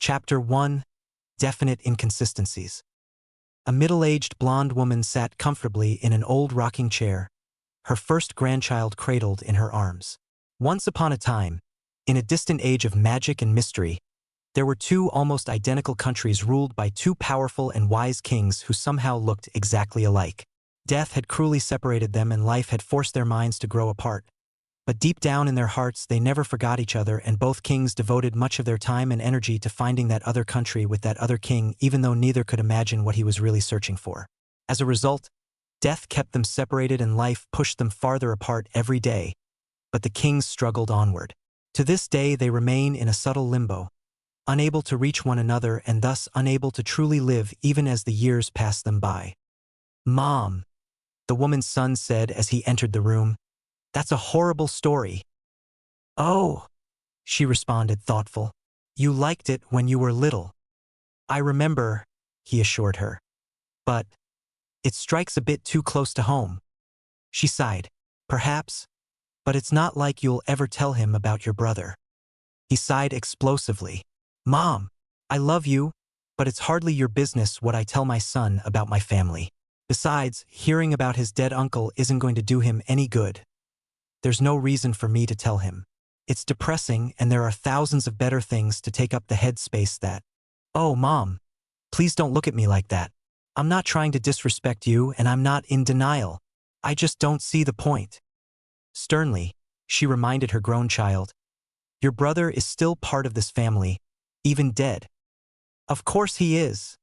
Chapter 1. Definite Inconsistencies. A middle-aged blonde woman sat comfortably in an old rocking chair, her first grandchild cradled in her arms. Once upon a time, in a distant age of magic and mystery, there were two almost identical countries ruled by two powerful and wise kings who somehow looked exactly alike. Death had cruelly separated them and life had forced their minds to grow apart. But deep down in their hearts they never forgot each other, and both kings devoted much of their time and energy to finding that other country with that other king, even though neither could imagine what he was really searching for. As a result, death kept them separated and life pushed them farther apart every day, but the kings struggled onward. To this day they remain in a subtle limbo, unable to reach one another and thus unable to truly live even as the years pass them by. "Mom," the woman's son said as he entered the room, "that's a horrible story." "Oh," she responded, thoughtful. "You liked it when you were little." "I remember," he assured her. "But it strikes a bit too close to home." She sighed. "Perhaps, but it's not like you'll ever tell him about your brother." He sighed explosively. "Mom, I love you, but it's hardly your business what I tell my son about my family. Besides, hearing about his dead uncle isn't going to do him any good. There's no reason for me to tell him. It's depressing and there are thousands of better things to take up the headspace that—" "Oh, Mom, please don't look at me like that. I'm not trying to disrespect you and I'm not in denial. I just don't see the point." Sternly, she reminded her grown child, "Your brother is still part of this family, even dead." "Of course he is,"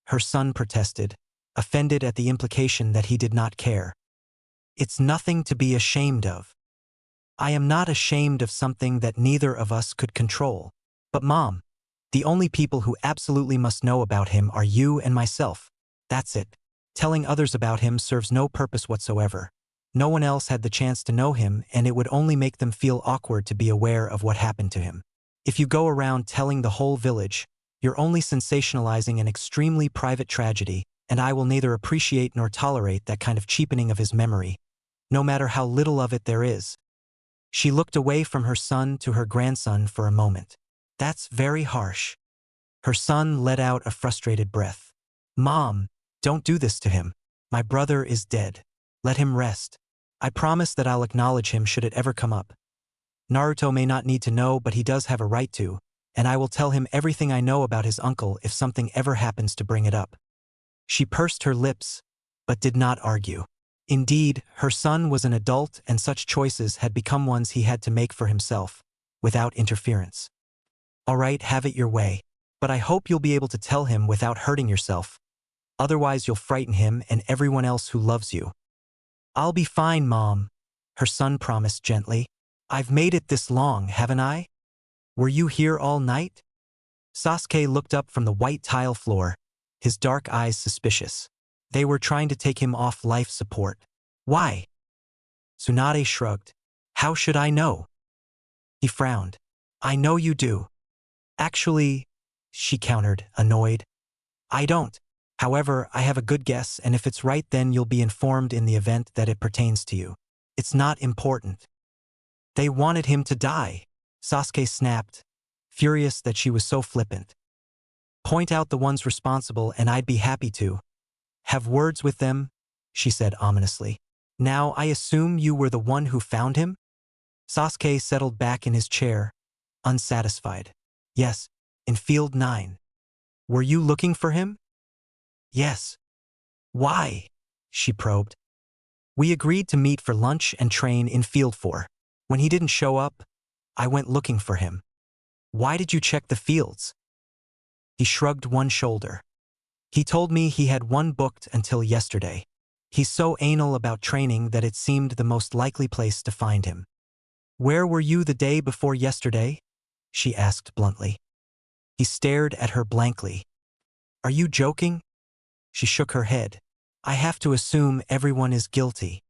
her son protested, offended at the implication that he did not care. "It's nothing to be ashamed of." "I am not ashamed of something that neither of us could control. But Mom, the only people who absolutely must know about him are you and myself. That's it. Telling others about him serves no purpose whatsoever. No one else had the chance to know him, and it would only make them feel awkward to be aware of what happened to him. If you go around telling the whole village, you're only sensationalizing an extremely private tragedy, and I will neither appreciate nor tolerate that kind of cheapening of his memory, no matter how little of it there is." She looked away from her son to her grandson for a moment. "That's very harsh." Her son let out a frustrated breath. "Mom, don't do this to him. My brother is dead. Let him rest. I promise that I'll acknowledge him should it ever come up. Naruto may not need to know, but he does have a right to, and I will tell him everything I know about his uncle if something ever happens to bring it up." She pursed her lips, but did not argue. Indeed, her son was an adult and such choices had become ones he had to make for himself, without interference. "All right, have it your way. But I hope you'll be able to tell him without hurting yourself. Otherwise you'll frighten him and everyone else who loves you." "I'll be fine, Mom," her son promised gently. "I've made it this long, haven't I? Were you here all night?" Sasuke looked up from the white tile floor, his dark eyes suspicious. "They were trying to take him off life support." "Why?" Tsunade shrugged. "How should I know?" He frowned. "I know you do." "Actually," she countered, annoyed, "I don't. However, I have a good guess, and if it's right then you'll be informed in the event that it pertains to you. It's not important." "They wanted him to die," Sasuke snapped, furious that she was so flippant. "Point out the ones responsible and I'd be happy to." "Have words with them," she said ominously. "Now I assume you were the one who found him?" Sasuke settled back in his chair, unsatisfied. "Yes, in Field 9. Were you looking for him?" "Yes." "Why?" she probed. "We agreed to meet for lunch and train in Field 4. When he didn't show up, I went looking for him." "Why did you check the fields?" He shrugged one shoulder. "He told me he had one booked until yesterday. He's so anal about training that it seemed the most likely place to find him." "Where were you the day before yesterday?" she asked bluntly. He stared at her blankly. "Are you joking?" She shook her head. "I have to assume everyone is guilty."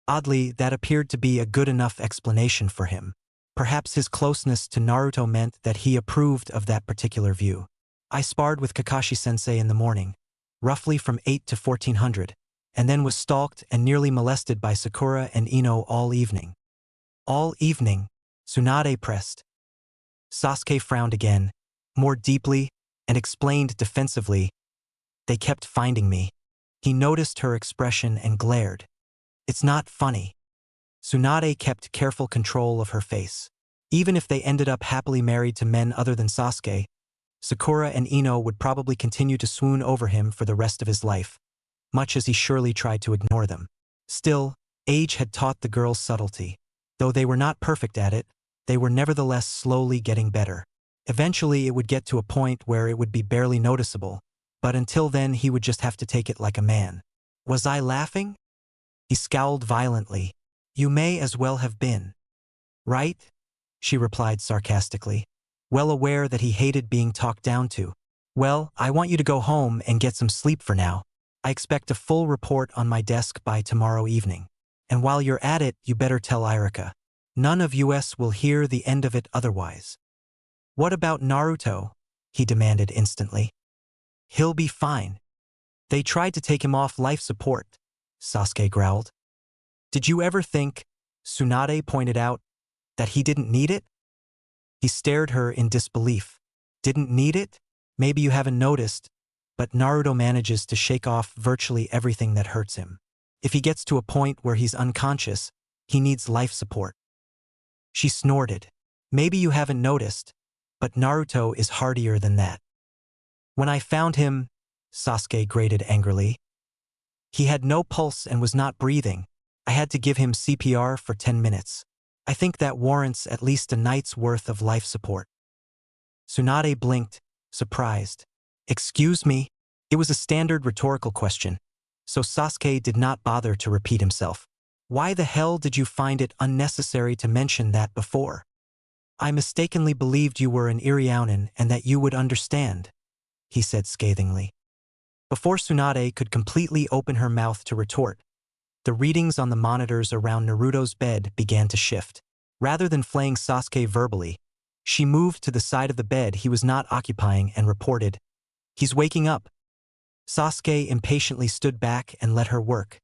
Oddly, that appeared to be a good enough explanation for him. Perhaps his closeness to Naruto meant that he approved of that particular view. "I sparred with Kakashi-sensei in the morning, roughly from 8 to 1400, and then was stalked and nearly molested by Sakura and Ino all evening." "All evening?" Tsunade pressed. Sasuke frowned again, more deeply, and explained defensively, "They kept finding me." He noticed her expression and glared. "It's not funny." Tsunade kept careful control of her face. Even if they ended up happily married to men other than Sasuke, Sakura and Ino would probably continue to swoon over him for the rest of his life, much as he surely tried to ignore them. Still, age had taught the girls subtlety. Though they were not perfect at it, they were nevertheless slowly getting better. Eventually it would get to a point where it would be barely noticeable, but until then he would just have to take it like a man. "Was I laughing?" He scowled violently. "You may as well have been. Right?" she replied sarcastically, well aware that he hated being talked down to. "Well, I want you to go home and get some sleep for now. I expect a full report on my desk by tomorrow evening. And while you're at it, you better tell Irika. None of us will hear the end of it otherwise." "What about Naruto?" he demanded instantly. "He'll be fine. They tried to take him off life support," Sasuke growled. "Did you ever think," Tsunade pointed out, "that he didn't need it?" He stared her in disbelief. "Didn't need it? Maybe you haven't noticed, but Naruto manages to shake off virtually everything that hurts him. If he gets to a point where he's unconscious, he needs life support." She snorted. "Maybe you haven't noticed, but Naruto is hardier than that. When I found him," Sasuke grated angrily, "he had no pulse and was not breathing. I had to give him CPR for 10 minutes. I think that warrants at least a night's worth of life support." Tsunade blinked, surprised. "Excuse me?" It was a standard rhetorical question, so Sasuke did not bother to repeat himself. "Why the hell did you find it unnecessary to mention that before? I mistakenly believed you were an Irionin and that you would understand," he said scathingly. Before Tsunade could completely open her mouth to retort, the readings on the monitors around Naruto's bed began to shift. Rather than flaying Sasuke verbally, she moved to the side of the bed he was not occupying and reported, "He's waking up." Sasuke impatiently stood back and let her work,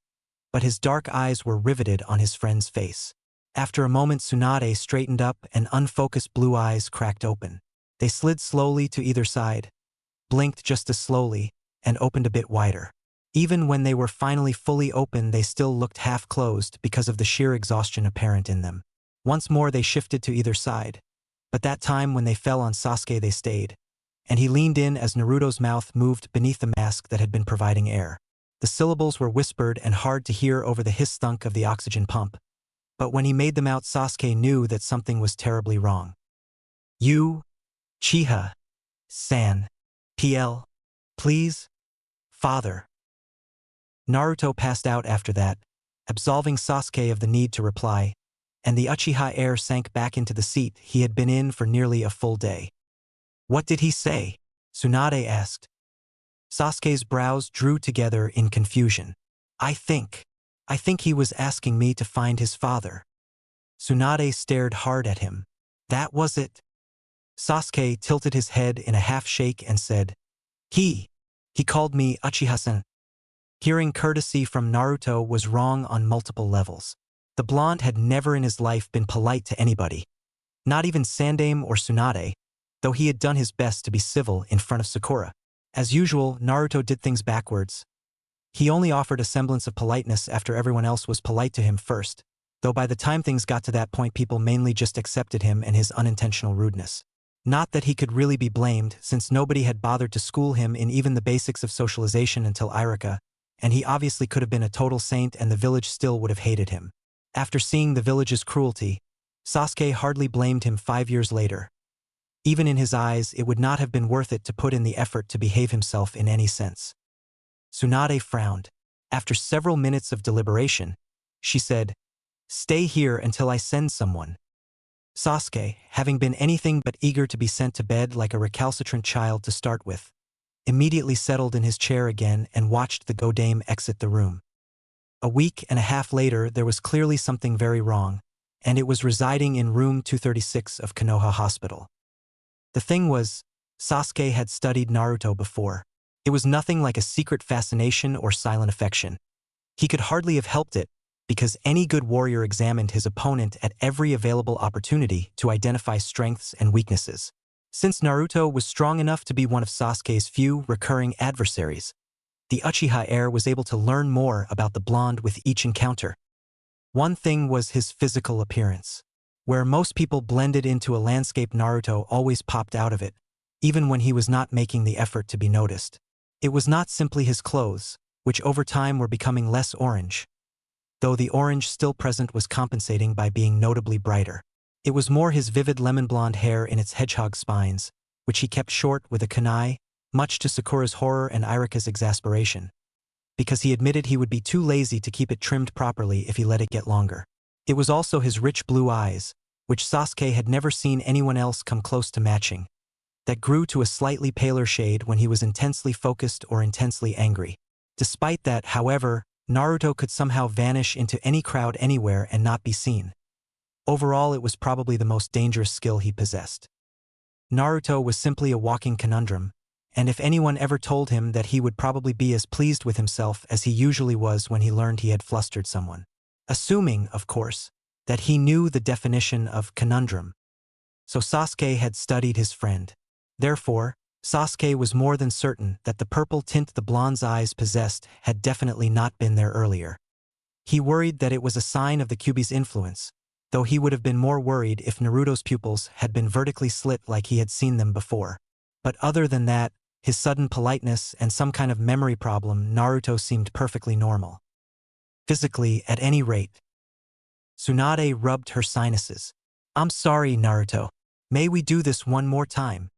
but his dark eyes were riveted on his friend's face. After a moment, Tsunade straightened up and unfocused blue eyes cracked open. They slid slowly to either side, blinked just as slowly, and opened a bit wider. Even when they were finally fully open, they still looked half-closed because of the sheer exhaustion apparent in them. Once more they shifted to either side, but that time when they fell on Sasuke they stayed, and he leaned in as Naruto's mouth moved beneath the mask that had been providing air. The syllables were whispered and hard to hear over the hiss-thunk of the oxygen pump, but when he made them out, Sasuke knew that something was terribly wrong. "You, Chiha, San, PL, please, father." Naruto passed out after that, absolving Sasuke of the need to reply, and the Uchiha heir sank back into the seat he had been in for nearly a full day. "What did he say?" Tsunade asked. Sasuke's brows drew together in confusion. I think he was asking me to find his father." Tsunade stared hard at him. "That was it?" Sasuke tilted his head in a half-shake and said, He called me Uchiha-san." Hearing courtesy from Naruto was wrong on multiple levels. The blonde had never in his life been polite to anybody, not even Sandaime or Tsunade, though he had done his best to be civil in front of Sakura. As usual, Naruto did things backwards. He only offered a semblance of politeness after everyone else was polite to him first, though by the time things got to that point people mainly just accepted him and his unintentional rudeness. Not that he could really be blamed, since nobody had bothered to school him in even the basics of socialization until Irika, and he obviously could have been a total saint and the village still would have hated him. After seeing the village's cruelty, Sasuke hardly blamed him 5 years later. Even in his eyes, it would not have been worth it to put in the effort to behave himself in any sense. Tsunade frowned. After several minutes of deliberation, she said, "Stay here until I send someone." Sasuke, having been anything but eager to be sent to bed like a recalcitrant child to start with, immediately settled in his chair again and watched the Godame exit the room. A week and a half later, there was clearly something very wrong, and it was residing in room 236 of Konoha Hospital. The thing was, Sasuke had studied Naruto before. It was nothing like a secret fascination or silent affection. He could hardly have helped it, because any good warrior examined his opponent at every available opportunity to identify strengths and weaknesses. Since Naruto was strong enough to be one of Sasuke's few recurring adversaries, the Uchiha heir was able to learn more about the blonde with each encounter. One thing was his physical appearance. Where most people blended into a landscape, Naruto always popped out of it, even when he was not making the effort to be noticed. It was not simply his clothes, which over time were becoming less orange, though the orange still present was compensating by being notably brighter. It was more his vivid lemon blonde hair in its hedgehog spines, which he kept short with a kunai, much to Sakura's horror and Irika's exasperation, because he admitted he would be too lazy to keep it trimmed properly if he let it get longer. It was also his rich blue eyes, which Sasuke had never seen anyone else come close to matching, that grew to a slightly paler shade when he was intensely focused or intensely angry. Despite that, however, Naruto could somehow vanish into any crowd anywhere and not be seen. Overall, it was probably the most dangerous skill he possessed. Naruto was simply a walking conundrum, and if anyone ever told him that he would probably be as pleased with himself as he usually was when he learned he had flustered someone. Assuming, of course, that he knew the definition of conundrum. So Sasuke had studied his friend. Therefore, Sasuke was more than certain that the purple tint the blonde's eyes possessed had definitely not been there earlier. He worried that it was a sign of the Kyuubi's influence, though he would have been more worried if Naruto's pupils had been vertically slit like he had seen them before. But other than that, his sudden politeness and some kind of memory problem, Naruto seemed perfectly normal. Physically, at any rate. Tsunade rubbed her sinuses. "I'm sorry, Naruto. May we do this one more time?"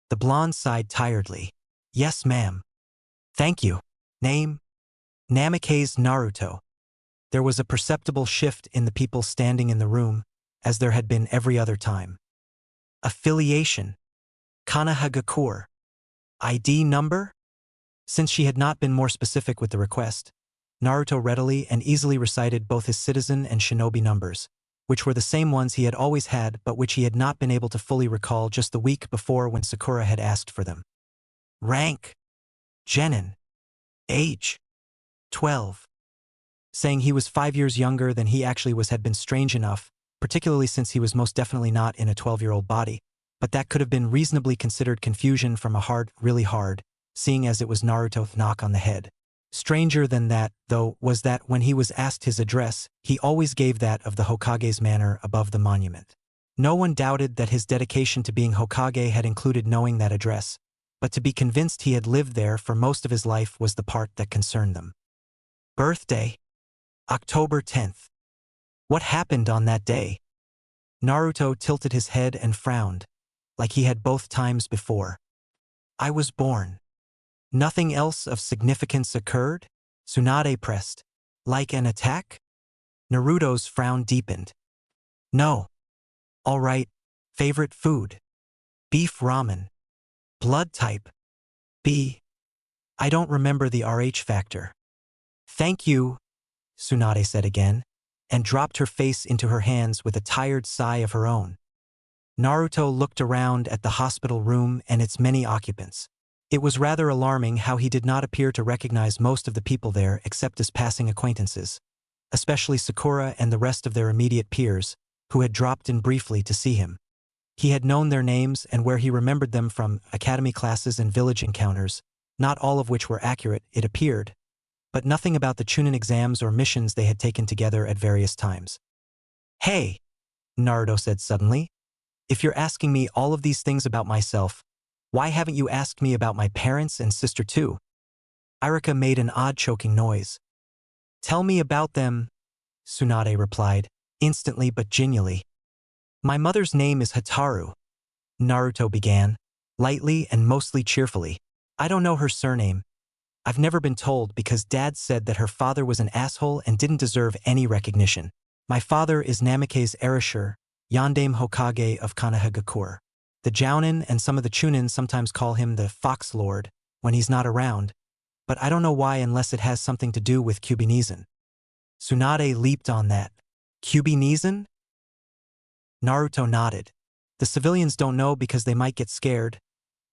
The blonde sighed tiredly. "Yes, ma'am." "Thank you." Name? Namikaze Naruto. There was a perceptible shift in the people standing in the room, as there had been every other time. Affiliation. Konohagakure. ID number? Since she had not been more specific with the request, Naruto readily and easily recited both his citizen and shinobi numbers, which were the same ones he had always had but which he had not been able to fully recall just the week before when Sakura had asked for them. Rank. Genin. Age. 12. Saying he was 5 years younger than he actually was had been strange enough, particularly since he was most definitely not in a 12-year-old body, but that could have been reasonably considered confusion from a really hard, seeing as it was Naruto's knock on the head. Stranger than that, though, was that when he was asked his address, he always gave that of the Hokage's manor above the monument. No one doubted that his dedication to being Hokage had included knowing that address, but to be convinced he had lived there for most of his life was the part that concerned them. Birthday. October 10th. What happened on that day? Naruto tilted his head and frowned, like he had both times before. I was born. Nothing else of significance occurred? Tsunade pressed. Like an attack? Naruto's frown deepened. No. All right. Favorite food? Beef ramen. Blood type? B. I don't remember the RH factor. Thank you, Tsunade said again, and dropped her face into her hands with a tired sigh of her own. Naruto looked around at the hospital room and its many occupants. It was rather alarming how he did not appear to recognize most of the people there except as passing acquaintances, especially Sakura and the rest of their immediate peers, who had dropped in briefly to see him. He had known their names and where he remembered them from academy classes and village encounters, not all of which were accurate, it appeared, but nothing about the Chunin exams or missions they had taken together at various times. Hey, Naruto said suddenly, if you're asking me all of these things about myself, why haven't you asked me about my parents and sister too? Irika made an odd choking noise. Tell me about them, Tsunade replied, instantly but genially. My mother's name is Hataru, Naruto began, lightly and mostly cheerfully. I don't know her surname. I've never been told because Dad said that her father was an asshole and didn't deserve any recognition. My father is Namikaze Erasure, Yondaime Hokage of Konohagakure. The Jounin and some of the Chunin sometimes call him the Fox Lord when he's not around, but I don't know why unless it has something to do with Kyuubi. Tsunade leaped on that. Kyuubi? Naruto nodded. The civilians don't know because they might get scared,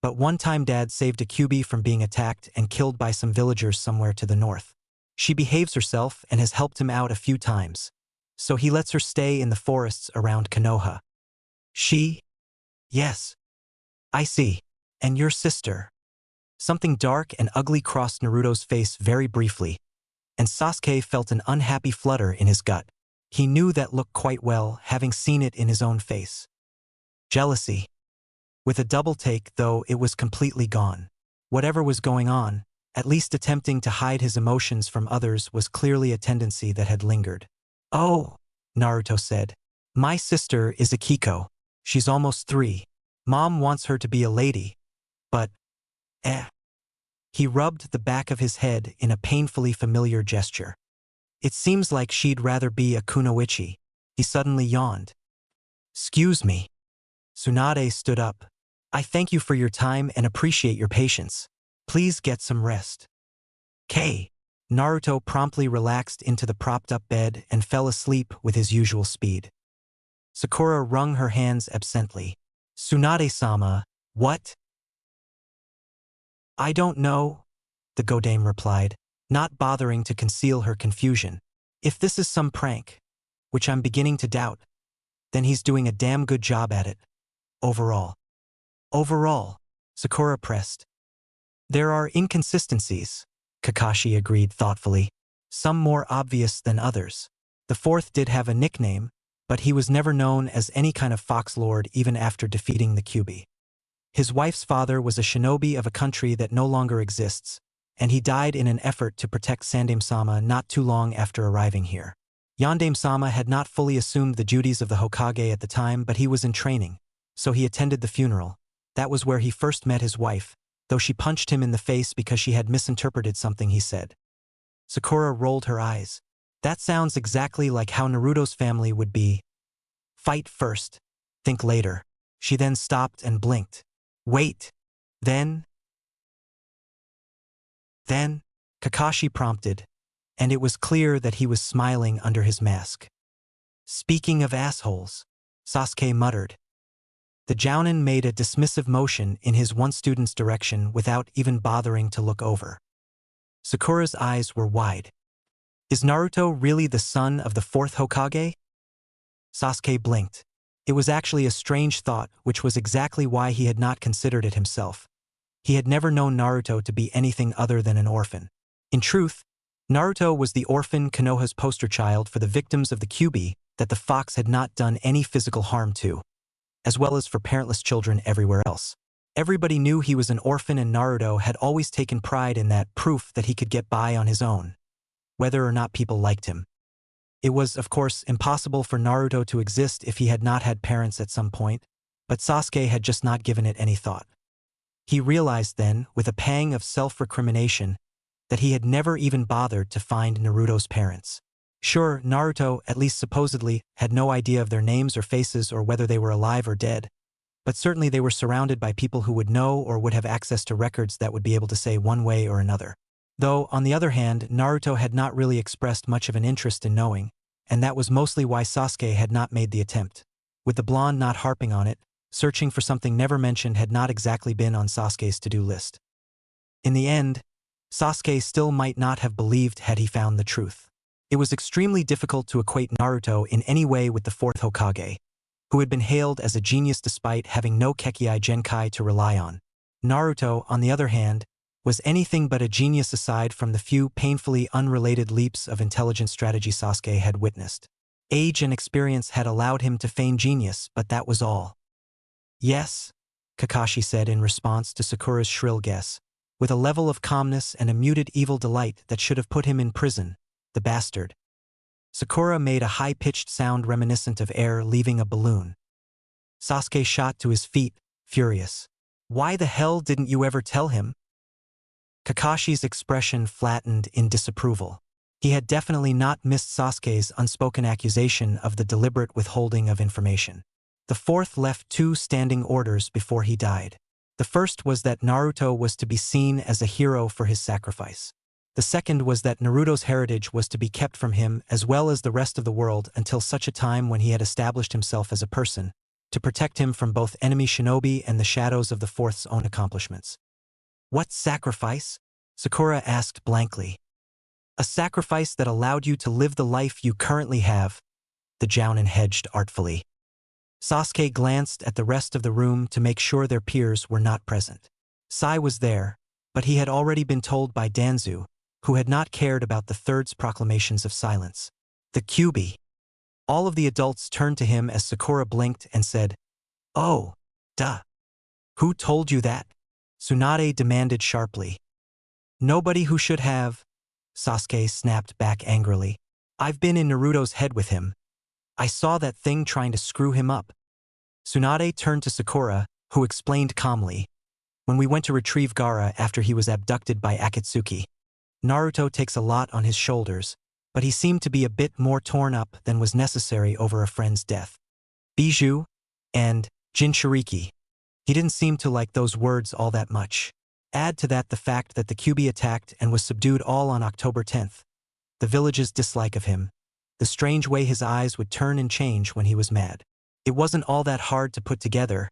but one time Dad saved a Kyuubi from being attacked and killed by some villagers somewhere to the north. She behaves herself and has helped him out a few times, so he lets her stay in the forests around Konoha. She? Yes. I see. And your sister. Something dark and ugly crossed Naruto's face very briefly, and Sasuke felt an unhappy flutter in his gut. He knew that look quite well, having seen it in his own face. Jealousy. With a double take, though, it was completely gone. Whatever was going on, at least attempting to hide his emotions from others, was clearly a tendency that had lingered. Oh, Naruto said. My sister is a Kiko. She's almost 3. Mom wants her to be a lady. But, He rubbed the back of his head in a painfully familiar gesture. It seems like she'd rather be a kunoichi. He suddenly yawned. Excuse me. Tsunade stood up. I thank you for your time and appreciate your patience. Please get some rest. K. Naruto promptly relaxed into the propped-up bed and fell asleep with his usual speed. Sakura wrung her hands absently. Tsunade-sama, what? I don't know, the Godame replied, not bothering to conceal her confusion. If this is some prank, which I'm beginning to doubt, then he's doing a damn good job at it. Overall. Overall, Sakura pressed. There are inconsistencies, Kakashi agreed thoughtfully, some more obvious than others. The fourth did have a nickname, but he was never known as any kind of fox lord even after defeating the Kyuubi. His wife's father was a shinobi of a country that no longer exists, and he died in an effort to protect Sandaime-sama not too long after arriving here. Yondaime-sama had not fully assumed the duties of the Hokage at the time, but he was in training, so he attended the funeral. That was where he first met his wife, though she punched him in the face because she had misinterpreted something he said. Sakura rolled her eyes. That sounds exactly like how Naruto's family would be. Fight first, think later. She then stopped and blinked. Wait. Then, Kakashi prompted, and it was clear that he was smiling under his mask. Speaking of assholes, Sasuke muttered. The Jounin made a dismissive motion in his one student's direction without even bothering to look over. Sakura's eyes were wide. Is Naruto really the son of the fourth Hokage? Sasuke blinked. It was actually a strange thought, which was exactly why he had not considered it himself. He had never known Naruto to be anything other than an orphan. In truth, Naruto was the orphan Konoha's poster child for the victims of the Kyuubi that the fox had not done any physical harm to, as well as for parentless children everywhere else. Everybody knew he was an orphan, and Naruto had always taken pride in that, proof that he could get by on his own, whether or not people liked him. It was, of course, impossible for Naruto to exist if he had not had parents at some point, but Sasuke had just not given it any thought. He realized then, with a pang of self-recrimination, that he had never even bothered to find Naruto's parents. Sure, Naruto, at least supposedly, had no idea of their names or faces or whether they were alive or dead, but certainly they were surrounded by people who would know or would have access to records that would be able to say one way or another. Though, on the other hand, Naruto had not really expressed much of an interest in knowing, and that was mostly why Sasuke had not made the attempt. With the blonde not harping on it, searching for something never mentioned had not exactly been on Sasuke's to-do list. In the end, Sasuke still might not have believed had he found the truth. It was extremely difficult to equate Naruto in any way with the fourth Hokage, who had been hailed as a genius despite having no Kekkai Genkai to rely on. Naruto, on the other hand, was anything but a genius aside from the few painfully unrelated leaps of intelligent strategy Sasuke had witnessed. Age and experience had allowed him to feign genius, but that was all. Yes, Kakashi said in response to Sakura's shrill guess, with a level of calmness and a muted evil delight that should have put him in prison, the bastard. Sakura made a high-pitched sound reminiscent of air leaving a balloon. Sasuke shot to his feet, furious. Why the hell didn't you ever tell him? Kakashi's expression flattened in disapproval. He had definitely not missed Sasuke's unspoken accusation of the deliberate withholding of information. The fourth left 2 standing orders before he died. The first was that Naruto was to be seen as a hero for his sacrifice. The second was that Naruto's heritage was to be kept from him as well as the rest of the world until such a time when he had established himself as a person, to protect him from both enemy shinobi and the shadows of the fourth's own accomplishments. What sacrifice? Sakura asked blankly. A sacrifice that allowed you to live the life you currently have, the Jounin hedged artfully. Sasuke glanced at the rest of the room to make sure their peers were not present. Sai was there, but he had already been told by Danzu, who had not cared about the third's proclamations of silence. The QB. All of the adults turned to him as Sakura blinked and said, "Oh, duh. Who told you that?" Tsunade demanded sharply. "Nobody who should have," Sasuke snapped back angrily. "I've been in Naruto's head with him. I saw that thing trying to screw him up." Tsunade turned to Sakura, who explained calmly, "When we went to retrieve Gaara after he was abducted by Akatsuki, Naruto takes a lot on his shoulders, but he seemed to be a bit more torn up than was necessary over a friend's death. Bijou and Jinchuriki. He didn't seem to like those words all that much. Add to that the fact that the QB attacked and was subdued all on October 10th. The village's dislike of him. The strange way his eyes would turn and change when he was mad. It wasn't all that hard to put together,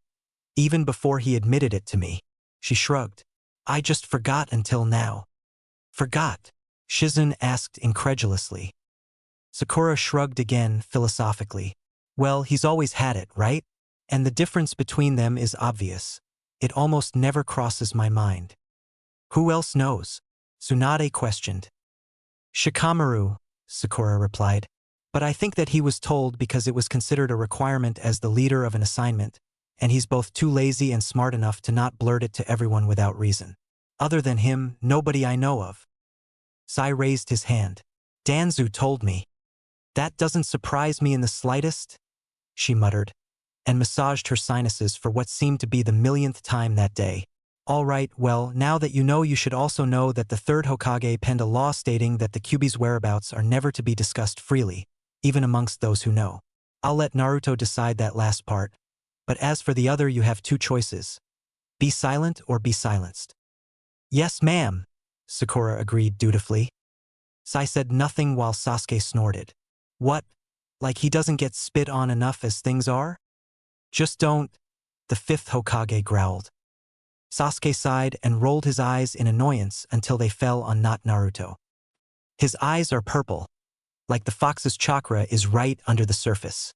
even before he admitted it to me." She shrugged. "I just forgot until now." "Forgot?" Shizune asked incredulously. Sakura shrugged again philosophically. "Well, he's always had it, right? And the difference between them is obvious. It almost never crosses my mind." "Who else knows?" Tsunade questioned. "Shikamaru," Sakura replied. "But I think that he was told because it was considered a requirement as the leader of an assignment, and he's both too lazy and smart enough to not blurt it to everyone without reason. Other than him, nobody I know of." Sai raised his hand. "Danzu told me." "That doesn't surprise me in the slightest," she muttered, and massaged her sinuses for what seemed to be the millionth time that day. "All right, well, now that you should also know that the third Hokage penned a law stating that the Kyuubi's whereabouts are never to be discussed freely, even amongst those who know. I'll let Naruto decide that last part, but as for the other you have two choices. Be silent or be silenced." "Yes, ma'am," Sakura agreed dutifully. Sai said nothing while Sasuke snorted. "What? Like he doesn't get spit on enough as things are?" "Just don't," the fifth Hokage growled. Sasuke sighed and rolled his eyes in annoyance until they fell on not Naruto. "His eyes are purple. Like the fox's chakra is right under the surface."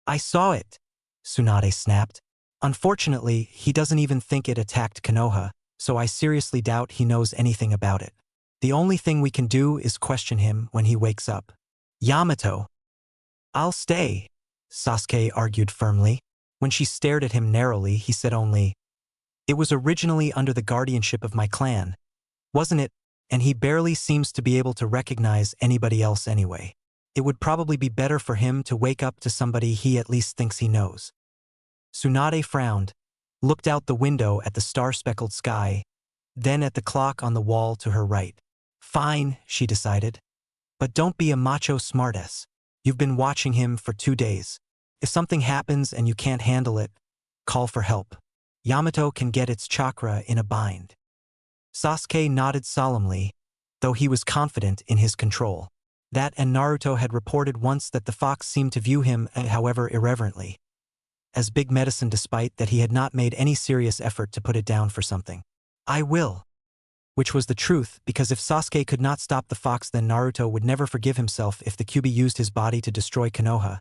"I saw it," Tsunade snapped. "Unfortunately, he doesn't even think it attacked Konoha, so I seriously doubt he knows anything about it. The only thing we can do is question him when he wakes up." "Yamato." "I'll stay," Sasuke argued firmly. When she stared at him narrowly, he said only, "It was originally under the guardianship of my clan, wasn't it? And he barely seems to be able to recognize anybody else anyway. It would probably be better for him to wake up to somebody he at least thinks he knows." Tsunade frowned, looked out the window at the star-speckled sky, then at the clock on the wall to her right. "Fine," she decided. "But don't be a macho smartass. You've been watching him for 2 days. If something happens and you can't handle it, call for help. Yamato can get its chakra in a bind." Sasuke nodded solemnly, though he was confident in his control. That and Naruto had reported once that the fox seemed to view him, however irreverently, as big medicine despite that he had not made any serious effort to put it down for something. "I will." Which was the truth, because if Sasuke could not stop the fox, then Naruto would never forgive himself if the Kyuubi used his body to destroy Konoha,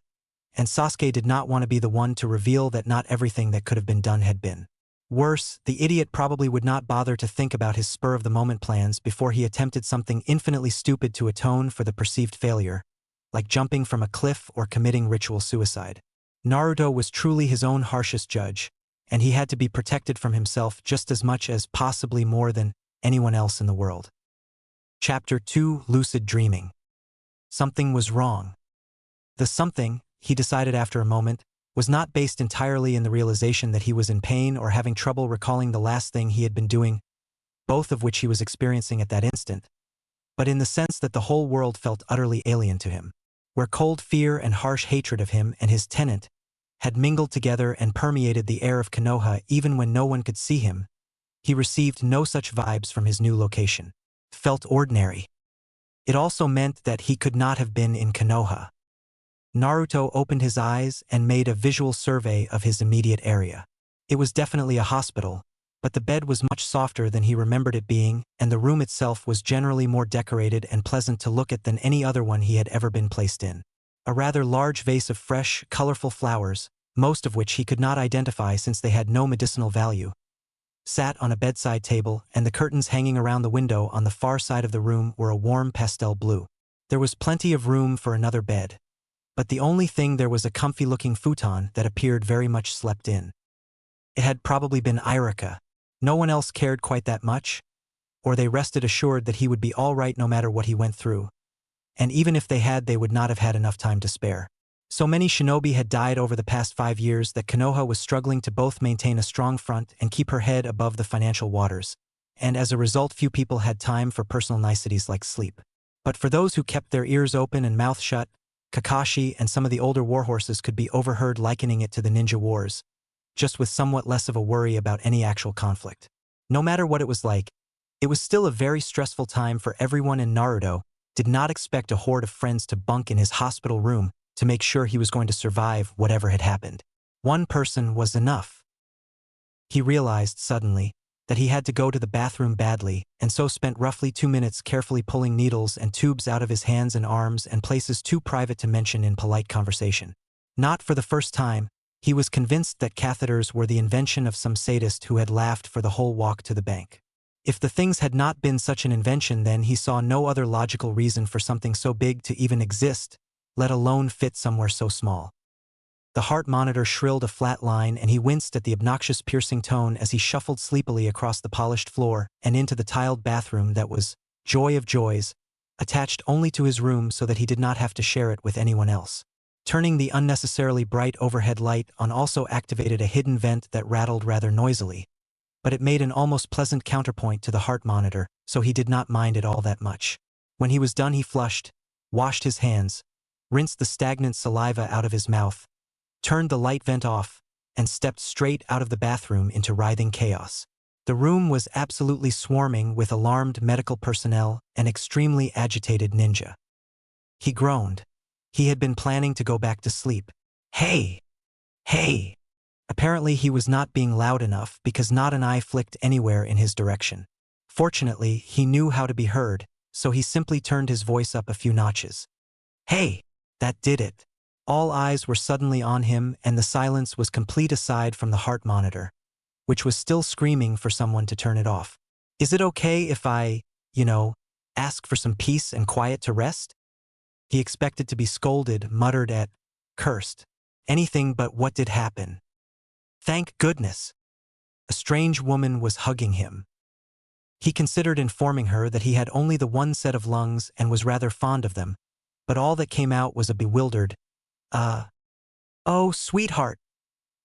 and Sasuke did not want to be the one to reveal that not everything that could have been done had been. Worse, the idiot probably would not bother to think about his spur-of-the-moment plans before he attempted something infinitely stupid to atone for the perceived failure, like jumping from a cliff or committing ritual suicide. Naruto was truly his own harshest judge, and he had to be protected from himself just as much as, possibly more than, anyone else in the world. Chapter 2: Lucid Dreaming. Something was wrong. The something, he decided after a moment, was not based entirely in the realization that he was in pain or having trouble recalling the last thing he had been doing, both of which he was experiencing at that instant, but in the sense that the whole world felt utterly alien to him, where cold fear and harsh hatred of him and his tenant had mingled together and permeated the air of Konoha even when no one could see him. He received no such vibes from his new location. Felt ordinary. It also meant that he could not have been in Konoha. Naruto opened his eyes and made a visual survey of his immediate area. It was definitely a hospital, but the bed was much softer than he remembered it being, and the room itself was generally more decorated and pleasant to look at than any other one he had ever been placed in. A rather large vase of fresh, colorful flowers, most of which he could not identify since they had no medicinal value, sat on a bedside table, and the curtains hanging around the window on the far side of the room were a warm pastel blue. There was plenty of room for another bed, but the only thing there was a comfy-looking futon that appeared very much slept in. It had probably been Irika. No one else cared quite that much, or they rested assured that he would be all right no matter what he went through. And even if they had, they would not have had enough time to spare. So many shinobi had died over the past 5 years that Konoha was struggling to both maintain a strong front and keep her head above the financial waters, and as a result few people had time for personal niceties like sleep. But for those who kept their ears open and mouth shut, Kakashi and some of the older warhorses could be overheard likening it to the ninja wars, just with somewhat less of a worry about any actual conflict. No matter what it was like, it was still a very stressful time for everyone, and Naruto did not expect a horde of friends to bunk in his hospital room to make sure he was going to survive whatever had happened. One person was enough. He realized suddenly that he had to go to the bathroom badly, and so spent roughly 2 minutes carefully pulling needles and tubes out of his hands and arms and places too private to mention in polite conversation. Not for the first time, he was convinced that catheters were the invention of some sadist who had laughed for the whole walk to the bank. If the things had not been such an invention, then he saw no other logical reason for something so big to even exist, let alone fit somewhere so small. The heart monitor shrilled a flat line, and he winced at the obnoxious piercing tone as he shuffled sleepily across the polished floor and into the tiled bathroom that was, joy of joys, attached only to his room so that he did not have to share it with anyone else. Turning the unnecessarily bright overhead light on also activated a hidden vent that rattled rather noisily, but it made an almost pleasant counterpoint to the heart monitor, so he did not mind it all that much. When he was done, he flushed, washed his hands, rinsed the stagnant saliva out of his mouth, turned the light vent off, and stepped straight out of the bathroom into writhing chaos. The room was absolutely swarming with alarmed medical personnel and extremely agitated ninja. He groaned. He had been planning to go back to sleep. Hey! Hey! Apparently he was not being loud enough because not an eye flicked anywhere in his direction. Fortunately, he knew how to be heard, so he simply turned his voice up a few notches. Hey! That did it. All eyes were suddenly on him, and the silence was complete aside from the heart monitor, which was still screaming for someone to turn it off. Is it okay if I, ask for some peace and quiet to rest? He expected to be scolded, muttered at, cursed. Anything but what did happen. Thank goodness. A strange woman was hugging him. He considered informing her that he had only the one set of lungs and was rather fond of them, but all that came out was a bewildered, oh, sweetheart,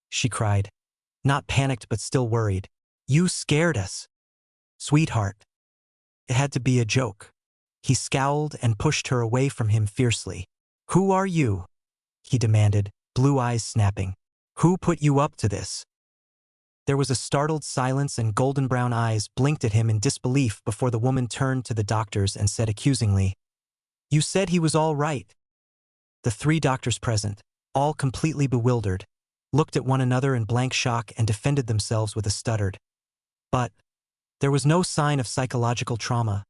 she cried, not panicked but still worried. You scared us. Sweetheart. It had to be a joke. He scowled and pushed her away from him fiercely. Who are you? He demanded, blue eyes snapping. Who put you up to this? There was a startled silence, and golden brown eyes blinked at him in disbelief before the woman turned to the doctors and said accusingly, You said he was all right. The 3 doctors present, all completely bewildered, looked at one another in blank shock and defended themselves with a stuttered. But there was no sign of psychological trauma.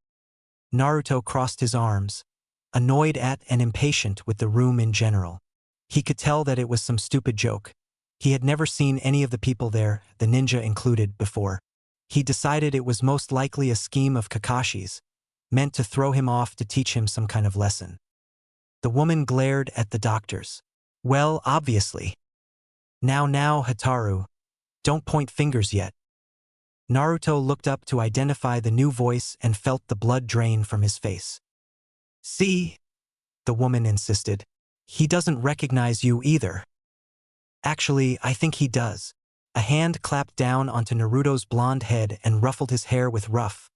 Naruto crossed his arms, annoyed at and impatient with the room in general. He could tell that it was some stupid joke. He had never seen any of the people there, the ninja included, before. He decided it was most likely a scheme of Kakashi's, meant to throw him off to teach him some kind of lesson. The woman glared at the doctors. Well, obviously. Now, Hataru. Don't point fingers yet. Naruto looked up to identify the new voice and felt the blood drain from his face. See? The woman insisted. He doesn't recognize you either. Actually, I think he does. A hand clapped down onto Naruto's blonde head and ruffled his hair with rough,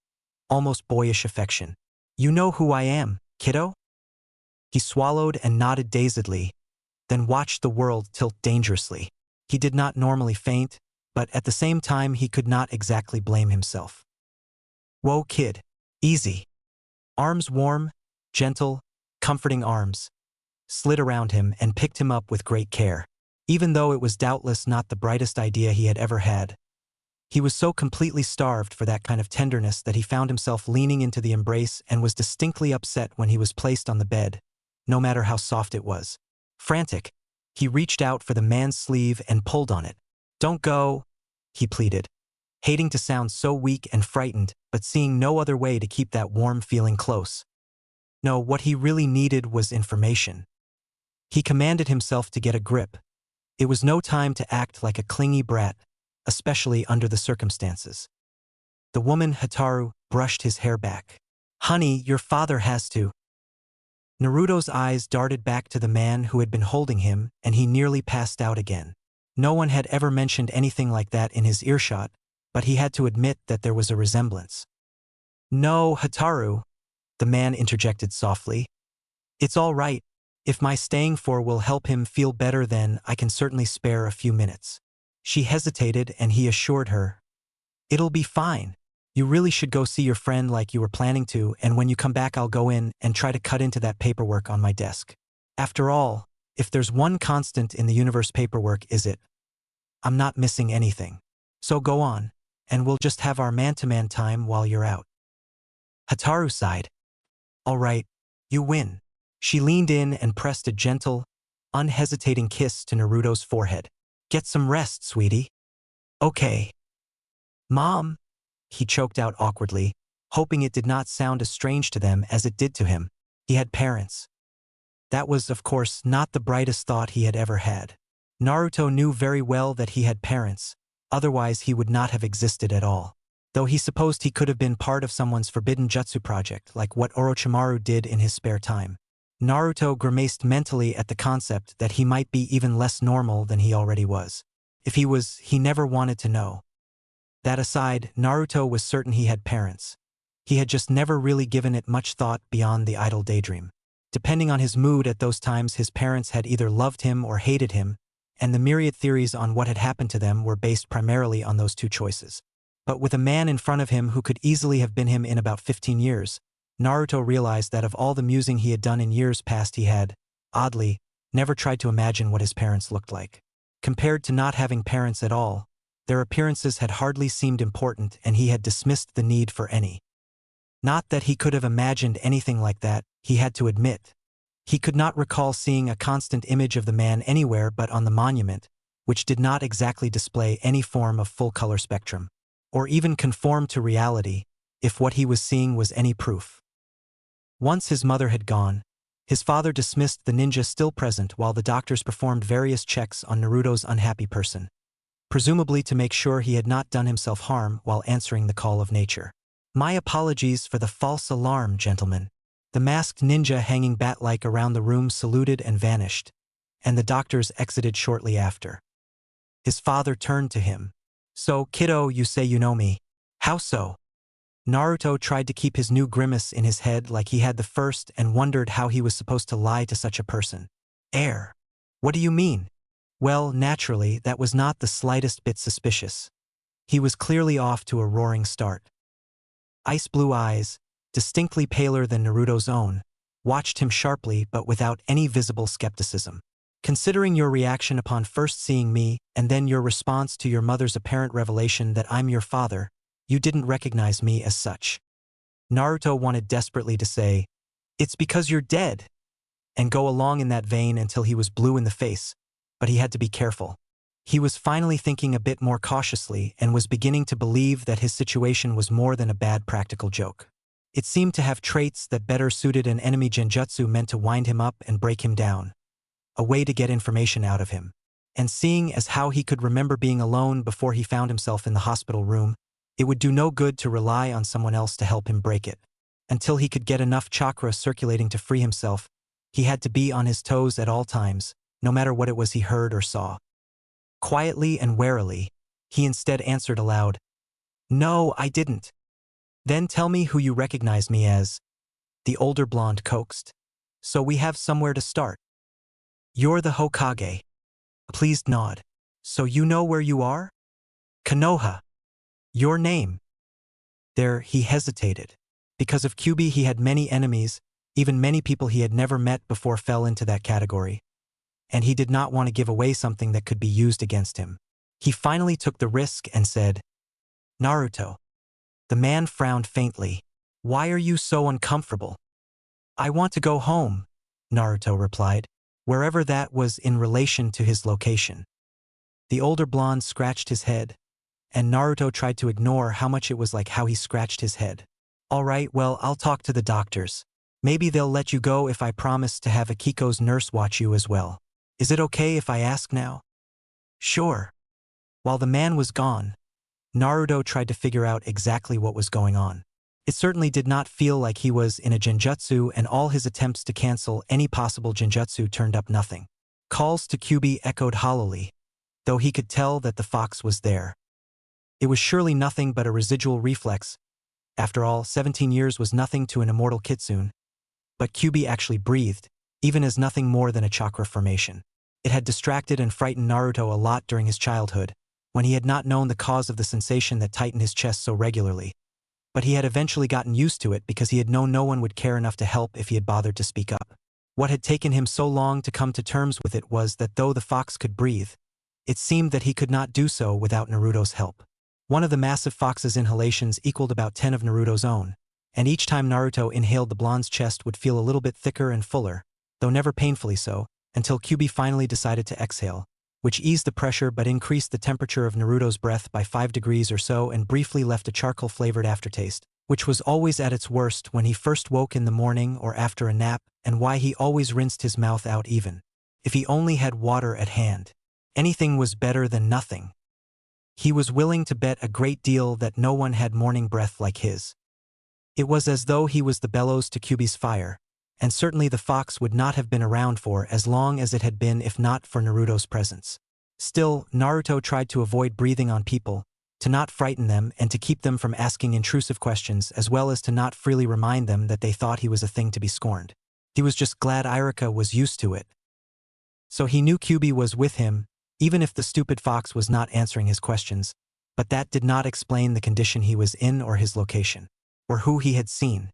almost boyish affection. You know who I am, kiddo? He swallowed and nodded dazedly, then watched the world tilt dangerously. He did not normally faint, but at the same time he could not exactly blame himself. Whoa, kid. Easy. Arms warm, gentle, comforting arms slid around him and picked him up with great care. Even though it was doubtless not the brightest idea he had ever had, he was so completely starved for that kind of tenderness that he found himself leaning into the embrace and was distinctly upset when he was placed on the bed, no matter how soft it was. Frantic, He reached out for the man's sleeve and pulled on it. "Don't go," he pleaded, hating to sound so weak and frightened, but seeing no other way to keep that warm feeling close. No, what he really needed was information. He commanded himself to get a grip. It was no time to act like a clingy brat, especially under the circumstances. The woman, Hataru, brushed his hair back. "Honey, your father has to." Naruto's eyes darted back to the man who had been holding him, and he nearly passed out again. No one had ever mentioned anything like that in his earshot, but he had to admit that there was a resemblance. "No, Hataru," the man interjected softly. "It's all right. If my staying for will help him feel better, then I can certainly spare a few minutes." She hesitated, and he assured her, "It'll be fine. You really should go see your friend like you were planning to, and when you come back I'll go in and try to cut into that paperwork on my desk. After all, if there's one constant in the universe, paperwork is it. I'm not missing anything. So go on, and we'll just have our man-to-man time while you're out." Hataru sighed. "All right, you win." She leaned in and pressed a gentle, unhesitating kiss to Naruto's forehead. "Get some rest, sweetie." "Okay." "Mom," he choked out awkwardly, hoping it did not sound as strange to them as it did to him. He had parents. That was, of course, not the brightest thought he had ever had. Naruto knew very well that he had parents, otherwise he would not have existed at all. Though he supposed he could have been part of someone's forbidden jutsu project, like what Orochimaru did in his spare time. Naruto grimaced mentally at the concept that he might be even less normal than he already was. If he was, he never wanted to know. That aside, Naruto was certain he had parents. He had just never really given it much thought beyond the idle daydream. Depending on his mood at those times, his parents had either loved him or hated him, and the myriad theories on what had happened to them were based primarily on those two choices. But with a man in front of him who could easily have been him in about 15 years, Naruto realized that of all the musing he had done in years past, he had, oddly, never tried to imagine what his parents looked like. Compared to not having parents at all, their appearances had hardly seemed important, and he had dismissed the need for any. Not that he could have imagined anything like that, he had to admit. He could not recall seeing a constant image of the man anywhere but on the monument, which did not exactly display any form of full-color spectrum, or even conform to reality, if what he was seeing was any proof. Once his mother had gone, his father dismissed the ninja still present while the doctors performed various checks on Naruto's unhappy person, presumably to make sure he had not done himself harm while answering the call of nature. "My apologies for the false alarm, gentlemen." The masked ninja hanging bat-like around the room saluted and vanished, and the doctors exited shortly after. His father turned to him. "So, kiddo, you say you know me. How so?" Naruto tried to keep his new grimace in his head like he had the first and wondered how he was supposed to lie to such a person. What do you mean?" Well, naturally, that was not the slightest bit suspicious. He was clearly off to a roaring start. Ice blue eyes, distinctly paler than Naruto's own, watched him sharply but without any visible skepticism. "Considering your reaction upon first seeing me, and then your response to your mother's apparent revelation that I'm your father, you didn't recognize me as such." Naruto wanted desperately to say, "It's because you're dead," and go along in that vein until he was blue in the face, but he had to be careful. He was finally thinking a bit more cautiously and was beginning to believe that his situation was more than a bad practical joke. It seemed to have traits that better suited an enemy genjutsu meant to wind him up and break him down. A way to get information out of him. And seeing as how he could remember being alone before he found himself in the hospital room, it would do no good to rely on someone else to help him break it. Until he could get enough chakra circulating to free himself, he had to be on his toes at all times, no matter what it was he heard or saw. Quietly and warily, he instead answered aloud, "No, I didn't." "Then tell me who you recognize me as," the older blonde coaxed. "So we have somewhere to start." "You're the Hokage." A pleased nod. "So you know where you are?" "Konoha." "Your name?" There he hesitated. Because of Kyuubi he had many enemies, even many people he had never met before fell into that category. And he did not want to give away something that could be used against him. He finally took the risk and said, "Naruto." The man frowned faintly. "Why are you so uncomfortable?" "I want to go home," Naruto replied. wherever that was in relation to his location. The older blonde scratched his head, and Naruto tried to ignore how much it was like how he scratched his head. All right, well, I'll talk to the doctors. Maybe they'll let you go if I promise to have Akiko's nurse watch you as well. Is it okay if I ask now? Sure. While the man was gone, Naruto tried to figure out exactly what was going on. It certainly did not feel like he was in a genjutsu, and all his attempts to cancel any possible genjutsu turned up nothing. Calls to Kyubi echoed hollowly, though he could tell that the fox was there. It was surely nothing but a residual reflex. After all, 17 years was nothing to an immortal kitsune. But Kyubi actually breathed, even as nothing more than a chakra formation. It had distracted and frightened Naruto a lot during his childhood, when he had not known the cause of the sensation that tightened his chest so regularly. But he had eventually gotten used to it because he had known no one would care enough to help if he had bothered to speak up. What had taken him so long to come to terms with it was that though the fox could breathe, it seemed that he could not do so without Naruto's help. One of the massive fox's inhalations equaled about 10 of Naruto's own, and each time Naruto inhaled, the blonde's chest would feel a little bit thicker and fuller, though never painfully so, until Kyubi finally decided to exhale, which eased the pressure but increased the temperature of Naruto's breath by 5 degrees or so and briefly left a charcoal-flavored aftertaste, which was always at its worst when he first woke in the morning or after a nap, and why he always rinsed his mouth out even. If he only had water at hand. Anything was better than nothing. He was willing to bet a great deal that no one had morning breath like his. It was as though he was the bellows to Kyubi's fire, and certainly the fox would not have been around for as long as it had been if not for Naruto's presence. Still, Naruto tried to avoid breathing on people, to not frighten them and to keep them from asking intrusive questions, as well as to not freely remind them that they thought he was a thing to be scorned. He was just glad Irika was used to it. So he knew Kyubi was with him, even if the stupid fox was not answering his questions, but that did not explain the condition he was in or his location, or who he had seen.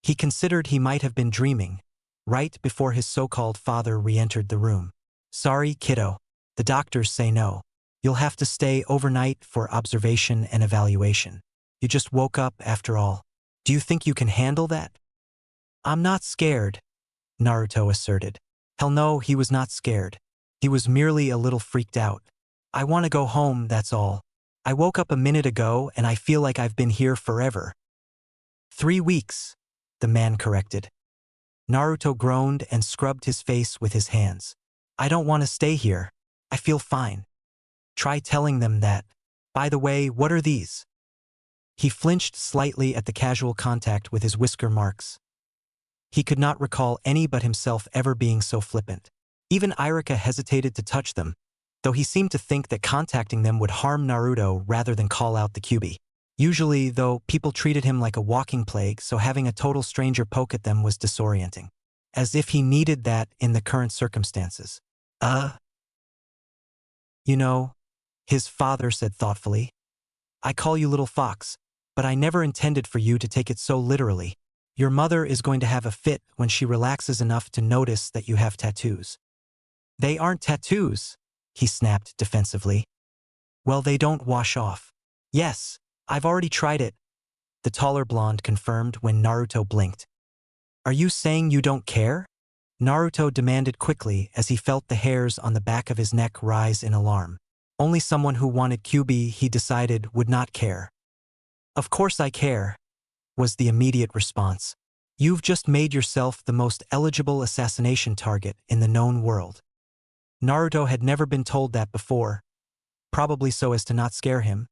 He considered he might have been dreaming, right before his so-called father re-entered the room. Sorry, kiddo. The doctors say no. You'll have to stay overnight for observation and evaluation. You just woke up after all. Do you think you can handle that? I'm not scared, Naruto asserted. Hell no, he was not scared. He was merely a little freaked out. I want to go home, that's all. I woke up a minute ago and I feel like I've been here forever. 3 weeks, the man corrected. Naruto groaned and scrubbed his face with his hands. I don't want to stay here. I feel fine. Try telling them that. By the way, what are these? He flinched slightly at the casual contact with his whisker marks. He could not recall any but himself ever being so flippant. Even Irika hesitated to touch them, though he seemed to think that contacting them would harm Naruto rather than call out the Kyubi. Usually, though, people treated him like a walking plague, so having a total stranger poke at them was disorienting. As if he needed that in the current circumstances. You know, his father said thoughtfully. I call you Little Fox, but I never intended for you to take it so literally. Your mother is going to have a fit when she relaxes enough to notice that you have tattoos. They aren't tattoos, he snapped defensively. Well, they don't wash off. Yes, I've already tried it, the taller blonde confirmed when Naruto blinked. Are you saying you don't care? Naruto demanded quickly as he felt the hairs on the back of his neck rise in alarm. Only someone who wanted Kyubi, he decided, would not care. Of course I care, was the immediate response. You've just made yourself the most eligible assassination target in the known world. Naruto had never been told that before, probably so as to not scare him,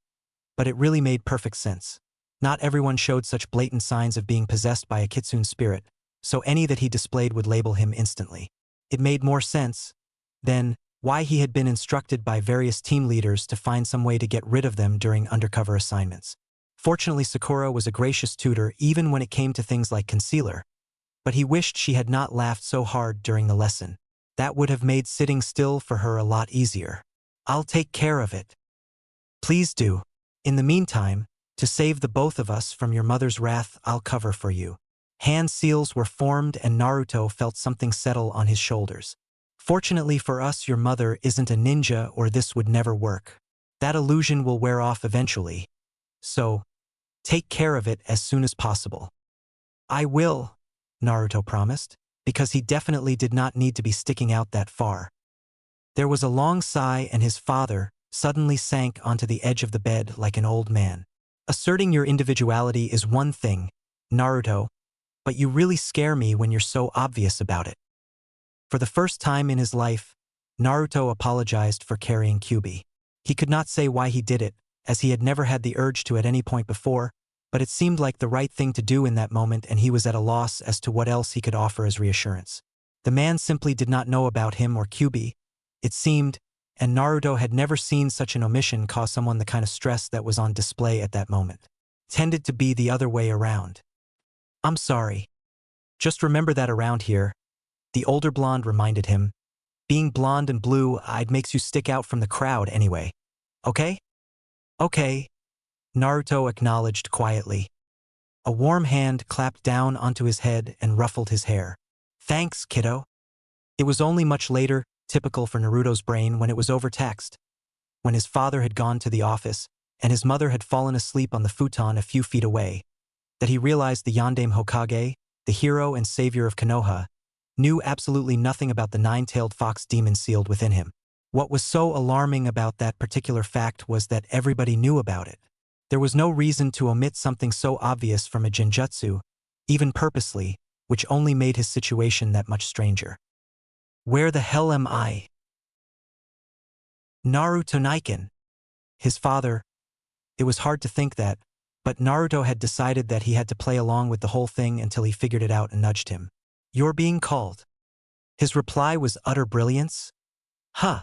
but it really made perfect sense. Not everyone showed such blatant signs of being possessed by a kitsune spirit, so any that he displayed would label him instantly. It made more sense, then, why he had been instructed by various team leaders to find some way to get rid of them during undercover assignments. Fortunately, Sakura was a gracious tutor even when it came to things like concealer, but he wished she had not laughed so hard during the lesson. That would have made sitting still for her a lot easier. I'll take care of it. Please do. In the meantime, to save the both of us from your mother's wrath, I'll cover for you. Hand seals were formed and Naruto felt something settle on his shoulders. Fortunately for us, your mother isn't a ninja, or this would never work. That illusion will wear off eventually. So, take care of it as soon as possible. I will, Naruto promised. because he definitely did not need to be sticking out that far. There was a long sigh and his father suddenly sank onto the edge of the bed like an old man. Asserting your individuality is one thing, Naruto, but you really scare me when you're so obvious about it. For the first time in his life, Naruto apologized for carrying Kyuubi. He could not say why he did it, as he had never had the urge to at any point before, but it seemed like the right thing to do in that moment and he was at a loss as to what else he could offer as reassurance. The man simply did not know about him or Kyuubi, it seemed, and Naruto had never seen such an omission cause someone the kind of stress that was on display at that moment. Tended to be the other way around. I'm sorry. Just remember that around here, the older blonde reminded him. Being blonde and blue-eyed makes you stick out from the crowd anyway. Okay? Okay, Naruto acknowledged quietly. A warm hand clapped down onto his head and ruffled his hair. Thanks, kiddo. It was only much later, typical for Naruto's brain, when it was overtaxed. When his father had gone to the office, and his mother had fallen asleep on the futon a few feet away, that he realized the Yondaime Hokage, the hero and savior of Konoha, knew absolutely nothing about the nine-tailed fox demon sealed within him. What was so alarming about that particular fact was that everybody knew about it. There was no reason to omit something so obvious from a genjutsu, even purposely, which only made his situation that much stranger. Where the hell am I? Naruto Naiken. His father. It was hard to think that, but Naruto had decided that he had to play along with the whole thing until he figured it out and nudged him. You're being called. His reply was utter brilliance. Huh.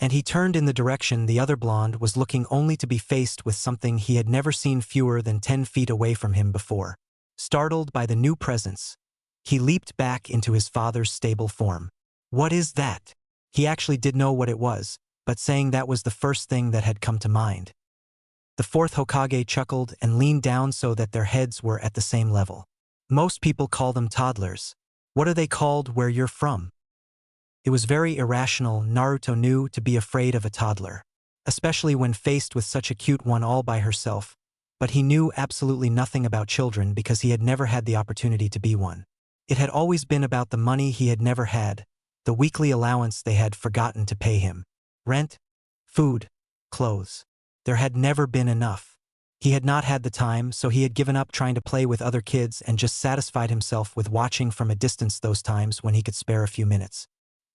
And he turned in the direction the other blonde was looking, only to be faced with something he had never seen fewer than 10 feet away from him before. Startled by the new presence, he leaped back into his father's stable form. What is that? He actually did know what it was, but saying that was the first thing that had come to mind. The fourth Hokage chuckled and leaned down so that their heads were at the same level. Most people call them toddlers. What are they called where you're from? It was very irrational, Naruto knew, to be afraid of a toddler, especially when faced with such a cute one all by herself, but he knew absolutely nothing about children because he had never had the opportunity to be one. It had always been about the money he had never had, the weekly allowance they had forgotten to pay him. Rent, food, clothes. There had never been enough. He had not had the time, so he had given up trying to play with other kids and just satisfied himself with watching from a distance those times when he could spare a few minutes.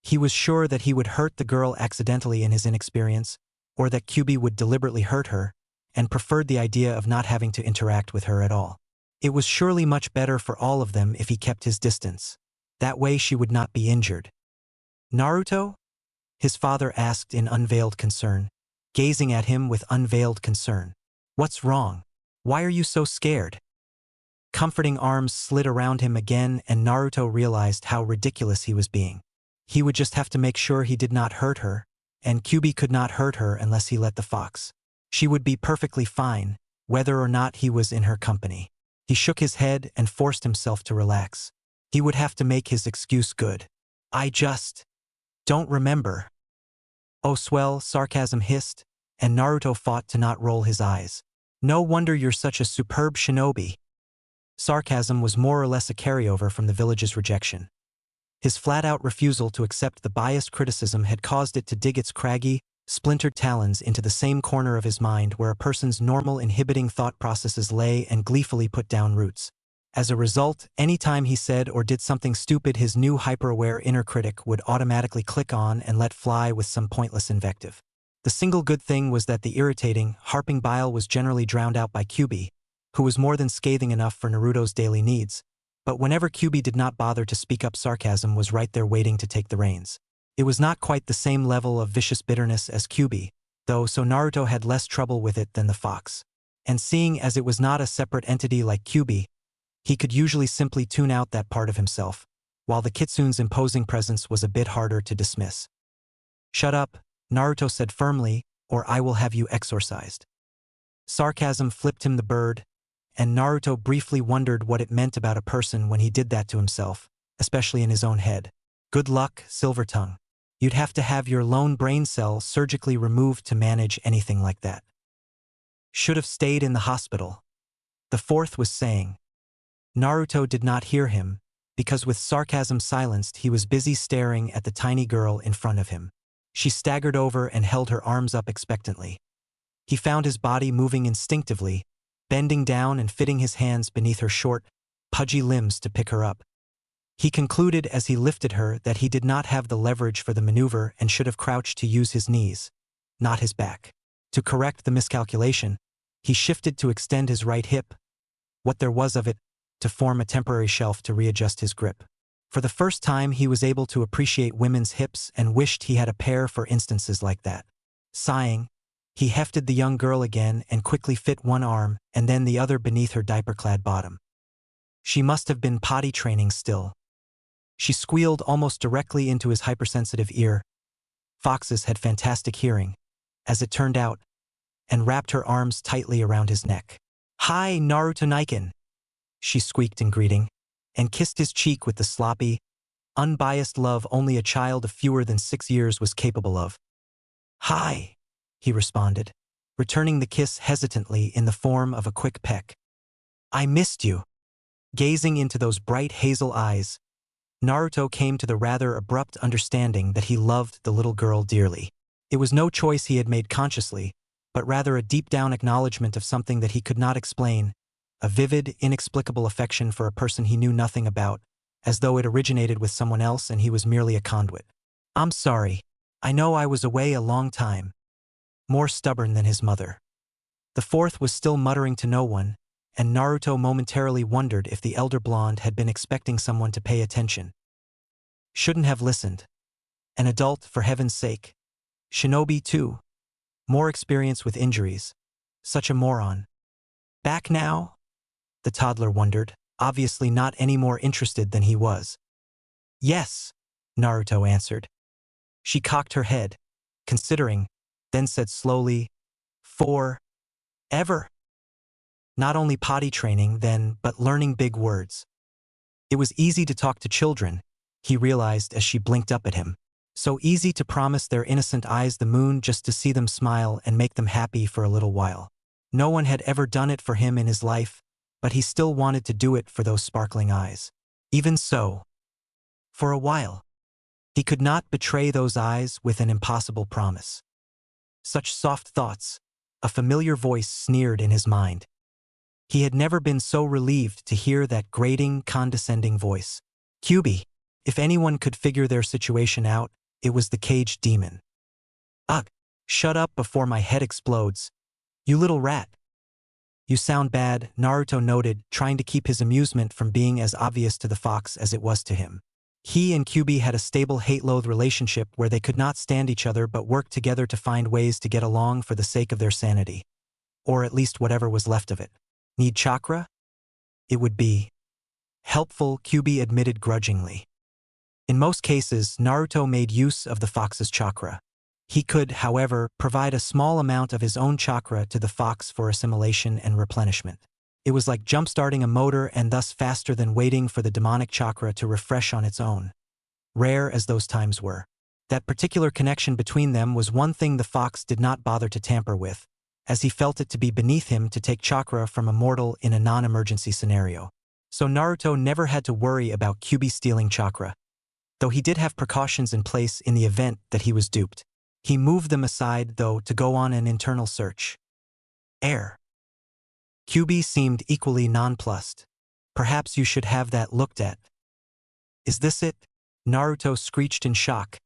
He was sure that he would hurt the girl accidentally in his inexperience, or that Kyuubi would deliberately hurt her, and preferred the idea of not having to interact with her at all. It was surely much better for all of them if he kept his distance. That way she would not be injured. Naruto? His father asked in unveiled concern, gazing at him with unveiled concern. What's wrong? Why are you so scared? Comforting arms slid around him again and Naruto realized how ridiculous he was being. He would just have to make sure he did not hurt her, and Kyuubi could not hurt her unless he let the fox. She would be perfectly fine, whether or not he was in her company. He shook his head and forced himself to relax. He would have to make his excuse good. I just don't remember. Oh swell, sarcasm hissed, and Naruto fought to not roll his eyes. No wonder you're such a superb shinobi. Sarcasm was more or less a carryover from the village's rejection. His flat-out refusal to accept the biased criticism had caused it to dig its craggy, splintered talons into the same corner of his mind where a person's normal inhibiting thought processes lay and gleefully put down roots. As a result, any time he said or did something stupid, his new hyper-aware inner critic would automatically click on and let fly with some pointless invective. The single good thing was that the irritating, harping bile was generally drowned out by Kyuubi, who was more than scathing enough for Naruto's daily needs, but whenever Kyuubi did not bother to speak up, sarcasm was right there waiting to take the reins. It was not quite the same level of vicious bitterness as Kyuubi, though, so Naruto had less trouble with it than the fox. And seeing as it was not a separate entity like Kyuubi, he could usually simply tune out that part of himself, while the kitsune's imposing presence was a bit harder to dismiss. Shut up, Naruto said firmly, or I will have you exorcised. Sarcasm flipped him the bird, and Naruto briefly wondered what it meant about a person when he did that to himself, especially in his own head. Good luck, Silvertongue. You'd have to have your lone brain cell surgically removed to manage anything like that. Should have stayed in the hospital. The fourth was saying. Naruto did not hear him, because with sarcasm silenced he was busy staring at the tiny girl in front of him. She staggered over and held her arms up expectantly. He found his body moving instinctively, bending down and fitting his hands beneath her short, pudgy limbs to pick her up. He concluded as he lifted her that he did not have the leverage for the maneuver and should have crouched to use his knees, not his back. To correct the miscalculation, he shifted to extend his right hip, what there was of it, to form a temporary shelf to readjust his grip. For the first time he was able to appreciate women's hips and wished he had a pair for instances like that. Sighing, he hefted the young girl again and quickly fit one arm and then the other beneath her diaper-clad bottom. She must have been potty training still. She squealed almost directly into his hypersensitive ear. Foxes had fantastic hearing, as it turned out, and wrapped her arms tightly around his neck. "Hi, Naruto Niken," she squeaked in greeting, and kissed his cheek with the sloppy, unbiased love only a child of fewer than 6 years was capable of. "Hi," he responded, returning the kiss hesitantly in the form of a quick peck. "I missed you." Gazing into those bright hazel eyes, Naruto came to the rather abrupt understanding that he loved the little girl dearly. It was no choice he had made consciously, but rather a deep-down acknowledgement of something that he could not explain, a vivid, inexplicable affection for a person he knew nothing about, as though it originated with someone else and he was merely a conduit. "I'm sorry. I know I was away a long time." More stubborn than his mother. The fourth was still muttering to no one, and Naruto momentarily wondered if the elder blonde had been expecting someone to pay attention. Shouldn't have listened. An adult, for heaven's sake. Shinobi, too. More experience with injuries. Such a moron. Back now? The toddler wondered, obviously not any more interested than he was. "Yes," Naruto answered. She cocked her head, considering, then said slowly, "For ever." Not only potty training then, but learning big words. It was easy to talk to children, he realized as she blinked up at him. So easy to promise their innocent eyes the moon just to see them smile and make them happy for a little while. No one had ever done it for him in his life, but he still wanted to do it for those sparkling eyes. Even so, for a while, he could not betray those eyes with an impossible promise. Such soft thoughts, a familiar voice sneered in his mind. He had never been so relieved to hear that grating, condescending voice. "Kyubi." If anyone could figure their situation out, it was the caged demon. "Ugh, shut up before my head explodes. You little rat." "You sound bad," Naruto noted, trying to keep his amusement from being as obvious to the fox as it was to him. He and Kyubi had a stable hate-loathe relationship where they could not stand each other but worked together to find ways to get along for the sake of their sanity. Or at least whatever was left of it. Need chakra? It would be helpful, Kyubi admitted grudgingly. In most cases, Naruto made use of the fox's chakra. He could, however, provide a small amount of his own chakra to the fox for assimilation and replenishment. It was like jump-starting a motor and thus faster than waiting for the demonic chakra to refresh on its own. Rare as those times were, that particular connection between them was one thing the fox did not bother to tamper with, as he felt it to be beneath him to take chakra from a mortal in a non-emergency scenario. So Naruto never had to worry about Kyubi stealing chakra. Though he did have precautions in place in the event that he was duped. He moved them aside, though, to go on an internal search. Air. Kyubi seemed equally nonplussed. "Perhaps you should have that looked at." "Is this it?" Naruto screeched in shock,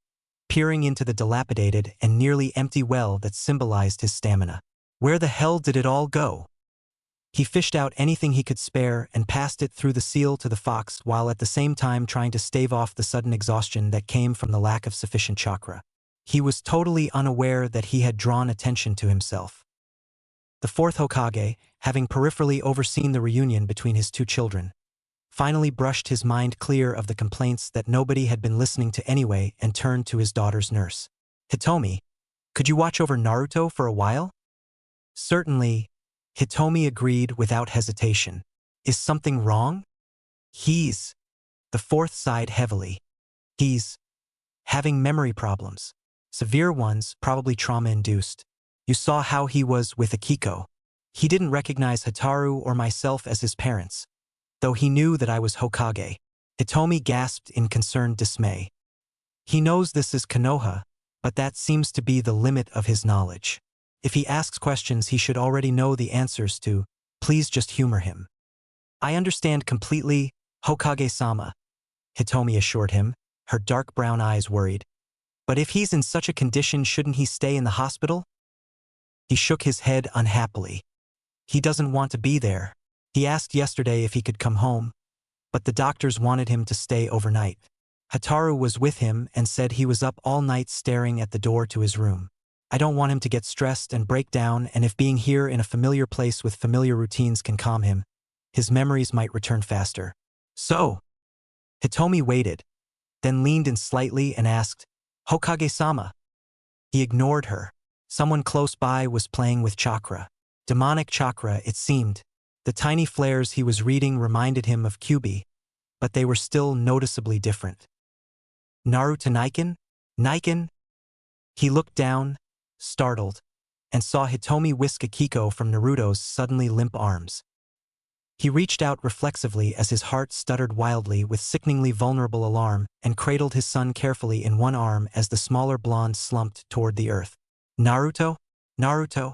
peering into the dilapidated and nearly empty well that symbolized his stamina. Where the hell did it all go? He fished out anything he could spare and passed it through the seal to the fox while at the same time trying to stave off the sudden exhaustion that came from the lack of sufficient chakra. He was totally unaware that he had drawn attention to himself. The fourth Hokage, having peripherally overseen the reunion between his two children, finally brushed his mind clear of the complaints that nobody had been listening to anyway and turned to his daughter's nurse. "Hitomi, could you watch over Naruto for a while?" "Certainly," Hitomi agreed without hesitation. "Is something wrong?" The fourth sighed heavily. "He's having memory problems. Severe ones, probably trauma-induced. You saw how he was with Akiko. He didn't recognize Hataru or myself as his parents, though he knew that I was Hokage." Hitomi gasped in concerned dismay. He knows this is Konoha, but that seems to be the limit of his knowledge. If he asks questions he should already know the answers to. Please just humor him. I understand completely, Hokage-sama, Hitomi assured him, her dark brown eyes worried. But if he's in such a condition, shouldn't he stay in the hospital? He shook his head unhappily. He doesn't want to be there. He asked yesterday if he could come home, but the doctors wanted him to stay overnight. Hataru was with him and said he was up all night staring at the door to his room. I don't want him to get stressed and break down, and if being here in a familiar place with familiar routines can calm him, his memories might return faster. So, Hitomi waited, then leaned in slightly and asked, Hokage-sama. He ignored her. Someone close by was playing with chakra. Demonic chakra, it seemed. The tiny flares he was reading reminded him of Kyubi, but they were still noticeably different. Naruto Niken? Niken? He looked down, startled, and saw Hitomi whisk Akiko from Naruto's suddenly limp arms. He reached out reflexively as his heart stuttered wildly with sickeningly vulnerable alarm and cradled his son carefully in one arm as the smaller blonde slumped toward the earth. Naruto? Naruto?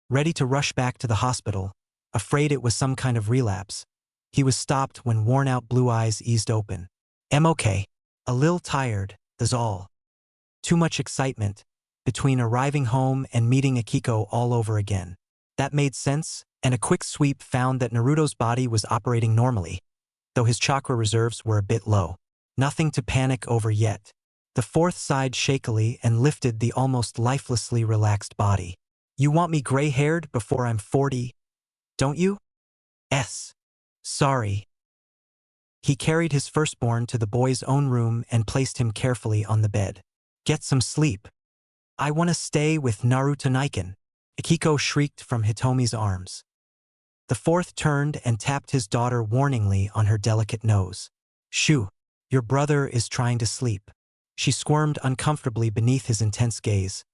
Ready to rush back to the hospital, afraid it was some kind of relapse, he was stopped when worn-out blue eyes eased open. "I'm okay. A little tired, that's all." Too much excitement, between arriving home and meeting Akiko all over again. That made sense, and a quick sweep found that Naruto's body was operating normally, though his chakra reserves were a bit low. Nothing to panic over yet. The fourth sighed shakily and lifted the almost lifelessly relaxed body. "You want me gray-haired before I'm 40, don't you?" "S. Sorry." He carried his firstborn to the boy's own room and placed him carefully on the bed. "Get some sleep. I want to stay with Naruto Niken," Akiko shrieked from Hitomi's arms. The fourth turned and tapped his daughter warningly on her delicate nose. "Shoo, your brother is trying to sleep." She squirmed uncomfortably beneath his intense gaze,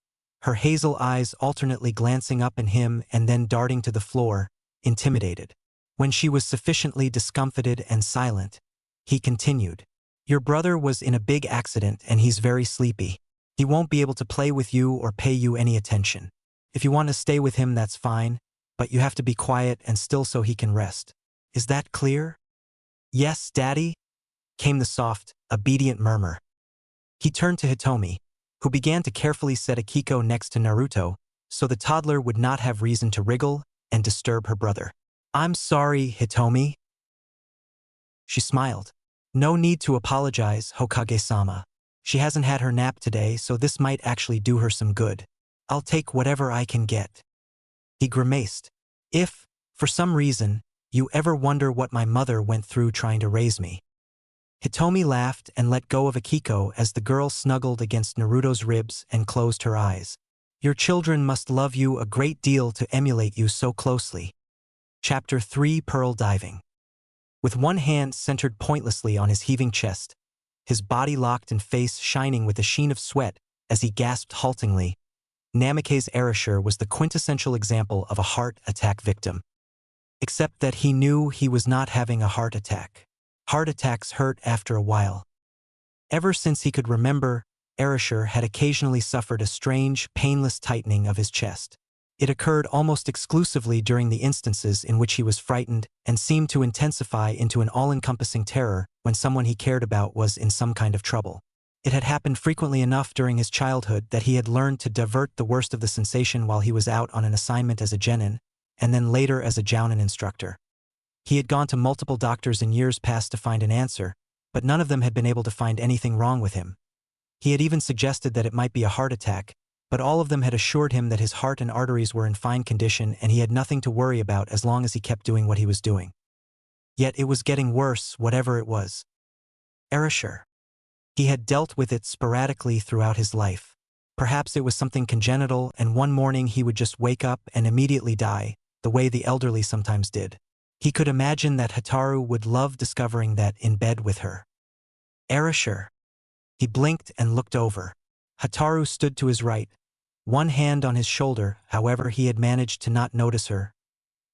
her hazel eyes alternately glancing up at him and then darting to the floor, intimidated. When she was sufficiently discomfited and silent, he continued, "Your brother was in a big accident and he's very sleepy. He won't be able to play with you or pay you any attention. If you want to stay with him, that's fine, but you have to be quiet and still so he can rest. Is that clear?" "Yes, Daddy," came the soft, obedient murmur. He turned to Hitomi, who began to carefully set Akiko next to Naruto so the toddler would not have reason to wriggle and disturb her brother. "I'm sorry, Hitomi." She smiled. "No need to apologize, Hokage-sama. She hasn't had her nap today, so this might actually do her some good. I'll take whatever I can get." He grimaced. "If, for some reason, you ever wonder what my mother went through trying to raise me." Hitomi laughed and let go of Akiko as the girl snuggled against Naruto's ribs and closed her eyes. "Your children must love you a great deal to emulate you so closely." Chapter 3: Pearl Diving. With one hand centered pointlessly on his heaving chest, his body locked and face shining with a sheen of sweat as he gasped haltingly, Namake's erasure was the quintessential example of a heart attack victim. Except that he knew he was not having a heart attack. Heart attacks hurt after a while. Ever since he could remember, Erasure had occasionally suffered a strange, painless tightening of his chest. It occurred almost exclusively during the instances in which he was frightened and seemed to intensify into an all-encompassing terror when someone he cared about was in some kind of trouble. It had happened frequently enough during his childhood that he had learned to divert the worst of the sensation while he was out on an assignment as a genin, and then later as a jounin instructor. He had gone to multiple doctors in years past to find an answer, but none of them had been able to find anything wrong with him. He had even suggested that it might be a heart attack, but all of them had assured him that his heart and arteries were in fine condition and he had nothing to worry about as long as he kept doing what he was doing. Yet it was getting worse, whatever it was. Erasure. He had dealt with it sporadically throughout his life. Perhaps it was something congenital and one morning he would just wake up and immediately die, the way the elderly sometimes did. He could imagine that Hataru would love discovering that in bed with her. Erasure. He blinked and looked over. Hataru stood to his right, one hand on his shoulder, however he had managed to not notice her,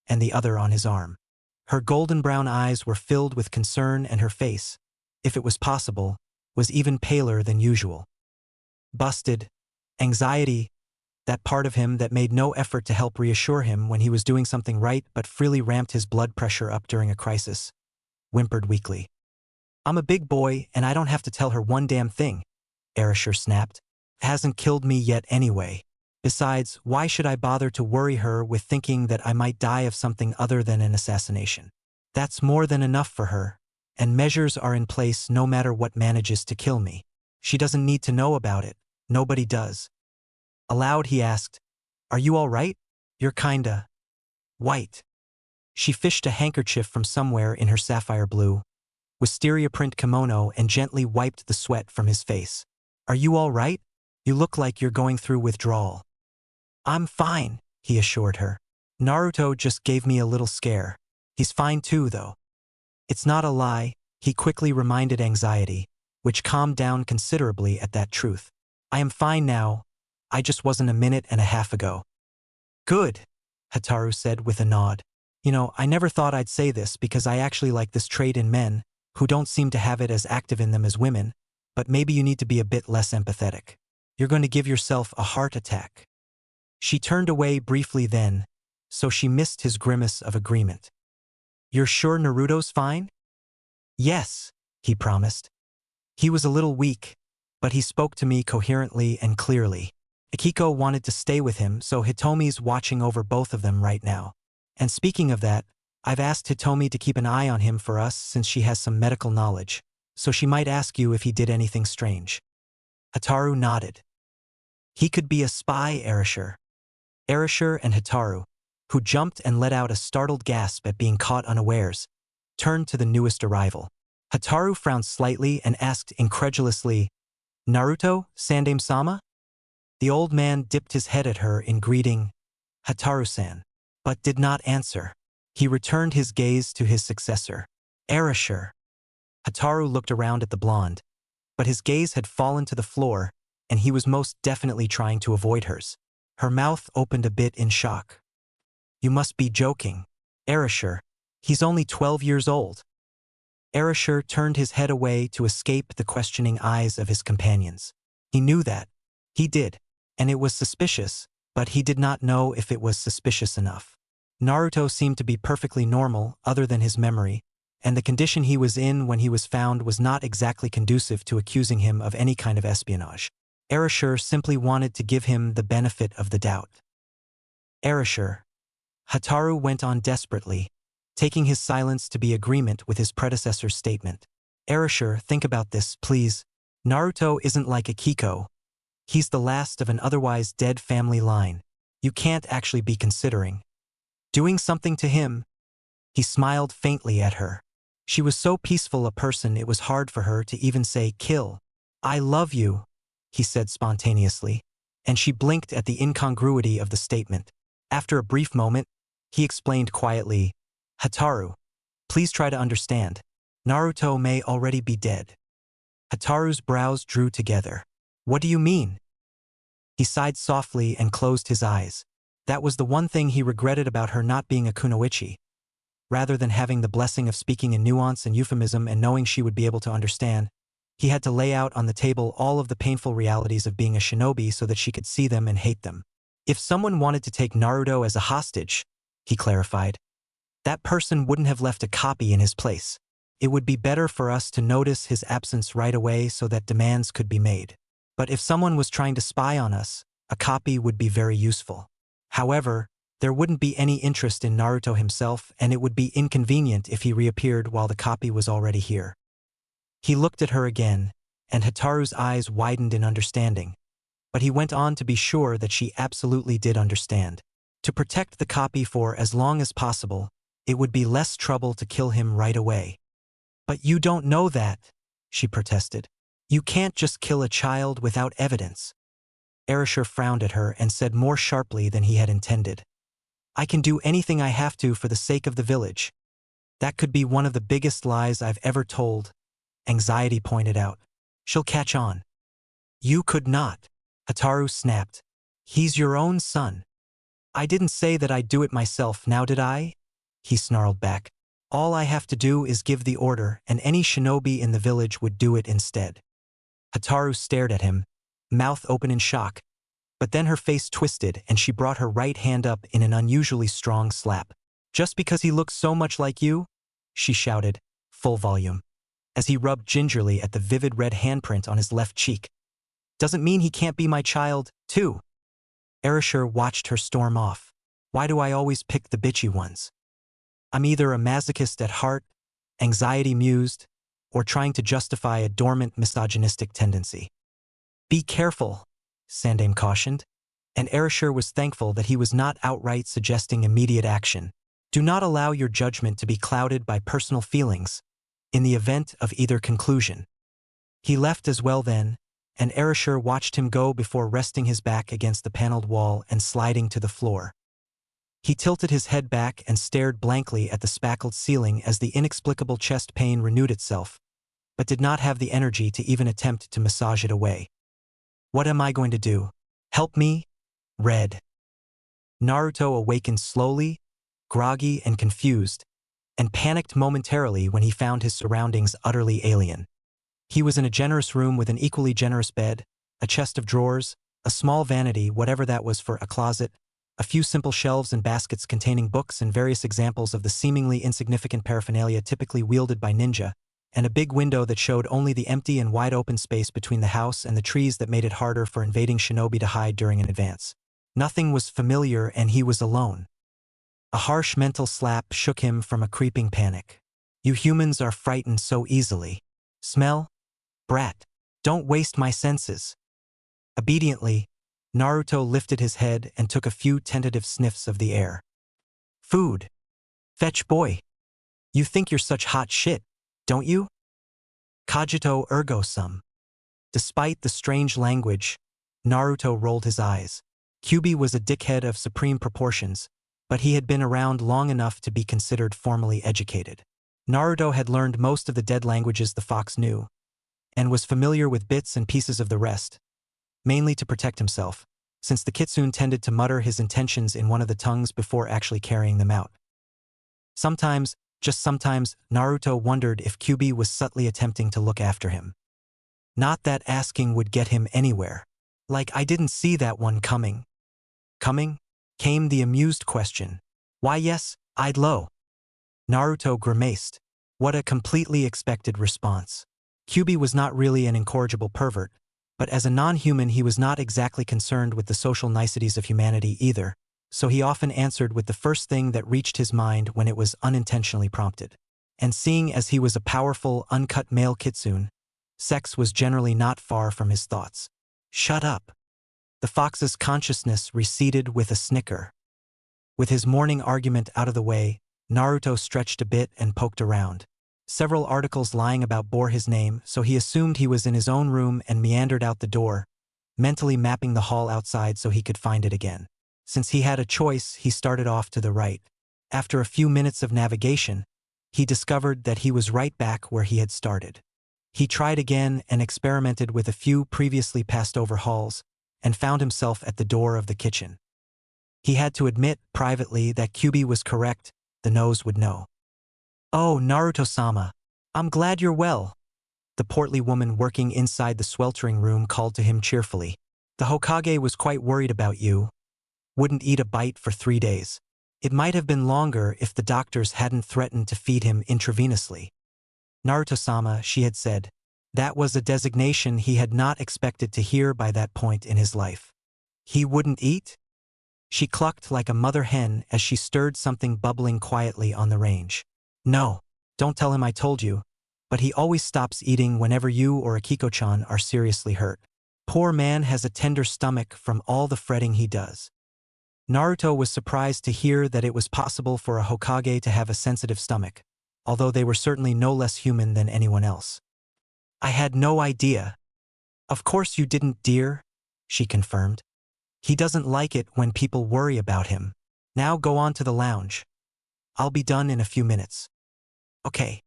and the other on his arm. Her golden brown eyes were filled with concern and her face, if it was possible, was even paler than usual. Busted. Anxiety, that part of him that made no effort to help reassure him when he was doing something right but freely ramped his blood pressure up during a crisis, whimpered weakly. I'm a big boy and I don't have to tell her one damn thing, Erasure snapped. Hasn't killed me yet anyway. Besides, why should I bother to worry her with thinking that I might die of something other than an assassination? That's more than enough for her, and measures are in place no matter what manages to kill me. She doesn't need to know about it. Nobody does. Aloud he asked, Are you all right? You're kinda white. She fished a handkerchief from somewhere in her sapphire blue, wisteria print kimono and gently wiped the sweat from his face. Are you all right? You look like you're going through withdrawal. I'm fine, he assured her. Naruto just gave me a little scare. He's fine too, though. It's not a lie, he quickly reminded Anxiety, which calmed down considerably at that truth. I am fine now. I just wasn't a minute and a half ago. Good, Hataru said with a nod. You know, I never thought I'd say this because I actually like this trait in men, who don't seem to have it as active in them as women, but maybe you need to be a bit less empathetic. You're going to give yourself a heart attack. She turned away briefly then, so she missed his grimace of agreement. You're sure Naruto's fine? Yes, he promised. He was a little weak, but he spoke to me coherently and clearly. Akiko wanted to stay with him, so Hitomi's watching over both of them right now. And speaking of that, I've asked Hitomi to keep an eye on him for us since she has some medical knowledge, so she might ask you if he did anything strange. Hataru nodded. He could be a spy, Erasure. Erasure and Hataru, who jumped and let out a startled gasp at being caught unawares, turned to the newest arrival. Hataru frowned slightly and asked incredulously, Naruto, Sandaime-sama? The old man dipped his head at her in greeting, Hataru-san, but did not answer. He returned his gaze to his successor, Erasure. Hataru looked around at the blonde, but his gaze had fallen to the floor, and he was most definitely trying to avoid hers. Her mouth opened a bit in shock. You must be joking. Erasure, he's only 12 years old. Erasure turned his head away to escape the questioning eyes of his companions. He knew that. He did, and it was suspicious, but he did not know if it was suspicious enough. Naruto seemed to be perfectly normal other than his memory, and the condition he was in when he was found was not exactly conducive to accusing him of any kind of espionage. Erasure simply wanted to give him the benefit of the doubt. Erasure. Hataru went on desperately, taking his silence to be agreement with his predecessor's statement. Erasure, think about this, please. Naruto isn't like Akiko. He's the last of an otherwise dead family line. You can't actually be considering doing something to him. He smiled faintly at her. She was so peaceful a person it was hard for her to even say kill. I love you, he said spontaneously, and she blinked at the incongruity of the statement. After a brief moment, he explained quietly, Hataru, please try to understand. Naruto may already be dead. Hataru's brows drew together. What do you mean? He sighed softly and closed his eyes. That was the one thing he regretted about her not being a kunoichi. Rather than having the blessing of speaking in nuance and euphemism and knowing she would be able to understand, he had to lay out on the table all of the painful realities of being a shinobi so that she could see them and hate them. If someone wanted to take Naruto as a hostage, he clarified, that person wouldn't have left a copy in his place. It would be better for us to notice his absence right away so that demands could be made. But if someone was trying to spy on us, a copy would be very useful. However, there wouldn't be any interest in Naruto himself, and it would be inconvenient if he reappeared while the copy was already here. He looked at her again, and Hataru's eyes widened in understanding, but he went on to be sure that she absolutely did understand. To protect the copy for as long as possible, it would be less trouble to kill him right away. But you don't know that, she protested. You can't just kill a child without evidence. Erasure frowned at her and said more sharply than he had intended. I can do anything I have to for the sake of the village. That could be one of the biggest lies I've ever told, Anxiety pointed out. She'll catch on. You could not, Hataru snapped. He's your own son. I didn't say that I'd do it myself, now did I? He snarled back. All I have to do is give the order, and any shinobi in the village would do it instead. Hataru stared at him, mouth open in shock, but then her face twisted and she brought her right hand up in an unusually strong slap. Just because he looks so much like you? She shouted, full volume, as he rubbed gingerly at the vivid red handprint on his left cheek. Doesn't mean he can't be my child, too. Erasure watched her storm off. Why do I always pick the bitchy ones? I'm either a masochist at heart, anxiety-mused, or trying to justify a dormant misogynistic tendency. Be careful, Sandaime cautioned, and Erasure was thankful that he was not outright suggesting immediate action. Do not allow your judgment to be clouded by personal feelings, in the event of either conclusion. He left as well then, and Erasure watched him go before resting his back against the paneled wall and sliding to the floor. He tilted his head back and stared blankly at the spackled ceiling as the inexplicable chest pain renewed itself, but did not have the energy to even attempt to massage it away. What am I going to do? Help me? Red. Naruto awakened slowly, groggy and confused, and panicked momentarily when he found his surroundings utterly alien. He was in a generous room with an equally generous bed, a chest of drawers, a small vanity, whatever that was, for a closet, a few simple shelves and baskets containing books and various examples of the seemingly insignificant paraphernalia typically wielded by ninja, and a big window that showed only the empty and wide-open space between the house and the trees that made it harder for invading shinobi to hide during an advance. Nothing was familiar and he was alone. A harsh mental slap shook him from a creeping panic. You humans are frightened so easily. Smell? Brat. Don't waste my senses. Obediently, Naruto lifted his head and took a few tentative sniffs of the air. Food. Fetch boy. You think you're such hot shit, don't you? Cogito ergo sum. Despite the strange language, Naruto rolled his eyes. Kyuubi was a dickhead of supreme proportions, but he had been around long enough to be considered formally educated. Naruto had learned most of the dead languages the fox knew, and was familiar with bits and pieces of the rest, mainly to protect himself, since the kitsune tended to mutter his intentions in one of the tongues before actually carrying them out. Sometimes, just sometimes, Naruto wondered if Kyuubi was subtly attempting to look after him. Not that asking would get him anywhere. Like, I didn't see that one coming. Coming? Came the amused question. Why yes, I'd low. Naruto grimaced. What a completely expected response. Kyuubi was not really an incorrigible pervert, but as a non-human he was not exactly concerned with the social niceties of humanity either, so he often answered with the first thing that reached his mind when it was unintentionally prompted. And seeing as he was a powerful, uncut male kitsune, sex was generally not far from his thoughts. Shut up. The fox's consciousness receded with a snicker. With his morning argument out of the way, Naruto stretched a bit and poked around. Several articles lying about bore his name, so he assumed he was in his own room and meandered out the door, mentally mapping the hall outside so he could find it again. Since he had a choice, he started off to the right. After a few minutes of navigation, he discovered that he was right back where he had started. He tried again and experimented with a few previously passed over halls, and found himself at the door of the kitchen. He had to admit, privately, that Kyuubi was correct, the nose would know. Oh, Naruto-sama, I'm glad you're well. The portly woman working inside the sweltering room called to him cheerfully. The Hokage was quite worried about you. Wouldn't eat a bite for 3 days. It might have been longer if the doctors hadn't threatened to feed him intravenously. Naruto-sama, she had said. That was a designation he had not expected to hear by that point in his life. He wouldn't eat? She clucked like a mother hen as she stirred something bubbling quietly on the range. No, don't tell him I told you, but he always stops eating whenever you or Akiko-chan are seriously hurt. Poor man has a tender stomach from all the fretting he does. Naruto was surprised to hear that it was possible for a Hokage to have a sensitive stomach, although they were certainly no less human than anyone else. I had no idea. Of course you didn't, dear, she confirmed. He doesn't like it when people worry about him. Now go on to the lounge. I'll be done in a few minutes. Okay.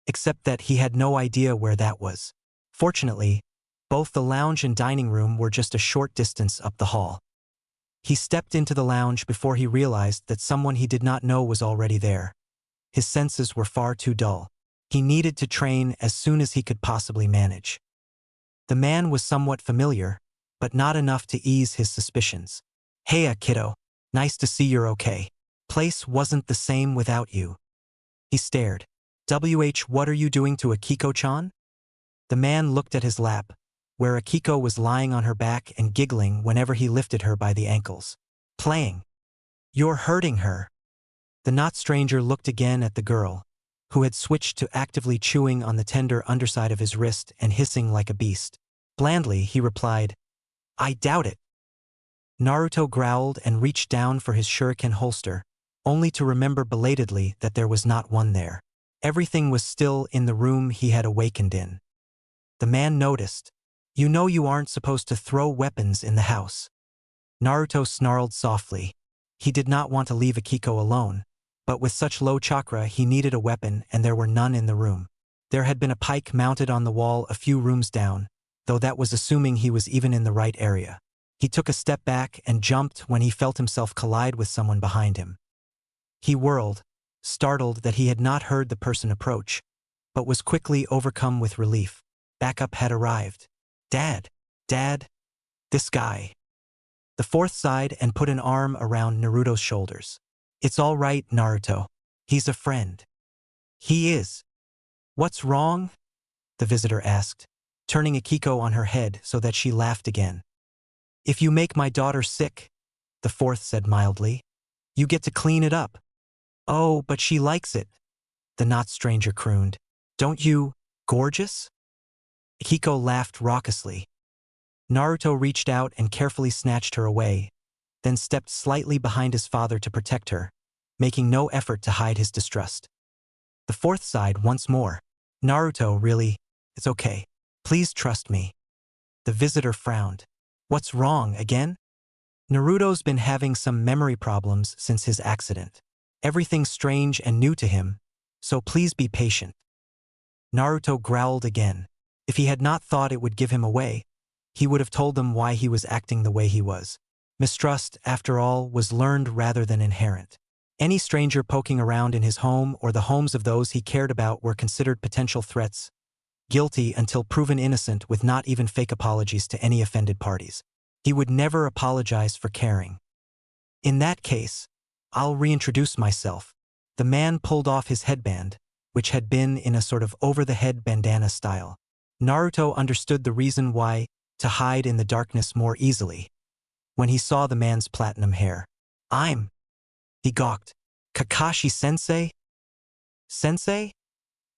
Except that he had no idea where that was. Fortunately, both the lounge and dining room were just a short distance up the hall. He stepped into the lounge before he realized that someone he did not know was already there. His senses were far too dull. He needed to train as soon as he could possibly manage. The man was somewhat familiar, but not enough to ease his suspicions. "Heya, kiddo. Nice to see you're okay. Place wasn't the same without you." He stared. What are you doing to Akiko-chan?" The man looked at his lap, where Akiko was lying on her back and giggling whenever he lifted her by the ankles. "Playing. You're hurting her." The not stranger looked again at the girl, who had switched to actively chewing on the tender underside of his wrist and hissing like a beast. Blandly, he replied, "I doubt it." Naruto growled and reached down for his shuriken holster, only to remember belatedly that there was not one there. Everything was still in the room he had awakened in. The man noticed. "You know you aren't supposed to throw weapons in the house." Naruto snarled softly. He did not want to leave Akiko alone, but with such low chakra he needed a weapon and there were none in the room. There had been a pike mounted on the wall a few rooms down, though that was assuming he was even in the right area. He took a step back and jumped when he felt himself collide with someone behind him. He whirled, startled that he had not heard the person approach, but was quickly overcome with relief. Backup had arrived. Dad, this guy." The fourth sighed and put an arm around Naruto's shoulders. "It's all right, Naruto. He's a friend." "He is." "What's wrong?" the visitor asked, turning Akiko on her head so that she laughed again. "If you make my daughter sick," the fourth said mildly, "you get to clean it up." "Oh, but she likes it," the not stranger crooned. "Don't you, gorgeous?" Akiko laughed raucously. Naruto reached out and carefully snatched her away, then stepped slightly behind his father to protect her, making no effort to hide his distrust. The fourth sighed once more. "Naruto, really? It's okay. Please trust me." The visitor frowned. "What's wrong, again?" "Naruto's been having some memory problems since his accident. Everything's strange and new to him, so please be patient." Naruto growled again. If he had not thought it would give him away, he would have told them why he was acting the way he was. Mistrust, after all, was learned rather than inherent. Any stranger poking around in his home or the homes of those he cared about were considered potential threats, guilty until proven innocent with not even fake apologies to any offended parties. He would never apologize for caring. "In that case, I'll reintroduce myself." The man pulled off his headband, which had been in a sort of over-the-head bandana style. Naruto understood the reason why, to hide in the darkness more easily. When he saw the man's platinum hair. He gawked. "Kakashi-sensei?" "Sensei?"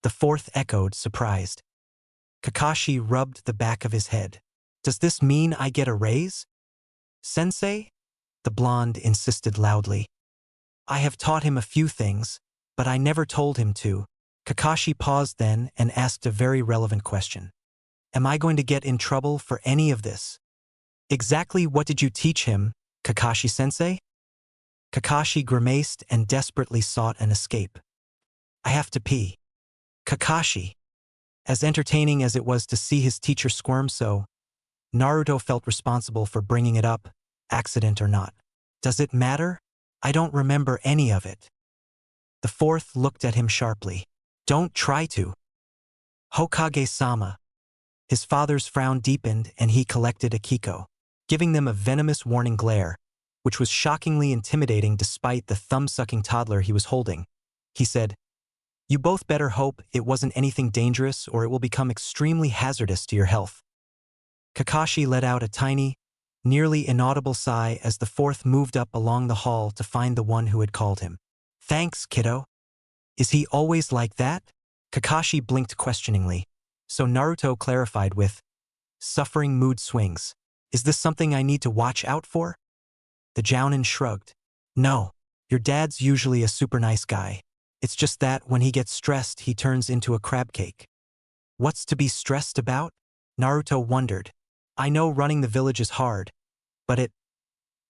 the fourth echoed, surprised. Kakashi rubbed the back of his head. "Does this mean I get a raise?" "Sensei?" the blonde insisted loudly. "I have taught him a few things, but I never told him to." Kakashi paused then and asked a very relevant question. "Am I going to get in trouble for any of this?" "Exactly what did you teach him, Kakashi-sensei?" Kakashi grimaced and desperately sought an escape. "I have to pee." "Kakashi." As entertaining as it was to see his teacher squirm so, Naruto felt responsible for bringing it up, accident or not. "Does it matter? I don't remember any of it." The fourth looked at him sharply. "Don't try to." "Hokage-sama." His father's frown deepened and he collected Akiko, giving them a venomous warning glare, which was shockingly intimidating despite the thumb-sucking toddler he was holding. He said, "You both better hope it wasn't anything dangerous or it will become extremely hazardous to your health." Kakashi let out a tiny, nearly inaudible sigh as the fourth moved up along the hall to find the one who had called him. "Thanks, kiddo." "Is he always like that?" Kakashi blinked questioningly, so Naruto clarified with, "Suffering mood swings. Is this something I need to watch out for?" The Jounin shrugged. "No, your dad's usually a super nice guy. It's just that when he gets stressed he turns into a crab cake." "What's to be stressed about?" Naruto wondered. "I know running the village is hard, but it—"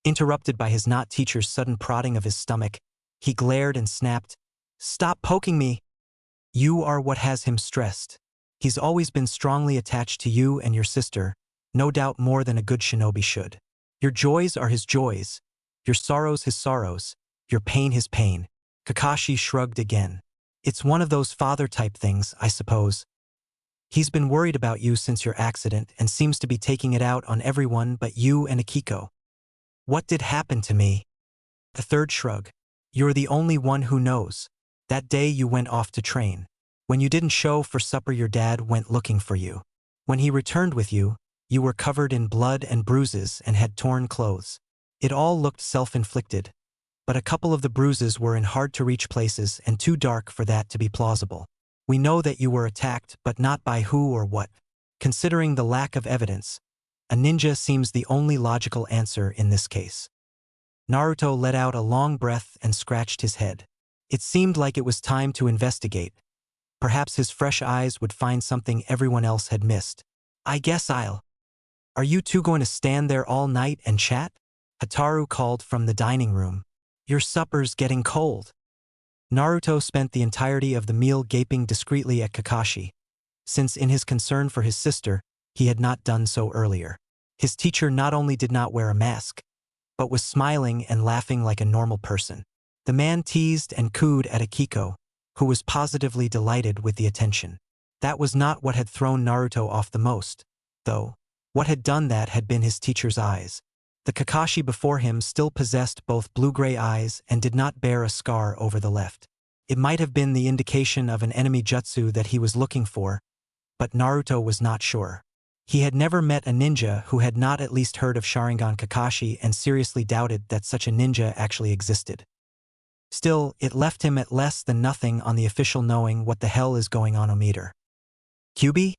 Interrupted by his not-teacher's sudden prodding of his stomach, he glared and snapped, "Stop poking me! You are what has him stressed. He's always been strongly attached to you and your sister, no doubt more than a good shinobi should. Your joys are his joys, your sorrows his sorrows, your pain his pain." Kakashi shrugged again. It's one of those father-type things, I suppose. He's been worried about you since your accident and seems to be taking it out on everyone but you and Akiko. What did happen to me? The third shrug. You're the only one who knows. That day you went off to train. When you didn't show for supper, your dad went looking for you. When he returned with you, you were covered in blood and bruises and had torn clothes. It all looked self-inflicted, but a couple of the bruises were in hard-to-reach places and too dark for that to be plausible. We know that you were attacked, but not by who or what. Considering the lack of evidence, a ninja seems the only logical answer in this case. Naruto let out a long breath and scratched his head. It seemed like it was time to investigate. Perhaps his fresh eyes would find something everyone else had missed. I guess I'll. Are you two going to stand there all night and chat? Hataru called from the dining room. Your supper's getting cold. Naruto spent the entirety of the meal gaping discreetly at Kakashi, since in his concern for his sister, he had not done so earlier. His teacher not only did not wear a mask, but was smiling and laughing like a normal person. The man teased and cooed at Akiko, who was positively delighted with the attention. That was not what had thrown Naruto off the most, though. What had done that had been his teacher's eyes. The Kakashi before him still possessed both blue-gray eyes and did not bear a scar over the left. It might have been the indication of an enemy jutsu that he was looking for, but Naruto was not sure. He had never met a ninja who had not at least heard of Sharingan Kakashi and seriously doubted that such a ninja actually existed. Still, it left him at less than nothing on the official knowing what the hell is going on meter. Kyubi?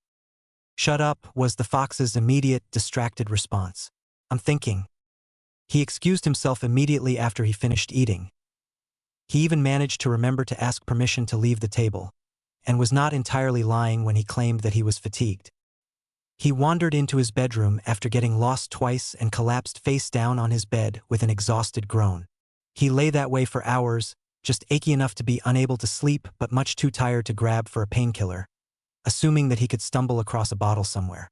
Shut up, was the fox's immediate, distracted response. I'm thinking. He excused himself immediately after he finished eating. He even managed to remember to ask permission to leave the table, and was not entirely lying when he claimed that he was fatigued. He wandered into his bedroom after getting lost twice and collapsed face down on his bed with an exhausted groan. He lay that way for hours, just achy enough to be unable to sleep but much too tired to grab for a painkiller, assuming that he could stumble across a bottle somewhere.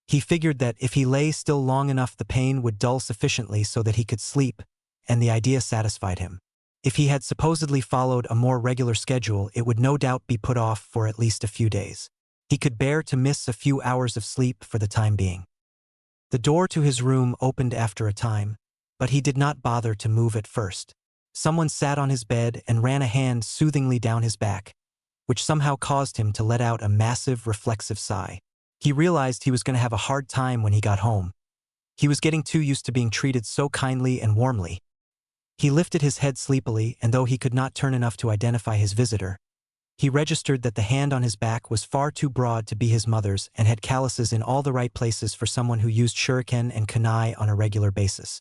He figured that if he lay still long enough the pain would dull sufficiently so that he could sleep, and the idea satisfied him. If he had supposedly followed a more regular schedule, it would no doubt be put off for at least a few days. He could bear to miss a few hours of sleep for the time being. The door to his room opened after a time, but he did not bother to move at first. Someone sat on his bed and ran a hand soothingly down his back, which somehow caused him to let out a massive, reflexive sigh. He realized he was going to have a hard time when he got home. He was getting too used to being treated so kindly and warmly. He lifted his head sleepily, and though he could not turn enough to identify his visitor, he registered that the hand on his back was far too broad to be his mother's and had calluses in all the right places for someone who used shuriken and kunai on a regular basis.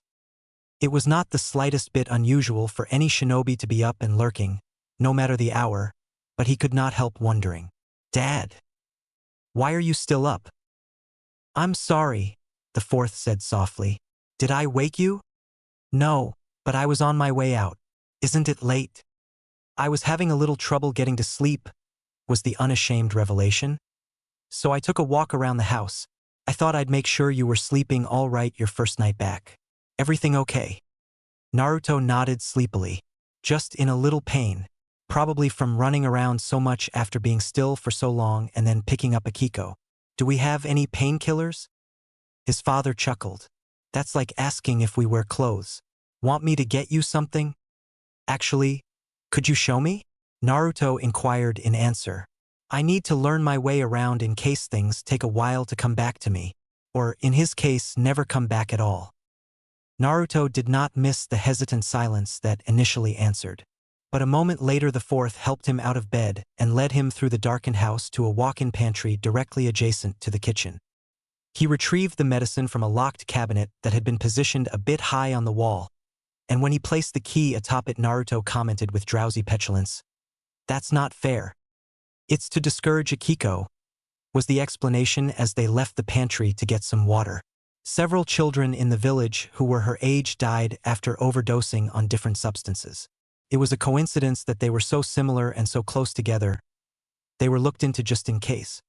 It was not the slightest bit unusual for any shinobi to be up and lurking, no matter the hour, but he could not help wondering. Dad, why are you still up? I'm sorry, the fourth said softly. Did I wake you? No, but I was on my way out. Isn't it late? I was having a little trouble getting to sleep, was the unashamed revelation. So I took a walk around the house. I thought I'd make sure you were sleeping all right your first night back. Everything okay? Naruto nodded sleepily. Just in a little pain, probably from running around so much after being still for so long and then picking up Akiko. Do we have any painkillers? His father chuckled. That's like asking if we wear clothes. Want me to get you something? Actually, could you show me? Naruto inquired in answer. I need to learn my way around in case things take a while to come back to me, or in his case, never come back at all. Naruto did not miss the hesitant silence that initially answered. But a moment later the fourth helped him out of bed and led him through the darkened house to a walk-in pantry directly adjacent to the kitchen. He retrieved the medicine from a locked cabinet that had been positioned a bit high on the wall, and when he placed the key atop it, Naruto commented with drowsy petulance, "That's not fair." "It's to discourage Akiko," was the explanation as they left the pantry to get some water. Several children in the village who were her age died after overdosing on different substances. It was a coincidence that they were so similar and so close together. They were looked into just in case.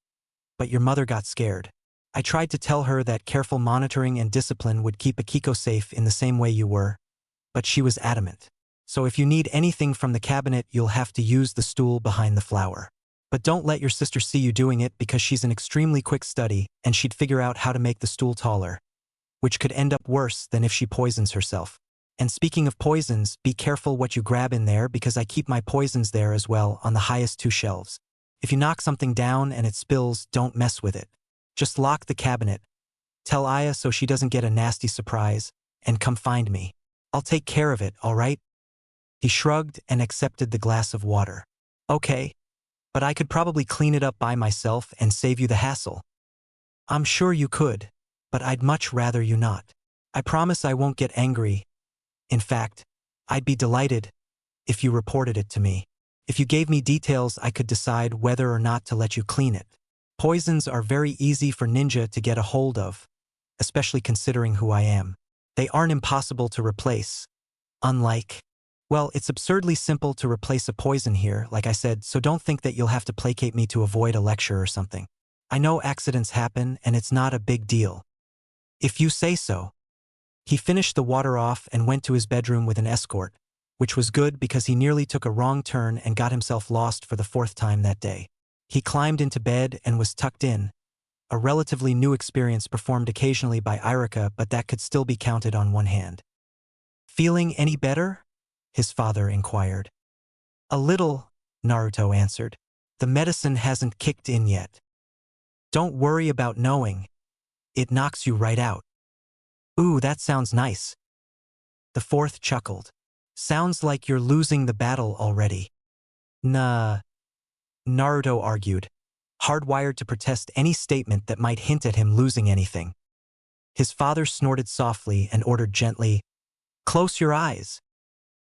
But your mother got scared. I tried to tell her that careful monitoring and discipline would keep Akiko safe in the same way you were, but she was adamant. So if you need anything from the cabinet, you'll have to use the stool behind the flower. But don't let your sister see you doing it because she's an extremely quick study and she'd figure out how to make the stool taller, which could end up worse than if she poisons herself. And speaking of poisons, be careful what you grab in there because I keep my poisons there as well on the highest 2 shelves. If you knock something down and it spills, don't mess with it. Just lock the cabinet. Tell Aya so she doesn't get a nasty surprise, and come find me. I'll take care of it, all right? He shrugged and accepted the glass of water. Okay, but I could probably clean it up by myself and save you the hassle. I'm sure you could, but I'd much rather you not. I promise I won't get angry. In fact, I'd be delighted if you reported it to me. If you gave me details, I could decide whether or not to let you clean it. Poisons are very easy for ninja to get a hold of, especially considering who I am. They aren't impossible to replace. Unlike, well, it's absurdly simple to replace a poison here, like I said, so don't think that you'll have to placate me to avoid a lecture or something. I know accidents happen and it's not a big deal. If you say so. He finished the water off and went to his bedroom with an escort, which was good because he nearly took a wrong turn and got himself lost for the 4th time that day. He climbed into bed and was tucked in, a relatively new experience performed occasionally by Irika, but that could still be counted on one hand. Feeling any better? His father inquired. A little, Naruto answered. The medicine hasn't kicked in yet. Don't worry about knowing. It knocks you right out. Ooh, that sounds nice. The 4th chuckled. Sounds like you're losing the battle already. Nah, Naruto argued, hardwired to protest any statement that might hint at him losing anything. His father snorted softly and ordered gently, "Close your eyes."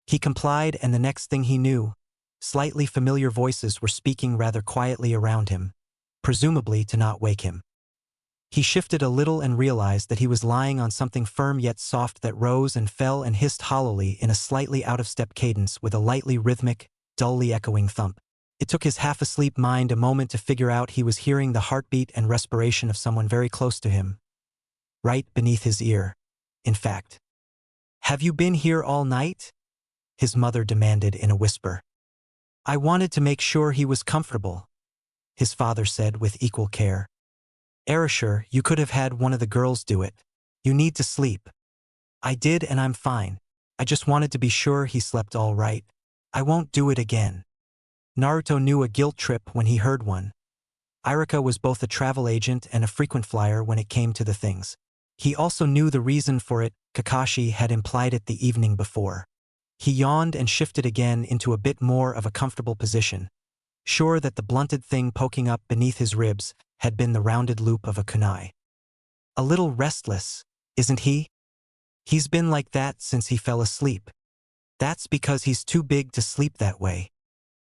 He complied, and the next thing he knew, slightly familiar voices were speaking rather quietly around him, presumably to not wake him. He shifted a little and realized that he was lying on something firm yet soft that rose and fell and hissed hollowly in a slightly out-of-step cadence with a lightly rhythmic, dully echoing thump. It took his half-asleep mind a moment to figure out he was hearing the heartbeat and respiration of someone very close to him, right beneath his ear, in fact. "Have you been here all night?" his mother demanded in a whisper. "I wanted to make sure he was comfortable," his father said with equal care. "Erasure, you could have had one of the girls do it. You need to sleep." "I did and I'm fine. I just wanted to be sure he slept all right. I won't do it again." Naruto knew a guilt trip when he heard one. Irika was both a travel agent and a frequent flyer when it came to the things. He also knew the reason for it. Kakashi had implied it the evening before. He yawned and shifted again into a bit more of a comfortable position, sure that the blunted thing poking up beneath his ribs had been the rounded loop of a kunai. A little restless, isn't he? He's been like that since he fell asleep. That's because he's too big to sleep that way.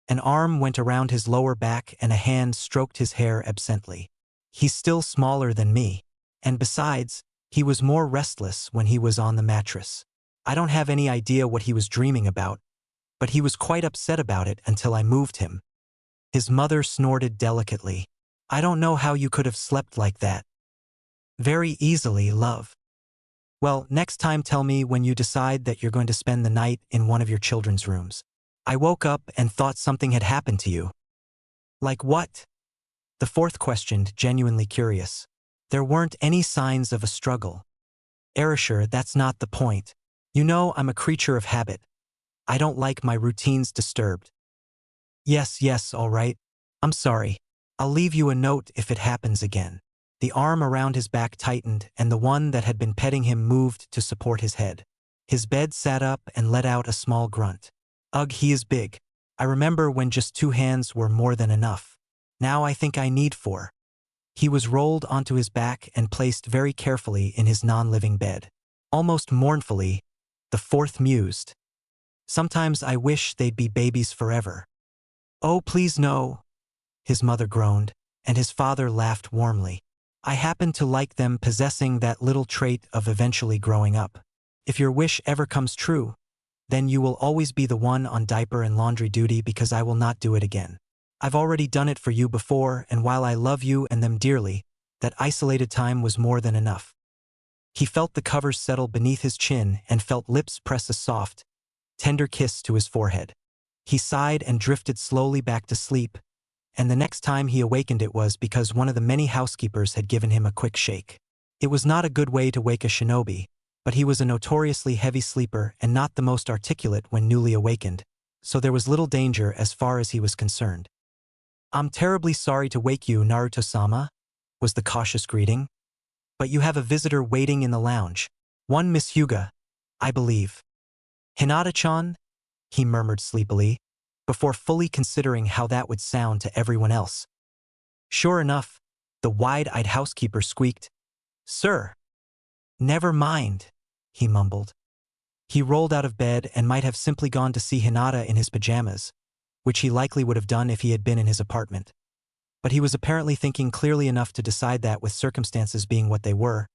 An arm went around his lower back and a hand stroked his hair absently. He's still smaller than me. And besides, he was more restless when he was on the mattress. I don't have any idea what he was dreaming about, but he was quite upset about it until I moved him. His mother snorted delicately. "I don't know how you could have slept like that." "Very easily, love." "Well, next time tell me when you decide that you're going to spend the night in one of your children's rooms. I woke up and thought something had happened to you." "Like what?" The 4th questioned, genuinely curious. There weren't any signs of a struggle. "Erasure, that's not the point. You know I'm a creature of habit. I don't like my routines disturbed." Yes, all right. I'm sorry. I'll leave you a note if it happens again." The arm around his back tightened and the one that had been petting him moved to support his head. His bed sat up and let out a small grunt. "Ugh, he is big. I remember when just 2 hands were more than enough. Now I think I need 4. He was rolled onto his back and placed very carefully in his non-living bed. Almost mournfully, the 4th mused. "Sometimes I wish they'd be babies forever." "Oh, please no," his mother groaned, and his father laughed warmly. "I happen to like them possessing that little trait of eventually growing up. If your wish ever comes true, then you will always be the one on diaper and laundry duty because I will not do it again. I've already done it for you before, and while I love you and them dearly, that isolated time was more than enough." He felt the covers settle beneath his chin and felt lips press a soft, tender kiss to his forehead. He sighed and drifted slowly back to sleep, and the next time he awakened it was because one of the many housekeepers had given him a quick shake. It was not a good way to wake a shinobi, but he was a notoriously heavy sleeper and not the most articulate when newly awakened, so there was little danger as far as he was concerned. "I'm terribly sorry to wake you, Naruto-sama," was the cautious greeting. "But you have a visitor waiting in the lounge. One Miss Hyuga, I believe." "Hinata-chan?" he murmured sleepily, before fully considering how that would sound to everyone else. Sure enough, the wide-eyed housekeeper squeaked, "Sir." "Never mind," he mumbled. He rolled out of bed and might have simply gone to see Hinata in his pajamas, which he likely would have done if he had been in his apartment. But he was apparently thinking clearly enough to decide that with circumstances being what they were,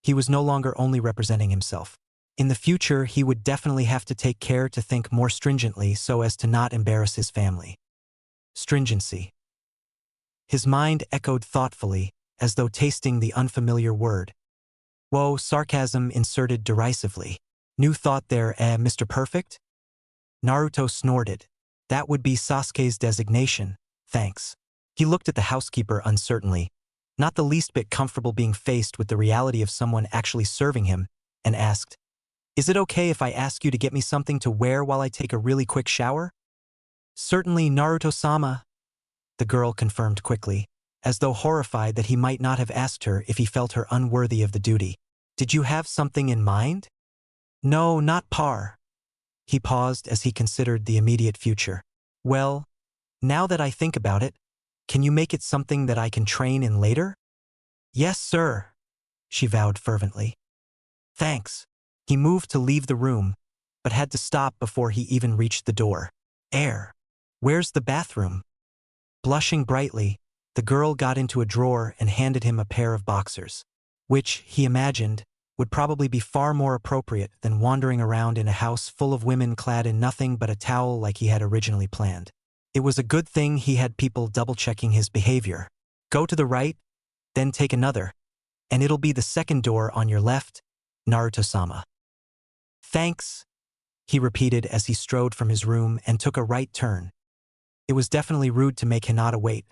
he was no longer only representing himself. In the future, he would definitely have to take care to think more stringently so as to not embarrass his family. Stringency. His mind echoed thoughtfully, as though tasting the unfamiliar word. Whoa, sarcasm inserted derisively. New thought there, Mr. Perfect? Naruto snorted. That would be Sasuke's designation, thanks. He looked at the housekeeper uncertainly, not the least bit comfortable being faced with the reality of someone actually serving him, and asked, "Is it okay if I ask you to get me something to wear while I take a really quick shower?" "Certainly, Naruto-sama," the girl confirmed quickly, as though horrified that he might not have asked her if he felt her unworthy of the duty. "Did you have something in mind?" "No, not par." He paused as he considered the immediate future. "Well, now that I think about it, can you make it something that I can train in later?" "Yes, sir," she vowed fervently. "Thanks." He moved to leave the room, but had to stop before he even reached the door. Where's the bathroom?" Blushing brightly, the girl got into a drawer and handed him a pair of boxers, which, he imagined, would probably be far more appropriate than wandering around in a house full of women clad in nothing but a towel like he had originally planned. It was a good thing he had people double-checking his behavior. "Go to the right, then take another, and it'll be the second door on your left, Naruto-sama." "Thanks," he repeated as he strode from his room and took a right turn. It was definitely rude to make Hinata wait,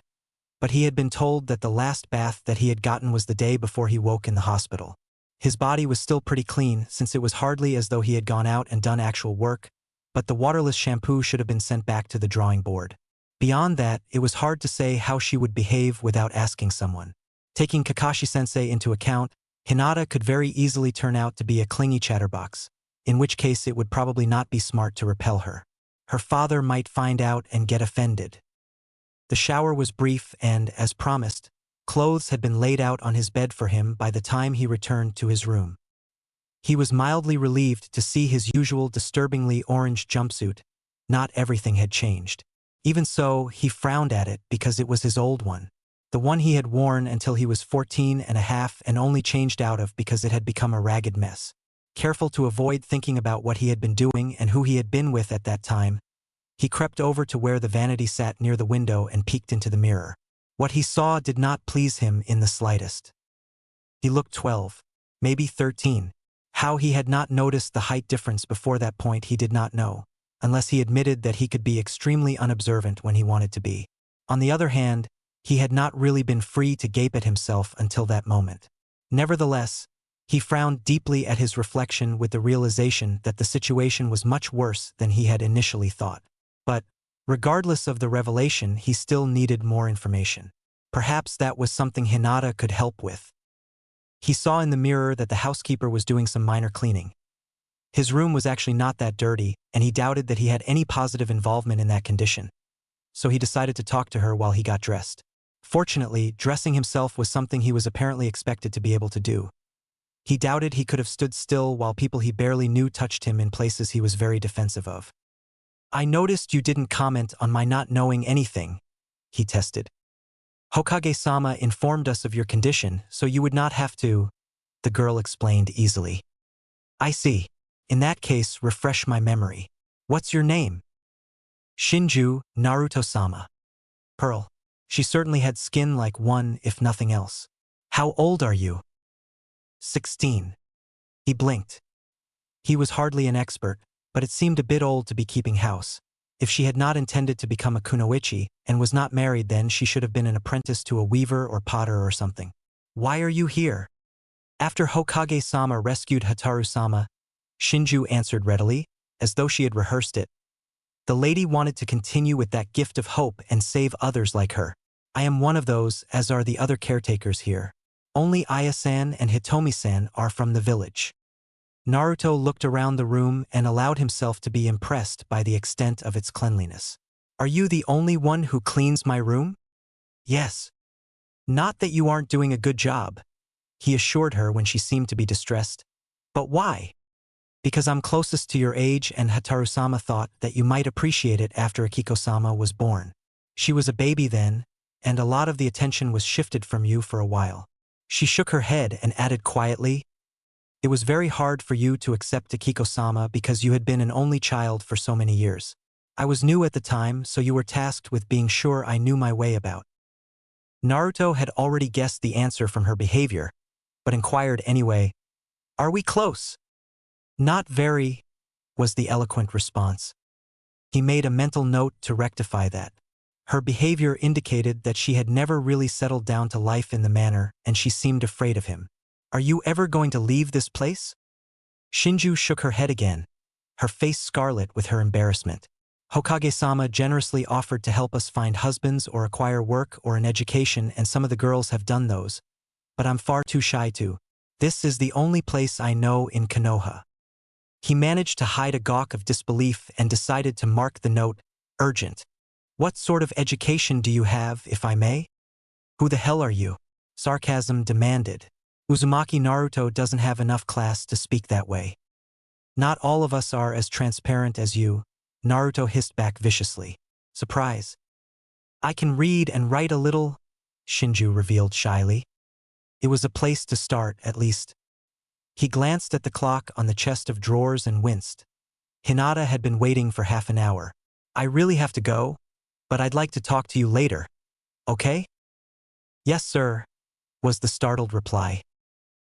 but he had been told that the last bath that he had gotten was the day before he woke in the hospital. His body was still pretty clean since it was hardly as though he had gone out and done actual work, but the waterless shampoo should have been sent back to the drawing board. Beyond that, it was hard to say how she would behave without asking someone. Taking Kakashi-sensei into account, Hinata could very easily turn out to be a clingy chatterbox, in which case it would probably not be smart to repel her. Her father might find out and get offended. The shower was brief and, as promised, clothes had been laid out on his bed for him by the time he returned to his room. He was mildly relieved to see his usual disturbingly orange jumpsuit. Not everything had changed. Even so, he frowned at it because it was his old one. The one he had worn until he was 14 and a half and only changed out of because it had become a ragged mess. Careful to avoid thinking about what he had been doing and who he had been with at that time, he crept over to where the vanity sat near the window and peeked into the mirror. What he saw did not please him in the slightest. He looked 12, maybe 13. How he had not noticed the height difference before that point he did not know, unless he admitted that he could be extremely unobservant when he wanted to be. On the other hand, he had not really been free to gape at himself until that moment. Nevertheless, he frowned deeply at his reflection with the realization that the situation was much worse than he had initially thought. But, regardless of the revelation, he still needed more information. Perhaps that was something Hinata could help with. He saw in the mirror that the housekeeper was doing some minor cleaning. His room was actually not that dirty, and he doubted that he had any positive involvement in that condition. So he decided to talk to her while he got dressed. Fortunately, dressing himself was something he was apparently expected to be able to do. He doubted he could have stood still while people he barely knew touched him in places he was very defensive of. "I noticed you didn't comment on my not knowing anything," he tested. "Hokage-sama informed us of your condition, so you would not have to," the girl explained easily. "I see. In that case, refresh my memory. What's your name?" "Shinju, Naruto-sama." Pearl. She certainly had skin like one, if nothing else. "How old are you?" 16. He blinked. He was hardly an expert, but it seemed a bit old to be keeping house. If she had not intended to become a kunoichi and was not married, then she should have been an apprentice to a weaver or potter or something. Why are you here? After Hokage-sama rescued Hataru-sama, Shinju answered readily, as though she had rehearsed it. The lady wanted to continue with that gift of hope and save others like her. I am one of those, as are the other caretakers here. Only Aya-san and Hitomi-san are from the village. Naruto looked around the room and allowed himself to be impressed by the extent of its cleanliness. Are you the only one who cleans my room? Yes. Not that you aren't doing a good job, he assured her when she seemed to be distressed. But why? Because I'm closest to your age and Hataru-sama thought that you might appreciate it after Akiko-sama was born. She was a baby then, and a lot of the attention was shifted from you for a while. She shook her head and added quietly, it was very hard for you to accept Akiko-sama because you had been an only child for so many years. I was new at the time, so you were tasked with being sure I knew my way about. Naruto had already guessed the answer from her behavior, but inquired anyway, are we close? Not very, was the eloquent response. He made a mental note to rectify that. Her behavior indicated that she had never really settled down to life in the manor, and she seemed afraid of him. Are you ever going to leave this place? Shinju shook her head again, her face scarlet with her embarrassment. Hokage-sama generously offered to help us find husbands or acquire work or an education, and some of the girls have done those. But I'm far too shy to. This is the only place I know in Konoha. He managed to hide a gawk of disbelief and decided to mark the note, urgent. What sort of education do you have, if I may? Who the hell are you? Sarcasm demanded. Uzumaki Naruto doesn't have enough class to speak that way. Not all of us are as transparent as you, Naruto hissed back viciously. Surprise. I can read and write a little, Shinju revealed shyly. It was a place to start, at least. He glanced at the clock on the chest of drawers and winced. Hinata had been waiting for half an hour. I really have to go, but I'd like to talk to you later. Okay? Yes, sir, was the startled reply.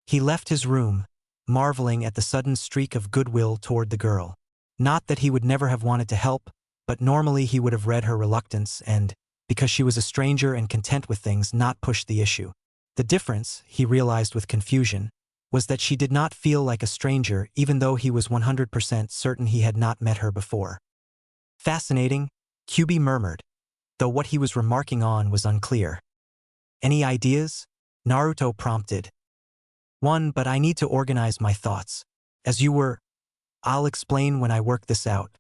He left his room, marveling at the sudden streak of goodwill toward the girl. Not that he would never have wanted to help, but normally he would have read her reluctance and, because she was a stranger and content with things, not pushed the issue. The difference, he realized with confusion, was that she did not feel like a stranger even though he was 100% certain he had not met her before. Fascinating, Kyubi murmured, though what he was remarking on was unclear. Any ideas? Naruto prompted. One, but I need to organize my thoughts. As you were, I'll explain when I work this out.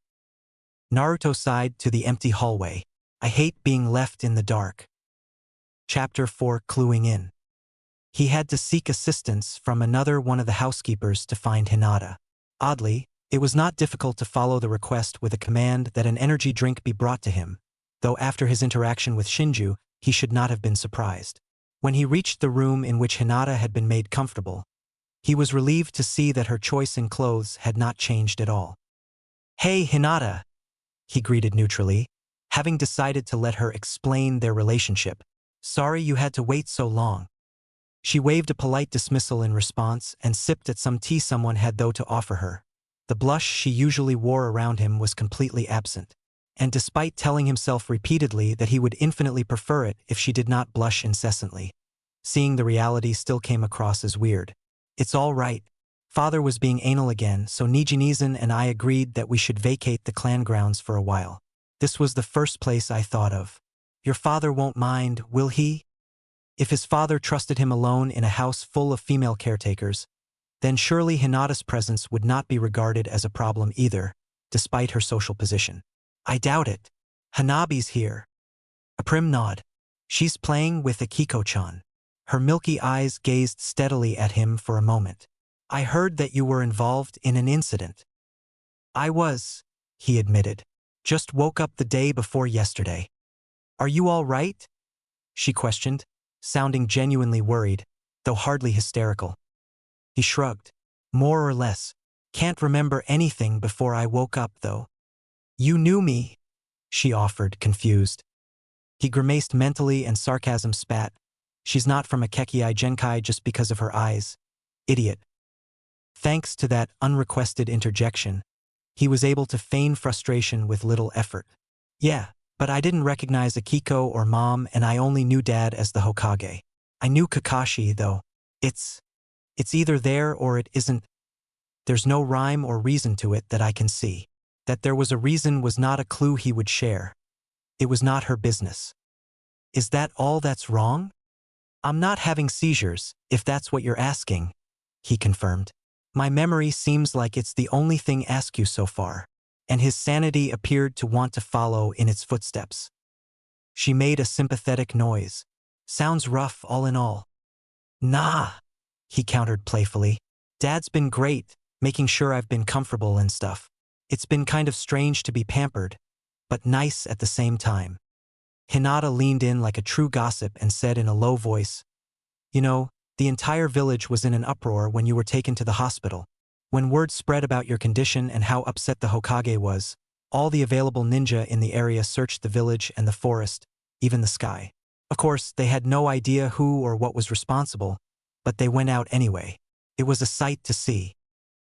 Naruto sighed to the empty hallway. I hate being left in the dark. Chapter 4 Cluing In. He had to seek assistance from another one of the housekeepers to find Hinata. Oddly, it was not difficult to follow the request with a command that an energy drink be brought to him, though after his interaction with Shinju, he should not have been surprised. When he reached the room in which Hinata had been made comfortable, he was relieved to see that her choice in clothes had not changed at all. Hey, Hinata, he greeted neutrally, having decided to let her explain their relationship. Sorry you had to wait so long. She waved a polite dismissal in response and sipped at some tea someone had though to offer her. The blush she usually wore around him was completely absent, and despite telling himself repeatedly that he would infinitely prefer it if she did not blush incessantly, seeing the reality still came across as weird. It's all right. Father was being anal again, so Nijinizan and I agreed that we should vacate the clan grounds for a while. This was the first place I thought of. Your father won't mind, will he? If his father trusted him alone in a house full of female caretakers, then surely Hinata's presence would not be regarded as a problem either, despite her social position. I doubt it. Hanabi's here. A prim nod. She's playing with Akiko-chan. Her milky eyes gazed steadily at him for a moment. I heard that you were involved in an incident. I was, he admitted. Just woke up the day before yesterday. Are you all right? She questioned, sounding genuinely worried, though hardly hysterical. He shrugged. More or less. Can't remember anything before I woke up, though. You knew me, she offered, confused. He grimaced mentally and sarcasm spat. She's not from a Kekkei Genkai just because of her eyes. Idiot. Thanks to that unrequested interjection, He was able to feign frustration with little effort. Yeah, but I didn't recognize Akiko or Mom, and I only knew Dad as the Hokage. I knew Kakashi, though. It's either there or it isn't. There's no rhyme or reason to it that I can see. That there was a reason was not a clue he would share. It was not her business. Is that all that's wrong? I'm not having seizures, if that's what you're asking, he confirmed. My memory seems like it's the only thing askew so far, and his sanity appeared to want to follow in its footsteps. She made a sympathetic noise. Sounds rough all in all. Nah, he countered playfully. Dad's been great, making sure I've been comfortable and stuff. It's been kind of strange to be pampered, but nice at the same time. Hinata leaned in like a true gossip and said in a low voice, You know, the entire village was in an uproar when you were taken to the hospital. When word spread about your condition and how upset the Hokage was, all the available ninja in the area searched the village and the forest, even the sky. Of course, they had no idea who or what was responsible, but they went out anyway. It was a sight to see.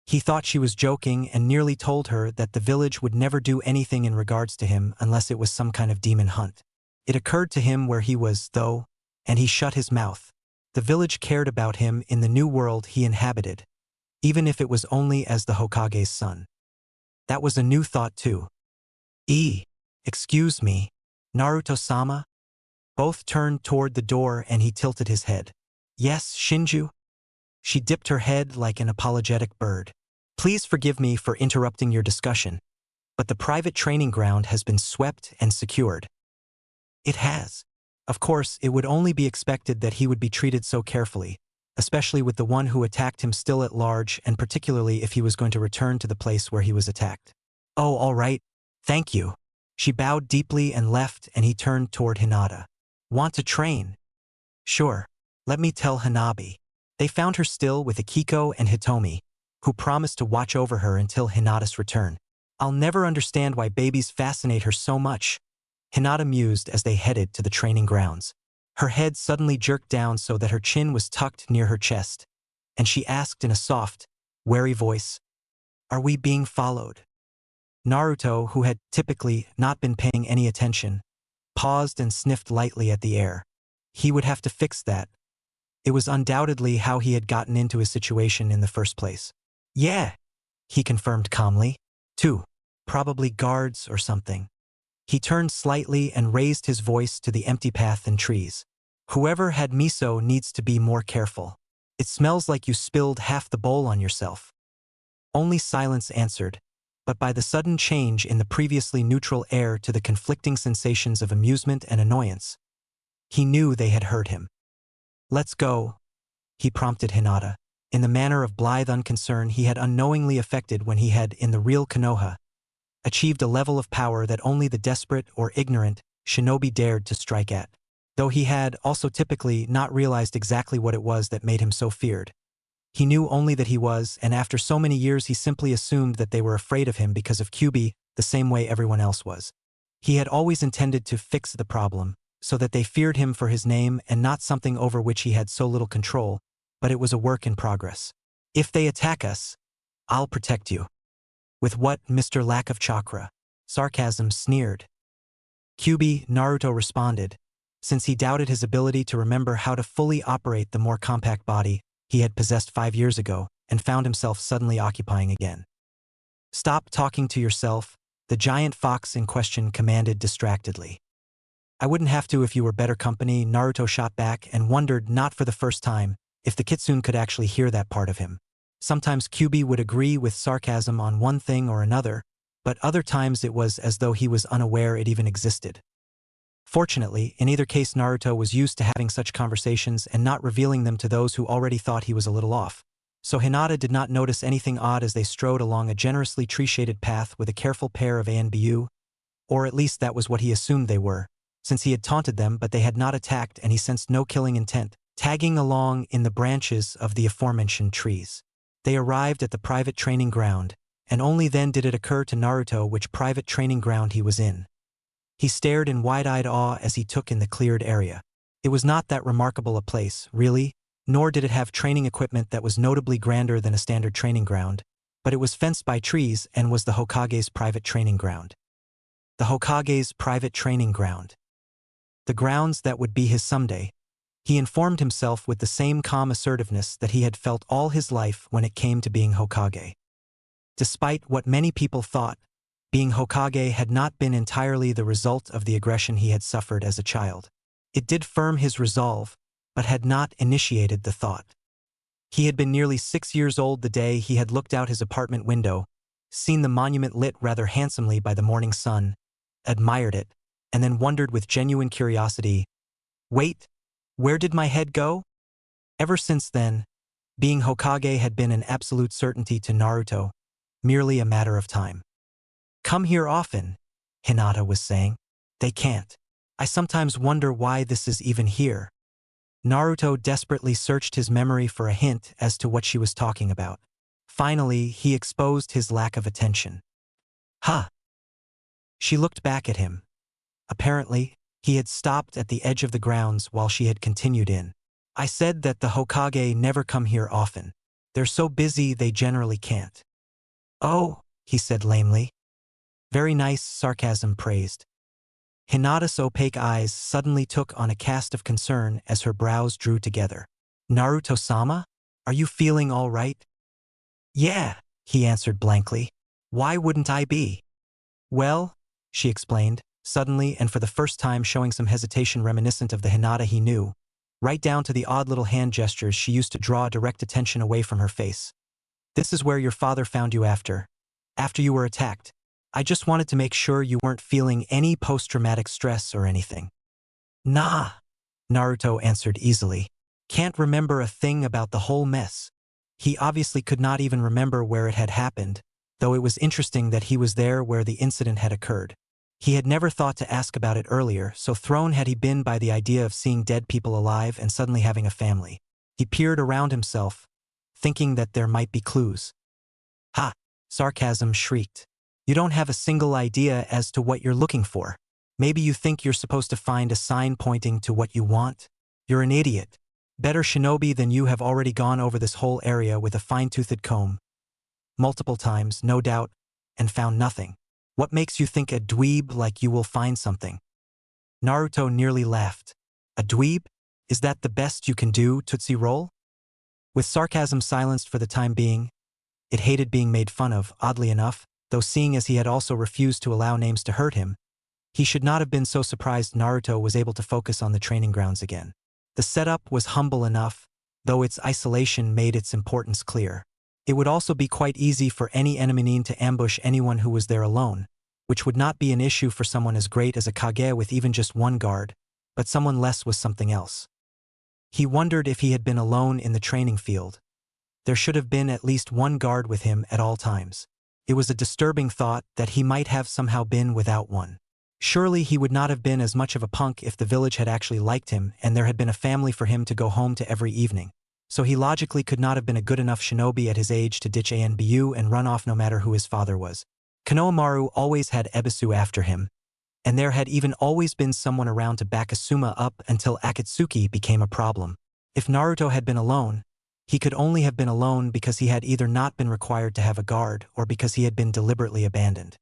He thought she was joking and nearly told her that the village would never do anything in regards to him unless it was some kind of demon hunt. It occurred to him where he was, though, and he shut his mouth. The village cared about him in the new world he inhabited, even if it was only as the Hokage's son. That was a new thought too. Excuse me, Naruto-sama? Both turned toward the door and he tilted his head. Yes, Shinju? She dipped her head like an apologetic bird. Please forgive me for interrupting your discussion, but the private training ground has been swept and secured. It has. Of course, it would only be expected that he would be treated so carefully, especially with the one who attacked him still at large and particularly if he was going to return to the place where he was attacked. Oh, all right. Thank you. She bowed deeply and left, and he turned toward Hinata. Want to train? Sure. Let me tell Hanabi. They found her still with Akiko and Hitomi, who promised to watch over her until Hinata's return. I'll never understand why babies fascinate her so much, Hinata mused as they headed to the training grounds. Her head suddenly jerked down so that her chin was tucked near her chest, and she asked in a soft, wary voice, Are we being followed? Naruto, who had typically not been paying any attention, paused and sniffed lightly at the air. He would have to fix that. It was undoubtedly how he had gotten into his situation in the first place. Yeah, he confirmed calmly. 2. Probably guards or something. He turned slightly and raised his voice to the empty path and trees. Whoever had miso needs to be more careful. It smells like you spilled half the bowl on yourself. Only silence answered, but by the sudden change in the previously neutral air to the conflicting sensations of amusement and annoyance, he knew they had heard him. Let's go, he prompted Hinata, in the manner of blithe unconcern he had unknowingly affected when he had, in the real Konoha, achieved a level of power that only the desperate or ignorant shinobi dared to strike at, though he had also typically not realized exactly what it was that made him so feared. He knew only that he was, and after so many years he simply assumed that they were afraid of him because of Kyuubi, the same way everyone else was. He had always intended to fix the problem, so that they feared him for his name and not something over which he had so little control, but it was a work in progress. If they attack us, I'll protect you. With what, Mr. Lack of Chakra? Sarcasm sneered. Kyuubi, Naruto responded, since he doubted his ability to remember how to fully operate the more compact body he had possessed 5 years ago and found himself suddenly occupying again. Stop talking to yourself, the giant fox in question commanded distractedly. I wouldn't have to if you were better company, Naruto shot back and wondered, not for the first time, if the kitsune could actually hear that part of him. Sometimes Kyuubi would agree with sarcasm on one thing or another, but other times it was as though he was unaware it even existed. Fortunately, in either case Naruto was used to having such conversations and not revealing them to those who already thought he was a little off. So Hinata did not notice anything odd as they strode along a generously tree-shaded path with a careful pair of Anbu, or at least that was what he assumed they were, since he had taunted them but they had not attacked and he sensed no killing intent, tagging along in the branches of the aforementioned trees. They arrived at the private training ground, and only then did it occur to Naruto which private training ground he was in. He stared in wide-eyed awe as he took in the cleared area. It was not that remarkable a place, really, nor did it have training equipment that was notably grander than a standard training ground, but it was fenced by trees and was the Hokage's private training ground. The Hokage's private training ground. The grounds that would be his someday. He informed himself with the same calm assertiveness that he had felt all his life when it came to being Hokage. Despite what many people thought, being Hokage had not been entirely the result of the aggression he had suffered as a child. It did firm his resolve, but had not initiated the thought. He had been nearly 6 years old the day he had looked out his apartment window, seen the monument lit rather handsomely by the morning sun, admired it, and then wondered with genuine curiosity, "Wait, where did my head go?" Ever since then, being Hokage had been an absolute certainty to Naruto, merely a matter of time. "Come here often," Hinata was saying. "They can't. I sometimes wonder why this is even here." Naruto desperately searched his memory for a hint as to what she was talking about. Finally, he exposed his lack of attention. "Huh." She looked back at him. Apparently, he had stopped at the edge of the grounds while she had continued in. "I said that the Hokage never come here often. They're so busy they generally can't." "Oh," he said lamely. "Very nice," sarcasm praised. Hinata's opaque eyes suddenly took on a cast of concern as her brows drew together. "Naruto-sama? Are you feeling all right?" "Yeah," he answered blankly. "Why wouldn't I be?" "Well," she explained, suddenly and for the first time showing some hesitation reminiscent of the Hinata he knew, right down to the odd little hand gestures she used to draw direct attention away from her face. "This is where your father found you after you were attacked. I just wanted to make sure you weren't feeling any post-traumatic stress or anything." "Nah," Naruto answered easily. "Can't remember a thing about the whole mess." He obviously could not even remember where it had happened, though it was interesting that he was there where the incident had occurred. He had never thought to ask about it earlier, so thrown had he been by the idea of seeing dead people alive and suddenly having a family. He peered around himself, thinking that there might be clues. "Ha!" Sarcasm shrieked. "You don't have a single idea as to what you're looking for. Maybe you think you're supposed to find a sign pointing to what you want? You're an idiot. Better shinobi than you have already gone over this whole area with a fine-toothed comb. Multiple times, no doubt, and found nothing. What makes you think a dweeb like you will find something?" Naruto nearly laughed. "A dweeb? Is that the best you can do, Tootsie Roll?" With sarcasm silenced for the time being, it hated being made fun of, oddly enough, though seeing as he had also refused to allow names to hurt him, he should not have been so surprised Naruto was able to focus on the training grounds again. The setup was humble enough, though its isolation made its importance clear. It would also be quite easy for any enemy to ambush anyone who was there alone, which would not be an issue for someone as great as a Kage with even just one guard, but someone less was something else. He wondered if he had been alone in the training field. There should have been at least one guard with him at all times. It was a disturbing thought that he might have somehow been without one. Surely he would not have been as much of a punk if the village had actually liked him and there had been a family for him to go home to every evening. So he logically could not have been a good enough shinobi at his age to ditch Anbu and run off no matter who his father was. Konohamaru always had Ebisu after him, and there had even always been someone around to back Asuma up until Akatsuki became a problem. If Naruto had been alone, he could only have been alone because he had either not been required to have a guard or because he had been deliberately abandoned.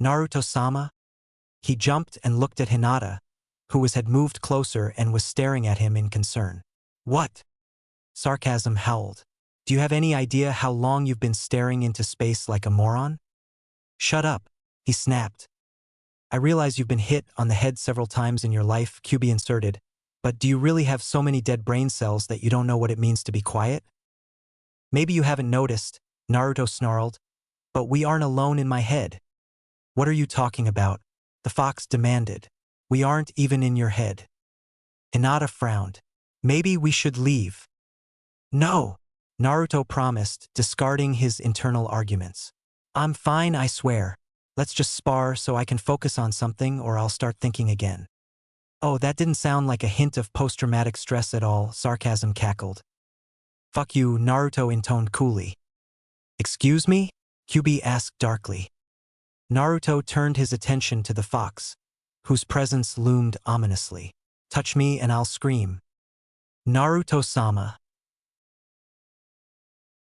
"Naruto-sama?" He jumped and looked at Hinata, who had moved closer and was staring at him in concern. "What?" Sarcasm howled. "Do you have any idea how long you've been staring into space like a moron?" "Shut up," he snapped. "I realize you've been hit on the head several times in your life," QB inserted, "but do you really have so many dead brain cells that you don't know what it means to be quiet?" "Maybe you haven't noticed," Naruto snarled, "but we aren't alone in my head." "What are you talking about?" the fox demanded. "We aren't even in your head." Hinata frowned. "Maybe we should leave." "No," Naruto promised, discarding his internal arguments. "I'm fine, I swear. Let's just spar so I can focus on something or I'll start thinking again." "Oh, that didn't sound like a hint of post-traumatic stress at all," sarcasm cackled. "Fuck you," Naruto intoned coolly. "Excuse me?" QB asked darkly. Naruto turned his attention to the fox, whose presence loomed ominously. "Touch me and I'll scream." "Naruto-sama."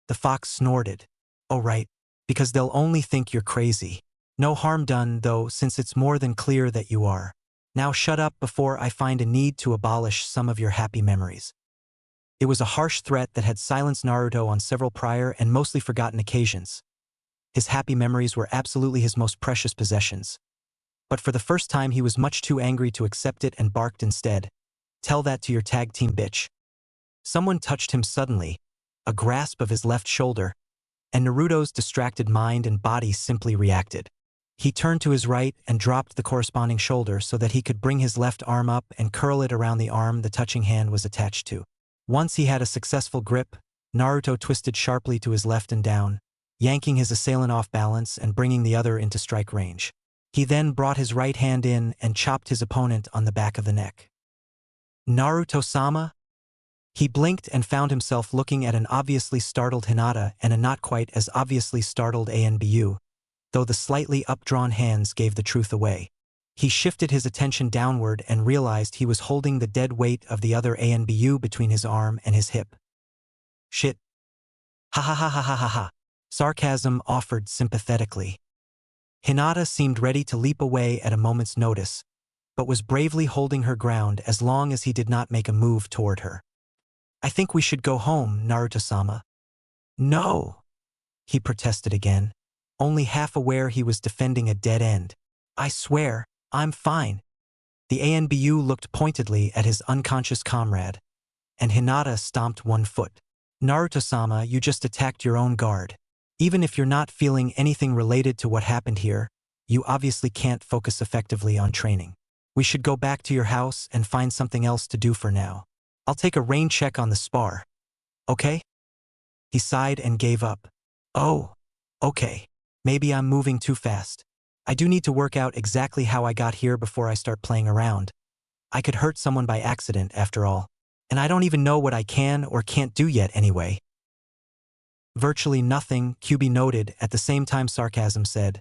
The fox snorted. Oh right, because they'll only think you're crazy. No harm done, though, since it's more than clear that you are. Now shut up before I find a need to abolish some of your happy memories. It was a harsh threat that had silenced Naruto on several prior and mostly forgotten occasions. His happy memories were absolutely his most precious possessions. But for the first time he was much too angry to accept it and barked instead. Tell that to your tag team, bitch. Someone touched him suddenly, a grasp of his left shoulder, and Naruto's distracted mind and body simply reacted. He turned to his right and dropped the corresponding shoulder so that he could bring his left arm up and curl it around the arm the touching hand was attached to. Once he had a successful grip, Naruto twisted sharply to his left and down, yanking his assailant off balance and bringing the other into strike range. He then brought his right hand in and chopped his opponent on the back of the neck. Naruto-sama? He blinked and found himself looking at an obviously startled Hinata and a not quite as obviously startled Anbu, though the slightly updrawn hands gave the truth away. He shifted his attention downward and realized he was holding the dead weight of the other Anbu between his arm and his hip. Shit. Ha ha ha ha ha ha ha. Sarcasm offered sympathetically. Hinata seemed ready to leap away at a moment's notice, but was bravely holding her ground as long as he did not make a move toward her. I think we should go home, Naruto-sama. No, he protested again, only half aware he was defending a dead end. I swear, I'm fine. The Anbu looked pointedly at his unconscious comrade, and Hinata stomped one foot. Naruto-sama, you just attacked your own guard. Even if you're not feeling anything related to what happened here, you obviously can't focus effectively on training. We should go back to your house and find something else to do for now. I'll take a rain check on the spar. Okay? He sighed and gave up. Oh, okay. Maybe I'm moving too fast. I do need to work out exactly how I got here before I start playing around. I could hurt someone by accident, after all. And I don't even know what I can or can't do yet anyway. Virtually nothing, QB noted, at the same time sarcasm said,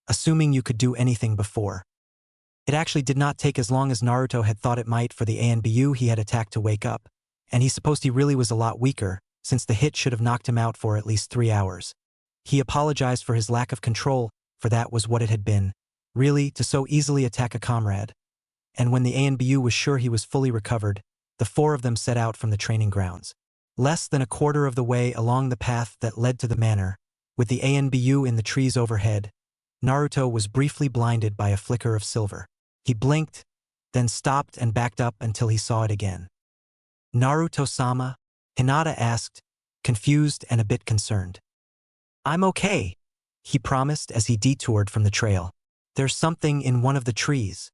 assuming you could do anything before. It actually did not take as long as Naruto had thought it might for the Anbu he had attacked to wake up, and he supposed he really was a lot weaker, since the hit should have knocked him out for at least 3 hours. He apologized for his lack of control, for that was what it had been, really, to so easily attack a comrade. And when the Anbu was sure he was fully recovered, the 4 of them set out from the training grounds. Less than a quarter of the way along the path that led to the manor, with the Anbu in the trees overhead, Naruto was briefly blinded by a flicker of silver. He blinked, then stopped and backed up until he saw it again. Naruto-sama? Hinata asked, confused and a bit concerned. I'm okay, he promised as he detoured from the trail. There's something in one of the trees.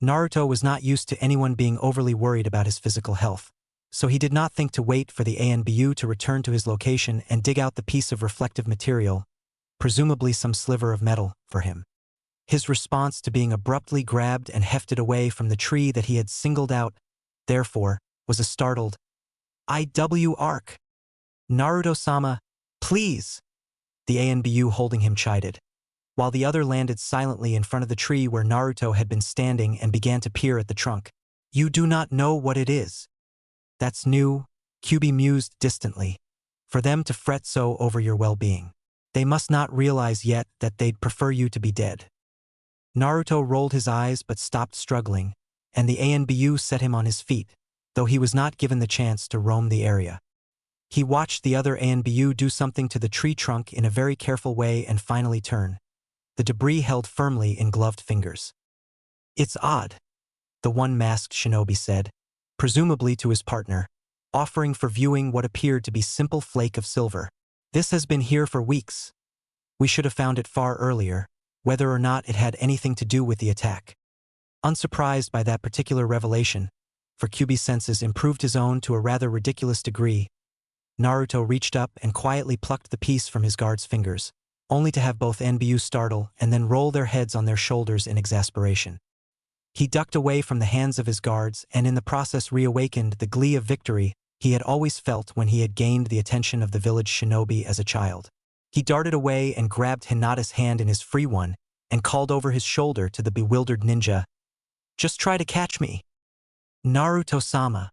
Naruto was not used to anyone being overly worried about his physical health, so he did not think to wait for the Anbu to return to his location and dig out the piece of reflective material, presumably some sliver of metal, for him. His response to being abruptly grabbed and hefted away from the tree that he had singled out, therefore, was a startled, IW arc. Naruto-sama, please, the Anbu holding him chided, while the other landed silently in front of the tree where Naruto had been standing and began to peer at the trunk. You do not know what it is. That's new, QB mused distantly. For them to fret so over your well-being. They must not realize yet that they'd prefer you to be dead. Naruto rolled his eyes but stopped struggling, and the Anbu set him on his feet, though he was not given the chance to roam the area. He watched the other Anbu do something to the tree trunk in a very careful way and finally turn, the debris held firmly in gloved fingers. It's odd, the one masked shinobi said, presumably to his partner, offering for viewing what appeared to be simple flake of silver. This has been here for weeks. We should have found it far earlier, whether or not it had anything to do with the attack. Unsurprised by that particular revelation, for QB's senses improved his own to a rather ridiculous degree, Naruto reached up and quietly plucked the piece from his guard's fingers, only to have both Anbu startle and then roll their heads on their shoulders in exasperation. He ducked away from the hands of his guards and in the process reawakened the glee of victory he had always felt when he had gained the attention of the village shinobi as a child. He darted away and grabbed Hinata's hand in his free one and called over his shoulder to the bewildered ninja, "Just try to catch me." Naruto-sama,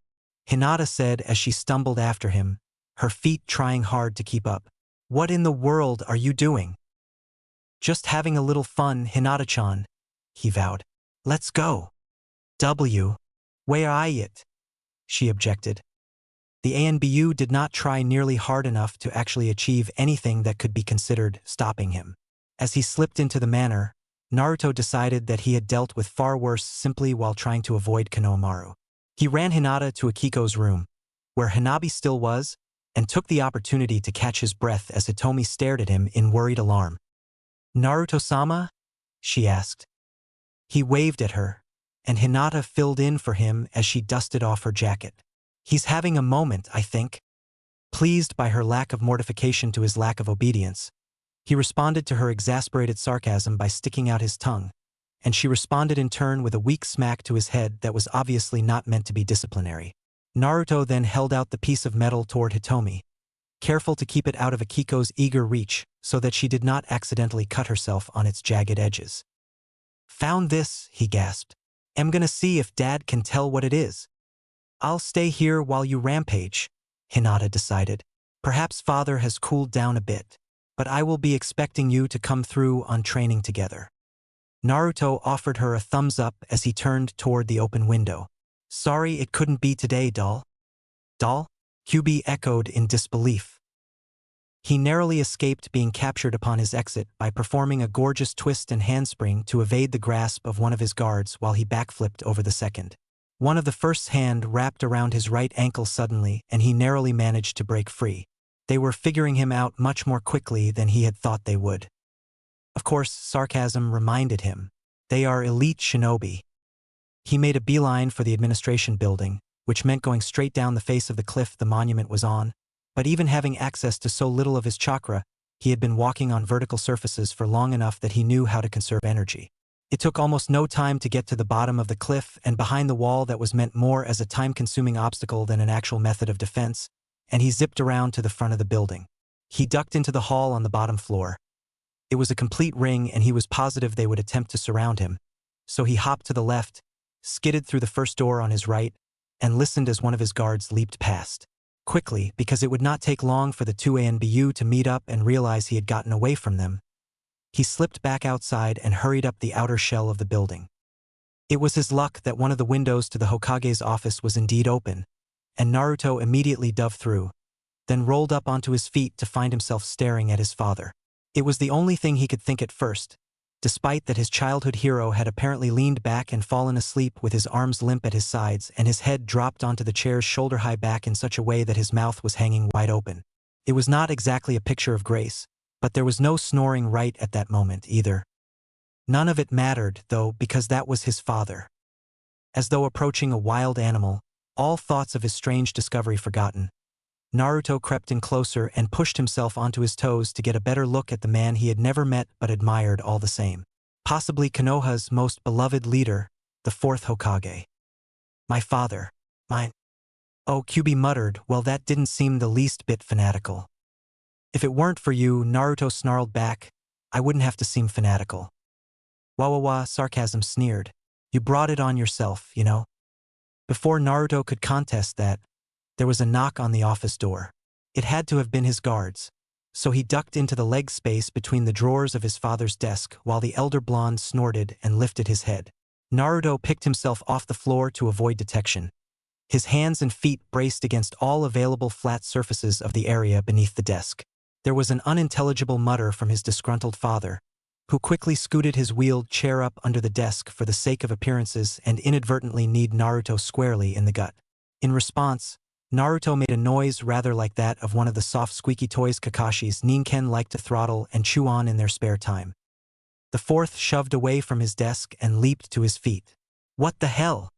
Hinata said as she stumbled after him, her feet trying hard to keep up. What in the world are you doing? Just having a little fun, Hinata-chan, he vowed. Let's go. Where are it? She objected. The ANBU did not try nearly hard enough to actually achieve anything that could be considered stopping him. As he slipped into the manor, Naruto decided that he had dealt with far worse simply while trying to avoid Konohamaru. He ran Hinata to Akiko's room, where Hanabi still was, and took the opportunity to catch his breath as Hitomi stared at him in worried alarm. Naruto-sama? She asked. He waved at her, and Hinata filled in for him as she dusted off her jacket. He's having a moment, I think. Pleased by her lack of mortification to his lack of obedience, he responded to her exasperated sarcasm by sticking out his tongue, and she responded in turn with a weak smack to his head that was obviously not meant to be disciplinary. Naruto then held out the piece of metal toward Hitomi, careful to keep it out of Akiko's eager reach so that she did not accidentally cut herself on its jagged edges. Found this, he gasped. I'm gonna see if Dad can tell what it is. I'll stay here while you rampage, Hinata decided. Perhaps Father has cooled down a bit, but I will be expecting you to come through on training together. Naruto offered her a thumbs up as he turned toward the open window. Sorry it couldn't be today, doll. Doll? Kyubi echoed in disbelief. He narrowly escaped being captured upon his exit by performing a gorgeous twist and handspring to evade the grasp of one of his guards while he backflipped over the second. One of the first's hand wrapped around his right ankle suddenly, and he narrowly managed to break free. They were figuring him out much more quickly than he had thought they would. Of course, sarcasm reminded him. They are elite shinobi. He made a beeline for the administration building, which meant going straight down the face of the cliff the monument was on, but even having access to so little of his chakra, he had been walking on vertical surfaces for long enough that he knew how to conserve energy. It took almost no time to get to the bottom of the cliff and behind the wall that was meant more as a time-consuming obstacle than an actual method of defense, and he zipped around to the front of the building. He ducked into the hall on the bottom floor. It was a complete ring and he was positive they would attempt to surround him, so he hopped to the left, skidded through the first door on his right, and listened as one of his guards leaped past. Quickly, because it would not take long for the two ANBU to meet up and realize he had gotten away from them, he slipped back outside and hurried up the outer shell of the building. It was his luck that one of the windows to the Hokage's office was indeed open, and Naruto immediately dove through, then rolled up onto his feet to find himself staring at his father. It was the only thing he could think at first, despite that his childhood hero had apparently leaned back and fallen asleep with his arms limp at his sides and his head dropped onto the chair's shoulder-high back in such a way that his mouth was hanging wide open. It was not exactly a picture of grace, but there was no snoring right at that moment either. None of it mattered, though, because that was his father. As though approaching a wild animal, all thoughts of his strange discovery forgotten, Naruto crept in closer and pushed himself onto his toes to get a better look at the man he had never met but admired all the same. Possibly Konoha's most beloved leader, the fourth Hokage. My father. Mine. Oh, Kyubi muttered, well, that didn't seem the least bit fanatical. If it weren't for you, Naruto snarled back, I wouldn't have to seem fanatical. Wah, sarcasm sneered. You brought it on yourself, you know. Before Naruto could contest that, there was a knock on the office door. It had to have been his guards, so he ducked into the leg space between the drawers of his father's desk while the elder blonde snorted and lifted his head. Naruto picked himself off the floor to avoid detection. His hands and feet braced against all available flat surfaces of the area beneath the desk. There was an unintelligible mutter from his disgruntled father, who quickly scooted his wheeled chair up under the desk for the sake of appearances and inadvertently kneed Naruto squarely in the gut. In response, Naruto made a noise rather like that of one of the soft squeaky toys Kakashi's Ninken liked to throttle and chew on in their spare time. The fourth shoved away from his desk and leaped to his feet. What the hell?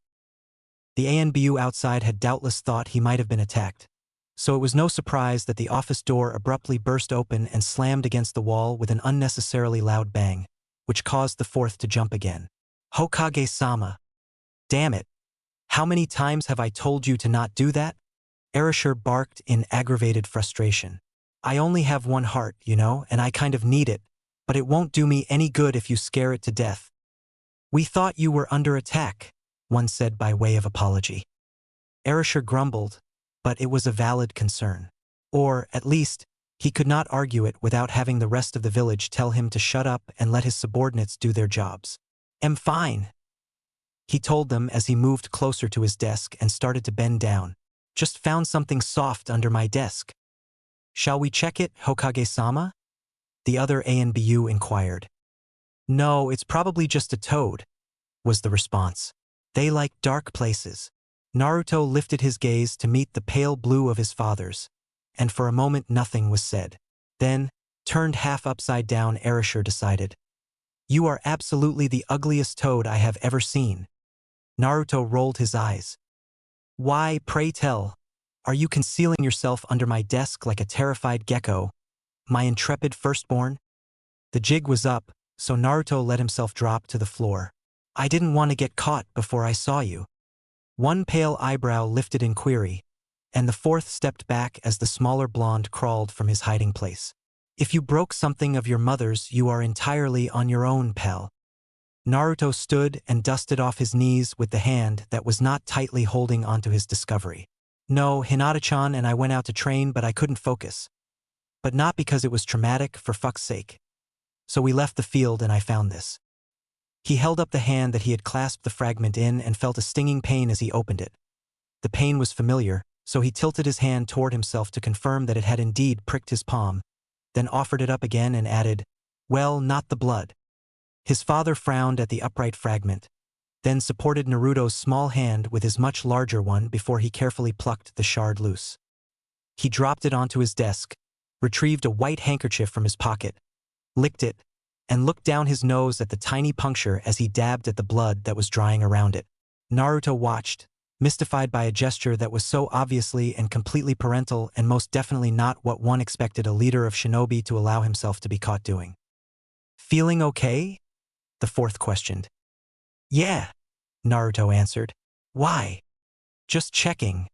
The ANBU outside had doubtless thought he might have been attacked, so it was no surprise that the office door abruptly burst open and slammed against the wall with an unnecessarily loud bang, which caused the fourth to jump again. Hokage-sama. Damn it. How many times have I told you to not do that? Erasure barked in aggravated frustration. I only have one heart, you know, and I kind of need it, but it won't do me any good if you scare it to death. We thought you were under attack, one said by way of apology. Erasure grumbled, but it was a valid concern. Or, at least, He could not argue it without having the rest of the village tell him to shut up and let his subordinates do their jobs. "I'm fine," he told them as he moved closer to his desk and started to bend down. "Just found something soft under my desk." "Shall we check it, Hokage-sama?" the other ANBU inquired. "No, it's probably just a toad," was the response. "They like dark places." Naruto lifted his gaze to meet the pale blue of his father's, and for a moment nothing was said. Then, turned half upside down, Erasure decided. "You are absolutely the ugliest toad I have ever seen." Naruto rolled his eyes. "Why, pray tell, are you concealing yourself under my desk like a terrified gecko, my intrepid firstborn?" The jig was up, so Naruto let himself drop to the floor. "I didn't want to get caught before I saw you." One pale eyebrow lifted in query, and the fourth stepped back as the smaller blonde crawled from his hiding place. "If you broke something of your mother's, you are entirely on your own, pal." Naruto stood and dusted off his knees with the hand that was not tightly holding onto his discovery. "No, Hinata-chan and I went out to train, but I couldn't focus. But not because it was traumatic, for fuck's sake. So we left the field and I found this." He held up the hand that he had clasped the fragment in and felt a stinging pain as he opened it. The pain was familiar, so he tilted his hand toward himself to confirm that it had indeed pricked his palm, then offered it up again and added, "Well, not the blood." His father frowned at the upright fragment, then supported Naruto's small hand with his much larger one before he carefully plucked the shard loose. He dropped it onto his desk, retrieved a white handkerchief from his pocket, licked it, and looked down his nose at the tiny puncture as he dabbed at the blood that was drying around it. Naruto watched, mystified by a gesture that was so obviously and completely parental and most definitely not what one expected a leader of shinobi to allow himself to be caught doing. "Feeling okay?" the fourth questioned. "Yeah," Naruto answered. "Why?" "Just checking,"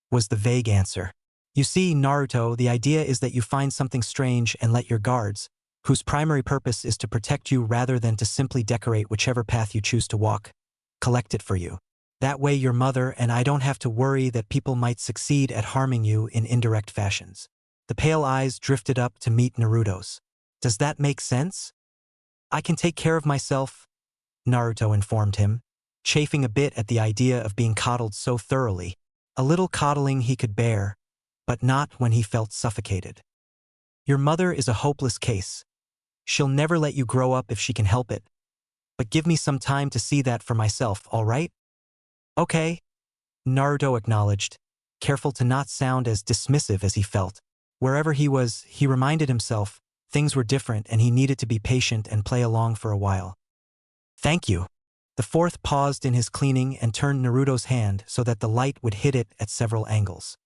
was the vague answer. "You see, Naruto, the idea is that you find something strange and let your guards, whose primary purpose is to protect you rather than to simply decorate whichever path you choose to walk, collect it for you. That way your mother and I don't have to worry that people might succeed at harming you in indirect fashions." The pale eyes drifted up to meet Naruto's. "Does that make sense?" "I can take care of myself," Naruto informed him, chafing a bit at the idea of being coddled so thoroughly. A little coddling he could bear, but not when he felt suffocated. "Your mother is a hopeless case. She'll never let you grow up if she can help it. But give me some time to see that for myself, all right?" "Okay," Naruto acknowledged, careful to not sound as dismissive as he felt. Wherever he was, he reminded himself, things were different and he needed to be patient and play along for a while. "Thank you." The fourth paused in his cleaning and turned Naruto's hand so that the light would hit it at several angles.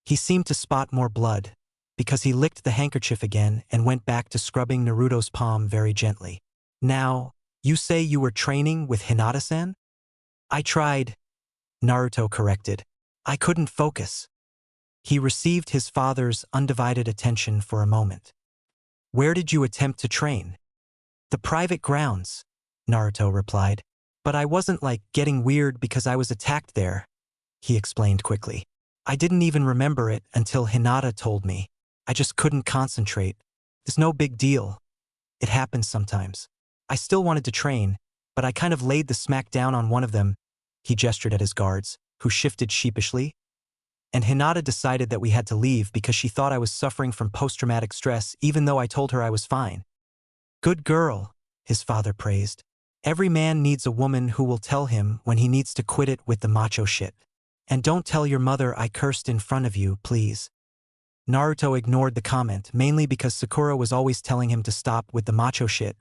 He seemed to spot more blood, because he licked the handkerchief again and went back to scrubbing Naruto's palm very gently. "Now, you say you were training with Hinata-san?" "I tried," Naruto corrected. "I couldn't focus." He received his father's undivided attention for a moment. "Where did you attempt to train?" "The private grounds," Naruto replied. "But I wasn't like getting weird because I was attacked there," he explained quickly. "I didn't even remember it until Hinata told me. I just couldn't concentrate. It's no big deal. It happens sometimes. I still wanted to train, but I kind of laid the smack down on one of them." He gestured at his guards, who shifted sheepishly. "And Hinata decided that we had to leave because she thought I was suffering from post-traumatic stress even though I told her I was fine." "Good girl," his father praised. "Every man needs a woman who will tell him when he needs to quit it with the macho shit. And don't tell your mother I cursed in front of you, please." Naruto ignored the comment, mainly because Sakura was always telling him to stop with the macho shit,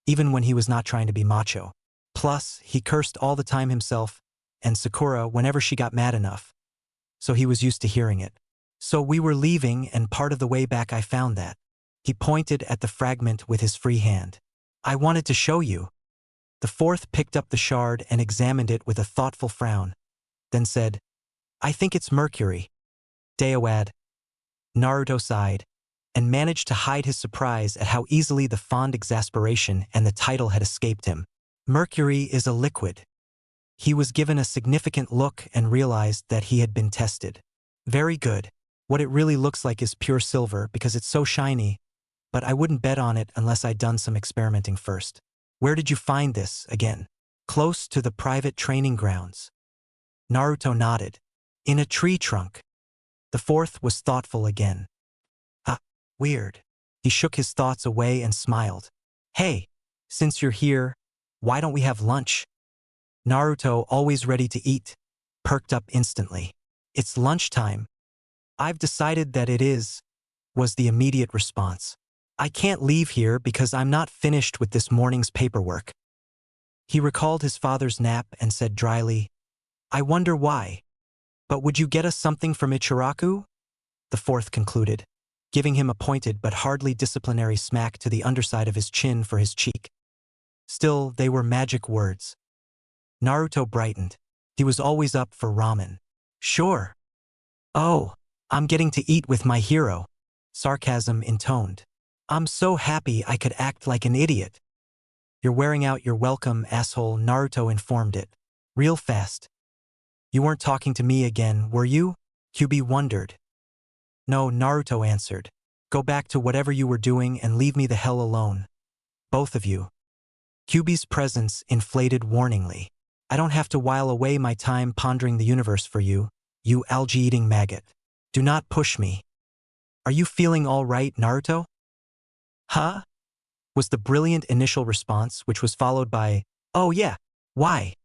even when he was not trying to be macho. Plus, he cursed all the time himself, and Sakura whenever she got mad enough. So he was used to hearing it. "So we were leaving and part of the way back I found that." He pointed at the fragment with his free hand. "I wanted to show you." The fourth picked up the shard and examined it with a thoughtful frown, then said, "I think it's mercury." "Deowad." Naruto sighed, and managed to hide his surprise at how easily the fond exasperation and the title had escaped him. "Mercury is a liquid." He was given a significant look and realized that he had been tested. "Very good. What it really looks like is pure silver because it's so shiny, but I wouldn't bet on it unless I'd done some experimenting first. Where did you find this, again? Close to the private training grounds. Naruto nodded. In a tree trunk. The fourth was thoughtful again. Ah, weird. He shook his thoughts away and smiled. Hey, since you're here, why don't we have lunch? Naruto, always ready to eat, perked up instantly. It's lunchtime. I've decided that it is, was the immediate response. I can't leave here because I'm not finished with this morning's paperwork. He recalled his father's nap and said dryly, I wonder why. But would you get us something from Ichiraku? The fourth concluded, giving him a pointed but hardly disciplinary smack to the underside of his chin for his cheek. Still, they were magic words. Naruto brightened. He was always up for ramen. Sure. Oh, I'm getting to eat with my hero. Sarcasm intoned. I'm so happy I could act like an idiot. You're wearing out your welcome, asshole, Naruto informed it. Real fast. You weren't talking to me again, were you? Kyubi wondered. No, Naruto answered. Go back to whatever you were doing and leave me the hell alone. Both of you. Kyubi's presence inflated warningly. I don't have to while away my time pondering the universe for you, you algae-eating maggot. Do not push me. Are you feeling all right, Naruto? Huh? Was the brilliant initial response, which was followed by, oh yeah, why?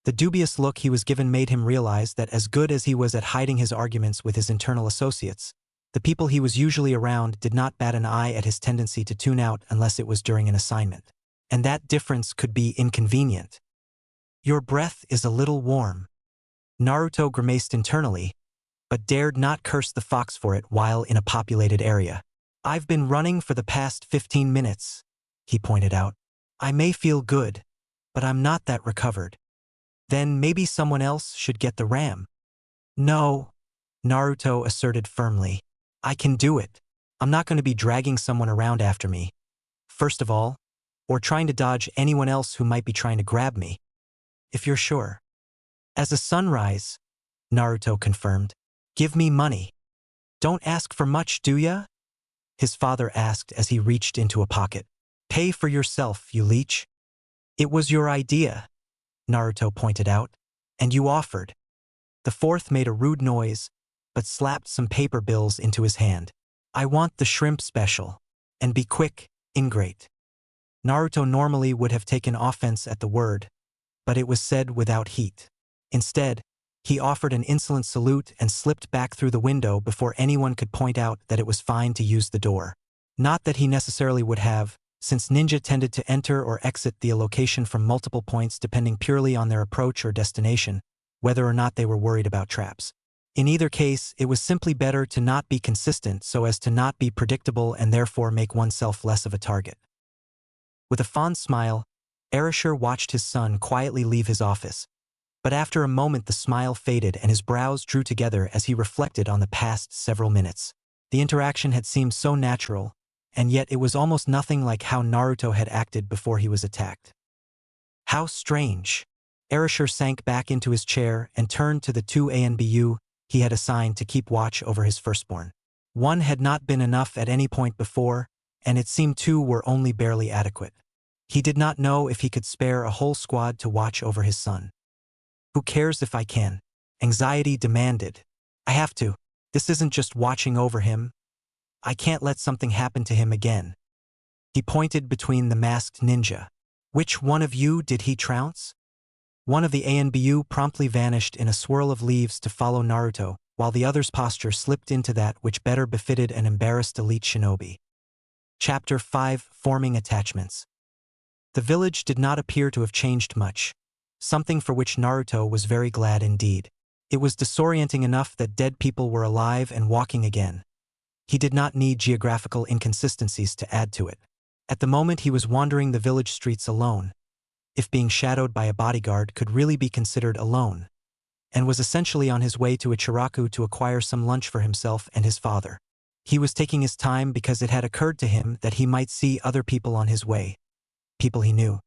The dubious look he was given made him realize that as good as he was at hiding his arguments with his internal associates, the people he was usually around did not bat an eye at his tendency to tune out unless it was during an assignment. And that difference could be inconvenient. Your breath is a little warm. Naruto grimaced internally, but dared not curse the fox for it while in a populated area. I've been running for the past 15 minutes, he pointed out. I may feel good, but I'm not that recovered. Then maybe someone else should get the ram. No, Naruto asserted firmly. I can do it. I'm not going to be dragging someone around after me. First of all, or trying to dodge anyone else who might be trying to grab me. If you're sure. As a sunrise, Naruto confirmed. Give me money. Don't ask for much, do ya? His father asked as he reached into a pocket. Pay for yourself, you leech. It was your idea, Naruto pointed out, and you offered. The fourth made a rude noise, but slapped some paper bills into his hand. I want the shrimp special. And be quick, ingrate. Naruto normally would have taken offense at the word, but it was said without heat. Instead, he offered an insolent salute and slipped back through the window before anyone could point out that it was fine to use the door. Not that he necessarily would have, since ninja tended to enter or exit the location from multiple points depending purely on their approach or destination, whether or not they were worried about traps. In either case, it was simply better to not be consistent so as to not be predictable and therefore make oneself less of a target. With a fond smile, Erasure watched his son quietly leave his office, but after a moment the smile faded and his brows drew together as he reflected on the past several minutes. The interaction had seemed so natural, and yet it was almost nothing like how Naruto had acted before he was attacked. How strange. Erasure sank back into his chair and turned to the two ANBU he had assigned to keep watch over his firstborn. One had not been enough at any point before, and it seemed two were only barely adequate. He did not know if he could spare a whole squad to watch over his son. Who cares if I can? Anxiety demanded. I have to. This isn't just watching over him. I can't let something happen to him again. He pointed between the masked ninja. Which one of you did he trounce? One of the ANBU promptly vanished in a swirl of leaves to follow Naruto, while the other's posture slipped into that which better befitted an embarrassed elite shinobi. Chapter 5: Forming Attachments. The village did not appear to have changed much, something for which Naruto was very glad indeed. It was disorienting enough that dead people were alive and walking again. He did not need geographical inconsistencies to add to it. At the moment he was wandering the village streets alone, if being shadowed by a bodyguard could really be considered alone, and was essentially on his way to Ichiraku to acquire some lunch for himself and his father. He was taking his time because it had occurred to him that he might see other people on his way. People he knew.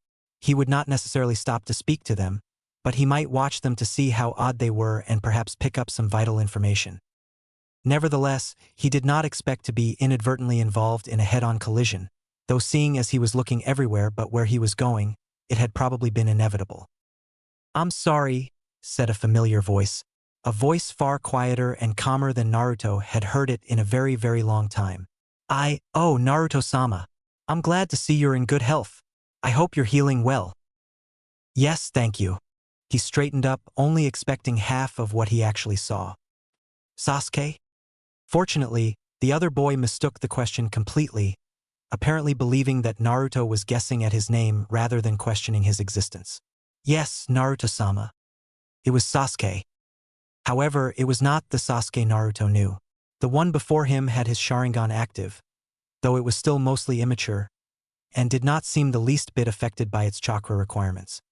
He would not necessarily stop to speak to them, but he might watch them to see how odd they were and perhaps pick up some vital information. Nevertheless, he did not expect to be inadvertently involved in a head-on collision, though seeing as he was looking everywhere but where he was going, it had probably been inevitable. "I'm sorry," said a familiar voice, a voice far quieter and calmer than Naruto had heard it in a very, very long time. Oh, Naruto-sama. I'm glad to see you're in good health. I hope you're healing well." "Yes, thank you." He straightened up, only expecting half of what he actually saw. "Sasuke?" Fortunately, the other boy mistook the question completely, apparently believing that Naruto was guessing at his name rather than questioning his existence. "Yes, Naruto-sama." It was Sasuke. However, it was not the Sasuke Naruto knew. The one before him had his Sharingan active, though it was still mostly immature, and did not seem the least bit affected by its chakra requirements.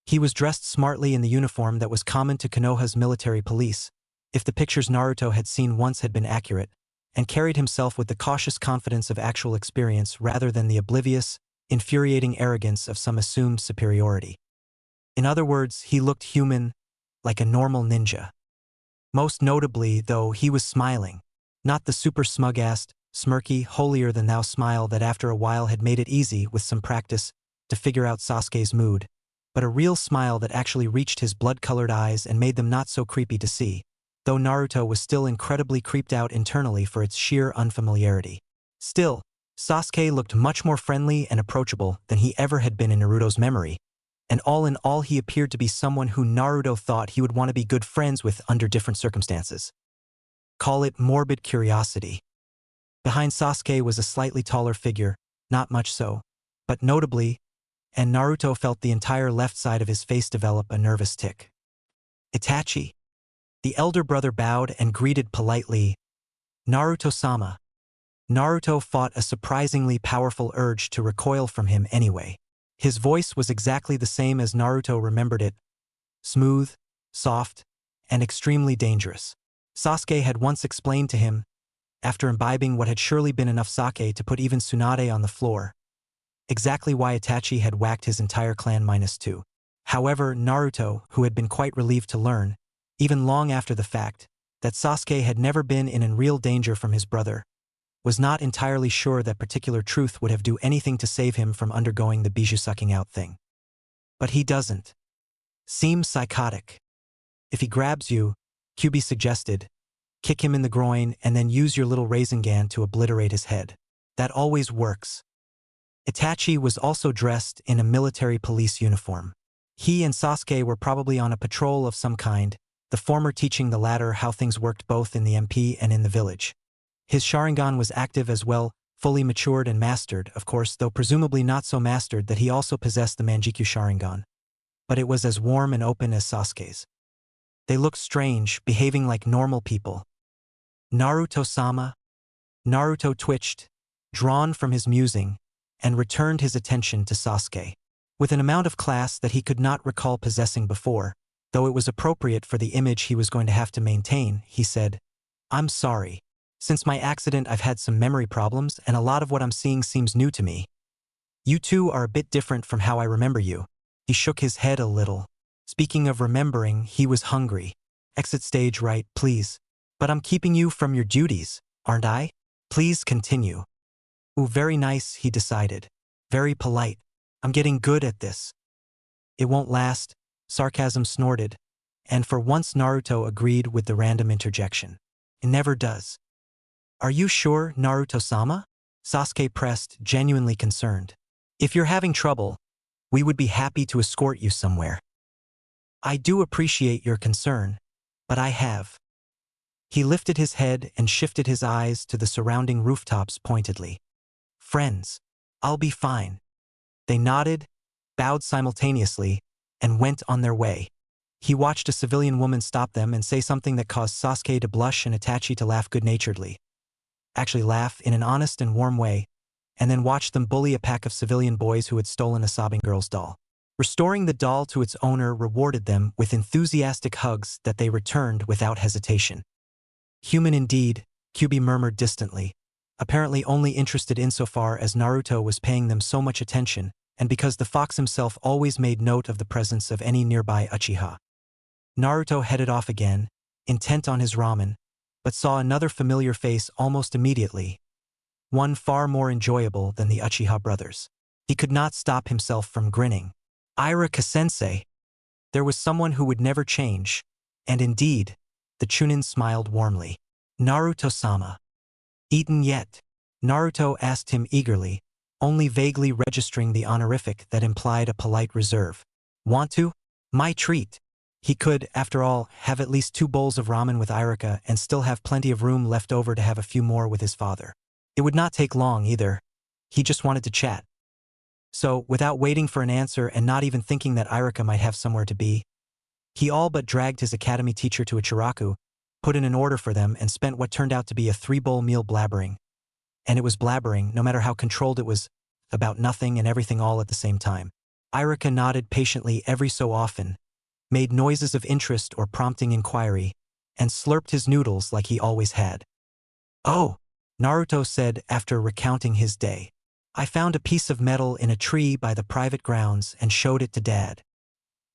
He was dressed smartly in the uniform that was common to Konoha's military police, if the pictures Naruto had seen once had been accurate, and carried himself with the cautious confidence of actual experience rather than the oblivious, infuriating arrogance of some assumed superiority. In other words, he looked human, like a normal ninja. Most notably, though, he was smiling, not the super smug-assed, smirky, holier-than-thou smile that after a while had made it easy, with some practice, to figure out Sasuke's mood, but a real smile that actually reached his blood-colored eyes and made them not so creepy to see, though Naruto was still incredibly creeped out internally for its sheer unfamiliarity. Still, Sasuke looked much more friendly and approachable than he ever had been in Naruto's memory, and all in all he appeared to be someone who Naruto thought he would want to be good friends with under different circumstances. Call it morbid curiosity. Behind Sasuke was a slightly taller figure, not much so, but notably, and Naruto felt the entire left side of his face develop a nervous tic. "Itachi." The elder brother bowed and greeted politely, "Naruto-sama." Naruto fought a surprisingly powerful urge to recoil from him anyway. His voice was exactly the same as Naruto remembered it, smooth, soft, and extremely dangerous. Sasuke had once explained to him, after imbibing what had surely been enough sake to put even Tsunade on the floor, exactly why Itachi had whacked his entire clan -2. However, Naruto, who had been quite relieved to learn, even long after the fact, that Sasuke had never been in real danger from his brother, was not entirely sure that particular truth would have do anything to save him from undergoing the bijou sucking out thing. But he doesn't. Seem psychotic. If he grabs you, Kyuubi suggested, kick him in the groin and then use your little Rasengan to obliterate his head. That always works. Itachi was also dressed in a military police uniform. He and Sasuke were probably on a patrol of some kind, the former teaching the latter how things worked both in the MP and in the village. His Sharingan was active as well, fully matured and mastered, of course, though presumably not so mastered that he also possessed the Manjikyu Sharingan. But it was as warm and open as Sasuke's. They looked strange, behaving like normal people. "Naruto-sama?" Naruto twitched, drawn from his musing, and returned his attention to Sasuke. With an amount of class that he could not recall possessing before, though it was appropriate for the image he was going to have to maintain, he said, "I'm sorry. Since my accident I've had some memory problems and a lot of what I'm seeing seems new to me. You two are a bit different from how I remember you." He shook his head a little. Speaking of remembering, he was hungry. "Exit stage right, please. But I'm keeping you from your duties, aren't I? Please continue." "Ooh, very nice," he decided. "Very polite. I'm getting good at this." "It won't last," sarcasm snorted, and for once Naruto agreed with the random interjection. "It never does." "Are you sure, Naruto-sama?" Sasuke pressed, genuinely concerned. "If you're having trouble, we would be happy to escort you somewhere." "I do appreciate your concern, but I have." He lifted his head and shifted his eyes to the surrounding rooftops pointedly. "Friends, I'll be fine." They nodded, bowed simultaneously, and went on their way. He watched a civilian woman stop them and say something that caused Sasuke to blush and Itachi to laugh good-naturedly. Actually laugh in an honest and warm way, and then watched them bully a pack of civilian boys who had stolen a sobbing girl's doll. Restoring the doll to its owner rewarded them with enthusiastic hugs that they returned without hesitation. "Human indeed," Kyuubi murmured distantly, apparently only interested insofar as Naruto was paying them so much attention, and because the fox himself always made note of the presence of any nearby Uchiha. Naruto headed off again, intent on his ramen, but saw another familiar face almost immediately, one far more enjoyable than the Uchiha brothers. He could not stop himself from grinning. Iraka-sensei! There was someone who would never change, and indeed, the Chunin smiled warmly. Naruto-sama. Eaten yet? Naruto asked him eagerly, only vaguely registering the honorific that implied a polite reserve. Want to? My treat. He could, after all, have at least 2 bowls of ramen with Irika and still have plenty of room left over to have a few more with his father. It would not take long either. He just wanted to chat. So, without waiting for an answer and not even thinking that Irika might have somewhere to be, he all but dragged his academy teacher to a chiraku, put in an order for them, and spent what turned out to be a 3-bowl meal blabbering. And it was blabbering, no matter how controlled it was, about nothing and everything all at the same time. Irika nodded patiently every so often, made noises of interest or prompting inquiry, and slurped his noodles like he always had. Oh, Naruto said after recounting his day. I found a piece of metal in a tree by the private grounds and showed it to Dad.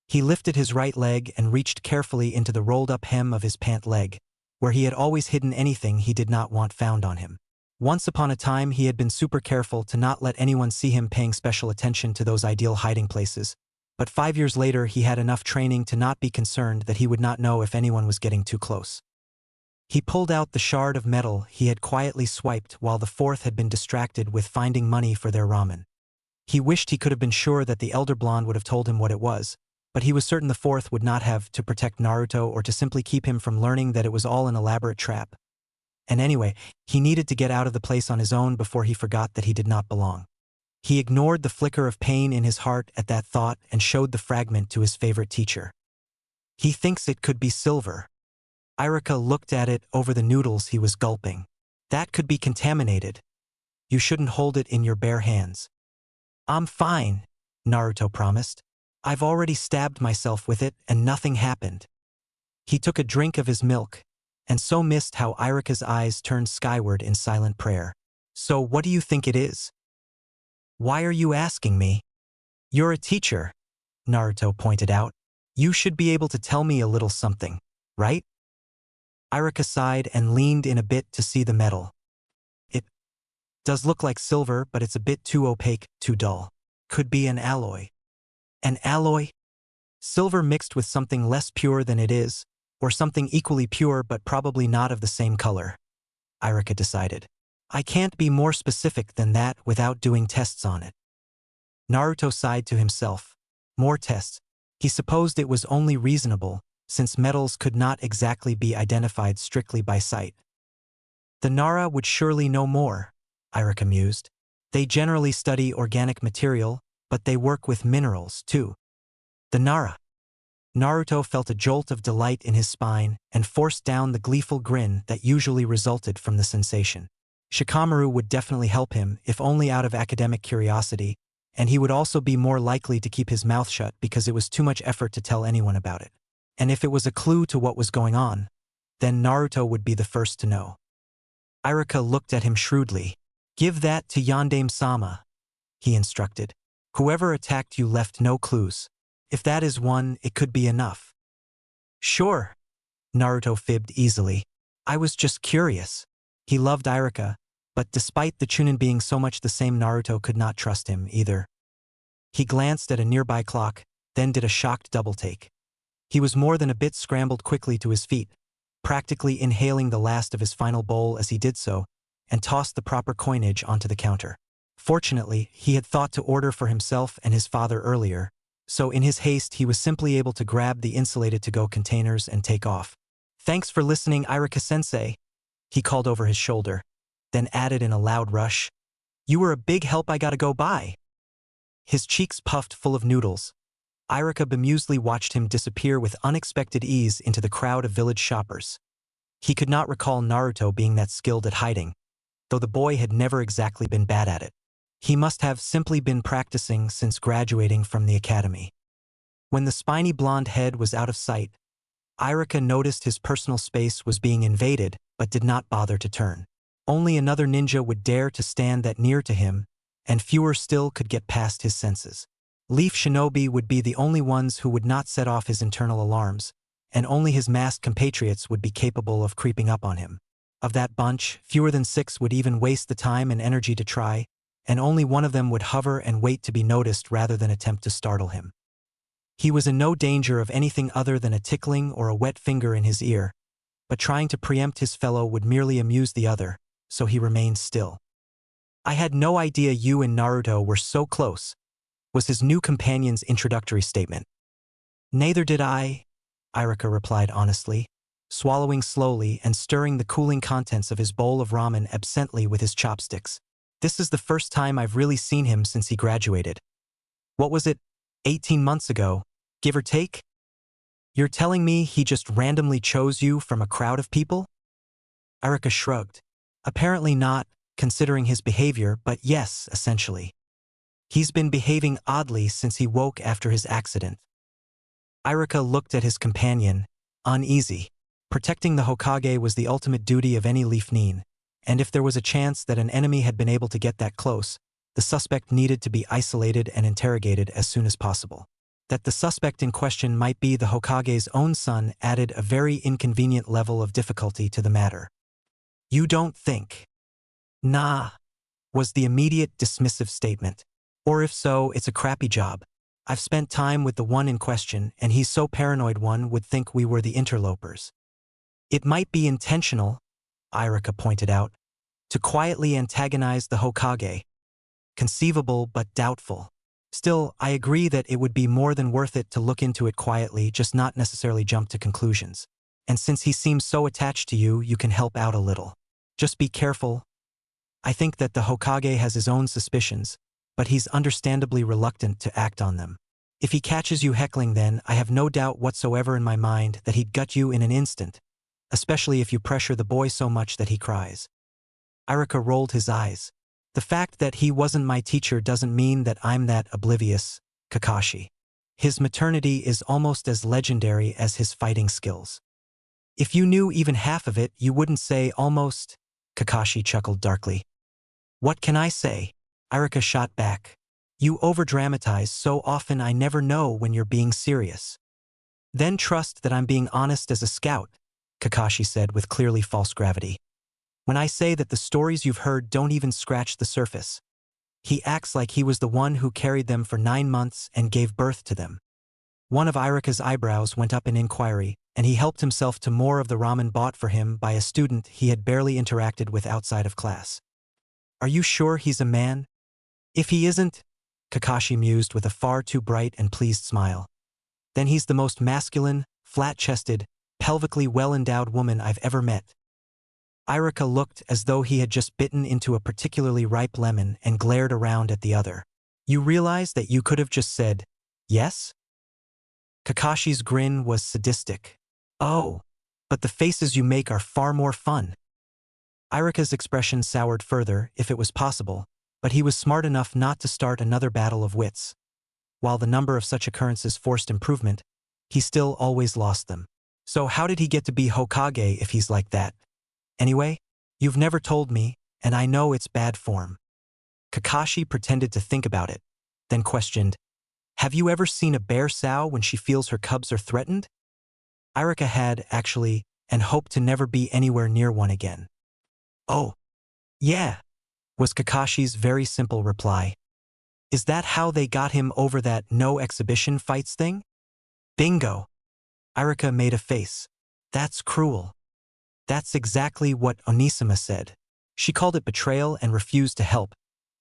He lifted his right leg and reached carefully into the rolled-up hem of his pant leg, where he had always hidden anything he did not want found on him. Once upon a time he had been super careful to not let anyone see him paying special attention to those ideal hiding places, but 5 years later he had enough training to not be concerned that he would not know if anyone was getting too close. He pulled out the shard of metal he had quietly swiped while the fourth had been distracted with finding money for their ramen. He wished he could have been sure that the elder blonde would have told him what it was, but he was certain the fourth would not have, to protect Naruto or to simply keep him from learning that it was all an elaborate trap. And anyway, he needed to get out of the place on his own before he forgot that he did not belong. He ignored the flicker of pain in his heart at that thought and showed the fragment to his favorite teacher. He thinks it could be silver. Irika looked at it over the noodles he was gulping. That could be contaminated. You shouldn't hold it in your bare hands. I'm fine, Naruto promised. I've already stabbed myself with it and nothing happened. He took a drink of his milk, and so missed how Irika's eyes turned skyward in silent prayer. So what do you think it is? Why are you asking me? You're a teacher, Naruto pointed out. You should be able to tell me a little something, right? Irika sighed and leaned in a bit to see the metal. It does look like silver, but it's a bit too opaque, too dull. Could be an alloy. An alloy? Silver mixed with something less pure than it is, or something equally pure but probably not of the same color, Irika decided. I can't be more specific than that without doing tests on it. Naruto sighed to himself. More tests. He supposed it was only reasonable, since metals could not exactly be identified strictly by sight. The Nara would surely know more, Irika mused. They generally study organic material, but they work with minerals, too. The Nara. Naruto felt a jolt of delight in his spine and forced down the gleeful grin that usually resulted from the sensation. Shikamaru would definitely help him, if only out of academic curiosity, and he would also be more likely to keep his mouth shut because it was too much effort to tell anyone about it. And if it was a clue to what was going on, then Naruto would be the first to know. Irika looked at him shrewdly. Give that to Yandame-sama, he instructed. Whoever attacked you left no clues. If that is one, it could be enough. Sure, Naruto fibbed easily. I was just curious. He loved Irika, but despite the Chunin being so much the same, Naruto could not trust him either. He glanced at a nearby clock, then did a shocked double-take. He was more than a bit scrambled quickly to his feet, practically inhaling the last of his final bowl as he did so, and tossed the proper coinage onto the counter. Fortunately, he had thought to order for himself and his father earlier, so in his haste he was simply able to grab the insulated to-go containers and take off. Thanks for listening, Irika-sensei, he called over his shoulder, then added in a loud rush. You were a big help, I gotta go bye. His cheeks puffed full of noodles. Irika bemusedly watched him disappear with unexpected ease into the crowd of village shoppers. He could not recall Naruto being that skilled at hiding, though the boy had never exactly been bad at it. He must have simply been practicing since graduating from the academy. When the spiny blonde head was out of sight, Irika noticed his personal space was being invaded but did not bother to turn. Only another ninja would dare to stand that near to him, and fewer still could get past his senses. Leaf Shinobi would be the only ones who would not set off his internal alarms, and only his masked compatriots would be capable of creeping up on him. Of that bunch, fewer than 6 would even waste the time and energy to try, and only one of them would hover and wait to be noticed rather than attempt to startle him. He was in no danger of anything other than a tickling or a wet finger in his ear, but trying to preempt his fellow would merely amuse the other, so he remained still. "I had no idea you and Naruto were so close," was his new companion's introductory statement. "Neither did I," Irika replied honestly, swallowing slowly and stirring the cooling contents of his bowl of ramen absently with his chopsticks. "This is the first time I've really seen him since he graduated. What was it, 18 months ago, give or take? You're telling me he just randomly chose you from a crowd of people?" Irika shrugged. "Apparently not, considering his behavior, but yes, essentially. He's been behaving oddly since he woke after his accident." Irika looked at his companion, uneasy. Protecting the Hokage was the ultimate duty of any Leaf Nin, and if there was a chance that an enemy had been able to get that close, the suspect needed to be isolated and interrogated as soon as possible. That the suspect in question might be the Hokage's own son added a very inconvenient level of difficulty to the matter. "You don't think?" "Nah," was the immediate dismissive statement. "Or if so, it's a crappy job. I've spent time with the one in question, and he's so paranoid one would think we were the interlopers." "It might be intentional," Irika pointed out, "to quietly antagonize the Hokage. Conceivable but doubtful. Still, I agree that it would be more than worth it to look into it quietly, just not necessarily jump to conclusions. And since he seems so attached to you, you can help out a little. Just be careful. I think that the Hokage has his own suspicions, but he's understandably reluctant to act on them. If he catches you heckling, then I have no doubt whatsoever in my mind that he'd gut you in an instant, especially if you pressure the boy so much that he cries." Irika rolled his eyes. "The fact that he wasn't my teacher doesn't mean that I'm that oblivious, Kakashi. His maternity is almost as legendary as his fighting skills. If you knew even half of it, you wouldn't say almost," Kakashi chuckled darkly. "What can I say?" Irika shot back. "You overdramatize so often I never know when you're being serious." "Then trust that I'm being honest as a scout," Kakashi said with clearly false gravity. "When I say that the stories you've heard don't even scratch the surface. He acts like he was the one who carried them for 9 months and gave birth to them." One of Irika's eyebrows went up in inquiry, and he helped himself to more of the ramen bought for him by a student he had barely interacted with outside of class. "Are you sure he's a man?" "If he isn't," Kakashi mused with a far too bright and pleased smile, "then he's the most masculine, flat-chested, pelvically well-endowed woman I've ever met." Irika looked as though he had just bitten into a particularly ripe lemon and glared around at the other. "You realize that you could have just said, yes?" Kakashi's grin was sadistic. "Oh, but the faces you make are far more fun." Irika's expression soured further, if it was possible, but he was smart enough not to start another battle of wits. While the number of such occurrences forced improvement, he still always lost them. "So how did he get to be Hokage if he's like that? Anyway, you've never told me, and I know it's bad form." Kakashi pretended to think about it, then questioned, "Have you ever seen a bear sow when she feels her cubs are threatened?" Irika had, actually, and hoped to never be anywhere near one again. "Oh, yeah," was Kakashi's very simple reply. "Is that how they got him over that no exhibition fights thing?" "Bingo." Irika made a face. "That's cruel." "That's exactly what Onisama said. She called it betrayal and refused to help,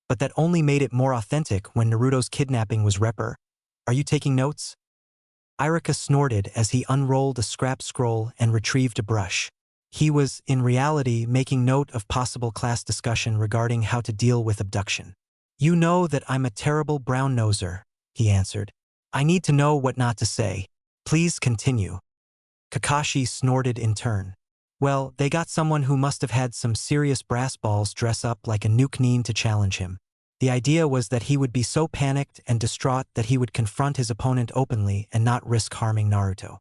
but that only made it more authentic when Naruto's kidnapping was repper. Are you taking notes?" Irika snorted as he unrolled a scrap scroll and retrieved a brush. He was, in reality, making note of possible class discussion regarding how to deal with abduction. "You know that I'm a terrible brown-noser," he answered. "I need to know what not to say. Please continue." Kakashi snorted in turn. "Well, they got someone who must have had some serious brass balls dress up like a nuke Nin to challenge him. The idea was that he would be so panicked and distraught that he would confront his opponent openly and not risk harming Naruto."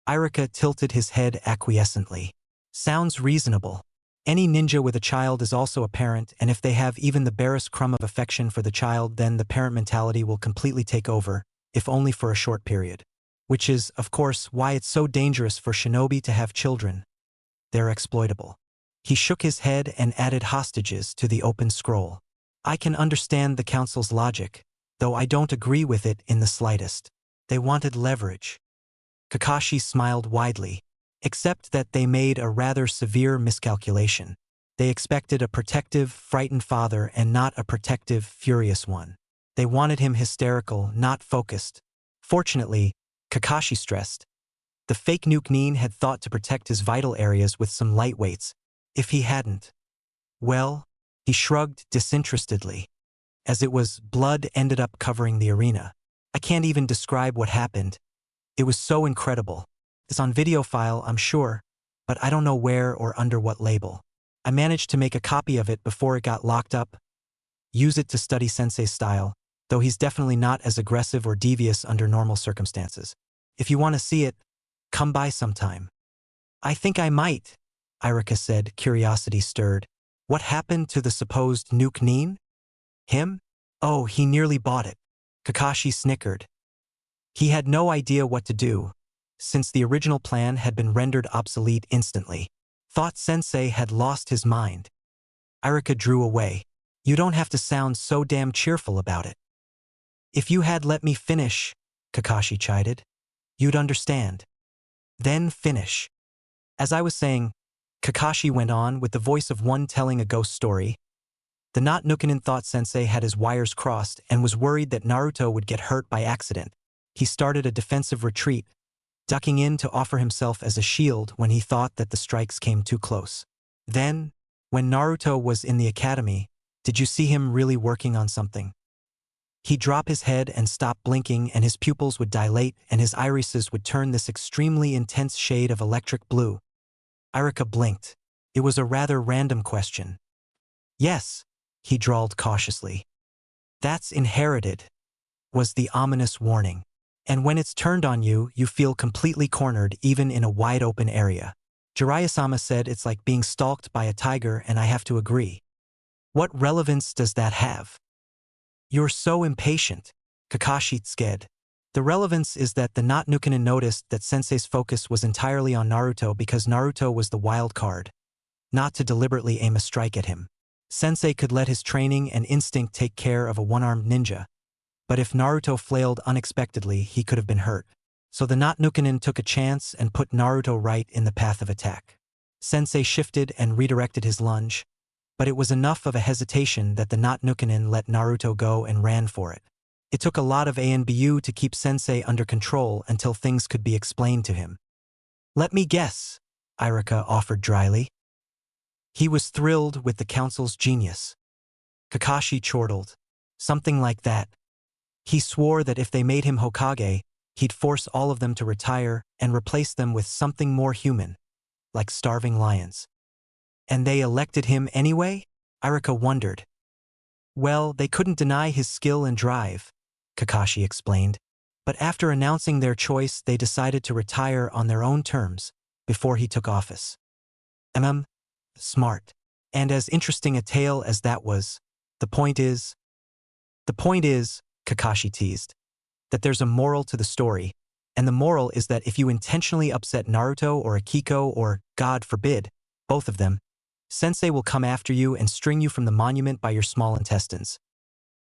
Irika tilted his head acquiescently. "Sounds reasonable. Any ninja with a child is also a parent, and if they have even the barest crumb of affection for the child, then the parent mentality will completely take over, if only for a short period. which is, of course, why it's so dangerous for shinobi to have children. They're exploitable. He shook his head and added hostages to the open scroll. I can understand the council's logic, though I don't agree with it in the slightest. They wanted leverage. Kakashi smiled widely, except that they made a rather severe miscalculation. They expected a protective, frightened father and not a protective, furious one. They wanted him hysterical, not focused. Fortunately, Kakashi stressed, the fake nuke Nin had thought to protect his vital areas with some lightweights. If he hadn't, well, he shrugged disinterestedly. As it was, blood ended up covering the arena. I can't even describe what happened. It was so incredible. It's on video file, I'm sure, but I don't know where or under what label. I managed to make a copy of it before it got locked up. Use it to study Sensei's style, though he's definitely not as aggressive or devious under normal circumstances. If you want to see it, come by sometime. I think I might, Irika said, curiosity stirred. What happened to the supposed nuke Nin? Him? Oh, he nearly bought it. Kakashi snickered. He had no idea what to do, since the original plan had been rendered obsolete instantly. Thought Sensei had lost his mind. Irika drew away. You don't have to sound so damn cheerful about it. If you had let me finish, Kakashi chided, you'd understand. Then finish. As I was saying, Kakashi went on with the voice of one telling a ghost story. The not Nukenin thought Sensei had his wires crossed and was worried that Naruto would get hurt by accident. He started a defensive retreat, ducking in to offer himself as a shield when he thought that the strikes came too close. Then, when Naruto was in the academy, did you see him really working on something? He'd drop his head and stop blinking, and his pupils would dilate and his irises would turn this extremely intense shade of electric blue. Irika blinked. It was a rather random question. Yes, he drawled cautiously. That's inherited, was the ominous warning. And when it's turned on you, you feel completely cornered even in a wide-open area. Jiraiya-sama said it's like being stalked by a tiger, and I have to agree. What relevance does that have? You're so impatient, Kakashi said. The relevance is that the not Nukenin noticed that Sensei's focus was entirely on Naruto because Naruto was the wild card, not to deliberately aim a strike at him. Sensei could let his training and instinct take care of a one-armed ninja, but if Naruto flailed unexpectedly, he could have been hurt. So the not Nukenin took a chance and put Naruto right in the path of attack. Sensei shifted and redirected his lunge, but it was enough of a hesitation that the not Nukenin let Naruto go and ran for it. It took a lot of ANBU to keep Sensei under control until things could be explained to him. Let me guess, Irika offered dryly. He was thrilled with the council's genius. Kakashi chortled. Something like that. He swore that if they made him Hokage, he'd force all of them to retire and replace them with something more human, like starving lions. And they elected him anyway? Irika wondered. Well, they couldn't deny his skill and drive, Kakashi explained. But after announcing their choice, they decided to retire on their own terms before he took office. Smart. And as interesting a tale as that was, the point is, Kakashi teased, that there's a moral to the story, and the moral is that if you intentionally upset Naruto or Akiko or, God forbid, both of them, Sensei will come after you and string you from the monument by your small intestines.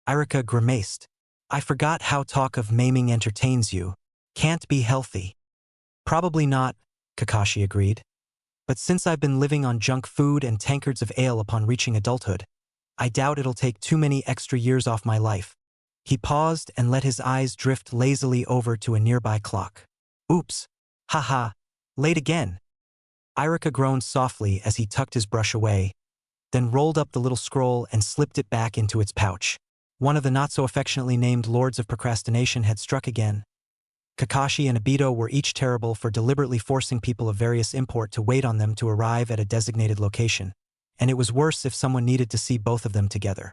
Irika grimaced. I forgot how talk of maiming entertains you. Can't be healthy. Probably not, Kakashi agreed. But since I've been living on junk food and tankards of ale upon reaching adulthood, I doubt it'll take too many extra years off my life. He paused and let his eyes drift lazily over to a nearby clock. Oops. Haha. Late again. Irika groaned softly as he tucked his brush away, then rolled up the little scroll and slipped it back into its pouch. One of the not-so-affectionately named Lords of Procrastination had struck again. Kakashi and Obito were each terrible for deliberately forcing people of various import to wait on them to arrive at a designated location, and it was worse if someone needed to see both of them together.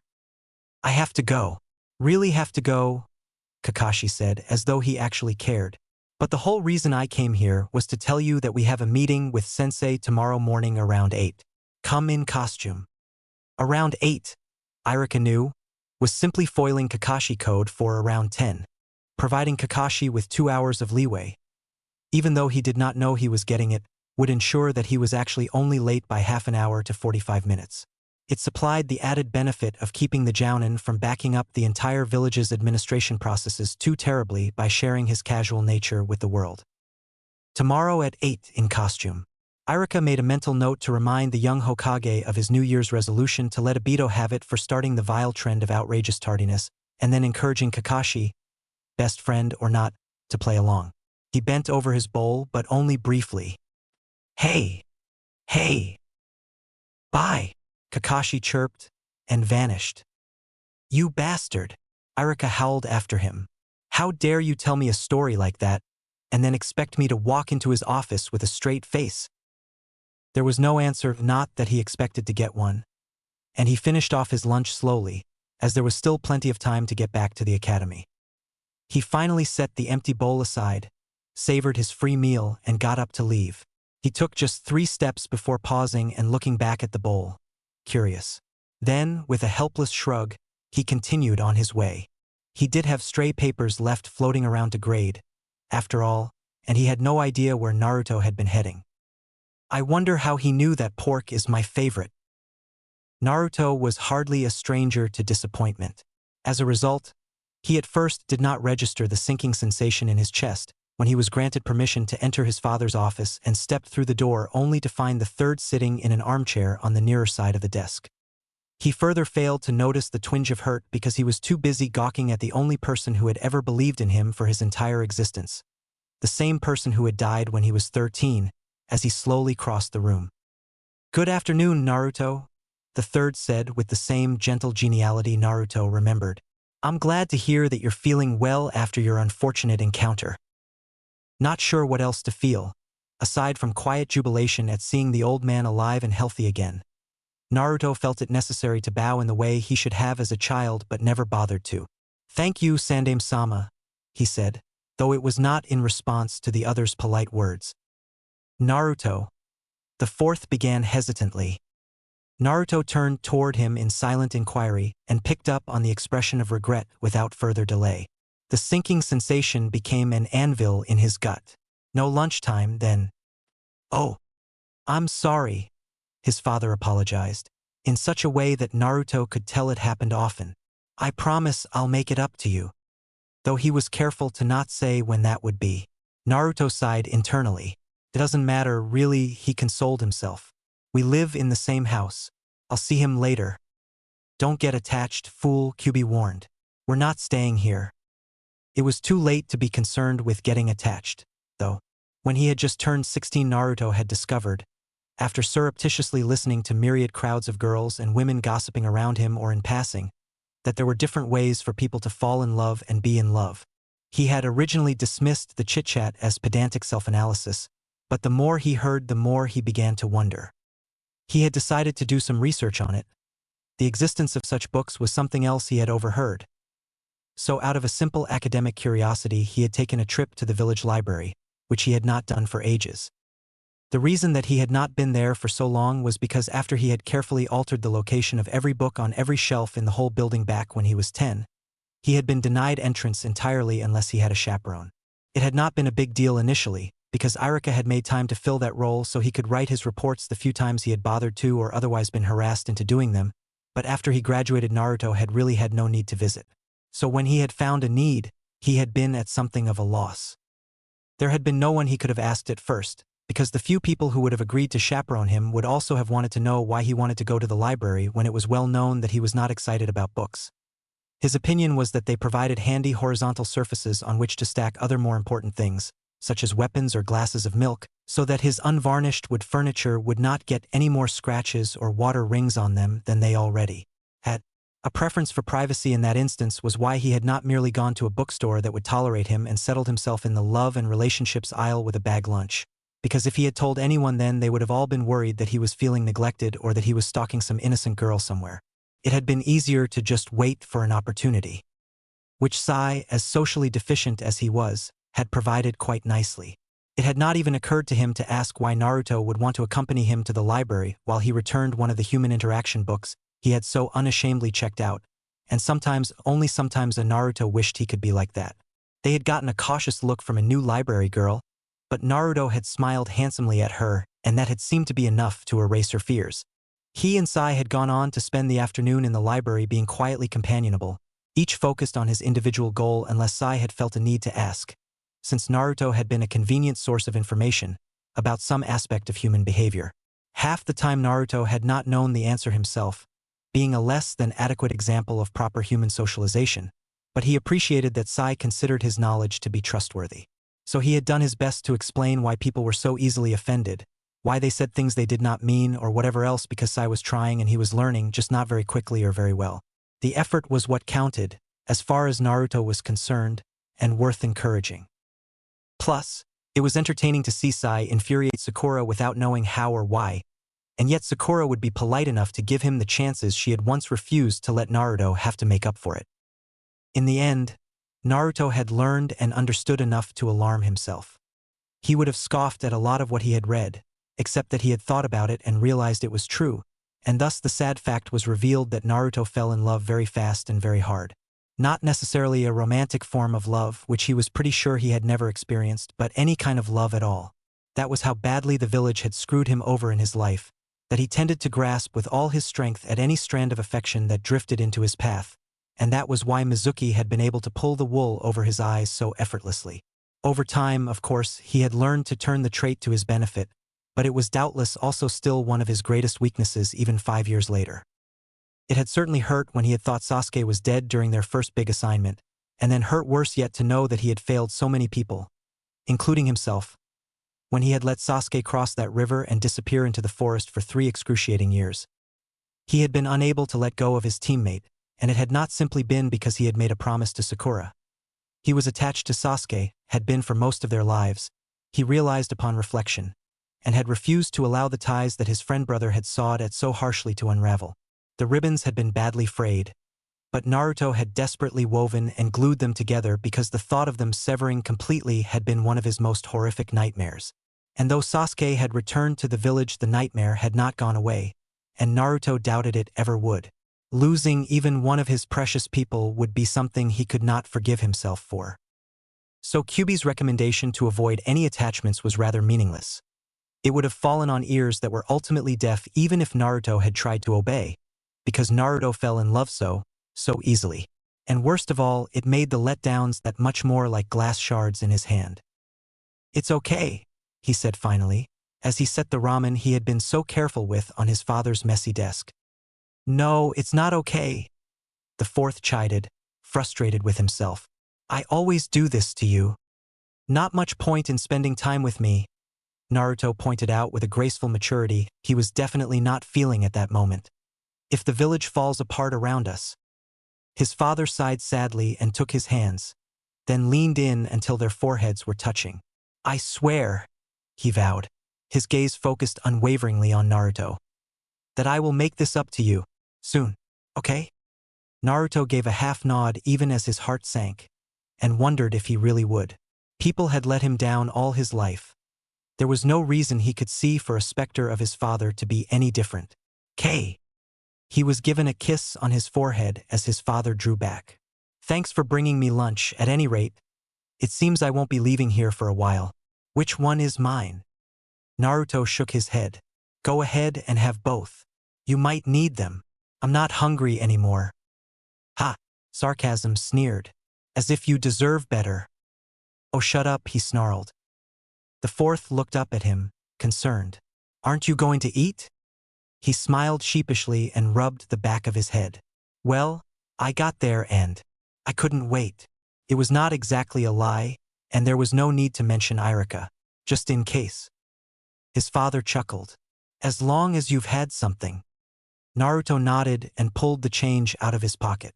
I have to go. Really have to go, Kakashi said, as though he actually cared. But the whole reason I came here was to tell you that we have a meeting with Sensei tomorrow morning around 8. Come in costume. Around 8, Irika knew, was simply foiling Kakashi code for around 10. providing Kakashi with 2 hours of leeway. Even though he did not know he was getting it, would ensure that he was actually only late by half an hour to 45 minutes. It supplied the added benefit of keeping the Jounin from backing up the entire village's administration processes too terribly by sharing his casual nature with the world. Tomorrow at 8 in costume. Irika made a mental note to remind the young Hokage of his New Year's resolution to let Obito have it for starting the vile trend of outrageous tardiness, and then encouraging Kakashi, best friend or not, to play along. He bent over his bowl, but only briefly. Hey! Hey! Bye! Kakashi chirped, and vanished. You bastard! Irika howled after him. How dare you tell me a story like that, and then expect me to walk into his office with a straight face? There was no answer, not that he expected to get one. And he finished off his lunch slowly, as there was still plenty of time to get back to the academy. He finally set the empty bowl aside, savored his free meal, and got up to leave. He took just 3 steps before pausing and looking back at the bowl, curious. Then, with a helpless shrug, he continued on his way. He did have stray papers left floating around to grade, after all, and he had no idea where Naruto had been heading. I wonder how he knew that pork is my favorite. Naruto was hardly a stranger to disappointment. As a result, he at first did not register the sinking sensation in his chest when he was granted permission to enter his father's office and stepped through the door only to find the third sitting in an armchair on the nearer side of the desk. He further failed to notice the twinge of hurt because he was too busy gawking at the only person who had ever believed in him for his entire existence. The same person who had died when he was 13, as he slowly crossed the room. Good afternoon, Naruto, the third said with the same gentle geniality Naruto remembered. I'm glad to hear that you're feeling well after your unfortunate encounter. Not sure what else to feel, aside from quiet jubilation at seeing the old man alive and healthy again. Naruto felt it necessary to bow in the way he should have as a child but never bothered to. Thank you, Sandame-sama, he said, though it was not in response to the other's polite words. Naruto. The fourth began hesitantly. Naruto turned toward him in silent inquiry and picked up on the expression of regret without further delay. The sinking sensation became an anvil in his gut. No lunchtime, then. Oh, I'm sorry, his father apologized, in such a way that Naruto could tell it happened often. I promise I'll make it up to you. Though he was careful to not say when that would be. Naruto sighed internally. It doesn't matter, really, he consoled himself. We live in the same house. I'll see him later. Don't get attached, fool, Kyubi warned. We're not staying here. It was too late to be concerned with getting attached, though. When he had just turned 16, Naruto had discovered, after surreptitiously listening to myriad crowds of girls and women gossiping around him or in passing, that there were different ways for people to fall in love and be in love. He had originally dismissed the chit-chat as pedantic self-analysis, but the more he heard, the more he began to wonder. He had decided to do some research on it. The existence of such books was something else he had overheard. So out of a simple academic curiosity, he had taken a trip to the village library, which he had not done for ages. The reason that he had not been there for so long was because after he had carefully altered the location of every book on every shelf in the whole building back when he was 10, he had been denied entrance entirely unless he had a chaperone. It had not been a big deal initially, because Irika had made time to fill that role so he could write his reports the few times he had bothered to or otherwise been harassed into doing them, but after he graduated, Naruto had really had no need to visit. So when he had found a need, he had been at something of a loss. There had been no one he could have asked at first, because the few people who would have agreed to chaperone him would also have wanted to know why he wanted to go to the library when it was well known that he was not excited about books. His opinion was that they provided handy horizontal surfaces on which to stack other more important things, such as weapons or glasses of milk, so that his unvarnished wood furniture would not get any more scratches or water rings on them than they already had. A preference for privacy in that instance was why he had not merely gone to a bookstore that would tolerate him and settled himself in the love and relationships aisle with a bag lunch. Because if he had told anyone then, they would have all been worried that he was feeling neglected or that he was stalking some innocent girl somewhere. It had been easier to just wait for an opportunity. Which Sai, as socially deficient as he was, had provided quite nicely. It had not even occurred to him to ask why Naruto would want to accompany him to the library while he returned one of the human interaction books he had so unashamedly checked out, and sometimes, only sometimes, a Naruto wished he could be like that. They had gotten a cautious look from a new library girl, but Naruto had smiled handsomely at her, and that had seemed to be enough to erase her fears. He and Sai had gone on to spend the afternoon in the library being quietly companionable, each focused on his individual goal unless Sai had felt a need to ask, since Naruto had been a convenient source of information about some aspect of human behavior. Half the time Naruto had not known the answer himself, being a less than adequate example of proper human socialization, but he appreciated that Sai considered his knowledge to be trustworthy. So he had done his best to explain why people were so easily offended, why they said things they did not mean or whatever else, because Sai was trying and he was learning, just not very quickly or very well. The effort was what counted, as far as Naruto was concerned, and worth encouraging. Plus, it was entertaining to see Sai infuriate Sakura without knowing how or why, and yet Sakura would be polite enough to give him the chances she had once refused to let Naruto have to make up for it. In the end, Naruto had learned and understood enough to alarm himself. He would have scoffed at a lot of what he had read, except that he had thought about it and realized it was true, and thus the sad fact was revealed that Naruto fell in love very fast and very hard. Not necessarily a romantic form of love, which he was pretty sure he had never experienced, but any kind of love at all. That was how badly the village had screwed him over in his life, that he tended to grasp with all his strength at any strand of affection that drifted into his path, and that was why Mizuki had been able to pull the wool over his eyes so effortlessly. Over time, of course, he had learned to turn the trait to his benefit, but it was doubtless also still one of his greatest weaknesses even 5 years later. It had certainly hurt when he had thought Sasuke was dead during their first big assignment, and then hurt worse yet to know that he had failed so many people, including himself, when he had let Sasuke cross that river and disappear into the forest for 3 excruciating years. He had been unable to let go of his teammate, and it had not simply been because he had made a promise to Sakura. He was attached to Sasuke, had been for most of their lives, he realized upon reflection, and had refused to allow the ties that his friend brother had sawed at so harshly to unravel. The ribbons had been badly frayed, but Naruto had desperately woven and glued them together because the thought of them severing completely had been one of his most horrific nightmares. And though Sasuke had returned to the village, the nightmare had not gone away, and Naruto doubted it ever would. Losing even one of his precious people would be something he could not forgive himself for. So Kyuubi's recommendation to avoid any attachments was rather meaningless. It would have fallen on ears that were ultimately deaf even if Naruto had tried to obey, because Naruto fell in love so easily. And worst of all, it made the letdowns that much more like glass shards in his hand. "It's okay," he said finally, as he set the ramen he had been so careful with on his father's messy desk. "No, it's not okay," the fourth chided, frustrated with himself. "I always do this to you. Not much point in spending time with me," Naruto pointed out with a graceful maturity he was definitely not feeling at that moment. "If the village falls apart around us." His father sighed sadly and took his hands, then leaned in until their foreheads were touching. "I swear," he vowed, his gaze focused unwaveringly on Naruto, "that I will make this up to you, soon, okay?" Naruto gave a half nod even as his heart sank, and wondered if he really would. People had let him down all his life. There was no reason he could see for a specter of his father to be any different. "K." He was given a kiss on his forehead as his father drew back. "Thanks for bringing me lunch, at any rate. It seems I won't be leaving here for a while." "Which one is mine?" Naruto shook his head. "Go ahead and have both. You might need them. I'm not hungry anymore." "Ha!" Sarcasm sneered. "As if you deserve better." "Oh, shut up," he snarled. The fourth looked up at him, concerned. "Aren't you going to eat?" He smiled sheepishly and rubbed the back of his head. "Well, I got there and I couldn't wait." It was not exactly a lie, and there was no need to mention Irika, just in case. His father chuckled. "As long as you've had something." Naruto nodded and pulled the change out of his pocket.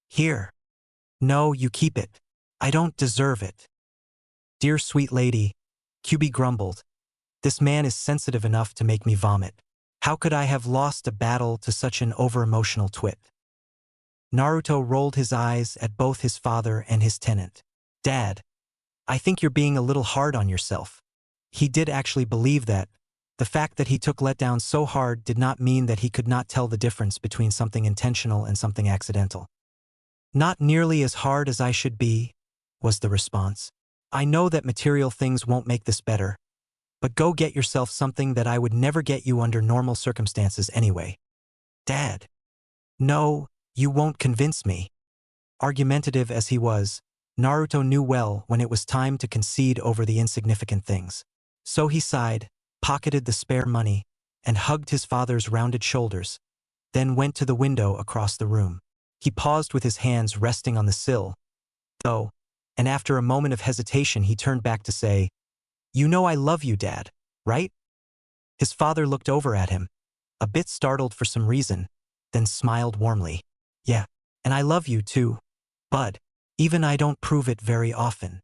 "Here." "No, you keep it. I don't deserve it." "Dear sweet lady," Kyuubi grumbled, "this man is sensitive enough to make me vomit. How could I have lost a battle to such an over-emotional twit?" Naruto rolled his eyes at both his father and his tenant. "Dad, I think you're being a little hard on yourself." He did actually believe that. The fact that he took letdown so hard did not mean that he could not tell the difference between something intentional and something accidental. "Not nearly as hard as I should be. was the response. I know that material things won't make this better, but go get yourself something that I would never get you under normal circumstances anyway. Dad. No, you won't convince me. Argumentative as he was, Naruto knew well when it was time to concede over the insignificant things. So he sighed, pocketed the spare money, and hugged his father's rounded shoulders, then went to the window across the room. He paused with his hands resting on the sill, though, and after a moment of hesitation he turned back to say, "You know I love you, Dad, right?" His father looked over at him, a bit startled for some reason, then smiled warmly. "Yeah, and I love you too, bud. Even I don't prove it very often."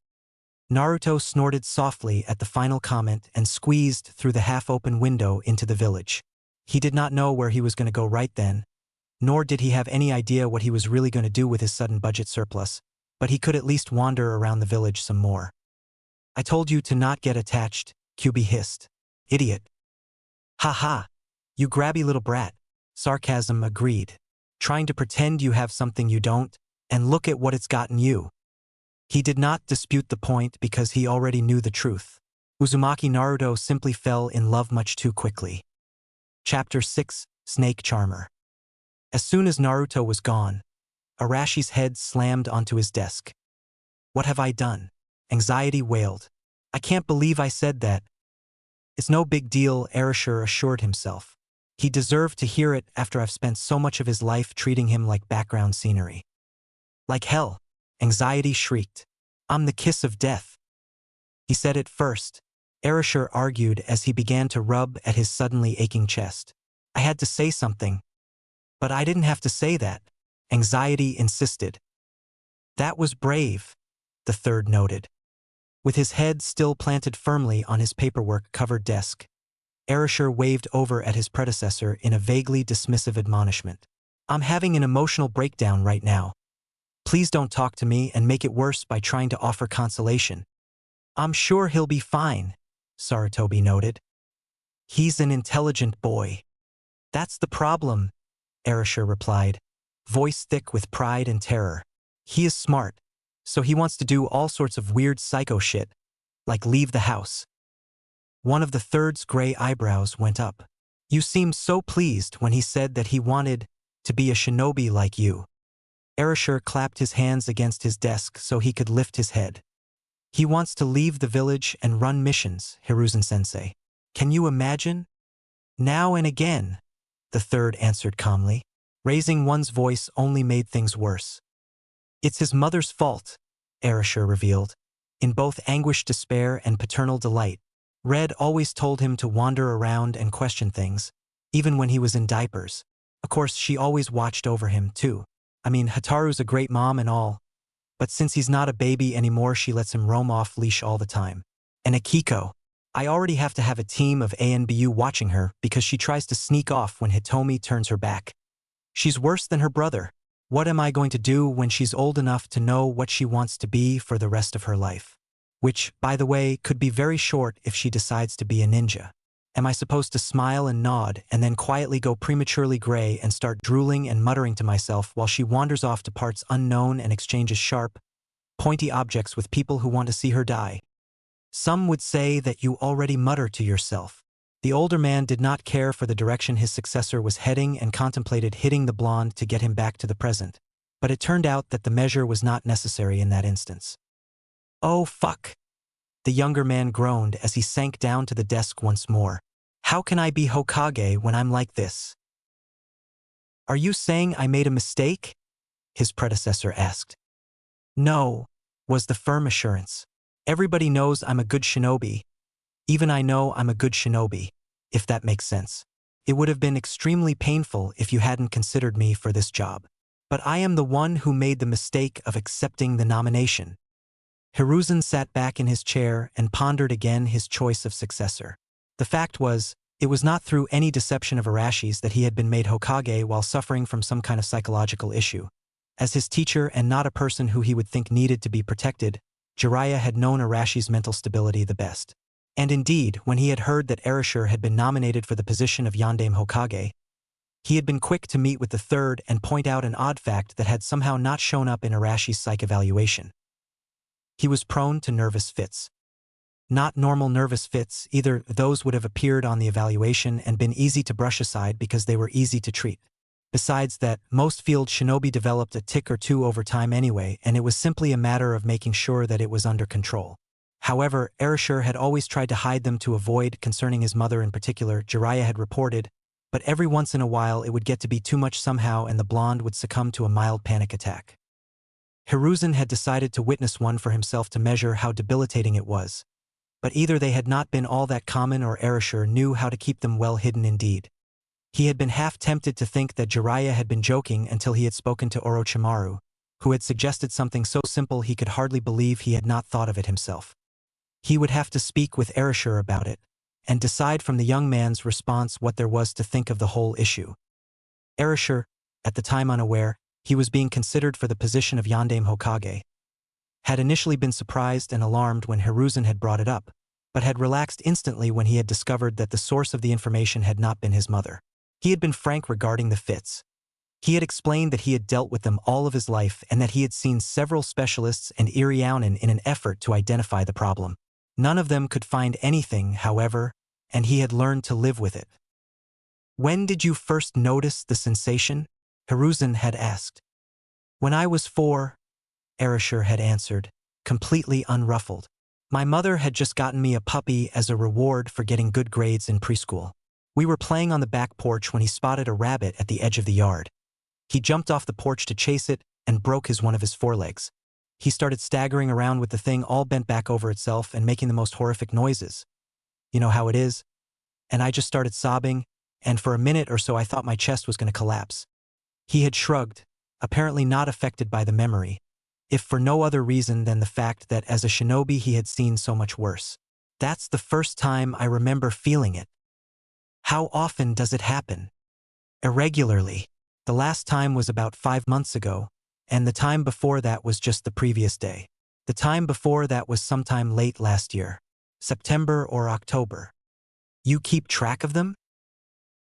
Naruto snorted softly at the final comment and squeezed through the half-open window into the village. He did not know where he was going to go right then, nor did he have any idea what he was really going to do with his sudden budget surplus, but he could at least wander around the village some more. "I told you to not get attached," QB hissed. "Idiot." "Ha ha, you grabby little brat," sarcasm agreed. "Trying to pretend you have something you don't, and look at what it's gotten you." He did not dispute the point because he already knew the truth. Uzumaki Naruto simply fell in love much too quickly. Chapter 6, Snake Charmer. As soon as Naruto was gone, Arashi's head slammed onto his desk. "What have I done?" Anxiety wailed. "I can't believe I said that." "It's no big deal," Arashir assured himself. "He deserved to hear it after I've spent so much of his life treating him like background scenery." "Like hell," Anxiety shrieked. "I'm the kiss of death." He said it first, Arashir argued as he began to rub at his suddenly aching chest. "I had to say something." "But I didn't have to say that," Anxiety insisted. "That was brave," the third noted. With his head still planted firmly on his paperwork-covered desk, Arashir waved over at his predecessor in a vaguely dismissive admonishment. "I'm having an emotional breakdown right now. Please don't talk to me and make it worse by trying to offer consolation." "I'm sure he'll be fine," Sarutobi noted. "He's an intelligent boy." "That's the problem," Arashir replied, voice thick with pride and terror. "He is smart, so he wants to do all sorts of weird psycho shit, like leave the house." One of the third's gray eyebrows went up. "You seemed so pleased when he said that he wanted to be a shinobi like you." Arashir clapped his hands against his desk so he could lift his head. "He wants to leave the village and run missions, Hiruzen-sensei. Can you imagine?" "Now and again," the third answered calmly. Raising one's voice only made things worse. "It's his mother's fault," Arashir revealed. In both anguished despair and paternal delight, Red always told him to wander around and question things, even when he was in diapers. Of course, she always watched over him, too. I mean, Hataru's a great mom and all, but since he's not a baby anymore, she lets him roam off leash all the time. And Akiko. I already have to have a team of ANBU watching her because she tries to sneak off when Hitomi turns her back. She's worse than her brother. What am I going to do when she's old enough to know what she wants to be for the rest of her life? Which, by the way, could be very short if she decides to be a ninja. Am I supposed to smile and nod and then quietly go prematurely gray and start drooling and muttering to myself while she wanders off to parts unknown and exchanges sharp, pointy objects with people who want to see her die? Some would say that you already mutter to yourself. The older man did not care for the direction his successor was heading and contemplated hitting the blonde to get him back to the present. But it turned out that the measure was not necessary in that instance. "Oh, fuck," the younger man groaned as he sank down to the desk once more. "How can I be Hokage when I'm like this?" "Are you saying I made a mistake?" his predecessor asked. "No," was the firm assurance. "Everybody knows I'm a good shinobi. Even I know I'm a good shinobi, if that makes sense. It would have been extremely painful if you hadn't considered me for this job. But I am the one who made the mistake of accepting the nomination." Hiruzen sat back in his chair and pondered again his choice of successor. The fact was, it was not through any deception of Arashi's that he had been made Hokage while suffering from some kind of psychological issue. As his teacher and not a person who he would think needed to be protected, Jiraiya had known Arashi's mental stability the best. And indeed, when he had heard that Arashir had been nominated for the position of Yondaime Hokage, he had been quick to meet with the third and point out an odd fact that had somehow not shown up in Arashi's psych evaluation. He was prone to nervous fits. Not normal nervous fits either. Those would have appeared on the evaluation and been easy to brush aside because they were easy to treat. Besides that, most field shinobi developed a tic or two over time anyway, and it was simply a matter of making sure that it was under control. However, Erashur had always tried to hide them to avoid concerning his mother in particular, Jiraiya had reported, but every once in a while it would get to be too much somehow and the blonde would succumb to a mild panic attack. Hiruzen had decided to witness one for himself to measure how debilitating it was. But either they had not been all that common or Erashur knew how to keep them well hidden indeed. He had been half tempted to think that Jiraiya had been joking until he had spoken to Orochimaru, who had suggested something so simple he could hardly believe he had not thought of it himself. He would have to speak with Erashur about it, and decide from the young man's response what there was to think of the whole issue. Erashur, at the time unaware, he was being considered for the position of Yondaime Hokage, had initially been surprised and alarmed when Hiruzen had brought it up, but had relaxed instantly when he had discovered that the source of the information had not been his mother. He had been frank regarding the fits. He had explained that he had dealt with them all of his life and that he had seen several specialists and Irionin in an effort to identify the problem. None of them could find anything, however, and he had learned to live with it. "When did you first notice the sensation?" Hiruzen had asked. "When I was 4, Erashur had answered, completely unruffled. "My mother had just gotten me a puppy as a reward for getting good grades in preschool. We were playing on the back porch when he spotted a rabbit at the edge of the yard. He jumped off the porch to chase it and broke one of his forelegs. He started staggering around with the thing all bent back over itself and making the most horrific noises. You know how it is? And I just started sobbing, and for a minute or so I thought my chest was going to collapse." He had shrugged, apparently not affected by the memory, if for no other reason than the fact that as a shinobi he had seen so much worse. "That's the first time I remember feeling it." "How often does it happen?" "Irregularly. The last time was about 5 months ago, and the time before that was just the previous day. The time before that was sometime late last year, September or October." "You keep track of them?"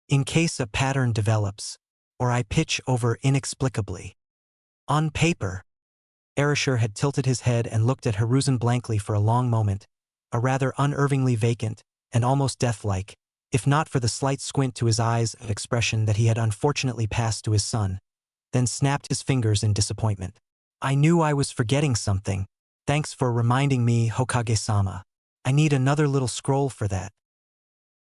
"In case a pattern develops, or I pitch over inexplicably." "On paper?" Erashur had tilted his head and looked at Hiruzen blankly for a long moment, a rather unervingly vacant and almost death-like, if not for the slight squint to his eyes of expression that he had unfortunately passed to his son, then snapped his fingers in disappointment. "I knew I was forgetting something. Thanks for reminding me, Hokage-sama. I need another little scroll for that."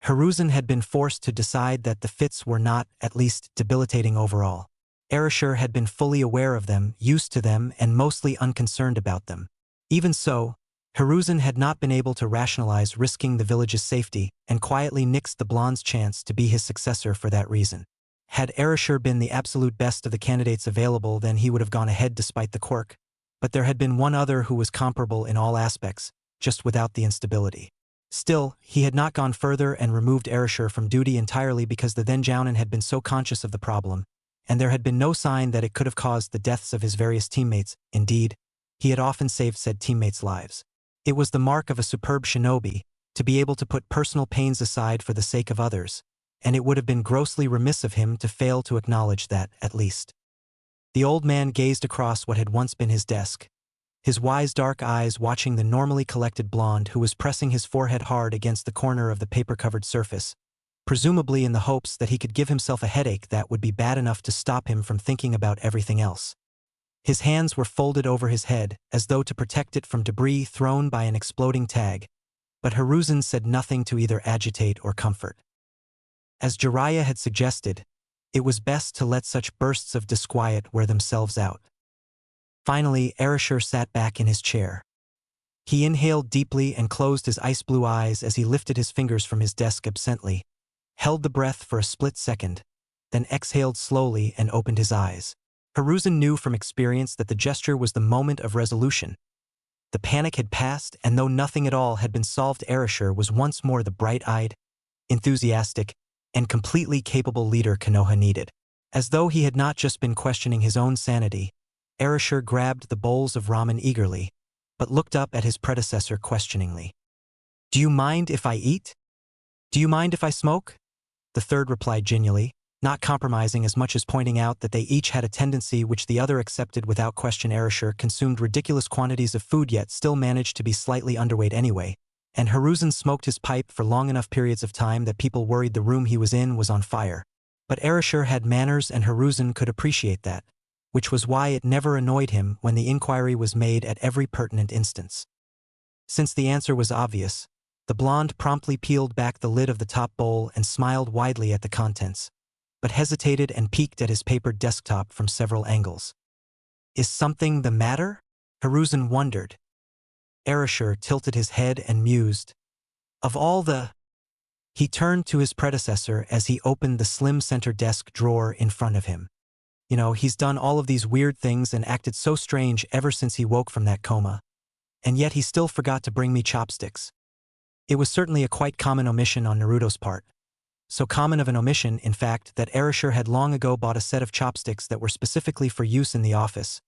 Hiruzen had been forced to decide that the fits were not, at least, debilitating overall. Erashur had been fully aware of them, used to them, and mostly unconcerned about them. Even so, Hiruzen had not been able to rationalize risking the village's safety and quietly nixed the blonde's chance to be his successor for that reason. Had Erashur been the absolute best of the candidates available, then he would have gone ahead despite the quirk, but there had been one other who was comparable in all aspects, just without the instability. Still, he had not gone further and removed Erashur from duty entirely because the then Jounin had been so conscious of the problem, and there had been no sign that it could have caused the deaths of his various teammates. Indeed, he had often saved said teammates' lives. It was the mark of a superb shinobi to be able to put personal pains aside for the sake of others, and it would have been grossly remiss of him to fail to acknowledge that, at least. The old man gazed across what had once been his desk, his wise dark eyes watching the normally collected blonde who was pressing his forehead hard against the corner of the paper-covered surface, presumably in the hopes that he could give himself a headache that would be bad enough to stop him from thinking about everything else. His hands were folded over his head, as though to protect it from debris thrown by an exploding tag, but Hiruzen said nothing to either agitate or comfort. As Jiraiya had suggested, it was best to let such bursts of disquiet wear themselves out. Finally, Erashur sat back in his chair. He inhaled deeply and closed his ice-blue eyes as he lifted his fingers from his desk absently, held the breath for a split second, then exhaled slowly and opened his eyes. Hiruzen knew from experience that the gesture was the moment of resolution. The panic had passed, and though nothing at all had been solved, Erashur was once more the bright-eyed, enthusiastic, and completely capable leader Konoha needed. As though he had not just been questioning his own sanity, Erashur grabbed the bowls of ramen eagerly, but looked up at his predecessor questioningly. "Do you mind if I eat? Do you mind if I smoke?" The third replied genially, not compromising as much as pointing out that they each had a tendency which the other accepted without question. Erasure consumed ridiculous quantities of food yet still managed to be slightly underweight anyway, and Hiruzen smoked his pipe for long enough periods of time that people worried the room he was in was on fire. But Erasure had manners and Hiruzen could appreciate that, which was why it never annoyed him when the inquiry was made at every pertinent instance. Since the answer was obvious, the blonde promptly peeled back the lid of the top bowl and smiled widely at the contents, but hesitated and peeked at his papered desktop from several angles. "Is something the matter?" Hiruzen wondered. Erasure tilted his head and mused. Of all the... He turned to his predecessor as he opened the slim center desk drawer in front of him. You know, he's done all of these weird things and acted so strange ever since he woke from that coma. And yet he still forgot to bring me chopsticks. It was certainly a quite common omission on Naruto's part. So common of an omission, in fact, that Erasure had long ago bought a set of chopsticks that were specifically for use in the office,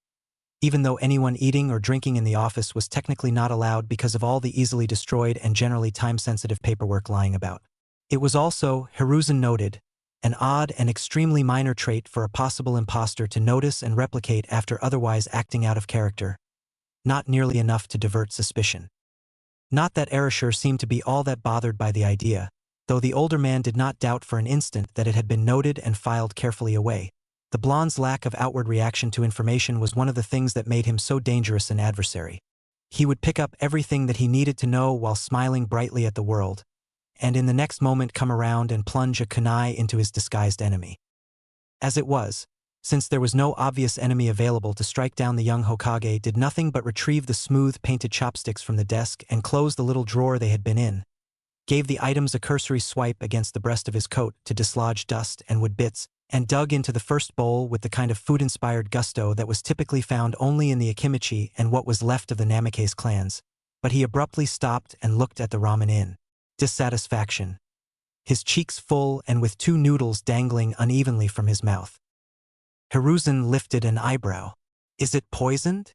even though anyone eating or drinking in the office was technically not allowed because of all the easily destroyed and generally time-sensitive paperwork lying about. It was also, Hiruzen noted, an odd and extremely minor trait for a possible imposter to notice and replicate after otherwise acting out of character, not nearly enough to divert suspicion. Not that Erasure seemed to be all that bothered by the idea, though the older man did not doubt for an instant that it had been noted and filed carefully away. The blonde's lack of outward reaction to information was one of the things that made him so dangerous an adversary. He would pick up everything that he needed to know while smiling brightly at the world, and in the next moment come around and plunge a kunai into his disguised enemy. As it was, since there was no obvious enemy available to strike down, the young Hokage did nothing but retrieve the smooth painted chopsticks from the desk and close the little drawer they had been in, gave the items a cursory swipe against the breast of his coat to dislodge dust and wood bits, and dug into the first bowl with the kind of food-inspired gusto that was typically found only in the Akimichi and what was left of the Namikaze clans. But he abruptly stopped and looked at the ramen in dissatisfaction, his cheeks full and with 2 noodles dangling unevenly from his mouth. Hiruzen lifted an eyebrow. "Is it poisoned?"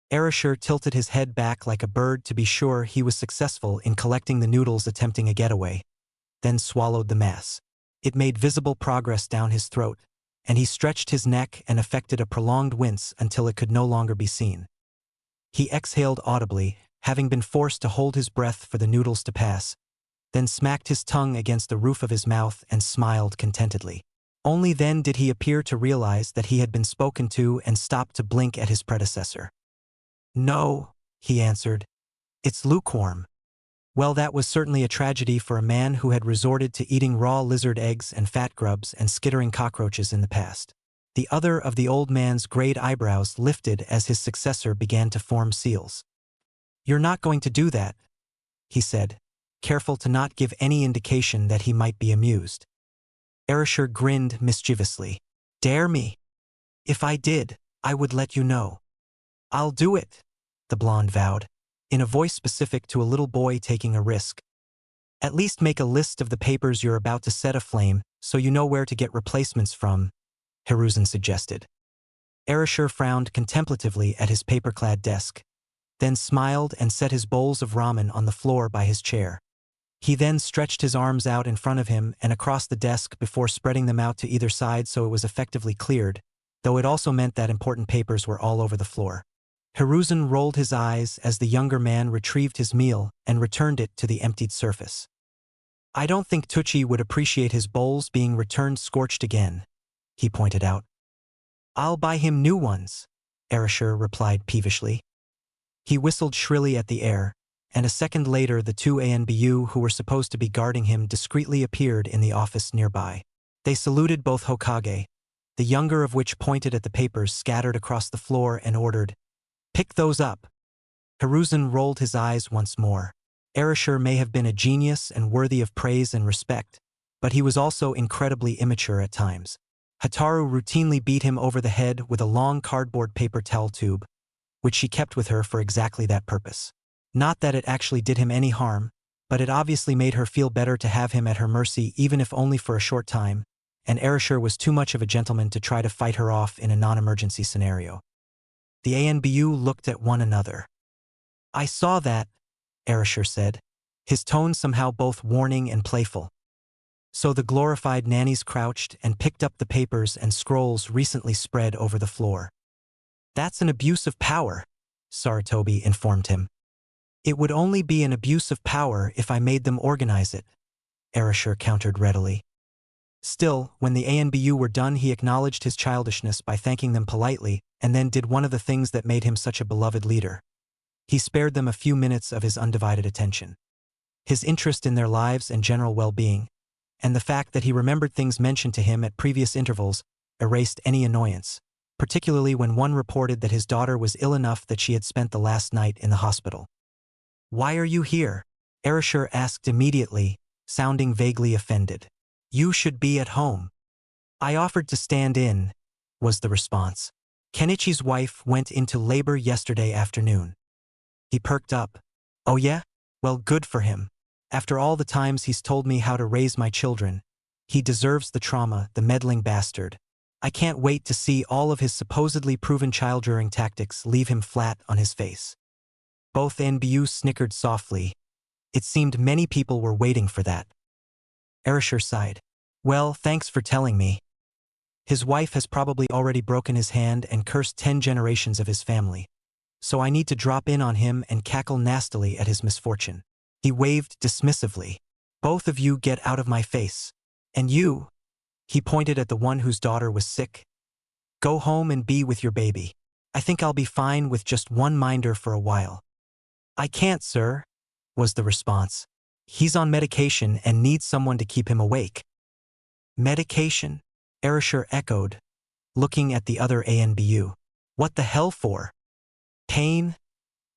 Erasure tilted his head back like a bird to be sure he was successful in collecting the noodles attempting a getaway, then swallowed the mass. It made visible progress down his throat, and he stretched his neck and affected a prolonged wince until it could no longer be seen. He exhaled audibly, having been forced to hold his breath for the noodles to pass, then smacked his tongue against the roof of his mouth and smiled contentedly. Only then did he appear to realize that he had been spoken to and stopped to blink at his predecessor. "No," he answered. "It's lukewarm." Well, that was certainly a tragedy for a man who had resorted to eating raw lizard eggs and fat grubs and skittering cockroaches in the past. The other of the old man's grayed eyebrows lifted as his successor began to form seals. "You're not going to do that," he said, careful to not give any indication that he might be amused. Erasure grinned mischievously. "Dare me? If I did, I would let you know." "I'll do it," the blonde vowed, in a voice specific to a little boy taking a risk. "At least make a list of the papers you're about to set aflame so you know where to get replacements from," Hiruzen suggested. Erasure frowned contemplatively at his paper-clad desk, then smiled and set his bowls of ramen on the floor by his chair. He then stretched his arms out in front of him and across the desk before spreading them out to either side so it was effectively cleared, though it also meant that important papers were all over the floor. Hiruzen rolled his eyes as the younger man retrieved his meal and returned it to the emptied surface. "I don't think Tucci would appreciate his bowls being returned scorched again," he pointed out. "I'll buy him new ones," Erasure replied peevishly. He whistled shrilly at the air, and a second later the 2 ANBU who were supposed to be guarding him discreetly appeared in the office nearby. They saluted both Hokage, the younger of which pointed at the papers scattered across the floor and ordered, "Pick those up." Hiruzen rolled his eyes once more. Erasure may have been a genius and worthy of praise and respect, but he was also incredibly immature at times. Hataru routinely beat him over the head with a long cardboard paper towel tube, which she kept with her for exactly that purpose. Not that it actually did him any harm, but it obviously made her feel better to have him at her mercy even if only for a short time, and Erasure was too much of a gentleman to try to fight her off in a non-emergency scenario. The ANBU looked at one another. "I saw that," Erasure said, his tone somehow both warning and playful. So the glorified nannies crouched and picked up the papers and scrolls recently spread over the floor. That's an abuse of power, Saratobi informed him. It would only be an abuse of power if I made them organize it, Erasure countered readily. Still, when the ANBU were done, he acknowledged his childishness by thanking them politely and then did one of the things that made him such a beloved leader. He spared them a few minutes of his undivided attention. His interest in their lives and general well-being, and the fact that he remembered things mentioned to him at previous intervals, erased any annoyance, particularly when one reported that his daughter was ill enough that she had spent the last night in the hospital. "Why are you here?" Erasure asked immediately, sounding vaguely offended. "You should be at home." "I offered to stand in," was the response. "Kenichi's wife went into labor yesterday afternoon." He perked up. "Oh yeah? Well, good for him. After all the times he's told me how to raise my children, he deserves the trauma, the meddling bastard. I can't wait to see all of his supposedly proven child-rearing tactics leave him flat on his face." Both NBU snickered softly. It seemed many people were waiting for that. Erasure sighed. "Well, thanks for telling me. His wife has probably already broken his hand and cursed 10 generations of his family. So I need to drop in on him and cackle nastily at his misfortune." He waved dismissively. "Both of you get out of my face. And you," he pointed at the one whose daughter was sick, "go home and be with your baby. I think I'll be fine with just one minder for a while." "I can't, sir," was the response. "He's on medication and needs someone to keep him awake." "Medication?" Erasure echoed, looking at the other ANBU. "What the hell for?" "Pain,"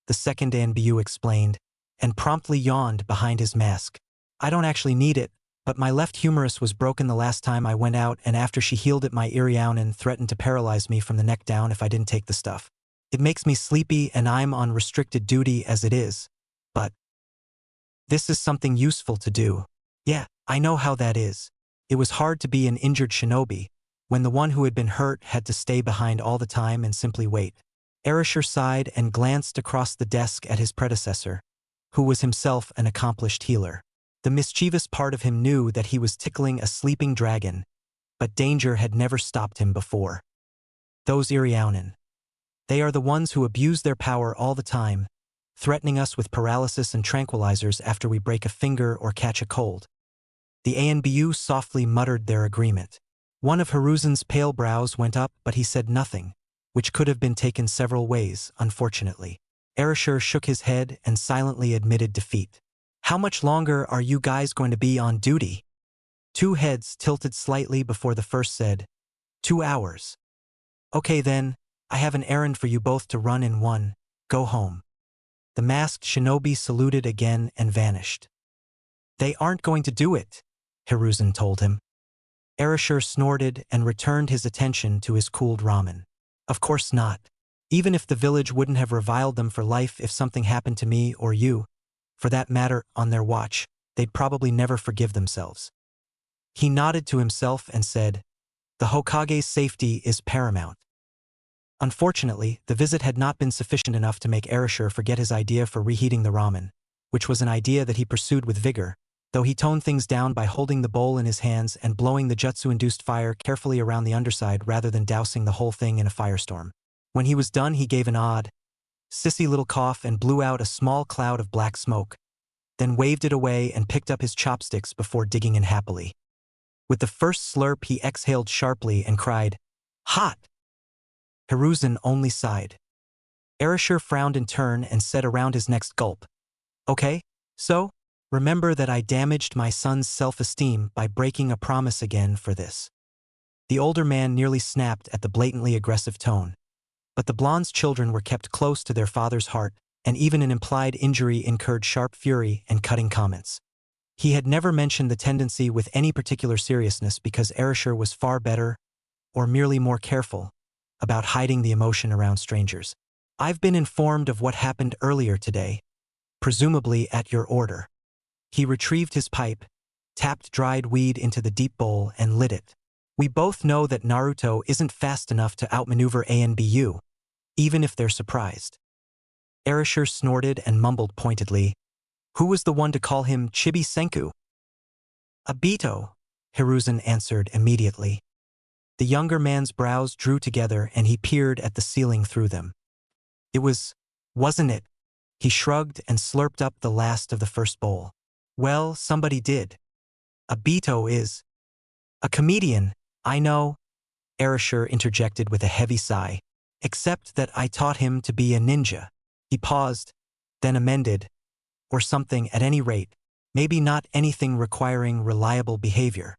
the second ANBU explained, and promptly yawned behind his mask. "I don't actually need it, but my left humerus was broken the last time I went out, and after she healed it, my Iriaunin threatened to paralyze me from the neck down if I didn't take the stuff. It makes me sleepy and I'm on restricted duty as it is. But this is something useful to do. Yeah, I know how that is. It was hard to be an injured shinobi, when the one who had been hurt had to stay behind all the time and simply wait." Erasure sighed and glanced across the desk at his predecessor, who was himself an accomplished healer. The mischievous part of him knew that he was tickling a sleeping dragon, but danger had never stopped him before. Those Iriaunin. They are the ones who abuse their power all the time, threatening us with paralysis and tranquilizers after we break a finger or catch a cold. The ANBU softly muttered their agreement. One of Hiruzen's pale brows went up, but he said nothing, which could have been taken several ways, unfortunately. Erasure shook his head and silently admitted defeat. "How much longer are you guys going to be on duty?" Two heads tilted slightly before the first said, 2 hours. "Okay then, I have an errand for you both to run in one. Go home." The masked shinobi saluted again and vanished. "They aren't going to do it," Hiruzen told him. Erasure snorted and returned his attention to his cooled ramen. "Of course not. Even if the village wouldn't have reviled them for life if something happened to me or you, for that matter, on their watch, they'd probably never forgive themselves." He nodded to himself and said, "The Hokage's safety is paramount." Unfortunately, the visit had not been sufficient enough to make Erasure forget his idea for reheating the ramen, which was an idea that he pursued with vigor, though he toned things down by holding the bowl in his hands and blowing the jutsu-induced fire carefully around the underside rather than dousing the whole thing in a firestorm. When he was done, he gave an odd, sissy little cough and blew out a small cloud of black smoke, then waved it away and picked up his chopsticks before digging in happily. With the first slurp, he exhaled sharply and cried, "Hot!" Hiruzen only sighed. Erasure frowned in turn and said around his next gulp, "Okay, so, remember that I damaged my son's self-esteem by breaking a promise again for this." The older man nearly snapped at the blatantly aggressive tone, but the blonde's children were kept close to their father's heart, and even an implied injury incurred sharp fury and cutting comments. He had never mentioned the tendency with any particular seriousness because Erasure was far better, or merely more careful, about hiding the emotion around strangers. "I've been informed of what happened earlier today, presumably at your order." He retrieved his pipe, tapped dried weed into the deep bowl and lit it. "We both know that Naruto isn't fast enough to outmaneuver ANBU, even if they're surprised." Erasure snorted and mumbled pointedly, "Who was the one to call him Chibi Senku?" "Abito," Hiruzen answered immediately. The younger man's brows drew together and he peered at the ceiling through them. Wasn't it? He shrugged and slurped up the last of the first bowl. Well, somebody did. Obito is a comedian, I know, Erasure interjected with a heavy sigh. Except that I taught him to be a ninja. He paused, then amended, or something at any rate, maybe not anything requiring reliable behavior.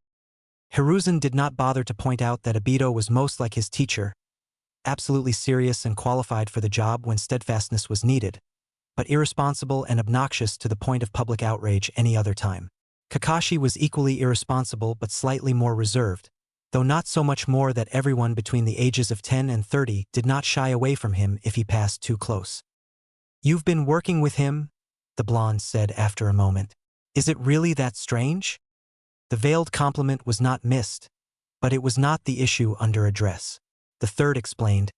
Hiruzen did not bother to point out that Obito was most like his teacher, absolutely serious and qualified for the job when steadfastness was needed, but irresponsible and obnoxious to the point of public outrage any other time. Kakashi was equally irresponsible but slightly more reserved, though not so much more that everyone between the ages of 10 and 30 did not shy away from him if he passed too close. You've been working with him? The blonde said after a moment. Is it really that strange? The veiled compliment was not missed, but it was not the issue under address. The third explained.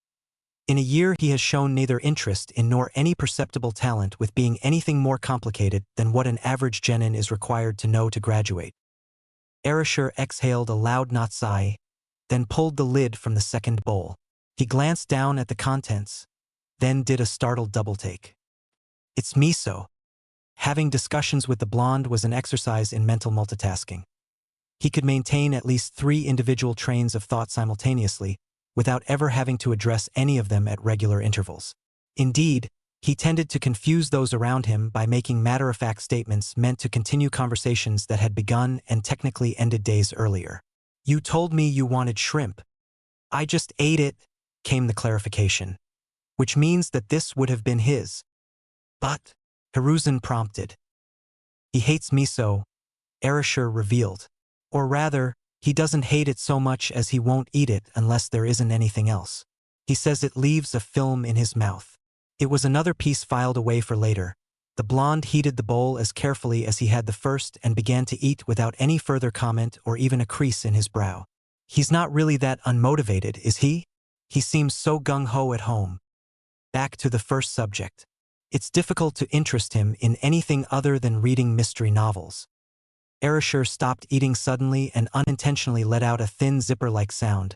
In a year he has shown neither interest in nor any perceptible talent with being anything more complicated than what an average genin is required to know to graduate. Erasure exhaled a loud not sigh, then pulled the lid from the second bowl. He glanced down at the contents, then did a startled double-take. It's miso. Having discussions with the blonde was an exercise in mental multitasking. He could maintain at least 3 individual trains of thought simultaneously, without ever having to address any of them at regular intervals. Indeed, he tended to confuse those around him by making matter-of-fact statements meant to continue conversations that had begun and technically ended days earlier. You told me you wanted shrimp. I just ate it, came the clarification. Which means that this would have been his. But, Hiruzen prompted. He hates miso, Erasure revealed. Or rather, he doesn't hate it so much as he won't eat it unless there isn't anything else. He says it leaves a film in his mouth. It was another piece filed away for later. The blonde heated the bowl as carefully as he had the first and began to eat without any further comment or even a crease in his brow. He's not really that unmotivated, is he? He seems so gung-ho at home. Back to the first subject. It's difficult to interest him in anything other than reading mystery novels. Erasure stopped eating suddenly and unintentionally let out a thin zipper-like sound,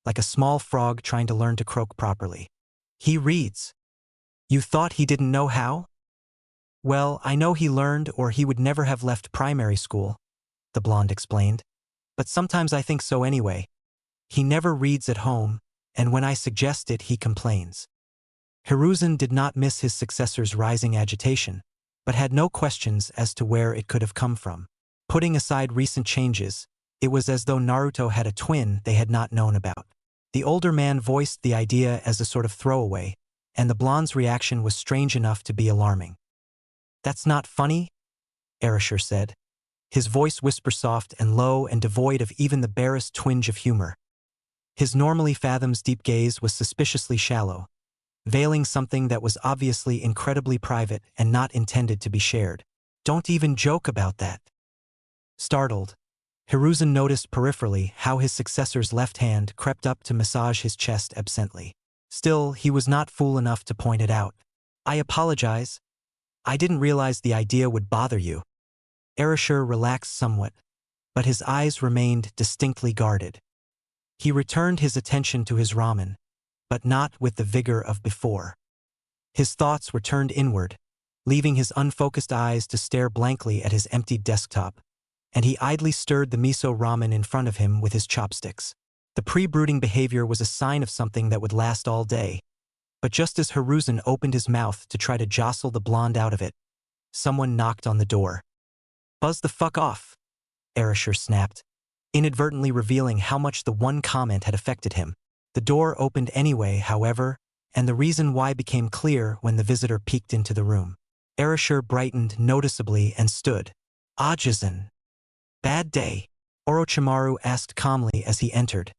like a small frog trying to learn to croak properly. He reads. You thought he didn't know how? Well, I know he learned or he would never have left primary school, the blonde explained. But sometimes I think so anyway. He never reads at home, and when I suggest it he complains. Hiruzen did not miss his successor's rising agitation, but had no questions as to where it could have come from. Putting aside recent changes, it was as though Naruto had a twin they had not known about. The older man voiced the idea as a sort of throwaway, and the blonde's reaction was strange enough to be alarming. That's not funny, Erasure said, his voice whisper-soft and low and devoid of even the barest twinge of humor. His normally fathoms-deep gaze was suspiciously shallow, veiling something that was obviously incredibly private and not intended to be shared. Don't even joke about that. Startled, Hiruzen noticed peripherally how his successor's left hand crept up to massage his chest absently. Still, he was not fool enough to point it out. I apologize. I didn't realize the idea would bother you. Erasure relaxed somewhat, but his eyes remained distinctly guarded. He returned his attention to his ramen, but not with the vigor of before. His thoughts were turned inward, leaving his unfocused eyes to stare blankly at his emptied desktop, and he idly stirred the miso ramen in front of him with his chopsticks. The pre-brooding behavior was a sign of something that would last all day. But just as Hiruzen opened his mouth to try to jostle the blonde out of it, someone knocked on the door. Buzz the fuck off, Erasure snapped, inadvertently revealing how much the one comment had affected him. The door opened anyway, however, and the reason why became clear when the visitor peeked into the room. Erasure brightened noticeably and stood. Ajisen. Bad day, Orochimaru asked calmly as he entered,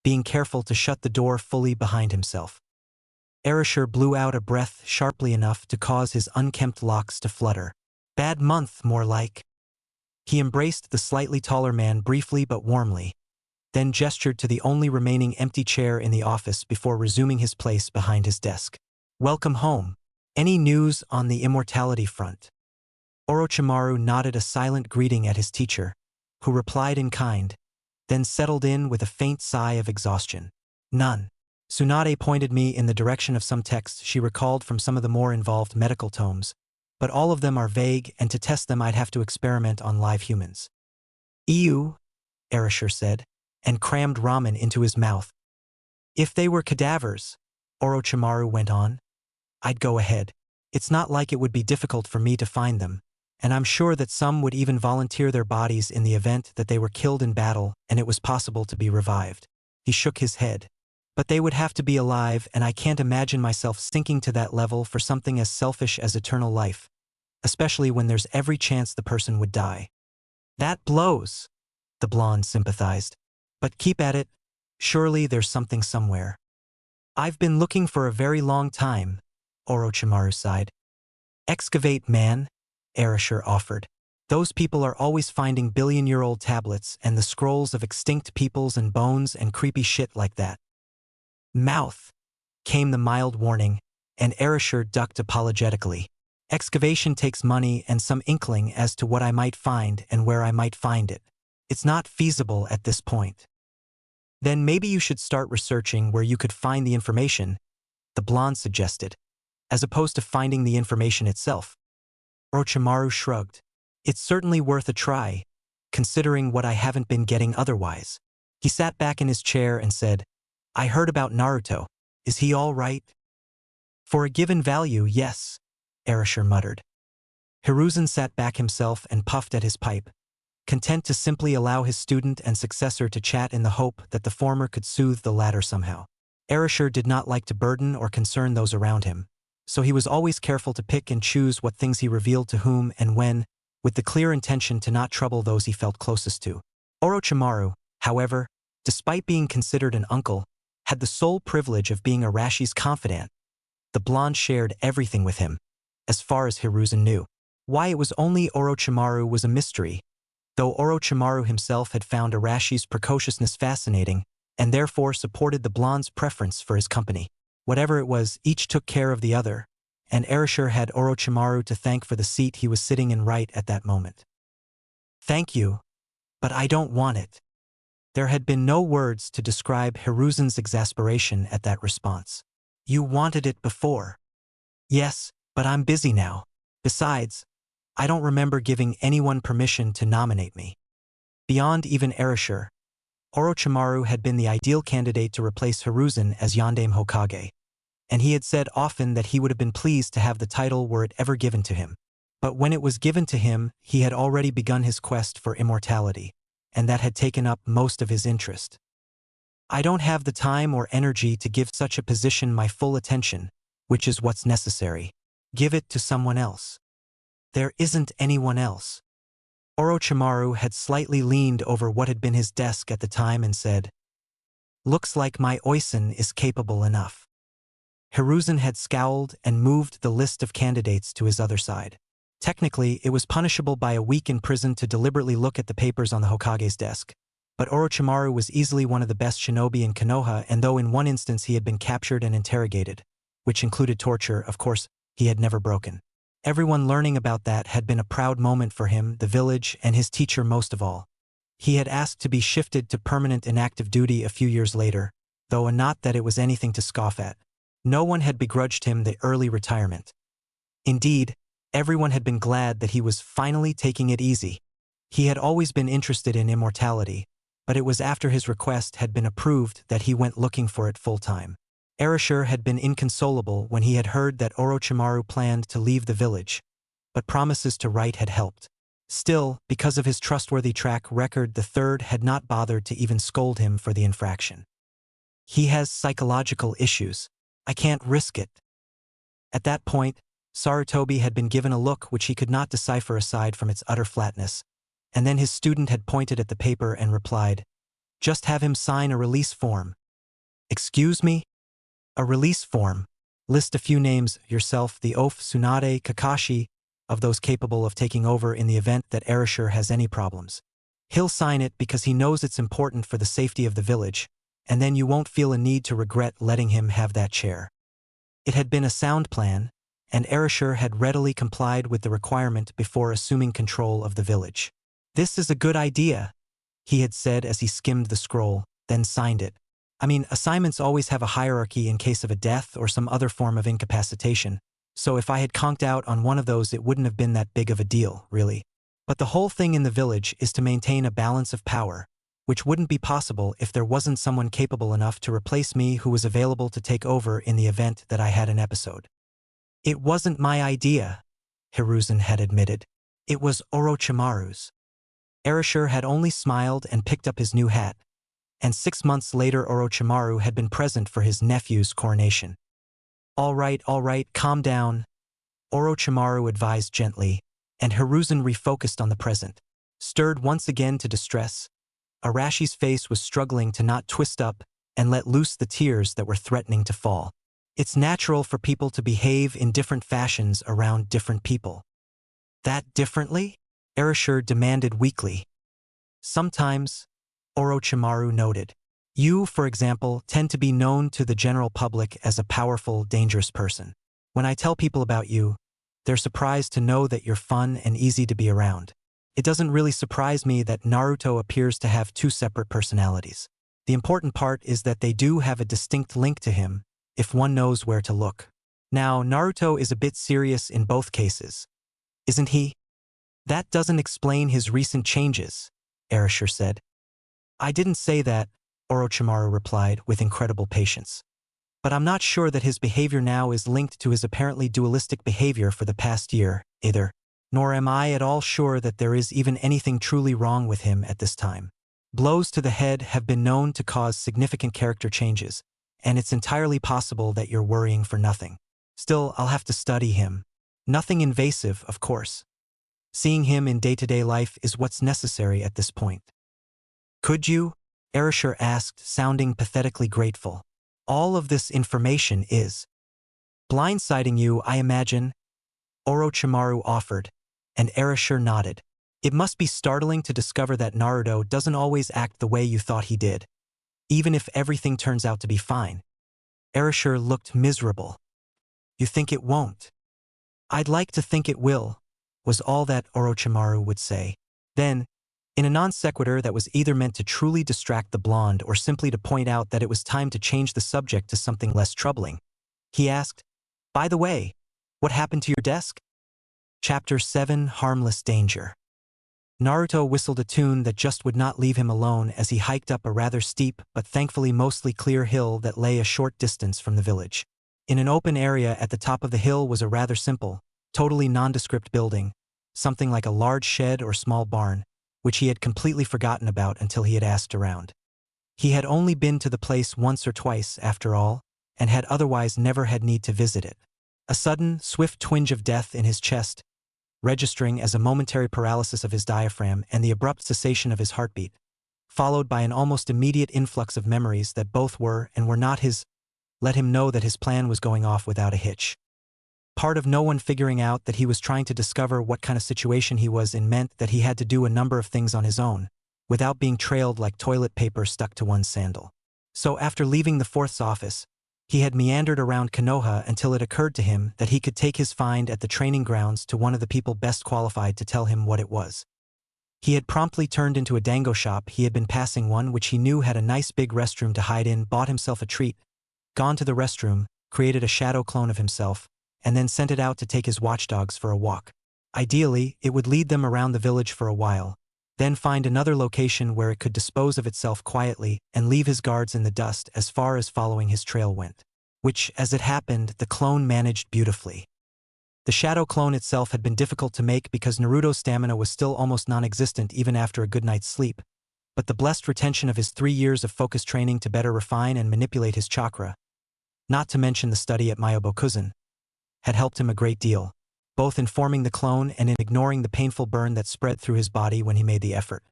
being careful to shut the door fully behind himself. Erasure blew out a breath sharply enough to cause his unkempt locks to flutter. Bad month, more like. He embraced the slightly taller man briefly but warmly, then gestured to the only remaining empty chair in the office before resuming his place behind his desk. Welcome home. Any news on the immortality front? Orochimaru nodded a silent greeting at his teacher, who replied in kind, then settled in with a faint sigh of exhaustion. None. Tsunade pointed me in the direction of some texts she recalled from some of the more involved medical tomes, but all of them are vague, and to test them I'd have to experiment on live humans. Ew, Erasure said, and crammed ramen into his mouth. If they were cadavers, Orochimaru went on, I'd go ahead. It's not like it would be difficult for me to find them, and I'm sure that some would even volunteer their bodies in the event that they were killed in battle and it was possible to be revived. He shook his head. But they would have to be alive, and I can't imagine myself sinking to that level for something as selfish as eternal life, especially when there's every chance the person would die. That blows, the blonde sympathized. But keep at it. Surely there's something somewhere. I've been looking for a very long time, Orochimaru sighed. Excavate, man, Erasure offered. Those people are always finding billion-year-old tablets and the scrolls of extinct peoples and bones and creepy shit like that. Mouth, came the mild warning, and Erasure ducked apologetically. Excavation takes money and some inkling as to what I might find and where I might find it. It's not feasible at this point. Then maybe you should start researching where you could find the information, the blonde suggested, as opposed to finding the information itself. Orochimaru shrugged. It's certainly worth a try, considering what I haven't been getting otherwise. He sat back in his chair and said, I heard about Naruto. Is he all right? For a given value, yes, Erasure muttered. Hiruzen sat back himself and puffed at his pipe, content to simply allow his student and successor to chat in the hope that the former could soothe the latter somehow. Erasure did not like to burden or concern those around him, so he was always careful to pick and choose what things he revealed to whom and when, with the clear intention to not trouble those he felt closest to. Orochimaru, however, despite being considered an uncle, had the sole privilege of being Arashi's confidant. The blonde shared everything with him, as far as Hiruzen knew. Why it was only Orochimaru was a mystery, though Orochimaru himself had found Arashi's precociousness fascinating, and therefore supported the blonde's preference for his company. Whatever it was, each took care of the other, and Erasure had Orochimaru to thank for the seat he was sitting in right at that moment. Thank you, but I don't want it. There had been no words to describe Hiruzen's exasperation at that response. You wanted it before. Yes, but I'm busy now. Besides, I don't remember giving anyone permission to nominate me. Beyond even Erasure, Orochimaru had been the ideal candidate to replace Hiruzen as Yondaime Hokage, and he had said often that he would have been pleased to have the title were it ever given to him. But when it was given to him, he had already begun his quest for immortality, and that had taken up most of his interest. I don't have the time or energy to give such a position my full attention, which is what's necessary. Give it to someone else. There isn't anyone else. Orochimaru had slightly leaned over what had been his desk at the time and said, Looks like my oisin is capable enough. Hiruzen had scowled and moved the list of candidates to his other side. Technically, it was punishable by a week in prison to deliberately look at the papers on the Hokage's desk. But Orochimaru was easily one of the best shinobi in Konoha, and though in one instance he had been captured and interrogated, which included torture, of course, he had never broken. Everyone learning about that had been a proud moment for him, the village, and his teacher most of all. He had asked to be shifted to permanent inactive duty a few years later, though not that it was anything to scoff at. No one had begrudged him the early retirement. Indeed, everyone had been glad that he was finally taking it easy. He had always been interested in immortality, but it was after his request had been approved that he went looking for it full-time. Erasure had been inconsolable when he had heard that Orochimaru planned to leave the village, but promises to write had helped. Still, because of his trustworthy track record, the third had not bothered to even scold him for the infraction. He has psychological issues. I can't risk it. At that point, Sarutobi had been given a look which he could not decipher aside from its utter flatness, and then his student had pointed at the paper and replied, Just have him sign a release form. Excuse me? A release form. List a few names, yourself, the oaf, Tsunade, Kakashi, of those capable of taking over in the event that Erasure has any problems. He'll sign it because he knows it's important for the safety of the village, and then you won't feel a need to regret letting him have that chair. It had been a sound plan, and Erasure had readily complied with the requirement before assuming control of the village. This is a good idea, he had said as he skimmed the scroll, then signed it. I mean, assignments always have a hierarchy in case of a death or some other form of incapacitation, so if I had conked out on one of those it wouldn't have been that big of a deal, really. But the whole thing in the village is to maintain a balance of power, which wouldn't be possible if there wasn't someone capable enough to replace me who was available to take over in the event that I had an episode. It wasn't my idea, Hiruzen had admitted. It was Orochimaru's. Erasure had only smiled and picked up his new hat, and 6 months later Orochimaru had been present for his nephew's coronation. All right, calm down, Orochimaru advised gently, and Hiruzen refocused on the present. Stirred once again to distress, Arashi's face was struggling to not twist up and let loose the tears that were threatening to fall. It's natural for people to behave in different fashions around different people. That differently? Erasure demanded weakly. Sometimes, Orochimaru noted. You, for example, tend to be known to the general public as a powerful, dangerous person. When I tell people about you, they're surprised to know that you're fun and easy to be around. It doesn't really surprise me that Naruto appears to have 2 separate personalities. The important part is that they do have a distinct link to him, if one knows where to look. Now, Naruto is a bit serious in both cases, isn't he? That doesn't explain his recent changes, Erasure said. I didn't say that, Orochimaru replied with incredible patience. But I'm not sure that his behavior now is linked to his apparently dualistic behavior for the past year, either. Nor am I at all sure that there is even anything truly wrong with him at this time. Blows to the head have been known to cause significant character changes, and it's entirely possible that you're worrying for nothing. Still, I'll have to study him. Nothing invasive, of course. Seeing him in day-to-day life is what's necessary at this point. Could you? Erasure asked, sounding pathetically grateful. All of this information is blindsiding you, I imagine, Orochimaru offered, and Erasure nodded. It must be startling to discover that Naruto doesn't always act the way you thought he did, even if everything turns out to be fine. Erasure looked miserable. You think it won't? I'd like to think it will, was all that Orochimaru would say. Then, in a non sequitur that was either meant to truly distract the blonde or simply to point out that it was time to change the subject to something less troubling, he asked, By the way, what happened to your desk? Chapter 7, Harmless Danger. Naruto whistled a tune that just would not leave him alone as he hiked up a rather steep but thankfully mostly clear hill that lay a short distance from the village. In an open area at the top of the hill was a rather simple, totally nondescript building, something like a large shed or small barn, which he had completely forgotten about until he had asked around. He had only been to the place once or twice, after all, and had otherwise never had need to visit it. A sudden, swift twinge of death in his chest, registering as a momentary paralysis of his diaphragm and the abrupt cessation of his heartbeat, followed by an almost immediate influx of memories that both were and were not his, let him know that his plan was going off without a hitch. Part of no one figuring out that he was trying to discover what kind of situation he was in meant that he had to do a number of things on his own, without being trailed like toilet paper stuck to one's sandal. So after leaving the fourth's office, he had meandered around Konoha until it occurred to him that he could take his find at the training grounds to one of the people best qualified to tell him what it was. He had promptly turned into a dango shop. He had been passing one which he knew had a nice big restroom to hide in, bought himself a treat, gone to the restroom, created a shadow clone of himself, and then sent it out to take his watchdogs for a walk. Ideally, it would lead them around the village for a while, then find another location where it could dispose of itself quietly and leave his guards in the dust as far as following his trail went. Which, as it happened, the clone managed beautifully. The shadow clone itself had been difficult to make because Naruto's stamina was still almost non-existent even after a good night's sleep, but the blessed retention of his 3 years of focused training to better refine and manipulate his chakra, not to mention the study at Myobokuzen, had helped him a great deal, both in forming the clone and in ignoring the painful burn that spread through his body when he made the effort.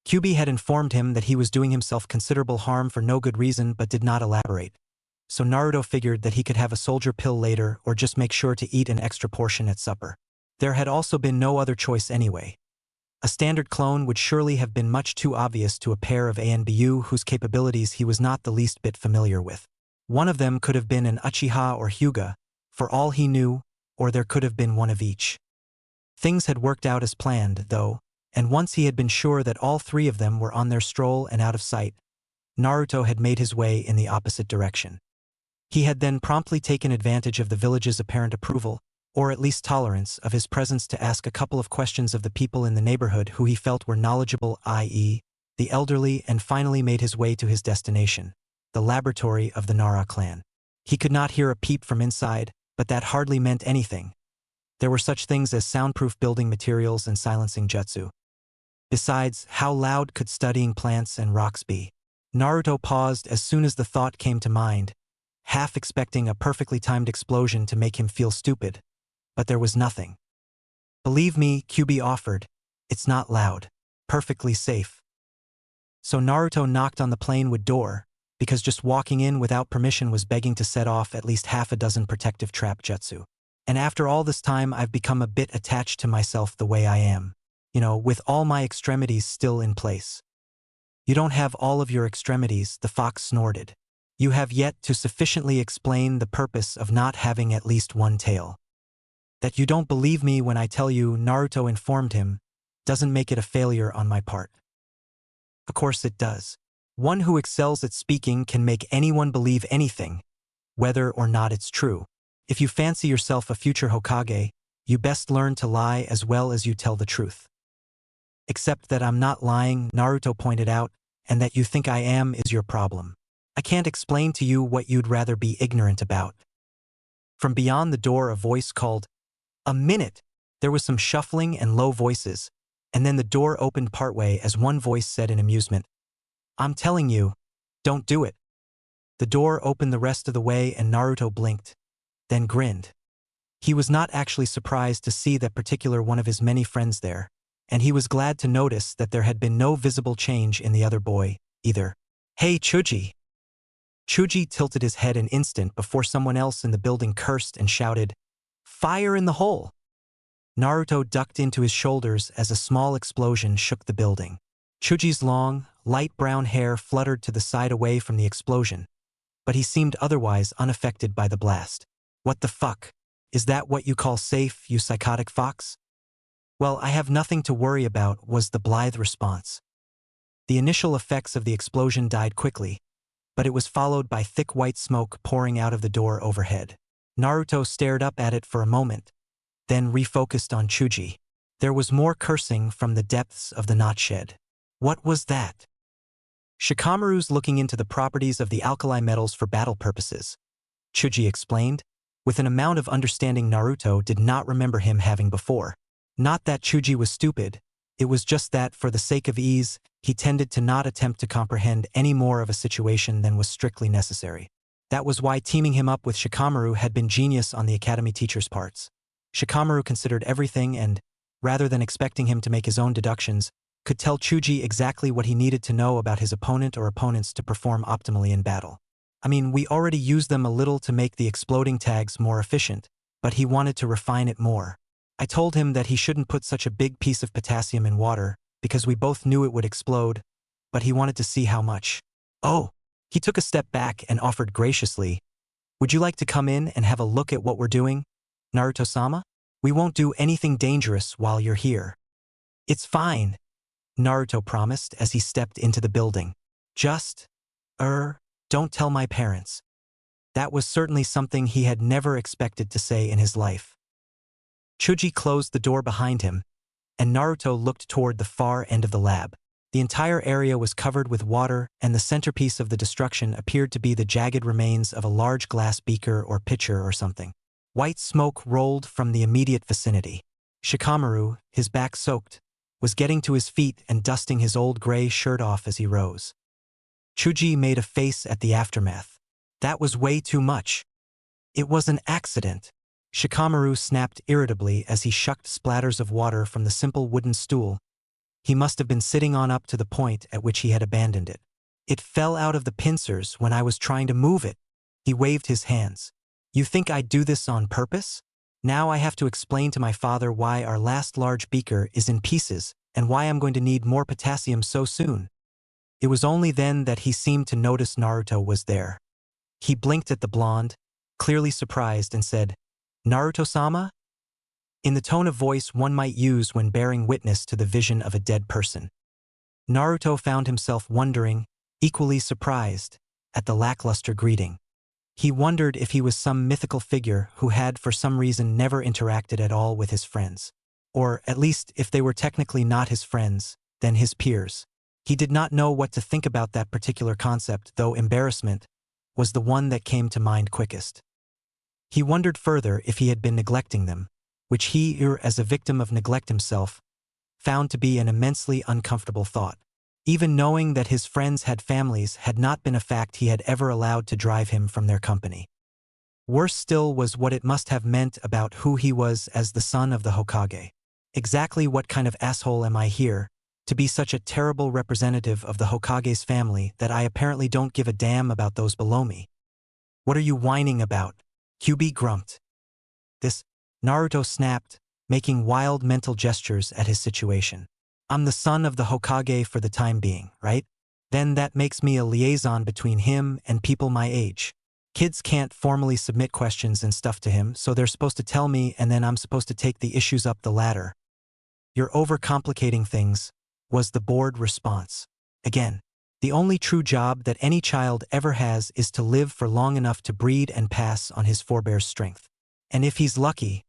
Kyuubi had informed him that he was doing himself considerable harm for no good reason but did not elaborate, so Naruto figured that he could have a soldier pill later or just make sure to eat an extra portion at supper. There had also been no other choice anyway. A standard clone would surely have been much too obvious to a pair of ANBU whose capabilities he was not the least bit familiar with. One of them could have been an Uchiha or Hyuga, for all he knew, or there could have been one of each. Things had worked out as planned, though, and once he had been sure that all three of them were on their stroll and out of sight, Naruto had made his way in the opposite direction. He had then promptly taken advantage of the village's apparent approval, or at least tolerance, of his presence to ask a couple of questions of the people in the neighborhood who he felt were knowledgeable, i.e., the elderly, and finally made his way to his destination, the laboratory of the Nara clan. He could not hear a peep from inside, but that hardly meant anything. There were such things as soundproof building materials and silencing jutsu. Besides, how loud could studying plants and rocks be? Naruto paused as soon as the thought came to mind, half expecting a perfectly timed explosion to make him feel stupid. But there was nothing. Believe me, QB offered, it's not loud. Perfectly safe. So Naruto knocked on the plain wood door, because just walking in without permission was begging to set off at least half a dozen protective trap jutsu. And after all this time I've become a bit attached to myself the way I am. With all my extremities still in place. You don't have all of your extremities, the fox snorted. You have yet to sufficiently explain the purpose of not having at least one tail. That you don't believe me when I tell you, Naruto informed him, doesn't make it a failure on my part. Of course it does. One who excels at speaking can make anyone believe anything, whether or not it's true. If you fancy yourself a future Hokage, you best learn to lie as well as you tell the truth. Except that I'm not lying, Naruto pointed out, and that you think I am is your problem. I can't explain to you what you'd rather be ignorant about. From beyond the door a voice called, "A minute!" There was some shuffling and low voices, and then the door opened partway as one voice said in amusement, "I'm telling you, don't do it." The door opened the rest of the way and Naruto blinked, then grinned. He was not actually surprised to see that particular one of his many friends there, and he was glad to notice that there had been no visible change in the other boy, either. "Hey, Chuji!" Chuji tilted his head an instant before someone else in the building cursed and shouted, "Fire in the hole!" Naruto ducked into his shoulders as a small explosion shook the building. Chuji's long, light brown hair fluttered to the side away from the explosion, but he seemed otherwise unaffected by the blast. "What the fuck? Is that what you call safe, you psychotic fox?" "Well, I have nothing to worry about," was the blithe response. The initial effects of the explosion died quickly, but it was followed by thick white smoke pouring out of the door overhead. Naruto stared up at it for a moment, then refocused on Chuji. There was more cursing from the depths of the knot shed. "What was that?" "Shikamaru's looking into the properties of the alkali metals for battle purposes," Chuji explained, with an amount of understanding Naruto did not remember him having before. Not that Chuji was stupid, it was just that, for the sake of ease, he tended to not attempt to comprehend any more of a situation than was strictly necessary. That was why teaming him up with Shikamaru had been genius on the academy teacher's parts. Shikamaru considered everything and, rather than expecting him to make his own deductions, could tell Chuji exactly what he needed to know about his opponent or opponents to perform optimally in battle. I mean, we already used them a little to make the exploding tags more efficient, but he wanted to refine it more. I told him that he shouldn't put such a big piece of potassium in water, because we both knew it would explode, but he wanted to see how much. "Oh!" He took a step back and offered graciously, "Would you like to come in and have a look at what we're doing, Naruto-sama? We won't do anything dangerous while you're here." "It's fine," Naruto promised as he stepped into the building. "Just, don't tell my parents." That was certainly something he had never expected to say in his life. Chuji closed the door behind him, and Naruto looked toward the far end of the lab. The entire area was covered with water, and the centerpiece of the destruction appeared to be the jagged remains of a large glass beaker or pitcher or something. White smoke rolled from the immediate vicinity. Shikamaru, his back soaked, was getting to his feet and dusting his old gray shirt off as he rose. Chuji made a face at the aftermath. "That was way too much." "It was an accident," Shikamaru snapped irritably as he shucked splatters of water from the simple wooden stool he must have been sitting on up to the point at which he had abandoned it. "It fell out of the pincers when I was trying to move it." He waved his hands. "You think I'd do this on purpose? Now I have to explain to my father why our last large beaker is in pieces and why I'm going to need more potassium so soon." It was only then that he seemed to notice Naruto was there. He blinked at the blonde, clearly surprised, and said, "Naruto-sama?" in the tone of voice one might use when bearing witness to the vision of a dead person. Naruto found himself wondering, equally surprised, at the lackluster greeting. He wondered if he was some mythical figure who had for some reason never interacted at all with his friends. Or, at least, if they were technically not his friends, then his peers. He did not know what to think about that particular concept, though embarrassment was the one that came to mind quickest. He wondered further if he had been neglecting them, which he, as a victim of neglect himself, found to be an immensely uncomfortable thought. Even knowing that his friends had families had not been a fact he had ever allowed to drive him from their company. Worse still was what it must have meant about who he was as the son of the Hokage. Exactly what kind of asshole am I here, to be such a terrible representative of the Hokage's family that I apparently don't give a damn about those below me? What are you whining about? Kyuubi grumped. This, Naruto snapped, making wild mental gestures at his situation. I'm the son of the Hokage for the time being, right? Then that makes me a liaison between him and people my age. Kids can't formally submit questions and stuff to him, so they're supposed to tell me and then I'm supposed to take the issues up the ladder. You're overcomplicating things, was the bored response. Again, the only true job that any child ever has is to live for long enough to breed and pass on his forebears' strength. And if he's lucky,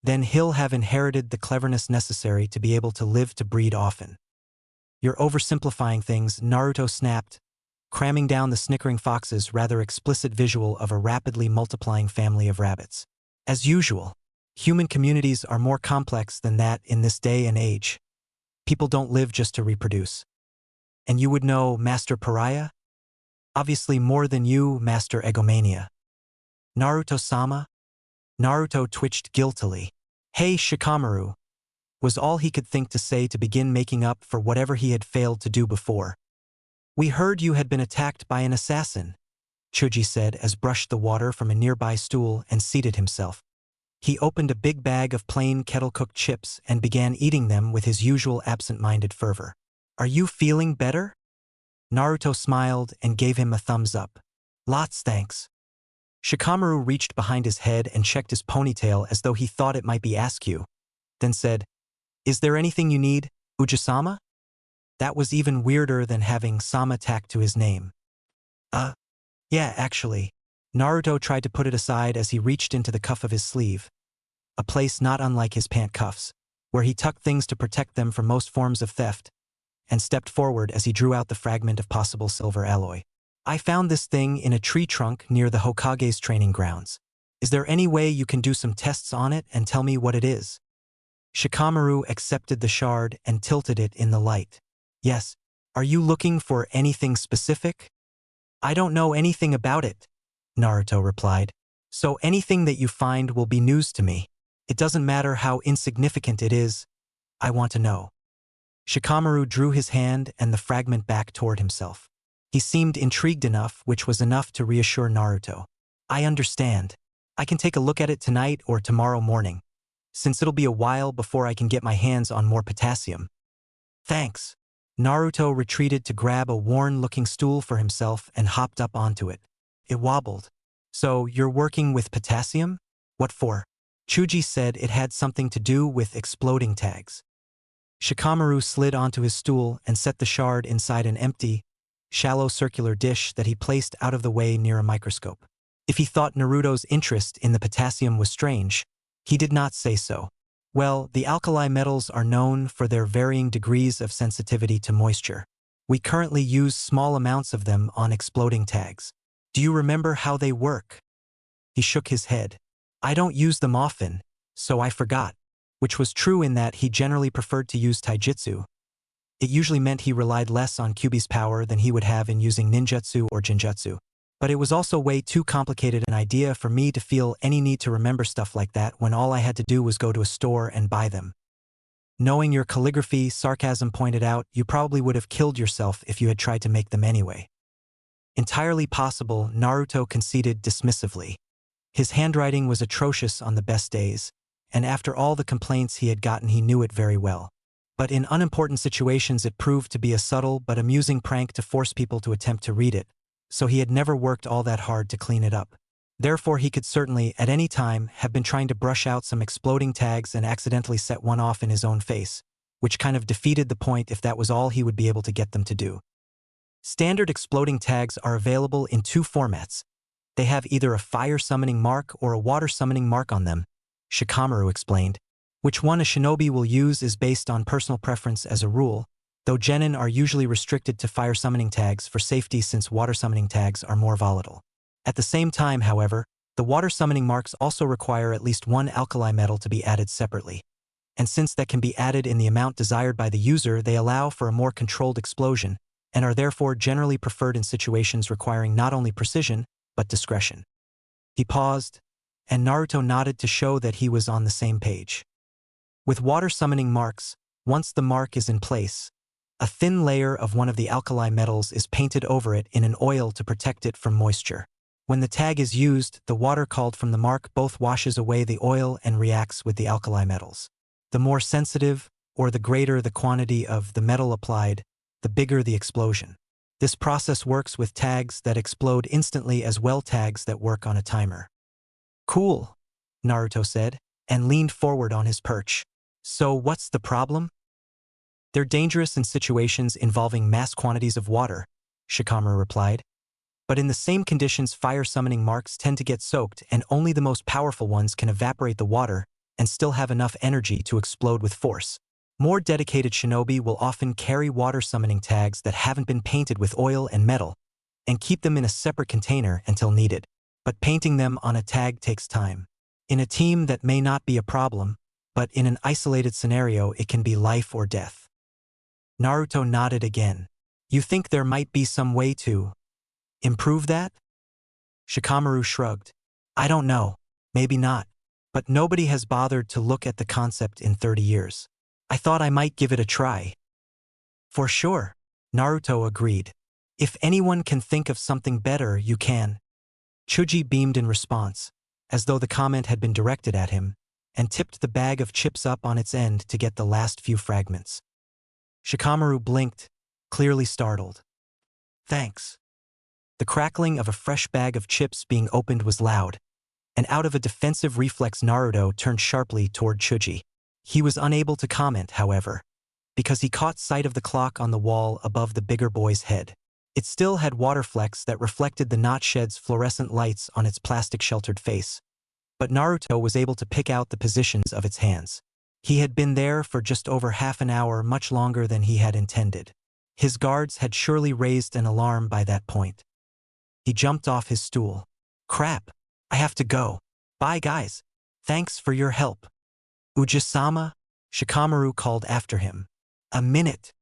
then he'll have inherited the cleverness necessary to be able to live to breed often. You're oversimplifying things, Naruto snapped, cramming down the snickering fox's rather explicit visual of a rapidly multiplying family of rabbits. As usual, human communities are more complex than that in this day and age. People don't live just to reproduce. And you would know, Master Pariah? Obviously more than you, Master Egomania. Naruto-sama? Naruto twitched guiltily. Hey, Shikamaru, was all he could think to say to begin making up for whatever he had failed to do before. We heard you had been attacked by an assassin, Chuji said as brushed the water from a nearby stool and seated himself. He opened a big bag of plain kettle-cooked chips and began eating them with his usual absent-minded fervor. Are you feeling better? Naruto smiled and gave him a thumbs up. Lots thanks. Shikamaru reached behind his head and checked his ponytail as though he thought it might be Askew, then said, Is there anything you need, Uji-sama? That was even weirder than having Sama tacked to his name. Yeah, actually. Naruto tried to put it aside as he reached into the cuff of his sleeve, a place not unlike his pant cuffs, where he tucked things to protect them from most forms of theft, and stepped forward as he drew out the fragment of possible silver alloy. I found this thing in a tree trunk near the Hokage's training grounds. Is there any way you can do some tests on it and tell me what it is? Shikamaru accepted the shard and tilted it in the light. Yes. Are you looking for anything specific? I don't know anything about it, Naruto replied. So anything that you find will be news to me. It doesn't matter how insignificant it is. I want to know. Shikamaru drew his hand and the fragment back toward himself. He seemed intrigued enough, which was enough to reassure Naruto. I understand. I can take a look at it tonight or tomorrow morning, since it'll be a while before I can get my hands on more potassium. Thanks. Naruto retreated to grab a worn-looking stool for himself and hopped up onto it. It wobbled. So, you're working with potassium? What for? Chuji said it had something to do with exploding tags. Shikamaru slid onto his stool and set the shard inside an empty, shallow circular dish that he placed out of the way near a microscope. If he thought Naruto's interest in the potassium was strange, he did not say so. Well, the alkali metals are known for their varying degrees of sensitivity to moisture. We currently use small amounts of them on exploding tags. Do you remember how they work? He shook his head. I don't use them often, so I forgot. Which was true in that he generally preferred to use taijutsu. It usually meant he relied less on Kyuubi's power than he would have in using ninjutsu or jinjutsu. But it was also way too complicated an idea for me to feel any need to remember stuff like that when all I had to do was go to a store and buy them. Knowing your calligraphy, sarcasm pointed out, you probably would have killed yourself if you had tried to make them anyway. Entirely possible, Naruto conceded dismissively. His handwriting was atrocious on the best days, and after all the complaints he had gotten he knew it very well. But in unimportant situations it proved to be a subtle but amusing prank to force people to attempt to read it, so he had never worked all that hard to clean it up. Therefore he could certainly, at any time, have been trying to brush out some exploding tags and accidentally set one off in his own face, which kind of defeated the point if that was all he would be able to get them to do. Standard exploding tags are available in two formats. They have either a fire summoning mark or a water summoning mark on them, Shikamaru explained. Which one a shinobi will use is based on personal preference as a rule, though genin are usually restricted to fire summoning tags for safety since water summoning tags are more volatile. At the same time, however, the water summoning marks also require at least one alkali metal to be added separately. And since that can be added in the amount desired by the user, they allow for a more controlled explosion, and are therefore generally preferred in situations requiring not only precision, but discretion. He paused, and Naruto nodded to show that he was on the same page. With water summoning marks, once the mark is in place, a thin layer of one of the alkali metals is painted over it in an oil to protect it from moisture. When the tag is used, the water called from the mark both washes away the oil and reacts with the alkali metals. The more sensitive, or the greater the quantity of the metal applied, the bigger the explosion. This process works with tags that explode instantly as well tags that work on a timer. Cool, Naruto said, and leaned forward on his perch. So what's the problem? They're dangerous in situations involving mass quantities of water, Shikamaru replied. But in the same conditions, fire summoning marks tend to get soaked, and only the most powerful ones can evaporate the water and still have enough energy to explode with force. More dedicated shinobi will often carry water summoning tags that haven't been painted with oil and metal, and keep them in a separate container until needed. But painting them on a tag takes time. In a team that may not be a problem, but in an isolated scenario it can be life or death. Naruto nodded again. You think there might be some way to improve that? Shikamaru shrugged. I don't know. Maybe not. But nobody has bothered to look at the concept in 30 years. I thought I might give it a try. For sure, Naruto agreed. If anyone can think of something better, you can. Chuji beamed in response, as though the comment had been directed at him, and tipped the bag of chips up on its end to get the last few fragments. Shikamaru blinked, clearly startled. Thanks. The crackling of a fresh bag of chips being opened was loud, and out of a defensive reflex Naruto turned sharply toward Chuji. He was unable to comment, however, because he caught sight of the clock on the wall above the bigger boy's head. It still had water flecks that reflected the not shed's fluorescent lights on its plastic-sheltered face, but Naruto was able to pick out the positions of its hands. He had been there for just over half an hour, much longer than he had intended. His guards had surely raised an alarm by that point. He jumped off his stool. Crap, I have to go. Bye guys. Thanks for your help. Uji-sama? Shikamaru called after him. A minute.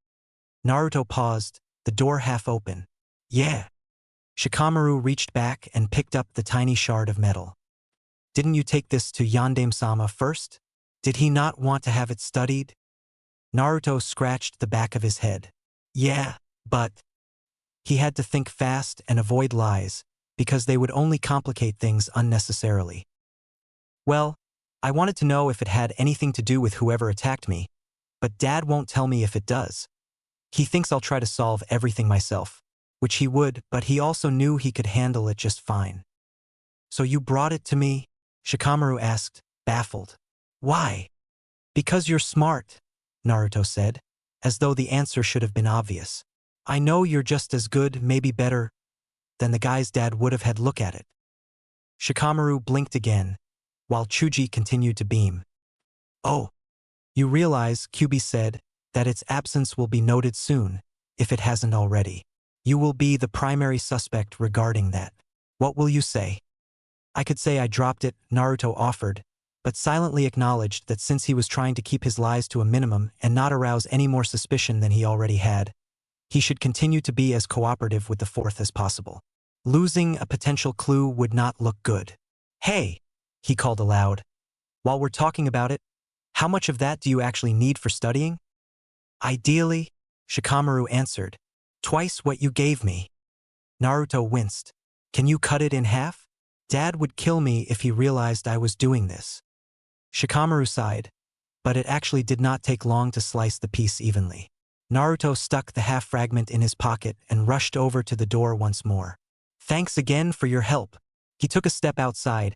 Naruto paused, the door half open. Yeah. Shikamaru reached back and picked up the tiny shard of metal. Didn't you take this to Yandame-sama first? Did he not want to have it studied? Naruto scratched the back of his head. Yeah, but... He had to think fast and avoid lies, because they would only complicate things unnecessarily. Well, I wanted to know if it had anything to do with whoever attacked me, but Dad won't tell me if it does. He thinks I'll try to solve everything myself, which he would, but he also knew he could handle it just fine. So you brought it to me? Shikamaru asked, baffled. Why? Because you're smart, Naruto said, as though the answer should have been obvious. I know you're just as good, maybe better, than the guy's dad would have had look at it. Shikamaru blinked again, while Chuji continued to beam. Oh, you realize, Kyubi said, that its absence will be noted soon, if it hasn't already. You will be the primary suspect regarding that. What will you say? I could say I dropped it, Naruto offered, but silently acknowledged that since he was trying to keep his lies to a minimum and not arouse any more suspicion than he already had, he should continue to be as cooperative with the fourth as possible. Losing a potential clue would not look good. Hey, he called aloud. While we're talking about it, how much of that do you actually need for studying? Ideally, Shikamaru answered, twice what you gave me. Naruto winced. Can you cut it in half? Dad would kill me if he realized I was doing this. Shikamaru sighed, but it actually did not take long to slice the piece evenly. Naruto stuck the half fragment in his pocket and rushed over to the door once more. Thanks again for your help, He took a step outside,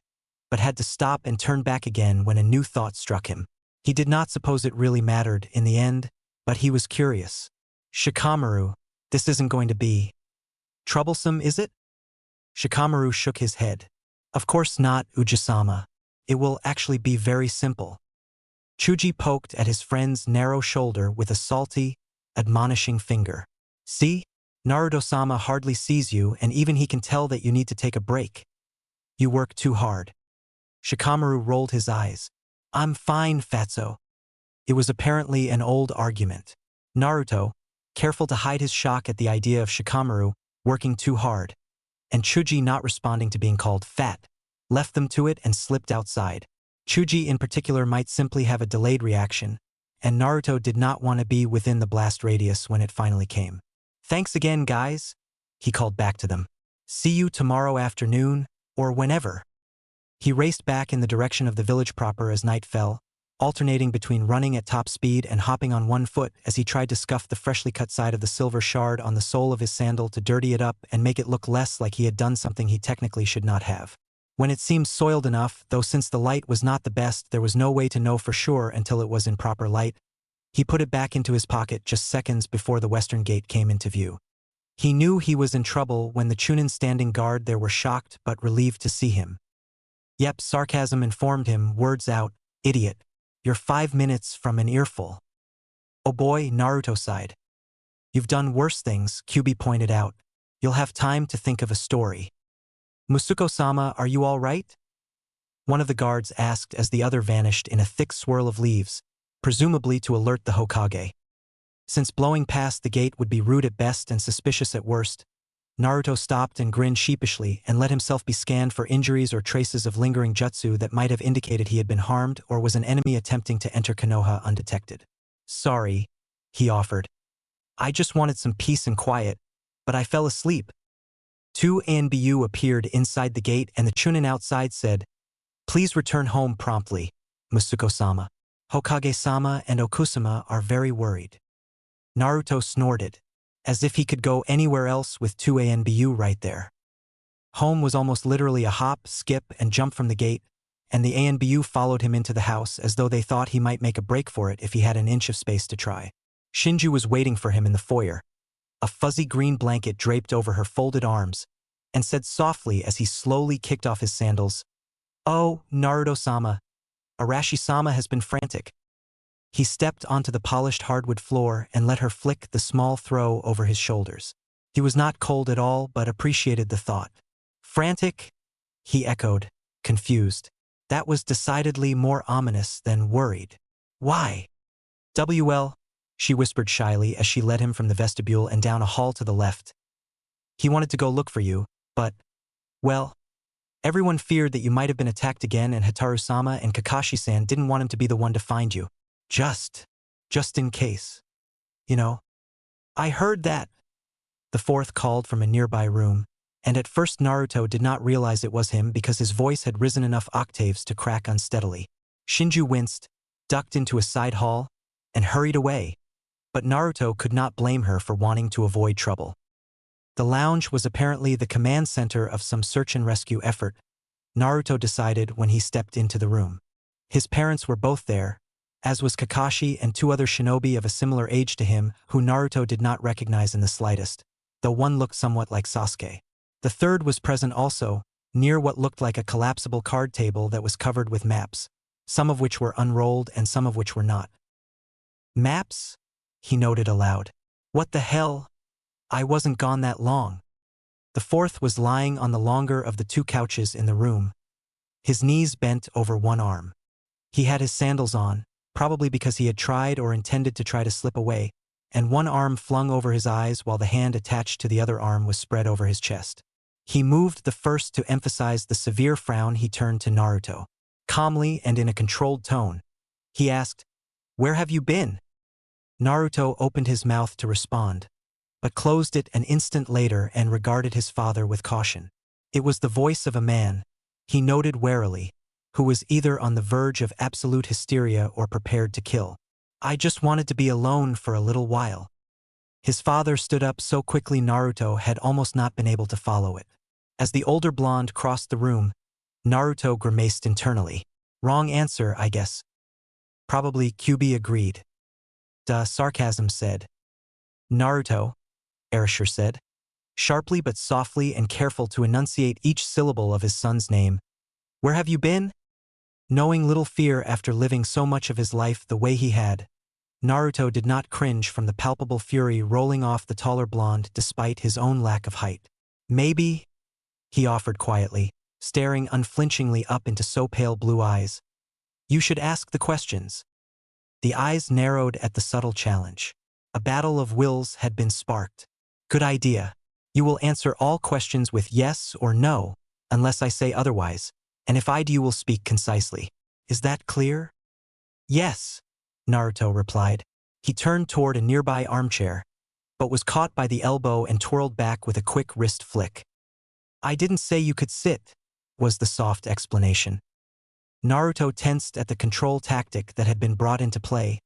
but had to stop and turn back again when a new thought struck him. He did not suppose it really mattered in the end, but he was curious. Shikamaru, this isn't going to be troublesome, is it? Shikamaru shook his head. Of course not, Uji-sama. It will actually be very simple. Chuji poked at his friend's narrow shoulder with a salty, admonishing finger. See? Naruto-sama hardly sees you, and even he can tell that you need to take a break. You work too hard. Shikamaru rolled his eyes. I'm fine, Fatso. It was apparently an old argument. Naruto, careful to hide his shock at the idea of Shikamaru working too hard, and Chuji not responding to being called fat, left them to it and slipped outside. Chuji in particular might simply have a delayed reaction, and Naruto did not want to be within the blast radius when it finally came. Thanks again, guys, he called back to them. See you tomorrow afternoon, or whenever. He raced back in the direction of the village proper as night fell, alternating between running at top speed and hopping on one foot as he tried to scuff the freshly cut side of the silver shard on the sole of his sandal to dirty it up and make it look less like he had done something he technically should not have. When it seemed soiled enough, though since the light was not the best there was no way to know for sure until it was in proper light, he put it back into his pocket just seconds before the western gate came into view. He knew he was in trouble when the Chunin standing guard there were shocked but relieved to see him. Yep, sarcasm informed him, words out, idiot. You're 5 minutes from an earful. Oh boy, Naruto sighed. You've done worse things, Kyubi pointed out. You'll have time to think of a story. Musuko-sama, are you all right? One of the guards asked as the other vanished in a thick swirl of leaves, presumably to alert the Hokage. Since blowing past the gate would be rude at best and suspicious at worst, Naruto stopped and grinned sheepishly and let himself be scanned for injuries or traces of lingering jutsu that might have indicated he had been harmed or was an enemy attempting to enter Konoha undetected. Sorry, he offered. I just wanted some peace and quiet, but I fell asleep. Two Anbu appeared inside the gate and the Chunin outside said, Please return home promptly, Musuko-sama. Hokage-sama and Okusama are very worried. Naruto snorted, as if he could go anywhere else with two Anbu right there. Home was almost literally a hop, skip, and jump from the gate, and the Anbu followed him into the house as though they thought he might make a break for it if he had an inch of space to try. Shinju was waiting for him in the foyer, a fuzzy green blanket draped over her folded arms, and said softly as he slowly kicked off his sandals, Oh, Naruto-sama, Arashi-sama has been frantic. He stepped onto the polished hardwood floor and let her flick the small throw over his shoulders. He was not cold at all but appreciated the thought. Frantic? He echoed, confused. That was decidedly more ominous than worried. Why? WL, she whispered shyly as she led him from the vestibule and down a hall to the left. He wanted to go look for you, but, well, everyone feared that you might have been attacked again and Hataru-sama and Kakashi-san didn't want him to be the one to find you. Just in case. You know. I heard that. The fourth called from a nearby room, and at first Naruto did not realize it was him because his voice had risen enough octaves to crack unsteadily. Shinju winced, ducked into a side hall, and hurried away, but Naruto could not blame her for wanting to avoid trouble. The lounge was apparently the command center of some search and rescue effort, Naruto decided when he stepped into the room. His parents were both there, as was Kakashi and two other shinobi of a similar age to him who Naruto did not recognize in the slightest, though one looked somewhat like Sasuke. The third was present also, near what looked like a collapsible card table that was covered with maps, some of which were unrolled and some of which were not. Maps? He noted aloud. What the hell? I wasn't gone that long. The fourth was lying on the longer of the two couches in the room, his knees bent over one arm. He had his sandals on, probably because he had tried or intended to try to slip away, and one arm flung over his eyes while the hand attached to the other arm was spread over his chest. He moved the first to emphasize the severe frown. He turned to Naruto. Calmly and in a controlled tone, he asked, Where have you been? Naruto opened his mouth to respond, but closed it an instant later and regarded his father with caution. It was the voice of a man, he noted warily, who was either on the verge of absolute hysteria or prepared to kill. I just wanted to be alone for a little while. His father stood up so quickly Naruto had almost not been able to follow it. As the older blonde crossed the room, Naruto grimaced internally. Wrong answer, I guess. Probably, QB agreed. Duh, sarcasm said. Naruto, Erasure said, sharply but softly and careful to enunciate each syllable of his son's name. Where have you been? Knowing little fear after living so much of his life the way he had, Naruto did not cringe from the palpable fury rolling off the taller blonde despite his own lack of height. Maybe, he offered quietly, staring unflinchingly up into so pale blue eyes. You should ask the questions. The eyes narrowed at the subtle challenge. A battle of wills had been sparked. Good idea. You will answer all questions with yes or no, unless I say otherwise, and if I do you will speak concisely. Is that clear? Yes, Naruto replied. He turned toward a nearby armchair, but was caught by the elbow and twirled back with a quick wrist flick. I didn't say you could sit, was the soft explanation. Naruto tensed at the control tactic that had been brought into play,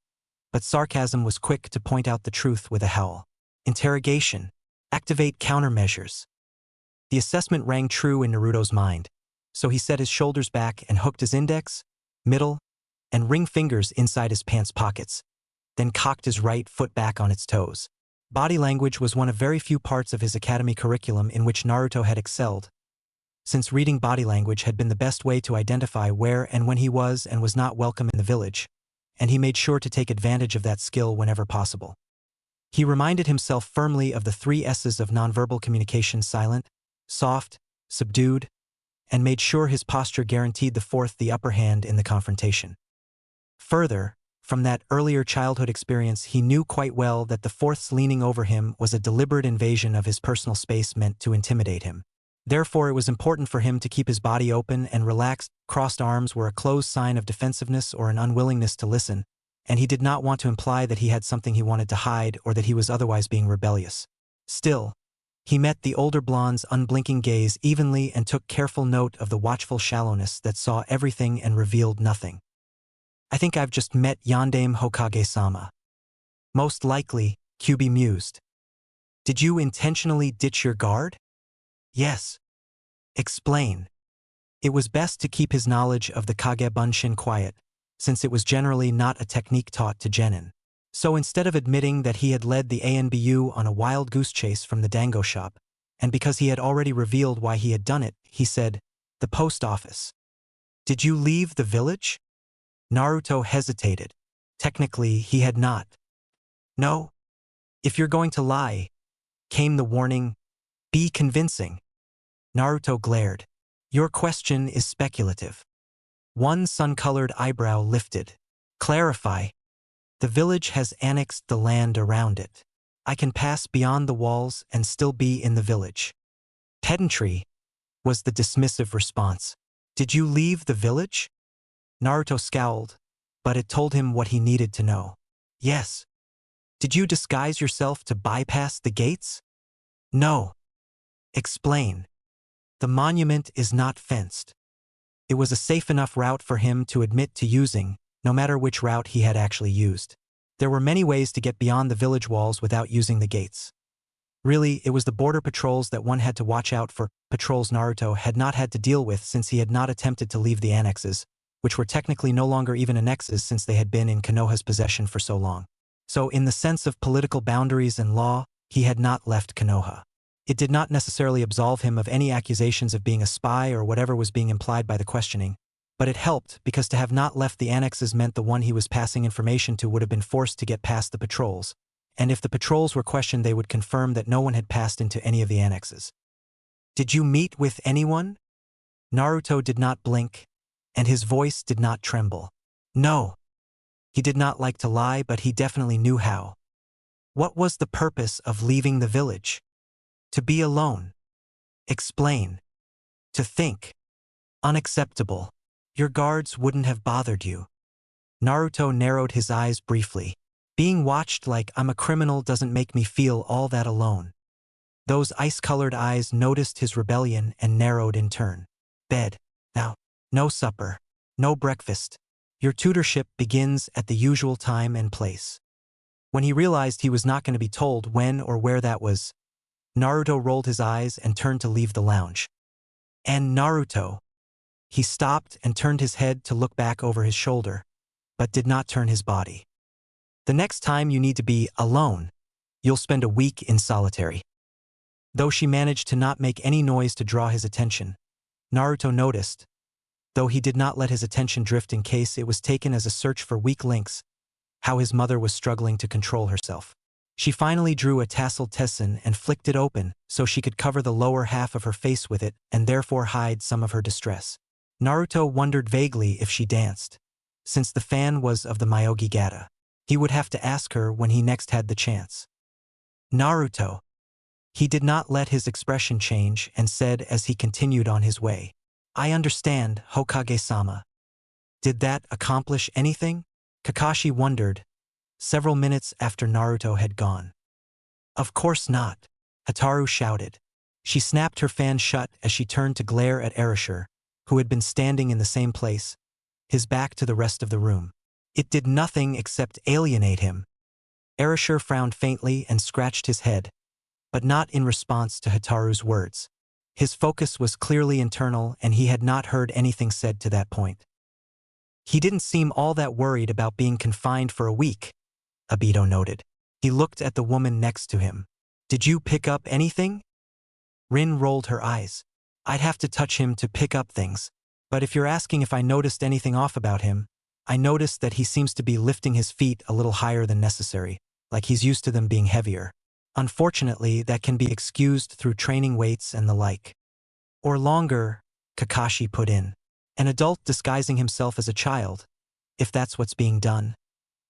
but sarcasm was quick to point out the truth with a howl. Interrogation. Activate countermeasures. The assessment rang true in Naruto's mind, so he set his shoulders back and hooked his index, middle, and ring fingers inside his pants pockets, then cocked his right foot back on its toes. Body language was one of very few parts of his academy curriculum in which Naruto had excelled, since reading body language had been the best way to identify where and when he was and was not welcome in the village, and he made sure to take advantage of that skill whenever possible. He reminded himself firmly of the 3 S's of nonverbal communication: silent, soft, subdued, and made sure his posture guaranteed the 4th the upper hand in the confrontation. Further, from that earlier childhood experience he knew quite well that the 4th's leaning over him was a deliberate invasion of his personal space meant to intimidate him. Therefore it was important for him to keep his body open and relaxed. Crossed arms were a closed sign of defensiveness or an unwillingness to listen, and he did not want to imply that he had something he wanted to hide or that he was otherwise being rebellious. Still, he met the older blonde's unblinking gaze evenly and took careful note of the watchful shallowness that saw everything and revealed nothing. I think I've just met Yondaime Hokage-sama. Most likely, Kyubi mused. Did you intentionally ditch your guard? Yes. Explain. It was best to keep his knowledge of the Kage Bunshin quiet, since it was generally not a technique taught to genin. So instead of admitting that he had led the ANBU on a wild goose chase from the dango shop, and because he had already revealed why he had done it, he said, the post office. Did you leave the village? Naruto hesitated. Technically, he had not. No. If you're going to lie, came the warning, be convincing. Naruto glared. Your question is speculative. One sun-colored eyebrow lifted. Clarify. The village has annexed the land around it. I can pass beyond the walls and still be in the village. Pedantry, was the dismissive response. Did you leave the village? Naruto scowled, but it told him what he needed to know. Yes. Did you disguise yourself to bypass the gates? No. Explain. The monument is not fenced. It was a safe enough route for him to admit to using, no matter which route he had actually used. There were many ways to get beyond the village walls without using the gates. Really, it was the border patrols that one had to watch out for, patrols Naruto had not had to deal with since he had not attempted to leave the annexes, which were technically no longer even annexes since they had been in Konoha's possession for so long. So in the sense of political boundaries and law, he had not left Konoha. It did not necessarily absolve him of any accusations of being a spy or whatever was being implied by the questioning, but it helped because to have not left the annexes meant the one he was passing information to would have been forced to get past the patrols, and if the patrols were questioned they would confirm that no one had passed into any of the annexes. Did you meet with anyone? Naruto did not blink, and his voice did not tremble. No. He did not like to lie, but he definitely knew how. What was the purpose of leaving the village? To be alone. Explain. To think. Unacceptable. Your guards wouldn't have bothered you. Naruto narrowed his eyes briefly. Being watched like I'm a criminal doesn't make me feel all that alone. Those ice-colored eyes noticed his rebellion and narrowed in turn. Bed. Now. No supper. No breakfast. Your tutorship begins at the usual time and place. When he realized he was not going to be told when or where that was, Naruto rolled his eyes and turned to leave the lounge. And Naruto. He stopped and turned his head to look back over his shoulder, but did not turn his body. The next time you need to be alone, you'll spend a week in solitary. Though she managed to not make any noise to draw his attention, Naruto noticed, though he did not let his attention drift in case it was taken as a search for weak links, how his mother was struggling to control herself. She finally drew a tasseled tesson and flicked it open so she could cover the lower half of her face with it and therefore hide some of her distress. Naruto wondered vaguely if she danced. Since the fan was of the Myogi Gata, he would have to ask her when he next had the chance. Naruto. He did not let his expression change and said as he continued on his way, I understand, Hokage-sama. Did that accomplish anything? Kakashi wondered, several minutes after Naruto had gone. Of course not, Hataru shouted. She snapped her fan shut as she turned to glare at Erasure, who had been standing in the same place, his back to the rest of the room. It did nothing except alienate him. Erasure frowned faintly and scratched his head, but not in response to Hataru's words. His focus was clearly internal and he had not heard anything said to that point. He didn't seem all that worried about being confined for a week, Obito noted. He looked at the woman next to him. Did you pick up anything? Rin rolled her eyes. I'd have to touch him to pick up things, but if you're asking if I noticed anything off about him, I noticed that he seems to be lifting his feet a little higher than necessary, like he's used to them being heavier. Unfortunately, that can be excused through training weights and the like. Or longer, Kakashi put in. An adult disguising himself as a child, if that's what's being done,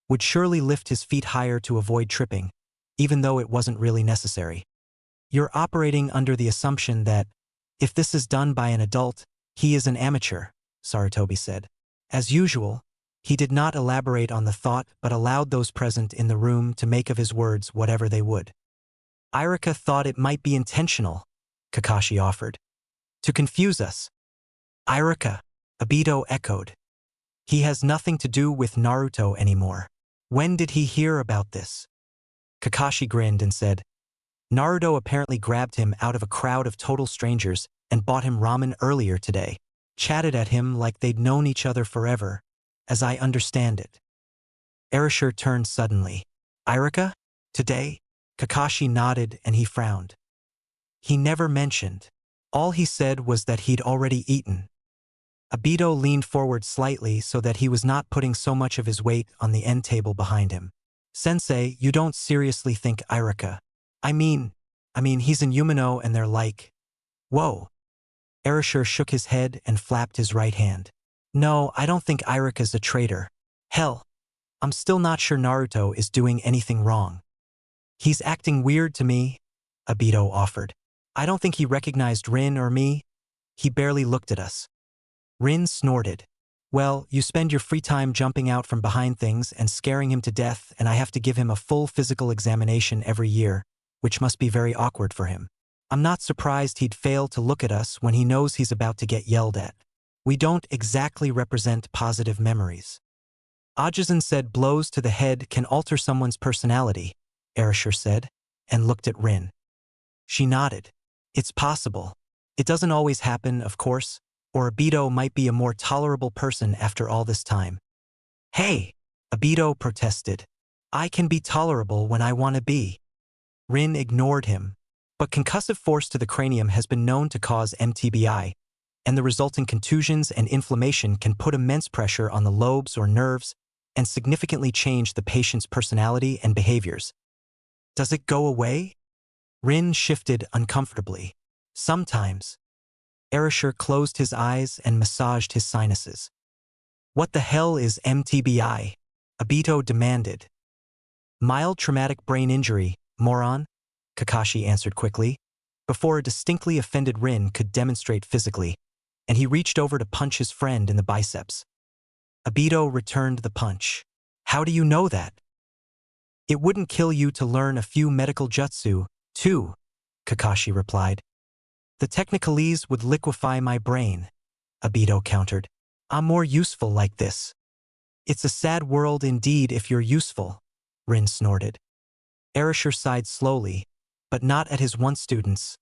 would surely lift his feet higher to avoid tripping, even though it wasn't really necessary. You're operating under the assumption that, if this is done by an adult, he is an amateur, Sarutobi said. As usual, he did not elaborate on the thought but allowed those present in the room to make of his words whatever they would. Irika thought it might be intentional, Kakashi offered. To confuse us. Irika, Obito echoed. He has nothing to do with Naruto anymore. When did he hear about this? Kakashi grinned and said, Naruto apparently grabbed him out of a crowd of total strangers and bought him ramen earlier today. Chatted at him like they'd known each other forever, as I understand it. Erasure turned suddenly. Irika? Today? Kakashi nodded and he frowned. He never mentioned. All he said was that he'd already eaten. Obito leaned forward slightly so that he was not putting so much of his weight on the end table behind him. Sensei, you don't seriously think Irika? I mean, he's in Umino and they're like... Whoa. Erasure shook his head and flapped his right hand. No, I don't think Irika's a traitor. Hell, I'm still not sure Naruto is doing anything wrong. He's acting weird to me, Obito offered. I don't think he recognized Rin or me. He barely looked at us. Rin snorted. Well, you spend your free time jumping out from behind things and scaring him to death, and I have to give him a full physical examination every year, which must be very awkward for him. I'm not surprised he'd fail to look at us when he knows he's about to get yelled at. We don't exactly represent positive memories. Ajisen said blows to the head can alter someone's personality, Erasure said, and looked at Rin. She nodded. It's possible. It doesn't always happen, of course, or Obito might be a more tolerable person after all this time. Hey, Obito protested. I can be tolerable when I want to be. Rin ignored him. But concussive force to the cranium has been known to cause MTBI, and the resulting contusions and inflammation can put immense pressure on the lobes or nerves and significantly change the patient's personality and behaviors. Does it go away? Rin shifted uncomfortably. Sometimes. Erasure closed his eyes and massaged his sinuses. What the hell is MTBI? Obito demanded. Mild traumatic brain injury, moron, Kakashi answered quickly, before a distinctly offended Rin could demonstrate physically, and he reached over to punch his friend in the biceps. Obito returned the punch. How do you know that? It wouldn't kill you to learn a few medical jutsu, too, Kakashi replied. The technicalese would liquefy my brain, Obito countered. I'm more useful like this. It's a sad world indeed if you're useful, Rin snorted. Erasure sighed slowly, but not at his once students.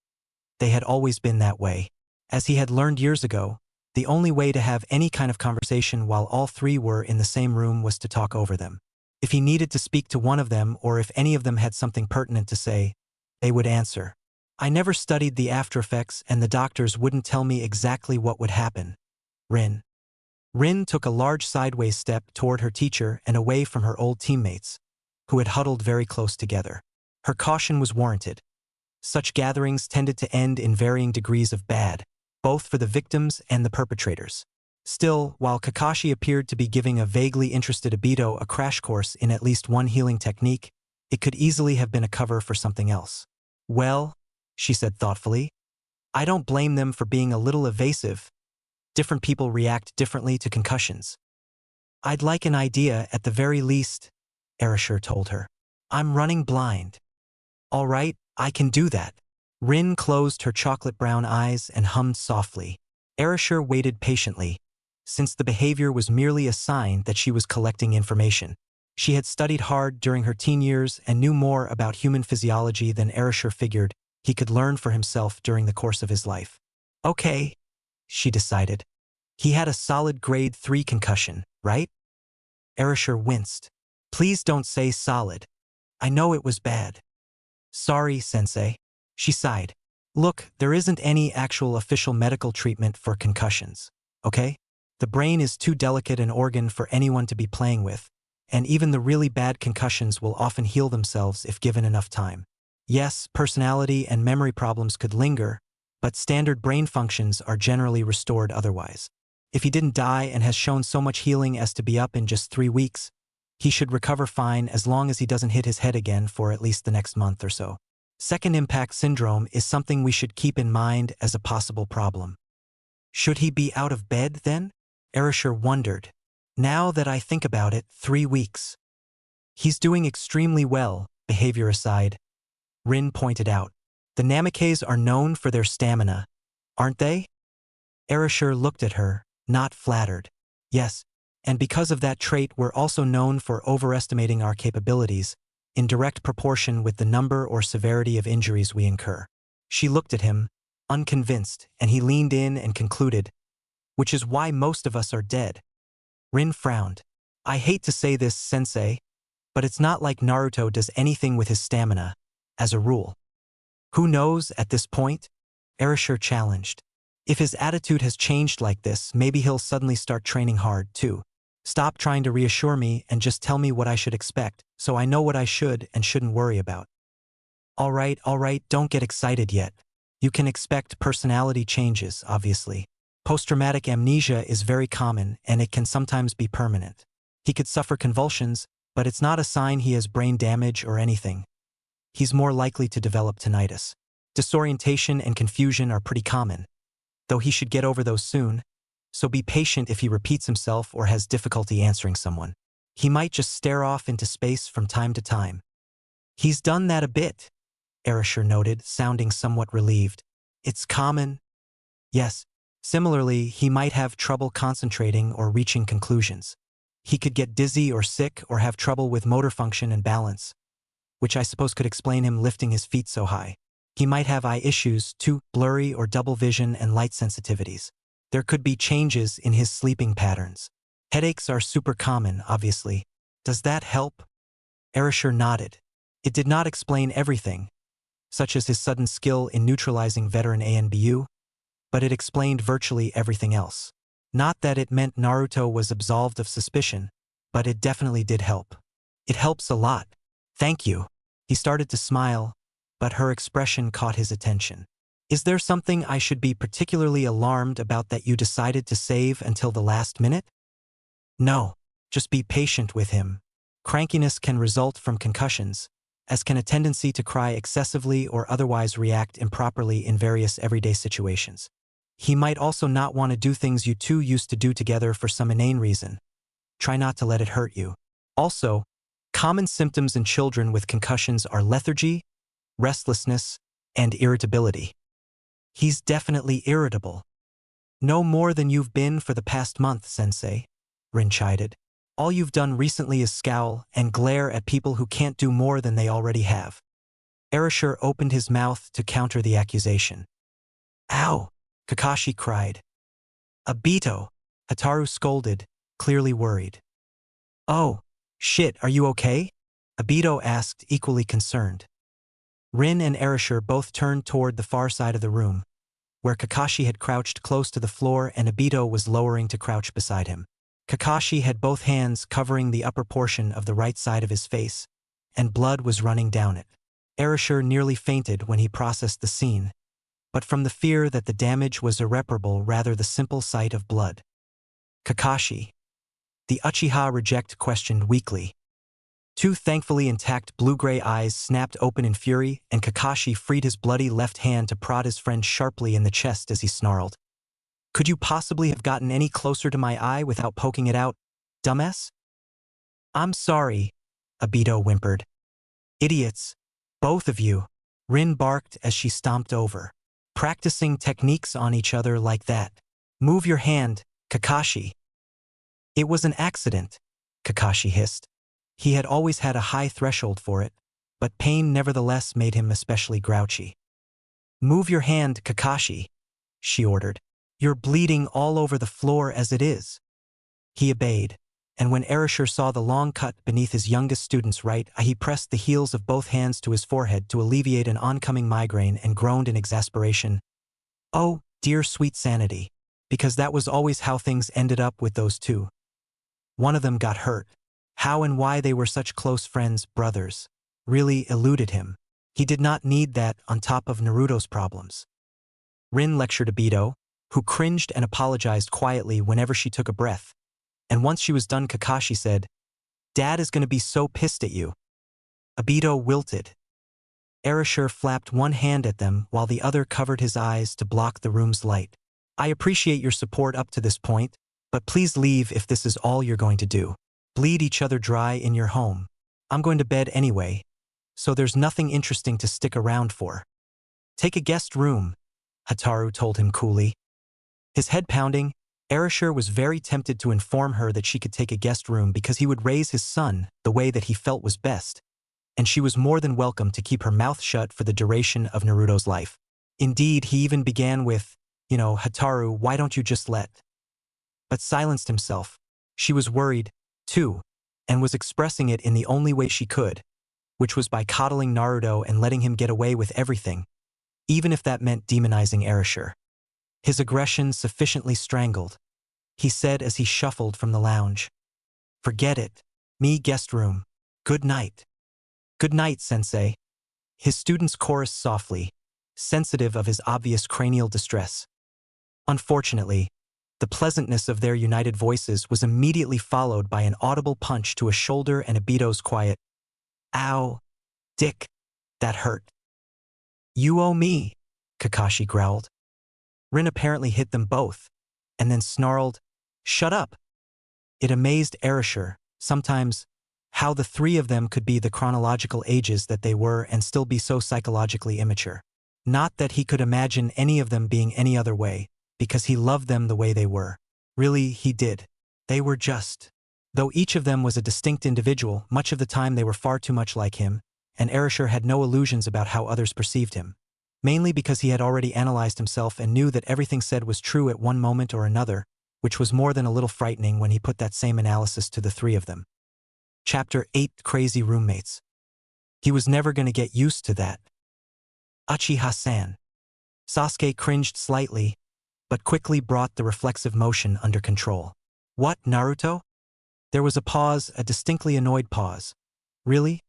They had always been that way. As he had learned years ago, the only way to have any kind of conversation while all three were in the same room was to talk over them. If he needed to speak to one of them or if any of them had something pertinent to say, they would answer. I never studied the after effects and the doctors wouldn't tell me exactly what would happen. Rin. Rin took a large sideways step toward her teacher and away from her old teammates, who had huddled very close together. Her caution was warranted. Such gatherings tended to end in varying degrees of bad, both for the victims and the perpetrators. Still, while Kakashi appeared to be giving a vaguely interested Obito a crash course in at least one healing technique, it could easily have been a cover for something else. Well, she said thoughtfully, I don't blame them for being a little evasive. Different people react differently to concussions. I'd like an idea at the very least, Erasure told her. I'm running blind. All right, I can do that. Rin closed her chocolate-brown eyes and hummed softly. Erasure waited patiently, since the behavior was merely a sign that she was collecting information. She had studied hard during her teen years and knew more about human physiology than Erasure figured he could learn for himself during the course of his life. Okay, she decided. He had a solid grade 3 concussion, right? Erasure winced. Please don't say solid. I know it was bad. Sorry, Sensei. She sighed. Look, there isn't any actual official medical treatment for concussions, okay? The brain is too delicate an organ for anyone to be playing with, and even the really bad concussions will often heal themselves if given enough time. Yes, personality and memory problems could linger, but standard brain functions are generally restored otherwise. If he didn't die and has shown so much healing as to be up in just 3 weeks, he should recover fine as long as he doesn't hit his head again for at least the next month or so. Second impact syndrome is something we should keep in mind as a possible problem. Should he be out of bed then? Erasure wondered. Now that I think about it, 3 weeks. He's doing extremely well, behavior aside. Rin pointed out. The Namikaze are known for their stamina, aren't they? Erasure looked at her, not flattered. Yes, and because of that trait we're also known for overestimating our capabilities, in direct proportion with the number or severity of injuries we incur. She looked at him, unconvinced, and he leaned in and concluded, which is why most of us are dead. Rin frowned. I hate to say this, Sensei, but it's not like Naruto does anything with his stamina, as a rule. Who knows at this point? Erasure challenged. If his attitude has changed like this, maybe he'll suddenly start training hard, too. Stop trying to reassure me and just tell me what I should expect, so I know what I should and shouldn't worry about. All right, don't get excited yet. You can expect personality changes, obviously. Post-traumatic amnesia is very common, and it can sometimes be permanent. He could suffer convulsions, but it's not a sign he has brain damage or anything. He's more likely to develop tinnitus. Disorientation and confusion are pretty common, though he should get over those soon, so be patient if he repeats himself or has difficulty answering someone. He might just stare off into space from time to time. He's done that a bit, Erasure noted, sounding somewhat relieved. It's common. Yes. Similarly, he might have trouble concentrating or reaching conclusions. He could get dizzy or sick or have trouble with motor function and balance, which I suppose could explain him lifting his feet so high. He might have eye issues, too, blurry or double vision and light sensitivities. There could be changes in his sleeping patterns. Headaches are super common, obviously. Does that help? Erasure nodded. It did not explain everything, such as his sudden skill in neutralizing veteran ANBU, but it explained virtually everything else. Not that it meant Naruto was absolved of suspicion, but it definitely did help. It helps a lot. Thank you. He started to smile, but her expression caught his attention. Is there something I should be particularly alarmed about that you decided to save until the last minute? No, just be patient with him. Crankiness can result from concussions, as can a tendency to cry excessively or otherwise react improperly in various everyday situations. He might also not want to do things you two used to do together for some inane reason. Try not to let it hurt you. Also, common symptoms in children with concussions are lethargy, restlessness, and irritability. He's definitely irritable. No more than you've been for the past month, Sensei, Rin chided. All you've done recently is scowl and glare at people who can't do more than they already have. Erasure opened his mouth to counter the accusation. Ow! Kakashi cried. Obito, Hataru scolded, clearly worried. Oh, shit, are you okay? Obito asked, equally concerned. Rin and Erasure both turned toward the far side of the room, where Kakashi had crouched close to the floor and Obito was lowering to crouch beside him. Kakashi had both hands covering the upper portion of the right side of his face, and blood was running down it. Erasure nearly fainted when he processed the scene, but from the fear that the damage was irreparable rather the simple sight of blood. Kakashi. The Uchiha reject questioned weakly. Two thankfully intact blue-gray eyes snapped open in fury, and Kakashi freed his bloody left hand to prod his friend sharply in the chest as he snarled. Could you possibly have gotten any closer to my eye without poking it out, dumbass? I'm sorry, Obito whimpered. Idiots, both of you, Rin barked as she stomped over. Practicing techniques on each other like that. Move your hand, Kakashi. It was an accident, Kakashi hissed. He had always had a high threshold for it, but pain nevertheless made him especially grouchy. Move your hand, Kakashi, she ordered. You're bleeding all over the floor as it is. He obeyed, and when Erasure saw the long cut beneath his youngest student's right eye, he pressed the heels of both hands to his forehead to alleviate an oncoming migraine and groaned in exasperation. Oh, dear sweet sanity, because that was always how things ended up with those two. One of them got hurt. How and why they were such close friends, brothers, really eluded him. He did not need that on top of Naruto's problems. Rin lectured Obito, who cringed and apologized quietly whenever she took a breath. And once she was done, Kakashi said, Dad is going to be so pissed at you. Obito wilted. Erasure flapped one hand at them while the other covered his eyes to block the room's light. I appreciate your support up to this point, but please leave if this is all you're going to do. Bleed each other dry in your home. I'm going to bed anyway, so there's nothing interesting to stick around for. Take a guest room, Hataru told him coolly. His head pounding, Erasure was very tempted to inform her that she could take a guest room because he would raise his son the way that he felt was best, and she was more than welcome to keep her mouth shut for the duration of Naruto's life. Indeed, he even began with, Hataru, why don't you just let? But silenced himself. She was worried, too, and was expressing it in the only way she could, which was by coddling Naruto and letting him get away with everything, even if that meant demonizing Erasure. His aggression sufficiently strangled, he said as he shuffled from the lounge. Forget it. Me guest room. Good night. Good night, sensei. His students chorused softly, sensitive of his obvious cranial distress. Unfortunately, the pleasantness of their united voices was immediately followed by an audible punch to a shoulder and Obito's quiet, Ow, dick, that hurt. You owe me, Kakashi growled. Rin apparently hit them both, and then snarled, Shut up. It amazed Erasure, sometimes, how the three of them could be the chronological ages that they were and still be so psychologically immature. Not that he could imagine any of them being any other way, because he loved them the way they were. Really, he did. They were just. Though each of them was a distinct individual, much of the time they were far too much like him, and Erasure had no illusions about how others perceived him. Mainly because he had already analyzed himself and knew that everything said was true at one moment or another, which was more than a little frightening when he put that same analysis to the three of them. Chapter 8: Crazy Roommates. He was never going to get used to that. Uchiha-san. Sasuke cringed slightly, but quickly brought the reflexive motion under control. What, Naruto? There was a pause, a distinctly annoyed pause. Really?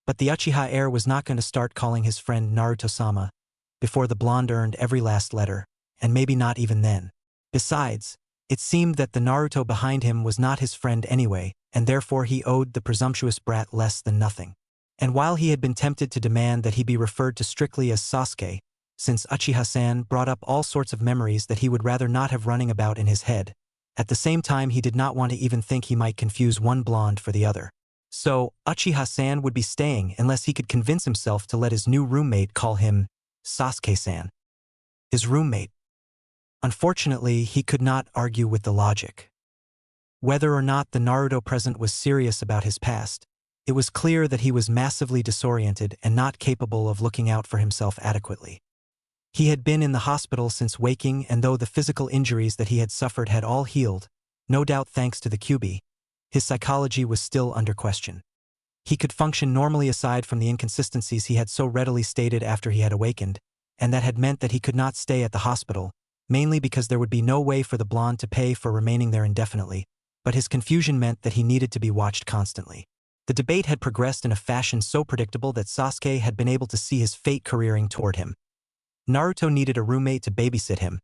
But the Uchiha heir was not going to start calling his friend Naruto-sama before the blonde earned every last letter, and maybe not even then. Besides, it seemed that the Naruto behind him was not his friend anyway, and therefore he owed the presumptuous brat less than nothing. And while he had been tempted to demand that he be referred to strictly as Sasuke, since Uchiha-san brought up all sorts of memories that he would rather not have running about in his head, at the same time he did not want to even think he might confuse one blonde for the other. So, Uchiha-san would be staying unless he could convince himself to let his new roommate call him Sasuke-san. His roommate. Unfortunately, he could not argue with the logic. Whether or not the Naruto present was serious about his past, it was clear that he was massively disoriented and not capable of looking out for himself adequately. He had been in the hospital since waking, and though the physical injuries that he had suffered had all healed, no doubt thanks to the QB, his psychology was still under question. He could function normally aside from the inconsistencies he had so readily stated after he had awakened, and that had meant that he could not stay at the hospital, mainly because there would be no way for the blonde to pay for remaining there indefinitely, but his confusion meant that he needed to be watched constantly. The debate had progressed in a fashion so predictable that Sasuke had been able to see his fate careering toward him. Naruto needed a roommate to babysit him.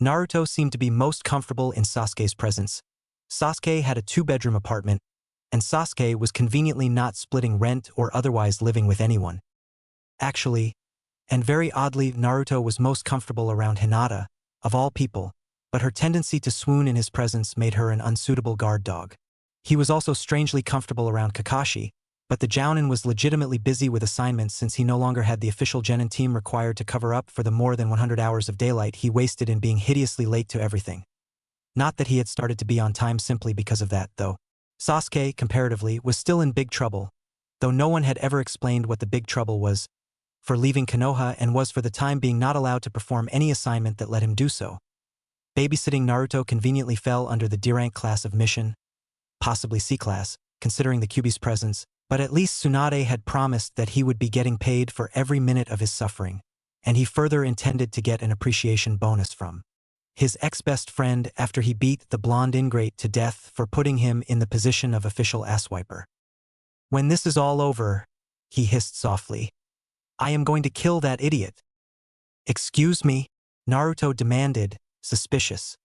Naruto seemed to be most comfortable in Sasuke's presence. Sasuke had a 2-bedroom apartment, and Sasuke was conveniently not splitting rent or otherwise living with anyone. Actually, and very oddly, Naruto was most comfortable around Hinata, of all people, but her tendency to swoon in his presence made her an unsuitable guard dog. He was also strangely comfortable around Kakashi, but the Jounin was legitimately busy with assignments since he no longer had the official genin team required to cover up for the more than 100 hours of daylight he wasted in being hideously late to everything. Not that he had started to be on time simply because of that, though. Sasuke, comparatively, was still in big trouble, though no one had ever explained what the big trouble was, for leaving Konoha and was for the time being not allowed to perform any assignment that let him do so. Babysitting Naruto conveniently fell under the D-rank class of mission, possibly C-class, considering the QB's presence, but at least Tsunade had promised that he would be getting paid for every minute of his suffering, and he further intended to get an appreciation bonus from his ex-best friend after he beat the blonde ingrate to death for putting him in the position of official asswiper. "When this is all over," he hissed softly, "I am going to kill that idiot." "Excuse me?" Naruto demanded, suspicious.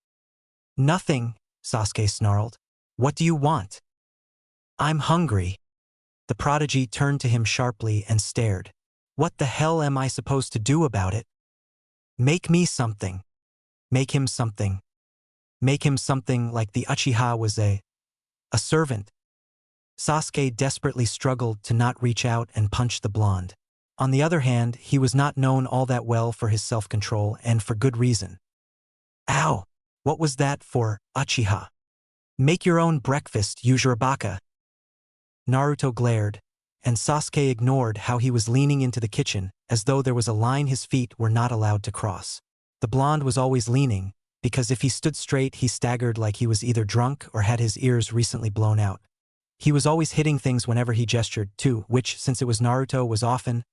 "Nothing," Sasuke snarled. "What do you want?" "I'm hungry." The prodigy turned to him sharply and stared. "What the hell am I supposed to do about it?" "Make me something." Make him something. Make him something like the Uchiha was a servant. Sasuke desperately struggled to not reach out and punch the blonde. On the other hand, he was not known all that well for his self-control, and for good reason. "Ow! What was that for, Uchiha? Make your own breakfast, Yujirabaka." Naruto glared, and Sasuke ignored how he was leaning into the kitchen, as though there was a line his feet were not allowed to cross. The blonde was always leaning, because if he stood straight he staggered like he was either drunk or had his ears recently blown out. He was always hitting things whenever he gestured, too, which, since it was Naruto, was often,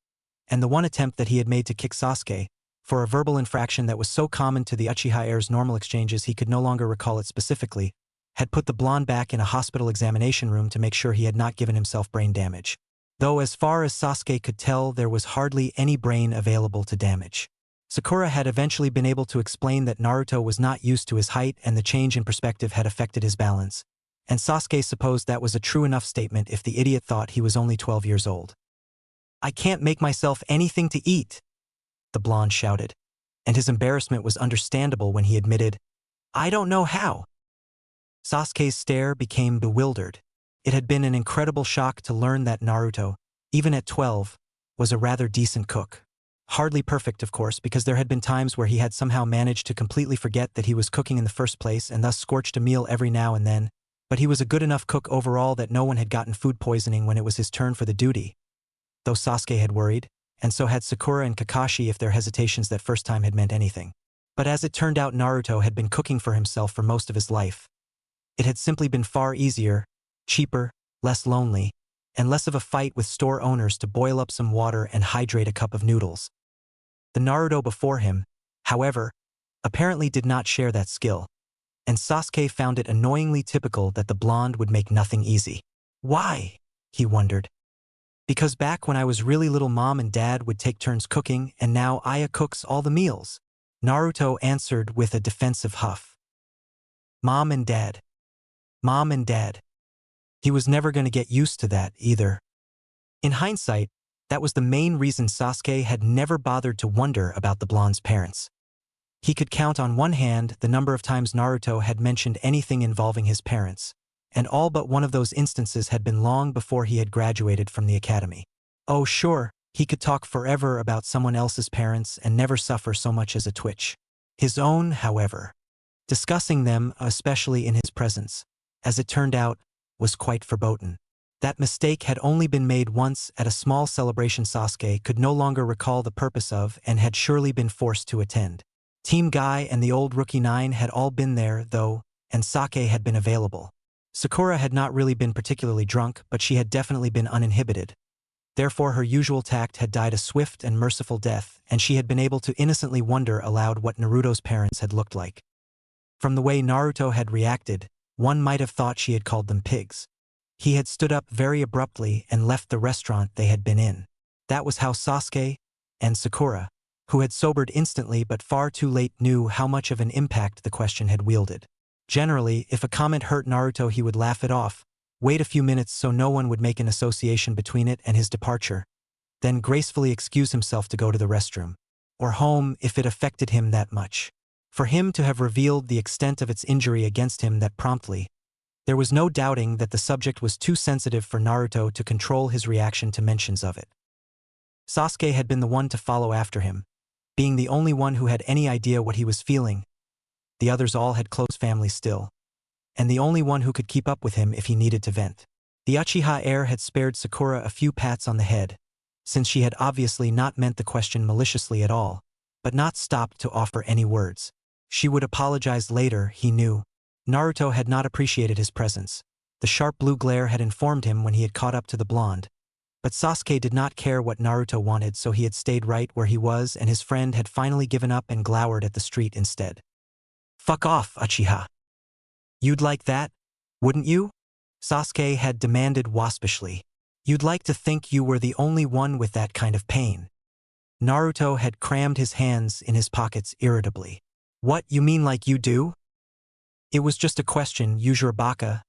and the one attempt that he had made to kick Sasuke, for a verbal infraction that was so common to the Uchiha heirs' normal exchanges he could no longer recall it specifically, had put the blonde back in a hospital examination room to make sure he had not given himself brain damage. Though as far as Sasuke could tell, there was hardly any brain available to damage. Sakura had eventually been able to explain that Naruto was not used to his height and the change in perspective had affected his balance, and Sasuke supposed that was a true enough statement if the idiot thought he was only 12 years old. "I can't make myself anything to eat," the blonde shouted, and his embarrassment was understandable when he admitted, "I don't know how." Sasuke's stare became bewildered. It had been an incredible shock to learn that Naruto, even at 12, was a rather decent cook. Hardly perfect, of course, because there had been times where he had somehow managed to completely forget that he was cooking in the first place and thus scorched a meal every now and then, but he was a good enough cook overall that no one had gotten food poisoning when it was his turn for the duty. Though Sasuke had worried, and so had Sakura and Kakashi if their hesitations that first time had meant anything. But as it turned out, Naruto had been cooking for himself for most of his life. It had simply been far easier, cheaper, less lonely, and less of a fight with store owners to boil up some water and hydrate a cup of noodles. The Naruto before him, however, apparently did not share that skill, and Sasuke found it annoyingly typical that the blonde would make nothing easy. "Why?" he wondered. "Because back when I was really little, Mom and Dad would take turns cooking, and now Aya cooks all the meals," Naruto answered with a defensive huff. Mom and Dad. Mom and Dad. He was never going to get used to that either. In hindsight, that was the main reason Sasuke had never bothered to wonder about the blonde's parents. He could count on one hand the number of times Naruto had mentioned anything involving his parents, and all but one of those instances had been long before he had graduated from the academy. Oh sure, he could talk forever about someone else's parents and never suffer so much as a twitch. His own, however, discussing them, especially in his presence, as it turned out, was quite verboten. That mistake had only been made once at a small celebration Sasuke could no longer recall the purpose of and had surely been forced to attend. Team Guy and the old Rookie 9 had all been there, though, and sake had been available. Sakura had not really been particularly drunk, but she had definitely been uninhibited. Therefore her usual tact had died a swift and merciful death, and she had been able to innocently wonder aloud what Naruto's parents had looked like. From the way Naruto had reacted, one might have thought she had called them pigs. He had stood up very abruptly and left the restaurant they had been in. That was how Sasuke and Sakura, who had sobered instantly but far too late, knew how much of an impact the question had wielded. Generally, if a comment hurt Naruto, he would laugh it off, wait a few minutes so no one would make an association between it and his departure, then gracefully excuse himself to go to the restroom, or home if it affected him that much. For him to have revealed the extent of its injury against him that promptly, there was no doubting that the subject was too sensitive for Naruto to control his reaction to mentions of it. Sasuke had been the one to follow after him, being the only one who had any idea what he was feeling. The others all had close families still, and the only one who could keep up with him if he needed to vent. The Uchiha heir had spared Sakura a few pats on the head, since she had obviously not meant the question maliciously at all, but not stopped to offer any words. She would apologize later, he knew. Naruto had not appreciated his presence. The sharp blue glare had informed him when he had caught up to the blonde. But Sasuke did not care what Naruto wanted, so he had stayed right where he was, and his friend had finally given up and glowered at the street instead. "Fuck off, Uchiha. You'd like that, wouldn't you?" Sasuke had demanded waspishly. "You'd like to think you were the only one with that kind of pain." Naruto had crammed his hands in his pockets irritably. "What, you mean like you do?" "It was just a question, Uzurabaka.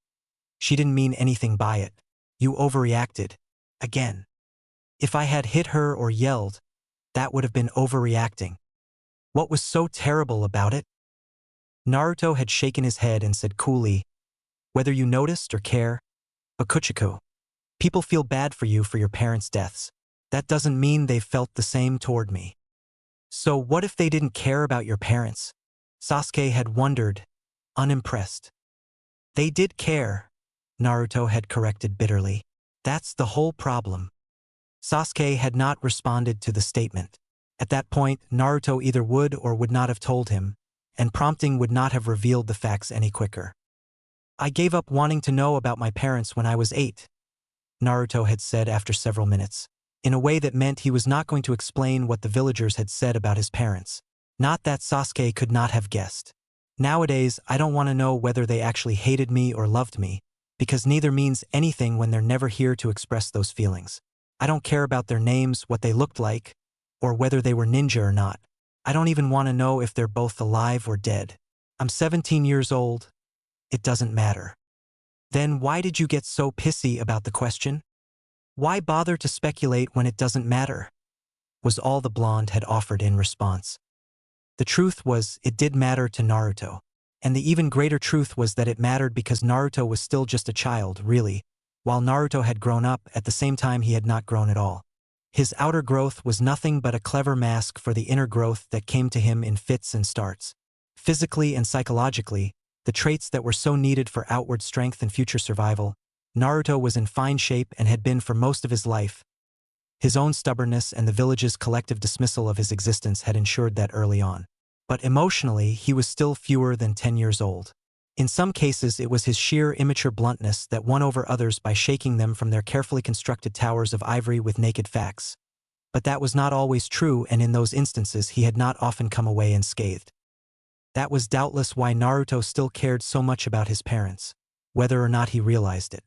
She didn't mean anything by it. You overreacted. Again. If I had hit her or yelled, that would have been overreacting. What was so terrible about it?" Naruto had shaken his head and said coolly, "Whether you noticed or care, Bakuchiku, people feel bad for you for your parents' deaths. That doesn't mean they've felt the same toward me." "So what if they didn't care about your parents?" Sasuke had wondered, unimpressed. "They did care," Naruto had corrected bitterly. "That's the whole problem." Sasuke had not responded to the statement. At that point, Naruto either would or would not have told him, and prompting would not have revealed the facts any quicker. "I gave up wanting to know about my parents when I was 8, Naruto had said after several minutes, in a way that meant he was not going to explain what the villagers had said about his parents. Not that Sasuke could not have guessed. "Nowadays, I don't want to know whether they actually hated me or loved me, because neither means anything when they're never here to express those feelings. I don't care about their names, what they looked like, or whether they were ninja or not. I don't even want to know if they're both alive or dead. I'm 17 years old. It doesn't matter." "Then why did you get so pissy about the question? Why bother to speculate when it doesn't matter?" was all the blonde had offered in response. The truth was, it did matter to Naruto. And the even greater truth was that it mattered because Naruto was still just a child, really. While Naruto had grown up, at the same time he had not grown at all. His outer growth was nothing but a clever mask for the inner growth that came to him in fits and starts. Physically and psychologically, the traits that were so needed for outward strength and future survival, Naruto was in fine shape and had been for most of his life. His own stubbornness and the village's collective dismissal of his existence had ensured that early on. But emotionally, he was still fewer than 10 years old. In some cases, it was his sheer immature bluntness that won over others by shaking them from their carefully constructed towers of ivory with naked facts. But that was not always true, and in those instances he had not often come away unscathed. That was doubtless why Naruto still cared so much about his parents, whether or not he realized it.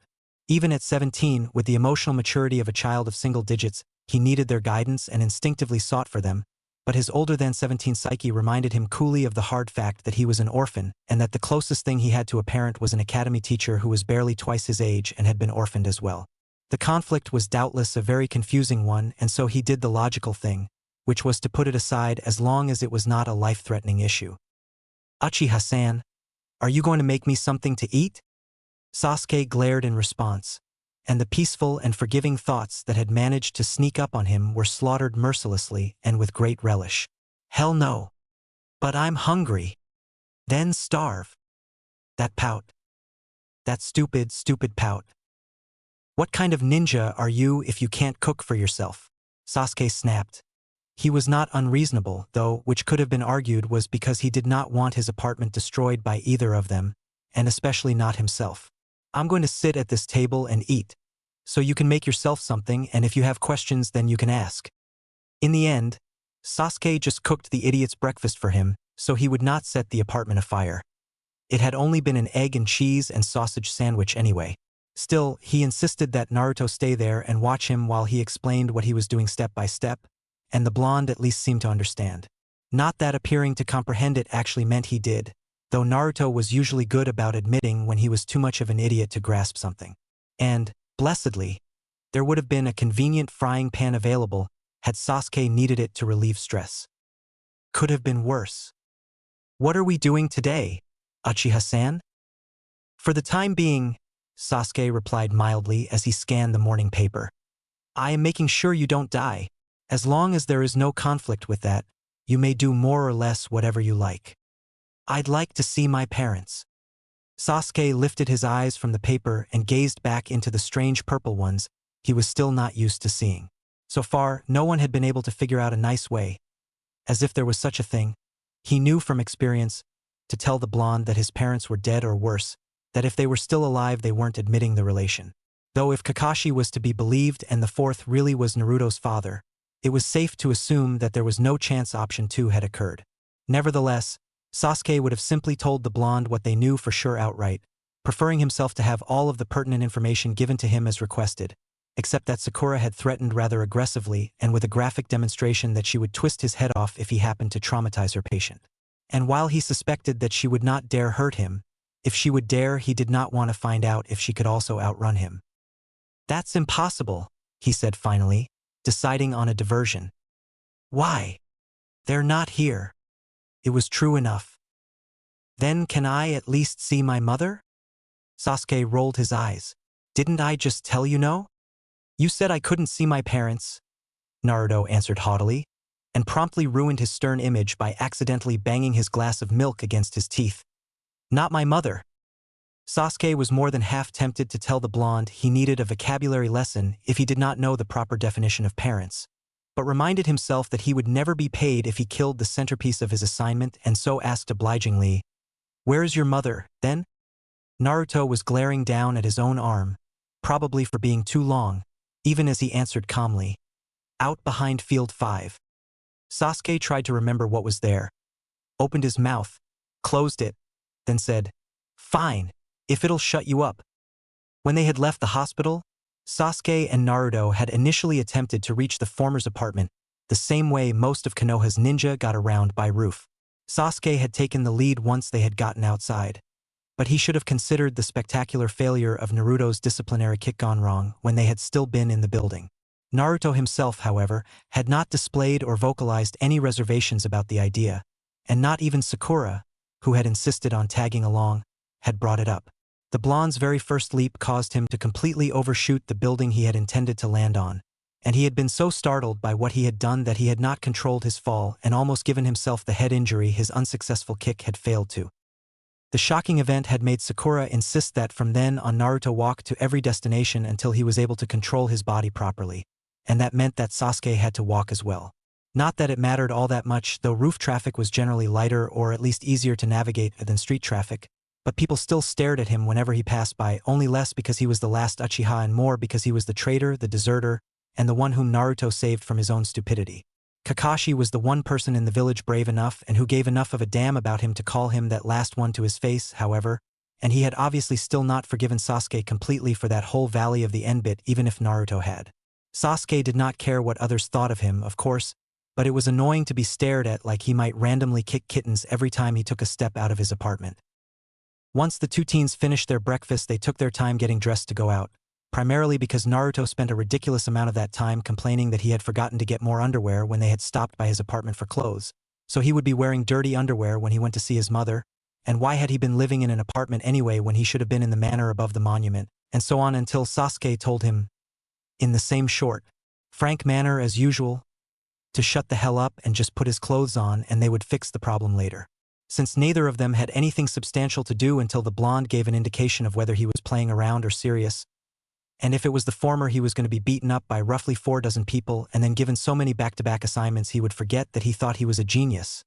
Even at 17, with the emotional maturity of a child of single digits, he needed their guidance and instinctively sought for them, but his older-than-17 psyche reminded him coolly of the hard fact that he was an orphan and that the closest thing he had to a parent was an academy teacher who was barely twice his age and had been orphaned as well. The conflict was doubtless a very confusing one, and so he did the logical thing, which was to put it aside as long as it was not a life-threatening issue. "Uchiha-san, are you going to make me something to eat?" Sasuke glared in response, and the peaceful and forgiving thoughts that had managed to sneak up on him were slaughtered mercilessly and with great relish. "Hell no. But I'm hungry." "Then starve." That pout. That stupid, stupid pout. What kind of ninja are you if you can't cook for yourself? Sasuke snapped. He was not unreasonable, though, which could have been argued was because he did not want his apartment destroyed by either of them, and especially not himself. I'm going to sit at this table and eat. So you can make yourself something, and if you have questions then you can ask. In the end, Sasuke just cooked the idiot's breakfast for him, so he would not set the apartment afire. It had only been an egg and cheese and sausage sandwich anyway. Still, he insisted that Naruto stay there and watch him while he explained what he was doing step by step, and the blonde at least seemed to understand. Not that appearing to comprehend it actually meant he did, though Naruto was usually good about admitting when he was too much of an idiot to grasp something. And, blessedly, there would have been a convenient frying pan available had Sasuke needed it to relieve stress. Could have been worse. What are we doing today, Uchiha-san? For the time being, Sasuke replied mildly as he scanned the morning paper. I am making sure you don't die. As long as there is no conflict with that, you may do more or less whatever you like. I'd like to see my parents. Sasuke lifted his eyes from the paper and gazed back into the strange purple ones he was still not used to seeing. So far, no one had been able to figure out a nice way, as if there was such a thing. He knew from experience, to tell the blonde that his parents were dead or worse, that if they were still alive they weren't admitting the relation. Though if Kakashi was to be believed and the fourth really was Naruto's father, it was safe to assume that there was no chance option 2 had occurred. Nevertheless, Sasuke would have simply told the blonde what they knew for sure outright, preferring himself to have all of the pertinent information given to him as requested, except that Sakura had threatened rather aggressively and with a graphic demonstration that she would twist his head off if he happened to traumatize her patient. And while he suspected that she would not dare hurt him, if she would dare, he did not want to find out if she could also outrun him. That's impossible, he said finally, deciding on a diversion. Why? They're not here. It was true enough. Then can I at least see my mother? Sasuke rolled his eyes. Didn't I just tell you no? You said I couldn't see my parents, Naruto answered haughtily, and promptly ruined his stern image by accidentally banging his glass of milk against his teeth. Not my mother. Sasuke was more than half tempted to tell the blonde he needed a vocabulary lesson if he did not know the proper definition of parents, but reminded himself that he would never be paid if he killed the centerpiece of his assignment and so asked obligingly, "Where is your mother, then?" Naruto was glaring down at his own arm, probably for being too long, even as he answered calmly, "Out behind field 5. Sasuke tried to remember what was there, opened his mouth, closed it, then said, "Fine, if it'll shut you up." When they had left the hospital, Sasuke and Naruto had initially attempted to reach the former's apartment the same way most of Konoha's ninja got around by roof. Sasuke had taken the lead once they had gotten outside, but he should have considered the spectacular failure of Naruto's disciplinary kick gone wrong when they had still been in the building. Naruto himself, however, had not displayed or vocalized any reservations about the idea, and not even Sakura, who had insisted on tagging along, had brought it up. The blonde's very first leap caused him to completely overshoot the building he had intended to land on, and he had been so startled by what he had done that he had not controlled his fall and almost given himself the head injury his unsuccessful kick had failed to. The shocking event had made Sakura insist that from then on Naruto walk to every destination until he was able to control his body properly, and that meant that Sasuke had to walk as well. Not that it mattered all that much, though roof traffic was generally lighter or at least easier to navigate than street traffic, but people still stared at him whenever he passed by, only less because he was the last Uchiha and more because he was the traitor, the deserter, and the one whom Naruto saved from his own stupidity. Kakashi was the one person in the village brave enough and who gave enough of a damn about him to call him that last one to his face, however, and he had obviously still not forgiven Sasuke completely for that whole Valley of the End bit even if Naruto had. Sasuke did not care what others thought of him, of course, but it was annoying to be stared at like he might randomly kick kittens every time he took a step out of his apartment. Once the two teens finished their breakfast, they took their time getting dressed to go out, primarily because Naruto spent a ridiculous amount of that time complaining that he had forgotten to get more underwear when they had stopped by his apartment for clothes, so he would be wearing dirty underwear when he went to see his mother, and why had he been living in an apartment anyway when he should have been in the manor above the monument, and so on until Sasuke told him, in the same short, frank manner as usual, to shut the hell up and just put his clothes on and they would fix the problem later. Since neither of them had anything substantial to do until the blonde gave an indication of whether he was playing around or serious, And if it was the former, he was going to be beaten up by roughly 4 dozen people and then given so many back-to-back assignments he would forget that he thought he was a genius.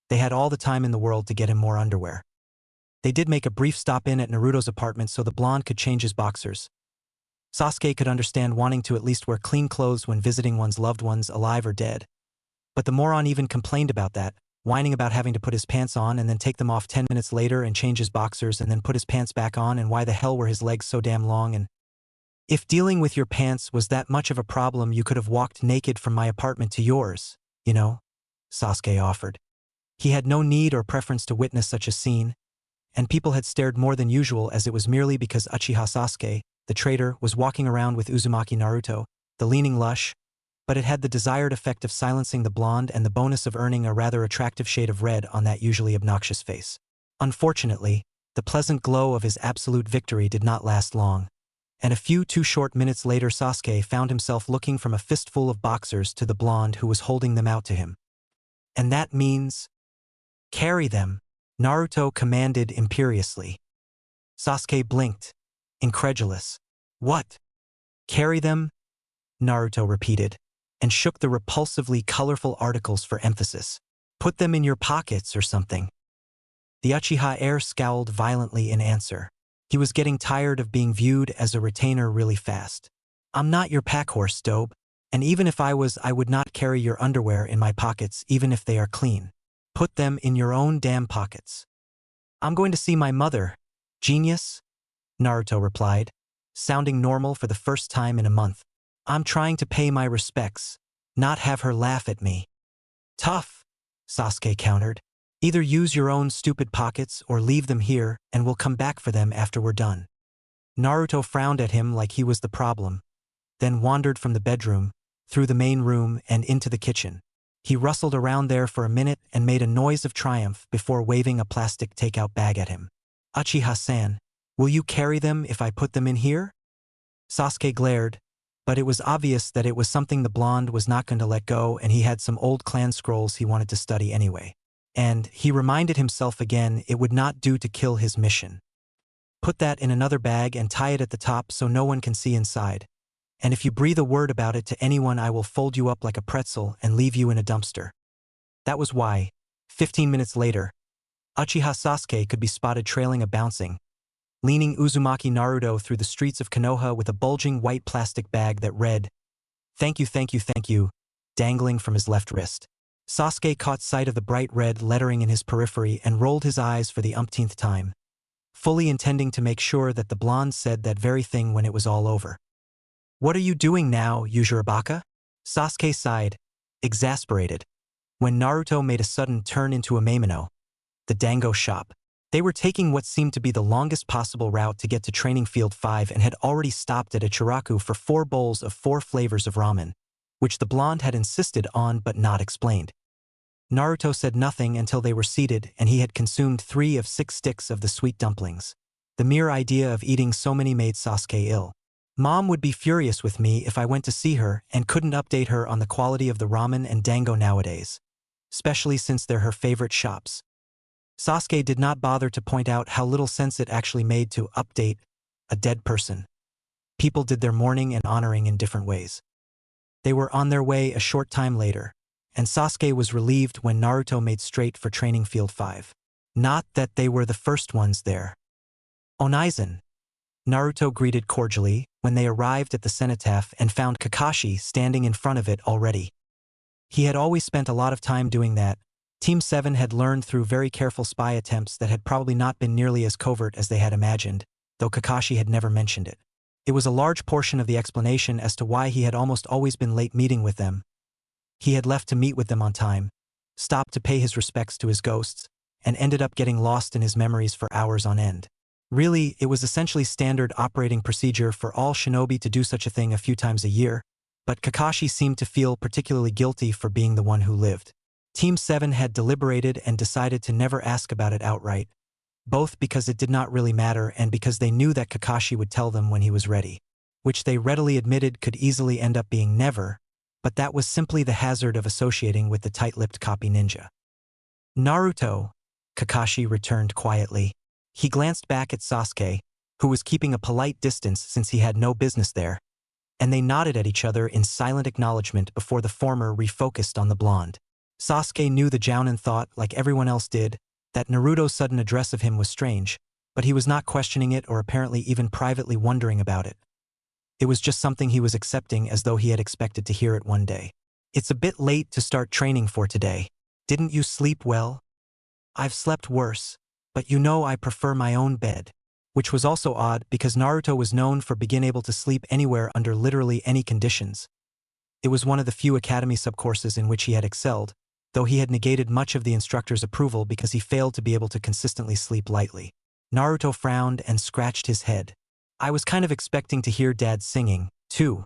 They had all the time in the world to get him more underwear. They did make a brief stop in at Naruto's apartment so the blonde could change his boxers. Sasuke could understand wanting to at least wear clean clothes when visiting one's loved ones, alive or dead. But the moron even complained about that, whining about having to put his pants on and then take them off 10 minutes later and change his boxers and then put his pants back on, and why the hell were his legs so damn long. And if dealing with your pants was that much of a problem, you could have walked naked from my apartment to yours, you know, Sasuke offered. He had no need or preference to witness such a scene, and people had stared more than usual, as it was merely because Uchiha Sasuke, the traitor, was walking around with Uzumaki Naruto, the leaning lush, but it had the desired effect of silencing the blonde and the bonus of earning a rather attractive shade of red on that usually obnoxious face. Unfortunately, the pleasant glow of his absolute victory did not last long, and a few too short minutes later Sasuke found himself looking from a fistful of boxers to the blonde who was holding them out to him. And that means, carry them, Naruto commanded imperiously. Sasuke blinked, incredulous. What? Carry them? Naruto repeated, and shook the repulsively colorful articles for emphasis. Put them in your pockets or something. The Uchiha heir scowled violently in answer. He was getting tired of being viewed as a retainer really fast. I'm not your packhorse, Dobe, and even if I was, I would not carry your underwear in my pockets even if they are clean. Put them in your own damn pockets. I'm going to see my mother, genius, Naruto replied, sounding normal for the first time in a month. I'm trying to pay my respects, not have her laugh at me. Tough, Sasuke countered. Either use your own stupid pockets or leave them here and we'll come back for them after we're done. Naruto frowned at him like he was the problem, then wandered from the bedroom, through the main room and into the kitchen. He rustled around there for a minute and made a noise of triumph before waving a plastic takeout bag at him. Uchiha-san, will you carry them if I put them in here? Sasuke glared, but it was obvious that it was something the blonde was not going to let go, and he had some old clan scrolls he wanted to study anyway. And he reminded himself again it would not do to kill his mission. Put that in another bag and tie it at the top so no one can see inside. And if you breathe a word about it to anyone, I will fold you up like a pretzel and leave you in a dumpster. That was why, 15 minutes later, Uchiha Sasuke could be spotted trailing a bouncing, leaning Uzumaki Naruto through the streets of Konoha with a bulging white plastic bag that read, "Thank you, thank you, thank you," dangling from his left wrist. Sasuke caught sight of the bright red lettering in his periphery and rolled his eyes for the umpteenth time, fully intending to make sure that the blonde said that very thing when it was all over. What are you doing now, Yujirabaka? Sasuke sighed, exasperated, when Naruto made a sudden turn into a Maimono, the dango shop. They were taking what seemed to be the longest possible route to get to Training Field 5 and had already stopped at a Chiraku for 4 bowls of 4 flavors of ramen, which the blonde had insisted on but not explained. Naruto said nothing until they were seated and he had consumed 3 of 6 sticks of the sweet dumplings. The mere idea of eating so many made Sasuke ill. Mom would be furious with me if I went to see her and couldn't update her on the quality of the ramen and dango nowadays, especially since they're her favorite shops. Sasuke did not bother to point out how little sense it actually made to update a dead person. People did their mourning and honoring in different ways. They were on their way a short time later, and Sasuke was relieved when Naruto made straight for Training Field 5. Not that they were the first ones there. Onaizen, Naruto greeted cordially when they arrived at the cenotaph and found Kakashi standing in front of it already. He had always spent a lot of time doing that. Team 7 had learned through very careful spy attempts that had probably not been nearly as covert as they had imagined, though Kakashi had never mentioned it. It was a large portion of the explanation as to why he had almost always been late meeting with them. He had left to meet with them on time, stopped to pay his respects to his ghosts, and ended up getting lost in his memories for hours on end. Really, it was essentially standard operating procedure for all shinobi to do such a thing a few times a year, but Kakashi seemed to feel particularly guilty for being the one who lived. Team 7 had deliberated and decided to never ask about it outright, both because it did not really matter and because they knew that Kakashi would tell them when he was ready, which they readily admitted could easily end up being never, but that was simply the hazard of associating with the tight-lipped copy ninja. Naruto, Kakashi returned quietly. He glanced back at Sasuke, who was keeping a polite distance since he had no business there, and they nodded at each other in silent acknowledgement before the former refocused on the blonde. Sasuke knew the Jounin thought, like everyone else did, that Naruto's sudden address of him was strange, but he was not questioning it or apparently even privately wondering about it. It was just something he was accepting as though he had expected to hear it one day. "It's a bit late to start training for today. Didn't you sleep well?" "I've slept worse, but you know I prefer my own bed." Which was also odd because Naruto was known for being able to sleep anywhere under literally any conditions. It was one of the few academy subcourses in which he had excelled, though he had negated much of the instructor's approval because he failed to be able to consistently sleep lightly. Naruto frowned and scratched his head. "I was kind of expecting to hear Dad singing, too.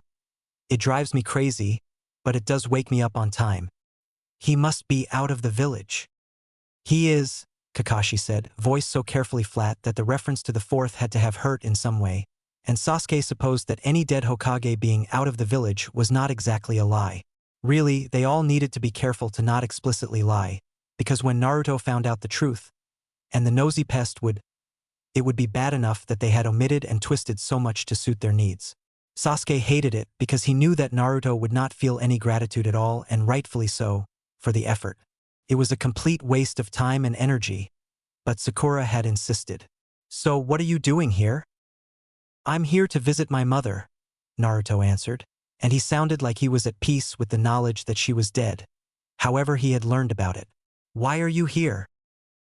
It drives me crazy, but it does wake me up on time. He must be out of the village." "He is," Kakashi said, voice so carefully flat that the reference to the fourth had to have hurt in some way, and Sasuke supposed that any dead Hokage being out of the village was not exactly a lie. Really, they all needed to be careful to not explicitly lie, because when Naruto found out the truth, and the nosy pest it would be bad enough that they had omitted and twisted so much to suit their needs. Sasuke hated it because he knew that Naruto would not feel any gratitude at all, and rightfully so, for the effort. It was a complete waste of time and energy, but Sakura had insisted. "So what are you doing here?" "I'm here to visit my mother," Naruto answered, and he sounded like he was at peace with the knowledge that she was dead. However, he had learned about it. "Why are you here?"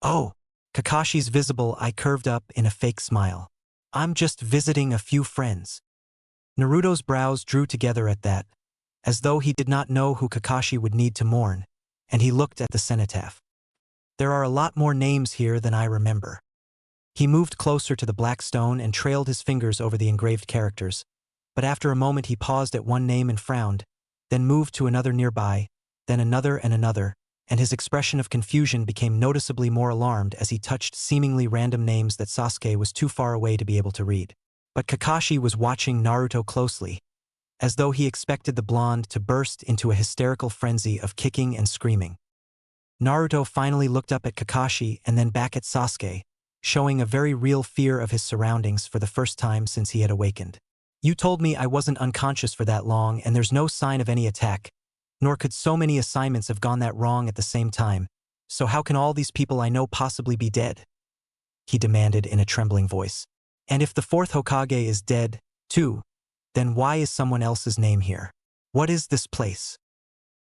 "Oh," Kakashi's visible eye curved up in a fake smile. "I'm just visiting a few friends." Naruto's brows drew together at that, as though he did not know who Kakashi would need to mourn, and he looked at the cenotaph. "There are a lot more names here than I remember." He moved closer to the black stone and trailed his fingers over the engraved characters, but after a moment he paused at one name and frowned, then moved to another nearby, then another and another, and his expression of confusion became noticeably more alarmed as he touched seemingly random names that Sasuke was too far away to be able to read. But Kakashi was watching Naruto closely, as though he expected the blonde to burst into a hysterical frenzy of kicking and screaming. Naruto finally looked up at Kakashi and then back at Sasuke, showing a very real fear of his surroundings for the first time since he had awakened. "You told me I wasn't unconscious for that long and there's no sign of any attack, nor could so many assignments have gone that wrong at the same time, so how can all these people I know possibly be dead?" he demanded in a trembling voice. "And if the fourth Hokage is dead, too, then why is someone else's name here? What is this place?"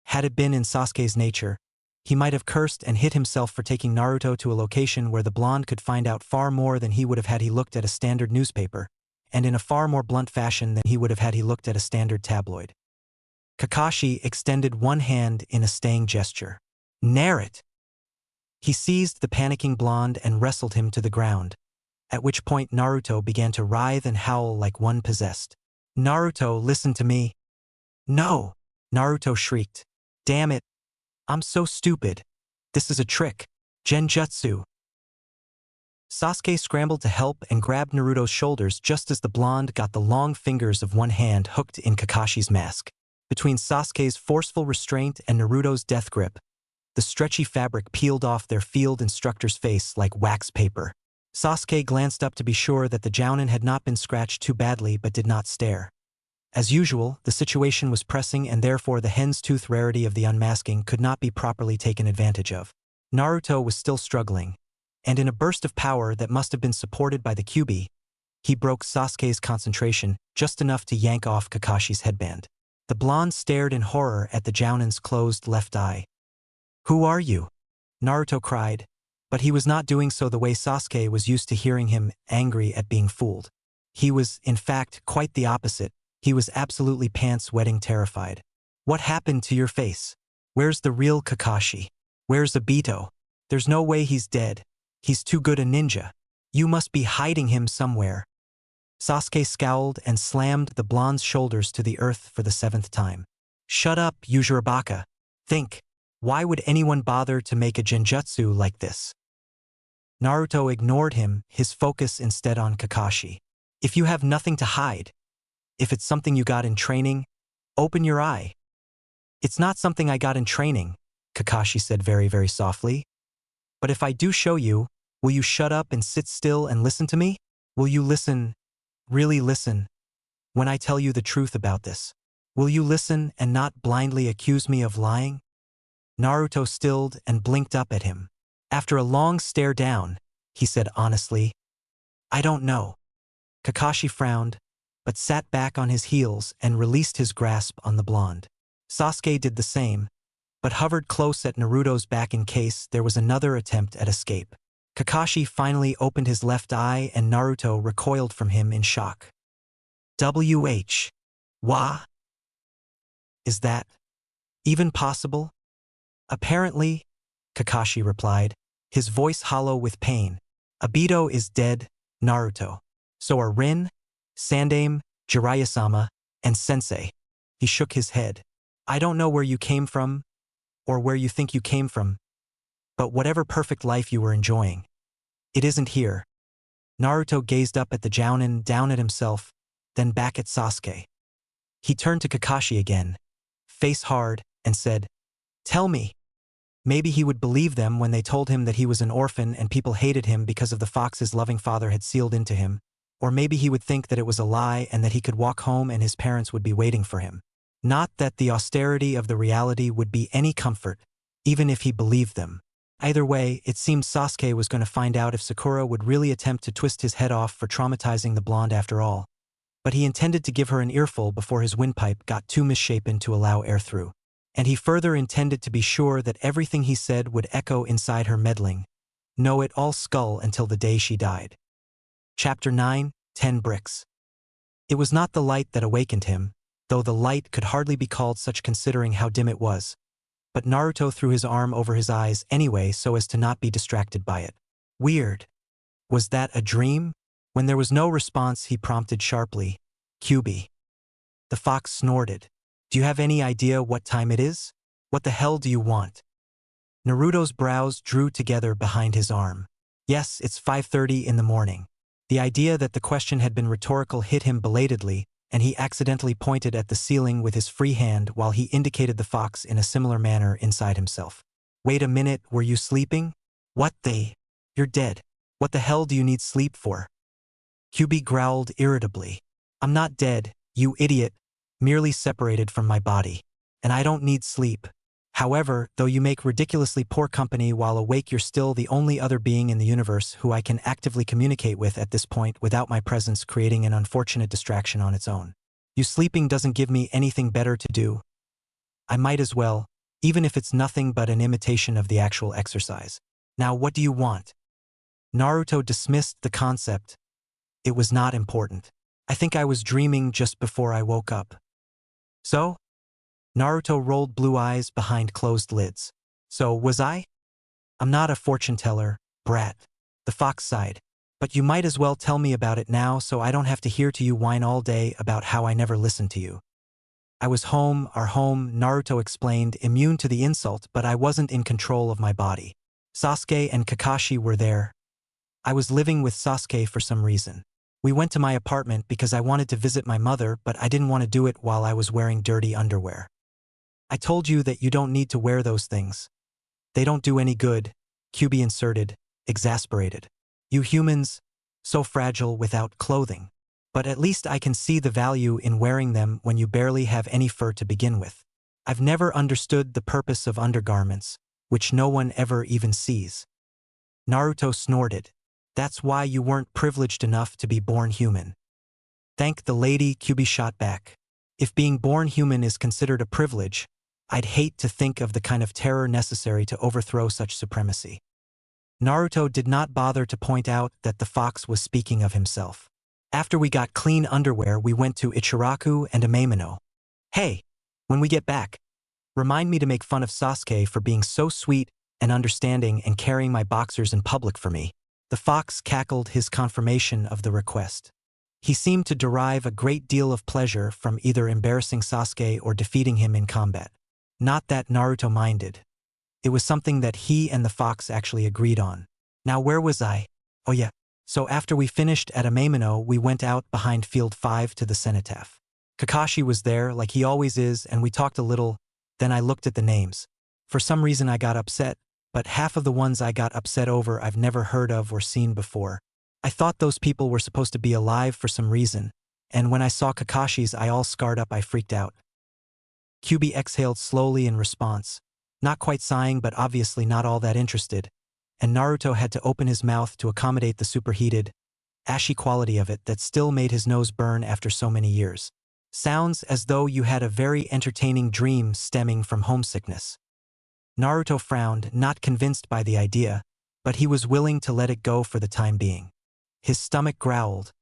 Had it been in Sasuke's nature, he might have cursed and hit himself for taking Naruto to a location where the blonde could find out far more than he would have had he looked at a standard newspaper, and in a far more blunt fashion than he would have had he looked at a standard tabloid. Kakashi extended one hand in a staying gesture. "Nair it!" He seized the panicking blonde and wrestled him to the ground, at which point Naruto began to writhe and howl like one possessed. "Naruto, listen to me." "No!" Naruto shrieked. "Damn it! I'm so stupid. This is a trick. Genjutsu." Sasuke scrambled to help and grabbed Naruto's shoulders just as the blonde got the long fingers of one hand hooked in Kakashi's mask. Between Sasuke's forceful restraint and Naruto's death grip, the stretchy fabric peeled off their field instructor's face like wax paper. Sasuke glanced up to be sure that the Jounin had not been scratched too badly but did not stare. As usual, the situation was pressing and therefore the hen's tooth rarity of the unmasking could not be properly taken advantage of. Naruto was still struggling, and in a burst of power that must have been supported by the Kyuubi, he broke Sasuke's concentration just enough to yank off Kakashi's headband. The blonde stared in horror at the Jounin's closed left eye. "Who are you?" Naruto cried, but he was not doing so the way Sasuke was used to hearing him, angry at being fooled. He was, in fact, quite the opposite. He was absolutely pants-wetting terrified. "What happened to your face? Where's the real Kakashi? Where's Obito? There's no way he's dead. He's too good a ninja. You must be hiding him somewhere." Sasuke scowled and slammed the blonde's shoulders to the earth for the 7th time. "Shut up, Yujirabaka. Think. Why would anyone bother to make a genjutsu like this?" Naruto ignored him, his focus instead on Kakashi. "If you have nothing to hide, if it's something you got in training, open your eye." "It's not something I got in training," Kakashi said very, very softly. "But if I do show you, will you shut up and sit still and listen to me?" Will you listen, really listen, when I tell you the truth about this? Will you listen and not blindly accuse me of lying? Naruto stilled and blinked up at him. After a long stare down, he said honestly, I don't know. Kakashi frowned, but sat back on his heels and released his grasp on the blonde. Sasuke did the same, but hovered close at Naruto's back in case there was another attempt at escape. Kakashi finally opened his left eye and Naruto recoiled from him in shock. Wha? Is that even possible? Apparently, Kakashi replied, his voice hollow with pain. Obito is dead, Naruto. So are Rin, Sandaime, Jiraiya-sama, and Sensei. He shook his head. I don't know where you came from, or where you think you came from, but whatever perfect life you were enjoying, it isn't here. Naruto gazed up at the Jounin, down at himself, then back at Sasuke. He turned to Kakashi again, face hard, and said, Tell me. Maybe he would believe them when they told him that he was an orphan and people hated him because of the fox his loving father had sealed into him, or maybe he would think that it was a lie and that he could walk home and his parents would be waiting for him. Not that the austerity of the reality would be any comfort, even if he believed them. Either way, it seemed Sasuke was going to find out if Sakura would really attempt to twist his head off for traumatizing the blonde after all. But he intended to give her an earful before his windpipe got too misshapen to allow air through. And he further intended to be sure that everything he said would echo inside her meddling, know it all skull until the day she died. Chapter 9, 10 Bricks. It was not the light that awakened him, though the light could hardly be called such considering how dim it was. But Naruto threw his arm over his eyes anyway so as to not be distracted by it. Weird. Was that a dream? When there was no response, he prompted sharply, Kyuubi. The fox snorted. Do you have any idea what time it is? What the hell do you want? Naruto's brows drew together behind his arm. Yes, it's 5:30 in the morning. The idea that the question had been rhetorical hit him belatedly, and he accidentally pointed at the ceiling with his free hand while he indicated the fox in a similar manner inside himself. Wait a minute, were you sleeping? What the? You're dead. What the hell do you need sleep for? Kyuubi growled irritably. I'm not dead, you idiot, merely separated from my body. And I don't need sleep. However, though you make ridiculously poor company while awake, you're still the only other being in the universe who I can actively communicate with at this point without my presence creating an unfortunate distraction on its own. You sleeping doesn't give me anything better to do. I might as well, even if it's nothing but an imitation of the actual exercise. Now what do you want? Naruto dismissed the concept. It was not important. I think I was dreaming just before I woke up. So? Naruto rolled blue eyes behind closed lids. So was I? I'm not a fortune teller, brat. The fox sighed. But you might as well tell me about it now so I don't have to hear to you whine all day about how I never listened to you. I was home, our home, Naruto explained, immune to the insult, but I wasn't in control of my body. Sasuke and Kakashi were there. I was living with Sasuke for some reason. We went to my apartment because I wanted to visit my mother, but I didn't want to do it while I was wearing dirty underwear. I told you that you don't need to wear those things. They don't do any good, Kyuubi inserted, exasperated. You humans, so fragile without clothing. But at least I can see the value in wearing them when you barely have any fur to begin with. I've never understood the purpose of undergarments, which no one ever even sees. Naruto snorted. That's why you weren't privileged enough to be born human. Thank the lady, Kyuubi shot back. If being born human is considered a privilege, I'd hate to think of the kind of terror necessary to overthrow such supremacy. Naruto did not bother to point out that the fox was speaking of himself. After we got clean underwear, we went to Ichiraku and Amaemino. Hey, when we get back, remind me to make fun of Sasuke for being so sweet and understanding and carrying my boxers in public for me. The fox cackled his confirmation of the request. He seemed to derive a great deal of pleasure from either embarrassing Sasuke or defeating him in combat. Not that Naruto minded. It was something that he and the fox actually agreed on. Now where was I? Oh yeah. So after we finished at Amaemino, we went out behind Field 5 to the cenotaph. Kakashi was there, like he always is, and we talked a little. Then I looked at the names. For some reason I got upset, but half of the ones I got upset over I've never heard of or seen before. I thought those people were supposed to be alive for some reason, and when I saw Kakashi's eye all scarred up I freaked out. Kyubi exhaled slowly in response, not quite sighing but obviously not all that interested, and Naruto had to open his mouth to accommodate the superheated, ashy quality of it that still made his nose burn after so many years. Sounds as though you had a very entertaining dream stemming from homesickness. Naruto frowned, not convinced by the idea, but he was willing to let it go for the time being. His stomach growled,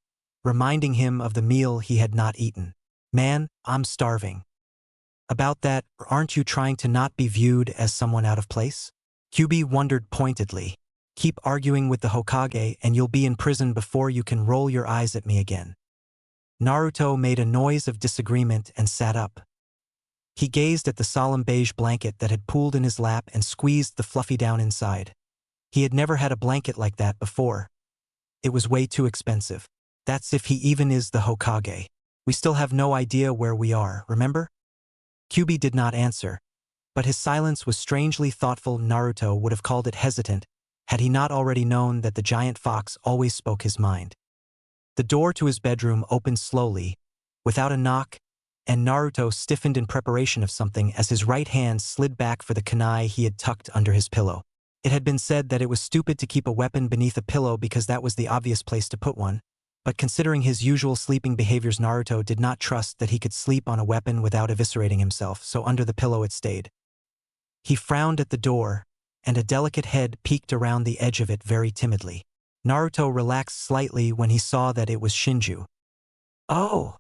reminding him of the meal he had not eaten. Man, I'm starving. About that, aren't you trying to not be viewed as someone out of place? Kyubi wondered pointedly. Keep arguing with the Hokage and you'll be in prison before you can roll your eyes at me again. Naruto made a noise of disagreement and sat up. He gazed at the solemn beige blanket that had pooled in his lap and squeezed the fluffy down inside. He had never had a blanket like that before. It was way too expensive. That's if he even is the Hokage. We still have no idea where we are, remember? Kyubi did not answer, but his silence was strangely thoughtful. Naruto would have called it hesitant, had he not already known that the giant fox always spoke his mind. The door to his bedroom opened slowly, without a knock, and Naruto stiffened in preparation of something as his right hand slid back for the kunai he had tucked under his pillow. It had been said that it was stupid to keep a weapon beneath a pillow because that was the obvious place to put one, but considering his usual sleeping behaviors, Naruto did not trust that he could sleep on a weapon without eviscerating himself, so under the pillow it stayed. He frowned at the door, and a delicate head peeked around the edge of it very timidly. Naruto relaxed slightly when he saw that it was Shinju. "Oh!"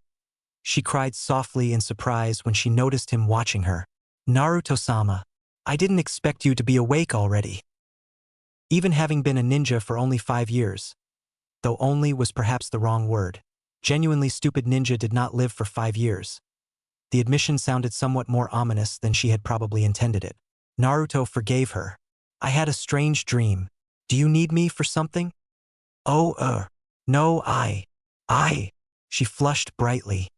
she cried softly in surprise when she noticed him watching her. "Naruto-sama, I didn't expect you to be awake already." Even having been a ninja for only 5 years, though only was perhaps the wrong word. Genuinely stupid ninja did not live for 5 years. The admission sounded somewhat more ominous than she had probably intended it. Naruto forgave her. "I had a strange dream. Do you need me for something?" "Oh, no, I. She flushed brightly.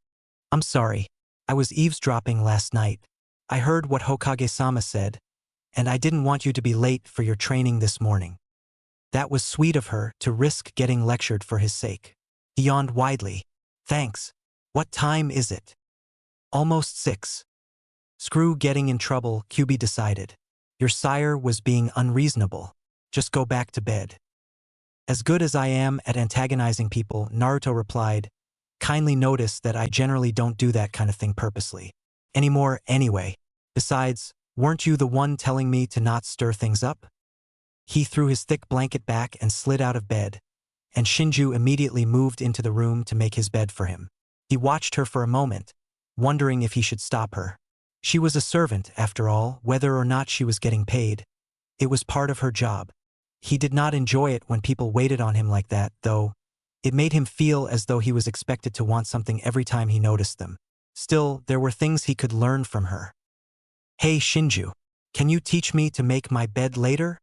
"I'm sorry. I was eavesdropping last night. I heard what Hokage-sama said, and I didn't want you to be late for your training this morning." That was sweet of her to risk getting lectured for his sake. He yawned widely. "Thanks. What time is it?" "Almost 6. Screw getting in trouble," Kyubi decided. "Your sire was being unreasonable. Just go back to bed." "As good as I am at antagonizing people," Naruto replied, "kindly notice that I generally don't do that kind of thing purposely. Anymore anyway. Besides, weren't you the one telling me to not stir things up?" He threw his thick blanket back and slid out of bed, and Shinju immediately moved into the room to make his bed for him. He watched her for a moment, wondering if he should stop her. She was a servant, after all, whether or not she was getting paid. It was part of her job. He did not enjoy it when people waited on him like that, though. It made him feel as though he was expected to want something every time he noticed them. Still, there were things he could learn from her. "Hey Shinju, can you teach me to make my bed later?"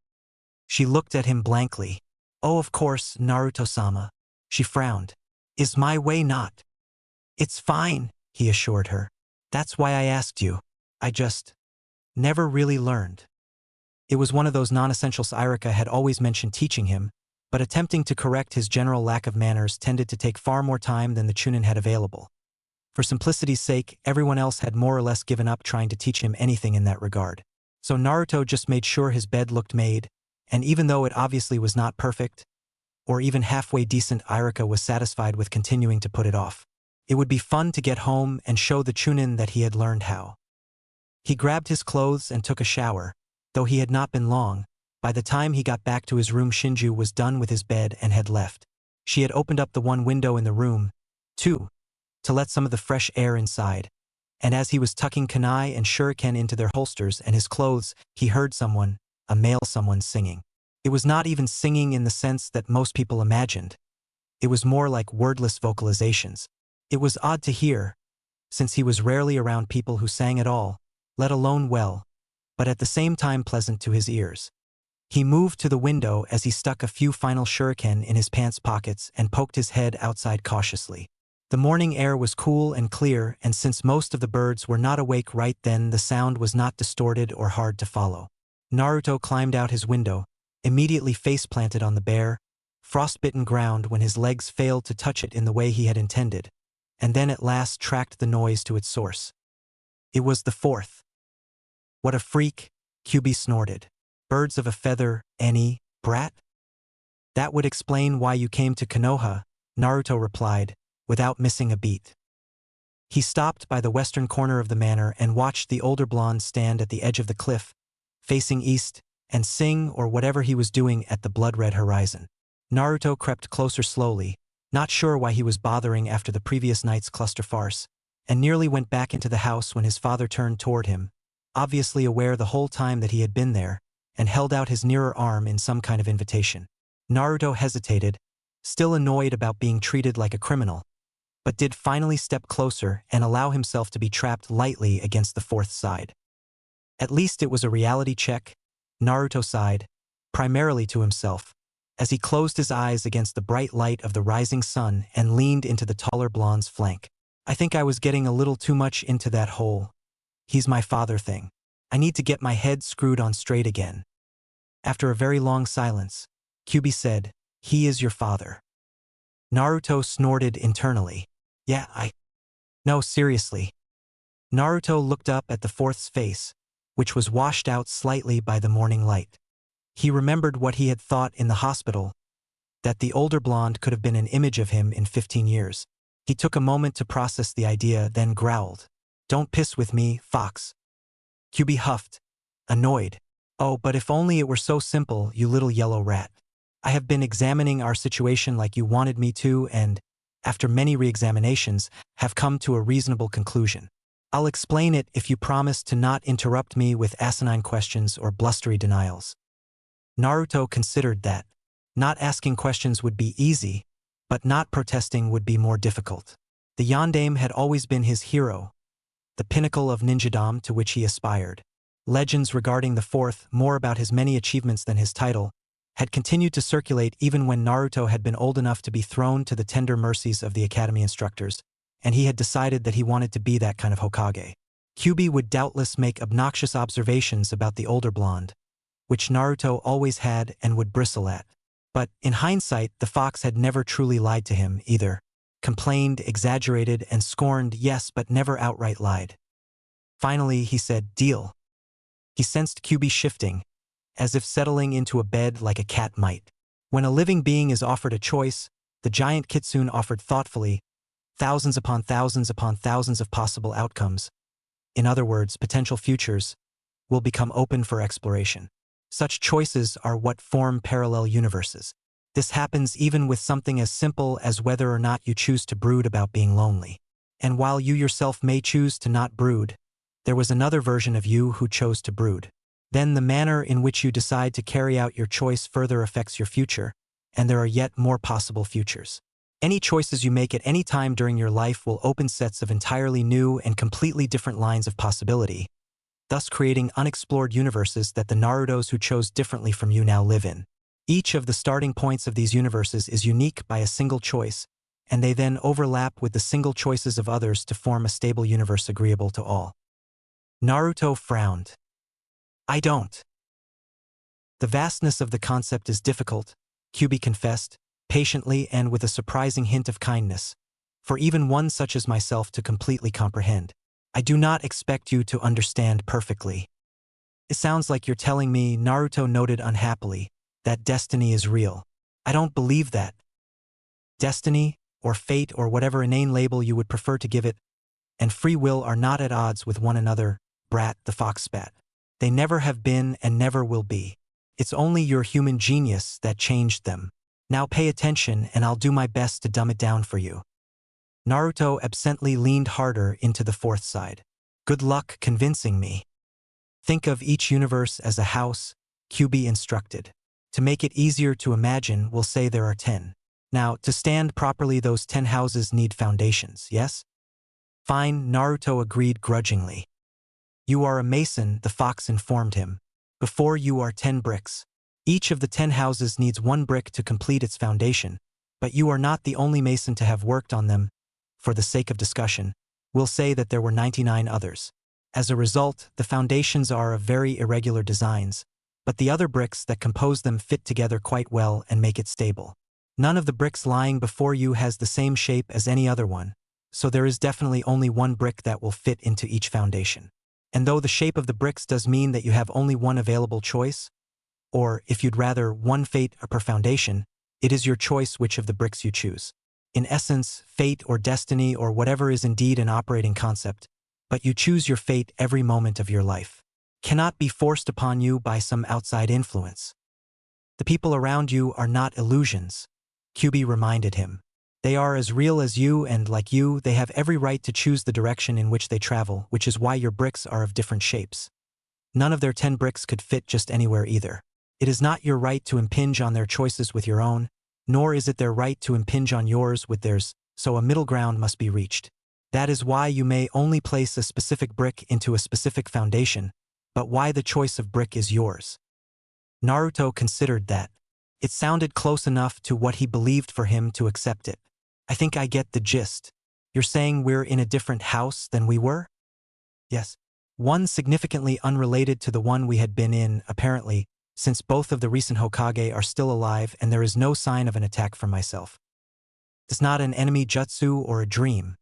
She looked at him blankly. "Oh, of course, Naruto-sama." She frowned. "Is my way not?" "It's fine," he assured her. "That's why I asked you. I just never really learned." It was one of those non-essentials Irika had always mentioned teaching him, but attempting to correct his general lack of manners tended to take far more time than the Chunin had available. For simplicity's sake, everyone else had more or less given up trying to teach him anything in that regard. So Naruto just made sure his bed looked made, and even though it obviously was not perfect, or even halfway decent, Irika was satisfied with continuing to put it off. It would be fun to get home and show the Chunin that he had learned how. He grabbed his clothes and took a shower. Though he had not been long, by the time he got back to his room Shinju was done with his bed and had left. She had opened up the one window in the room, too, to let some of the fresh air inside, and as he was tucking kunai and shuriken into their holsters and his clothes, he heard someone, a male someone, singing. It was not even singing in the sense that most people imagined. It was more like wordless vocalizations. It was odd to hear, since he was rarely around people who sang at all, let alone well, but at the same time pleasant to his ears. He moved to the window as he stuck a few final shuriken in his pants pockets and poked his head outside cautiously. The morning air was cool and clear, and since most of the birds were not awake right then, the sound was not distorted or hard to follow. Naruto climbed out his window, immediately face-planted on the bare, frostbitten ground when his legs failed to touch it in the way he had intended, and then at last tracked the noise to its source. It was the fourth. What a freak, QB snorted. Birds of a feather, any, brat? That would explain why you came to Konoha, Naruto replied, without missing a beat. He stopped by the western corner of the manor and watched the older blonde stand at the edge of the cliff, facing east, and sing or whatever he was doing at the blood-red horizon. Naruto crept closer slowly, not sure why he was bothering after the previous night's cluster farce, and nearly went back into the house when his father turned toward him, obviously aware the whole time that he had been there, and held out his nearer arm in some kind of invitation. Naruto hesitated, still annoyed about being treated like a criminal, but did finally step closer and allow himself to be trapped lightly against the fourth side. At least it was a reality check, Naruto sighed, primarily to himself, as he closed his eyes against the bright light of the rising sun and leaned into the taller blonde's flank. I think I was getting a little too much into that whole "he's my father" thing. I need to get my head screwed on straight again. After a very long silence, QB said, "He is your father." Naruto snorted internally. "Yeah, No, seriously." Naruto looked up at the fourth's face, which was washed out slightly by the morning light. He remembered what he had thought in the hospital, that the older blonde could have been an image of him in 15 years. He took a moment to process the idea, then growled, "Don't piss with me, Fox." QB huffed, annoyed. "Oh, but if only it were so simple, you little yellow rat. I have been examining our situation like you wanted me to and, after many re-examinations, have come to a reasonable conclusion. I'll explain it if you promise to not interrupt me with asinine questions or blustery denials." Naruto considered that not asking questions would be easy, but not protesting would be more difficult. The yondaime had always been his hero, the pinnacle of ninjadom to which he aspired. Legends regarding the fourth, more about his many achievements than his title, had continued to circulate even when Naruto had been old enough to be thrown to the tender mercies of the academy instructors, and he had decided that he wanted to be that kind of Hokage. QB would doubtless make obnoxious observations about the older blonde, which Naruto always had and would bristle at. But, in hindsight, the fox had never truly lied to him, either. Complained, exaggerated, and scorned, yes, but never outright lied. Finally, he said, "Deal." He sensed QB shifting, as if settling into a bed like a cat might. When a living being is offered a choice, the giant kitsune offered thoughtfully, thousands upon thousands upon thousands of possible outcomes. In other words, potential futures will become open for exploration. Such choices are what form parallel universes. This happens even with something as simple as whether or not you choose to brood about being lonely. And while you yourself may choose to not brood, there was another version of you who chose to brood. Then the manner in which you decide to carry out your choice further affects your future, and there are yet more possible futures. Any choices you make at any time during your life will open sets of entirely new and completely different lines of possibility, thus creating unexplored universes that the Narutos who chose differently from you now live in. Each of the starting points of these universes is unique by a single choice, and they then overlap with the single choices of others to form a stable universe agreeable to all. Naruto frowned. "I don't." "The vastness of the concept is difficult," QB confessed, patiently and with a surprising hint of kindness, "for even one such as myself to completely comprehend. I do not expect you to understand perfectly." "It sounds like you're telling me," Naruto noted unhappily, "that destiny is real. I don't believe that. Destiny, or fate, or whatever inane label you would prefer to give it, and free will are not at odds with one another," brat, the fox spat. "They never have been and never will be. It's only your human genius that changed them. Now pay attention and I'll do my best to dumb it down for you." Naruto absently leaned harder into the fourth side. "Good luck convincing me." "Think of each universe as a house," QB instructed. "To make it easier to imagine, we'll say there are 10. Now, to stand properly, those 10 houses need foundations, yes?" "Fine," Naruto agreed grudgingly. "You are a mason," the fox informed him. "Before you are 10 bricks. Each of the 10 houses needs 1 brick to complete its foundation, but you are not the only mason to have worked on them. For the sake of discussion, we'll say that there were 99 others. As a result, the foundations are of very irregular designs, but the other bricks that compose them fit together quite well and make it stable. None of the bricks lying before you has the same shape as any other one, so there is definitely only one brick that will fit into each foundation. And though the shape of the bricks does mean that you have only one available choice, or, if you'd rather, one fate per foundation, it is your choice which of the bricks you choose. In essence, fate or destiny or whatever is indeed an operating concept, but you choose your fate every moment of your life. Cannot be forced upon you by some outside influence. The people around you are not illusions, QB reminded him. They are as real as you, and like you, they have every right to choose the direction in which they travel, which is why your bricks are of different shapes. None of their 10 bricks could fit just anywhere either. It is not your right to impinge on their choices with your own, nor is it their right to impinge on yours with theirs, so a middle ground must be reached. That is why you may only place a specific brick into a specific foundation, but why the choice of brick is yours. Naruto considered that. It sounded close enough to what he believed for him to accept it. I think I get the gist. You're saying we're in a different house than we were? Yes. One significantly unrelated to the one we had been in, apparently, since both of the recent Hokage are still alive and there is no sign of an attack from myself. It's not an enemy jutsu or a dream.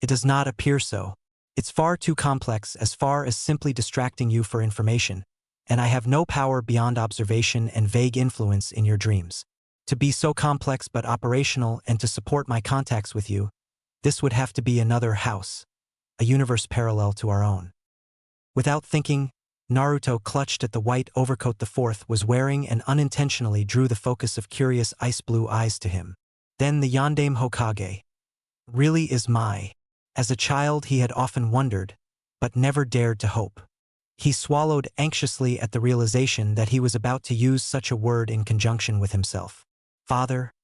It does not appear so. It's far too complex as far as simply distracting you for information, and I have no power beyond observation and vague influence in your dreams. To be so complex but operational and to support my contacts with you, this would have to be another house, a universe parallel to our own. Without thinking, Naruto clutched at the white overcoat the fourth was wearing and unintentionally drew the focus of curious ice-blue eyes to him. Then the Yondaime Hokage. Really is my. As a child he had often wondered, but never dared to hope. He swallowed anxiously at the realization that he was about to use such a word in conjunction with himself. Father?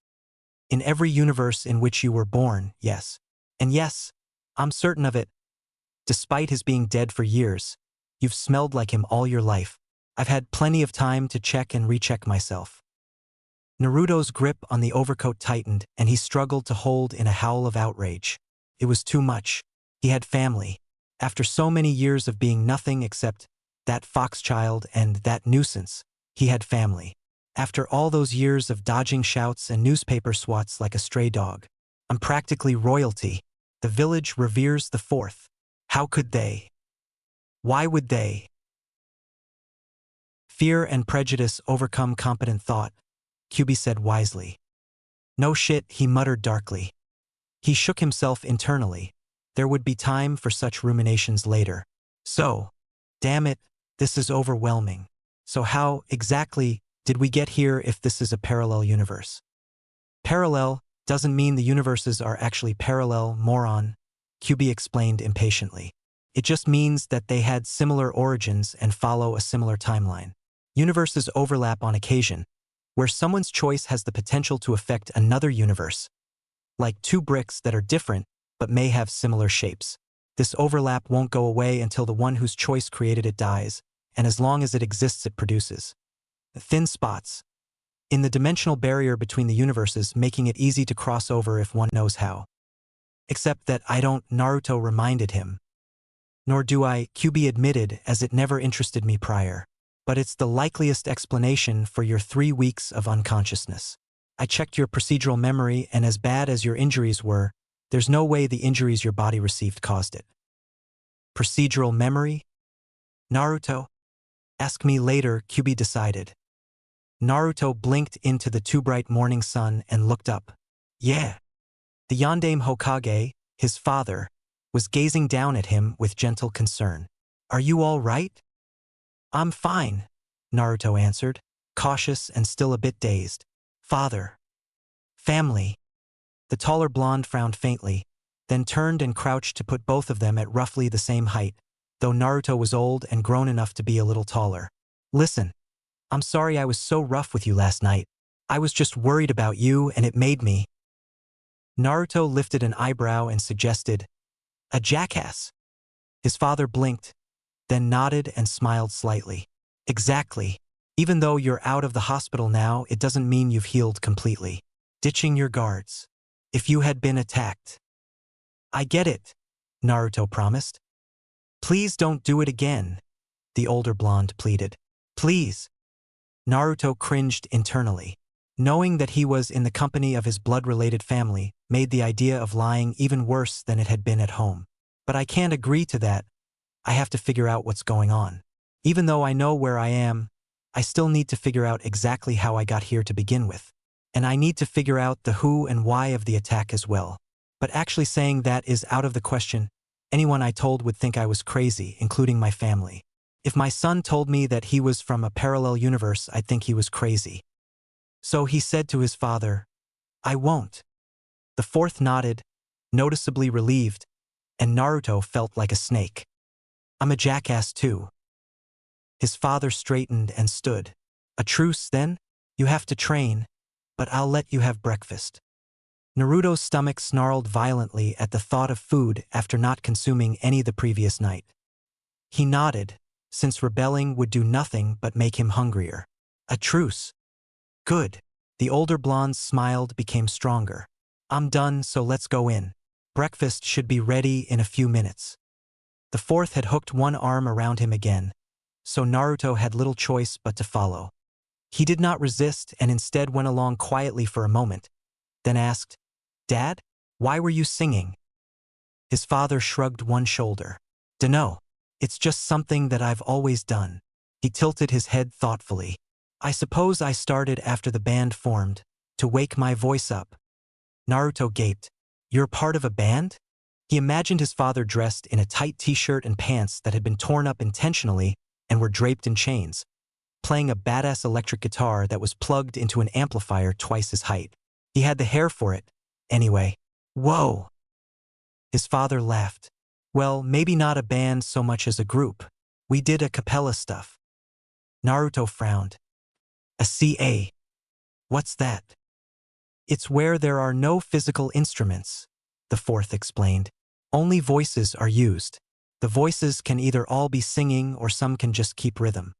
In every universe in which you were born, yes. And yes, I'm certain of it. Despite his being dead for years, you've smelled like him all your life. I've had plenty of time to check and recheck myself. Naruto's grip on the overcoat tightened and he struggled to hold in a howl of outrage. It was too much. He had family. After so many years of being nothing except that fox child and that nuisance, he had family. After all those years of dodging shouts and newspaper swats like a stray dog. I'm practically royalty. The village reveres the fourth. How could they? Why would they? Fear and prejudice overcome competent thought, QB said wisely. No shit, he muttered darkly. He shook himself internally. There would be time for such ruminations later. So, damn it, this is overwhelming. So how, exactly, did we get here if this is a parallel universe? Parallel doesn't mean the universes are actually parallel, moron, QB explained impatiently. It just means that they had similar origins and follow a similar timeline. Universes overlap on occasion, where someone's choice has the potential to affect another universe. Like two bricks that are different, but may have similar shapes. This overlap won't go away until the one whose choice created it dies, and as long as it exists it produces thin spots in the dimensional barrier between the universes, making it easy to cross over if one knows how. Except that I don't, Naruto reminded him. Nor do I, QB admitted, as it never interested me prior. But it's the likeliest explanation for your 3 weeks of unconsciousness. I checked your procedural memory, and as bad as your injuries were, there's no way the injuries your body received caused it. Procedural memory? Naruto? Ask me later, QB decided. Naruto blinked into the too bright morning sun and looked up. Yeah. The Yondaime Hokage, his father, was gazing down at him with gentle concern. Are you all right? I'm fine, Naruto answered, cautious and still a bit dazed. Father. Family. The taller blonde frowned faintly, then turned and crouched to put both of them at roughly the same height, though Naruto was old and grown enough to be a little taller. Listen, I'm sorry I was so rough with you last night. I was just worried about you and it made me. Naruto lifted an eyebrow and suggested, a jackass. His father blinked, then nodded and smiled slightly. Exactly. Even though you're out of the hospital now, it doesn't mean you've healed completely. Ditching your guards. If you had been attacked. I get it, Naruto promised. Please don't do it again, the older blonde pleaded. Please. Naruto cringed internally. Knowing that he was in the company of his blood-related family made the idea of lying even worse than it had been at home. But I can't agree to that. I have to figure out what's going on. Even though I know where I am, I still need to figure out exactly how I got here to begin with. And I need to figure out the who and why of the attack as well. But actually saying that is out of the question. Anyone I told would think I was crazy, including my family. If my son told me that he was from a parallel universe, I'd think he was crazy. So he said to his father, "I won't." The fourth nodded, noticeably relieved, and Naruto felt like a snake. "I'm a jackass too." His father straightened and stood. "A truce, then? You have to train, but I'll let you have breakfast." Naruto's stomach snarled violently at the thought of food after not consuming any the previous night. He nodded, since rebelling would do nothing but make him hungrier. "A truce. Good." The older blonde's smile became stronger. "I'm done, so let's go in. Breakfast should be ready in a few minutes." The fourth had hooked one arm around him again, so Naruto had little choice but to follow. He did not resist and instead went along quietly for a moment, then asked, "Dad, why were you singing?" His father shrugged one shoulder. "Dunno. It's just something that I've always done." He tilted his head thoughtfully. "I suppose I started after the band formed, to wake my voice up." Naruto gaped. "You're part of a band?" He imagined his father dressed in a tight t-shirt and pants that had been torn up intentionally and were draped in chains, playing a badass electric guitar that was plugged into an amplifier twice his height. He had the hair for it, anyway. "Whoa!" His father laughed. "Well, maybe not a band so much as a group. We did a cappella stuff." Naruto frowned. "A CA? What's that?" "It's where there are no physical instruments," the fourth explained. "Only voices are used. The voices can either all be singing or some can just keep rhythm."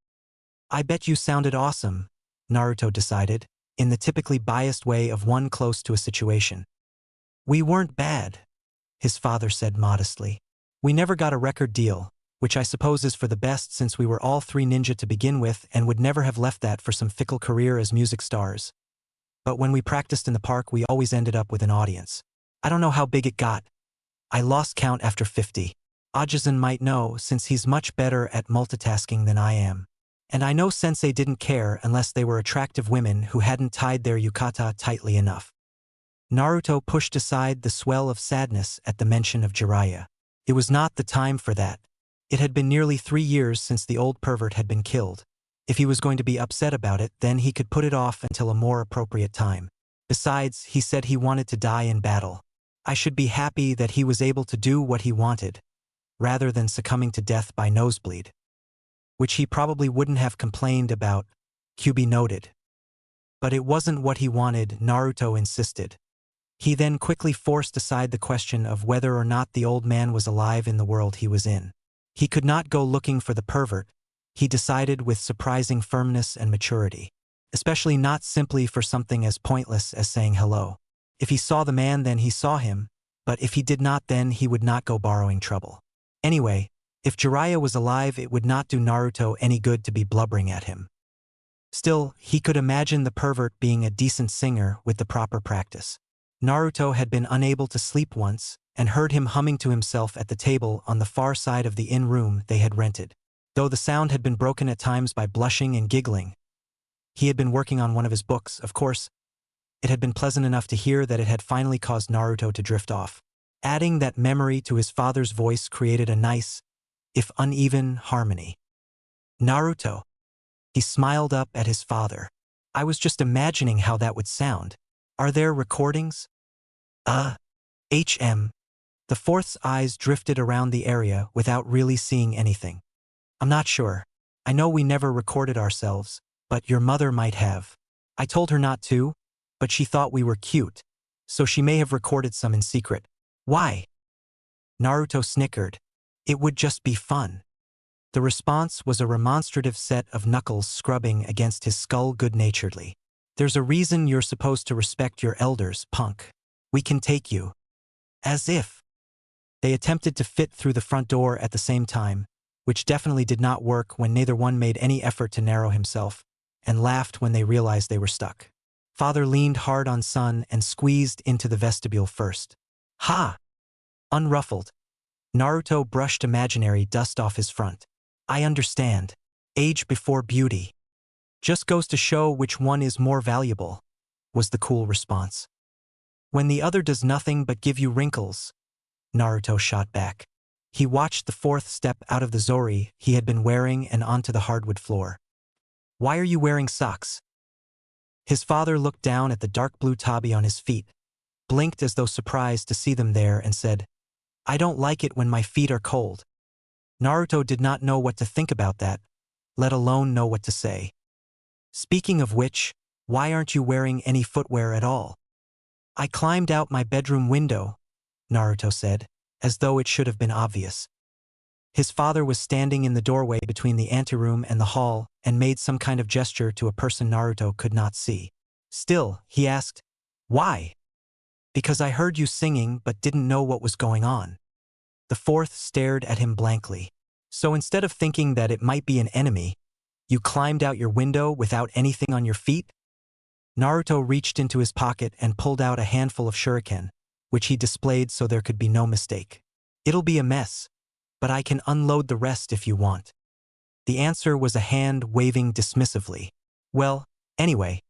"I bet you sounded awesome," Naruto decided, in the typically biased way of one close to a situation. "We weren't bad," his father said modestly. "We never got a record deal, which I suppose is for the best since we were all three ninja to begin with and would never have left that for some fickle career as music stars. But when we practiced in the park, we always ended up with an audience. I don't know how big it got. I lost count after 50. Ajisen might know since he's much better at multitasking than I am. And I know Sensei didn't care unless they were attractive women who hadn't tied their yukata tightly enough." Naruto pushed aside the swell of sadness at the mention of Jiraiya. It was not the time for that. It had been nearly 3 years since the old pervert had been killed. If he was going to be upset about it, then he could put it off until a more appropriate time. Besides, he said he wanted to die in battle. I should be happy that he was able to do what he wanted, rather than succumbing to death by nosebleed. Which he probably wouldn't have complained about, Kyubi noted. But it wasn't what he wanted, Naruto insisted. He then quickly forced aside the question of whether or not the old man was alive in the world he was in. He could not go looking for the pervert, he decided with surprising firmness and maturity. Especially not simply for something as pointless as saying hello. If he saw the man, then he saw him, but if he did not, then he would not go borrowing trouble. Anyway, if Jiraiya was alive, it would not do Naruto any good to be blubbering at him. Still, he could imagine the pervert being a decent singer with the proper practice. Naruto had been unable to sleep once, and heard him humming to himself at the table on the far side of the inn room they had rented. Though the sound had been broken at times by blushing and giggling. He had been working on one of his books, of course. It had been pleasant enough to hear that it had finally caused Naruto to drift off. Adding that memory to his father's voice created a nice, if uneven, harmony. "Naruto." He smiled up at his father. "I was just imagining how that would sound. Are there recordings?" HM. The fourth's eyes drifted around the area without really seeing anything. "I'm not sure. I know we never recorded ourselves, but your mother might have. I told her not to, but she thought we were cute, so she may have recorded some in secret." "Why?" Naruto snickered. "It would just be fun." The response was a remonstrative set of knuckles scrubbing against his skull good-naturedly. "There's a reason you're supposed to respect your elders, punk. We can take you." As if. They attempted to fit through the front door at the same time, which definitely did not work when neither one made any effort to narrow himself, and laughed when they realized they were stuck. Father leaned hard on son and squeezed into the vestibule first. Ha! Unruffled, Naruto brushed imaginary dust off his front. I understand. Age before beauty. Just goes to show which one is more valuable, was the cool response. When the other does nothing but give you wrinkles, Naruto shot back. He watched the fourth step out of the zori he had been wearing and onto the hardwood floor. Why are you wearing socks? His father looked down at the dark blue tabi on his feet, blinked as though surprised to see them there and said, I don't like it when my feet are cold. Naruto did not know what to think about that, let alone know what to say. Speaking of which, why aren't you wearing any footwear at all? I climbed out my bedroom window, Naruto said, as though it should have been obvious. His father was standing in the doorway between the anteroom and the hall and made some kind of gesture to a person Naruto could not see. Still, he asked, why? Because I heard you singing but didn't know what was going on. The fourth stared at him blankly. So instead of thinking that it might be an enemy, you climbed out your window without anything on your feet? Naruto reached into his pocket and pulled out a handful of shuriken, which he displayed so there could be no mistake. It'll be a mess, but I can unload the rest if you want. The answer was a hand waving dismissively. Well, anyway,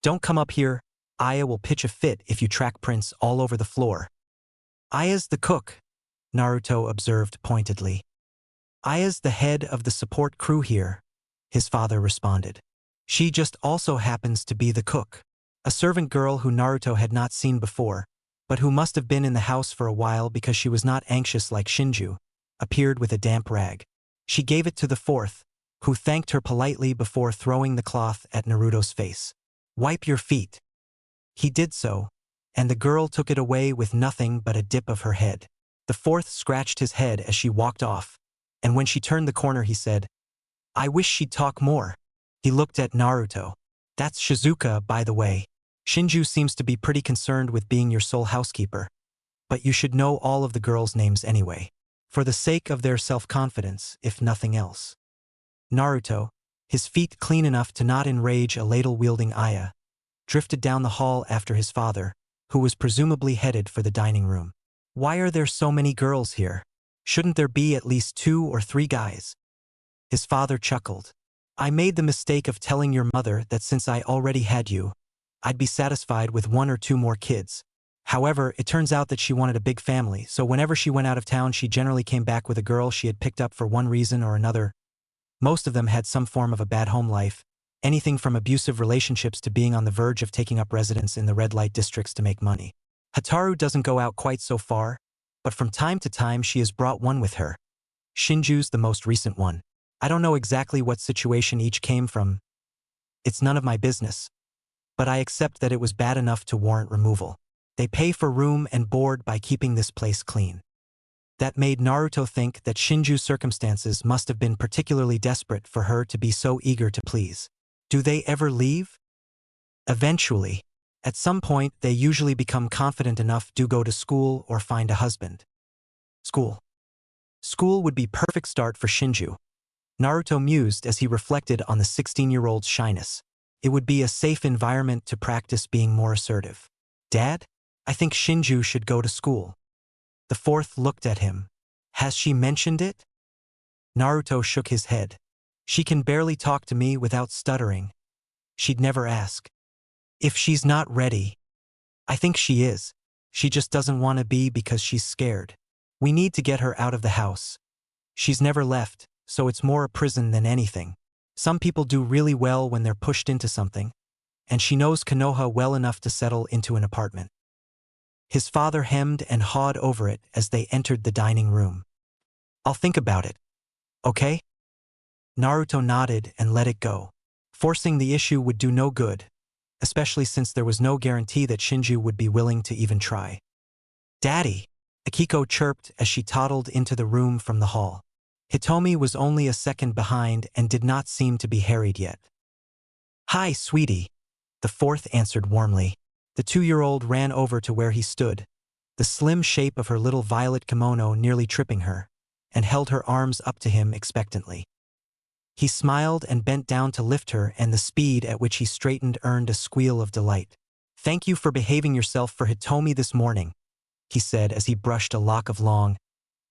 don't come up here. Aya will pitch a fit if you track prints all over the floor. Aya's the cook, Naruto observed pointedly. Aya's the head of the support crew here, his father responded. She just also happens to be the cook. A servant girl who Naruto had not seen before, but who must have been in the house for a while because she was not anxious like Shinju, appeared with a damp rag. She gave it to the fourth, who thanked her politely before throwing the cloth at Naruto's face. Wipe your feet. He did so, and the girl took it away with nothing but a dip of her head. The fourth scratched his head as she walked off, and when she turned the corner he said, I wish she'd talk more. He looked at Naruto. That's Shizuka, by the way. Shinju seems to be pretty concerned with being your sole housekeeper, but you should know all of the girls' names anyway, for the sake of their self-confidence, if nothing else. Naruto, his feet clean enough to not enrage a ladle-wielding Aya, drifted down the hall after his father, who was presumably headed for the dining room. Why are there so many girls here? Shouldn't there be at least 2 or 3 guys? His father chuckled. I made the mistake of telling your mother that since I already had you, I'd be satisfied with 1 or 2 more kids. However, it turns out that she wanted a big family, so whenever she went out of town she generally came back with a girl she had picked up for one reason or another. Most of them had some form of a bad home life, anything from abusive relationships to being on the verge of taking up residence in the red light districts to make money. Hataru doesn't go out quite so far, but from time to time she has brought one with her. Shinju's the most recent one. I don't know exactly what situation each came from. It's none of my business. But I accept that it was bad enough to warrant removal. They pay for room and board by keeping this place clean. That made Naruto think that Shinju's circumstances must have been particularly desperate for her to be so eager to please. Do they ever leave? Eventually. At some point, they usually become confident enough to go to school or find a husband. School. School would be perfect start for Shinju. Naruto mused as he reflected on the 16-year-old's shyness. It would be a safe environment to practice being more assertive. Dad? I think Shinju should go to school. The fourth looked at him. Has she mentioned it? Naruto shook his head. She can barely talk to me without stuttering. She'd never ask. If she's not ready. I think she is. She just doesn't want to be because she's scared. We need to get her out of the house. She's never left, so it's more a prison than anything. Some people do really well when they're pushed into something, and she knows Konoha well enough to settle into an apartment. His father hemmed and hawed over it as they entered the dining room. I'll think about it. Okay? Naruto nodded and let it go. Forcing the issue would do no good, especially since there was no guarantee that Shinju would be willing to even try. Daddy! Akiko chirped as she toddled into the room from the hall. Hitomi was only a second behind and did not seem to be harried yet. Hi, sweetie, the fourth answered warmly. The 2-year-old ran over to where he stood, the slim shape of her little violet kimono nearly tripping her, and held her arms up to him expectantly. He smiled and bent down to lift her, and the speed at which he straightened earned a squeal of delight. "Thank you for behaving yourself for Hitomi this morning," he said as he brushed a lock of long,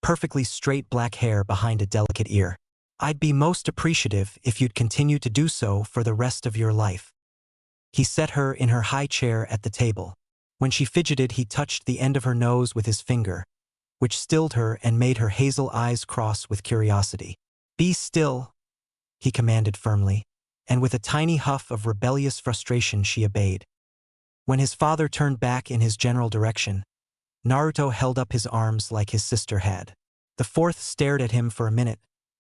perfectly straight black hair behind a delicate ear. "I'd be most appreciative if you'd continue to do so for the rest of your life." He set her in her high chair at the table. When she fidgeted, he touched the end of her nose with his finger, which stilled her and made her hazel eyes cross with curiosity. "Be still," he commanded firmly, and with a tiny huff of rebellious frustration she obeyed. When his father turned back in his general direction, Naruto held up his arms like his sister had. The fourth stared at him for a minute,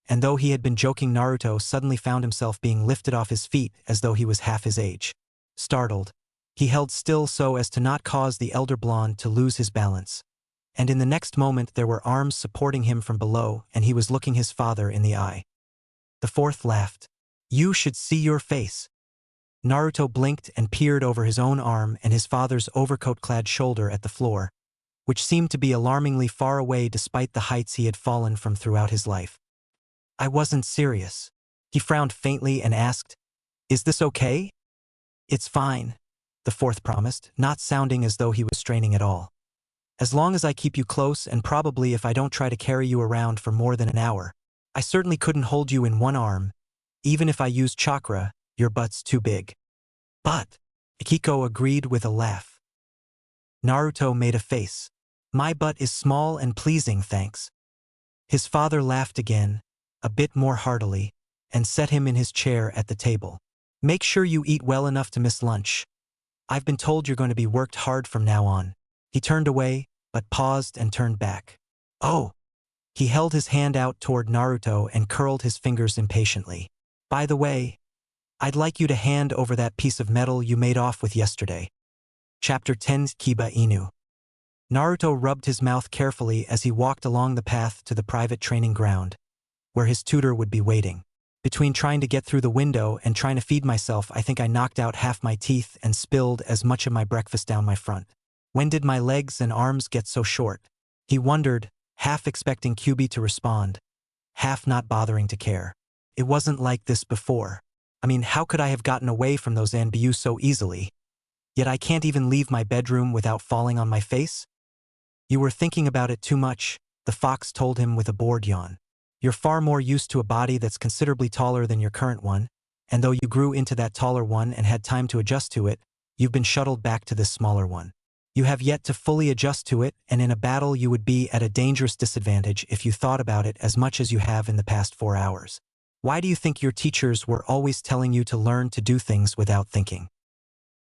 and though he had been joking, Naruto suddenly found himself being lifted off his feet as though he was half his age. Startled, he held still so as to not cause the elder blonde to lose his balance. And in the next moment there were arms supporting him from below, and he was looking his father in the eye. The fourth laughed. "You should see your face." Naruto blinked and peered over his own arm and his father's overcoat-clad shoulder at the floor, which seemed to be alarmingly far away despite the heights he had fallen from throughout his life. "I wasn't serious." He frowned faintly and asked, "Is this okay?" "It's fine," the fourth promised, not sounding as though he was straining at all. "As long as I keep you close, and probably if I don't try to carry you around for more than an hour. I certainly couldn't hold you in one arm. Even if I used chakra, your butt's too big." "But," Akiko agreed with a laugh. Naruto made a face. "My butt is small and pleasing, thanks." His father laughed again, a bit more heartily, and set him in his chair at the table. "Make sure you eat well enough to miss lunch. I've been told you're going to be worked hard from now on." He turned away, but paused and turned back. "Oh!" He held his hand out toward Naruto and curled his fingers impatiently. "By the way, I'd like you to hand over that piece of metal you made off with yesterday." Chapter 10 Kiba Inu. Naruto rubbed his mouth carefully as he walked along the path to the private training ground, where his tutor would be waiting. "Between trying to get through the window and trying to feed myself, I think I knocked out half my teeth and spilled as much of my breakfast down my front. When did my legs and arms get so short?" He wondered, half expecting Kyubi to respond, half not bothering to care. "It wasn't like this before. I mean, how could I have gotten away from those Anbu so easily? Yet I can't even leave my bedroom without falling on my face?" "You were thinking about it too much," the fox told him with a bored yawn. "You're far more used to a body that's considerably taller than your current one, and though you grew into that taller one and had time to adjust to it, you've been shuttled back to this smaller one. You have yet to fully adjust to it, and in a battle you would be at a dangerous disadvantage if you thought about it as much as you have in the past 4 hours. Why do you think your teachers were always telling you to learn to do things without thinking?"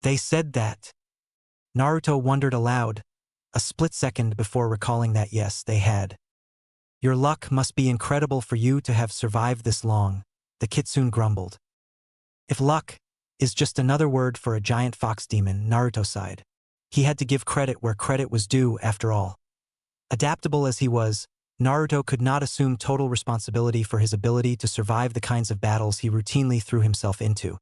"They said that." Naruto wondered aloud, a split second before recalling that yes, they had. "Your luck must be incredible for you to have survived this long," the kitsune grumbled. "If luck is just another word for a giant fox demon," Naruto sighed. He had to give credit where credit was due, after all. Adaptable as he was, Naruto could not assume total responsibility for his ability to survive the kinds of battles he routinely threw himself into.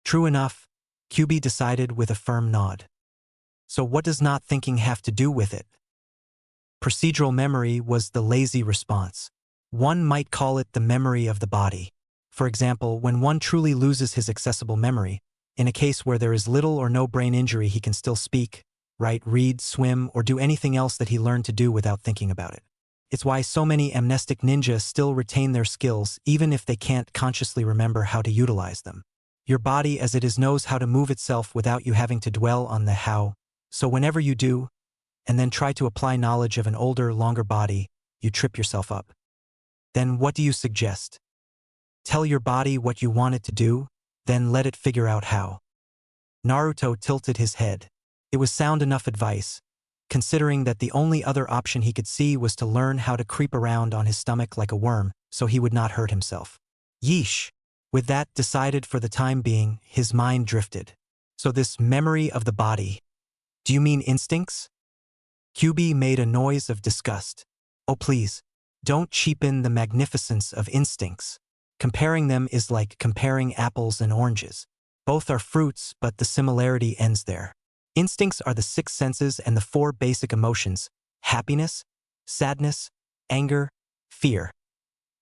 "True enough," Kyubi decided with a firm nod. "So what does not thinking have to do with it?" Procedural memory was the lazy response. One might call it the memory of the body. For example, when one truly loses his accessible memory, in a case where there is little or no brain injury, he can still speak, write, read, swim, or do anything else that he learned to do without thinking about it. It's why so many amnestic ninja still retain their skills even if they can't consciously remember how to utilize them. Your body as it is knows how to move itself without you having to dwell on the how, so whenever you do, and then try to apply knowledge of an older, longer body, you trip yourself up. Then what do you suggest? Tell your body what you want it to do, then let it figure out how. Naruto tilted his head. It was sound enough advice, considering that the only other option he could see was to learn how to creep around on his stomach like a worm so he would not hurt himself. Yeesh. With that decided for the time being, his mind drifted. So this memory of the body. Do you mean instincts? Kyubi made a noise of disgust. Oh please, don't cheapen the magnificence of instincts. Comparing them is like comparing apples and oranges. Both are fruits, but the similarity ends there. Instincts are the 6 senses and the 4 basic emotions: happiness, sadness, anger, fear.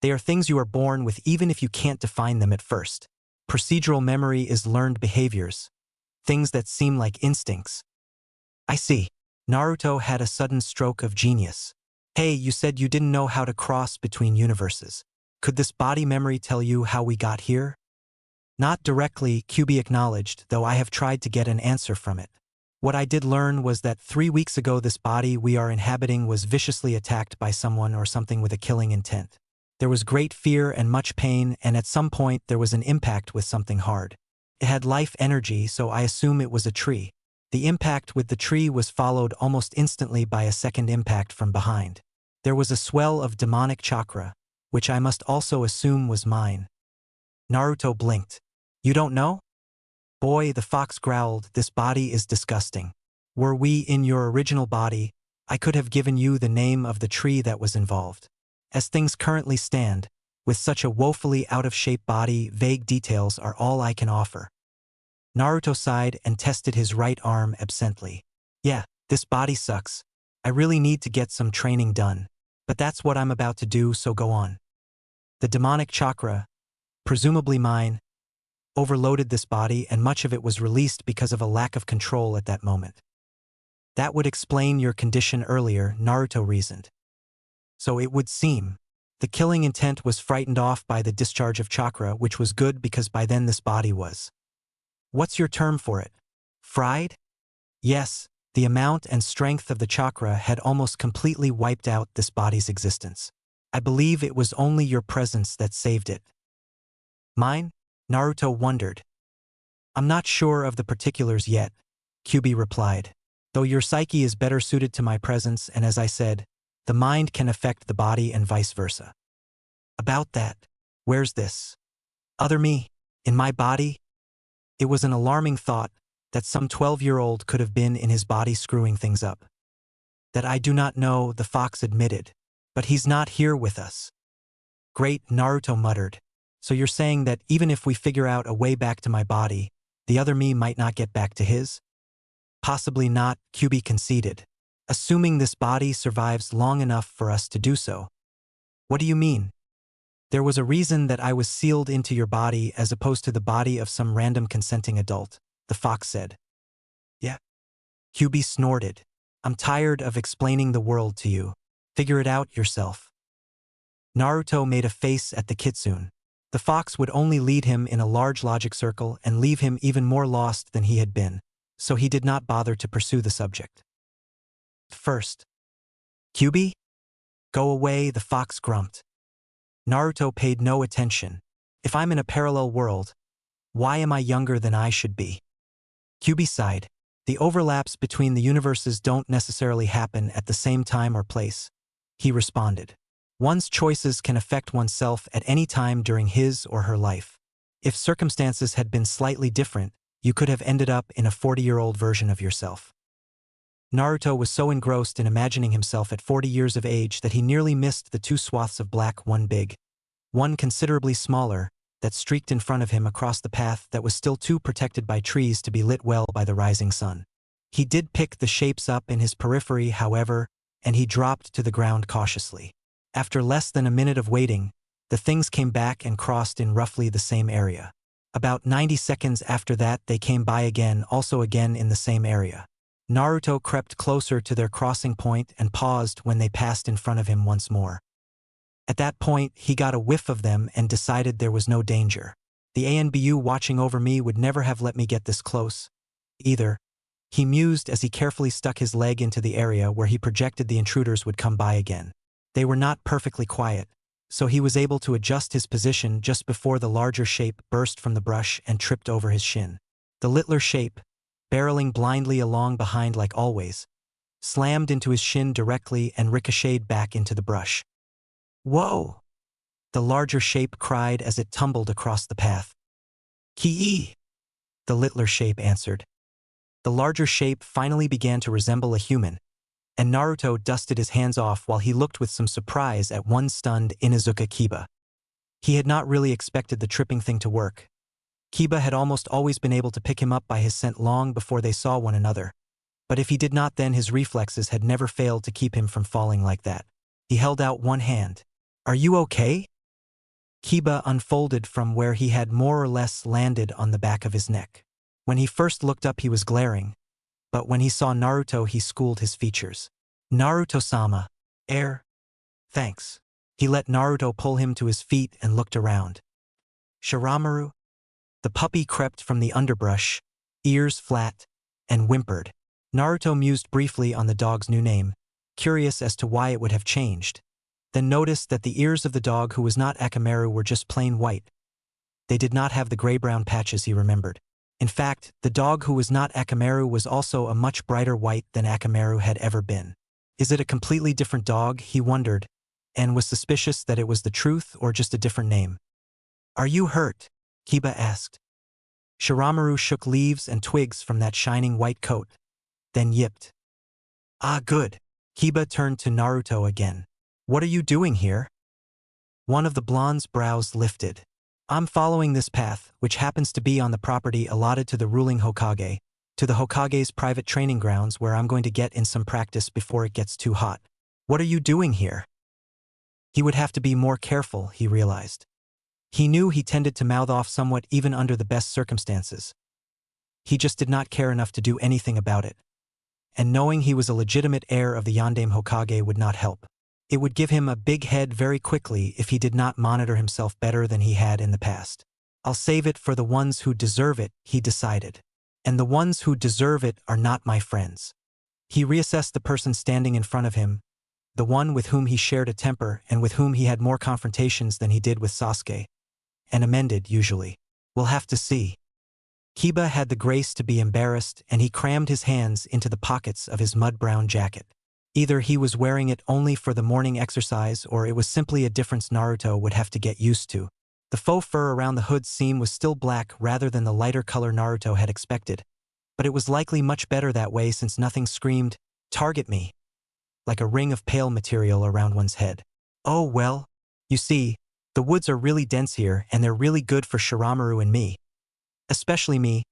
They are things you are born with even if you can't define them at first. Procedural memory is learned behaviors, things that seem like instincts. I see. Naruto had a sudden stroke of genius. Hey, you said you didn't know how to cross between universes. Could this body memory tell you how we got here? Not directly, Kyubi acknowledged, though I have tried to get an answer from it. What I did learn was that 3 weeks ago this body we are inhabiting was viciously attacked by someone or something with a killing intent. There was great fear and much pain, and at some point there was an impact with something hard. It had life energy, so I assume it was a tree. The impact with the tree was followed almost instantly by a second impact from behind. There was a swell of demonic chakra, which I must also assume was mine. Naruto blinked. You don't know? Boy, the fox growled, this body is disgusting. Were we in your original body, I could have given you the name of the tree that was involved. As things currently stand, with such a woefully out-of-shape body, vague details are all I can offer. Naruto sighed and tested his right arm absently. Yeah, this body sucks. I really need to get some training done. But that's what I'm about to do, so go on. The demonic chakra, presumably mine, overloaded this body, and much of it was released because of a lack of control at that moment. That would explain your condition earlier, Naruto reasoned. So it would seem. The killing intent was frightened off by the discharge of chakra, which was good because by then this body was. What's your term for it? Fried? Yes, the amount and strength of the chakra had almost completely wiped out this body's existence. I believe it was only your presence that saved it. Mine? Naruto wondered. I'm not sure of the particulars yet, Kyubi replied. Though your psyche is better suited to my presence, and as I said, the mind can affect the body and vice versa. About that, where's this other me? In my body? It was an alarming thought that some 12-year-old could have been in his body screwing things up. That I do not know, the fox admitted, but he's not here with us. Great, Naruto muttered. So you're saying that even if we figure out a way back to my body, the other me might not get back to his? Possibly not, Kyubi conceded. Assuming this body survives long enough for us to do so. What do you mean? There was a reason that I was sealed into your body as opposed to the body of some random consenting adult, the fox said. Yeah. Kyubi snorted. I'm tired of explaining the world to you. Figure it out yourself. Naruto made a face at the kitsune. The fox would only lead him in a large logic circle and leave him even more lost than he had been, so he did not bother to pursue the subject. First. Kyubi? Go away, the fox grumped. Naruto paid no attention. If I'm in a parallel world, why am I younger than I should be? Kyubi sighed. The overlaps between the universes don't necessarily happen at the same time or place, he responded. One's choices can affect oneself at any time during his or her life. If circumstances had been slightly different, you could have ended up in a 40-year-old version of yourself. Naruto was so engrossed in imagining himself at 40 years of age that he nearly missed the two swaths of black, one big, one considerably smaller, that streaked in front of him across the path that was still too protected by trees to be lit well by the rising sun. He did pick the shapes up in his periphery, however, and he dropped to the ground cautiously. After less than a minute of waiting, the things came back and crossed in roughly the same area. About 90 seconds after that they came by again, also again in the same area. Naruto crept closer to their crossing point and paused when they passed in front of him once more. At that point, he got a whiff of them and decided there was no danger. The ANBU watching over me would never have let me get this close, either, he mused as he carefully stuck his leg into the area where he projected the intruders would come by again. They were not perfectly quiet, so he was able to adjust his position just before the larger shape burst from the brush and tripped over his shin. The littler shape, barreling blindly along behind like always, slammed into his shin directly and ricocheted back into the brush. Whoa! The larger shape cried as it tumbled across the path. Ki-ee! The littler shape answered. The larger shape finally began to resemble a human, and Naruto dusted his hands off while he looked with some surprise at one stunned Inuzuka Kiba. He had not really expected the tripping thing to work. Kiba had almost always been able to pick him up by his scent long before they saw one another, but if he did not then his reflexes had never failed to keep him from falling like that. He held out one hand. Are you okay? Kiba unfolded from where he had more or less landed on the back of his neck. When he first looked up he was glaring, but when he saw Naruto he schooled his features. Naruto-sama. Thanks. He let Naruto pull him to his feet and looked around. Shiramaru? The puppy crept from the underbrush, ears flat, and whimpered. Naruto mused briefly on the dog's new name, curious as to why it would have changed, then noticed that the ears of the dog who was not Akamaru were just plain white. They did not have the gray-brown patches he remembered. In fact, the dog who was not Akamaru was also a much brighter white than Akamaru had ever been. Is it a completely different dog, he wondered, and was suspicious that it was the truth or just a different name. Are you hurt? Kiba asked. Shiramaru shook leaves and twigs from that shining white coat, then yipped. Ah, good. Kiba turned to Naruto again. What are you doing here? One of the blonde's brows lifted. I'm following this path, which happens to be on the property allotted to the ruling Hokage, to the Hokage's private training grounds where I'm going to get in some practice before it gets too hot. What are you doing here? He would have to be more careful, he realized. He knew he tended to mouth off somewhat even under the best circumstances. He just did not care enough to do anything about it. And knowing he was a legitimate heir of the Yondaime Hokage would not help. It would give him a big head very quickly if he did not monitor himself better than he had in the past. I'll save it for the ones who deserve it, he decided. And the ones who deserve it are not my friends. He reassessed the person standing in front of him, the one with whom he shared a temper and with whom he had more confrontations than he did with Sasuke, and amended, usually. We'll have to see. Kiba had the grace to be embarrassed, and he crammed his hands into the pockets of his mud-brown jacket. Either he was wearing it only for the morning exercise or it was simply a difference Naruto would have to get used to. The faux fur around the hood's seam was still black rather than the lighter color Naruto had expected, but it was likely much better that way since nothing screamed, "Target me," like a ring of pale material around one's head. Oh well, you see, the woods are really dense here and they're really good for Shiramaru and me. Especially me,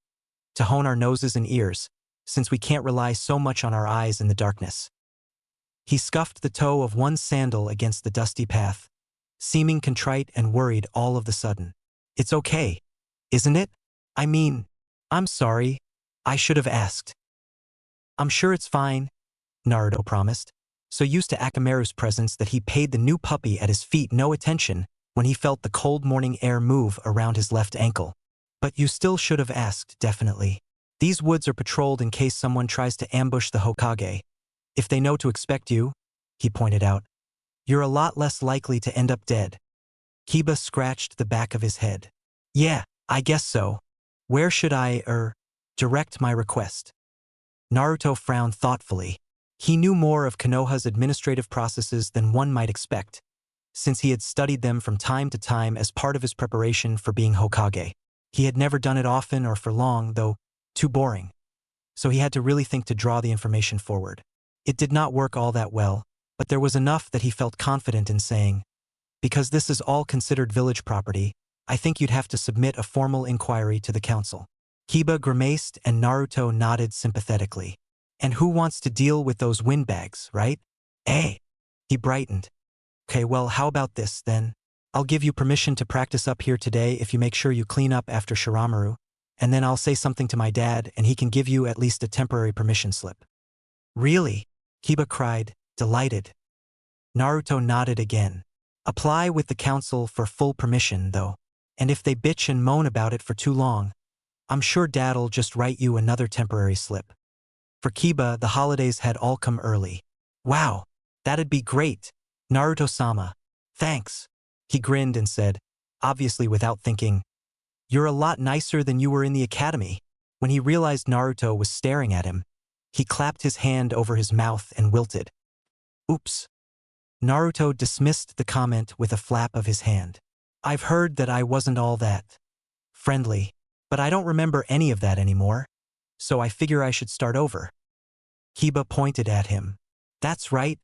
to hone our noses and ears, since we can't rely so much on our eyes in the darkness. He scuffed the toe of one sandal against the dusty path, seeming contrite and worried all of the sudden. It's okay, isn't it? I mean, I'm sorry, I should have asked. I'm sure it's fine, Naruto promised, so used to Akamaru's presence that he paid the new puppy at his feet no attention when he felt the cold morning air move around his left ankle. But you still should have asked, definitely. These woods are patrolled in case someone tries to ambush the Hokage. If they know to expect you, he pointed out, you're a lot less likely to end up dead. Kiba scratched the back of his head. Yeah, I guess so. Where should I, direct my request? Naruto frowned thoughtfully. He knew more of Konoha's administrative processes than one might expect, since he had studied them from time to time as part of his preparation for being Hokage. He had never done it often or for long, though too boring, so he had to really think to draw the information forward. It did not work all that well, but there was enough that he felt confident in saying, because this is all considered village property, I think you'd have to submit a formal inquiry to the council. Kiba grimaced and Naruto nodded sympathetically. And who wants to deal with those windbags, right? He brightened. Okay, well, how about this, then? I'll give you permission to practice up here today if you make sure you clean up after Shiramaru, and then I'll say something to my dad and he can give you at least a temporary permission slip. Really? Kiba cried, delighted. Naruto nodded again. Apply with the council for full permission, though, and if they bitch and moan about it for too long, I'm sure Dad'll just write you another temporary slip. For Kiba, the holidays had all come early. Wow, that'd be great, Naruto-sama. Thanks. He grinned and said, obviously without thinking, you're a lot nicer than you were in the academy. When he realized Naruto was staring at him, he clapped his hand over his mouth and wilted. Oops. Naruto dismissed the comment with a flap of his hand. I've heard that I wasn't all that friendly, but I don't remember any of that anymore, so I figure I should start over. Kiba pointed at him. That's right.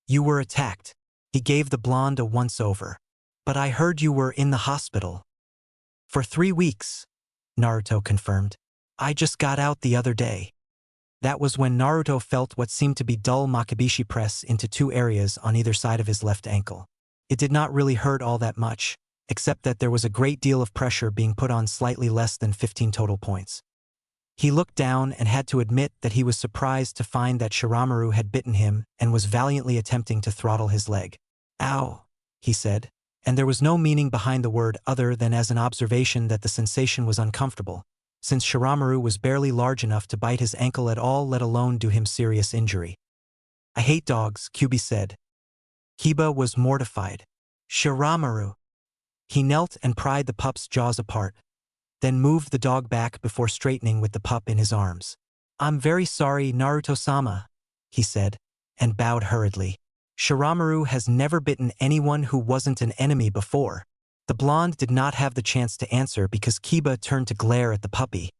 You were attacked. He gave the blonde a once-over. But I heard you were in the hospital. For 3 weeks, Naruto confirmed. I just got out the other day. That was when Naruto felt what seemed to be dull makibishi press into 2 areas on either side of his left ankle. It did not really hurt all that much, except that there was a great deal of pressure being put on slightly less than 15 total points. He looked down and had to admit that he was surprised to find that Shiramaru had bitten him and was valiantly attempting to throttle his leg. "Ow," he said, and there was no meaning behind the word other than as an observation that the sensation was uncomfortable, since Shiramaru was barely large enough to bite his ankle at all, let alone do him serious injury. "I hate dogs," Kyubi said. Kiba was mortified. "Shiramaru." He knelt and pried the pup's jaws apart, then moved the dog back before straightening with the pup in his arms. "I'm very sorry, Naruto-sama," he said, and bowed hurriedly. Shiramaru has never bitten anyone who wasn't an enemy before. The blonde did not have the chance to answer because Kiba turned to glare at the puppy.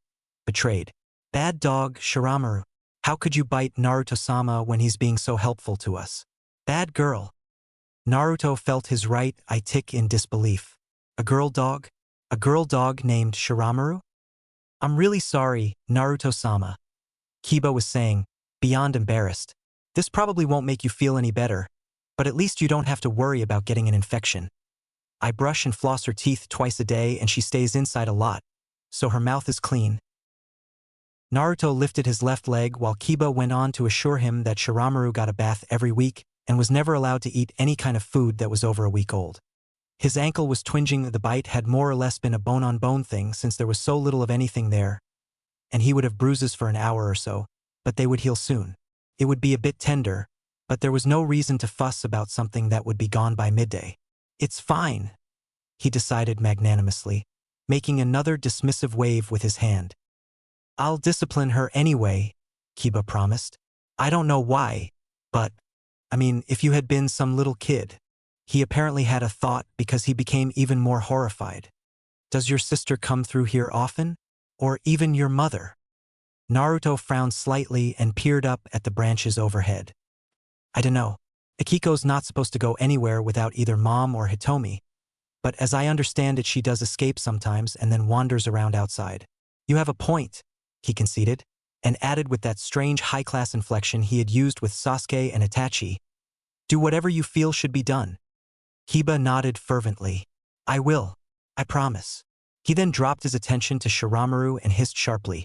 Betrayed. "Bad dog, Shiramaru. How could you bite Naruto-sama when he's being so helpful to us?" "Bad girl." Naruto felt his right eye tick in disbelief. "A girl dog? A girl dog named Shiramaru?" "I'm really sorry, Naruto-sama," Kiba was saying, beyond embarrassed. "This probably won't make you feel any better, but at least you don't have to worry about getting an infection. I brush and floss her teeth twice a day and she stays inside a lot, so her mouth is clean." Naruto lifted his left leg while Kiba went on to assure him that Shiramaru got a bath every week and was never allowed to eat any kind of food that was over a week old. His ankle was twinging. The bite had more or less been a bone-on-bone thing since there was so little of anything there, and he would have bruises for an hour or so, but they would heal soon. It would be a bit tender, but there was no reason to fuss about something that would be gone by midday. "It's fine," he decided magnanimously, making another dismissive wave with his hand. "I'll discipline her anyway," Kiba promised. "I don't know why, but, I mean, if you had been some little kid." He apparently had a thought because he became even more horrified. "Does your sister come through here often? Or even your mother?" Naruto frowned slightly and peered up at the branches overhead. "I dunno. Akiko's not supposed to go anywhere without either Mom or Hitomi, but as I understand it she does escape sometimes and then wanders around outside." "You have a point," he conceded, and added with that strange high-class inflection he had used with Sasuke and Itachi, "Do whatever you feel should be done." Kiba nodded fervently. "I will. I promise." He then dropped his attention to Shiramaru and hissed sharply,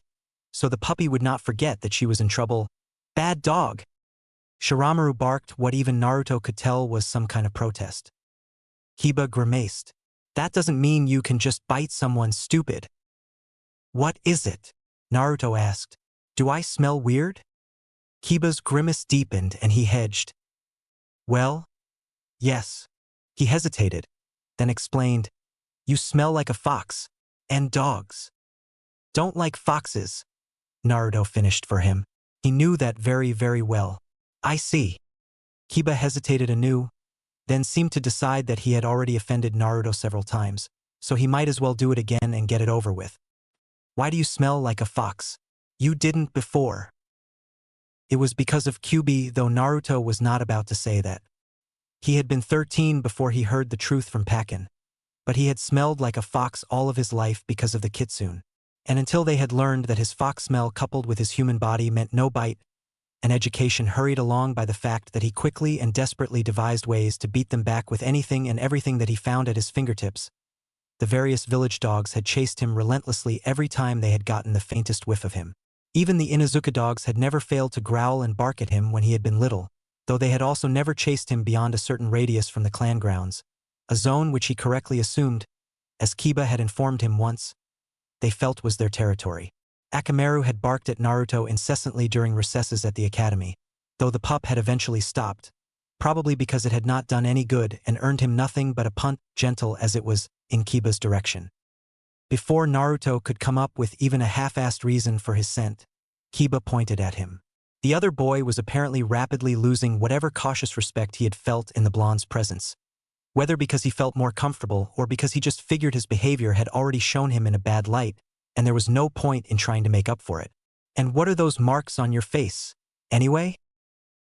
so the puppy would not forget that she was in trouble. "Bad dog!" Shiramaru barked what even Naruto could tell was some kind of protest. Kiba grimaced. "That doesn't mean you can just bite someone, stupid." "What is it?" Naruto asked. "Do I smell weird?" Kiba's grimace deepened and he hedged. "Well, yes." He hesitated, then explained, "You smell like a fox, and dogs." "Don't like foxes," Naruto finished for him. He knew that very, very well. "I see." Kiba hesitated anew, then seemed to decide that he had already offended Naruto several times, so he might as well do it again and get it over with. "Why do you smell like a fox? You didn't before." It was because of Kyubi, though Naruto was not about to say that. He had been 13 before he heard the truth from Pakken, but he had smelled like a fox all of his life because of the kitsune. And until they had learned that his fox smell coupled with his human body meant no bite, an education hurried along by the fact that he quickly and desperately devised ways to beat them back with anything and everything that he found at his fingertips. The various village dogs had chased him relentlessly every time they had gotten the faintest whiff of him. Even the Inuzuka dogs had never failed to growl and bark at him when he had been little, though they had also never chased him beyond a certain radius from the clan grounds, a zone which he correctly assumed, as Kiba had informed him once, they felt was their territory. Akamaru had barked at Naruto incessantly during recesses at the academy, though the pup had eventually stopped, probably because it had not done any good and earned him nothing but a punt, gentle as it was, in Kiba's direction. Before Naruto could come up with even a half-assed reason for his scent, Kiba pointed at him. The other boy was apparently rapidly losing whatever cautious respect he had felt in the blonde's presence, whether because he felt more comfortable or because he just figured his behavior had already shown him in a bad light, and there was no point in trying to make up for it. "And what are those marks on your face, anyway?"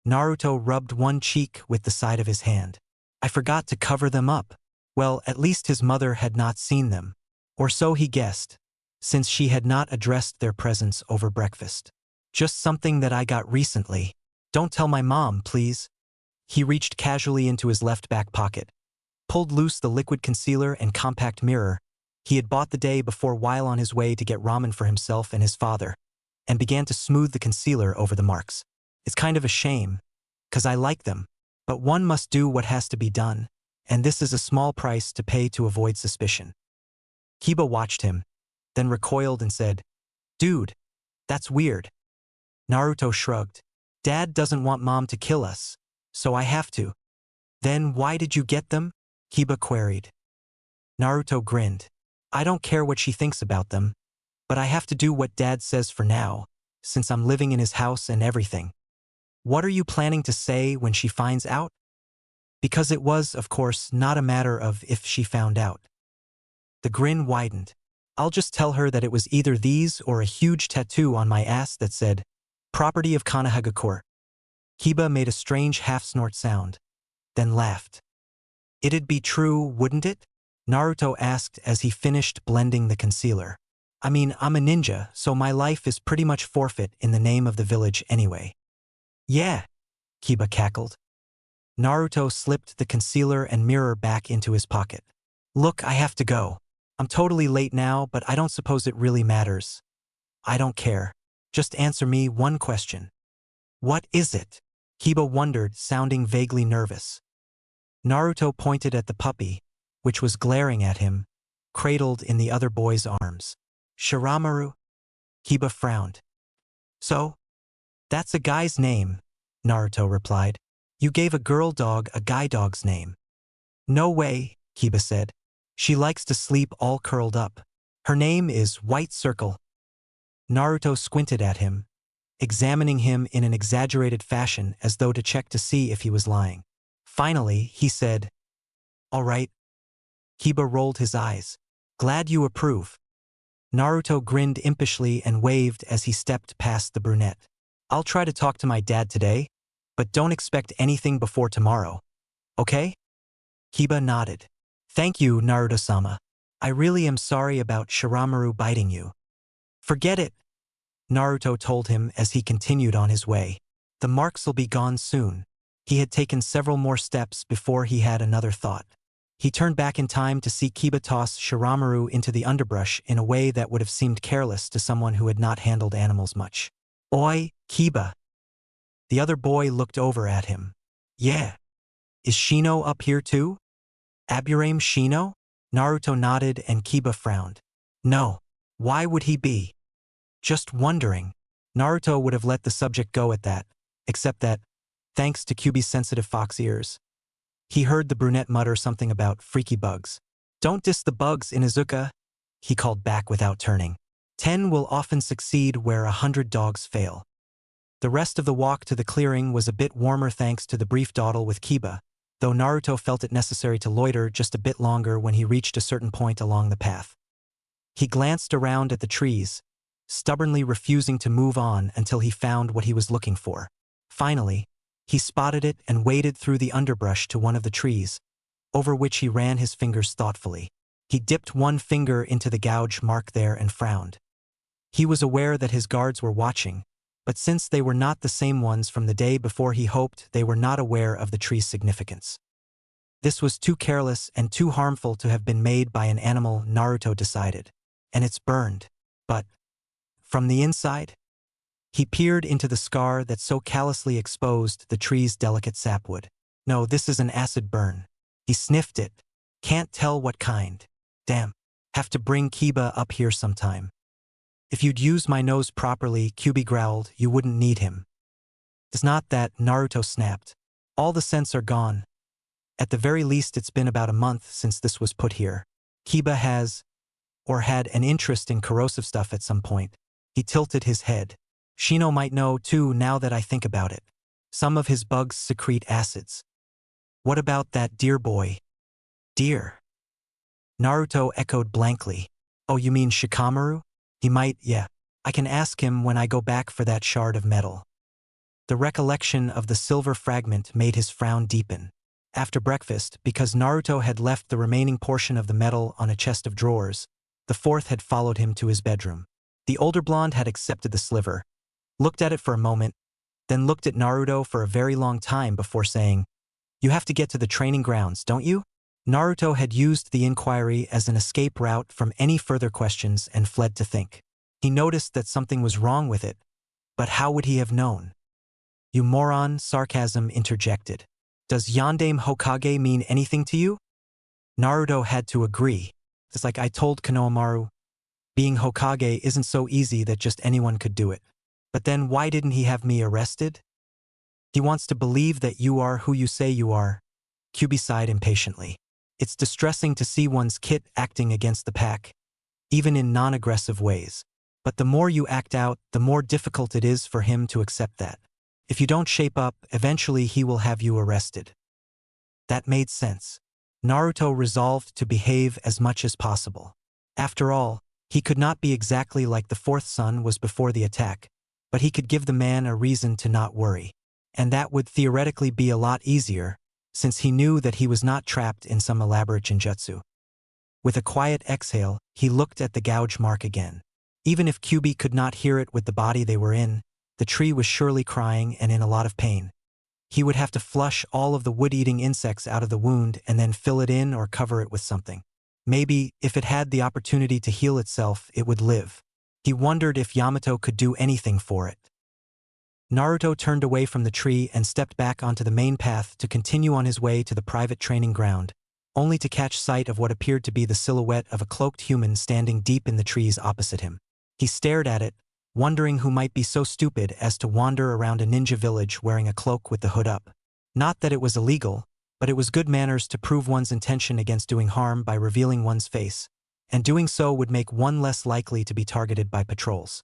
Naruto rubbed one cheek with the side of his hand. "I forgot to cover them up." Well, at least his mother had not seen them, or so he guessed, since she had not addressed their presence over breakfast. "Just something that I got recently. Don't tell my mom, please." He reached casually into his left back pocket, pulled loose the liquid concealer and compact mirror he had bought the day before while on his way to get ramen for himself and his father, and began to smooth the concealer over the marks. It's kind of a shame, 'cause I like them, but one must do what has to be done, and this is a small price to pay to avoid suspicion. Kiba watched him, then recoiled and said, "Dude, that's weird." Naruto shrugged. "Dad doesn't want Mom to kill us, so I have to." "Then why did you get them?" Kiba queried. Naruto grinned. "I don't care what she thinks about them, but I have to do what Dad says for now, since I'm living in his house and everything." "What are you planning to say when she finds out?" Because it was, of course, not a matter of if she found out. The grin widened. "I'll just tell her that it was either these or a huge tattoo on my ass that said, 'Property of Kanehagakure.'" Kiba made a strange half-snort sound, then laughed. "It'd be true, wouldn't it?" Naruto asked as he finished blending the concealer. "I mean, I'm a ninja, so my life is pretty much forfeit in the name of the village anyway." "Yeah," Kiba cackled. Naruto slipped the concealer and mirror back into his pocket. "Look, I have to go. I'm totally late now, but I don't suppose it really matters." "I don't care. Just answer me one question." "What is it?" Kiba wondered, sounding vaguely nervous. Naruto pointed at the puppy, which was glaring at him, cradled in the other boy's arms. "Shiramaru?" Kiba frowned. "So? That's a guy's name," Naruto replied. "You gave a girl dog a guy dog's name." "No way," Kiba said. "She likes to sleep all curled up. Her name is White Circle." Naruto squinted at him, examining him in an exaggerated fashion as though to check to see if he was lying. Finally, he said, "All right." Kiba rolled his eyes. "Glad you approve." Naruto grinned impishly and waved as he stepped past the brunette. "I'll try to talk to my dad today, but don't expect anything before tomorrow. Okay?" Kiba nodded. "Thank you, Naruto-sama. I really am sorry about Shiramaru biting you." "Forget it," Naruto told him as he continued on his way. "The marks'll be gone soon." He had taken several more steps before he had another thought. He turned back in time to see Kiba toss Shiramaru into the underbrush in a way that would have seemed careless to someone who had not handled animals much. "Oi, Kiba." The other boy looked over at him. "Yeah. Is Shino up here too?" "Aburame Shino?" Naruto nodded and Kiba frowned. "No. Why would he be?" "Just wondering." Naruto would have let the subject go at that, except that, thanks to Kyubi's sensitive fox ears, he heard the brunette mutter something about freaky bugs. "Don't diss the bugs in Izuka," he called back without turning. 10 will often succeed where 100 dogs fail." The rest of the walk to the clearing was a bit warmer thanks to the brief dawdle with Kiba, though Naruto felt it necessary to loiter just a bit longer when he reached a certain point along the path. He glanced around at the trees, stubbornly refusing to move on until he found what he was looking for. Finally, he spotted it and waded through the underbrush to one of the trees, over which he ran his fingers thoughtfully. He dipped one finger into the gouge mark there and frowned. He was aware that his guards were watching, but since they were not the same ones from the day before, he hoped they were not aware of the tree's significance. This was too careless and too harmful to have been made by an animal, Naruto decided. And it's burned. But from the inside? He peered into the scar that so callously exposed the tree's delicate sapwood. "No, this is an acid burn." He sniffed it. "Can't tell what kind. Damn. Have to bring Kiba up here sometime." "If you'd use my nose properly," Kyubi growled, "you wouldn't need him." "It's not that," Naruto snapped. "All the scents are gone. At the very least, it's been about a month since this was put here. Kiba has, or had, an interest in corrosive stuff at some point." He tilted his head. "Shino might know too, now that I think about it. Some of his bugs secrete acids." "What about that deer boy?" "Deer?" Naruto echoed blankly. "Oh, you mean Shikamaru? He might, yeah. I can ask him when I go back for that shard of metal." The recollection of the silver fragment made his frown deepen. After breakfast, because Naruto had left the remaining portion of the metal on a chest of drawers, the fourth had followed him to his bedroom. The older blonde had accepted the sliver, looked at it for a moment, then looked at Naruto for a very long time before saying, "You have to get to the training grounds, don't you?" Naruto had used the inquiry as an escape route from any further questions and fled to think. He noticed that something was wrong with it, but how would he have known? "You moron," sarcasm interjected. "Does Yondaime Hokage mean anything to you?" Naruto had to agree. It's like I told Konohamaru, being Hokage isn't so easy that just anyone could do it. But then why didn't he have me arrested? He wants to believe that you are who you say you are. Kyubi sighed impatiently. It's distressing to see one's kit acting against the pack, even in non-aggressive ways. But the more you act out, the more difficult it is for him to accept that. If you don't shape up, eventually he will have you arrested. That made sense. Naruto resolved to behave as much as possible. After all, he could not be exactly like the fourth son was before the attack, but he could give the man a reason to not worry. And that would theoretically be a lot easier, since he knew that he was not trapped in some elaborate genjutsu. With a quiet exhale, he looked at the gouge mark again. Even if Kyubi could not hear it with the body they were in, the tree was surely crying and in a lot of pain. He would have to flush all of the wood-eating insects out of the wound and then fill it in or cover it with something. Maybe, if it had the opportunity to heal itself, it would live. He wondered if Yamato could do anything for it. Naruto turned away from the tree and stepped back onto the main path to continue on his way to the private training ground, only to catch sight of what appeared to be the silhouette of a cloaked human standing deep in the trees opposite him. He stared at it, wondering who might be so stupid as to wander around a ninja village wearing a cloak with the hood up. Not that it was illegal, but it was good manners to prove one's intention against doing harm by revealing one's face, and doing so would make one less likely to be targeted by patrols.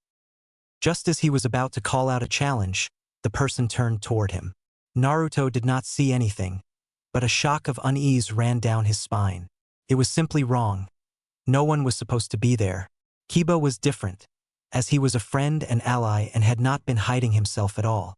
Just as he was about to call out a challenge, the person turned toward him. Naruto did not see anything, but a shock of unease ran down his spine. It was simply wrong. No one was supposed to be there. Kiba was different, as he was a friend and ally and had not been hiding himself at all.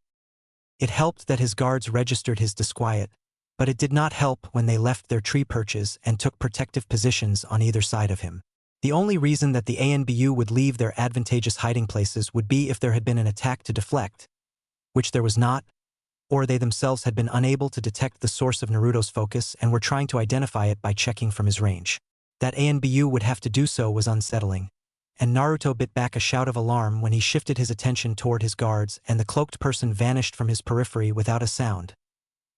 It helped that his guards registered his disquiet, but it did not help when they left their tree perches and took protective positions on either side of him. The only reason that the ANBU would leave their advantageous hiding places would be if there had been an attack to deflect, which there was not, or they themselves had been unable to detect the source of Naruto's focus and were trying to identify it by checking from his range. That ANBU would have to do so was unsettling, and Naruto bit back a shout of alarm when he shifted his attention toward his guards and the cloaked person vanished from his periphery without a sound,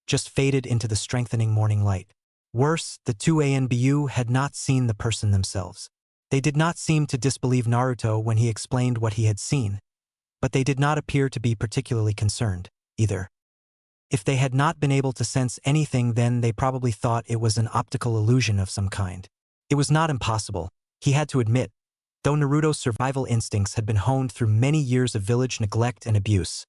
just faded into the strengthening morning light. Worse, the two ANBU had not seen the person themselves. They did not seem to disbelieve Naruto when he explained what he had seen, but they did not appear to be particularly concerned, either. If they had not been able to sense anything, then they probably thought it was an optical illusion of some kind. It was not impossible, he had to admit, though Naruto's survival instincts had been honed through many years of village neglect and abuse,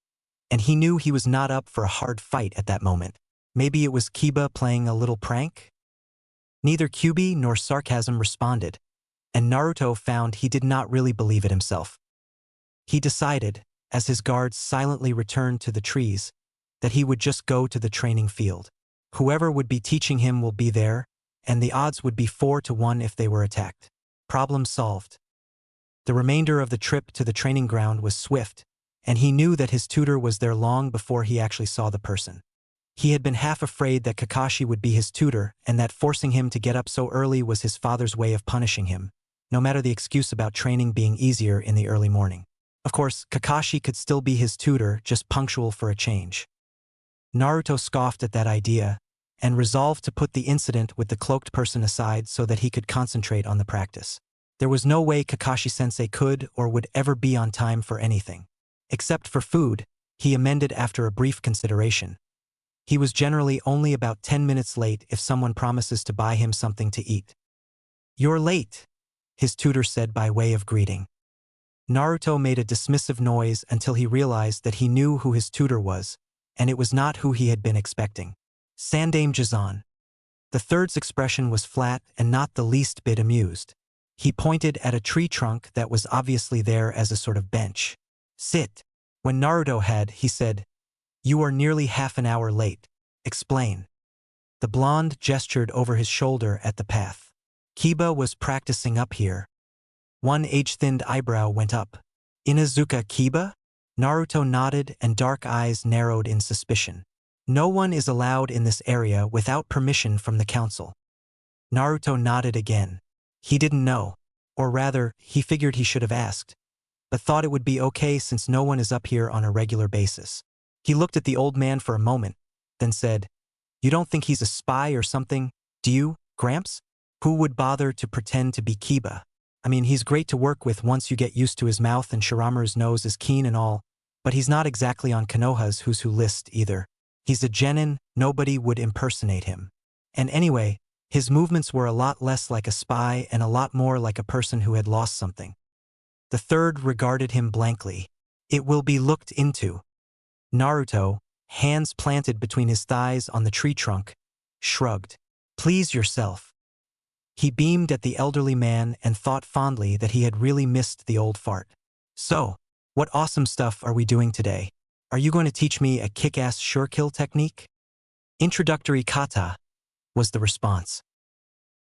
and he knew he was not up for a hard fight at that moment. Maybe it was Kiba playing a little prank? Neither Kyubi nor sarcasm responded, and Naruto found he did not really believe it himself. He decided, as his guards silently returned to the trees, that he would just go to the training field. Whoever would be teaching him will be there, and the odds would be 4-1 if they were attacked. Problem solved. The remainder of the trip to the training ground was swift, and he knew that his tutor was there long before he actually saw the person. He had been half afraid that Kakashi would be his tutor and that forcing him to get up so early was his father's way of punishing him, no matter the excuse about training being easier in the early morning. Of course, Kakashi could still be his tutor, just punctual for a change. Naruto scoffed at that idea, and resolved to put the incident with the cloaked person aside so that he could concentrate on the practice. There was no way Kakashi-sensei could or would ever be on time for anything. Except for food, he amended after a brief consideration. He was generally only about 10 minutes late if someone promises to buy him something to eat. "You're late," his tutor said by way of greeting. Naruto made a dismissive noise until he realized that he knew who his tutor was, and it was not who he had been expecting. Sandaime Jizan. The third's expression was flat and not the least bit amused. He pointed at a tree trunk that was obviously there as a sort of bench. "Sit." When Naruto had, he said, "You are nearly half an hour late. Explain." The blonde gestured over his shoulder at the path. "Kiba was practicing up here." One age-thinned eyebrow went up. "Inazuka Kiba?" Naruto nodded and dark eyes narrowed in suspicion. "No one is allowed in this area without permission from the council." Naruto nodded again. He didn't know. Or rather, he figured he should have asked, but thought it would be okay since no one is up here on a regular basis. He looked at the old man for a moment, then said, "You don't think he's a spy or something, do you, Gramps? Who would bother to pretend to be Kiba? I mean, he's great to work with once you get used to his mouth and Shiramaru's nose is keen and all, but he's not exactly on Konoha's Who's Who list either. He's a genin, nobody would impersonate him. And anyway, his movements were a lot less like a spy and a lot more like a person who had lost something." The third regarded him blankly. "It will be looked into." Naruto, hands planted between his thighs on the tree trunk, shrugged. "Please yourself." He beamed at the elderly man and thought fondly that he had really missed the old fart. "So, what awesome stuff are we doing today? Are you going to teach me a kick-ass sure-kill technique?" "Introductory kata," was the response.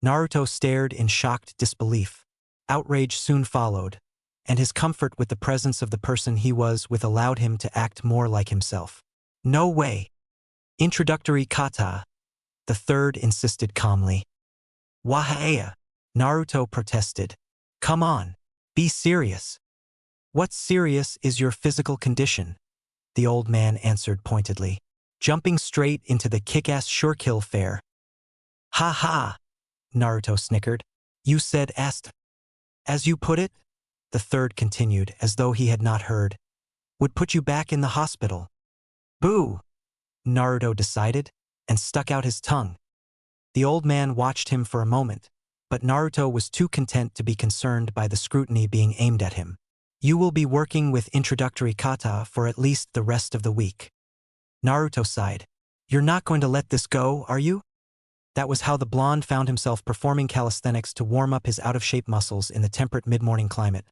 Naruto stared in shocked disbelief. Outrage soon followed, and his comfort with the presence of the person he was with allowed him to act more like himself. "No way. Introductory kata," the third insisted calmly. "Wahaya," Naruto protested. "Come on, be serious." "What's serious is your physical condition," the old man answered pointedly, jumping straight into the kick-ass sure-kill fare. "Ha ha," Naruto snickered. "You said asked. As you put it," the third continued as though he had not heard, "would put you back in the hospital." "Boo," Naruto decided, and stuck out his tongue. The old man watched him for a moment, but Naruto was too content to be concerned by the scrutiny being aimed at him. "You will be working with introductory kata for at least the rest of the week." Naruto sighed. "You're not going to let this go, are you?" That was how the blonde found himself performing calisthenics to warm up his out-of-shape muscles in the temperate mid-morning climate,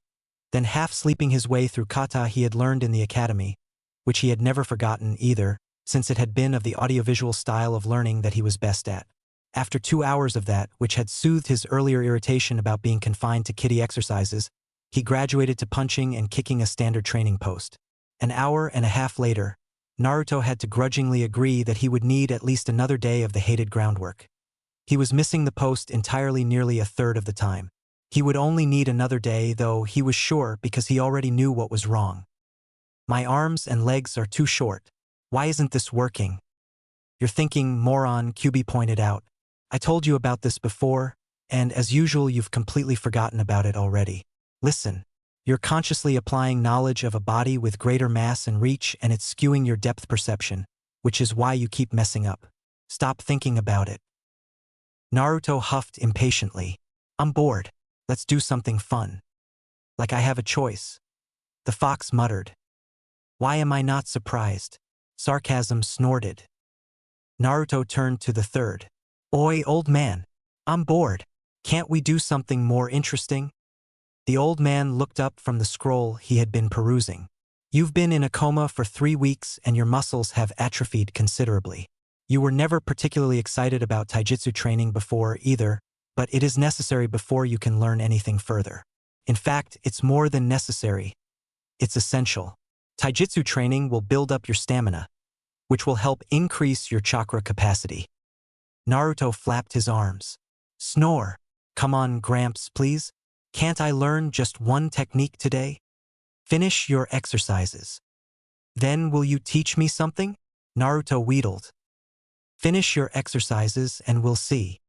then half-sleeping his way through kata he had learned in the academy, which he had never forgotten either, since it had been of the audiovisual style of learning that he was best at. After 2 hours of that, which had soothed his earlier irritation about being confined to kiddie exercises, he graduated to punching and kicking a standard training post. An hour and a half later, Naruto had to grudgingly agree that he would need at least another day of the hated groundwork. He was missing the post entirely nearly a third of the time. He would only need another day, though he was sure because he already knew what was wrong. "My arms and legs are too short. Why isn't this working?" "You're thinking, moron," Kyubi pointed out. "I told you about this before, and as usual you've completely forgotten about it already. Listen, you're consciously applying knowledge of a body with greater mass and reach, and it's skewing your depth perception, which is why you keep messing up. Stop thinking about it." Naruto huffed impatiently. "I'm bored. Let's do something fun." "Like I have a choice," the fox muttered. "Why am I not surprised?" Sarcasm snorted. Naruto turned to the third. "Oi, old man. I'm bored. Can't we do something more interesting?" The old man looked up from the scroll he had been perusing. "You've been in a coma for 3 weeks and your muscles have atrophied considerably. You were never particularly excited about taijutsu training before either, but it is necessary before you can learn anything further. In fact, it's more than necessary. It's essential. Taijutsu training will build up your stamina, which will help increase your chakra capacity." Naruto flapped his arms. "Snore. Come on, Gramps, please. Can't I learn just one technique today? Finish your exercises. Then will you teach me something?" Naruto wheedled. "Finish your exercises and we'll see."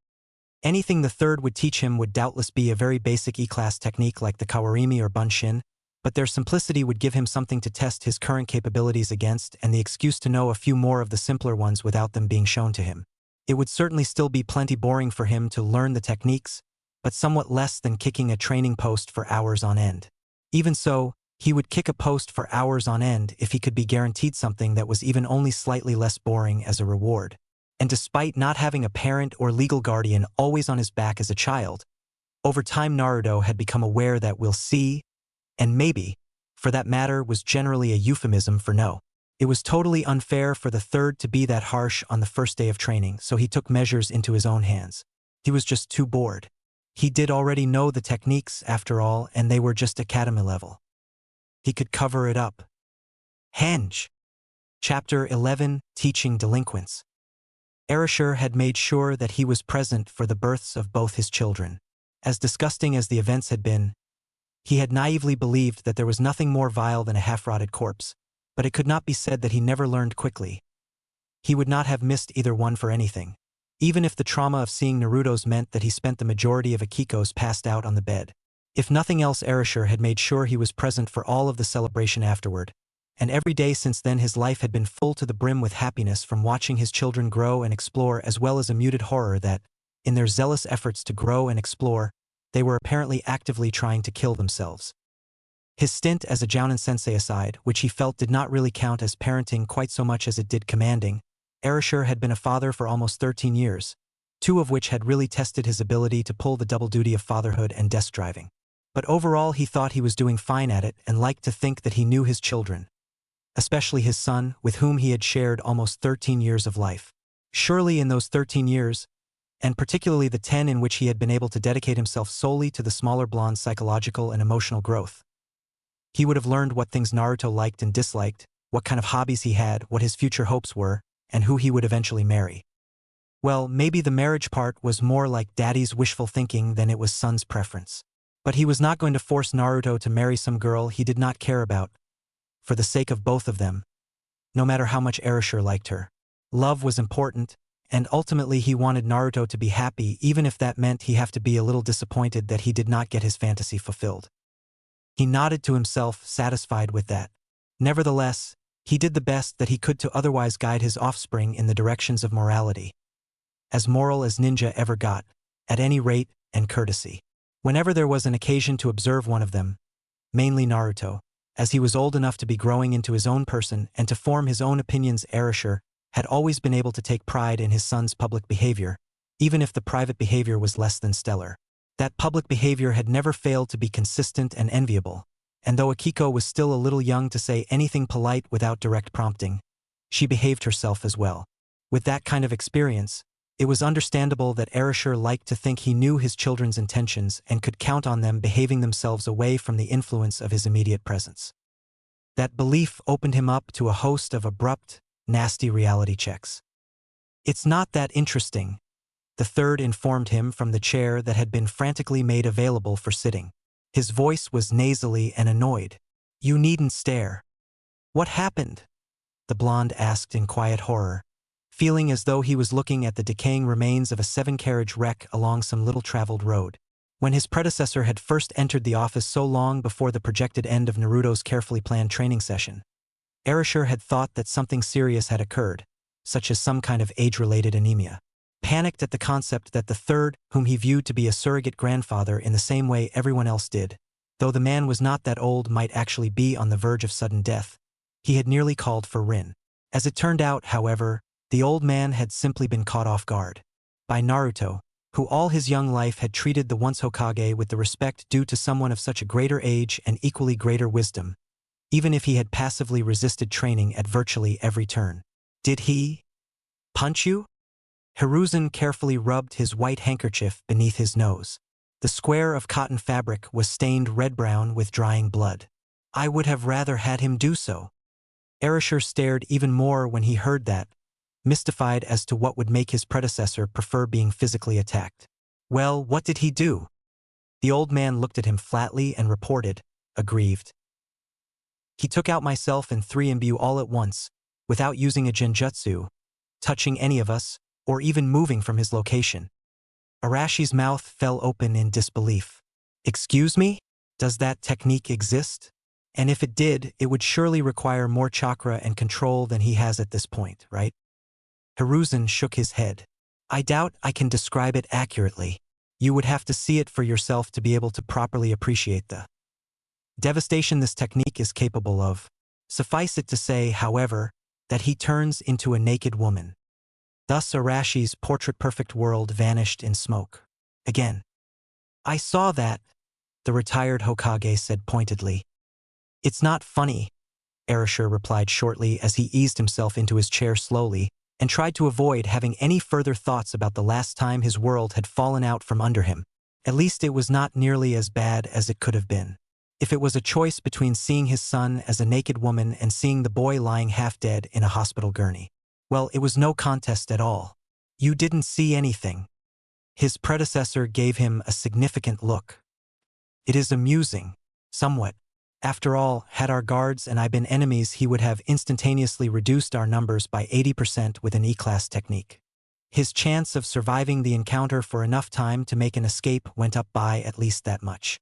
Anything the third would teach him would doubtless be a very basic E-class technique like the Kawarimi or Bunshin, but their simplicity would give him something to test his current capabilities against and the excuse to know a few more of the simpler ones without them being shown to him. It would certainly still be plenty boring for him to learn the techniques, but somewhat less than kicking a training post for hours on end. Even so, he would kick a post for hours on end if he could be guaranteed something that was even only slightly less boring as a reward. And despite not having a parent or legal guardian always on his back as a child, over time Naruto had become aware that "we'll see," and "maybe," for that matter, was generally a euphemism for no. It was totally unfair for the third to be that harsh on the first day of training, so he took measures into his own hands. He was just too bored. He did already know the techniques, after all, and they were just academy level. He could cover it up. Henge. Chapter 11, Teaching Delinquents. Erasure had made sure that he was present for the births of both his children. As disgusting as the events had been, he had naively believed that there was nothing more vile than a half-rotted corpse, but it could not be said that he never learned quickly. He would not have missed either one for anything, even if the trauma of seeing Naruto's meant that he spent the majority of Akiko's passed out on the bed. If nothing else, Erasure had made sure he was present for all of the celebration afterward, and every day since then his life had been full to the brim with happiness from watching his children grow and explore, as well as a muted horror that, in their zealous efforts to grow and explore, they were apparently actively trying to kill themselves. His stint as a Jounin sensei aside, which he felt did not really count as parenting quite so much as it did commanding, Erasure had been a father for almost 13 years, 2 of which had really tested his ability to pull the double duty of fatherhood and desk driving. But overall he thought he was doing fine at it and liked to think that he knew his children, especially his son, with whom he had shared almost 13 years of life. Surely in those 13 years, and particularly the 10 in which he had been able to dedicate himself solely to the smaller blonde's psychological and emotional growth, he would have learned what things Naruto liked and disliked, what kind of hobbies he had, what his future hopes were, and who he would eventually marry. Well, maybe the marriage part was more like daddy's wishful thinking than it was son's preference. But he was not going to force Naruto to marry some girl he did not care about, for the sake of both of them, no matter how much Erasure liked her. Love was important, and ultimately he wanted Naruto to be happy, even if that meant he have to be a little disappointed that he did not get his fantasy fulfilled. He nodded to himself, satisfied with that. Nevertheless, he did the best that he could to otherwise guide his offspring in the directions of morality. As moral as ninja ever got, at any rate, and courtesy. Whenever there was an occasion to observe one of them, mainly Naruto, as he was old enough to be growing into his own person and to form his own opinions, Erasure had always been able to take pride in his son's public behavior, even if the private behavior was less than stellar. That public behavior had never failed to be consistent and enviable, and though Akiko was still a little young to say anything polite without direct prompting, she behaved herself as well. With that kind of experience, it was understandable that Erasure liked to think he knew his children's intentions and could count on them behaving themselves away from the influence of his immediate presence. That belief opened him up to a host of abrupt, nasty reality checks. "It's not that interesting," the third informed him from the chair that had been frantically made available for sitting. His voice was nasally and annoyed. "You needn't stare." "What happened?" the blonde asked in quiet horror, feeling as though he was looking at the decaying remains of a 7-carriage wreck along some little-traveled road. When his predecessor had first entered the office so long before the projected end of Naruto's carefully planned training session, Erasure had thought that something serious had occurred, such as some kind of age-related anemia. Panicked at the concept that the third, whom he viewed to be a surrogate grandfather in the same way everyone else did, though the man was not that old, might actually be on the verge of sudden death, he had nearly called for Rin. As it turned out, however, the old man had simply been caught off guard by Naruto, who all his young life had treated the once Hokage with the respect due to someone of such a greater age and equally greater wisdom, even if he had passively resisted training at virtually every turn. "Did he punch you?" Hiruzen carefully rubbed his white handkerchief beneath his nose. The square of cotton fabric was stained red-brown with drying blood. "I would have rather had him do so." Erasure stared even more when he heard that, mystified as to what would make his predecessor prefer being physically attacked. "Well, what did he do?" The old man looked at him flatly and reported, aggrieved. "He took out myself and 3 Imbu all at once, without using a genjutsu, touching any of us, or even moving from his location." Arashi's mouth fell open in disbelief. "Excuse me? Does that technique exist? And if it did, it would surely require more chakra and control than he has at this point, right?" Hiruzen shook his head. "I doubt I can describe it accurately. You would have to see it for yourself to be able to properly appreciate the devastation this technique is capable of. Suffice it to say, however, that he turns into a naked woman." Thus Arashi's portrait-perfect world vanished in smoke. Again. "I saw that," the retired Hokage said pointedly. "It's not funny," Erasure replied shortly as he eased himself into his chair slowly and tried to avoid having any further thoughts about the last time his world had fallen out from under him. At least it was not nearly as bad as it could have been. If it was a choice between seeing his son as a naked woman and seeing the boy lying half dead in a hospital gurney, well, it was no contest at all. You didn't see anything. His predecessor gave him a significant look. It is amusing. Somewhat. After all, had our guards and I been enemies, he would have instantaneously reduced our numbers by 80% with an E-class technique. His chance of surviving the encounter for enough time to make an escape went up by at least that much.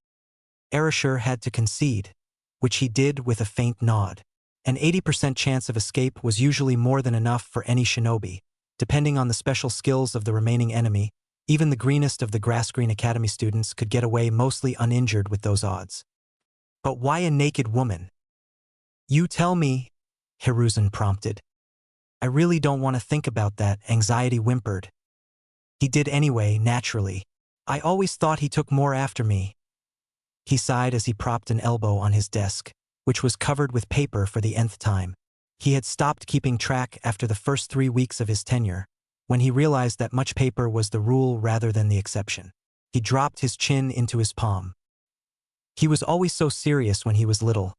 Erasure had to concede, which he did with a faint nod. An 80% chance of escape was usually more than enough for any shinobi. Depending on the special skills of the remaining enemy, even the greenest of the Grass-Green Academy students could get away mostly uninjured with those odds. But why a naked woman? You tell me, Hiruzen prompted. I really don't want to think about that, anxiety whimpered. He did anyway, naturally. I always thought he took more after me. He sighed as he propped an elbow on his desk, which was covered with paper for the nth time. He had stopped keeping track after the first 3 weeks of his tenure, when he realized that much paper was the rule rather than the exception. He dropped his chin into his palm. He was always so serious when he was little.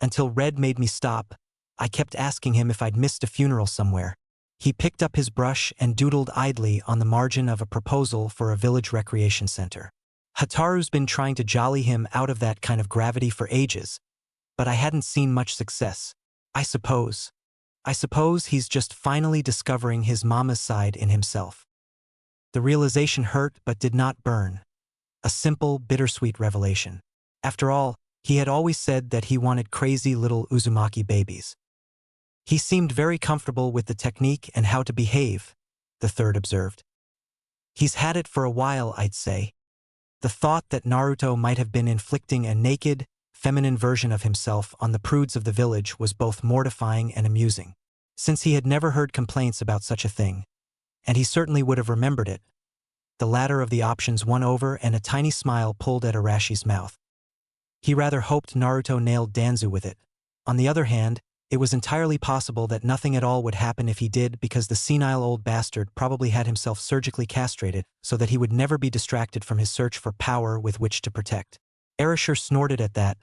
Until Red made me stop, I kept asking him if I'd missed a funeral somewhere. He picked up his brush and doodled idly on the margin of a proposal for a village recreation center. Hataru's been trying to jolly him out of that kind of gravity for ages, but I hadn't seen much success. I suppose he's just finally discovering his mama's side in himself. The realization hurt but did not burn. A simple, bittersweet revelation. After all, he had always said that he wanted crazy little Uzumaki babies. He seemed very comfortable with the technique and how to behave, the third observed. He's had it for a while, I'd say. The thought that Naruto might have been inflicting a naked, feminine version of himself on the prudes of the village was both mortifying and amusing. Since he had never heard complaints about such a thing, and he certainly would have remembered it, the latter of the options won over and a tiny smile pulled at Arashi's mouth. He rather hoped Naruto nailed Danzu with it. On the other hand, it was entirely possible that nothing at all would happen if he did, because the senile old bastard probably had himself surgically castrated so that he would never be distracted from his search for power with which to protect. Erasure snorted at that,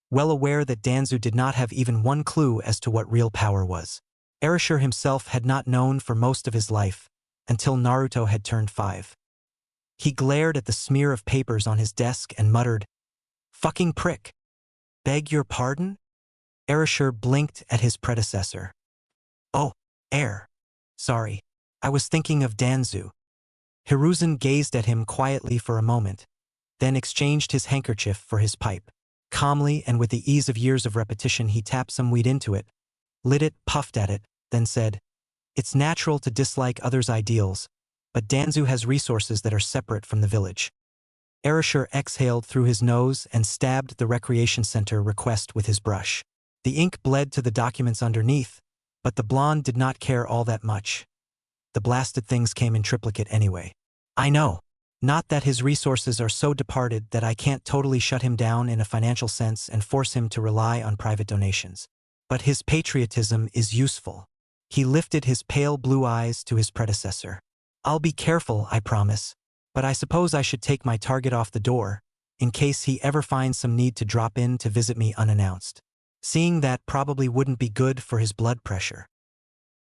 well aware that Danzu did not have even one clue as to what real power was. Erasure himself had not known for most of his life, until Naruto had turned 5. He glared at the smear of papers on his desk and muttered, "Fucking prick. Beg your pardon?" Erasure blinked at his predecessor. "Oh, sorry. I was thinking of Danzu." Hiruzen gazed at him quietly for a moment, then exchanged his handkerchief for his pipe. Calmly and with the ease of years of repetition, he tapped some weed into it, lit it, puffed at it, then said, "It's natural to dislike others' ideals, but Danzu has resources that are separate from the village." Erasure exhaled through his nose and stabbed the recreation center request with his brush. The ink bled to the documents underneath, but the blonde did not care all that much. The blasted things came in triplicate anyway. I know. Not that his resources are so departed that I can't totally shut him down in a financial sense and force him to rely on private donations. But his patriotism is useful. He lifted his pale blue eyes to his predecessor. I'll be careful, I promise, but I suppose I should take my target off the door, in case he ever finds some need to drop in to visit me unannounced. Seeing that probably wouldn't be good for his blood pressure.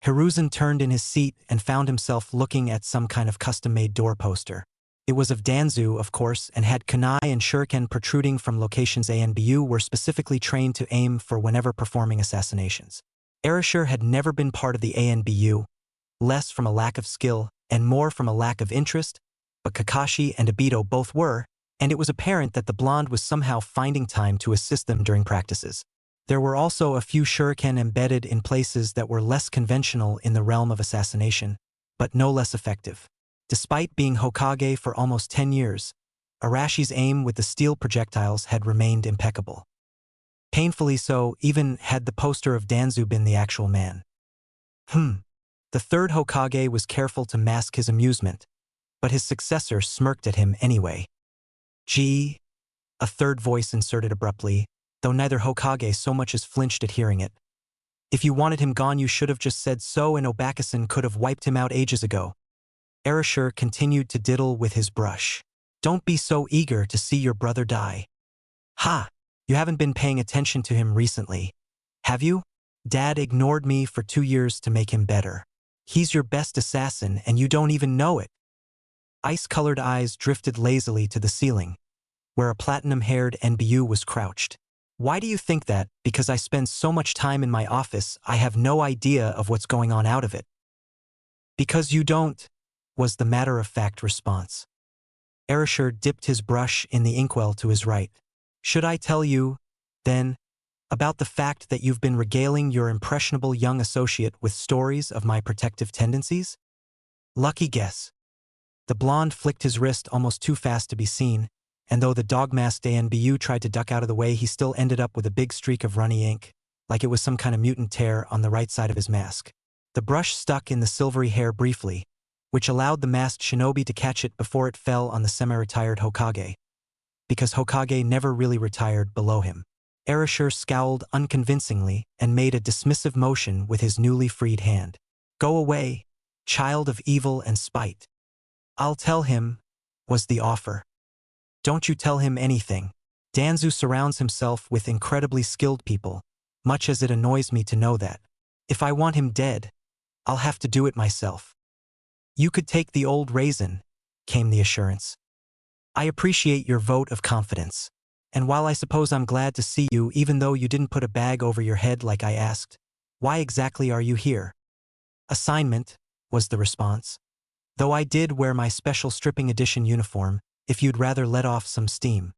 Hiruzen turned in his seat and found himself looking at some kind of custom-made door poster. It was of Danzu, of course, and had kunai and shuriken protruding from locations ANBU were specifically trained to aim for whenever performing assassinations. Erasure had never been part of the ANBU, less from a lack of skill and more from a lack of interest, but Kakashi and Obito both were, and it was apparent that the blonde was somehow finding time to assist them during practices. There were also a few shuriken embedded in places that were less conventional in the realm of assassination, but no less effective. Despite being Hokage for almost 10 years, Arashi's aim with the steel projectiles had remained impeccable. Painfully so, even had the poster of Danzu been the actual man. The third Hokage was careful to mask his amusement, but his successor smirked at him anyway. "Gee," a third voice inserted abruptly, though neither Hokage so much as flinched at hearing it. "If you wanted him gone, you should have just said so, and Obakasan could have wiped him out ages ago." Erasure continued to diddle with his brush. "Don't be so eager to see your brother die." "Ha! You haven't been paying attention to him recently, have you? Dad ignored me for 2 years to make him better. He's your best assassin and you don't even know it. Ice-colored eyes drifted lazily to the ceiling, where a platinum-haired NBU was crouched. Why do you think that? Because I spend so much time in my office, I have no idea of what's going on out of it. Because you don't, was the matter-of-fact response. Erasure dipped his brush in the inkwell to his right. Should I tell you, then, about the fact that you've been regaling your impressionable young associate with stories of my protective tendencies? Lucky guess. The blonde flicked his wrist almost too fast to be seen, and though the dog-masked ANBU tried to duck out of the way, he still ended up with a big streak of runny ink, like it was some kind of mutant tear on the right side of his mask. The brush stuck in the silvery hair briefly, which allowed the masked shinobi to catch it before it fell on the semi-retired Hokage, because Hokage never really retired below him. Erasure scowled unconvincingly and made a dismissive motion with his newly freed hand. Go away, child of evil and spite. I'll tell him, was the offer. Don't you tell him anything. Danzu surrounds himself with incredibly skilled people, much as it annoys me to know that. If I want him dead, I'll have to do it myself. You could take the old raisin, came the assurance. I appreciate your vote of confidence. And while I suppose I'm glad to see you even though you didn't put a bag over your head like I asked, why exactly are you here? Assignment, was the response. Though I did wear my special stripping edition uniform, if you'd rather let off some steam.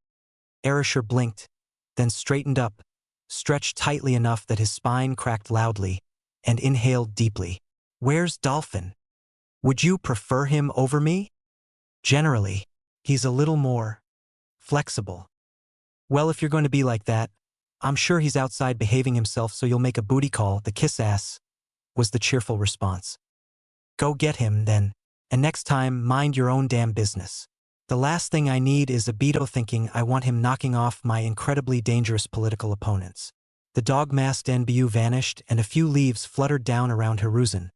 Erasure blinked, then straightened up, stretched tightly enough that his spine cracked loudly, and inhaled deeply. Where's Dolphin? Would you prefer him over me? Generally, he's a little more flexible. Well, if you're going to be like that, I'm sure he's outside behaving himself so you'll make a booty call, the kiss ass, was the cheerful response. Go get him, then, and next time, mind your own damn business. The last thing I need is Obito thinking I want him knocking off my incredibly dangerous political opponents. The dog-masked NBU vanished and a few leaves fluttered down around Hiruzen,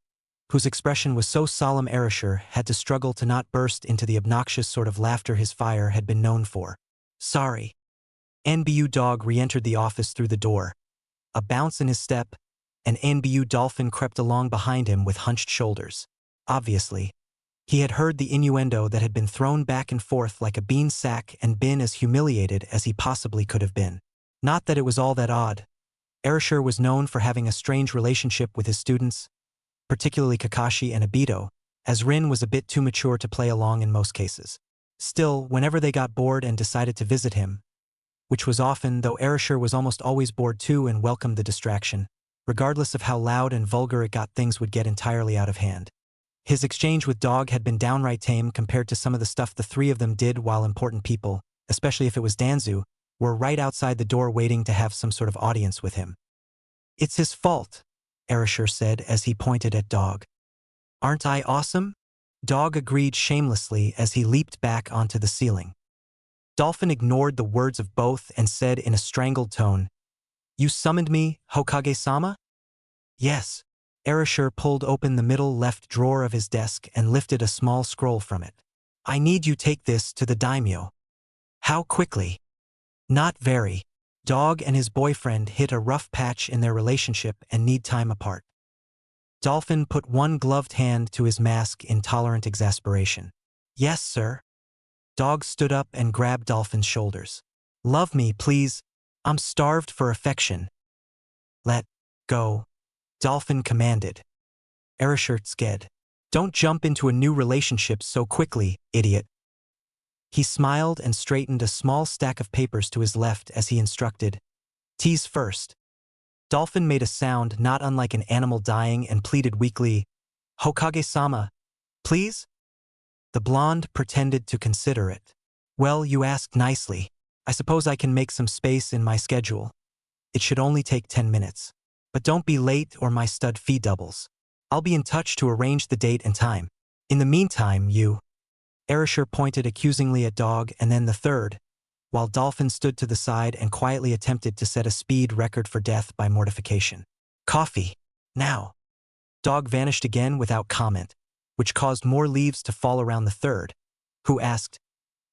whose expression was so solemn Erasure had to struggle to not burst into the obnoxious sort of laughter his fire had been known for. Sorry. NBU dog re-entered the office through the door. A bounce in his step, and NBU Dolphin crept along behind him with hunched shoulders. Obviously, he had heard the innuendo that had been thrown back and forth like a bean sack and been as humiliated as he possibly could have been. Not that it was all that odd. Erasure was known for having a strange relationship with his students, particularly Kakashi and Obito, as Rin was a bit too mature to play along in most cases. Still, whenever they got bored and decided to visit him, which was often, though Erasure was almost always bored too and welcomed the distraction, regardless of how loud and vulgar it got, things would get entirely out of hand. His exchange with Dog had been downright tame compared to some of the stuff the three of them did while important people, especially if it was Danzu, were right outside the door waiting to have some sort of audience with him. It's his fault, Erasure said as he pointed at Dog. Aren't I awesome? Dog agreed shamelessly as he leaped back onto the ceiling. Dolphin ignored the words of both and said in a strangled tone, You summoned me, Hokage-sama? Yes. Erasure pulled open the middle left drawer of his desk and lifted a small scroll from it. I need you take this to the daimyo. How quickly? Not very. Dog and his boyfriend hit a rough patch in their relationship and need time apart. Dolphin put one gloved hand to his mask in tolerant exasperation. Yes, sir. Dog stood up and grabbed Dolphin's shoulders. Love me, please. I'm starved for affection. Let go. Dolphin commanded. Erasure sked. Don't jump into a new relationship so quickly, idiot. He smiled and straightened a small stack of papers to his left as he instructed. Tease first. Dolphin made a sound not unlike an animal dying and pleaded weakly, Hokage-sama, please? The blonde pretended to consider it. Well, you asked nicely. I suppose I can make some space in my schedule. It should only take 10 minutes. But don't be late or my stud fee doubles. I'll be in touch to arrange the date and time. In the meantime, you... Erasure pointed accusingly at Dog and then the third, while Dolphin stood to the side and quietly attempted to set a speed record for death by mortification. Coffee. Now. Dog vanished again without comment, which caused more leaves to fall around the third, who asked,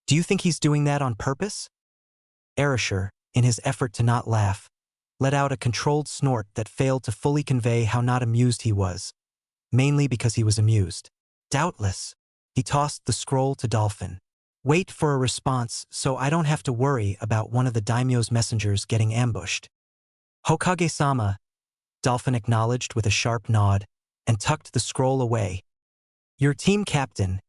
Do you think he's doing that on purpose? Erasure, in his effort to not laugh, let out a controlled snort that failed to fully convey how not amused he was. mainly because he was amused. Doubtless. He tossed the scroll to Dolphin. Wait for a response so I don't have to worry about one of the daimyo's messengers getting ambushed. Hokage-sama, Dolphin acknowledged with a sharp nod and tucked the scroll away. Your team captain,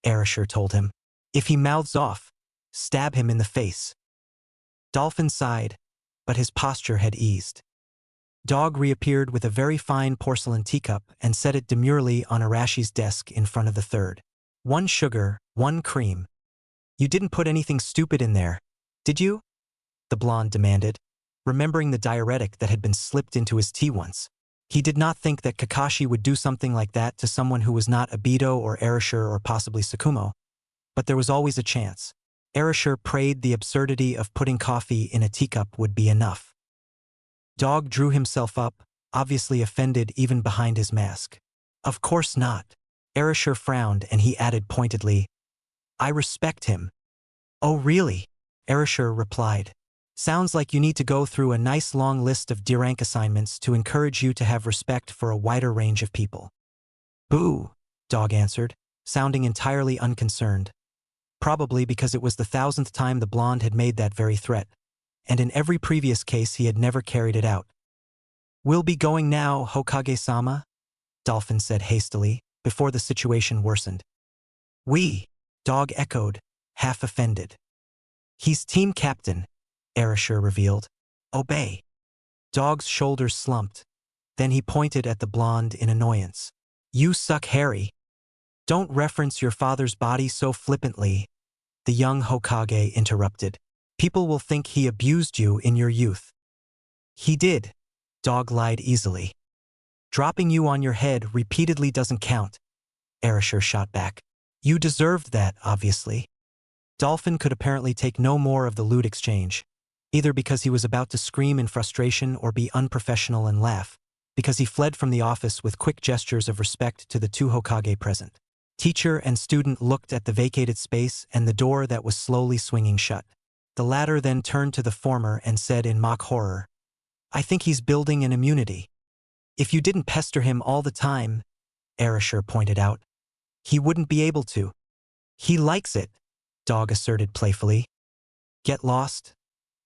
Erasure told him. If he mouths off, stab him in the face. Dolphin sighed, but his posture had eased. Dog reappeared with a very fine porcelain teacup and set it demurely on Arashi's desk in front of the third. 1 sugar, 1 cream. You didn't put anything stupid in there, did you? The blonde demanded, remembering the diuretic that had been slipped into his tea once. He did not think that Kakashi would do something like that to someone who was not Obito or Erasure or possibly Tsukumo, but there was always a chance. Erasure prayed the absurdity of putting coffee in a teacup would be enough. Dog drew himself up, obviously offended even behind his mask. Of course not. Erasure frowned and he added pointedly, I respect him. Oh really? Erasure replied. Sounds like you need to go through a nice long list of D-rank assignments to encourage you to have respect for a wider range of people. Boo, Dog answered, sounding entirely unconcerned. Probably because it was the 1000th time the blonde had made that very threat, and in every previous case he had never carried it out. We'll be going now, Hokage-sama, Dolphin said hastily, before the situation worsened. We, Dog echoed, half offended. He's team captain, Erasure revealed. Obey. Dog's shoulders slumped. Then he pointed at the blonde in annoyance. You suck, Harry. Don't reference your father's body so flippantly, the young Hokage interrupted. People will think he abused you in your youth. He did, Dog lied easily. Dropping you on your head repeatedly doesn't count, Erasure shot back. You deserved that, obviously. Dolphin could apparently take no more of the lewd exchange, either because he was about to scream in frustration or be unprofessional and laugh, because he fled from the office with quick gestures of respect to the 2 Hokage present. Teacher and student looked at the vacated space and the door that was slowly swinging shut. The latter then turned to the former and said in mock horror, I think he's building an immunity. If you didn't pester him all the time, Erasure pointed out, he wouldn't be able to. He likes it, Dog asserted playfully. Get lost,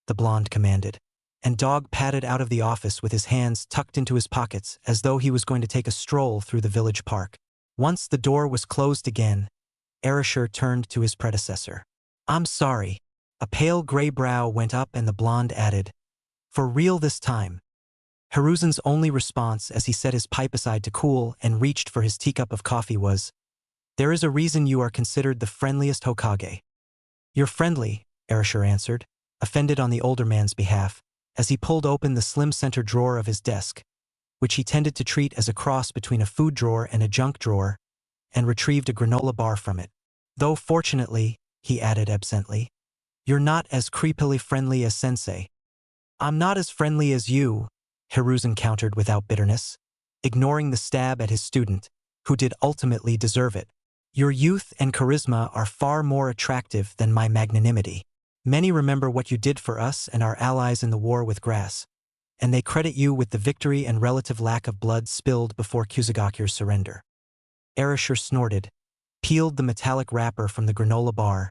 the blonde commanded, and Dog padded out of the office with his hands tucked into his pockets as though he was going to take a stroll through the village park. Once the door was closed again, Erasure turned to his predecessor. I'm sorry. A pale gray brow went up and the blonde added, for real this time. Hiruzen's only response as he set his pipe aside to cool and reached for his teacup of coffee was, there is a reason you are considered the friendliest Hokage. You're friendly, Erasure answered, offended on the older man's behalf, as he pulled open the slim center drawer of his desk, which he tended to treat as a cross between a food drawer and a junk drawer, and retrieved a granola bar from it. Though fortunately, he added absently, you're not as creepily friendly as Sensei. I'm not as friendly as you, Hiruzen countered without bitterness, ignoring the stab at his student, who did ultimately deserve it. Your youth and charisma are far more attractive than my magnanimity. Many remember what you did for us and our allies in the war with Grass, and they credit you with the victory and relative lack of blood spilled before Kusagaku's surrender. Erasure snorted, peeled the metallic wrapper from the granola bar,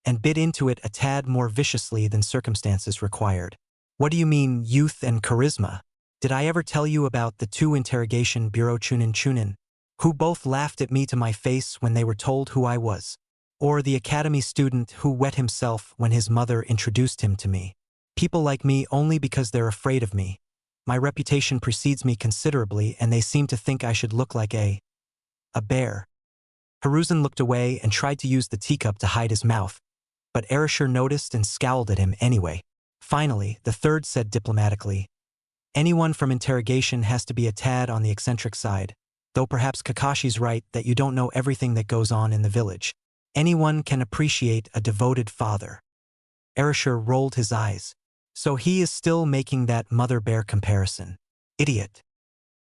and bit into it a tad more viciously than circumstances required. What do you mean, youth and charisma? Did I ever tell you about the 2 interrogation bureau chunin, who both laughed at me to my face when they were told who I was? Or the academy student who wet himself when his mother introduced him to me? People like me only because they're afraid of me. My reputation precedes me considerably and they seem to think I should look like a bear. Hiruzen looked away and tried to use the teacup to hide his mouth, but Erasure noticed and scowled at him anyway. Finally, the third said diplomatically, anyone from interrogation has to be a tad on the eccentric side, though perhaps Kakashi's right that you don't know everything that goes on in the village. Anyone can appreciate a devoted father. Erasure rolled his eyes. So he is still making that mother-bear comparison. Idiot.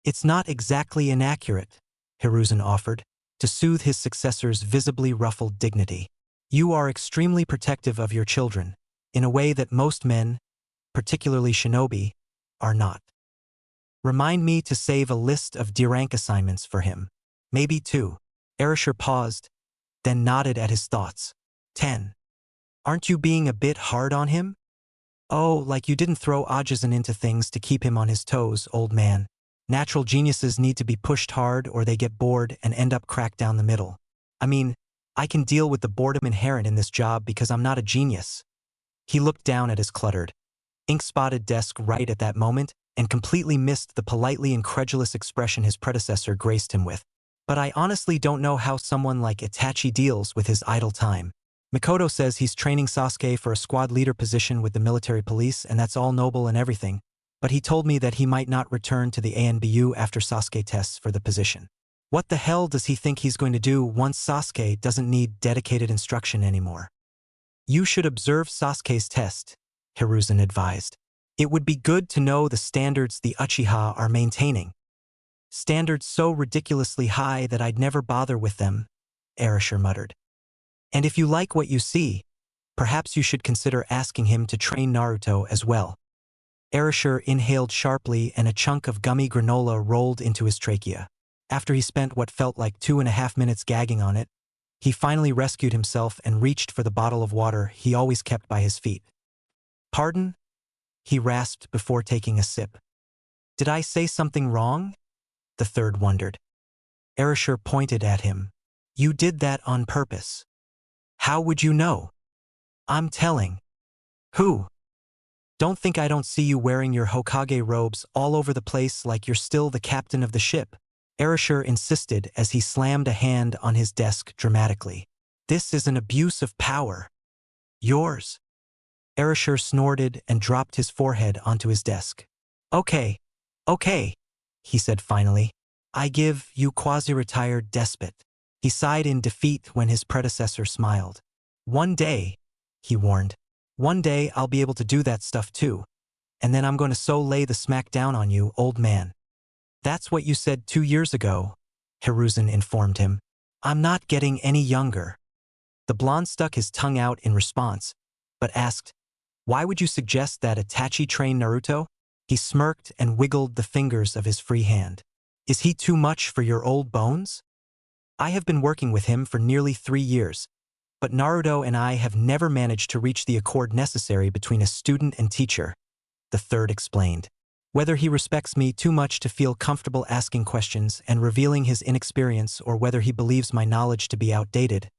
It's not exactly inaccurate, Hiruzen offered, to soothe his successor's visibly ruffled dignity. You are extremely protective of your children, in a way that most men, particularly shinobi, are not. Remind me to save a list of D-rank assignments for him. Maybe 2. Erasure paused, then nodded at his thoughts. 10. Aren't you being a bit hard on him? Oh, like you didn't throw Ajazan into things to keep him on his toes, old man. Natural geniuses need to be pushed hard or they get bored and end up cracked down the middle. I mean, I can deal with the boredom inherent in this job because I'm not a genius. He looked down at his cluttered, ink-spotted desk right at that moment and completely missed the politely incredulous expression his predecessor graced him with. But I honestly don't know how someone like Itachi deals with his idle time. Mikoto says he's training Sasuke for a squad leader position with the military police, and that's all noble and everything, but he told me that he might not return to the ANBU after Sasuke tests for the position. What the hell does he think he's going to do once Sasuke doesn't need dedicated instruction anymore? You should observe Sasuke's test, Hiruzen advised. It would be good to know the standards the Uchiha are maintaining. Standards so ridiculously high that I'd never bother with them, Erasure muttered. And if you like what you see, perhaps you should consider asking him to train Naruto as well. Erasure inhaled sharply and a chunk of gummy granola rolled into his trachea. After he spent what felt like 2.5 minutes gagging on it, he finally rescued himself and reached for the bottle of water he always kept by his feet. Pardon? He rasped before taking a sip. Did I say something wrong? The third wondered. Erasure pointed at him. You did that on purpose. How would you know? I'm telling. Who? Don't think I don't see you wearing your Hokage robes all over the place like you're still the captain of the ship, Erasure insisted as he slammed a hand on his desk dramatically. This is an abuse of power. Yours. Erasure snorted and dropped his forehead onto his desk. Okay, he said finally. I give you quasi-retired despot. He sighed in defeat when his predecessor smiled. One day, he warned. One day I'll be able to do that stuff too. And then I'm going to so lay the smack down on you, old man. That's what you said 2 years ago, Hiruzen informed him. I'm not getting any younger. The blonde stuck his tongue out in response, but asked, why would you suggest that Itachi train Naruto? He smirked and wiggled the fingers of his free hand. Is he too much for your old bones? I have been working with him for nearly 3 years, but Naruto and I have never managed to reach the accord necessary between a student and teacher, the third explained. Whether he respects me too much to feel comfortable asking questions and revealing his inexperience or whether he believes my knowledge to be outdated,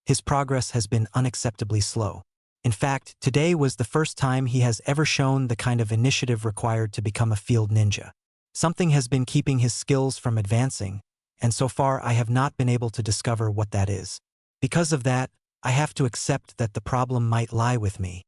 his progress has been unacceptably slow. In fact, today was the first time he has ever shown the kind of initiative required to become a field ninja. Something has been keeping his skills from advancing, and so far I have not been able to discover what that is. Because of that, I have to accept that the problem might lie with me.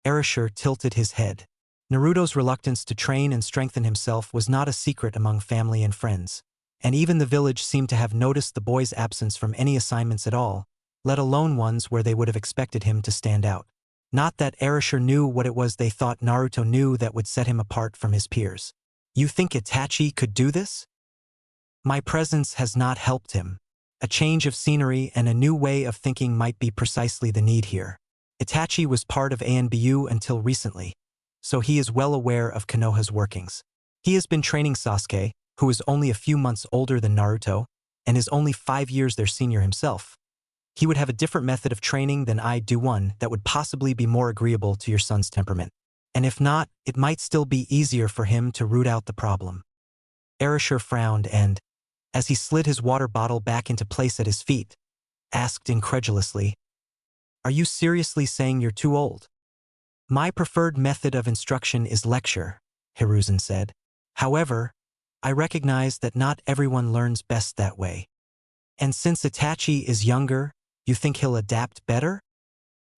Erasure tilted his head. Naruto's reluctance to train and strengthen himself was not a secret among family and friends, and even the village seemed to have noticed the boy's absence from any assignments at all, let alone ones where they would have expected him to stand out. Not that Erasure knew what it was they thought Naruto knew that would set him apart from his peers. You think Itachi could do this? My presence has not helped him. A change of scenery and a new way of thinking might be precisely the need here. Itachi was part of ANBU until recently, so he is well aware of Konoha's workings. He has been training Sasuke, who is only a few months older than Naruto, and is only 5 years their senior himself. He would have a different method of training than I do, one that would possibly be more agreeable to your son's temperament. And if not, it might still be easier for him to root out the problem. Erasure frowned and, as he slid his water bottle back into place at his feet, asked incredulously, Are you seriously saying you're too old? My preferred method of instruction is lecture, Hiruzen said. However, I recognize that not everyone learns best that way. And since Itachi is younger, you think he'll adapt better?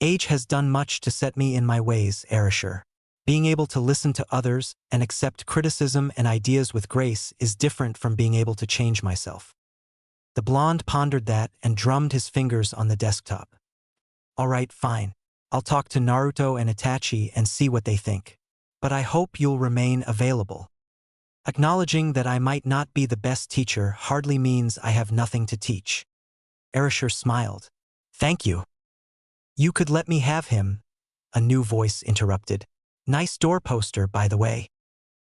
Age has done much to set me in my ways, Erasure. Being able to listen to others and accept criticism and ideas with grace is different from being able to change myself. The blonde pondered that and drummed his fingers on the desktop. All right, fine. I'll talk to Naruto and Itachi and see what they think. But I hope you'll remain available. Acknowledging that I might not be the best teacher hardly means I have nothing to teach. Erasure smiled. Thank you. You could let me have him, a new voice interrupted. Nice door poster, by the way.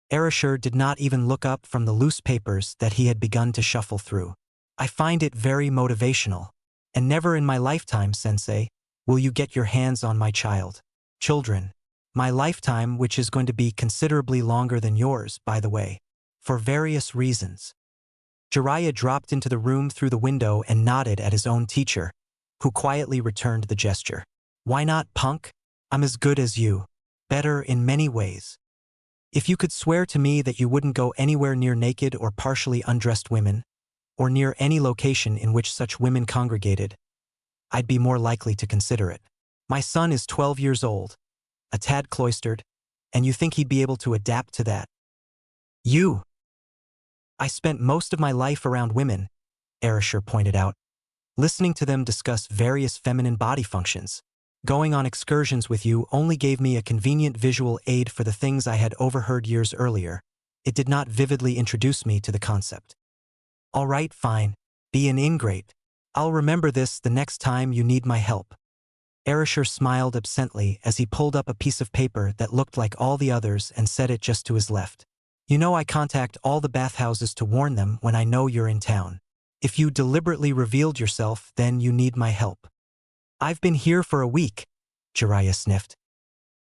Erasure did not even look up from the loose papers that he had begun to shuffle through. I find it very motivational. And never in my lifetime, sensei, will you get your hands on my child. Children. My lifetime, which is going to be considerably longer than yours, by the way. For various reasons. Jiraiya dropped into the room through the window and nodded at his own teacher, who quietly returned the gesture. Why not, punk? I'm as good as you. Better in many ways. If you could swear to me that you wouldn't go anywhere near naked or partially undressed women, or near any location in which such women congregated, I'd be more likely to consider it. My son is 12 years old, a tad cloistered, and you think he'd be able to adapt to that? You. I spent most of my life around women, Erasure pointed out, listening to them discuss various feminine body functions. Going on excursions with you only gave me a convenient visual aid for the things I had overheard years earlier. It did not vividly introduce me to the concept. All right, fine. Be an ingrate. I'll remember this the next time you need my help. Erasure smiled absently as he pulled up a piece of paper that looked like all the others and set it just to his left. You know I contact all the bathhouses to warn them when I know you're in town. If you deliberately revealed yourself, then you need my help. I've been here for a week, Jiraiya sniffed.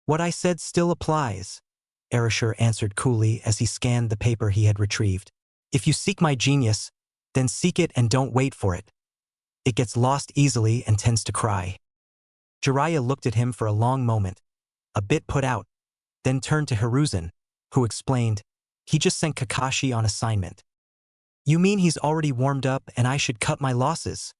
What I said still applies, Erasure answered coolly as he scanned the paper he had retrieved. If you seek my genius, then seek it and don't wait for it. It gets lost easily and tends to cry. Jiraiya looked at him for a long moment, a bit put out, then turned to Hiruzen, who explained, he just sent Kakashi on assignment. You mean he's already warmed up and I should cut my losses?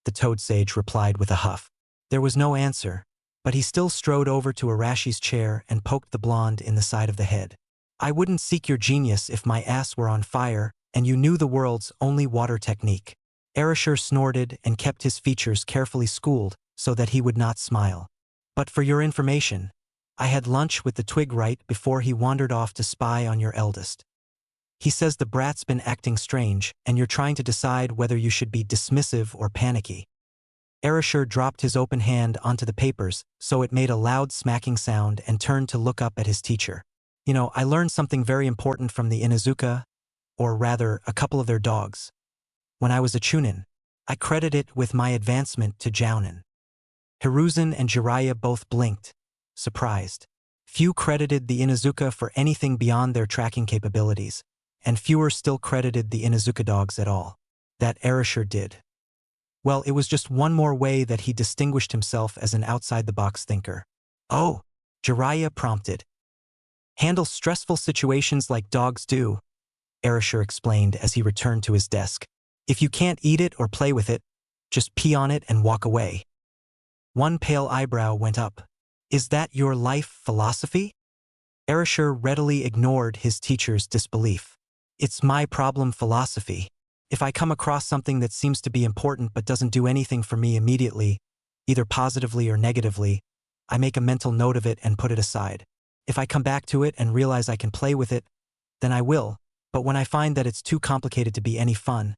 The Toad Sage replied with a huff. There was no answer, but he still strode over to Arashi's chair and poked the blonde in the side of the head. I wouldn't seek your genius if my ass were on fire and you knew the world's only water technique. Erasure snorted and kept his features carefully schooled so that he would not smile. But for your information, I had lunch with the twig right before he wandered off to spy on your eldest. He says the brat's been acting strange and you're trying to decide whether you should be dismissive or panicky. Erasure dropped his open hand onto the papers so it made a loud smacking sound and turned to look up at his teacher. You know, I learned something very important from the Inuzuka, or rather, a couple of their dogs. When I was a Chunin, I credit it with my advancement to Jounin. Hiruzen and Jiraiya both blinked, surprised. Few credited the Inuzuka for anything beyond their tracking capabilities, and fewer still credited the Inuzuka dogs at all. That Erasure did. Well, it was just one more way that he distinguished himself as an outside-the-box thinker. Oh, Jiraiya prompted. Handle stressful situations like dogs do, Erasure explained as he returned to his desk. If you can't eat it or play with it, just pee on it and walk away. One pale eyebrow went up. Is that your life philosophy? Erasure readily ignored his teacher's disbelief. It's my problem philosophy. If I come across something that seems to be important but doesn't do anything for me immediately, either positively or negatively, I make a mental note of it and put it aside. If I come back to it and realize I can play with it, then I will, but when I find that it's too complicated to be any fun,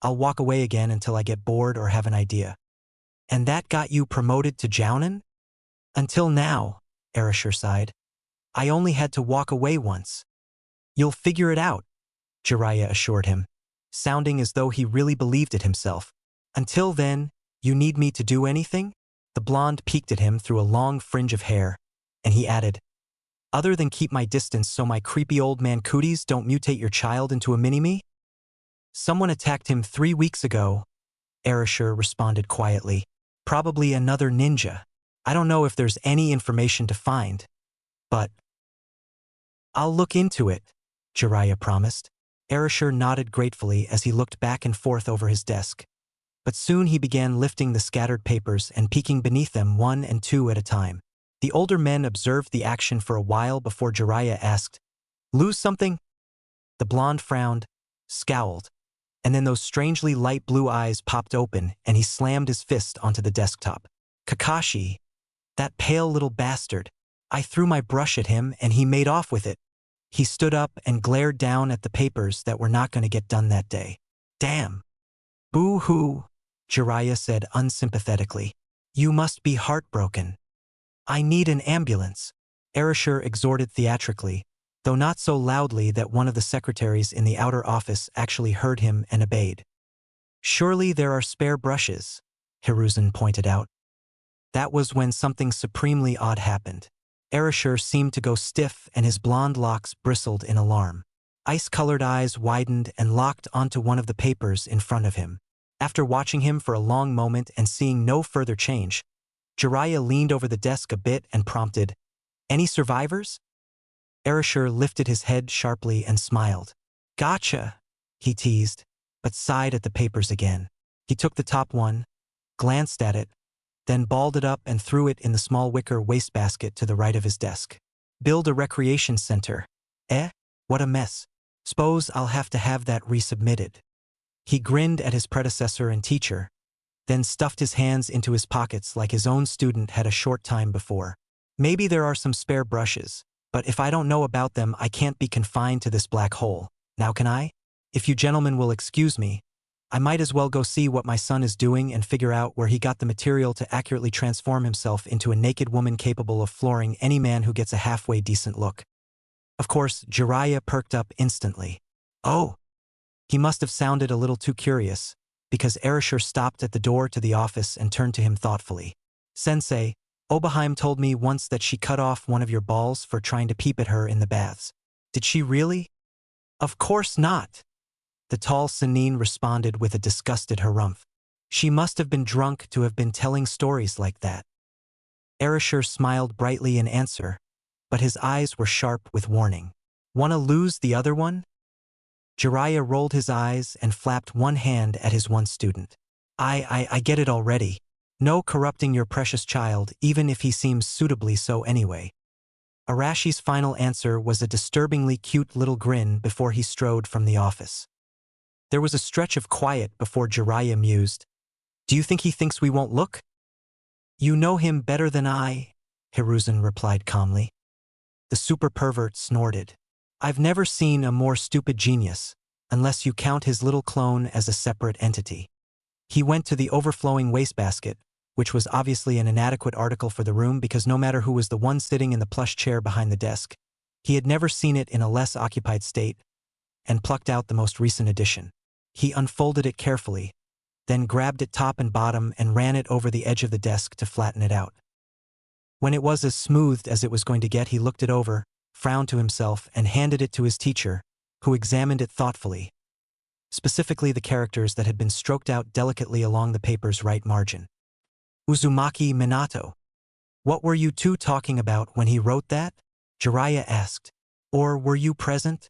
I'll walk away again until I get bored or have an idea. And that got you promoted to Jounin? Until now, Erasure sighed. I only had to walk away once. You'll figure it out, Jiraiya assured him, sounding as though he really believed it himself. Until then, you need me to do anything? The blonde peeked at him through a long fringe of hair, and he added, other than keep my distance so my creepy old man cooties don't mutate your child into a mini-me? Someone attacked him 3 weeks ago, Erasure responded quietly. Probably another ninja. I don't know if there's any information to find, but I'll look into it, Jiraiya promised. Erasure nodded gratefully as he looked back and forth over his desk. But soon he began lifting the scattered papers and peeking beneath them one and two at a time. The older men observed the action for a while before Jiraiya asked, Lose something? The blonde frowned, scowled, and then those strangely light blue eyes popped open and he slammed his fist onto the desktop. Kakashi, that pale little bastard. I threw my brush at him and he made off with it. He stood up and glared down at the papers that were not going to get done that day. Damn. Boo-hoo, Jiraiya said unsympathetically. You must be heartbroken. I need an ambulance, Erasure exhorted theatrically, though not so loudly that one of the secretaries in the outer office actually heard him and obeyed. Surely there are spare brushes, Hiruzen pointed out. That was when something supremely odd happened. Erashur seemed to go stiff and his blonde locks bristled in alarm. Ice-colored eyes widened and locked onto one of the papers in front of him. After watching him for a long moment and seeing no further change, Jiraiya leaned over the desk a bit and prompted, "Any survivors?" Erashur lifted his head sharply and smiled. "Gotcha," he teased, but sighed at the papers again. He took the top one, glanced at it, then balled it up and threw it in the small wicker wastebasket to the right of his desk. "Build a recreation center. Eh? What a mess. Suppose I'll have to have that resubmitted." He grinned at his predecessor and teacher, then stuffed his hands into his pockets like his own student had a short time before. "Maybe there are some spare brushes, but if I don't know about them I can't be confined to this black hole, now can I? If you gentlemen will excuse me, I might as well go see what my son is doing and figure out where he got the material to accurately transform himself into a naked woman capable of flooring any man who gets a halfway decent look." Of course, Jiraiya perked up instantly. "Oh!" He must have sounded a little too curious, because Erashur stopped at the door to the office and turned to him thoughtfully. "Sensei, Obaheim told me once that she cut off one of your balls for trying to peep at her in the baths. Did she really?" "Of course not," the tall Sannin responded with a disgusted harumph. "She must have been drunk to have been telling stories like that." Erashur smiled brightly in answer, but his eyes were sharp with warning. "Wanna lose the other one?" Jiraiya rolled his eyes and flapped one hand at his one student. I get it already. No corrupting your precious child, even if he seems suitably so anyway." Arashi's final answer was a disturbingly cute little grin before he strode from the office. There was a stretch of quiet before Jiraiya mused, "Do you think he thinks we won't look?" "You know him better than I," Hiruzen replied calmly. The super pervert snorted. "I've never seen a more stupid genius, unless you count his little clone as a separate entity." He went to the overflowing wastebasket, which was obviously an inadequate article for the room because no matter who was the one sitting in the plush chair behind the desk, he had never seen it in a less occupied state, and plucked out the most recent edition. He unfolded it carefully, then grabbed it top and bottom and ran it over the edge of the desk to flatten it out. When it was as smoothed as it was going to get, he looked it over, frowned to himself, and handed it to his teacher, who examined it thoughtfully, specifically the characters that had been stroked out delicately along the paper's right margin. "Uzumaki Minato. What were you two talking about when he wrote that?" Jiraiya asked. "Or were you present?"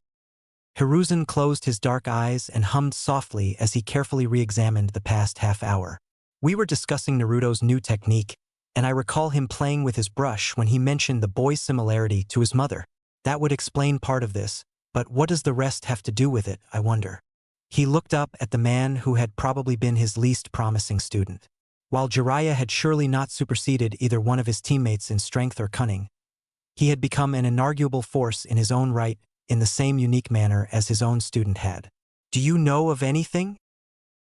Hiruzen closed his dark eyes and hummed softly as he carefully re-examined the past half hour. "We were discussing Naruto's new technique, and I recall him playing with his brush when he mentioned the boy's similarity to his mother. That would explain part of this, but what does the rest have to do with it, I wonder?" He looked up at the man who had probably been his least promising student. While Jiraiya had surely not superseded either one of his teammates in strength or cunning, he had become an inarguable force in his own right in the same unique manner as his own student had. "Do you know of anything?"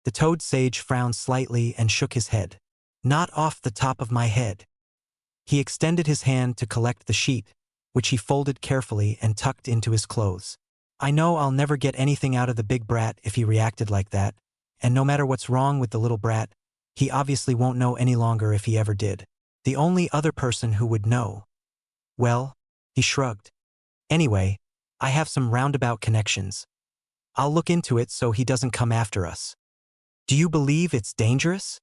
The Toad Sage frowned slightly and shook his head. "Not off the top of my head." He extended his hand to collect the sheet, which he folded carefully and tucked into his clothes. "I know I'll never get anything out of the big brat if he reacted like that, and no matter what's wrong with the little brat, he obviously won't know any longer if he ever did. The only other person who would know, well," he shrugged. "Anyway, I have some roundabout connections. I'll look into it so he doesn't come after us." "Do you believe it's dangerous?"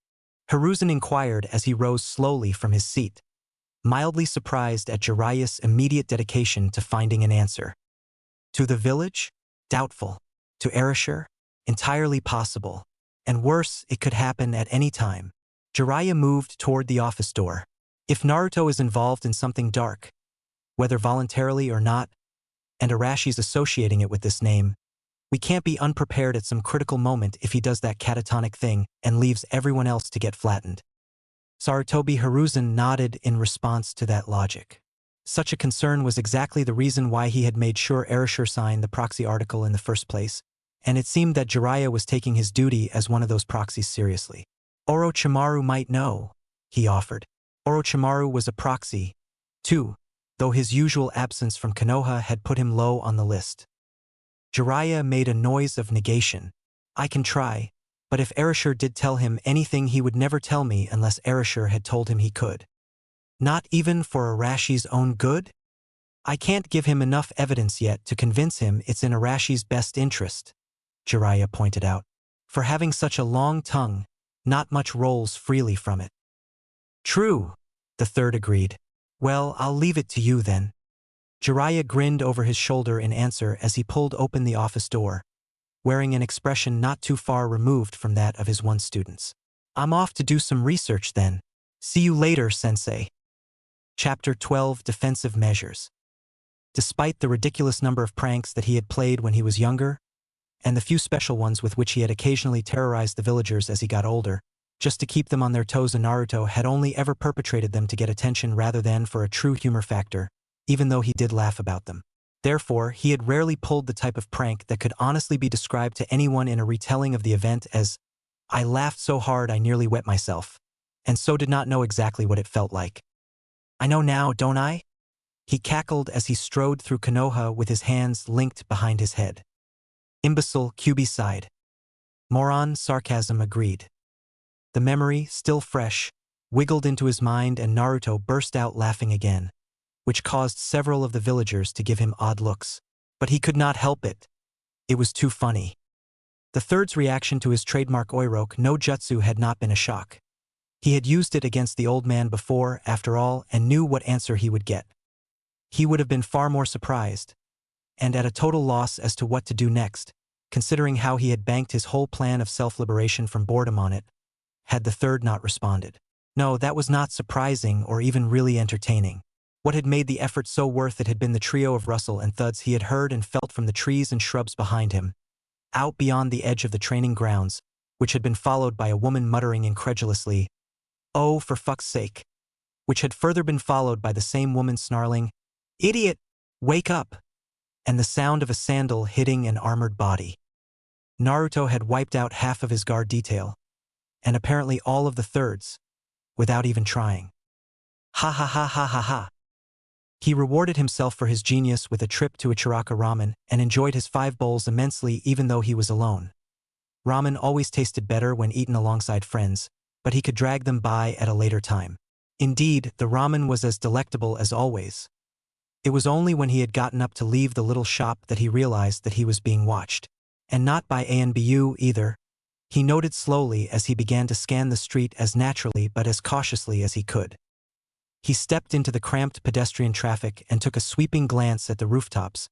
Hiruzen inquired as he rose slowly from his seat, mildly surprised at Jiraiya's immediate dedication to finding an answer. "To the village? Doubtful. To Erashur? Entirely possible. And worse, it could happen at any time." Jiraiya moved toward the office door. "If Naruto is involved in something dark, whether voluntarily or not, and Arashi's associating it with this name, we can't be unprepared at some critical moment if he does that catatonic thing and leaves everyone else to get flattened." Sarutobi Hiruzen nodded in response to that logic. Such a concern was exactly the reason why he had made sure Erashur signed the proxy article in the first place, and it seemed that Jiraiya was taking his duty as one of those proxies seriously. "Orochimaru might know," he offered. Orochimaru was a proxy, too, though his usual absence from Konoha had put him low on the list. Jiraiya made a noise of negation. "I can try, But if Erashur did tell him anything, he would never tell me unless Erashur had told him he could. Not even for Arashi's own good? I can't give him enough evidence yet to convince him it's in Arashi's best interest, Jiraiya pointed out. For having such a long tongue, not much rolls freely from it. True, the third agreed. Well, I'll leave it to you then. Jiraiya grinned over his shoulder in answer as he pulled open the office door, wearing an expression not too far removed from that of his once students. I'm off to do some research then. See you later, Sensei. Chapter 12 Defensive Measures. Despite the ridiculous number of pranks that he had played when he was younger, and the few special ones with which he had occasionally terrorized the villagers as he got older, just to keep them on their toes, Naruto had only ever perpetrated them to get attention rather than for a true humor factor, even though he did laugh about them. Therefore, he had rarely pulled the type of prank that could honestly be described to anyone in a retelling of the event as, "I laughed so hard I nearly wet myself, and so did not know exactly what it felt like. I know now, don't I?" He cackled as he strode through Konoha with his hands linked behind his head. Imbecile, Kyuubi sighed. Moron, sarcasm agreed. The memory, still fresh, wiggled into his mind and Naruto burst out laughing again, which caused several of the villagers to give him odd looks. But he could not help it. It was too funny. The third's reaction to his trademark Oiroke no Jutsu had not been a shock. He had used it against the old man before, after all, and knew what answer he would get. He would have been far more surprised, and at a total loss as to what to do next, considering how he had banked his whole plan of self-liberation from boredom on it, had the third not responded. No, that was not surprising or even really entertaining. What had made the effort so worth it had been the trio of rustle and thuds he had heard and felt from the trees and shrubs behind him, out beyond the edge of the training grounds, which had been followed by a woman muttering incredulously, "Oh, for fuck's sake," which had further been followed by the same woman snarling, "Idiot, wake up," and the sound of a sandal hitting an armored body. Naruto had wiped out half of his guard detail, and apparently all of the thirds, without even trying. Ha ha ha ha ha ha. He rewarded himself for his genius with a trip to Ichiraka Ramen and enjoyed his 5 bowls immensely even though he was alone. Ramen always tasted better when eaten alongside friends, but he could drag them by at a later time. Indeed, the ramen was as delectable as always. It was only when he had gotten up to leave the little shop that he realized that he was being watched. And not by ANBU either. He noted slowly as he began to scan the street as naturally but as cautiously as he could. He stepped into the cramped pedestrian traffic and took a sweeping glance at the rooftops,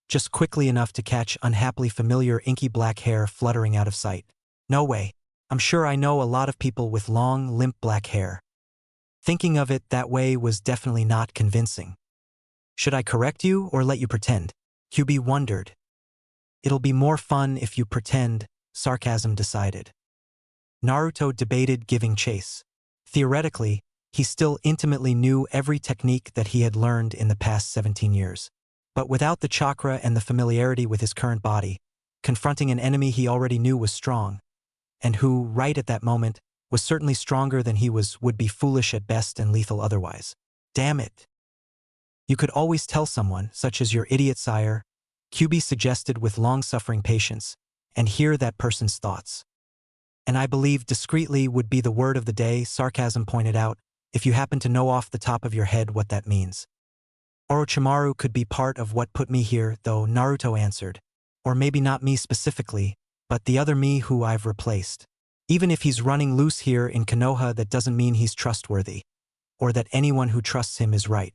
just quickly enough to catch unhappily familiar inky black hair fluttering out of sight. No way. I'm sure I know a lot of people with long, limp black hair. Thinking of it that way was definitely not convincing. Should I correct you or let you pretend? Kyuubi wondered. It'll be more fun if you pretend, sarcasm decided. Naruto debated giving chase. Theoretically, he still intimately knew every technique that he had learned in the past 17 years. But without the chakra and the familiarity with his current body, confronting an enemy he already knew was strong, and who, right at that moment, was certainly stronger than he was, would be foolish at best and lethal otherwise. Damn it. You could always tell someone, such as your idiot sire, Kyuubi suggested with long-suffering patience, and hear that person's thoughts. And I believe discreetly would be the word of the day, sarcasm pointed out, if you happen to know off the top of your head what that means. Orochimaru could be part of what put me here, though, Naruto answered. Or maybe not me specifically, but the other me who I've replaced. Even if he's running loose here in Konoha, that doesn't mean he's trustworthy, or that anyone who trusts him is right.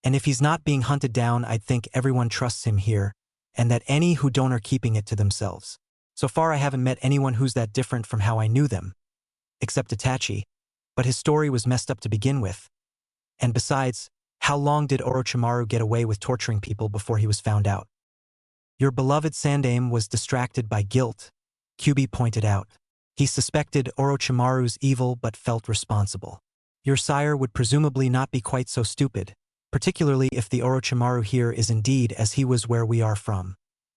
And if he's not being hunted down, I'd think everyone trusts him here, and that any who don't are keeping it to themselves. So far I haven't met anyone who's that different from how I knew them. Except Itachi, but his story was messed up to begin with. And besides, how long did Orochimaru get away with torturing people before he was found out? Your beloved Sandaime was distracted by guilt, Kyuubi pointed out. He suspected Orochimaru's evil but felt responsible. Your sire would presumably not be quite so stupid, particularly if the Orochimaru here is indeed as he was where we are from.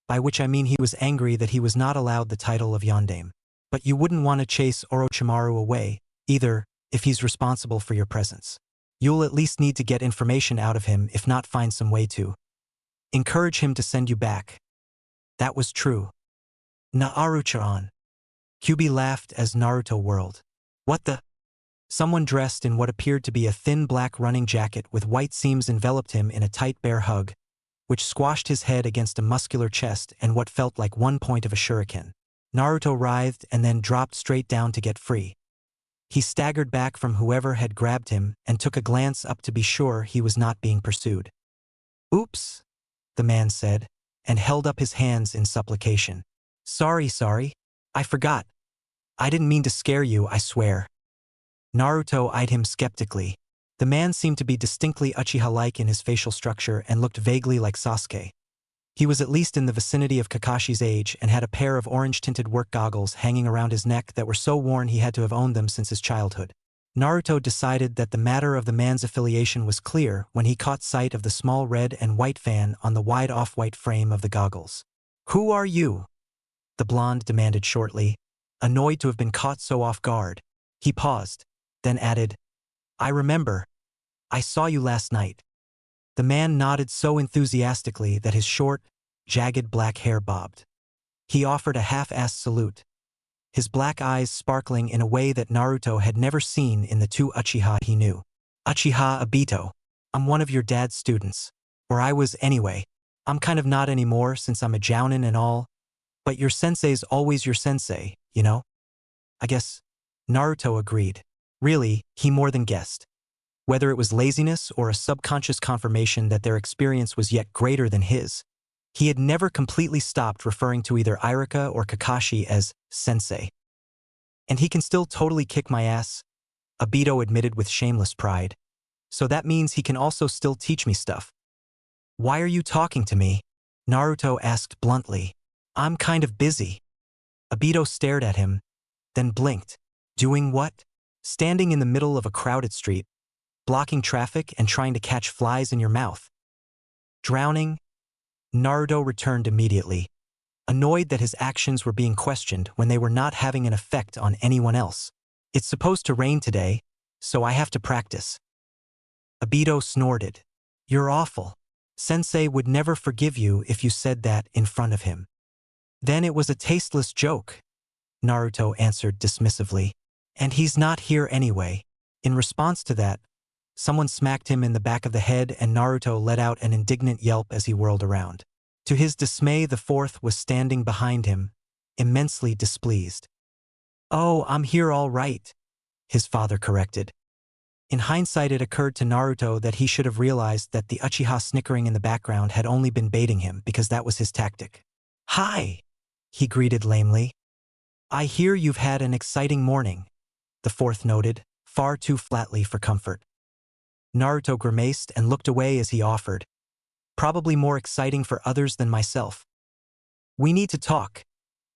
By which I mean he was angry that he was not allowed the title of Yondaime. But you wouldn't want to chase Orochimaru away, either, if he's responsible for your presence. You'll at least need to get information out of him, if not find some way to encourage him to send you back. That was true. Naruto-chan. Kyubi laughed as Naruto whirled. What the? Someone dressed in what appeared to be a thin black running jacket with white seams enveloped him in a tight bear hug, which squashed his head against a muscular chest and what felt like one point of a shuriken. Naruto writhed and then dropped straight down to get free. He staggered back from whoever had grabbed him and took a glance up to be sure he was not being pursued. "Oops," the man said, and held up his hands in supplication. Sorry, I forgot. I didn't mean to scare you, I swear." Naruto eyed him skeptically. The man seemed to be distinctly Uchiha-like in his facial structure and looked vaguely like Sasuke. He was at least in the vicinity of Kakashi's age and had a pair of orange-tinted work goggles hanging around his neck that were so worn he had to have owned them since his childhood. Naruto decided that the matter of the man's affiliation was clear when he caught sight of the small red and white fan on the wide off-white frame of the goggles. "Who are you?" the blonde demanded shortly, annoyed to have been caught so off guard. He paused, then added, "I remember. I saw you last night." The man nodded so enthusiastically that his short, jagged black hair bobbed. He offered a half-assed salute, his black eyes sparkling in a way that Naruto had never seen in the two Uchiha he knew. "Uchiha Obito, I'm one of your dad's students. Or I was anyway. I'm kind of not anymore since I'm a jounin and all. But your sensei's always your sensei, you know?" "I guess," Naruto agreed. Really, he more than guessed. Whether it was laziness or a subconscious confirmation that their experience was yet greater than his, he had never completely stopped referring to either Irika or Kakashi as sensei. "And he can still totally kick my ass," Obito admitted with shameless pride. "So that means he can also still teach me stuff." "Why are you talking to me?" Naruto asked bluntly. "I'm kind of busy." Obito stared at him, then blinked. "Doing what?" "Standing in the middle of a crowded street, blocking traffic and trying to catch flies in your mouth." "Drowning?" Naruto returned immediately, annoyed that his actions were being questioned when they were not having an effect on anyone else. "It's supposed to rain today, so I have to practice." Obito snorted. "You're awful. Sensei would never forgive you if you said that in front of him." "Then it was a tasteless joke," Naruto answered dismissively. "And he's not here anyway." In response to that, someone smacked him in the back of the head and Naruto let out an indignant yelp as he whirled around. To his dismay, the fourth was standing behind him, immensely displeased. "Oh, I'm here all right," his father corrected. In hindsight, it occurred to Naruto that he should have realized that the Uchiha snickering in the background had only been baiting him because that was his tactic. "Hi," he greeted lamely. "I hear you've had an exciting morning," the fourth noted, far too flatly for comfort. Naruto grimaced and looked away as he offered, "Probably more exciting for others than myself." "We need to talk,"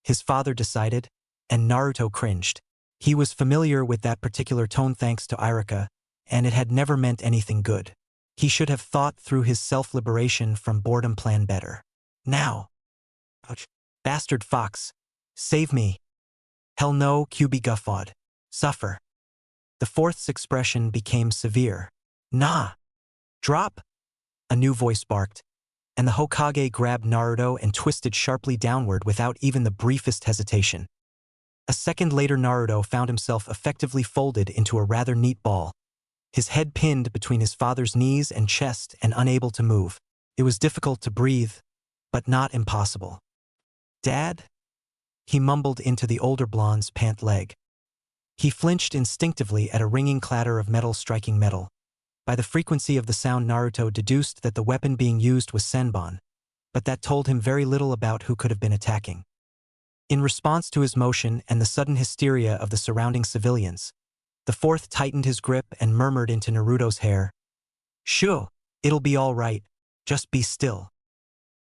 his father decided, and Naruto cringed. He was familiar with that particular tone thanks to Irika, and it had never meant anything good. He should have thought through his self-liberation from boredom plan better. "Now." "Ouch. Bastard fox. Save me." "Hell no," Kyubi guffawed. "Suffer." The fourth's expression became severe. "Nah. Drop." A new voice barked, and the Hokage grabbed Naruto and twisted sharply downward without even the briefest hesitation. A second later, Naruto found himself effectively folded into a rather neat ball, his head pinned between his father's knees and chest and unable to move. It was difficult to breathe, but not impossible. "Dad?" he mumbled into the older blonde's pant leg. He flinched instinctively at a ringing clatter of metal striking metal. By the frequency of the sound, Naruto deduced that the weapon being used was senbon, but that told him very little about who could have been attacking. In response to his motion and the sudden hysteria of the surrounding civilians, the fourth tightened his grip and murmured into Naruto's hair, "Shoo, it'll be all right. Just be still."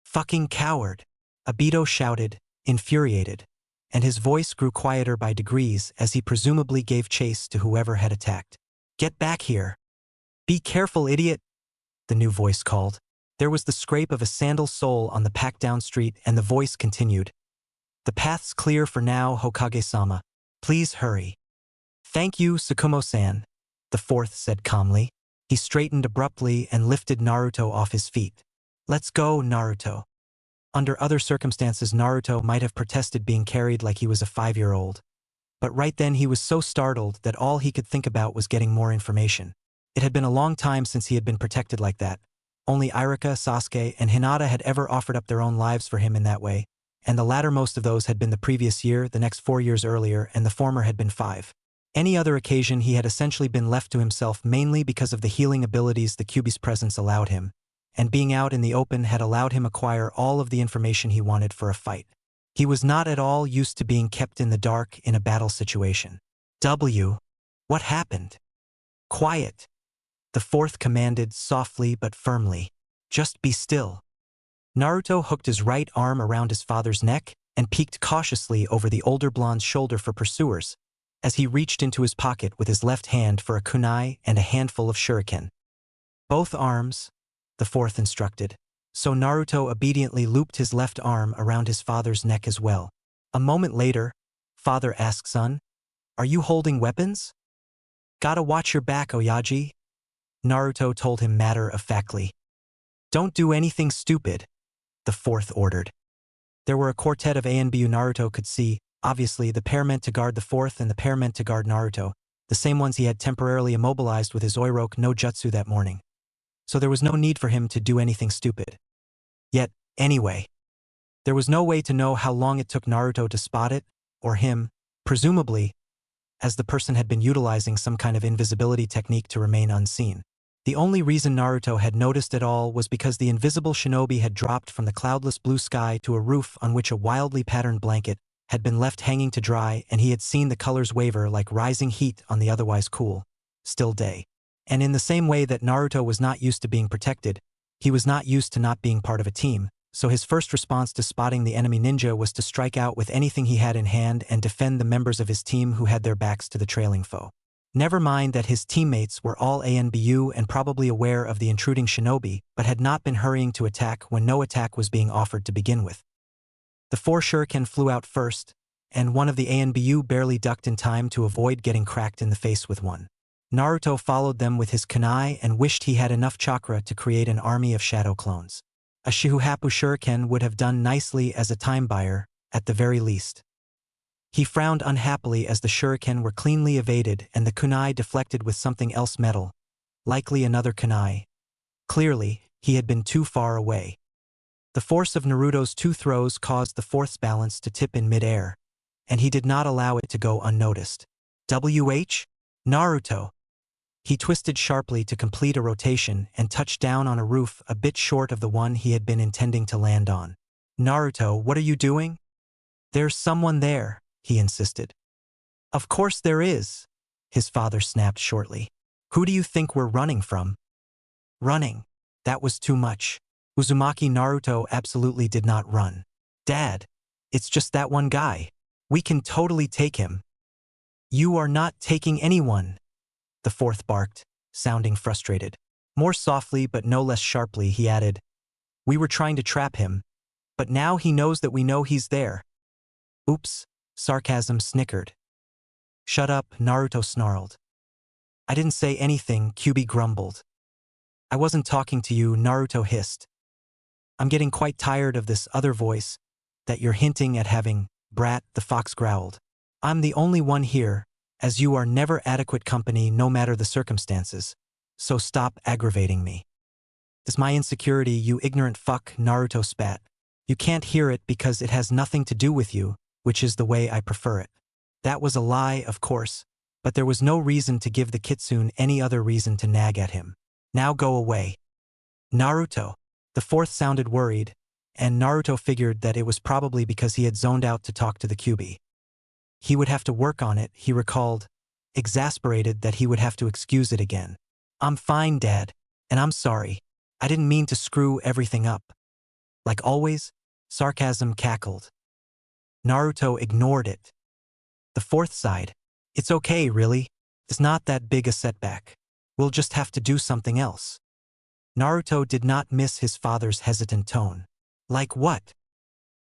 "Fucking coward," Obito shouted, infuriated, and his voice grew quieter by degrees as he presumably gave chase to whoever had attacked. "Get back here." "Be careful, idiot," the new voice called. There was the scrape of a sandal sole on the packed-down street, and the voice continued. "The path's clear for now, Hokage-sama. Please hurry." "Thank you, Tsukumo-san," the fourth said calmly. He straightened abruptly and lifted Naruto off his feet. "Let's go, Naruto." Under other circumstances, Naruto might have protested being carried like he was a 5-year-old. But right then he was so startled that all he could think about was getting more information. It had been a long time since he had been protected like that. Only Irika, Sasuke, and Hinata had ever offered up their own lives for him in that way, and the lattermost of those had been the previous year, the next 4 years earlier, and the former had been 5. Any other occasion he had essentially been left to himself mainly because of the healing abilities the Kyuubi's presence allowed him, and being out in the open had allowed him acquire all of the information he wanted for a fight. He was not at all used to being kept in the dark in a battle situation. What happened? Quiet. The fourth commanded softly but firmly. Just be still. Naruto hooked his right arm around his father's neck and peeked cautiously over the older blonde's shoulder for pursuers, as he reached into his pocket with his left hand for a kunai and a handful of shuriken. Both arms, the fourth instructed. So Naruto obediently looped his left arm around his father's neck as well. A moment later, father asked son, "Are you holding weapons?" "Gotta watch your back, Oyaji," Naruto told him matter-of-factly. "Don't do anything stupid," the fourth ordered. There were a quartet of ANBU Naruto could see, obviously the pair meant to guard the fourth and the pair meant to guard Naruto, the same ones he had temporarily immobilized with his Oiroke no Jutsu that morning. So there was no need for him to do anything stupid. Yet, anyway, there was no way to know how long it took Naruto to spot it, or him, presumably, as the person had been utilizing some kind of invisibility technique to remain unseen. The only reason Naruto had noticed at all was because the invisible shinobi had dropped from the cloudless blue sky to a roof on which a wildly patterned blanket had been left hanging to dry, and he had seen the colors waver like rising heat on the otherwise cool, still day. And in the same way that Naruto was not used to being protected, he was not used to not being part of a team, so his first response to spotting the enemy ninja was to strike out with anything he had in hand and defend the members of his team who had their backs to the trailing foe. Never mind that his teammates were all ANBU and probably aware of the intruding shinobi, but had not been hurrying to attack when no attack was being offered to begin with. The 4 shuriken flew out first, and one of the ANBU barely ducked in time to avoid getting cracked in the face with one. Naruto followed them with his kunai and wished he had enough chakra to create an army of shadow clones. A Shihuhapu shuriken would have done nicely as a time buyer, at the very least. He frowned unhappily as the shuriken were cleanly evaded and the kunai deflected with something else metal, likely another kunai. Clearly, he had been too far away. The force of Naruto's 2 throws caused the fourth's balance to tip in mid-air, and he did not allow it to go unnoticed. Naruto. He twisted sharply to complete a rotation and touched down on a roof a bit short of the one he had been intending to land on. "Naruto, what are you doing?" "There's someone there," he insisted. "Of course there is," his father snapped shortly. "Who do you think we're running from?" Running. That was too much. Uzumaki Naruto absolutely did not run. "Dad, it's just that one guy. We can totally take him." "You are not taking anyone," the fourth barked, sounding frustrated. More softly but no less sharply he added, "We were trying to trap him, but now he knows that we know he's there." "Oops," sarcasm snickered. "Shut up," Naruto snarled. "I didn't say anything," Kyuubi grumbled. "I wasn't talking to you," Naruto hissed. "I'm getting quite tired of this other voice that you're hinting at having, brat," the fox growled. "I'm the only one here, as you are never adequate company no matter the circumstances, so stop aggravating me." "It's my insecurity, you ignorant fuck," Naruto spat. "You can't hear it because it has nothing to do with you, which is the way I prefer it." That was a lie, of course, but there was no reason to give the kitsune any other reason to nag at him. "Now go away." "Naruto." The fourth sounded worried, and Naruto figured that it was probably because he had zoned out to talk to the Kyuubi. He would have to work on it, he recalled, exasperated that he would have to excuse it again. "I'm fine, Dad, and I'm sorry. I didn't mean to screw everything up." Like always, sarcasm cackled. Naruto ignored it. The fourth sighed. "It's okay, really. It's not that big a setback. We'll just have to do something else." Naruto did not miss his father's hesitant tone. "Like what?"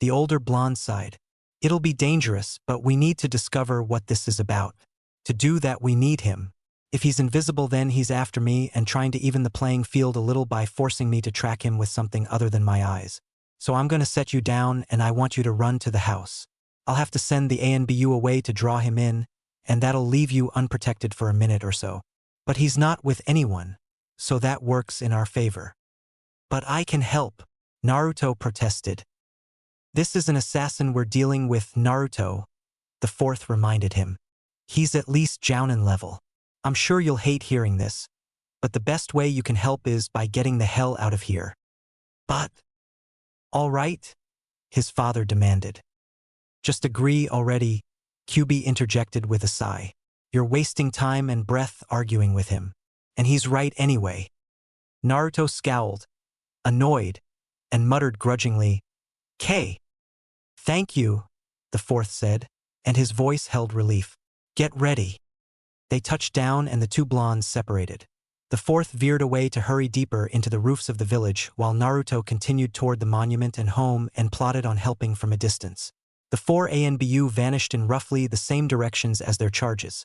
The older blonde sighed. "It'll be dangerous, but we need to discover what this is about. To do that we need him. If he's invisible then he's after me and trying to even the playing field a little by forcing me to track him with something other than my eyes. So I'm gonna set you down and I want you to run to the house." I'll have to send the ANBU away to draw him in, and that'll leave you unprotected for a minute or so. But he's not with anyone, so that works in our favor. But I can help, Naruto protested. This is an assassin we're dealing with, Naruto, the fourth reminded him. He's at least Jounin level. I'm sure you'll hate hearing this, but the best way you can help is by getting the hell out of here. But, all right, his father demanded. Just agree already, Kyubi interjected with a sigh. You're wasting time and breath arguing with him. And he's right anyway. Naruto scowled, annoyed, and muttered grudgingly, K. Thank you, the fourth said, and his voice held relief. Get ready. They touched down and the two blondes separated. The fourth veered away to hurry deeper into the roofs of the village while Naruto continued toward the monument and home and plotted on helping from a distance. The four ANBU vanished in roughly the same directions as their charges.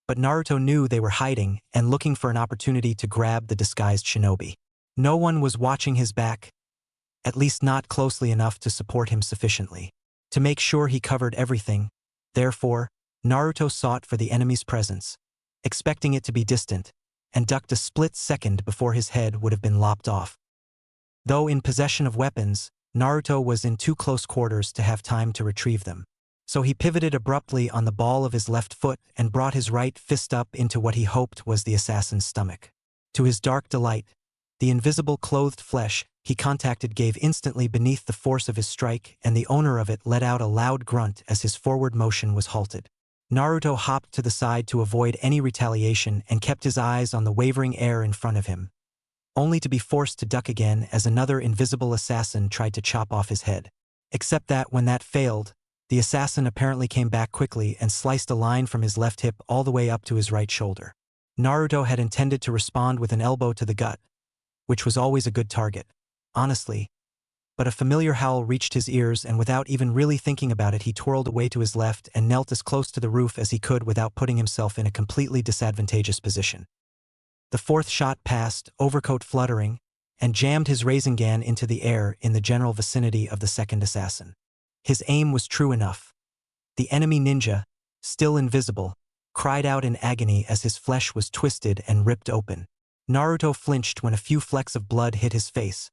But Naruto knew they were hiding and looking for an opportunity to grab the disguised shinobi. No one was watching his back, at least not closely enough to support him sufficiently. To make sure he covered everything, therefore, Naruto sought for the enemy's presence, expecting it to be distant, and ducked a split second before his head would have been lopped off. Though in possession of weapons, Naruto was in too close quarters to have time to retrieve them. So he pivoted abruptly on the ball of his left foot and brought his right fist up into what he hoped was the assassin's stomach. To his dark delight, the invisible clothed flesh he contacted gave instantly beneath the force of his strike, and the owner of it let out a loud grunt as his forward motion was halted. Naruto hopped to the side to avoid any retaliation and kept his eyes on the wavering air in front of him, only to be forced to duck again as another invisible assassin tried to chop off his head. Except that when that failed, the assassin apparently came back quickly and sliced a line from his left hip all the way up to his right shoulder. Naruto had intended to respond with an elbow to the gut, which was always a good target, honestly, but a familiar howl reached his ears and without even really thinking about it he twirled away to his left and knelt as close to the roof as he could without putting himself in a completely disadvantageous position. The fourth shot passed, overcoat fluttering, and jammed his Rasengan into the air in the general vicinity of the second assassin. His aim was true enough. The enemy ninja, still invisible, cried out in agony as his flesh was twisted and ripped open. Naruto flinched when a few flecks of blood hit his face,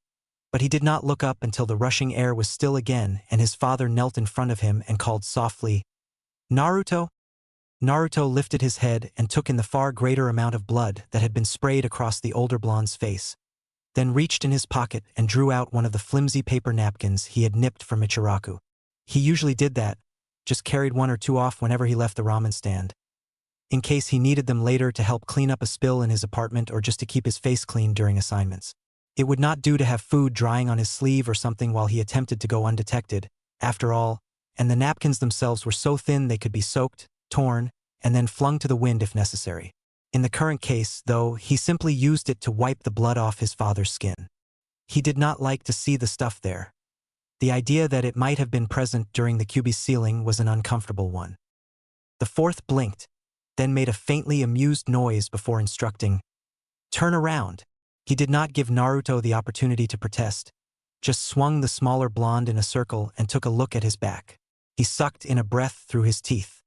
but he did not look up until the rushing air was still again and his father knelt in front of him and called softly, Naruto? Naruto lifted his head and took in the far greater amount of blood that had been sprayed across the older blonde's face, then reached in his pocket and drew out one of the flimsy paper napkins he had nipped from Michiraku. He usually did that, just carried one or two off whenever he left the ramen stand, in case he needed them later to help clean up a spill in his apartment or just to keep his face clean during assignments. It would not do to have food drying on his sleeve or something while he attempted to go undetected, after all, and the napkins themselves were so thin they could be soaked, torn, and then flung to the wind if necessary. In the current case, though, he simply used it to wipe the blood off his father's skin. He did not like to see the stuff there. The idea that it might have been present during the Kyubi's sealing was an uncomfortable one. The fourth blinked, then made a faintly amused noise before instructing, "Turn around." He did not give Naruto the opportunity to protest, just swung the smaller blonde in a circle and took a look at his back. He sucked in a breath through his teeth.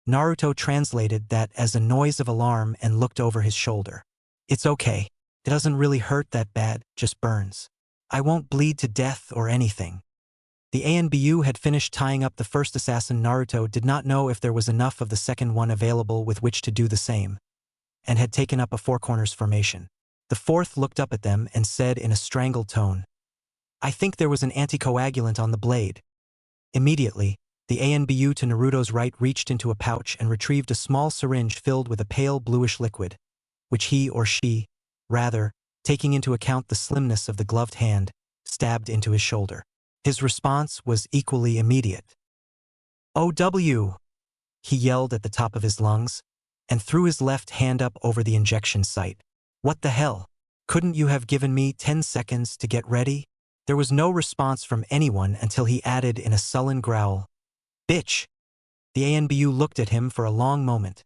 Naruto translated that as a noise of alarm and looked over his shoulder. "It's okay. It doesn't really hurt that bad, just burns. I won't bleed to death or anything." The ANBU had finished tying up the first assassin. Naruto did not know if there was enough of the second one available with which to do the same, and had taken up a four corners formation. The fourth looked up at them and said in a strangled tone, "I think there was an anticoagulant on the blade." Immediately, the ANBU to Naruto's right reached into a pouch and retrieved a small syringe filled with a pale bluish liquid, which he or she, rather, taking into account the slimness of the gloved hand, stabbed into his shoulder. His response was equally immediate. "OW!" he yelled at the top of his lungs, and threw his left hand up over the injection site. "What the hell? Couldn't you have given me 10 seconds to get ready?" There was no response from anyone until he added in a sullen growl, "Bitch!" The ANBU looked at him for a long moment,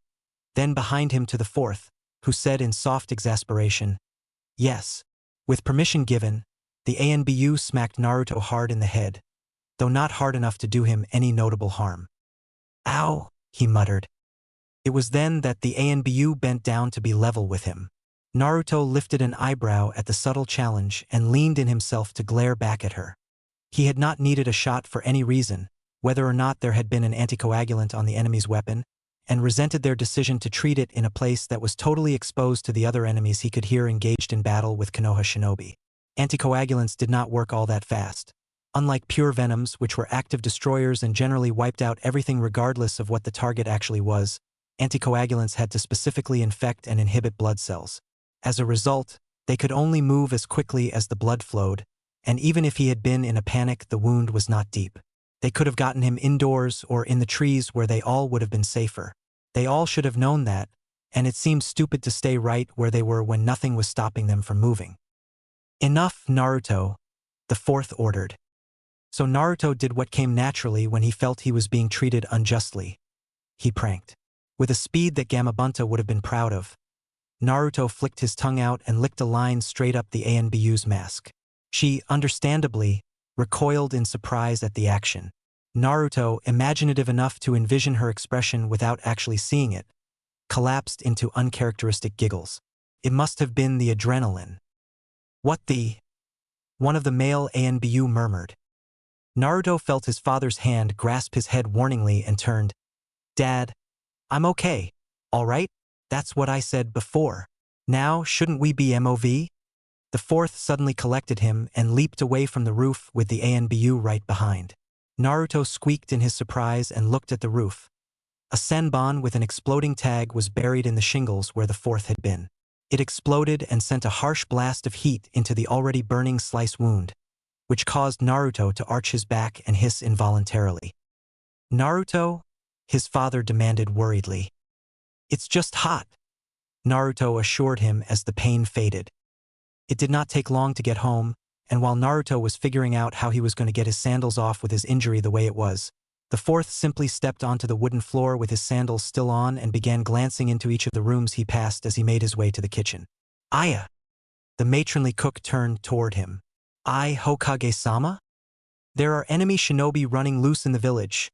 then behind him to the fourth, who said in soft exasperation, "Yes." With permission given, the ANBU smacked Naruto hard in the head, though not hard enough to do him any notable harm. "Ow," he muttered. It was then that the ANBU bent down to be level with him. Naruto lifted an eyebrow at the subtle challenge and leaned in himself to glare back at her. He had not needed a shot for any reason, whether or not there had been an anticoagulant on the enemy's weapon, and resented their decision to treat it in a place that was totally exposed to the other enemies he could hear engaged in battle with Konoha shinobi. Anticoagulants did not work all that fast. Unlike pure venoms, which were active destroyers and generally wiped out everything regardless of what the target actually was, anticoagulants had to specifically infect and inhibit blood cells. As a result, they could only move as quickly as the blood flowed, and even if he had been in a panic, the wound was not deep. They could have gotten him indoors or in the trees where they all would have been safer. They all should have known that, and it seemed stupid to stay right where they were when nothing was stopping them from moving. "Enough, Naruto," the fourth ordered. So Naruto did what came naturally when he felt he was being treated unjustly. He pranked. With a speed that Gamabunta would have been proud of, Naruto flicked his tongue out and licked a line straight up the ANBU's mask. She, understandably, recoiled in surprise at the action. Naruto, imaginative enough to envision her expression without actually seeing it, collapsed into uncharacteristic giggles. It must have been the adrenaline. "What the?" one of the male ANBU murmured. Naruto felt his father's hand grasp his head warningly and turned. "Dad, I'm okay. All right? That's what I said before. Now, shouldn't we be MOV?" The fourth suddenly collected him and leaped away from the roof with the ANBU right behind. Naruto squeaked in his surprise and looked at the roof. A senbon with an exploding tag was buried in the shingles where the fourth had been. It exploded and sent a harsh blast of heat into the already burning slice wound, which caused Naruto to arch his back and hiss involuntarily. "Naruto?" his father demanded worriedly. "It's just hot," Naruto assured him as the pain faded. It did not take long to get home, and while Naruto was figuring out how he was going to get his sandals off with his injury the way it was, the fourth simply stepped onto the wooden floor with his sandals still on and began glancing into each of the rooms he passed as he made his way to the kitchen. "Aya!" The matronly cook turned toward him. "I, Hokage-sama? There are enemy shinobi running loose in the village,"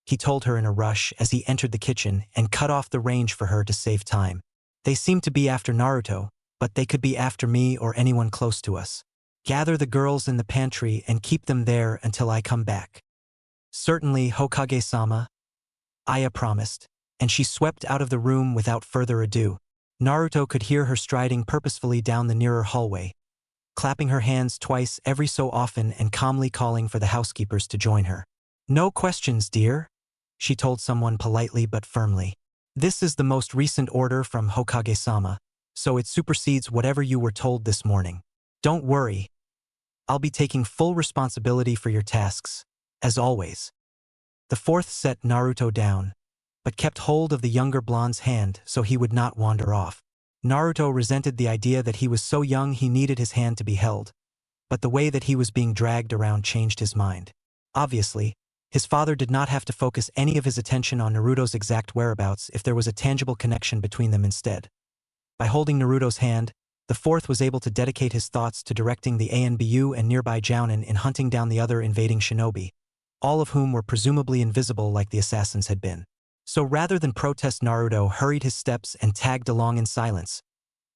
he told her in a rush as he entered the kitchen and cut off the range for her to save time. "They seem to be after Naruto, but they could be after me or anyone close to us. Gather the girls in the pantry and keep them there until I come back." "Certainly, Hokage-sama," Aya promised, and she swept out of the room without further ado. Naruto could hear her striding purposefully down the nearer hallway, clapping her hands twice every so often and calmly calling for the housekeepers to join her. "No questions, dear," she told someone politely but firmly. "This is the most recent order from Hokage-sama, so it supersedes whatever you were told this morning. Don't worry. I'll be taking full responsibility for your tasks, as always." The fourth set Naruto down, but kept hold of the younger blonde's hand so he would not wander off. Naruto resented the idea that he was so young he needed his hand to be held, but the way that he was being dragged around changed his mind. Obviously, his father did not have to focus any of his attention on Naruto's exact whereabouts if there was a tangible connection between them instead. By holding Naruto's hand, the fourth was able to dedicate his thoughts to directing the ANBU and nearby Jounin in hunting down the other invading shinobi, all of whom were presumably invisible like the assassins had been. So rather than protest, Naruto hurried his steps and tagged along in silence,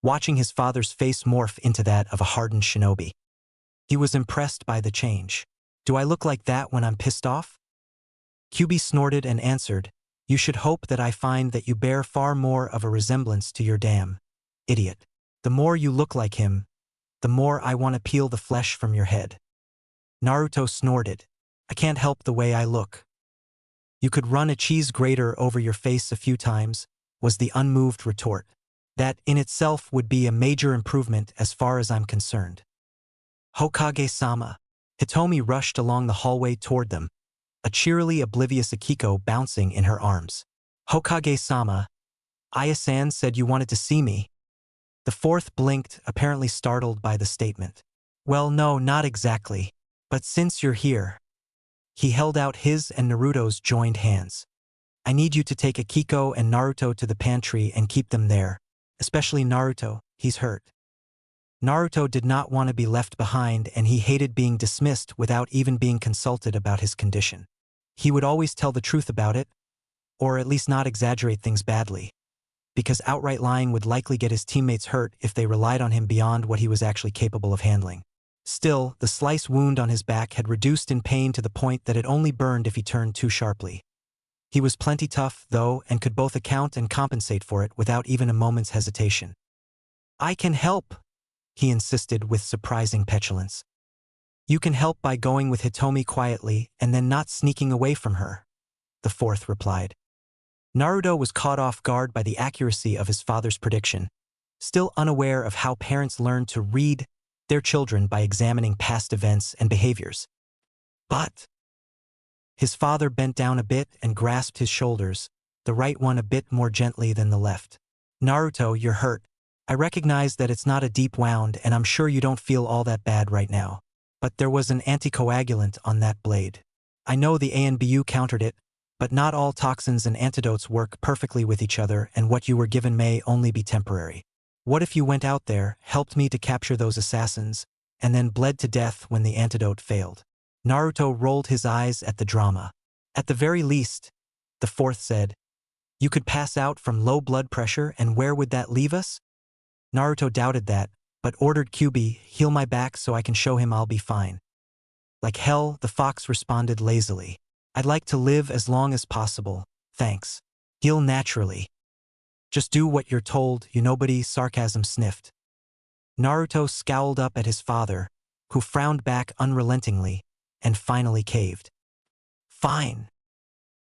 watching his father's face morph into that of a hardened shinobi. He was impressed by the change. "Do I look like that when I'm pissed off?" Kyubi snorted and answered, "You should hope that I find that you bear far more of a resemblance to your damn idiot. The more you look like him, the more I want to peel the flesh from your head." Naruto snorted. "I can't help the way I look." "You could run a cheese grater over your face a few times," was the unmoved retort. "That in itself would be a major improvement as far as I'm concerned." "Hokage-sama." Hitomi rushed along the hallway toward them, a cheerily oblivious Akiko bouncing in her arms. "Hokage-sama, Aya-san said you wanted to see me." The fourth blinked, apparently startled by the statement. "Well, no, not exactly. But since you're here." He held out his and Naruto's joined hands. "I need you to take Akiko and Naruto to the pantry and keep them there. Especially Naruto, he's hurt." Naruto did not want to be left behind, and he hated being dismissed without even being consulted about his condition. He would always tell the truth about it, or at least not exaggerate things badly, because outright lying would likely get his teammates hurt if they relied on him beyond what he was actually capable of handling. Still, the slice wound on his back had reduced in pain to the point that it only burned if he turned too sharply. He was plenty tough, though, and could both account and compensate for it without even a moment's hesitation. "I can help," he insisted with surprising petulance. "You can help by going with Hitomi quietly and then not sneaking away from her," the fourth replied. Naruto was caught off guard by the accuracy of his father's prediction, still unaware of how parents learn to read their children by examining past events and behaviors. But his father bent down a bit and grasped his shoulders, the right one a bit more gently than the left. "Naruto, you're hurt. I recognize that it's not a deep wound, and I'm sure you don't feel all that bad right now. But there was an anticoagulant on that blade. I know the ANBU countered it, but not all toxins and antidotes work perfectly with each other, and what you were given may only be temporary. What if you went out there, helped me to capture those assassins, and then bled to death when the antidote failed?" Naruto rolled his eyes at the drama. "At the very least," the fourth said, "you could pass out from low blood pressure, and where would that leave us?" Naruto doubted that, but ordered Kyuubi, "Heal my back so I can show him I'll be fine." "Like hell," the fox responded lazily. "I'd like to live as long as possible, thanks. Heal naturally. Just do what you're told, you nobody," sarcasm sniffed. Naruto scowled up at his father, who frowned back unrelentingly, and finally caved. "Fine."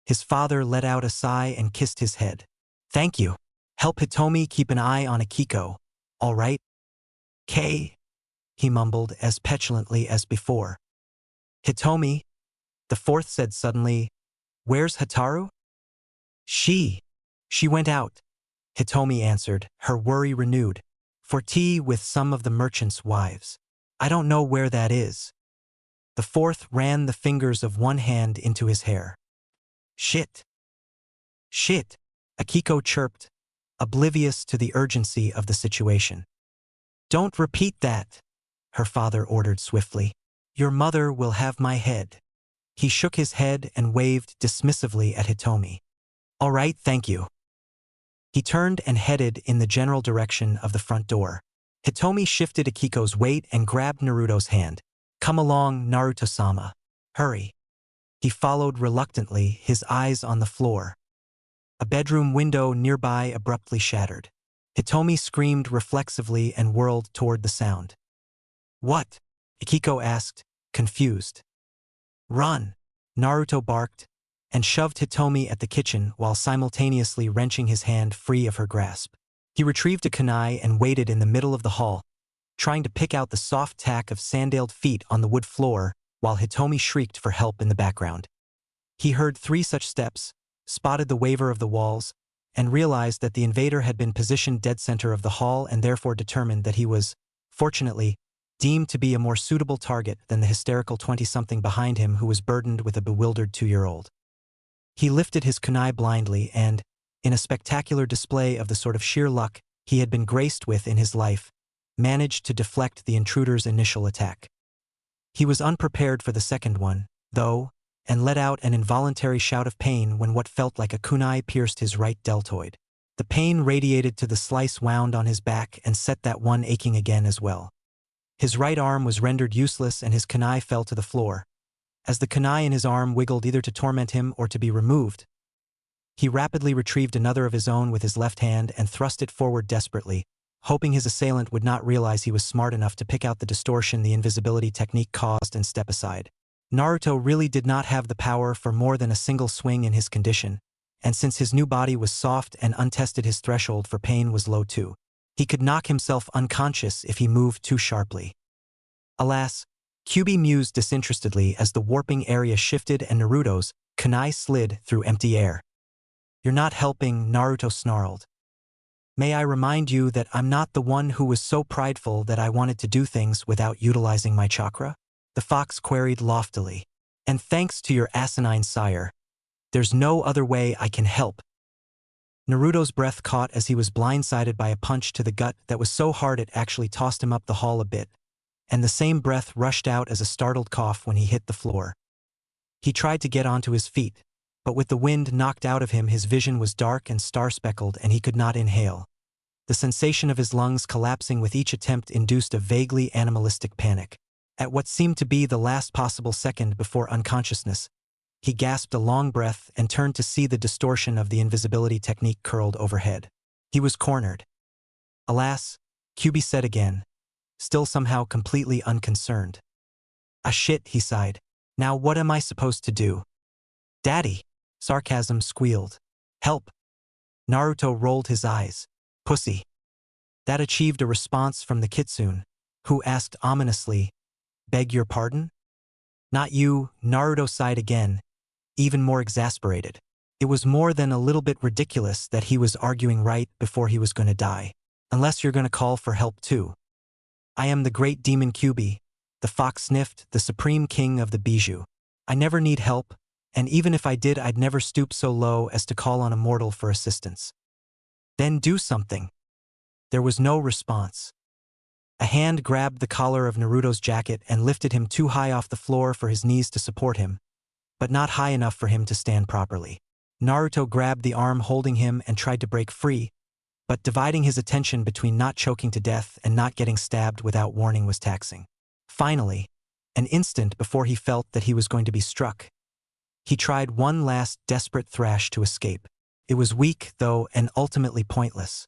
His father let out a sigh and kissed his head. "Thank you. Help Hitomi keep an eye on Akiko, all right?" "K," he mumbled as petulantly as before. "Hitomi," the fourth said suddenly, "where's Hataru?" She went out," Hitomi answered, her worry renewed. "For tea with some of the merchants' wives. I don't know where that is." The fourth ran the fingers of one hand into his hair. Shit, Akiko chirped, oblivious to the urgency of the situation. "Don't repeat that," her father ordered swiftly. "Your mother will have my head." He shook his head and waved dismissively at Hitomi. "All right, thank you." He turned and headed in the general direction of the front door. Hitomi shifted Akiko's weight and grabbed Naruto's hand. "Come along, Naruto-sama. Hurry." He followed reluctantly, his eyes on the floor. A bedroom window nearby abruptly shattered. Hitomi screamed reflexively and whirled toward the sound. "What?" Akiko asked, confused. "Run," Naruto barked, and shoved Hitomi at the kitchen while simultaneously wrenching his hand free of her grasp. He retrieved a kunai and waited in the middle of the hall, trying to pick out the soft tack of sandaled feet on the wood floor while Hitomi shrieked for help in the background. He heard 3 such steps, spotted the waver of the walls, and realized that the invader had been positioned dead center of the hall and therefore determined that he was, fortunately, deemed to be a more suitable target than the hysterical 20-something behind him who was burdened with a bewildered 2-year-old. He lifted his kunai blindly and, in a spectacular display of the sort of sheer luck he had been graced with in his life, managed to deflect the intruder's initial attack. He was unprepared for the second one, though, and let out an involuntary shout of pain when what felt like a kunai pierced his right deltoid. The pain radiated to the slice wound on his back and set that one aching again as well. His right arm was rendered useless and his kunai fell to the floor. As the kunai in his arm wiggled either to torment him or to be removed, he rapidly retrieved another of his own with his left hand and thrust it forward desperately, hoping his assailant would not realize he was smart enough to pick out the distortion the invisibility technique caused and step aside. Naruto really did not have the power for more than a single swing in his condition, and since his new body was soft and untested, his threshold for pain was low too. He could knock himself unconscious if he moved too sharply. Alas, Kyuubi mused disinterestedly as the warping area shifted and Naruto's kunai slid through empty air. "You're not helping," Naruto snarled. "May I remind you that I'm not the one who was so prideful that I wanted to do things without utilizing my chakra?" the fox queried loftily. "And thanks to your asinine sire, there's no other way I can help." Naruto's breath caught as he was blindsided by a punch to the gut that was so hard it actually tossed him up the hall a bit, and the same breath rushed out as a startled cough when he hit the floor. He tried to get onto his feet, but with the wind knocked out of him his vision was dark and star-speckled and he could not inhale. The sensation of his lungs collapsing with each attempt induced a vaguely animalistic panic. At what seemed to be the last possible second before unconsciousness, he gasped a long breath and turned to see the distortion of the invisibility technique curled overhead. He was cornered. Alas, Kyubi said again, still somehow completely unconcerned. Ah shit, he sighed. Now what am I supposed to do? Daddy, sarcasm squealed. Help. Naruto rolled his eyes. Pussy. That achieved a response from the kitsune, who asked ominously, beg your pardon? Not you, Naruto sighed again, even more exasperated. It was more than a little bit ridiculous that he was arguing right before he was going to die. Unless you're going to call for help too. I am the great demon Kyubi, the fox sniffed, the supreme king of the bijou. I never need help, and even if I did I'd never stoop so low as to call on a mortal for assistance. Then do something. There was no response. A hand grabbed the collar of Naruto's jacket and lifted him too high off the floor for his knees to support him, but not high enough for him to stand properly. Naruto grabbed the arm holding him and tried to break free, but dividing his attention between not choking to death and not getting stabbed without warning was taxing. Finally, an instant before he felt that he was going to be struck, he tried one last desperate thrash to escape. It was weak, though, and ultimately pointless.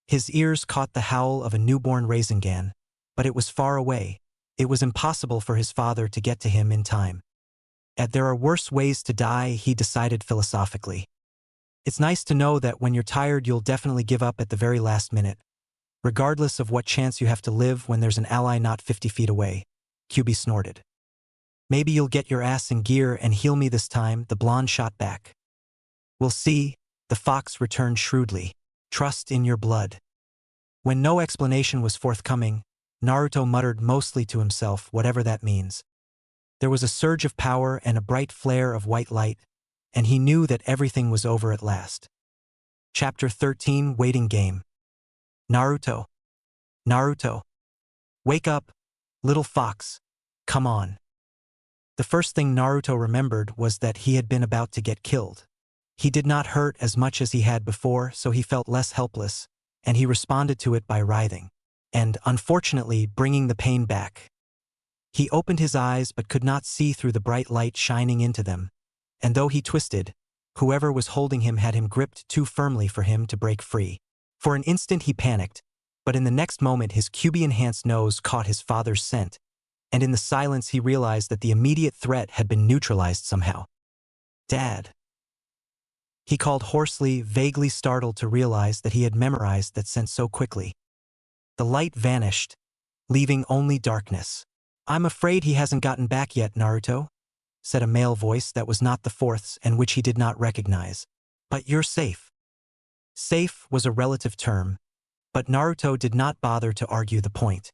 His ears caught the howl of a newborn Rasengan, but it was far away. It was impossible for his father to get to him in time. There are worse ways to die, he decided philosophically. It's nice to know that when you're tired you'll definitely give up at the very last minute, regardless of what chance you have to live when there's an ally not 50 feet away, Kyubi snorted. Maybe you'll get your ass in gear and heal me this time, the blonde shot back. We'll see, the fox returned shrewdly. Trust in your blood. When no explanation was forthcoming, Naruto muttered mostly to himself, whatever that means. There was a surge of power and a bright flare of white light, and he knew that everything was over at last. Chapter 13, Waiting Game. Naruto. Naruto. Wake up, little fox. Come on. The first thing Naruto remembered was that he had been about to get killed. He did not hurt as much as he had before, so he felt less helpless, and he responded to it by writhing, and, unfortunately, bringing the pain back. He opened his eyes but could not see through the bright light shining into them, and though he twisted, whoever was holding him had him gripped too firmly for him to break free. For an instant he panicked, but in the next moment his Kyubi-enhanced nose caught his father's scent, and in the silence he realized that the immediate threat had been neutralized somehow. Dad. He called hoarsely, vaguely startled to realize that he had memorized that scent so quickly. The light vanished, leaving only darkness. I'm afraid he hasn't gotten back yet, Naruto, said a male voice that was not the fourth's and which he did not recognize. But you're safe. Safe was a relative term, but Naruto did not bother to argue the point.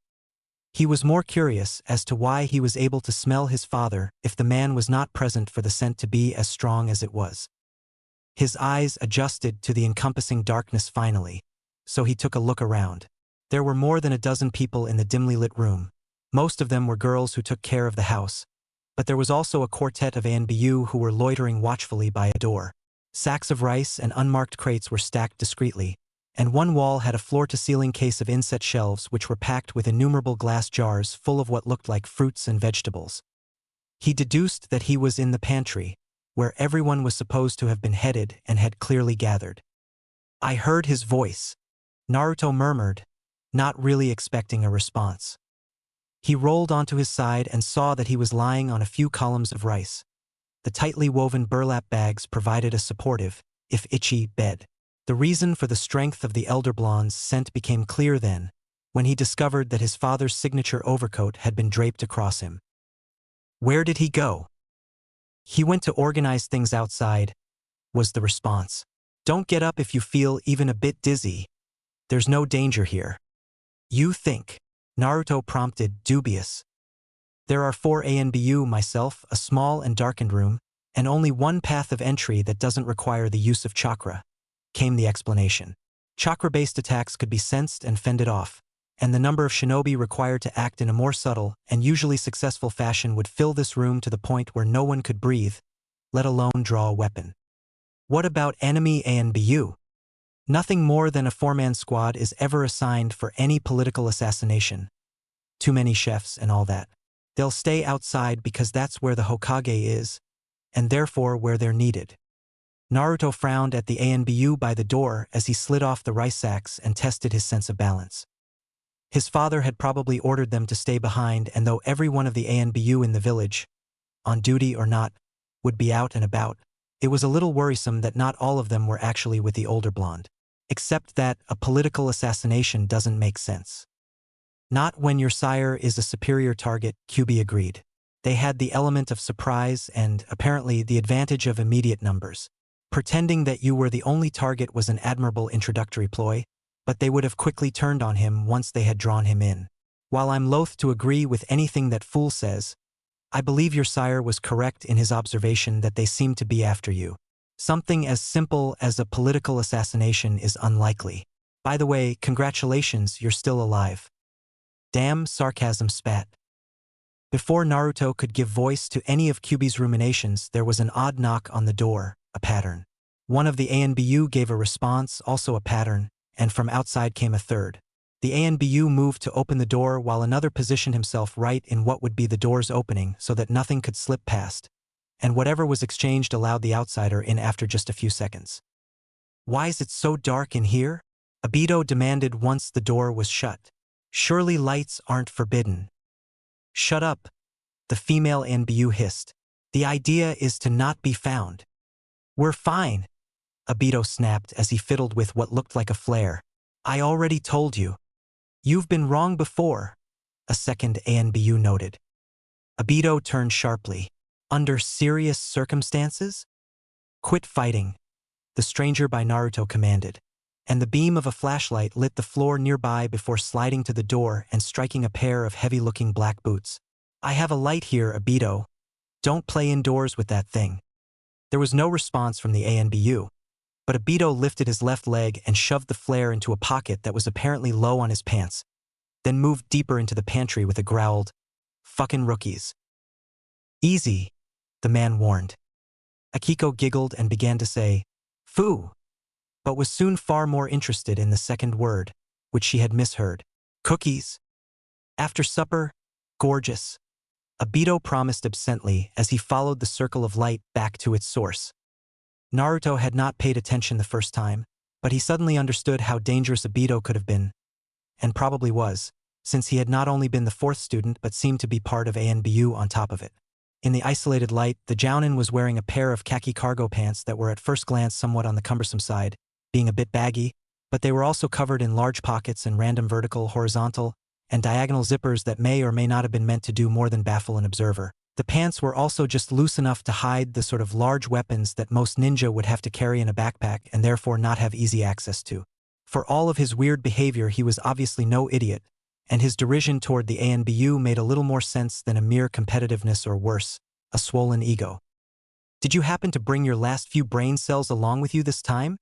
He was more curious as to why he was able to smell his father if the man was not present for the scent to be as strong as it was. His eyes adjusted to the encompassing darkness finally, so he took a look around. There were more than a dozen people in the dimly lit room. Most of them were girls who took care of the house, but there was also a quartet of ANBU who were loitering watchfully by a door. Sacks of rice and unmarked crates were stacked discreetly, and one wall had a floor-to-ceiling case of inset shelves which were packed with innumerable glass jars full of what looked like fruits and vegetables. He deduced that he was in the pantry, where everyone was supposed to have been headed and had clearly gathered. I heard his voice, Naruto murmured, not really expecting a response. He rolled onto his side and saw that he was lying on a few columns of rice. The tightly woven burlap bags provided a supportive, if itchy, bed. The reason for the strength of the elder blonde's scent became clear then, when he discovered that his father's signature overcoat had been draped across him. Where did he go? He went to organize things outside, was the response. Don't get up if you feel even a bit dizzy. There's no danger here. You think, Naruto prompted, dubious. There are 4 ANBU, myself, a small and darkened room, and only one path of entry that doesn't require the use of chakra. came the explanation. Chakra-based attacks could be sensed and fended off, and the number of shinobi required to act in a more subtle and usually successful fashion would fill this room to the point where no one could breathe, let alone draw a weapon. What about enemy ANBU? Nothing more than a four-man squad is ever assigned for any political assassination. Too many chefs and all that. They'll stay outside because that's where the Hokage is, and therefore where they're needed. Naruto frowned at the ANBU by the door as he slid off the rice sacks and tested his sense of balance. His father had probably ordered them to stay behind, and though every one of the ANBU in the village, on duty or not, would be out and about, it was a little worrisome that not all of them were actually with the older blonde. Except that a political assassination doesn't make sense. Not when your sire is a superior target, QB agreed. They had the element of surprise and, apparently, the advantage of immediate numbers. Pretending that you were the only target was an admirable introductory ploy, but they would have quickly turned on him once they had drawn him in. While I'm loath to agree with anything that fool says, I believe your sire was correct in his observation that they seem to be after you. Something as simple as a political assassination is unlikely. By the way, congratulations, you're still alive. Damn, sarcasm spat. Before Naruto could give voice to any of QB's ruminations, there was an odd knock on the door, a pattern. One of the ANBU gave a response, also a pattern, and from outside came a third. The ANBU moved to open the door while another positioned himself right in what would be the door's opening so that nothing could slip past, and whatever was exchanged allowed the outsider in after just a few seconds. Why is it so dark in here? Obito demanded once the door was shut. Surely lights aren't forbidden. Shut up, the female ANBU hissed. The idea is to not be found. We're fine, Obito snapped as he fiddled with what looked like a flare. I already told you. You've been wrong before, a second ANBU noted. Obito turned sharply. Under serious circumstances? Quit fighting, the stranger by Naruto commanded, and the beam of a flashlight lit the floor nearby before sliding to the door and striking a pair of heavy-looking black boots. I have a light here, Obito. Don't play indoors with that thing. There was no response from the ANBU, but Obito lifted his left leg and shoved the flare into a pocket that was apparently low on his pants, then moved deeper into the pantry with a growled, "Fucking rookies." Easy, the man warned. Akiko giggled and began to say, "Foo," but was soon far more interested in the second word, which she had misheard. Cookies. After supper, gorgeous. Obito promised absently as he followed the circle of light back to its source. Naruto had not paid attention the first time, but he suddenly understood how dangerous Obito could have been, and probably was, since he had not only been the fourth student but seemed to be part of ANBU on top of it. In the isolated light, the Jounin was wearing a pair of khaki cargo pants that were at first glance somewhat on the cumbersome side, being a bit baggy, but they were also covered in large pockets and random vertical, horizontal, and diagonal zippers that may or may not have been meant to do more than baffle an observer. The pants were also just loose enough to hide the sort of large weapons that most ninja would have to carry in a backpack and therefore not have easy access to. For all of his weird behavior, he was obviously no idiot, and his derision toward the ANBU made a little more sense than a mere competitiveness or worse, a swollen ego. Did you happen to bring your last few brain cells along with you this time?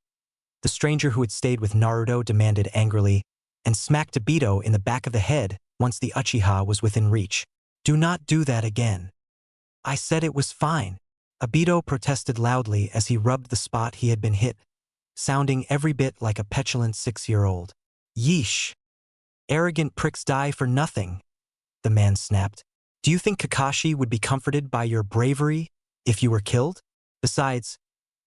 The stranger who had stayed with Naruto demanded angrily, and smacked Obito in the back of the head once the Uchiha was within reach. Do not do that again. I said it was fine. Obito protested loudly as he rubbed the spot he had been hit, sounding every bit like a petulant 6-year-old. Yeesh. Arrogant pricks die for nothing, the man snapped. Do you think Kakashi would be comforted by your bravery if you were killed? Besides,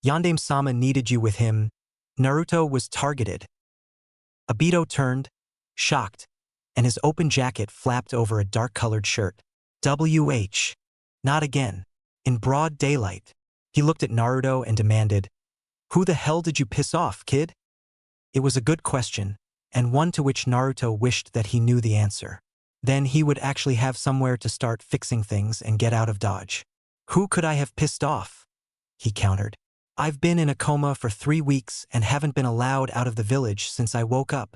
Yondaime-sama needed you with him. Naruto was targeted. Obito turned, shocked, and his open jacket flapped over a dark-colored shirt. WH. Not again. In broad daylight. He looked at Naruto and demanded, "Who the hell did you piss off, kid?" It was a good question, and one to which Naruto wished that he knew the answer. Then he would actually have somewhere to start fixing things and get out of Dodge. Who could I have pissed off? He countered. I've been in a coma for 3 weeks and haven't been allowed out of the village since I woke up.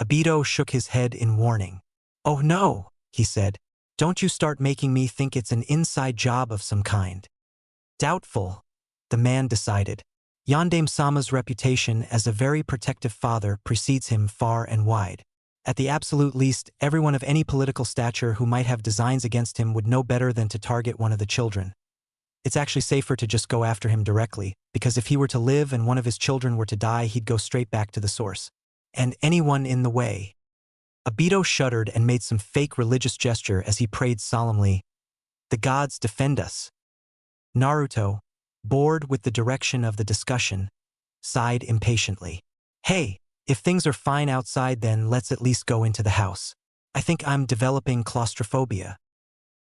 Obito shook his head in warning. Oh no, he said. Don't you start making me think it's an inside job of some kind. Doubtful, the man decided. Yandame-sama's reputation as a very protective father precedes him far and wide. At the absolute least, everyone of any political stature who might have designs against him would know better than to target one of the children. It's actually safer to just go after him directly, because if he were to live and one of his children were to die, he'd go straight back to the source. And anyone in the way. Obito shuddered and made some fake religious gesture as he prayed solemnly, "The gods defend us." Naruto, bored with the direction of the discussion, sighed impatiently. "Hey, if things are fine outside, then let's at least go into the house. I think I'm developing claustrophobia."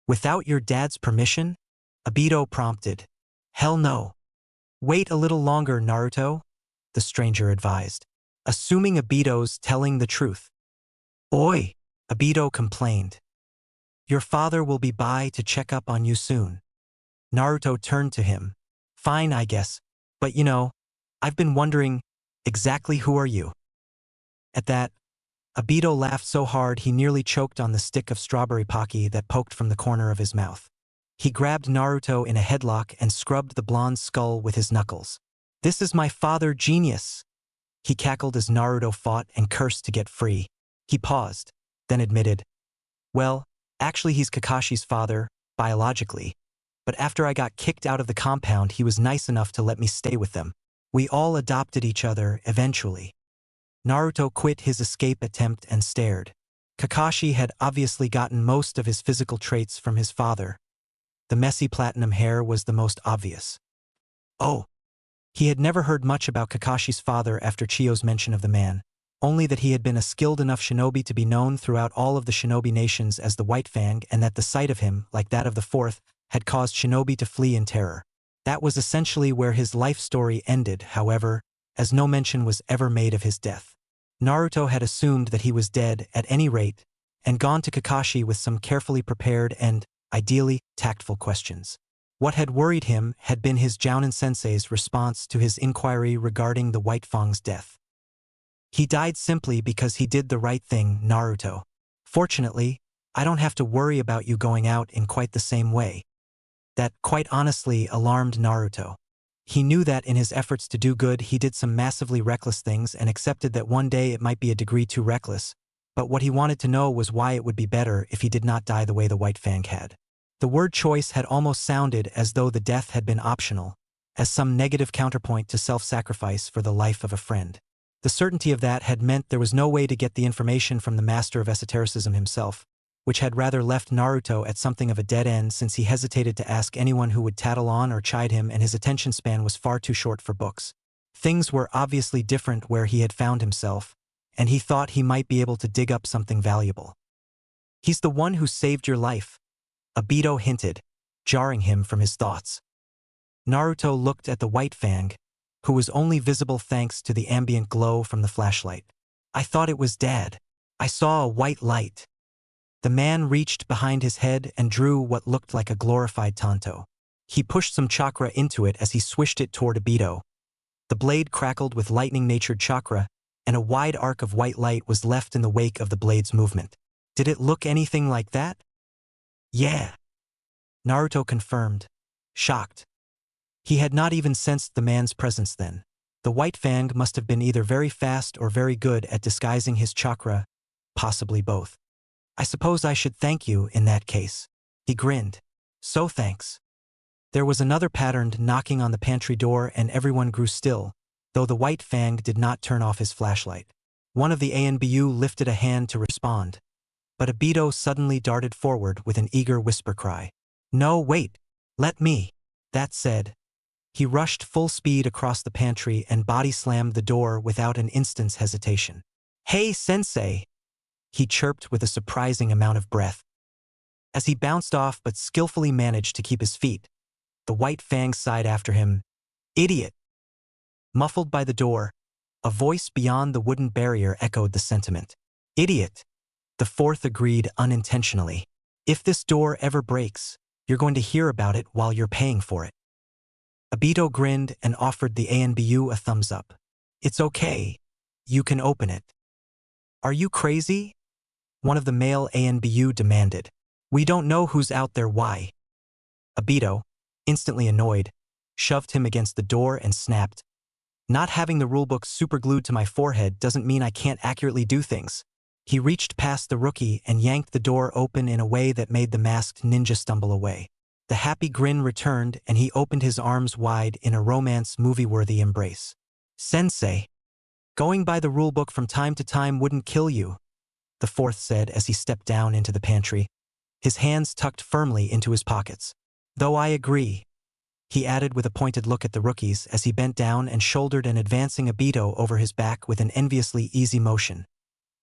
"Without your dad's permission?" Obito prompted. "Hell no." "Wait a little longer, Naruto," the stranger advised, assuming Obito's telling the truth. "Oi," Obito complained. "Your father will be by to check up on you soon." Naruto turned to him. "Fine, I guess. But I've been wondering, exactly who are you?" At that, Obito laughed so hard he nearly choked on the stick of strawberry pocky that poked from the corner of his mouth. He grabbed Naruto in a headlock and scrubbed the blonde's skull with his knuckles. "This is my father, genius!" He cackled as Naruto fought and cursed to get free. He paused, then admitted, "Well, actually he's Kakashi's father, biologically. But after I got kicked out of the compound, he was nice enough to let me stay with them. We all adopted each other eventually." Naruto quit his escape attempt and stared. Kakashi had obviously gotten most of his physical traits from his father. The messy platinum hair was the most obvious. Oh. He had never heard much about Kakashi's father after Chiyo's mention of the man, only that he had been a skilled enough shinobi to be known throughout all of the shinobi nations as the White Fang, and that the sight of him, like that of the fourth, had caused shinobi to flee in terror. That was essentially where his life story ended, however, as no mention was ever made of his death. Naruto had assumed that he was dead at any rate, and gone to Kakashi with some carefully prepared and, ideally, tactful questions. What had worried him had been his Jounin sensei's response to his inquiry regarding the White Fang's death. "He died simply because he did the right thing, Naruto. Fortunately, I don't have to worry about you going out in quite the same way." That, quite honestly, alarmed Naruto. He knew that in his efforts to do good he did some massively reckless things and accepted that one day it might be a degree too reckless, but what he wanted to know was why it would be better if he did not die the way the White Fang had. The word choice had almost sounded as though the death had been optional, as some negative counterpoint to self-sacrifice for the life of a friend. The certainty of that had meant there was no way to get the information from the master of esotericism himself, which had rather left Naruto at something of a dead end since he hesitated to ask anyone who would tattle on or chide him, and his attention span was far too short for books. Things were obviously different where he had found himself, and he thought he might be able to dig up something valuable. "He's the one who saved your life," Obito hinted, jarring him from his thoughts. Naruto looked at the White Fang, who was only visible thanks to the ambient glow from the flashlight. "I thought it was Dad. I saw a white light." The man reached behind his head and drew what looked like a glorified tanto. He pushed some chakra into it as he swished it toward Obito. The blade crackled with lightning-natured chakra, and a wide arc of white light was left in the wake of the blade's movement. "Did it look anything like that?" "Yeah," Naruto confirmed, shocked. He had not even sensed the man's presence then. The White Fang must have been either very fast or very good at disguising his chakra, possibly both. "I suppose I should thank you in that case." He grinned. "So thanks." There was another patterned knocking on the pantry door and everyone grew still, though the White Fang did not turn off his flashlight. One of the ANBU lifted a hand to respond, but Obito suddenly darted forward with an eager whisper cry. "No, wait! Let me!" That said, he rushed full speed across the pantry and body-slammed the door without an instant's hesitation. "Hey, Sensei!" he chirped with a surprising amount of breath. As he bounced off but skillfully managed to keep his feet, the White Fang sighed after him, "Idiot!" Muffled by the door, a voice beyond the wooden barrier echoed the sentiment. "Idiot!" The fourth agreed unintentionally. "If this door ever breaks, you're going to hear about it while you're paying for it." Obito grinned and offered the ANBU a thumbs up. "It's okay. You can open it." "Are you crazy?" one of the male ANBU demanded. "We don't know who's out there, why?" Obito, instantly annoyed, shoved him against the door and snapped, Not having the rulebook superglued to my forehead doesn't mean I can't accurately do things. He reached past the rookie and yanked the door open in a way that made the masked ninja stumble away. The happy grin returned and he opened his arms wide in a romance movie-worthy embrace. Sensei, going by the rulebook from time to time wouldn't kill you, the fourth said as he stepped down into the pantry, his hands tucked firmly into his pockets. Though I agree, he added with a pointed look at the rookies as he bent down and shouldered an advancing Obito over his back with an enviously easy motion.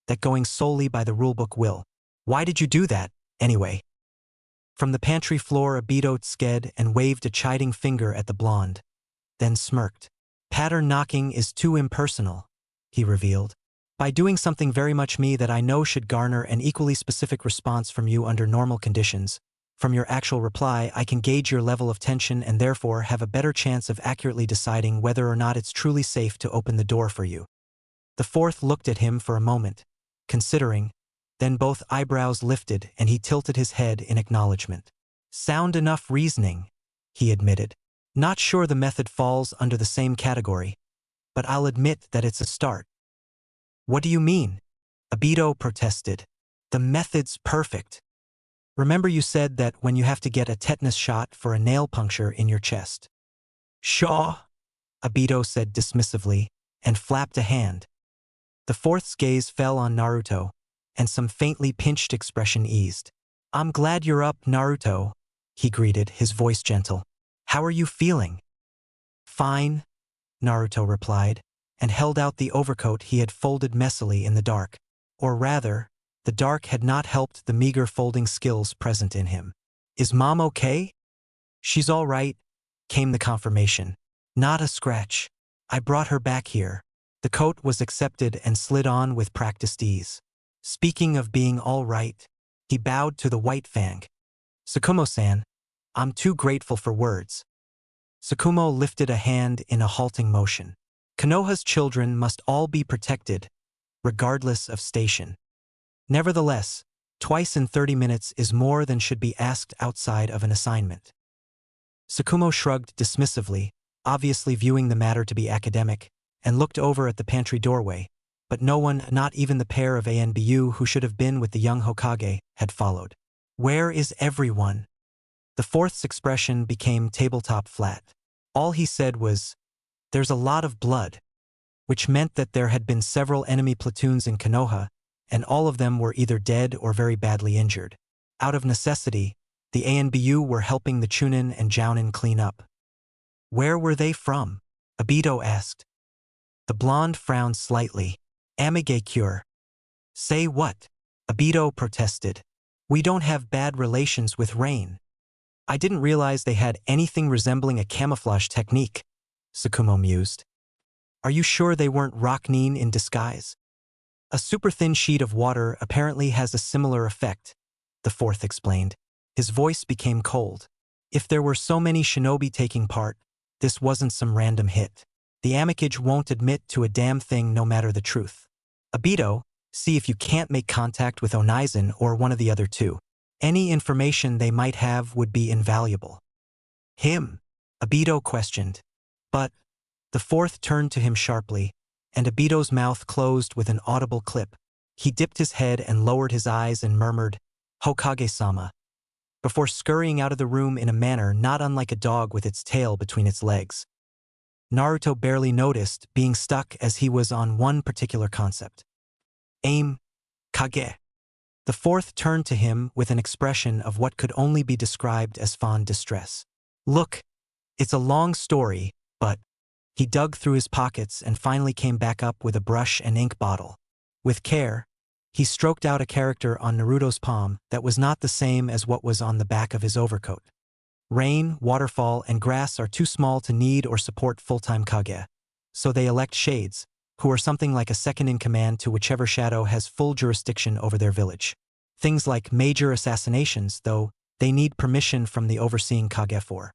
That going solely by the rulebook will. Why did you do that, anyway? From the pantry floor Obito sked and waved a chiding finger at the blonde, then smirked. Pattern knocking is too impersonal, he revealed. By doing something very much me that I know should garner an equally specific response from you under normal conditions, from your actual reply I can gauge your level of tension and therefore have a better chance of accurately deciding whether or not it's truly safe to open the door for you. The fourth looked at him for a moment, considering, then both eyebrows lifted and he tilted his head in acknowledgement. Sound enough reasoning, he admitted. Not sure the method falls under the same category, but I'll admit that it's a start. What do you mean? Obito protested. The method's perfect. Remember you said that when you have to get a tetanus shot for a nail puncture in your chest. Shaw, Obito said dismissively, and flapped a hand. The fourth's gaze fell on Naruto, and some faintly pinched expression eased. I'm glad you're up, Naruto, he greeted, his voice gentle. How are you feeling? Fine, Naruto replied, and held out the overcoat he had folded messily in the dark. Or rather, the dark had not helped the meager folding skills present in him. Is Mom okay? She's all right, came the confirmation. Not a scratch. I brought her back here. The coat was accepted and slid on with practiced ease. Speaking of being all right, he bowed to the white fang. Tsukumo-san, I'm too grateful for words. Tsukumo lifted a hand in a halting motion. Konoha's children must all be protected, regardless of station. Nevertheless, twice in 30 minutes is more than should be asked outside of an assignment. Tsukumo shrugged dismissively, obviously viewing the matter to be academic, and looked over at the pantry doorway, but no one, not even the pair of ANBU who should have been with the young Hokage, had followed. Where is everyone? The fourth's expression became tabletop flat. All he said was, there's a lot of blood, which meant that there had been several enemy platoons in Konoha, and all of them were either dead or very badly injured. Out of necessity, the ANBU were helping the Chunin and Jounin clean up. Where were they from? Obito asked. The blonde frowned slightly. Amigacure. Say what? Obito protested. We don't have bad relations with Rain. I didn't realize they had anything resembling a camouflage technique, Tsukumo mused. Are you sure they weren't Rocknin in disguise? A super thin sheet of water apparently has a similar effect, the fourth explained. His voice became cold. If there were so many shinobi taking part, this wasn't some random hit. The Amicage won't admit to a damn thing no matter the truth. Obito, see if you can't make contact with Onizen or one of the other two. Any information they might have would be invaluable. Him? Obito questioned. But, the fourth turned to him sharply, and Obito's mouth closed with an audible clip. He dipped his head and lowered his eyes and murmured, Hokage-sama, before scurrying out of the room in a manner not unlike a dog with its tail between its legs. Naruto barely noticed, being stuck as he was on one particular concept. Aim, Kage. The fourth turned to him with an expression of what could only be described as fond distress. Look, it's a long story, but... He dug through his pockets and finally came back up with a brush and ink bottle. With care, he stroked out a character on Naruto's palm that was not the same as what was on the back of his overcoat. Rain, waterfall, and grass are too small to need or support full-time Kage, so they elect shades, who are something like a second-in-command to whichever shadow has full jurisdiction over their village. Things like major assassinations, though, they need permission from the overseeing Kage for.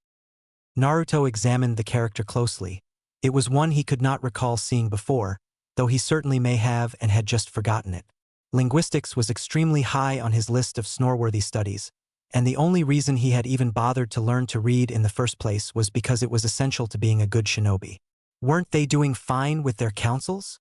Naruto examined the character closely. It was one he could not recall seeing before, though he certainly may have and had just forgotten it. Linguistics was extremely high on his list of snore-worthy studies, and the only reason he had even bothered to learn to read in the first place was because it was essential to being a good shinobi. Weren't they doing fine with their councils?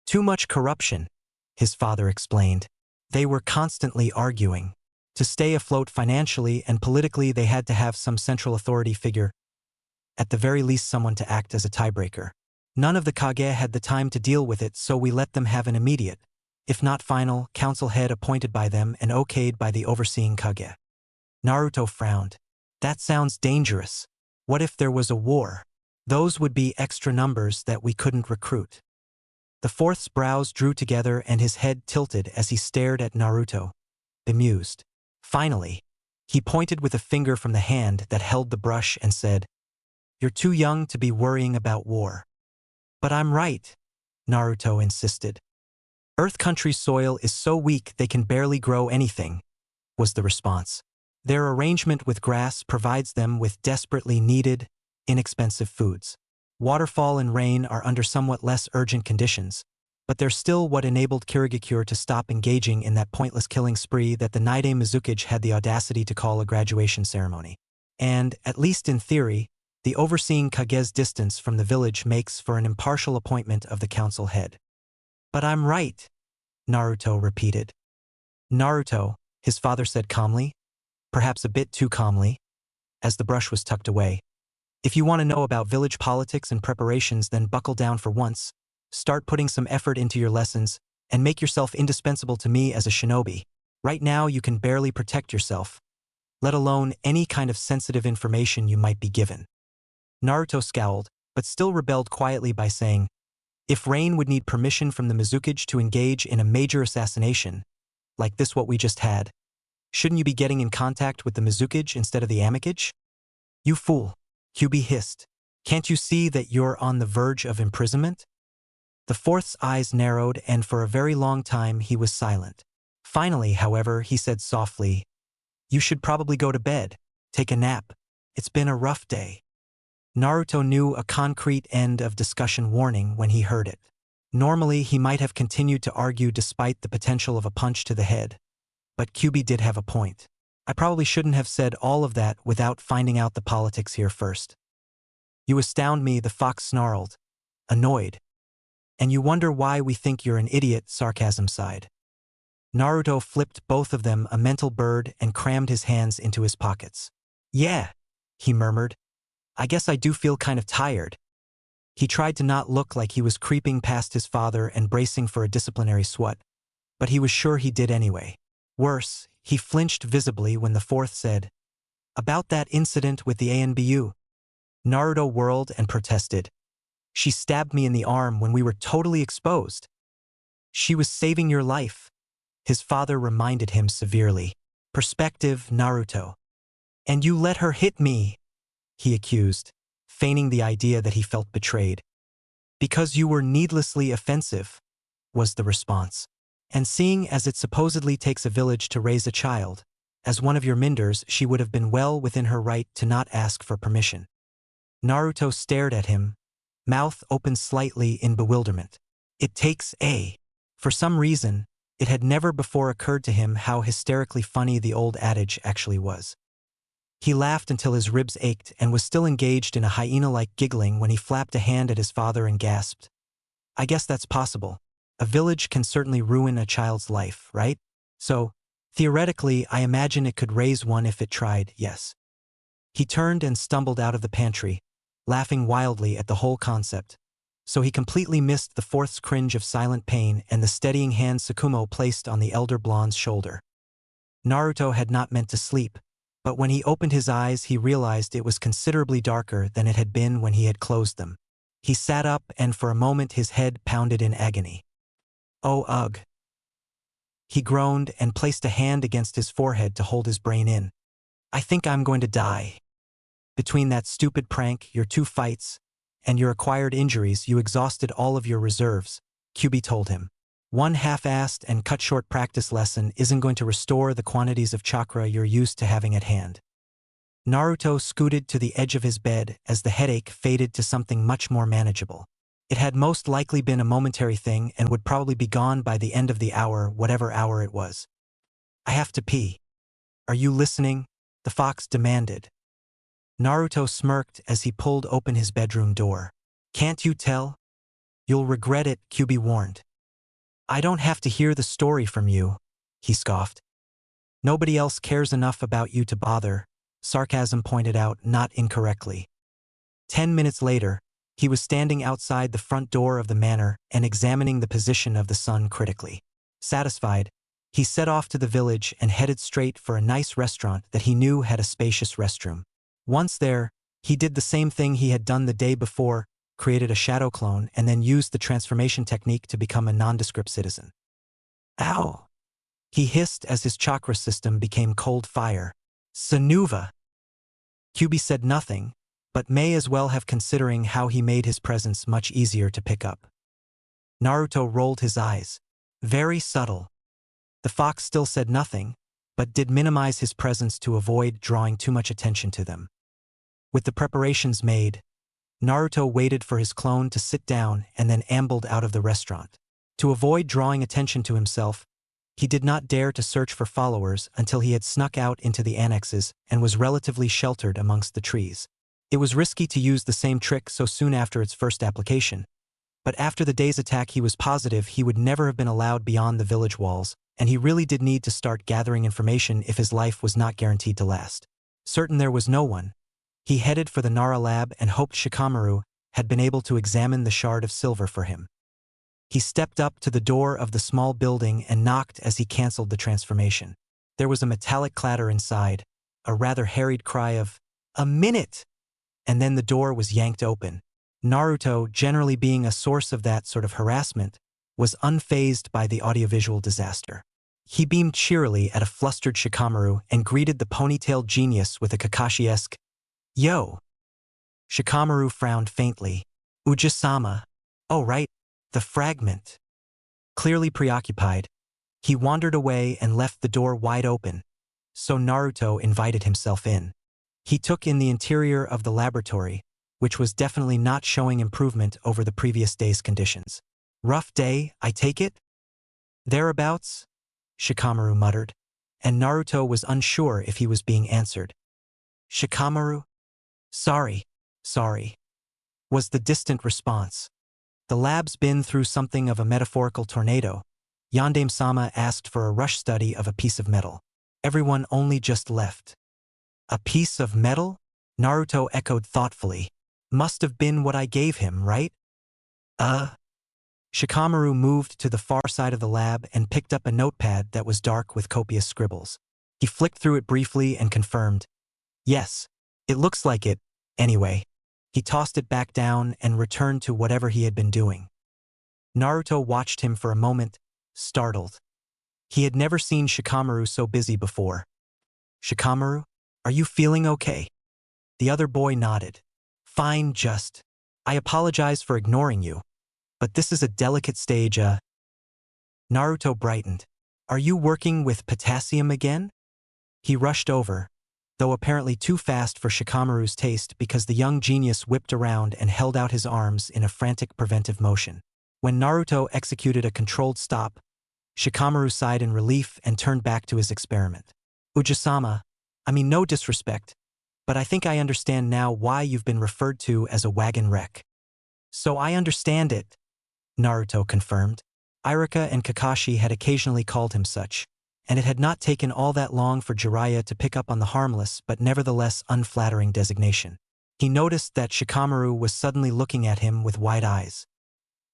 Too much corruption, his father explained. They were constantly arguing. To stay afloat financially and politically, they had to have some central authority figure, at the very least someone to act as a tiebreaker. None of the Kage had the time to deal with it, so we let them have an immediate, if not final, council head appointed by them and okayed by the overseeing Kage. Naruto frowned. That sounds dangerous. What if there was a war? Those would be extra numbers that we couldn't recruit. The fourth's brows drew together and his head tilted as he stared at Naruto, bemused. Finally, he pointed with a finger from the hand that held the brush and said, "You're too young to be worrying about war." "But I'm right," Naruto insisted. "Earth Country's soil is so weak they can barely grow anything," was the response. "Their arrangement with grass provides them with desperately needed, inexpensive foods. Waterfall and rain are under somewhat less urgent conditions, but they're still what enabled Kirigakure to stop engaging in that pointless killing spree that the Nide Mizukage had the audacity to call a graduation ceremony. And, at least in theory, the overseeing Kage's distance from the village makes for an impartial appointment of the council head." "But I'm right," Naruto repeated. "Naruto," his father said calmly, perhaps a bit too calmly, as the brush was tucked away. "If you want to know about village politics and preparations, then buckle down for once, start putting some effort into your lessons, and make yourself indispensable to me as a shinobi. Right now you can barely protect yourself, let alone any kind of sensitive information you might be given." Naruto scowled, but still rebelled quietly by saying, "If Rain would need permission from the Mizukage to engage in a major assassination, like this what we just had, shouldn't you be getting in contact with the Mizukage instead of the Amicage?" "You fool," Kyubi hissed. "Can't you see that you're on the verge of imprisonment?" The fourth's eyes narrowed, and for a very long time he was silent. Finally, however, he said softly, "You should probably go to bed, take a nap. It's been a rough day." Naruto knew a concrete end of discussion warning when he heard it. Normally, he might have continued to argue despite the potential of a punch to the head. But Kyubi did have a point. "I probably shouldn't have said all of that without finding out the politics here first." "You astound me," the fox snarled, annoyed. "And you wonder why we think you're an idiot," sarcasm sighed. Naruto flipped both of them a mental bird and crammed his hands into his pockets. "Yeah," he murmured. "I guess I do feel kind of tired." He tried to not look like he was creeping past his father and bracing for a disciplinary swat, but he was sure he did anyway. Worse, he flinched visibly when the fourth said, "About that incident with the ANBU." Naruto whirled and protested. "She stabbed me in the arm when we were totally exposed." "She was saving your life," his father reminded him severely. "Perspective, Naruto." "And you let her hit me," he accused, feigning the idea that he felt betrayed. "Because you were needlessly offensive," was the response. "And seeing as it supposedly takes a village to raise a child, as one of your minders, she would have been well within her right to not ask for permission." Naruto stared at him, mouth open slightly in bewilderment. It takes a. For some reason, it had never before occurred to him how hysterically funny the old adage actually was. He laughed until his ribs ached and was still engaged in a hyena-like giggling when he flapped a hand at his father and gasped, "I guess that's possible. A village can certainly ruin a child's life, right? So, theoretically, I imagine it could raise one if it tried, yes." He turned and stumbled out of the pantry, laughing wildly at the whole concept. So he completely missed the fourth's cringe of silent pain and the steadying hand Tsukumo placed on the elder blonde's shoulder. Naruto had not meant to sleep, but when he opened his eyes he realized it was considerably darker than it had been when he had closed them. He sat up and for a moment his head pounded in agony. "Oh ugh." He groaned and placed a hand against his forehead to hold his brain in. "I think I'm going to die." Between that stupid prank, your 2 fights, and your acquired injuries, you exhausted all of your reserves, Kyubi told him. "One half-assed and cut-short practice lesson isn't going to restore the quantities of chakra you're used to having at hand." Naruto scooted to the edge of his bed as the headache faded to something much more manageable. It had most likely been a momentary thing and would probably be gone by the end of the hour, whatever hour it was. "I have to pee." "Are you listening?" the fox demanded. Naruto smirked as he pulled open his bedroom door. Can't you tell? You'll regret it, QB warned. I don't have to hear the story from you, he scoffed. Nobody else cares enough about you to bother, sarcasm pointed out not incorrectly. 10 minutes later, he was standing outside the front door of the manor and examining the position of the sun critically. Satisfied, he set off to the village and headed straight for a nice restaurant that he knew had a spacious restroom. Once there, he did the same thing he had done the day before, created a shadow clone, and then used the transformation technique to become a nondescript citizen. Ow! He hissed as his chakra system became cold fire. Sanuva! QB said nothing, but may as well have considering how he made his presence much easier to pick up. Naruto rolled his eyes. Very subtle. The fox still said nothing, but did minimize his presence to avoid drawing too much attention to them. With the preparations made, Naruto waited for his clone to sit down and then ambled out of the restaurant. To avoid drawing attention to himself, he did not dare to search for followers until he had snuck out into the annexes and was relatively sheltered amongst the trees. It was risky to use the same trick so soon after its first application, but after the day's attack he was positive he would never have been allowed beyond the village walls, and he really did need to start gathering information if his life was not guaranteed to last. Certain there was no one, he headed for the Nara lab and hoped Shikamaru had been able to examine the shard of silver for him. He stepped up to the door of the small building and knocked as he canceled the transformation. There was a metallic clatter inside, a rather harried cry of, "A minute!" And then the door was yanked open. Naruto, generally being a source of that sort of harassment, was unfazed by the audiovisual disaster. He beamed cheerily at a flustered Shikamaru and greeted the ponytailed genius with a Kakashi-esque, "Yo." Shikamaru frowned faintly. "Uji-sama. Oh right, the fragment." Clearly preoccupied, he wandered away and left the door wide open, so Naruto invited himself in. He took in the interior of the laboratory, which was definitely not showing improvement over the previous day's conditions. "Rough day, I take it?" "Thereabouts," Shikamaru muttered, and Naruto was unsure if he was being answered. "Shikamaru? Sorry, was the distant response. "The lab's been through something of a metaphorical tornado. Yandame-sama asked for a rush study of a piece of metal. Everyone only just left." "A piece of metal?" Naruto echoed thoughtfully. "Must have been what I gave him, right?" Shikamaru moved to the far side of the lab and picked up a notepad that was dark with copious scribbles. He flicked through it briefly and confirmed, "Yes, it looks like it, anyway." He tossed it back down and returned to whatever he had been doing. Naruto watched him for a moment, startled. He had never seen Shikamaru so busy before. "Shikamaru, are you feeling okay?" The other boy nodded. "Fine, just. I apologize for ignoring you, but this is a delicate stage, Naruto brightened. "Are you working with potassium again?" He rushed over, though apparently too fast for Shikamaru's taste because the young genius whipped around and held out his arms in a frantic preventive motion. When Naruto executed a controlled stop, Shikamaru sighed in relief and turned back to his experiment. "Uji-sama, I mean no disrespect, but I think I understand now why you've been referred to as a wagon wreck." "So I understand it," Naruto confirmed. Iruka and Kakashi had occasionally called him such, and it had not taken all that long for Jiraiya to pick up on the harmless but nevertheless unflattering designation. He noticed that Shikamaru was suddenly looking at him with wide eyes.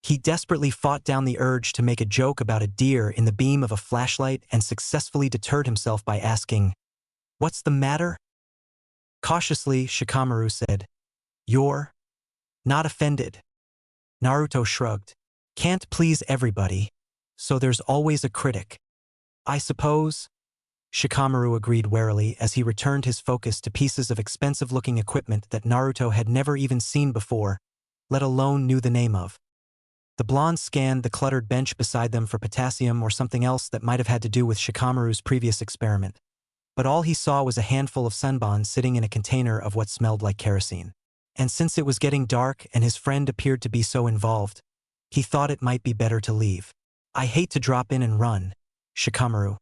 He desperately fought down the urge to make a joke about a deer in the beam of a flashlight and successfully deterred himself by asking, "What's the matter?" Cautiously, Shikamaru said, "You're not offended." Naruto shrugged. "Can't please everybody, so there's always a critic." "I suppose," Shikamaru agreed warily as he returned his focus to pieces of expensive-looking equipment that Naruto had never even seen before, let alone knew the name of. The blonde scanned the cluttered bench beside them for potassium or something else that might have had to do with Shikamaru's previous experiment, but all he saw was a handful of senbon sitting in a container of what smelled like kerosene. And since it was getting dark and his friend appeared to be so involved, he thought it might be better to leave. "I hate to drop in and run, Shikamaru,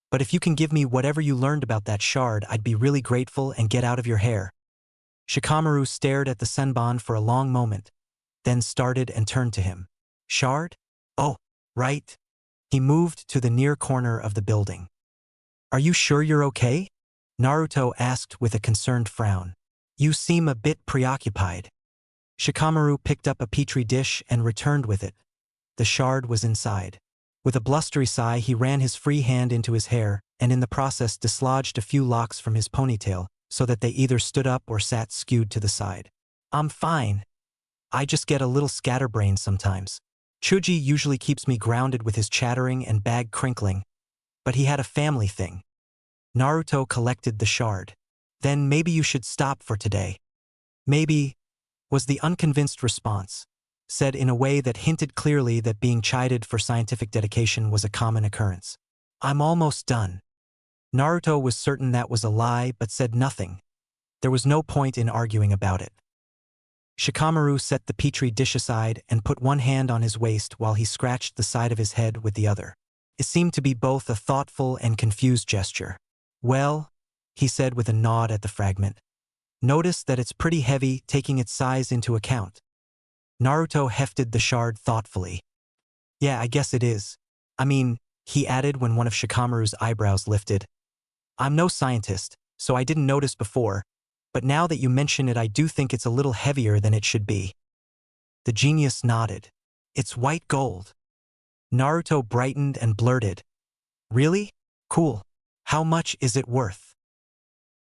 but if you can give me whatever you learned about that shard, I'd be really grateful and get out of your hair." Shikamaru stared at the senbon for a long moment, then started and turned to him. Shard? Oh, right. He moved to the near corner of the building. Are you sure you're okay? Naruto asked with a concerned frown. You seem a bit preoccupied. Shikamaru picked up a petri dish and returned with it. The shard was inside. With a blustery sigh, he ran his free hand into his hair, and in the process dislodged a few locks from his ponytail, so that they either stood up or sat skewed to the side. I'm fine. I just get a little scatterbrained sometimes. Chuji usually keeps me grounded with his chattering and bag crinkling, but he had a family thing. Naruto collected the shard. Then maybe you should stop for today. Maybe, was the unconvinced response, said in a way that hinted clearly that being chided for scientific dedication was a common occurrence. I'm almost done. Naruto was certain that was a lie but said nothing. There was no point in arguing about it. Shikamaru set the petri dish aside and put one hand on his waist while he scratched the side of his head with the other. It seemed to be both a thoughtful and confused gesture. Well, he said with a nod at the fragment. Notice that it's pretty heavy, taking its size into account. Naruto hefted the shard thoughtfully. Yeah, I guess it is. I mean, he added when one of Shikamaru's eyebrows lifted. I'm no scientist, so I didn't notice before, but now that you mention it I do think it's a little heavier than it should be. The genius nodded. It's white gold. Naruto brightened and blurted. Really? Cool. How much is it worth?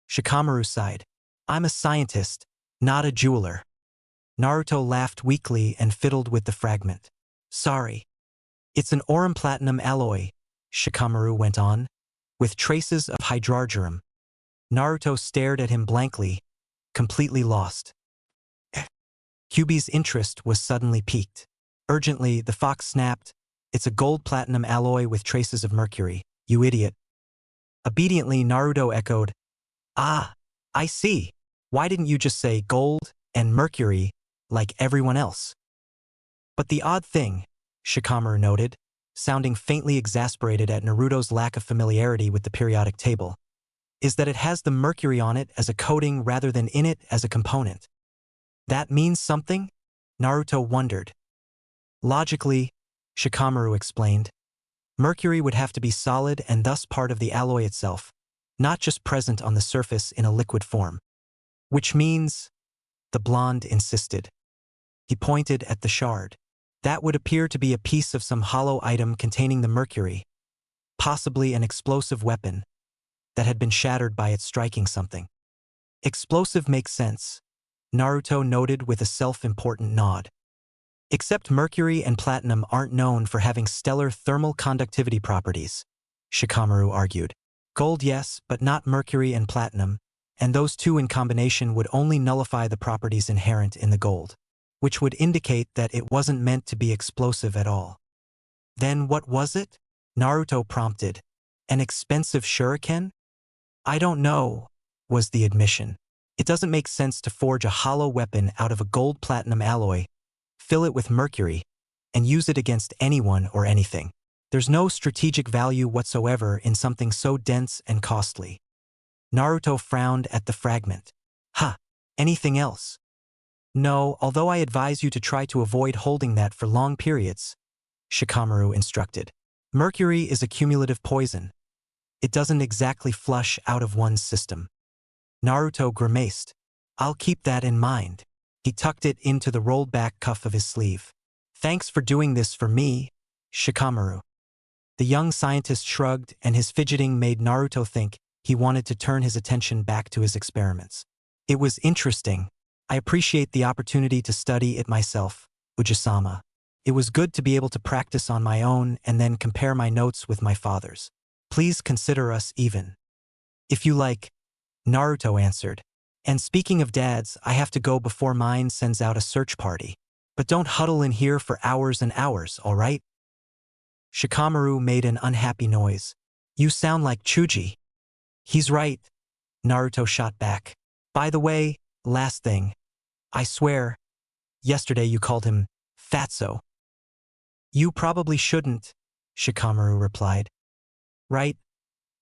Shikamaru sighed. I'm a scientist, not a jeweler. Naruto laughed weakly and fiddled with the fragment. Sorry. It's an aurum platinum alloy, Shikamaru went on, with traces of hydrargyrum. Naruto stared at him blankly, completely lost. Kyuubi's interest was suddenly piqued. Urgently, the fox snapped, It's a gold-platinum alloy with traces of mercury, you idiot. Obediently, Naruto echoed, Ah, I see. Why didn't you just say gold and mercury like everyone else? But the odd thing, Shikamaru noted, sounding faintly exasperated at Naruto's lack of familiarity with the periodic table, is that it has the mercury on it as a coating rather than in it as a component. That means something? Naruto wondered. Logically, Shikamaru explained, mercury would have to be solid and thus part of the alloy itself, not just present on the surface in a liquid form. Which means, the blonde insisted. He pointed at the shard. That would appear to be a piece of some hollow item containing the mercury, possibly an explosive weapon, that had been shattered by it striking something. Explosive makes sense, Naruto noted with a self-important nod. Except mercury and platinum aren't known for having stellar thermal conductivity properties, Shikamaru argued. Gold yes, but not mercury and platinum, and those two in combination would only nullify the properties inherent in the gold, which would indicate that it wasn't meant to be explosive at all. Then what was it? Naruto prompted. An expensive shuriken? I don't know, was the admission. It doesn't make sense to forge a hollow weapon out of a gold-platinum alloy, fill it with mercury, and use it against anyone or anything. There's no strategic value whatsoever in something so dense and costly. Naruto frowned at the fragment. Ha! Anything else? No, although I advise you to try to avoid holding that for long periods, Shikamaru instructed. Mercury is a cumulative poison. It doesn't exactly flush out of one's system. Naruto grimaced. I'll keep that in mind. He tucked it into the rolled-back cuff of his sleeve. Thanks for doing this for me, Shikamaru. The young scientist shrugged, and his fidgeting made Naruto think he wanted to turn his attention back to his experiments. It was interesting. I appreciate the opportunity to study it myself, Uji-sama. It was good to be able to practice on my own and then compare my notes with my father's. Please consider us even. If you like, Naruto answered. And speaking of dads, I have to go before mine sends out a search party. But don't huddle in here for hours and hours, all right? Shikamaru made an unhappy noise. You sound like Chuji. He's right, Naruto shot back. By the way, last thing. I swear, yesterday you called him Fatso. You probably shouldn't, Shikamaru replied. Right?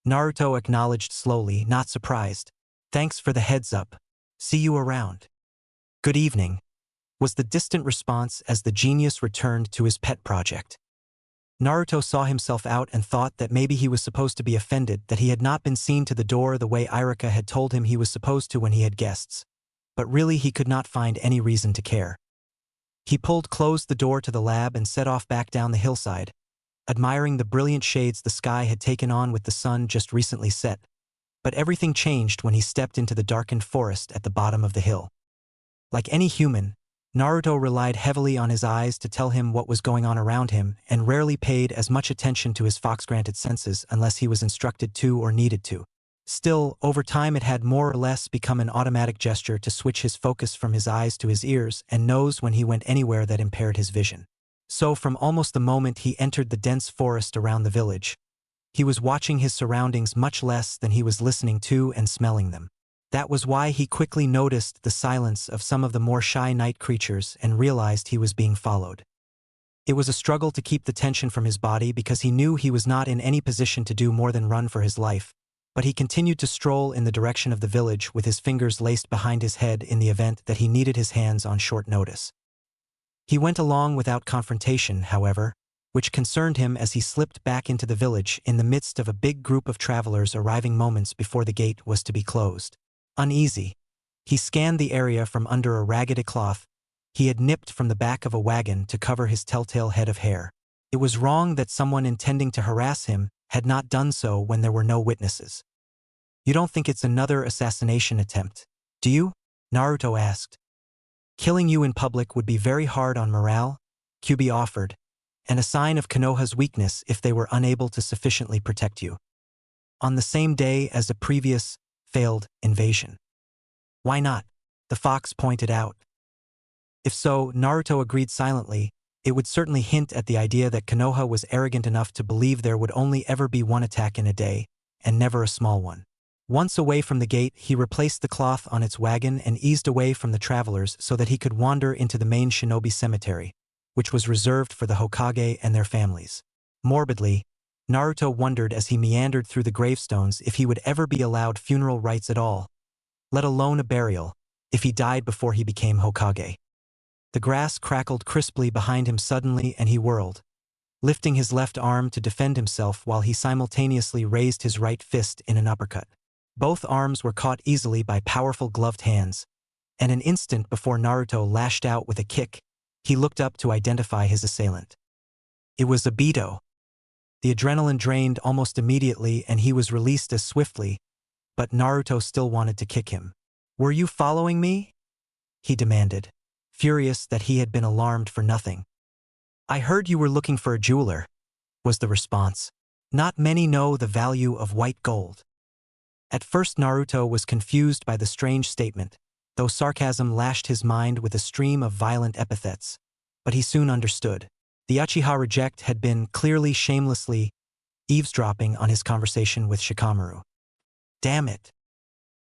Naruto acknowledged slowly, not surprised. Thanks for the heads up. See you around. Good evening. was the distant response as the genius returned to his pet project. Naruto saw himself out and thought that maybe he was supposed to be offended that he had not been seen to the door the way Irika had told him he was supposed to when he had guests. But really he could not find any reason to care. He closed the door to the lab and set off back down the hillside, admiring the brilliant shades the sky had taken on with the sun just recently set. But everything changed when he stepped into the darkened forest at the bottom of the hill. Like any human, Naruto relied heavily on his eyes to tell him what was going on around him and rarely paid as much attention to his fox-granted senses unless he was instructed to or needed to. Still, over time it had more or less become an automatic gesture to switch his focus from his eyes to his ears and nose when he went anywhere that impaired his vision. So from almost the moment he entered the dense forest around the village, he was watching his surroundings much less than he was listening to and smelling them. That was why he quickly noticed the silence of some of the more shy night creatures and realized he was being followed. It was a struggle to keep the tension from his body because he knew he was not in any position to do more than run for his life, but he continued to stroll in the direction of the village with his fingers laced behind his head in the event that he needed his hands on short notice. He went along without confrontation, however, which concerned him as he slipped back into the village in the midst of a big group of travelers arriving moments before the gate was to be closed. Uneasy, he scanned the area from under a ragged cloth he had nipped from the back of a wagon to cover his telltale head of hair. It was wrong that someone intending to harass him had not done so when there were no witnesses. "You don't think it's another assassination attempt, do you?" Naruto asked. "Killing you in public would be very hard on morale," Kyubi offered, "and a sign of Konoha's weakness if they were unable to sufficiently protect you. On the same day as a previous, failed invasion." "Why not?" the fox pointed out. If so, Naruto agreed silently, it would certainly hint at the idea that Konoha was arrogant enough to believe there would only ever be one attack in a day, and never a small one. Once away from the gate, he replaced the cloth on its wagon and eased away from the travelers so that he could wander into the main shinobi cemetery, which was reserved for the Hokage and their families. Morbidly, Naruto wondered as he meandered through the gravestones if he would ever be allowed funeral rites at all, let alone a burial, if he died before he became Hokage. The grass crackled crisply behind him suddenly and he whirled, lifting his left arm to defend himself while he simultaneously raised his right fist in an uppercut. Both arms were caught easily by powerful gloved hands, and an instant before Naruto lashed out with a kick, he looked up to identify his assailant. It was Obito. The adrenaline drained almost immediately and he was released as swiftly, but Naruto still wanted to kick him. "Were you following me?" he demanded, furious that he had been alarmed for nothing. "I heard you were looking for a jeweler," was the response. "Not many know the value of white gold." At first Naruto was confused by the strange statement, though sarcasm lashed his mind with a stream of violent epithets, but he soon understood. The Uchiha reject had been clearly shamelessly eavesdropping on his conversation with Shikamaru. "Damn it."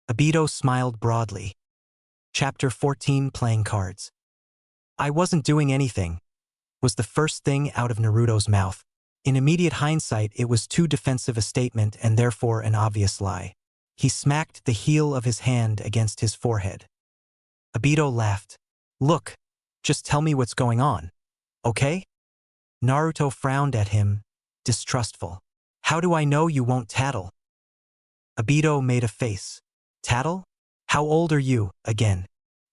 Obito smiled broadly. Chapter 14, Playing Cards. "I wasn't doing anything," was the first thing out of Naruto's mouth. In immediate hindsight, it was too defensive a statement and therefore an obvious lie. He smacked the heel of his hand against his forehead. Obito laughed. "Look, just tell me what's going on, okay?" Naruto frowned at him, distrustful. "How do I know you won't tattle?" Obito made a face. "Tattle? How old are you, again?"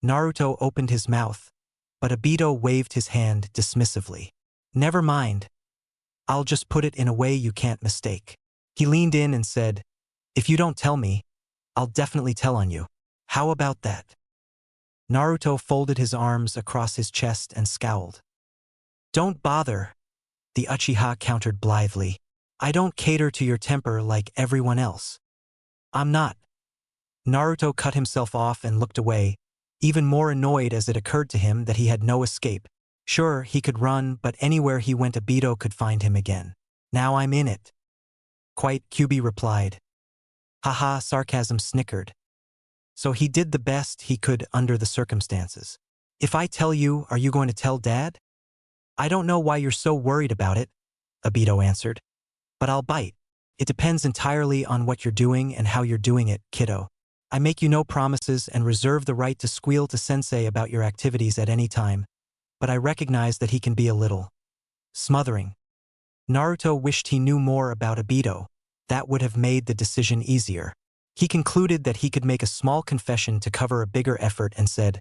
Naruto opened his mouth, but Obito waved his hand dismissively. "Never mind. I'll just put it in a way you can't mistake." He leaned in and said, "If you don't tell me, I'll definitely tell on you. How about that?" Naruto folded his arms across his chest and scowled. "Don't bother," the Uchiha countered blithely. "I don't cater to your temper like everyone else." "I'm not." Naruto cut himself off and looked away, even more annoyed as it occurred to him that he had no escape. Sure, he could run, but anywhere he went Obito could find him again. "Now I'm in it." "Quite," Kyubi replied. Haha, sarcasm snickered. So he did the best he could under the circumstances. "If I tell you, are you going to tell Dad?" "I don't know why you're so worried about it," Obito answered. "But I'll bite. It depends entirely on what you're doing and how you're doing it, kiddo." I make you no promises and reserve the right to squeal to sensei about your activities at any time, but I recognize that he can be a little smothering. Naruto wished he knew more about Obito. That would have made the decision easier. He concluded that he could make a small confession to cover a bigger effort and said,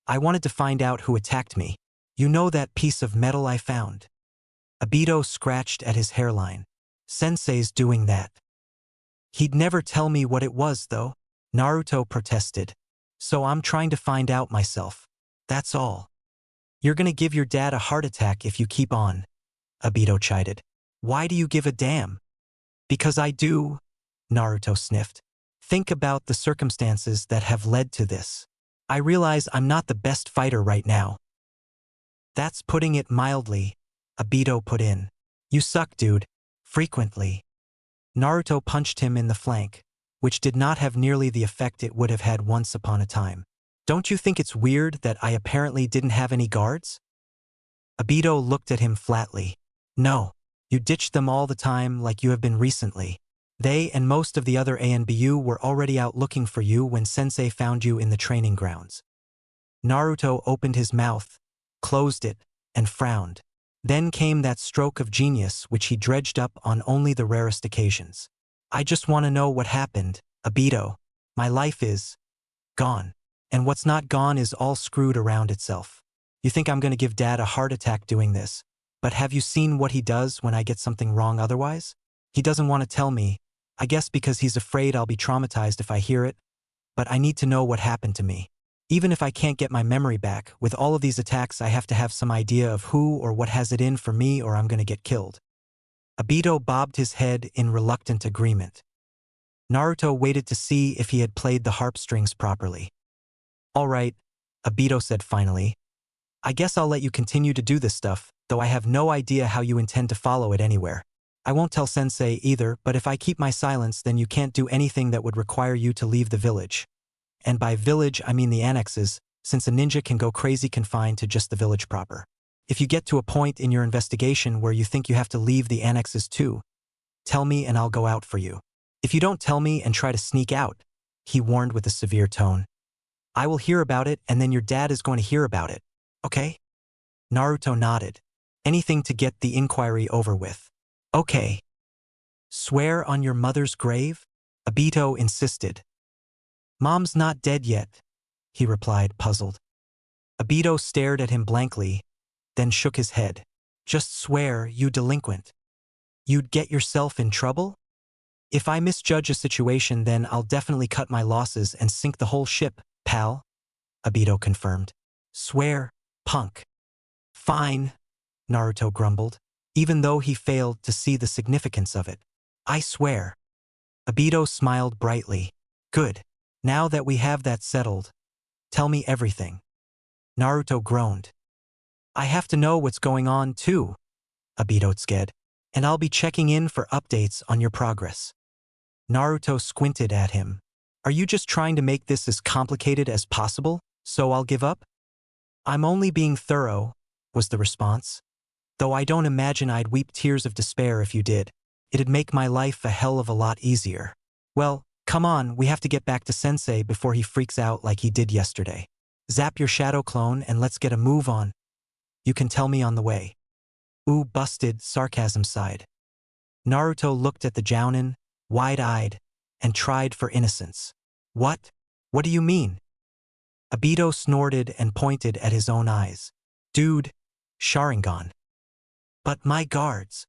I wanted to find out who attacked me. You know that piece of metal I found? Obito scratched at his hairline. Sensei's doing that. He'd never tell me what it was, though. Naruto protested. So I'm trying to find out myself. That's all. You're gonna give your dad a heart attack if you keep on. Obito chided. Why do you give a damn? Because I do, Naruto sniffed. Think about the circumstances that have led to this. I realize I'm not the best fighter right now. That's putting it mildly, Obito put in. You suck, dude. Frequently. Naruto punched him in the flank, which did not have nearly the effect it would have had once upon a time. Don't you think it's weird that I apparently didn't have any guards? Obito looked at him flatly. No. You ditched them all the time like you have been recently. They and most of the other ANBU were already out looking for you when Sensei found you in the training grounds. Naruto opened his mouth, closed it, and frowned. Then came that stroke of genius which he dredged up on only the rarest occasions. I just want to know what happened, Obito. My life is gone. And what's not gone is all screwed around itself. You think I'm going to give Dad a heart attack doing this, but have you seen what he does when I get something wrong otherwise? He doesn't want to tell me, I guess because he's afraid I'll be traumatized if I hear it, but I need to know what happened to me. Even if I can't get my memory back, with all of these attacks I have to have some idea of who or what has it in for me or I'm going to get killed. Obito bobbed his head in reluctant agreement. Naruto waited to see if he had played the harp strings properly. All right, Obito said finally. I guess I'll let you continue to do this stuff, though I have no idea how you intend to follow it anywhere. I won't tell Sensei either, but if I keep my silence then you can't do anything that would require you to leave the village. And by village I mean the annexes, since a ninja can go crazy confined to just the village proper. If you get to a point in your investigation where you think you have to leave the annexes too, tell me and I'll go out for you. If you don't tell me and try to sneak out, he warned with a severe tone, I will hear about it and then your dad is going to hear about it. Okay? Naruto nodded. Anything to get the inquiry over with. Okay. Swear on your mother's grave? Obito insisted. Mom's not dead yet, he replied, puzzled. Obito stared at him blankly, then shook his head. Just swear, you delinquent. You'd get yourself in trouble? If I misjudge a situation then I'll definitely cut my losses and sink the whole ship, pal, Obito confirmed. Swear, punk. Fine, Naruto grumbled, even though he failed to see the significance of it. I swear. Obito smiled brightly. Good. Now that we have that settled, tell me everything. Naruto groaned. I have to know what's going on too, Obito said, and I'll be checking in for updates on your progress. Naruto squinted at him. Are you just trying to make this as complicated as possible, so I'll give up? I'm only being thorough, was the response. Though I don't imagine I'd weep tears of despair if you did. It'd make my life a hell of a lot easier. Well, come on, we have to get back to Sensei before he freaks out like he did yesterday. Zap your shadow clone and let's get a move on. You can tell me on the way. Ooh, busted, sarcasm sighed. Naruto looked at the Jounin, wide-eyed, and tried for innocence. What? What do you mean? Obito snorted and pointed at his own eyes. Dude, Sharingan. But my guards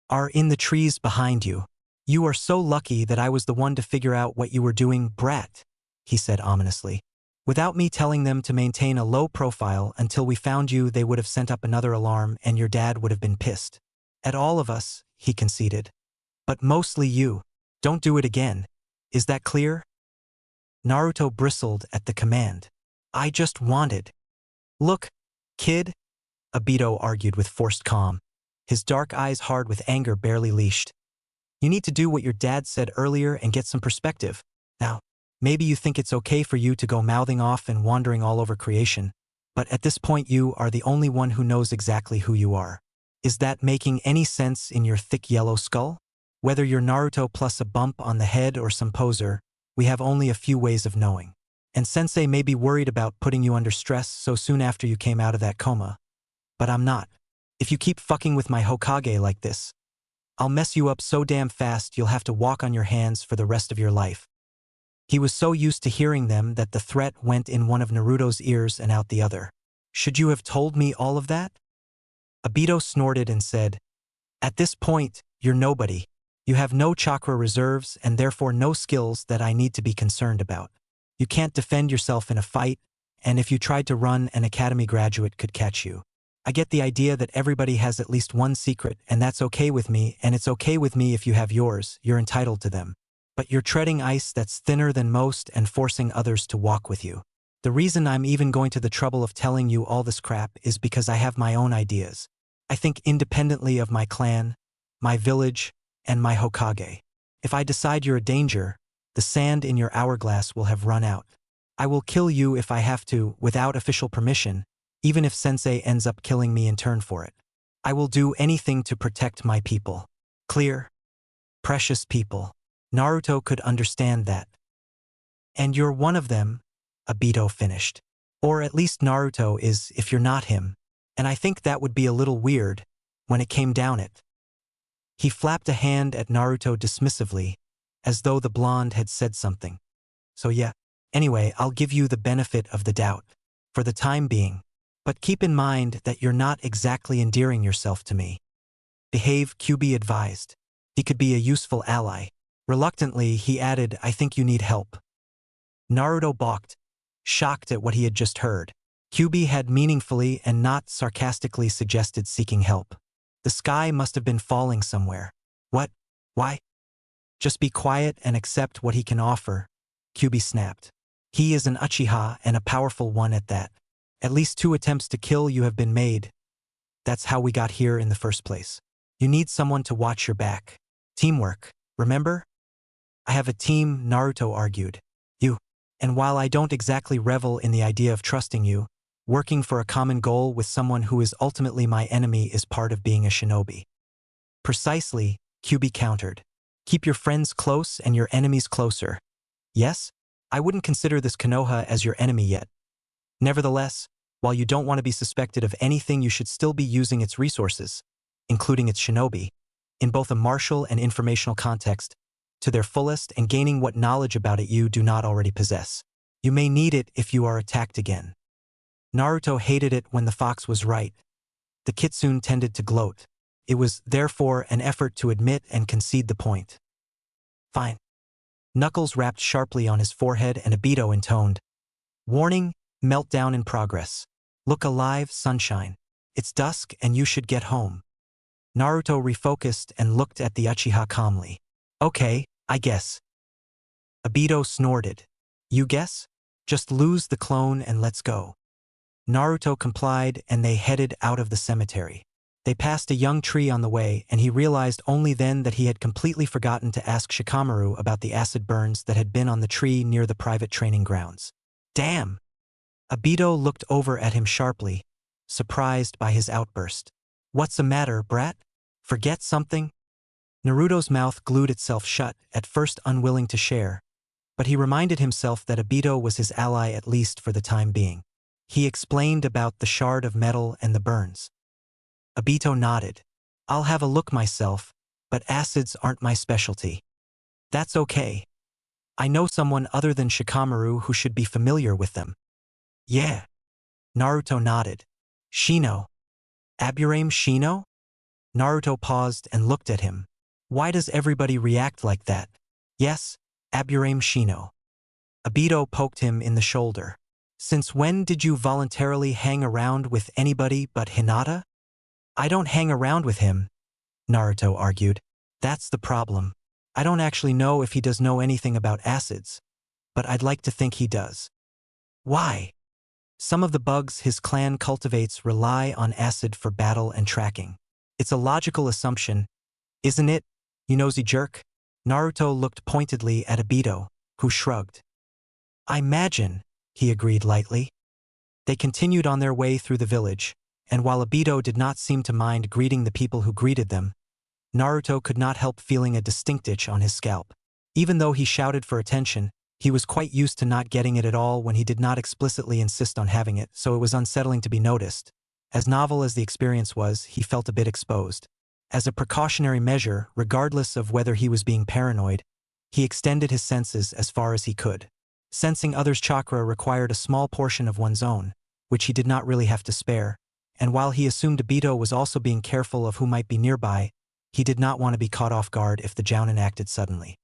are in the trees behind you. You are so lucky that I was the one to figure out what you were doing, brat, he said ominously. Without me telling them to maintain a low profile until we found you, they would have sent up another alarm and your dad would have been pissed. At all of us, he conceded. But mostly you. Don't do it again. Is that clear? Naruto bristled at the command. I just wanted. Look, kid, Obito argued with forced calm, his dark eyes hard with anger barely leashed. You need to do what your dad said earlier and get some perspective. Now, maybe you think it's okay for you to go mouthing off and wandering all over creation, but at this point you are the only one who knows exactly who you are. Is that making any sense in your thick yellow skull? Whether you're Naruto plus a bump on the head or some poser, We have only a few ways of knowing. And Sensei may be worried about putting you under stress so soon after you came out of that coma. But I'm not. If you keep fucking with my Hokage like this, I'll mess you up so damn fast you'll have to walk on your hands for the rest of your life. He was so used to hearing them that the threat went in one of Naruto's ears and out the other. Should you have told me all of that? Obito snorted and said, at this point, you're nobody. You have no chakra reserves and therefore no skills that I need to be concerned about. You can't defend yourself in a fight, and if you tried to run, an academy graduate could catch you. I get the idea that everybody has at least one secret, and that's okay with me, and it's okay with me if you have yours, you're entitled to them. But you're treading ice that's thinner than most and forcing others to walk with you. The reason I'm even going to the trouble of telling you all this crap is because I have my own ideas. I think independently of my clan, my village, and my Hokage. If I decide you're a danger, the sand in your hourglass will have run out. I will kill you if I have to, without official permission, even if Sensei ends up killing me in turn for it. I will do anything to protect my people. Clear? Precious people. Naruto could understand that. And you're one of them, Obito finished. Or at least Naruto is if you're not him. And I think that would be a little weird, when it came down it. He flapped a hand at Naruto dismissively, as though the blonde had said something. So yeah, anyway, I'll give you the benefit of the doubt, for the time being. But keep in mind that you're not exactly endearing yourself to me. Behave, Kyuubi advised. He could be a useful ally. Reluctantly, he added, I think you need help. Naruto balked, shocked at what he had just heard. Kyuubi had meaningfully and not sarcastically suggested seeking help. The sky must have been falling somewhere. What? Why? Just be quiet and accept what he can offer, Kyuubi snapped. He is an Uchiha and a powerful one at that. At least 2 attempts to kill you have been made. That's how we got here in the first place. You need someone to watch your back. Teamwork, remember? I have a team, Naruto argued. You. And while I don't exactly revel in the idea of trusting you, working for a common goal with someone who is ultimately my enemy is part of being a shinobi. Precisely, Kyuubi countered. Keep your friends close and your enemies closer. Yes? I wouldn't consider this Konoha as your enemy yet. Nevertheless, while you don't want to be suspected of anything, you should still be using its resources, including its shinobi, in both a martial and informational context, to their fullest and gaining what knowledge about it you do not already possess. You may need it if you are attacked again. Naruto hated it when the fox was right. The kitsune tended to gloat. It was, therefore, an effort to admit and concede the point. Fine. Knuckles rapped sharply on his forehead and Obito intoned. Warning, meltdown in progress. Look alive, sunshine. It's dusk and you should get home. Naruto refocused and looked at the Uchiha calmly. Okay, I guess. Obito snorted. You guess? Just lose the clone and let's go. Naruto complied and they headed out of the cemetery. They passed a young tree on the way and he realized only then that he had completely forgotten to ask Shikamaru about the acid burns that had been on the tree near the private training grounds. Damn! Obito looked over at him sharply, surprised by his outburst. What's the matter, brat? Forget something? Naruto's mouth glued itself shut, at first unwilling to share, but he reminded himself that Obito was his ally at least for the time being. He explained about the shard of metal and the burns. Obito nodded. I'll have a look myself, but acids aren't my specialty. That's okay. I know someone other than Shikamaru who should be familiar with them. Yeah. Naruto nodded. Shino. Aburame Shino? Naruto paused and looked at him. Why does everybody react like that? Yes, Aburame Shino. Obito poked him in the shoulder. Since when did you voluntarily hang around with anybody but Hinata? I don't hang around with him, Naruto argued. That's the problem. I don't actually know if he does know anything about acids, but I'd like to think he does. Why? Some of the bugs his clan cultivates rely on acid for battle and tracking. It's a logical assumption, isn't it, you nosy jerk? Naruto looked pointedly at Obito, who shrugged. I imagine, he agreed lightly. They continued on their way through the village, and while Obito did not seem to mind greeting the people who greeted them, Naruto could not help feeling a distinct itch on his scalp. Even though he shouted for attention, He was quite used to not getting it at all when he did not explicitly insist on having it, so it was unsettling to be noticed. As novel as the experience was, he felt a bit exposed. As a precautionary measure, regardless of whether he was being paranoid, he extended his senses as far as he could. Sensing others' chakra required a small portion of one's own, which he did not really have to spare, and while he assumed Obito was also being careful of who might be nearby, he did not want to be caught off guard if the Jounin acted suddenly.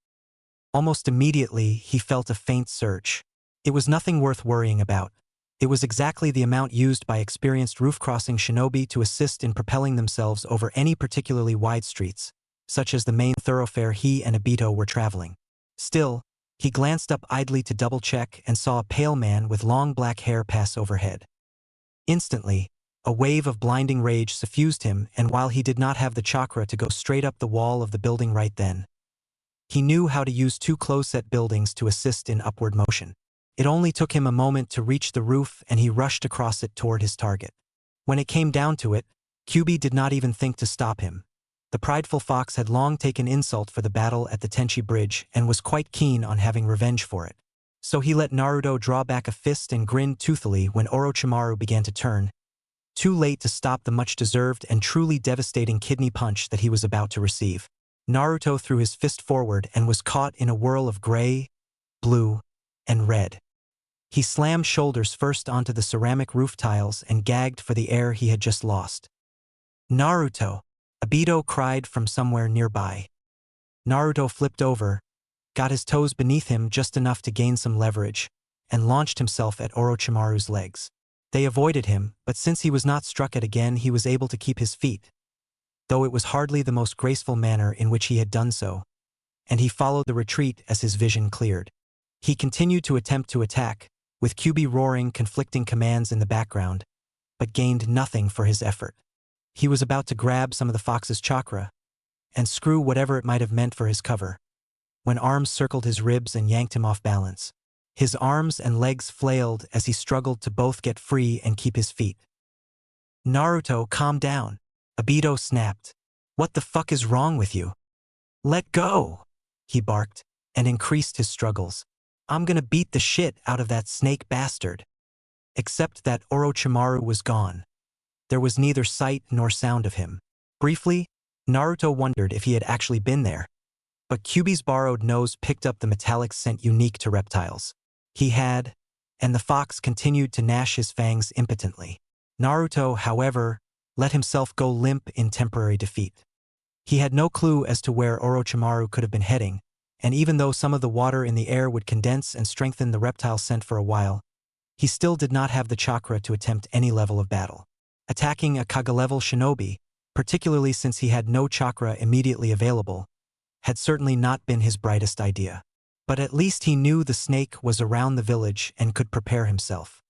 Almost immediately, he felt a faint surge. It was nothing worth worrying about. It was exactly the amount used by experienced roof-crossing shinobi to assist in propelling themselves over any particularly wide streets, such as the main thoroughfare he and Obito were traveling. Still, he glanced up idly to double-check and saw a pale man with long black hair pass overhead. Instantly, a wave of blinding rage suffused him, and while he did not have the chakra to go straight up the wall of the building right then, he knew how to use two close-set buildings to assist in upward motion. It only took him a moment to reach the roof, and he rushed across it toward his target. When it came down to it, Kyubi did not even think to stop him. The prideful fox had long taken insult for the battle at the Tenchi Bridge and was quite keen on having revenge for it. So he let Naruto draw back a fist and grinned toothily when Orochimaru began to turn, too late to stop the much-deserved and truly devastating kidney punch that he was about to receive. Naruto threw his fist forward and was caught in a whirl of gray, blue, and red. He slammed shoulders first onto the ceramic roof tiles and gagged for the air he had just lost. "Naruto!" Obito cried from somewhere nearby. Naruto flipped over, got his toes beneath him just enough to gain some leverage, and launched himself at Orochimaru's legs. They avoided him, but since he was not struck at again, he was able to keep his feet, though it was hardly the most graceful manner in which he had done so, and he followed the retreat as his vision cleared. He continued to attempt to attack, with Kyubi roaring conflicting commands in the background, but gained nothing for his effort. He was about to grab some of the fox's chakra, and screw whatever it might have meant for his cover, when arms circled his ribs and yanked him off balance. His arms and legs flailed as he struggled to both get free and keep his feet. "Naruto, calm down," Obito snapped. "What the fuck is wrong with you? Let go," he barked, and increased his struggles. "I'm gonna beat the shit out of that snake bastard." Except that Orochimaru was gone. There was neither sight nor sound of him. Briefly, Naruto wondered if he had actually been there, but Kyubi's borrowed nose picked up the metallic scent unique to reptiles. He had, and the fox continued to gnash his fangs impotently. Naruto, however, let himself go limp in temporary defeat. He had no clue as to where Orochimaru could have been heading, and even though some of the water in the air would condense and strengthen the reptile scent for a while, he still did not have the chakra to attempt any level of battle. Attacking a Kage-level shinobi, particularly since he had no chakra immediately available, had certainly not been his brightest idea. But at least he knew the snake was around the village and could prepare himself.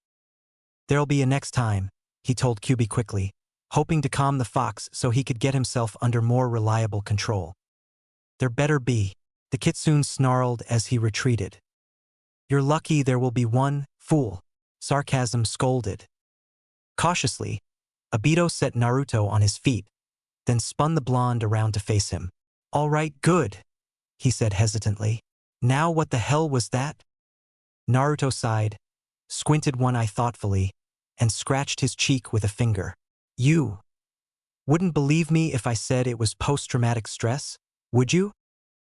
"There'll be a next time," he told Kyubi quickly, hoping to calm the fox so he could get himself under more reliable control. "There better be," the kitsune snarled as he retreated. "You're lucky there will be one, fool," sarcasm scolded. Cautiously, Obito set Naruto on his feet, then spun the blonde around to face him. "All right, good," he said hesitantly. "Now what the hell was that?" Naruto sighed, squinted one eye thoughtfully, and scratched his cheek with a finger. "You wouldn't believe me if I said it was post-traumatic stress, would you?"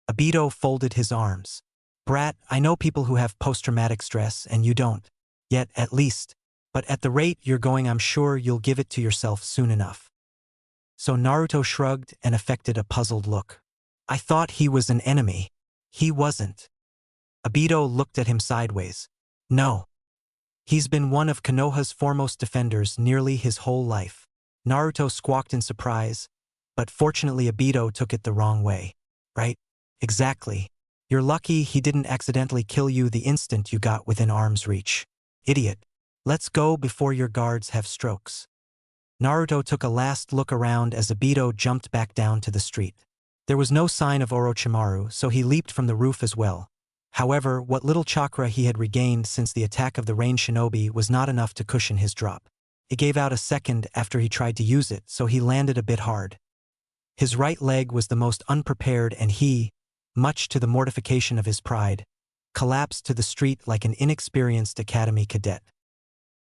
Obito folded his arms. "Brat, I know people who have post-traumatic stress and you don't. Yet, at least. But at the rate you're going, I'm sure you'll give it to yourself soon enough." So Naruto shrugged and affected a puzzled look. "I thought he was an enemy." "He wasn't." Obito looked at him sideways. "No. He's been one of Konoha's foremost defenders nearly his whole life." Naruto squawked in surprise, but fortunately Obito took it the wrong way. "Right? Exactly. You're lucky he didn't accidentally kill you the instant you got within arm's reach. Idiot. Let's go before your guards have strokes." Naruto took a last look around as Obito jumped back down to the street. There was no sign of Orochimaru, so he leaped from the roof as well. However, what little chakra he had regained since the attack of the rain shinobi was not enough to cushion his drop. It gave out a second after he tried to use it, so he landed a bit hard. His right leg was the most unprepared, and he, much to the mortification of his pride, collapsed to the street like an inexperienced academy cadet.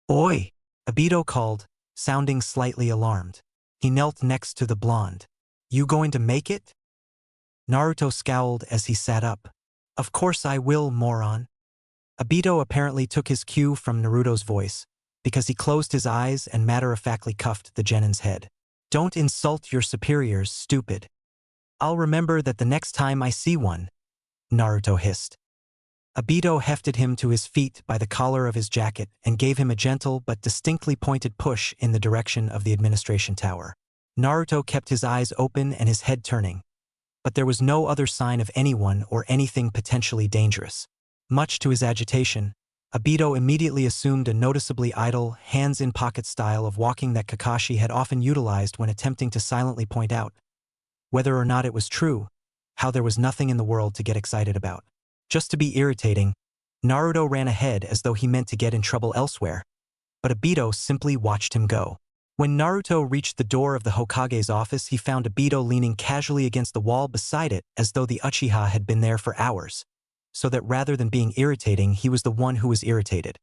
"Oi!" Obito called, sounding slightly alarmed. He knelt next to the blonde. "You going to make it?" Naruto scowled as he sat up. "Of course I will, moron." Obito apparently took his cue from Naruto's voice, because he closed his eyes and matter-of-factly cuffed the genin's head. "Don't insult your superiors, stupid." "I'll remember that the next time I see one," Naruto hissed. Obito hefted him to his feet by the collar of his jacket and gave him a gentle but distinctly pointed push in the direction of the administration tower. Naruto kept his eyes open and his head turning, but there was no other sign of anyone or anything potentially dangerous. Much to his agitation, Obito immediately assumed a noticeably idle, hands-in-pocket style of walking that Kakashi had often utilized when attempting to silently point out, whether or not it was true, how there was nothing in the world to get excited about. Just to be irritating, Naruto ran ahead as though he meant to get in trouble elsewhere, but Obito simply watched him go. When Naruto reached the door of the Hokage's office, he found Obito leaning casually against the wall beside it as though the Uchiha had been there for hours, so that rather than being irritating, he was the one who was irritated.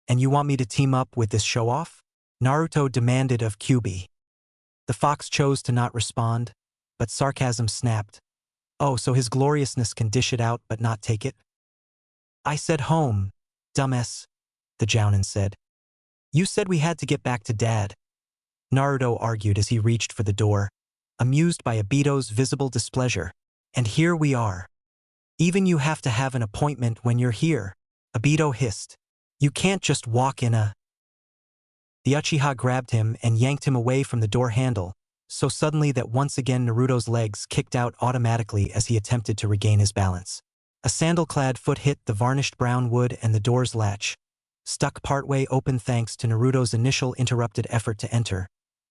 "And you want me to team up with this show-off?" Naruto demanded of Kyuubi. The fox chose to not respond, but sarcasm snapped. "Oh, so his gloriousness can dish it out but not take it?" "I said home, dumbass," the Jounin said. "You said we had to get back to Dad," Naruto argued as he reached for the door, amused by Obito's visible displeasure. "And here we are. Even you have to have an appointment when you're here," Obito hissed. "You can't just walk in a—" The Uchiha grabbed him and yanked him away from the door handle, so suddenly that once again Naruto's legs kicked out automatically as he attempted to regain his balance. A sandal-clad foot hit the varnished brown wood and the door's latch, stuck partway open thanks to Naruto's initial interrupted effort to enter,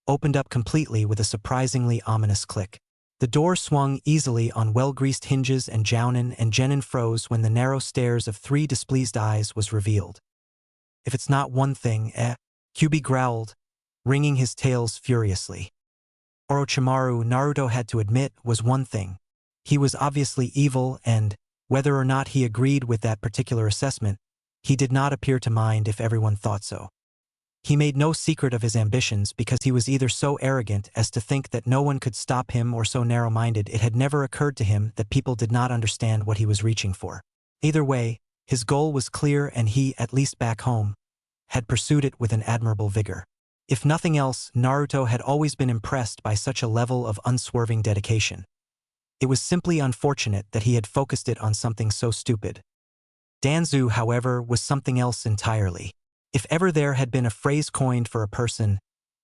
opened up completely with a surprisingly ominous click. The door swung easily on well-greased hinges and Jounin and Genin froze when the narrow stares of three displeased eyes was revealed. "If it's not one thing, Kyuubi growled, wringing his tails furiously. Orochimaru, Naruto had to admit, was one thing. He was obviously evil and, whether or not he agreed with that particular assessment, he did not appear to mind if everyone thought so. He made no secret of his ambitions because he was either so arrogant as to think that no one could stop him or so narrow-minded it had never occurred to him that people did not understand what he was reaching for. Either way, his goal was clear and he, at least back home, had pursued it with an admirable vigor. If nothing else, Naruto had always been impressed by such a level of unswerving dedication. It was simply unfortunate that he had focused it on something so stupid. Danzu, however, was something else entirely. If ever there had been a phrase coined for a person,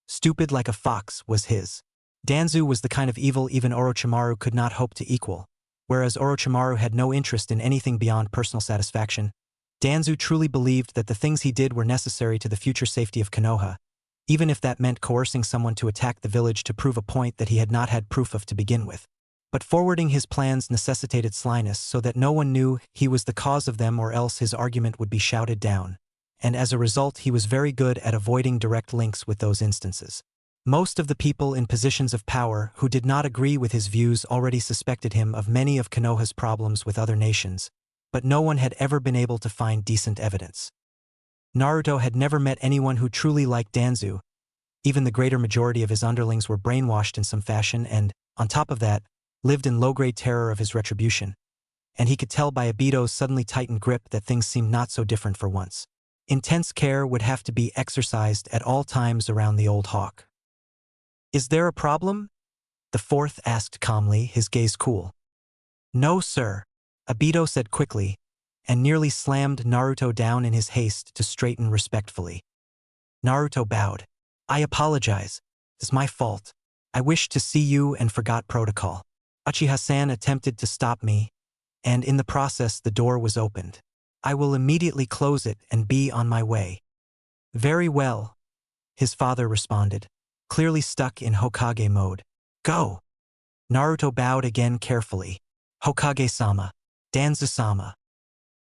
stupid like a fox was his. Danzu was the kind of evil even Orochimaru could not hope to equal. Whereas Orochimaru had no interest in anything beyond personal satisfaction, Danzu truly believed that the things he did were necessary to the future safety of Konoha, even if that meant coercing someone to attack the village to prove a point that he had not had proof of to begin with. But forwarding his plans necessitated slyness so that no one knew he was the cause of them or else his argument would be shouted down. And as a result he was very good at avoiding direct links with those instances. Most of the people in positions of power who did not agree with his views already suspected him of many of Konoha's problems with other nations, but no one had ever been able to find decent evidence. Naruto had never met anyone who truly liked Danzu. Even the greater majority of his underlings were brainwashed in some fashion and, on top of that, lived in low-grade terror of his retribution. And he could tell by Obito's suddenly tightened grip that things seemed not so different for once. Intense care would have to be exercised at all times around the old hawk. "Is there a problem?" the fourth asked calmly, his gaze cool. "No, sir," Obito said quickly, and nearly slammed Naruto down in his haste to straighten respectfully. Naruto bowed. "I apologize. It's my fault. I wished to see you and forgot protocol." Uchiha-san attempted to stop me, and in the process the door was opened. "I will immediately close it and be on my way." "Very well," his father responded, clearly stuck in Hokage mode. "Go." Naruto bowed again carefully. "Hokage-sama. Danzu-sama."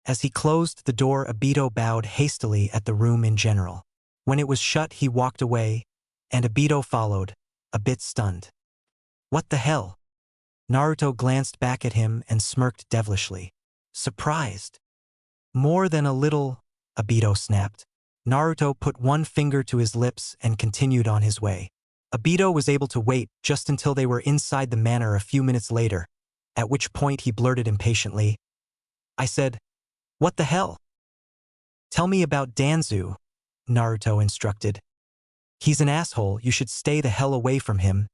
As he closed the door, Obito bowed hastily at the room in general. When it was shut, he walked away, and Obito followed, a bit stunned. "What the hell?" Naruto glanced back at him and smirked devilishly. "Surprised?" More than a little, Obito snapped. Naruto put one finger to his lips and continued on his way. Obito was able to wait just until they were inside the manor a few minutes later, at which point he blurted impatiently, I said, "What the hell?" "Tell me about Danzu," Naruto instructed. "He's an asshole, you should stay the hell away from him,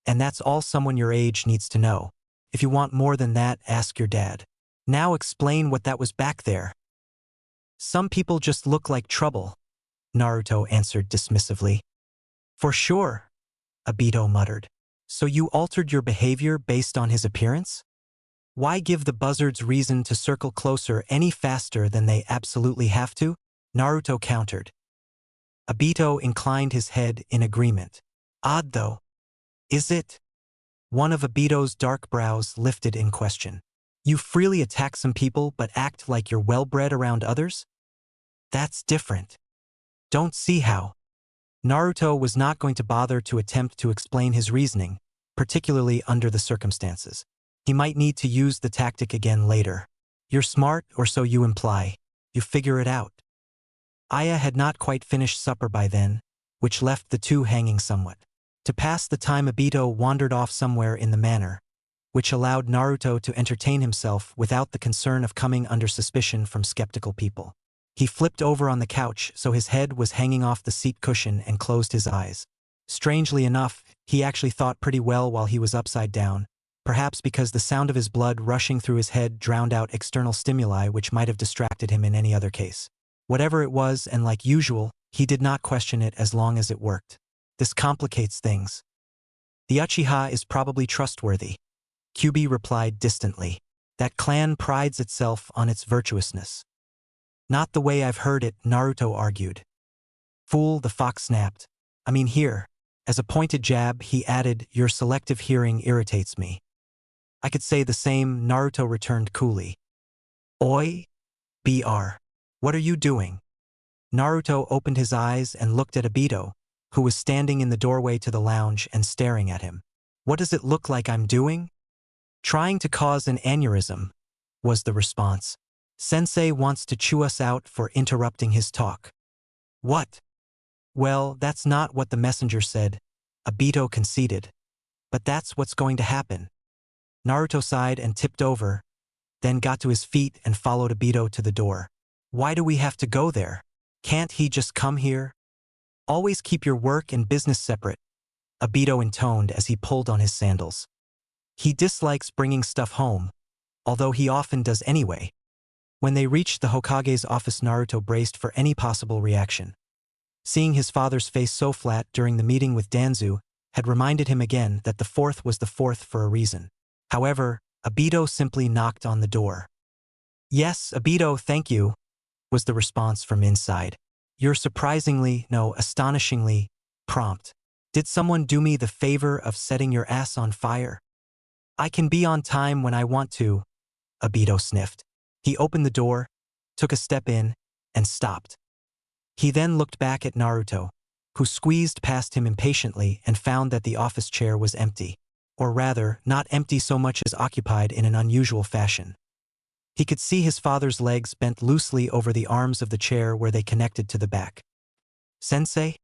and that's all someone your age needs to know. If you want more than that, ask your dad. Now explain what that was back there." "Some people just look like trouble," Naruto answered dismissively. "For sure," Obito muttered. "So you altered your behavior based on his appearance? Why give the buzzards reason to circle closer any faster than they absolutely have to?" Naruto countered. Obito inclined his head in agreement. "Odd though, is it?" One of Obito's dark brows lifted in question. "You freely attack some people but act like you're well-bred around others? That's different." "Don't see how." Naruto was not going to bother to attempt to explain his reasoning, particularly under the circumstances. He might need to use the tactic again later. "You're smart, or so you imply. You figure it out." Aya had not quite finished supper by then, which left the two hanging somewhat. To pass the time, Obito wandered off somewhere in the manor, which allowed Naruto to entertain himself without the concern of coming under suspicion from skeptical people. He flipped over on the couch so his head was hanging off the seat cushion and closed his eyes. Strangely enough, he actually thought pretty well while he was upside down, perhaps because the sound of his blood rushing through his head drowned out external stimuli which might have distracted him in any other case. Whatever it was, and like usual, he did not question it as long as it worked. "This complicates things. The Uchiha is probably trustworthy," Kyubi replied distantly. "That clan prides itself on its virtuousness." "Not the way I've heard it," Naruto argued. "Fool," the fox snapped. "I mean here." As a pointed jab, he added, "Your selective hearing irritates me." "I could say the same," Naruto returned coolly. "Oi? Br. What are you doing?" Naruto opened his eyes and looked at Obito, who was standing in the doorway to the lounge and staring at him. "What does it look like I'm doing?" "Trying to cause an aneurysm," was the response. "Sensei wants to chew us out for interrupting his talk." "What?" "Well, that's not what the messenger said," Obito conceded. "But that's what's going to happen." Naruto sighed and tipped over, then got to his feet and followed Obito to the door. "Why do we have to go there? Can't he just come here?" "Always keep your work and business separate," Obito intoned as he pulled on his sandals. He dislikes bringing stuff home, although he often does anyway. When they reached the Hokage's office, Naruto braced for any possible reaction. Seeing his father's face so flat during the meeting with Danzu had reminded him again that the fourth was the fourth for a reason. However, Obito simply knocked on the door. "Yes, Obito, thank you," was the response from inside. "You're surprisingly, no, astonishingly, prompt. Did someone do me the favor of setting your ass on fire?" "I can be on time when I want to," Obito sniffed. He opened the door, took a step in, and stopped. He then looked back at Naruto, who squeezed past him impatiently and found that the office chair was empty. Or rather, not empty so much as occupied in an unusual fashion. He could see his father's legs bent loosely over the arms of the chair where they connected to the back. "Sensei?"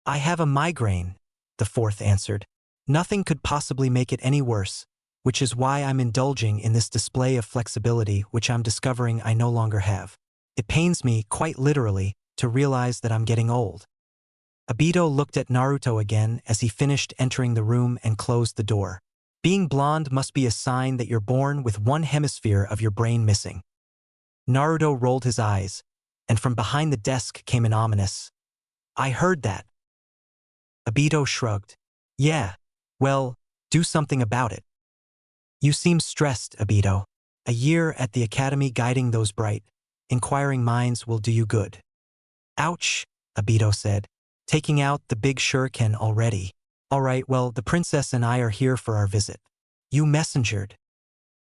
"I have a migraine," the fourth answered. "Nothing could possibly make it any worse, which is why I'm indulging in this display of flexibility which I'm discovering I no longer have. It pains me, quite literally, to realize that I'm getting old." Obito looked at Naruto again as he finished entering the room and closed the door. "Being blonde must be a sign that you're born with one hemisphere of your brain missing." Naruto rolled his eyes, and from behind the desk came an ominous, "I heard that." Obito shrugged. "Yeah, well, do something about it." "You seem stressed, Obito. A year at the academy guiding those bright, inquiring minds will do you good." "Ouch," Obito said, taking out the big shuriken already. "All right, well, the princess and I are here for our visit." "You messengered."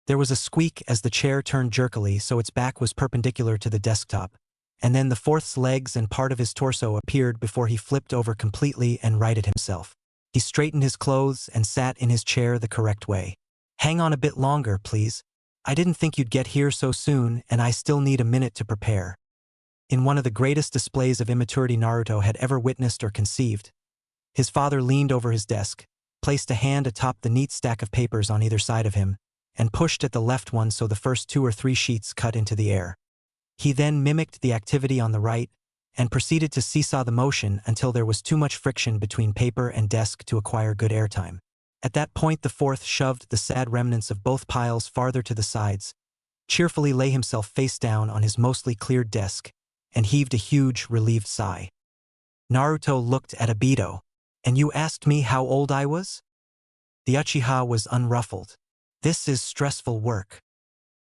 There was a squeak as the chair turned jerkily so its back was perpendicular to the desktop, and then the fourth's legs and part of his torso appeared before he flipped over completely and righted himself. He straightened his clothes and sat in his chair the correct way. "Hang on a bit longer, please." I didn't think you'd get here so soon, and I still need a minute to prepare. In one of the greatest displays of immaturity Naruto had ever witnessed or conceived, his father leaned over his desk, placed a hand atop the neat stack of papers on either side of him, and pushed at the left one so the first 2 or 3 sheets cut into the air. He then mimicked the activity on the right and proceeded to seesaw the motion until there was too much friction between paper and desk to acquire good airtime. At that point the fourth shoved the sad remnants of both piles farther to the sides, cheerfully lay himself face down on his mostly cleared desk, and heaved a huge, relieved sigh. Naruto looked at Obito. And you asked me how old I was? The Uchiha was unruffled. This is stressful work.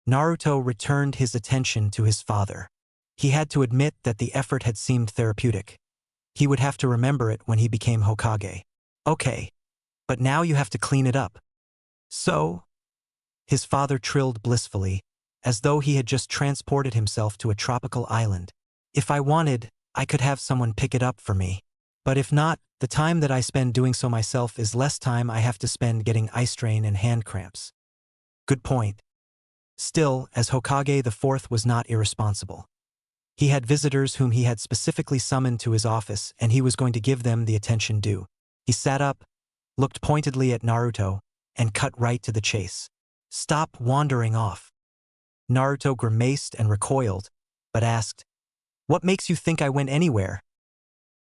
Naruto returned his attention to his father. He had to admit that the effort had seemed therapeutic. He would have to remember it when he became Hokage. Okay, but now you have to clean it up. So? His father trilled blissfully, as though he had just transported himself to a tropical island. If I wanted, I could have someone pick it up for me. But if not, the time that I spend doing so myself is less time I have to spend getting eye strain and hand cramps. Good point. Still, as Hokage the Fourth was not irresponsible. He had visitors whom he had specifically summoned to his office, and he was going to give them the attention due. He sat up, looked pointedly at Naruto, and cut right to the chase. Stop wandering off. Naruto grimaced and recoiled, but asked, What makes you think I went anywhere?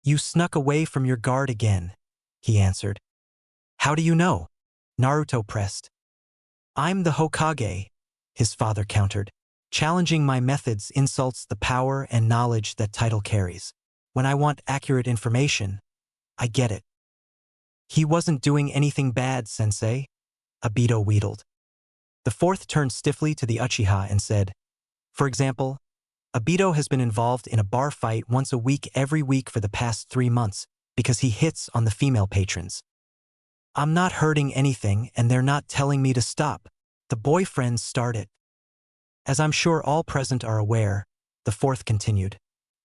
You snuck away from your guard again, he answered. How do you know? Naruto pressed. I'm the Hokage, his father countered. Challenging my methods insults the power and knowledge that title carries. When I want accurate information, I get it. He wasn't doing anything bad, sensei, Obito wheedled. The fourth turned stiffly to the Uchiha and said, For example, Obito has been involved in a bar fight once a week every week for the past 3 months because he hits on the female patrons. I'm not hurting anything and they're not telling me to stop. The boyfriends start it. As I'm sure all present are aware, the fourth continued,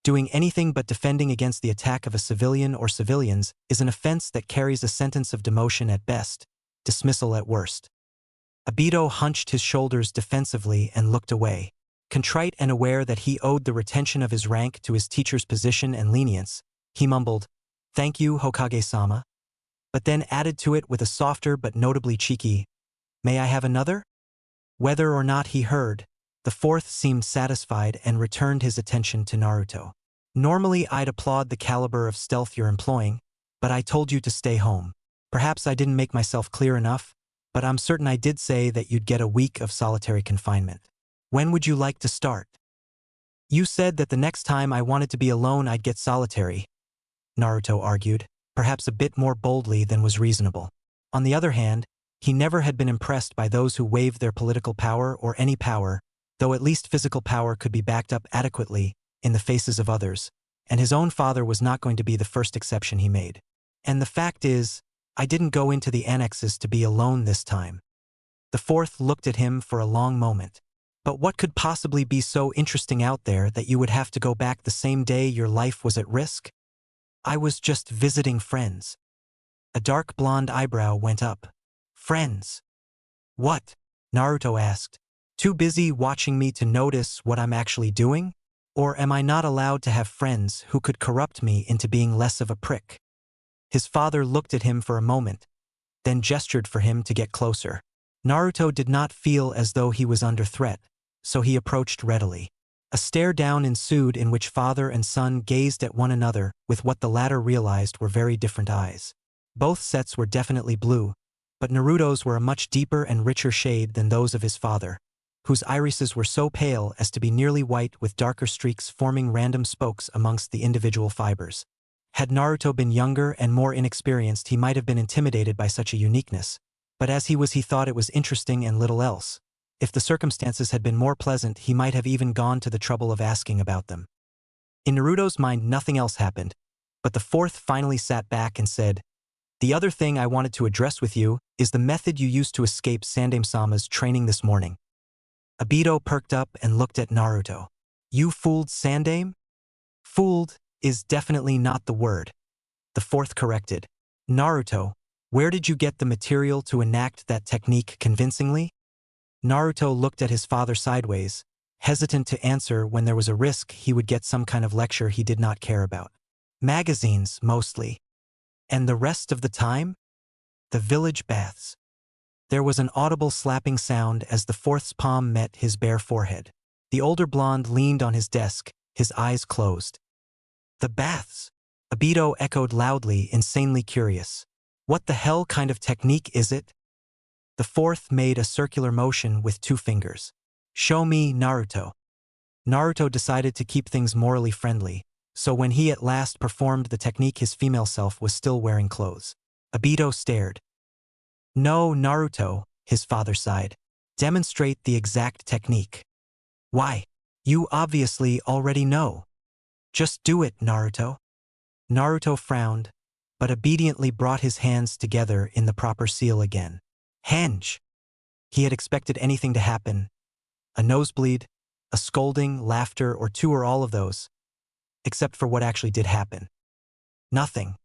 doing anything but defending against the attack of a civilian or civilians is an offense that carries a sentence of demotion at best, dismissal at worst. Obito hunched his shoulders defensively and looked away. Contrite and aware that he owed the retention of his rank to his teacher's position and lenience, he mumbled, Thank you, Hokage-sama, but then added to it with a softer but notably cheeky, May I have another? Whether or not he heard, the fourth seemed satisfied and returned his attention to Naruto. Normally I'd applaud the caliber of stealth you're employing, but I told you to stay home. Perhaps I didn't make myself clear enough, but I'm certain I did say that you'd get a week of solitary confinement. When would you like to start? You said that the next time I wanted to be alone I'd get solitary, Naruto argued, perhaps a bit more boldly than was reasonable. On the other hand, he never had been impressed by those who waved their political power or any power, though at least physical power could be backed up adequately, in the faces of others, and his own father was not going to be the first exception he made. And the fact is, I didn't go into the annexes to be alone this time. The fourth looked at him for a long moment. But what could possibly be so interesting out there that you would have to go back the same day your life was at risk? I was just visiting friends. A dark blonde eyebrow went up. Friends? What? Naruto asked. Too busy watching me to notice what I'm actually doing? Or am I not allowed to have friends who could corrupt me into being less of a prick? His father looked at him for a moment, then gestured for him to get closer. Naruto did not feel as though he was under threat, so he approached readily. A stare down ensued in which father and son gazed at one another with what the latter realized were very different eyes. Both sets were definitely blue, but Naruto's were a much deeper and richer shade than those of his father, whose irises were so pale as to be nearly white with darker streaks forming random spokes amongst the individual fibers. Had Naruto been younger and more inexperienced he might have been intimidated by such a uniqueness, but as he was he thought it was interesting and little else. If the circumstances had been more pleasant, he might have even gone to the trouble of asking about them. In Naruto's mind nothing else happened, but the fourth finally sat back and said, The other thing I wanted to address with you is the method you used to escape Sandaime-sama's training this morning. Obito perked up and looked at Naruto. You fooled Sandaime? Fooled is definitely not the word. The fourth corrected. Naruto, where did you get the material to enact that technique convincingly? Naruto looked at his father sideways, hesitant to answer when there was a risk he would get some kind of lecture he did not care about. Magazines, mostly. And the rest of the time? The village baths. There was an audible slapping sound as the fourth's palm met his bare forehead. The older blonde leaned on his desk, his eyes closed. The baths? Obito echoed loudly, insanely curious. What the hell kind of technique is it? The fourth made a circular motion with 2 fingers. Show me, Naruto. Naruto decided to keep things morally friendly, so when he at last performed the technique his female self was still wearing clothes. Obito stared. No, Naruto, his father sighed. Demonstrate the exact technique. Why? You obviously already know. Just do it, Naruto. Naruto frowned, but obediently brought his hands together in the proper seal again. Henge! He had expected anything to happen. A nosebleed, a scolding, laughter, or 2 or all of those. Except for what actually did happen. Nothing.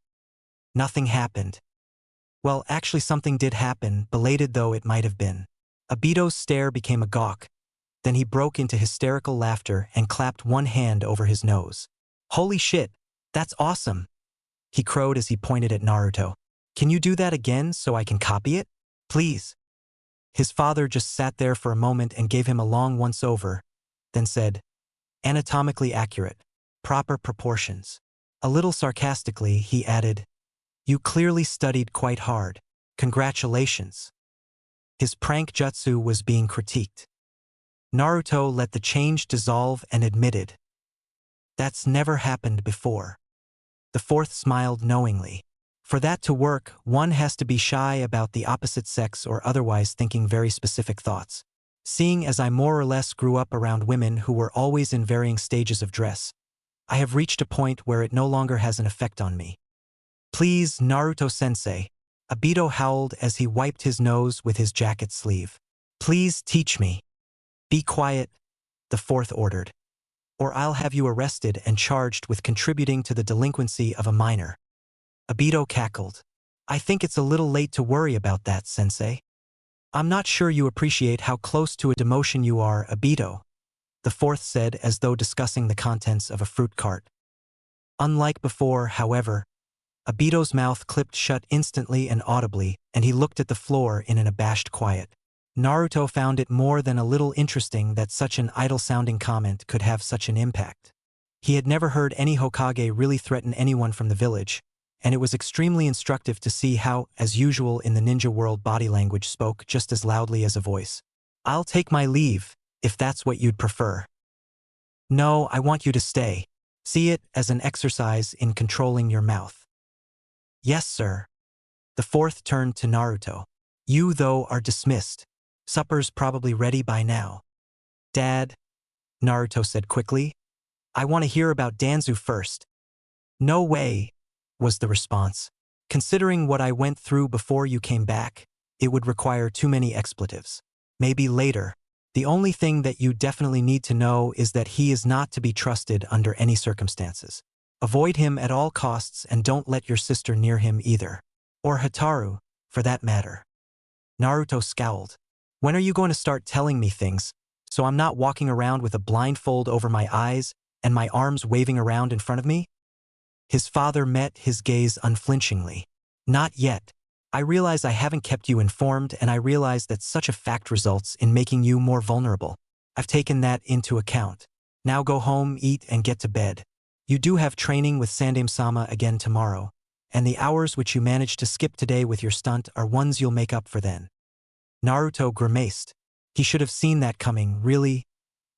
Nothing happened. Well, actually something did happen, belated though it might have been. Obito's stare became a gawk. Then he broke into hysterical laughter and clapped one hand over his nose. Holy shit, that's awesome! He crowed as he pointed at Naruto. Can you do that again so I can copy it? Please. His father just sat there for a moment and gave him a long once-over, then said, anatomically accurate, proper proportions. A little sarcastically, he added, you clearly studied quite hard. Congratulations. His prank jutsu was being critiqued. Naruto let the change dissolve and admitted, that's never happened before. The fourth smiled knowingly. For that to work, one has to be shy about the opposite sex or otherwise thinking very specific thoughts. Seeing as I more or less grew up around women who were always in varying stages of dress, I have reached a point where it no longer has an effect on me. Please, Naruto-sensei, Obito howled as he wiped his nose with his jacket sleeve. Please teach me. Be quiet, the fourth ordered. Or I'll have you arrested and charged with contributing to the delinquency of a minor. Obito cackled. I think it's a little late to worry about that, sensei. I'm not sure you appreciate how close to a demotion you are, Obito, the fourth said as though discussing the contents of a fruit cart. Unlike before, however, Obito's mouth clipped shut instantly and audibly, and he looked at the floor in an abashed quiet. Naruto found it more than a little interesting that such an idle-sounding comment could have such an impact. He had never heard any Hokage really threaten anyone from the village, and it was extremely instructive to see how, as usual in the ninja world, body language spoke just as loudly as a voice. I'll take my leave, if that's what you'd prefer. No, I want you to stay. See it as an exercise in controlling your mouth. Yes, sir. The fourth turned to Naruto. You, though, are dismissed. Supper's probably ready by now. Dad, Naruto said quickly. I want to hear about Danzu first. No way, was the response. Considering what I went through before you came back, it would require too many expletives. Maybe later. The only thing that you definitely need to know is that he is not to be trusted under any circumstances. Avoid him at all costs and don't let your sister near him either. Or Hataru, for that matter. Naruto scowled. When are you going to start telling me things, so I'm not walking around with a blindfold over my eyes and my arms waving around in front of me? His father met his gaze unflinchingly. Not yet. I realize I haven't kept you informed, and I realize that such a fact results in making you more vulnerable. I've taken that into account. Now go home, eat, and get to bed. You do have training with Sandaime-sama again tomorrow, and the hours which you managed to skip today with your stunt are ones you'll make up for then. Naruto grimaced. He should have seen that coming, really.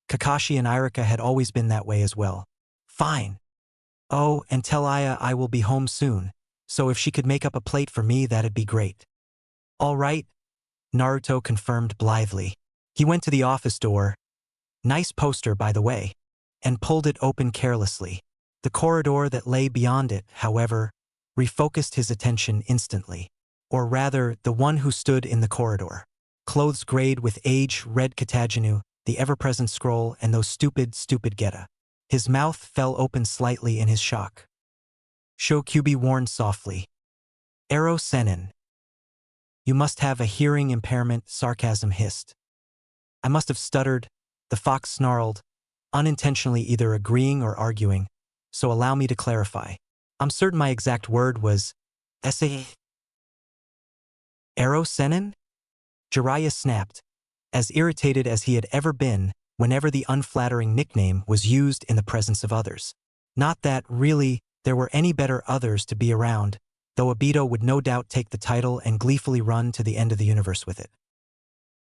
Kakashi and Irika had always been that way as well. Fine. Oh, and tell Aya I will be home soon, so if she could make up a plate for me, that'd be great. All right, Naruto confirmed blithely. He went to the office door, nice poster by the way, and pulled it open carelessly. The corridor that lay beyond it, however, refocused his attention instantly. Or rather, the one who stood in the corridor. Clothes grayed with age, red kataginu, the ever-present scroll, and those stupid geta. His mouth fell open slightly in his shock. Shokubi warned softly. Ero Senin. You must have a hearing impairment, sarcasm hissed. I must have stuttered, the fox snarled, unintentionally either agreeing or arguing, so allow me to clarify. I'm certain my exact word was, Ese Aro Senin? Jiraiya snapped, as irritated as he had ever been whenever the unflattering nickname was used in the presence of others. Not that, really, there were any better others to be around, though Obito would no doubt take the title and gleefully run to the end of the universe with it.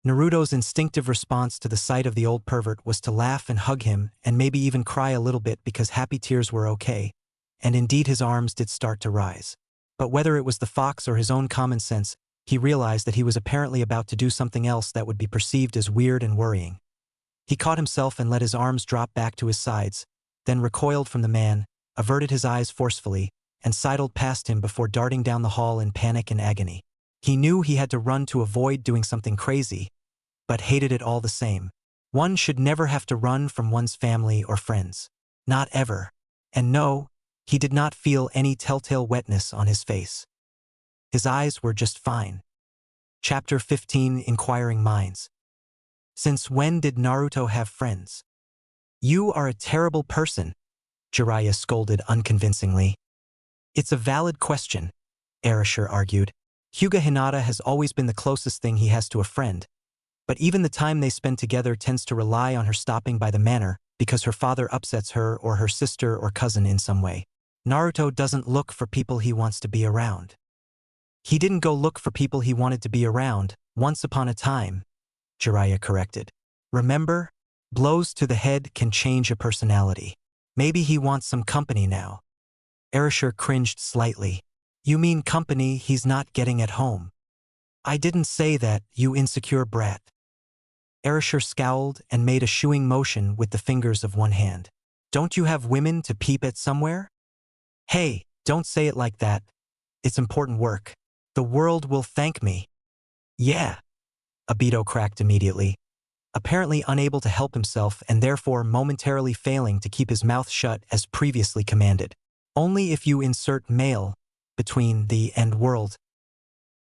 Naruto's instinctive response to the sight of the old pervert was to laugh and hug him and maybe even cry a little bit because happy tears were okay, and indeed his arms did start to rise. But whether it was the fox or his own common sense, he realized that he was apparently about to do something else that would be perceived as weird and worrying. He caught himself and let his arms drop back to his sides, then recoiled from the man, averted his eyes forcefully, and sidled past him before darting down the hall in panic and agony. He knew he had to run to avoid doing something crazy, but hated it all the same. One should never have to run from one's family or friends. Not ever. And no, he did not feel any telltale wetness on his face. His eyes were just fine. Chapter 15, Inquiring Minds. Since when did Naruto have friends? You are a terrible person, Jiraiya scolded unconvincingly. It's a valid question, Erasure argued. Hyuga Hinata has always been the closest thing he has to a friend, but even the time they spend together tends to rely on her stopping by the manor because her father upsets her or her sister or cousin in some way. Naruto doesn't look for people he wants to be around. He didn't go look for people he wanted to be around, once upon a time, Jiraiya corrected. Remember? Blows to the head can change a personality. Maybe he wants some company now. Erasure cringed slightly. You mean company he's not getting at home? I didn't say that, you insecure brat. Erasure scowled and made a shooing motion with the fingers of one hand. Don't you have women to peep at somewhere? Hey, don't say it like that. It's important work. The world will thank me. Yeah. Obito cracked immediately, apparently unable to help himself and therefore momentarily failing to keep his mouth shut as previously commanded. Only if you insert male between the and world.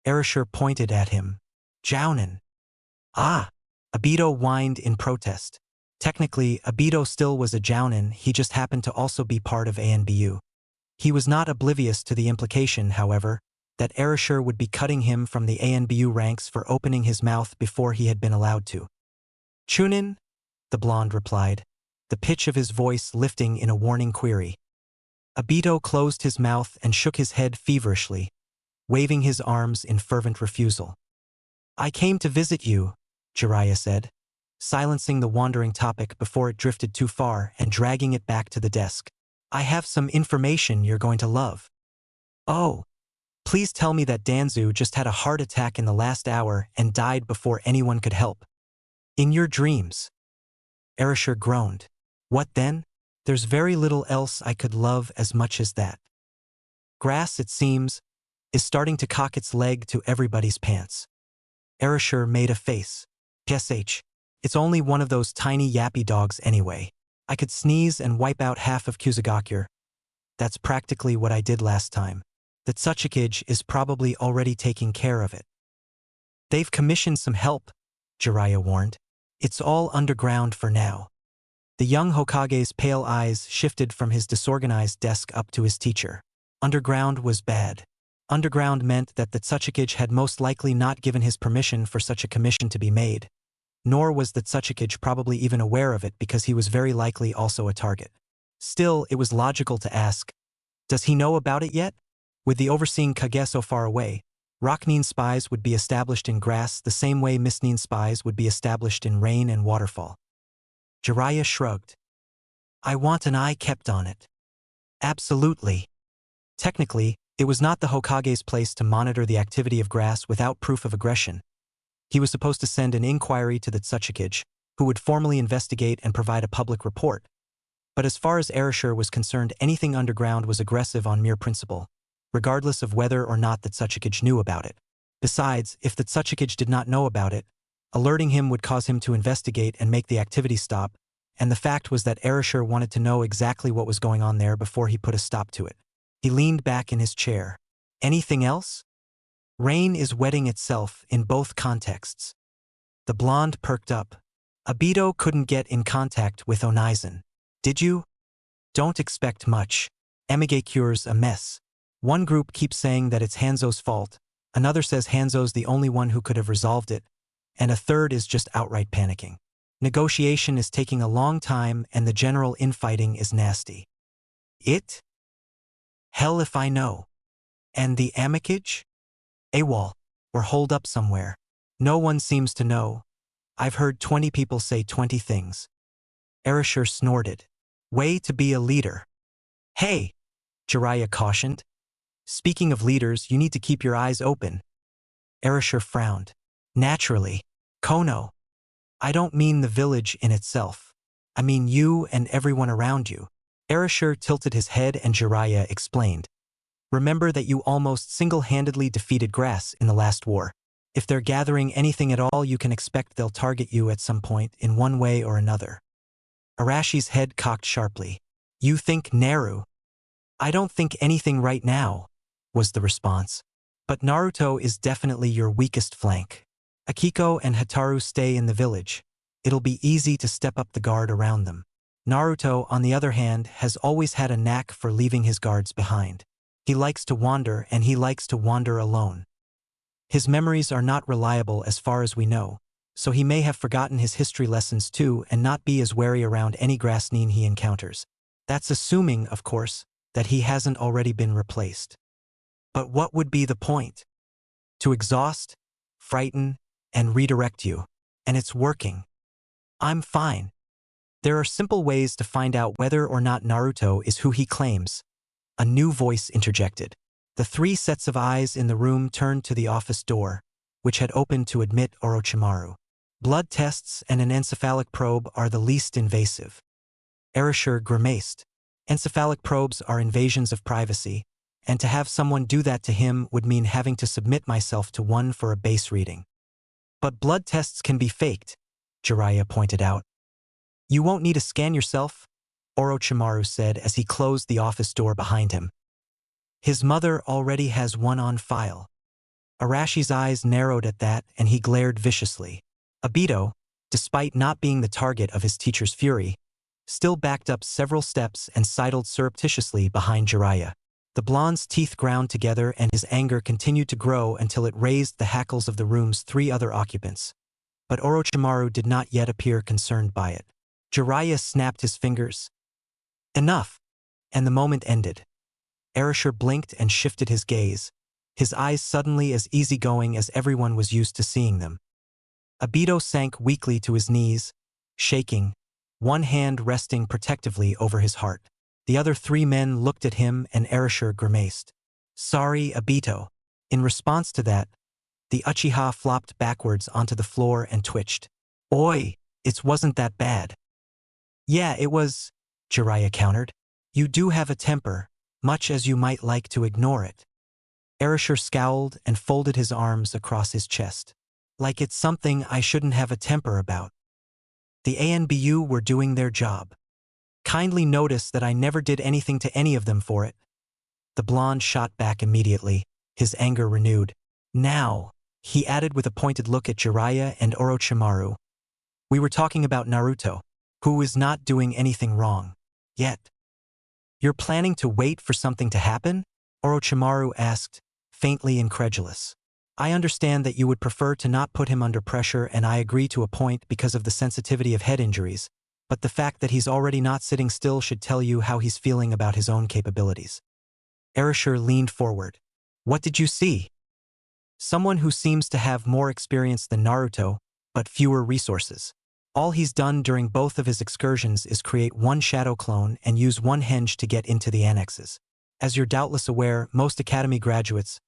Erasure pointed at him. Jounin. Ah! Obito whined in protest. Technically, Obito still was a Jounin, he just happened to also be part of ANBU. He was not oblivious to the implication, however, that Erasure would be cutting him from the ANBU ranks for opening his mouth before he had been allowed to. Chunin? The blonde replied, the pitch of his voice lifting in a warning query. Obito closed his mouth and shook his head feverishly, waving his arms in fervent refusal. I came to visit you, Jiraiya said, silencing the wandering topic before it drifted too far and dragging it back to the desk. I have some information you're going to love. Oh. Please tell me that Danzu just had a heart attack in the last hour and died before anyone could help. In your dreams. Erasure groaned. What then? There's very little else I could love as much as that. Grass, it seems, is starting to cock its leg to everybody's pants. Erasure made a face. SH. It's only one of those tiny yappy dogs anyway. I could sneeze and wipe out half of Kusagakure. That's practically what I did last time. The Tsuchikage is probably already taking care of it. They've commissioned some help, Jiraiya warned. It's all underground for now. The young Hokage's pale eyes shifted from his disorganized desk up to his teacher. Underground was bad. Underground meant that the Tsuchikage had most likely not given his permission for such a commission to be made, nor was the Tsuchikage probably even aware of it because he was very likely also a target. Still, it was logical to ask, does he know about it yet? With the overseeing Kage so far away, Rocknin spies would be established in grass the same way Mistnin spies would be established in rain and waterfall. Jiraiya shrugged. I want an eye kept on it. Absolutely. Technically, it was not the Hokage's place to monitor the activity of grass without proof of aggression. He was supposed to send an inquiry to the Tsuchikage, who would formally investigate and provide a public report. But as far as Erasure was concerned, anything underground was aggressive on mere principle, regardless of whether or not the Tsuchikage knew about it. Besides, if the Tsuchikage did not know about it, alerting him would cause him to investigate and make the activity stop, and the fact was that Erasure wanted to know exactly what was going on there before he put a stop to it. He leaned back in his chair. Anything else? Rain is wetting itself in both contexts. The blonde perked up. Obito couldn't get in contact with Onizen. Did you? Don't expect much. Cure's a mess. One group keeps saying that it's Hanzo's fault, another says Hanzo's the only one who could have resolved it, and a third is just outright panicking. Negotiation is taking a long time and the general infighting is nasty. It? Hell if I know. And the amicage? AWOL, or holed up somewhere. No one seems to know. I've heard 20 people say 20 things. Erasure snorted. Way to be a leader. Hey, Jiraiya cautioned. Speaking of leaders, you need to keep your eyes open. Erasure frowned. Naturally. Kono. I don't mean the village in itself. I mean you and everyone around you. Erasure tilted his head and Jiraiya explained. Remember that you almost single-handedly defeated Grass in the last war. If they're gathering anything at all, you can expect they'll target you at some point in one way or another. Arashi's head cocked sharply. You think Naru? I don't think anything right now, was the response. But Naruto is definitely your weakest flank. Akiko and Hataru stay in the village. It'll be easy to step up the guard around them. Naruto, on the other hand, has always had a knack for leaving his guards behind. He likes to wander, and he likes to wander alone. His memories are not reliable as far as we know, so he may have forgotten his history lessons too and not be as wary around any Grassnin he encounters. That's assuming, of course, that he hasn't already been replaced. But what would be the point? To exhaust, frighten, and redirect you. And it's working. I'm fine. There are simple ways to find out whether or not Naruto is who he claims. A new voice interjected. The three sets of eyes in the room turned to the office door, which had opened to admit Orochimaru. Blood tests and an encephalic probe are the least invasive. Erasure grimaced. Encephalic probes are invasions of privacy, and to have someone do that to him would mean having to submit myself to one for a base reading. But blood tests can be faked, Jiraiya pointed out. You won't need to scan yourself, Orochimaru said as he closed the office door behind him. His mother already has one on file. Arashi's eyes narrowed at that and he glared viciously. Obito, despite not being the target of his teacher's fury, still backed up several steps and sidled surreptitiously behind Jiraiya. The blonde's teeth ground together and his anger continued to grow until it raised the hackles of the room's three other occupants. But Orochimaru did not yet appear concerned by it. Jiraiya snapped his fingers. Enough! And the moment ended. Erasure blinked and shifted his gaze, his eyes suddenly as easygoing as everyone was used to seeing them. Obito sank weakly to his knees, shaking, one hand resting protectively over his heart. The other three men looked at him and Erasure grimaced. Sorry, Obito. In response to that, the Uchiha flopped backwards onto the floor and twitched. Oi, it wasn't that bad. Yeah, it was, Jiraiya countered. You do have a temper, much as you might like to ignore it. Erasure scowled and folded his arms across his chest. Like it's something I shouldn't have a temper about. The ANBU were doing their job. Kindly notice that I never did anything to any of them for it. The blonde shot back immediately, his anger renewed. Now, he added with a pointed look at Jiraiya and Orochimaru. We were talking about Naruto, who is not doing anything wrong. Yet. You're planning to wait for something to happen? Orochimaru asked, faintly incredulous. I understand that you would prefer to not put him under pressure and I agree to a point because of the sensitivity of head injuries, but the fact that he's already not sitting still should tell you how he's feeling about his own capabilities. Erasure leaned forward. What did you see? Someone who seems to have more experience than Naruto, but fewer resources. All he's done during both of his excursions is create one shadow clone and use one henge to get into the annexes. As you're doubtless aware, most academy graduates,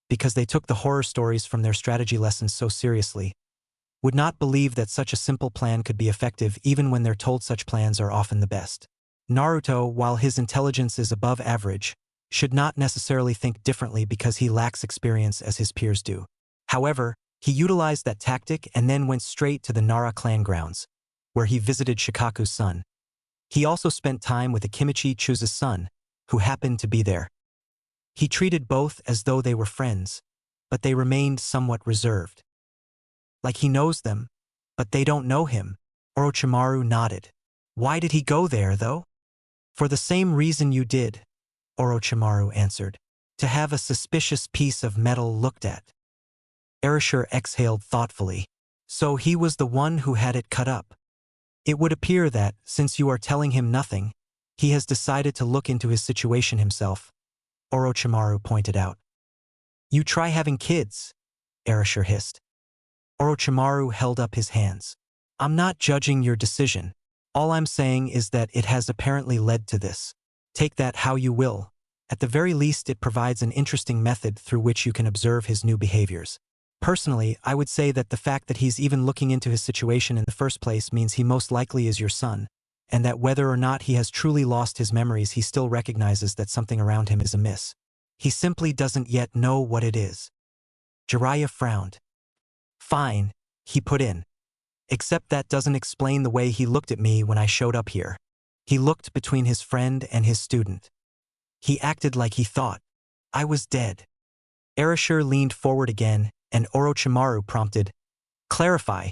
because they took the horror stories from their strategy lessons so seriously, would not believe that such a simple plan could be effective even when they're told such plans are often the best. Naruto, while his intelligence is above average, should not necessarily think differently because he lacks experience as his peers do. However, he utilized that tactic and then went straight to the Nara clan grounds, where he visited Shikaku's son. He also spent time with Akimichi Chuza's son, who happened to be there. He treated both as though they were friends, but they remained somewhat reserved. Like he knows them, but they don't know him, Orochimaru nodded. Why did he go there, though? For the same reason you did, Orochimaru answered. To have a suspicious piece of metal looked at. Erasure exhaled thoughtfully. So he was the one who had it cut up. It would appear that, since you are telling him nothing, he has decided to look into his situation himself, Orochimaru pointed out. You try having kids, Erasure hissed. Orochimaru held up his hands. I'm not judging your decision. All I'm saying is that it has apparently led to this. Take that how you will. At the very least, it provides an interesting method through which you can observe his new behaviors. Personally, I would say that the fact that he's even looking into his situation in the first place means he most likely is your son, and that whether or not he has truly lost his memories, he still recognizes that something around him is amiss. He simply doesn't yet know what it is. Jiraiya frowned. Fine, he put in. Except that doesn't explain the way he looked at me when I showed up here. He looked between his friend and his student. He acted like he thought I was dead. Erasure leaned forward again, and Orochimaru prompted, Clarify.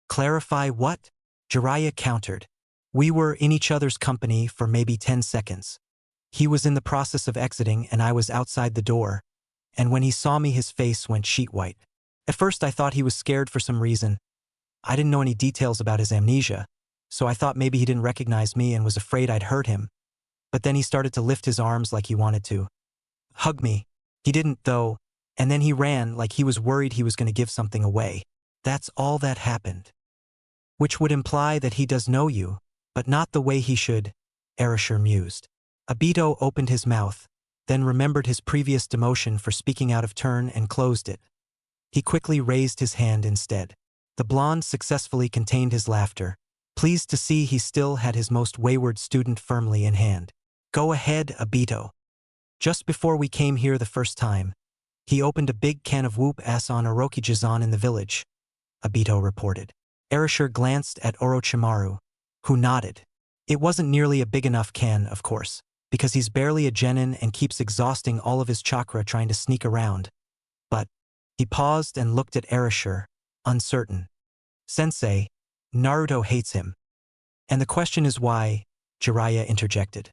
Clarify what? Jiraiya countered. We were in each other's company for maybe 10 seconds. He was in the process of exiting and I was outside the door, and when he saw me his face went sheet white. At first I thought he was scared for some reason. I didn't know any details about his amnesia, so I thought maybe he didn't recognize me and was afraid I'd hurt him. But then he started to lift his arms like he wanted to hug me. He didn't, though, and then he ran like he was worried he was going to give something away. That's all that happened. Which would imply that he does know you, but not the way he should, Erasure mused. Obito opened his mouth, then remembered his previous demotion for speaking out of turn and closed it. He quickly raised his hand instead. The blonde successfully contained his laughter, pleased to see he still had his most wayward student firmly in hand. Go ahead, Obito. Just before we came here the first time, he opened a big can of whoop-ass on Orochi-Jizan in the village, Obito reported. Erasure glanced at Orochimaru, who nodded. It wasn't nearly a big enough can, of course, because he's barely a genin and keeps exhausting all of his chakra trying to sneak around. But he paused and looked at Erasure, uncertain. Sensei, Naruto hates him. And the question is why, Jiraiya interjected.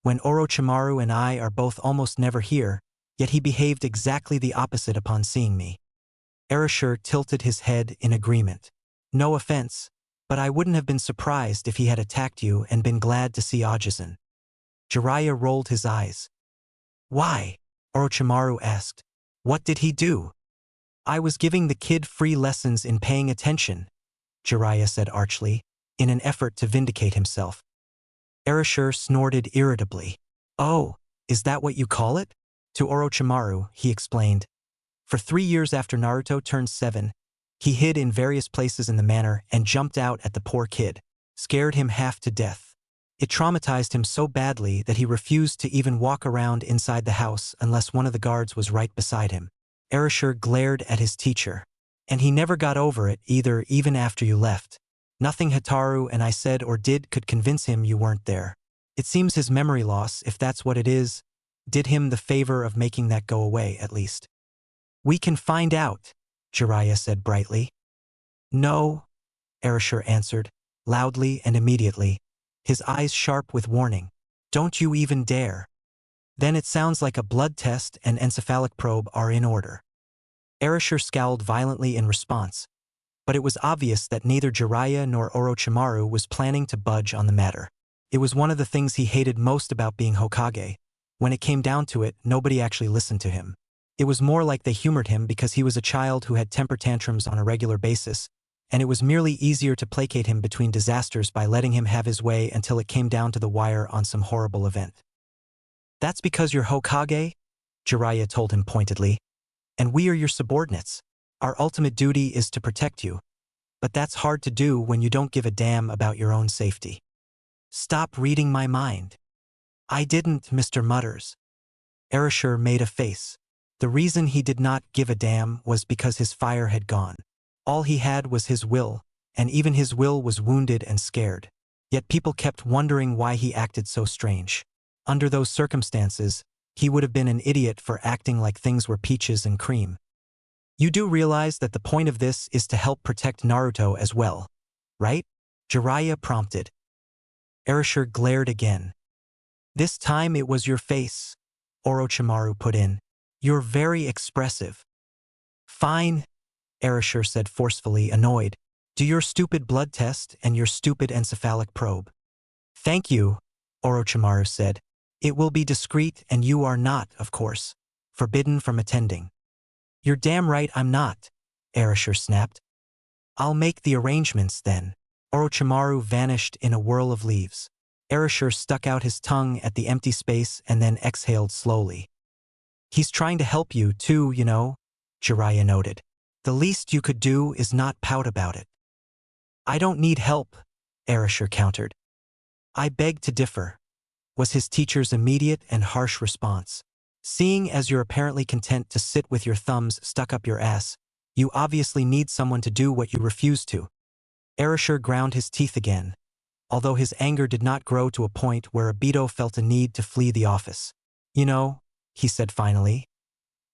When Orochimaru and I are both almost never here, yet he behaved exactly the opposite upon seeing me. Erasure tilted his head in agreement. No offense, but I wouldn't have been surprised if he had attacked you and been glad to see Ajisen. Jiraiya rolled his eyes. Why? Orochimaru asked. What did he do? I was giving the kid free lessons in paying attention, Jiraiya said archly, in an effort to vindicate himself. Erasure snorted irritably. Oh, is that what you call it? To Orochimaru, he explained. For 3 years after Naruto turned 7, he hid in various places in the manor and jumped out at the poor kid, scared him half to death. It traumatized him so badly that he refused to even walk around inside the house unless one of the guards was right beside him. Erasure glared at his teacher. And he never got over it either, even after you left. Nothing Hataru and I said or did could convince him you weren't there. It seems his memory loss, if that's what it is, did him the favor of making that go away, at least. We can find out, Jiraiya said brightly. No, Erasure answered, loudly and immediately, his eyes sharp with warning. Don't you even dare. Then it sounds like a blood test and encephalic probe are in order. Erasure scowled violently in response, but it was obvious that neither Jiraiya nor Orochimaru was planning to budge on the matter. It was one of the things he hated most about being Hokage. When it came down to it, nobody actually listened to him. It was more like they humored him because he was a child who had temper tantrums on a regular basis, and it was merely easier to placate him between disasters by letting him have his way until it came down to the wire on some horrible event. That's because you're Hokage, Jiraiya told him pointedly, and we are your subordinates. Our ultimate duty is to protect you, but that's hard to do when you don't give a damn about your own safety. Stop reading my mind. I didn't, Mr. Mutters. Erasure made a face. The reason he did not give a damn was because his fire had gone. All he had was his will, and even his will was wounded and scared. Yet people kept wondering why he acted so strange. Under those circumstances, he would have been an idiot for acting like things were peaches and cream. You do realize that the point of this is to help protect Naruto as well, right? Jiraiya prompted. Erasure glared again. This time it was your face, Orochimaru put in. You're very expressive. Fine, Erasure said forcefully, annoyed. Do your stupid blood test and your stupid encephalic probe. Thank you, Orochimaru said. It will be discreet and you are not, of course, forbidden from attending. You're damn right I'm not, Erasure snapped. I'll make the arrangements then. Orochimaru vanished in a whirl of leaves. Erasure stuck out his tongue at the empty space and then exhaled slowly. He's trying to help you too, you know, Jiraiya noted. The least you could do is not pout about it. I don't need help, Erasure countered. I beg to differ, was his teacher's immediate and harsh response. Seeing as you're apparently content to sit with your thumbs stuck up your ass, you obviously need someone to do what you refuse to. Erasure ground his teeth again, although his anger did not grow to a point where Obito felt a need to flee the office. You know, he said finally,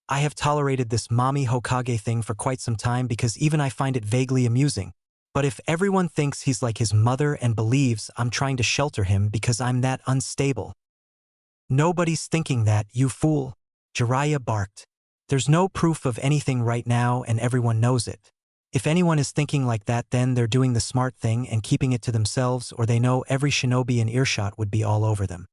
I have tolerated this mommy Hokage thing for quite some time because even I find it vaguely amusing. But if everyone thinks he's like his mother and believes I'm trying to shelter him because I'm that unstable. Nobody's thinking that, you fool, Jiraiya barked. There's no proof of anything right now and everyone knows it. If anyone is thinking like that, then they're doing the smart thing and keeping it to themselves, or they know every shinobi in earshot would be all over them.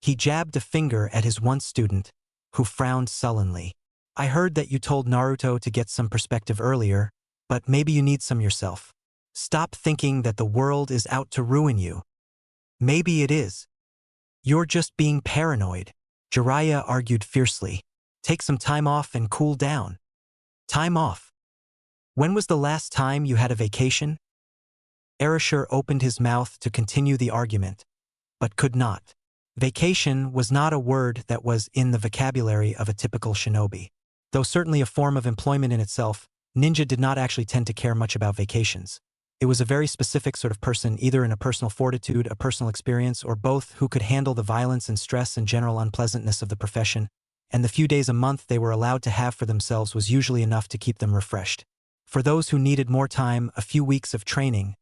He jabbed a finger at his once student, who frowned sullenly. I heard that you told Naruto to get some perspective earlier, but maybe you need some yourself. Stop thinking that the world is out to ruin you. Maybe it is. You're just being paranoid, Jiraiya argued fiercely. Take some time off and cool down. Time off? When was the last time you had a vacation? Erasure opened his mouth to continue the argument, but could not. Vacation was not a word that was in the vocabulary of a typical shinobi. Though certainly a form of employment in itself, ninja did not actually tend to care much about vacations. It was a very specific sort of person, either in a personal fortitude, a personal experience, or both, who could handle the violence and stress and general unpleasantness of the profession, and the few days a month they were allowed to have for themselves was usually enough to keep them refreshed. For those who needed more time, a few weeks of training,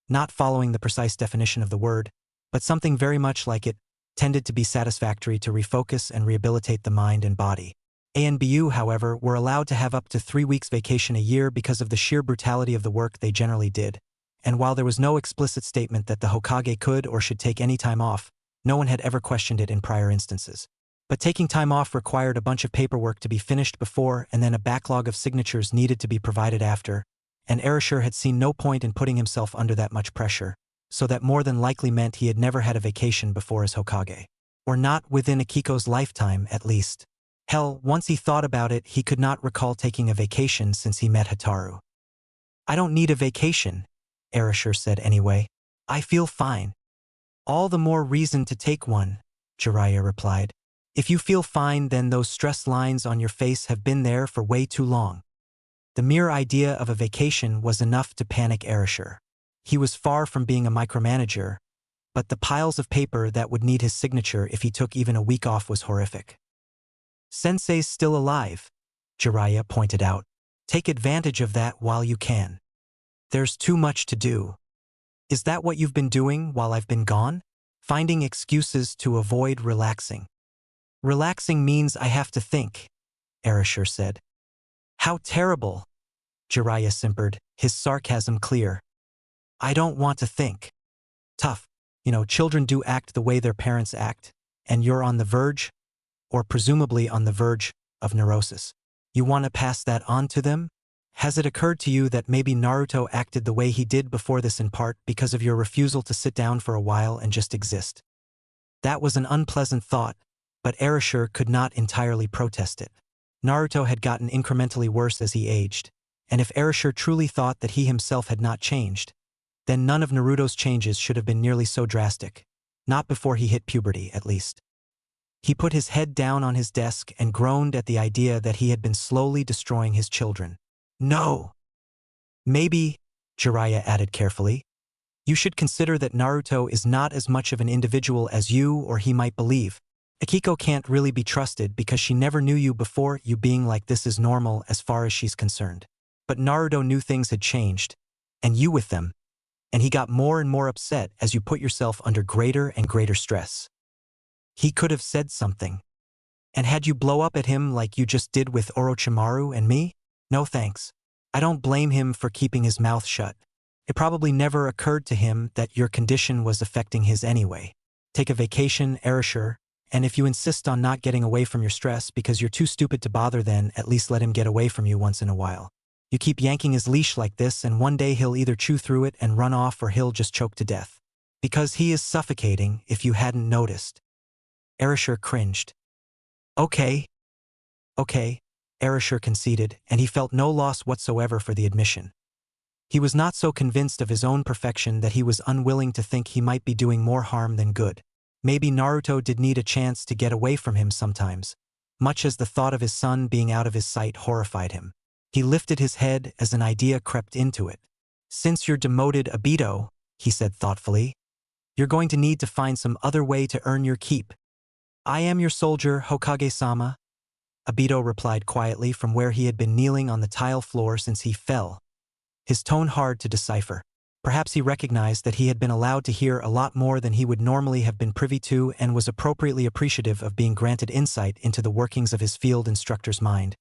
not following the precise definition of the word, but something very much like it, tended to be satisfactory to refocus and rehabilitate the mind and body. ANBU, however, were allowed to have up to 3 weeks vacation a year because of the sheer brutality of the work they generally did. And while there was no explicit statement that the Hokage could or should take any time off, no one had ever questioned it in prior instances. But taking time off required a bunch of paperwork to be finished before and then a backlog of signatures needed to be provided after, and Erasure had seen no point in putting himself under that much pressure, so that more than likely meant he had never had a vacation before as Hokage. Or not within Akiko's lifetime, at least. Hell, once he thought about it, he could not recall taking a vacation since he met Hataru. I don't need a vacation, Erasure said anyway. I feel fine. All the more reason to take one, Jiraiya replied. If you feel fine, then those stress lines on your face have been there for way too long. The mere idea of a vacation was enough to panic Erasure. He was far from being a micromanager, but the piles of paper that would need his signature if he took even a week off was horrific. Sensei's still alive, Jiraiya pointed out. Take advantage of that while you can. There's too much to do. Is that what you've been doing while I've been gone? Finding excuses to avoid relaxing. Relaxing means I have to think, Erasure said. How terrible, Jiraiya simpered, his sarcasm clear. I don't want to think. Tough. You know, children do act the way their parents act, and you're on the verge, or presumably on the verge, of neurosis. You want to pass that on to them? Has it occurred to you that maybe Naruto acted the way he did before this in part because of your refusal to sit down for a while and just exist? That was an unpleasant thought, but Erasure could not entirely protest it. Naruto had gotten incrementally worse as he aged, and if Erasure truly thought that he himself had not changed, then none of Naruto's changes should have been nearly so drastic, not before he hit puberty, at least. He put his head down on his desk and groaned at the idea that he had been slowly destroying his children. No! Maybe, Jiraiya added carefully, you should consider that Naruto is not as much of an individual as you or he might believe. Akiko can't really be trusted because she never knew you before. You being like this is normal as far as she's concerned. But Naruto knew things had changed, and you with them. and he got more and more upset as you put yourself under greater and greater stress. He could have said something. And had you blow up at him like you just did with Orochimaru and me? No thanks. I don't blame him for keeping his mouth shut. It probably never occurred to him that your condition was affecting his anyway. Take a vacation, Erasure, and if you insist on not getting away from your stress because you're too stupid to bother, then at least let him get away from you once in a while. You keep yanking his leash like this and one day he'll either chew through it and run off or he'll just choke to death. Because he is suffocating if you hadn't noticed. Erasure cringed. Okay. Erasure conceded, and he felt no loss whatsoever for the admission. He was not so convinced of his own perfection that he was unwilling to think he might be doing more harm than good. Maybe Naruto did need a chance to get away from him sometimes, much as the thought of his son being out of his sight horrified him. He lifted his head as an idea crept into it. Since you're demoted Obito, he said thoughtfully, you're going to need to find some other way to earn your keep. I am your soldier, Hokage-sama, Obito replied quietly from where he had been kneeling on the tile floor since he fell, his tone hard to decipher. Perhaps he recognized that he had been allowed to hear a lot more than he would normally have been privy to and was appropriately appreciative of being granted insight into the workings of his field instructor's mind.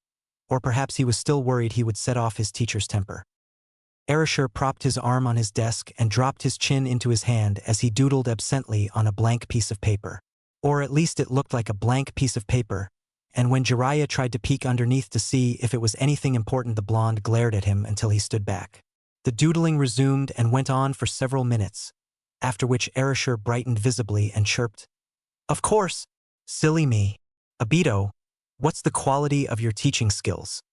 Or perhaps he was still worried he would set off his teacher's temper. Erasure propped his arm on his desk and dropped his chin into his hand as he doodled absently on a blank piece of paper. Or at least it looked like a blank piece of paper, and when Jiraiya tried to peek underneath to see if it was anything important, the blonde glared at him until he stood back. The doodling resumed and went on for several minutes, after which Erasure brightened visibly and chirped, "Of course, silly me. Obito, what's the quality of your teaching skills?"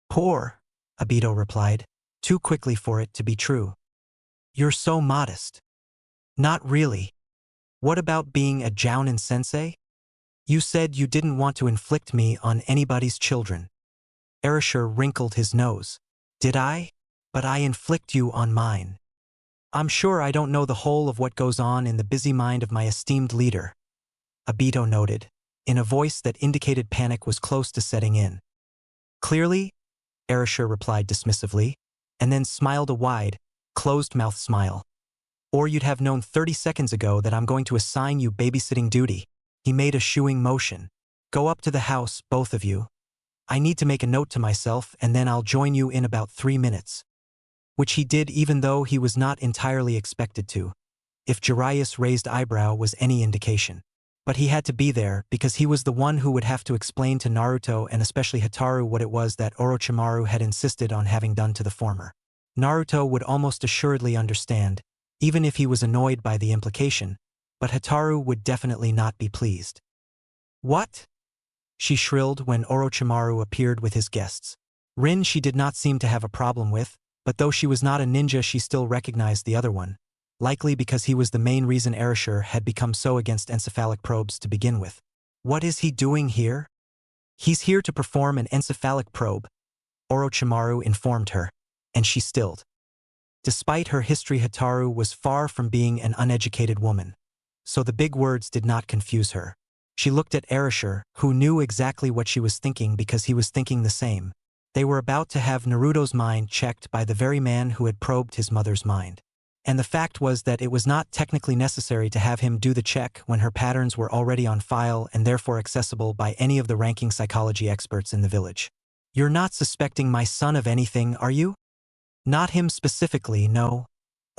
"Poor," Obito replied, too quickly for it to be true. "You're so modest." "Not really. What about being a Jounin sensei? You said you didn't want to inflict me on anybody's children." Erasure wrinkled his nose. "Did I? But I inflict you on mine. I'm sure I don't know the whole of what goes on in the busy mind of my esteemed leader," Obito noted, in a voice that indicated panic was close to setting in. "Clearly," Erasure replied dismissively, and then smiled a wide, closed-mouth smile. "Or you'd have known 30 seconds ago that I'm going to assign you babysitting duty." He made a shooing motion. "Go up to the house, both of you. I need to make a note to myself and then I'll join you in about 3 minutes. Which he did even though he was not entirely expected to, if Jiraiya's raised eyebrow was any indication. But he had to be there because he was the one who would have to explain to Naruto and especially Hataru what it was that Orochimaru had insisted on having done to the former. Naruto would almost assuredly understand, even if he was annoyed by the implication, but Hataru would definitely not be pleased. "What?" she shrilled when Orochimaru appeared with his guests. Rin she did not seem to have a problem with, but though she was not a ninja she still recognized the other one, likely because he was the main reason Erasure had become so against encephalic probes to begin with. "What is he doing here?" "He's here to perform an encephalic probe," Orochimaru informed her, and she stilled. Despite her history, Hataru was far from being an uneducated woman, so the big words did not confuse her. She looked at Erasure, who knew exactly what she was thinking because he was thinking the same. They were about to have Naruto's mind checked by the very man who had probed his mother's mind. And the fact was that it was not technically necessary to have him do the check when her patterns were already on file and therefore accessible by any of the ranking psychology experts in the village. "You're not suspecting my son of anything, are you?" "Not him specifically, no,"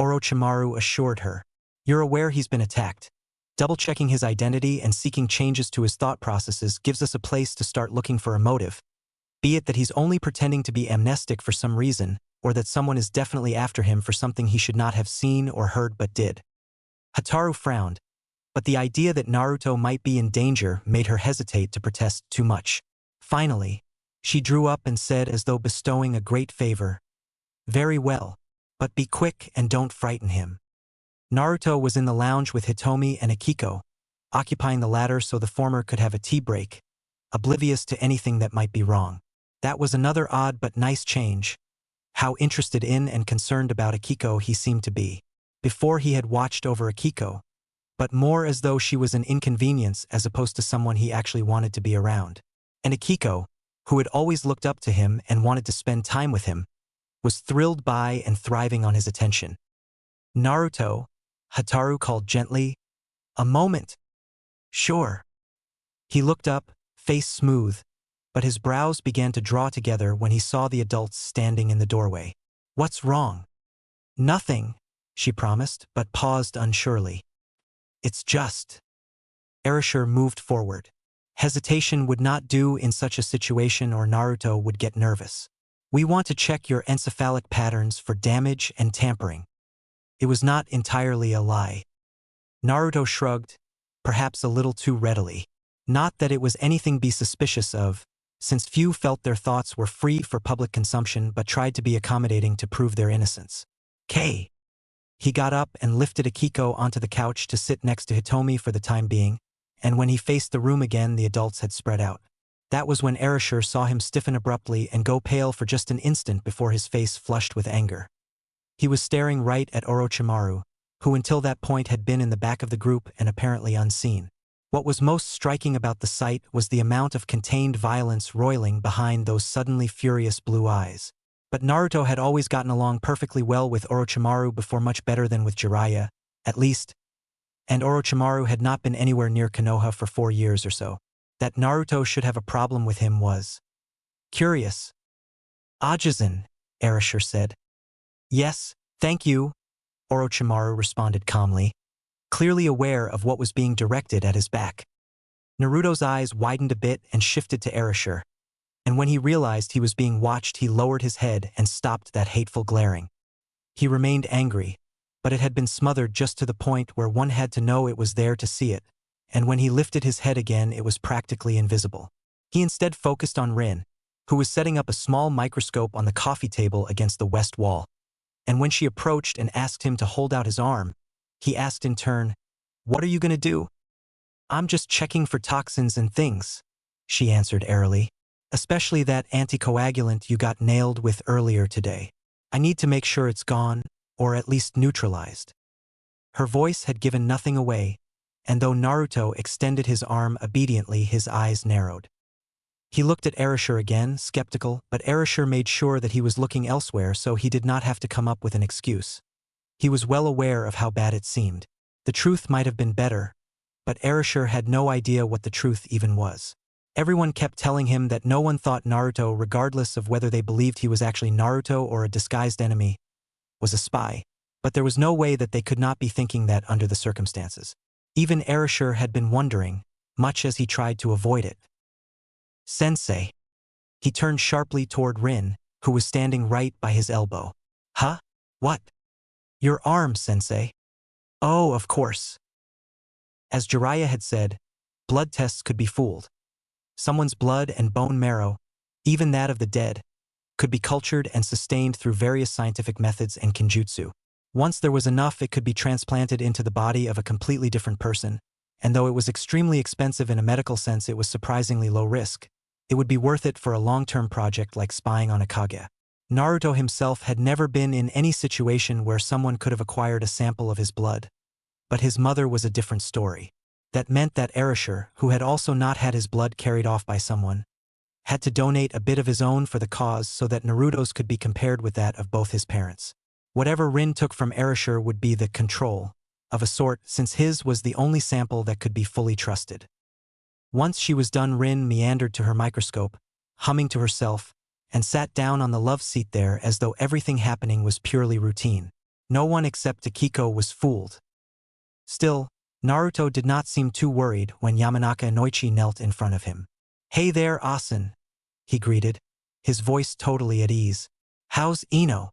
Orochimaru assured her. "You're aware he's been attacked. Double-checking his identity and seeking changes to his thought processes gives us a place to start looking for a motive, be it that he's only pretending to be amnestic for some reason, or that someone is definitely after him for something he should not have seen or heard but did." Hataru frowned, but the idea that Naruto might be in danger made her hesitate to protest too much. Finally, she drew up and said as though bestowing a great favor, "Very well, but be quick and don't frighten him." Naruto was in the lounge with Hitomi and Akiko, occupying the latter so the former could have a tea break, oblivious to anything that might be wrong. That was another odd but nice change. How interested in and concerned about Akiko he seemed to be. Before he had watched over Akiko, but more as though she was an inconvenience as opposed to someone he actually wanted to be around. And Akiko, who had always looked up to him and wanted to spend time with him, was thrilled by and thriving on his attention. Naruto, Hataru called gently. A moment. Sure. He looked up, face smooth, but his brows began to draw together when he saw the adults standing in the doorway. What's wrong? Nothing, she promised, but paused unsurely. It's just. Erasure moved forward. Hesitation would not do in such a situation or Naruto would get nervous. We want to check your encephalic patterns for damage and tampering. It was not entirely a lie. Naruto shrugged, perhaps a little too readily. Not that it was anything to be suspicious of, since few felt their thoughts were free for public consumption but tried to be accommodating to prove their innocence. K. He got up and lifted Akiko onto the couch to sit next to Hitomi for the time being, and when he faced the room again the adults had spread out. That was when Erasure saw him stiffen abruptly and go pale for just an instant before his face flushed with anger. He was staring right at Orochimaru, who until that point had been in the back of the group and apparently unseen. What was most striking about the sight was the amount of contained violence roiling behind those suddenly furious blue eyes. But Naruto had always gotten along perfectly well with Orochimaru before, much better than with Jiraiya, at least, and Orochimaru had not been anywhere near Konoha for 4 years or so. That Naruto should have a problem with him was curious. Ajisen, Erasure said. Yes, thank you, Orochimaru responded calmly, clearly aware of what was being directed at his back. Naruto's eyes widened a bit and shifted to Erasure, and when he realized he was being watched he lowered his head and stopped that hateful glaring. He remained angry, but it had been smothered just to the point where one had to know it was there to see it, and when he lifted his head again it was practically invisible. He instead focused on Rin, who was setting up a small microscope on the coffee table against the west wall. And when she approached and asked him to hold out his arm, he asked in turn, "What are you gonna do?" "I'm just checking for toxins and things," she answered airily. "Especially that anticoagulant you got nailed with earlier today. I need to make sure it's gone, or at least neutralized." Her voice had given nothing away, and though Naruto extended his arm obediently, his eyes narrowed. He looked at Erasure again, skeptical, but Erasure made sure that he was looking elsewhere so he did not have to come up with an excuse. He was well aware of how bad it seemed. The truth might have been better, but Erasure had no idea what the truth even was. Everyone kept telling him that no one thought Naruto, regardless of whether they believed he was actually Naruto or a disguised enemy, was a spy, but there was no way that they could not be thinking that under the circumstances. Even Erasure had been wondering, much as he tried to avoid it. "Sensei." He turned sharply toward Rin, who was standing right by his elbow. "Huh? What?" "Your arm, Sensei." "Oh, of course." As Jiraiya had said, blood tests could be fooled. Someone's blood and bone marrow, even that of the dead, could be cultured and sustained through various scientific methods and kinjutsu. Once there was enough, it could be transplanted into the body of a completely different person, and though it was extremely expensive in a medical sense, it was surprisingly low risk. It would be worth it for a long-term project like spying on a Kage. Naruto himself had never been in any situation where someone could have acquired a sample of his blood. But his mother was a different story. That meant that Erasure, who had also not had his blood carried off by someone, had to donate a bit of his own for the cause so that Naruto's could be compared with that of both his parents. Whatever Rin took from Erasure would be the control, of a sort, since his was the only sample that could be fully trusted. Once she was done, Rin meandered to her microscope, humming to herself, and sat down on the love seat there as though everything happening was purely routine. No one except Akiko was fooled. Still, Naruto did not seem too worried when Yamanaka Inoichi knelt in front of him. "Hey there, Asen," he greeted, his voice totally at ease. "How's Ino?"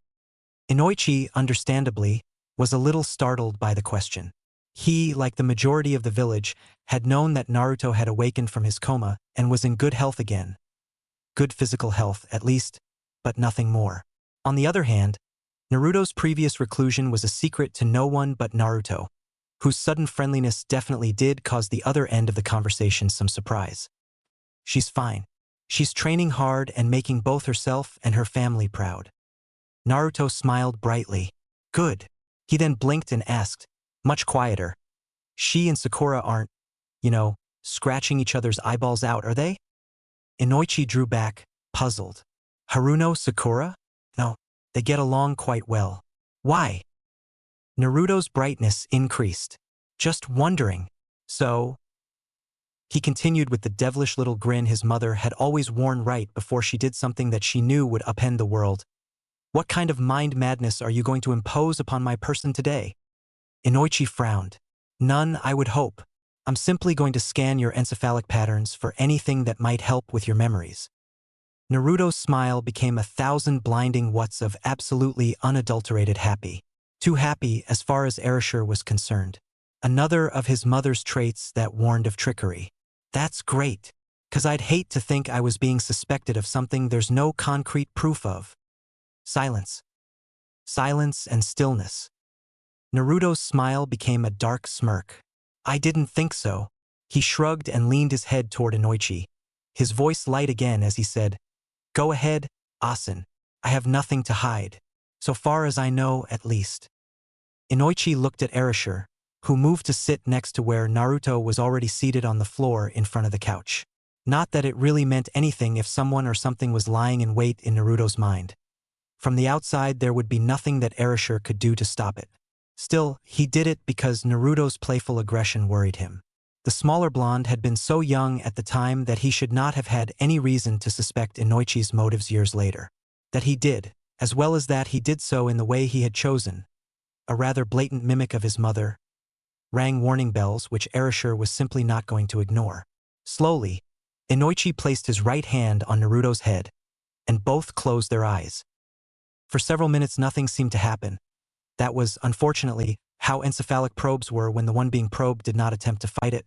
Inoichi, understandably, was a little startled by the question. He, like the majority of the village, had known that Naruto had awakened from his coma and was in good health again. Good physical health, at least, but nothing more. On the other hand, Naruto's previous reclusion was a secret to no one but Naruto, whose sudden friendliness definitely did cause the other end of the conversation some surprise. "She's fine. She's training hard and making both herself and her family proud." Naruto smiled brightly. "Good." He then blinked and asked, much quieter, "She and Sakura aren't, scratching each other's eyeballs out, are they?" Inoichi drew back, puzzled. "Haruno, Sakura? No, they get along quite well." "Why?" Naruto's brightness increased. Just wondering. So? He continued with the devilish little grin his mother had always worn right before she did something that she knew would upend the world. What kind of mind madness are you going to impose upon my person today? Inoichi frowned. None, I would hope. I'm simply going to scan your encephalic patterns for anything that might help with your memories. Naruto's smile became 1,000 blinding watts of absolutely unadulterated happy. Too happy as far as erasure was concerned. Another of his mother's traits that warned of trickery. That's great, 'cause I'd hate to think I was being suspected of something there's no concrete proof of. Silence. Silence and stillness. Naruto's smile became a dark smirk. I didn't think so. He shrugged and leaned his head toward Inoichi. His voice light again as he said, Go ahead, Asen. I have nothing to hide. So far as I know, at least. Inoichi looked at erasure, who moved to sit next to where Naruto was already seated on the floor in front of the couch. Not that it really meant anything if someone or something was lying in wait in Naruto's mind. From the outside there would be nothing that erasure could do to stop it. Still, he did it because Naruto's playful aggression worried him. The smaller blonde had been so young at the time that he should not have had any reason to suspect Inoichi's motives years later. That he did, as well as that he did so in the way he had chosen. A rather blatant mimic of his mother. Rang warning bells which erasure was simply not going to ignore. Slowly, Inoichi placed his right hand on Naruto's head, and both closed their eyes. For several minutes nothing seemed to happen. That was, unfortunately, how encephalic probes were when the one being probed did not attempt to fight it.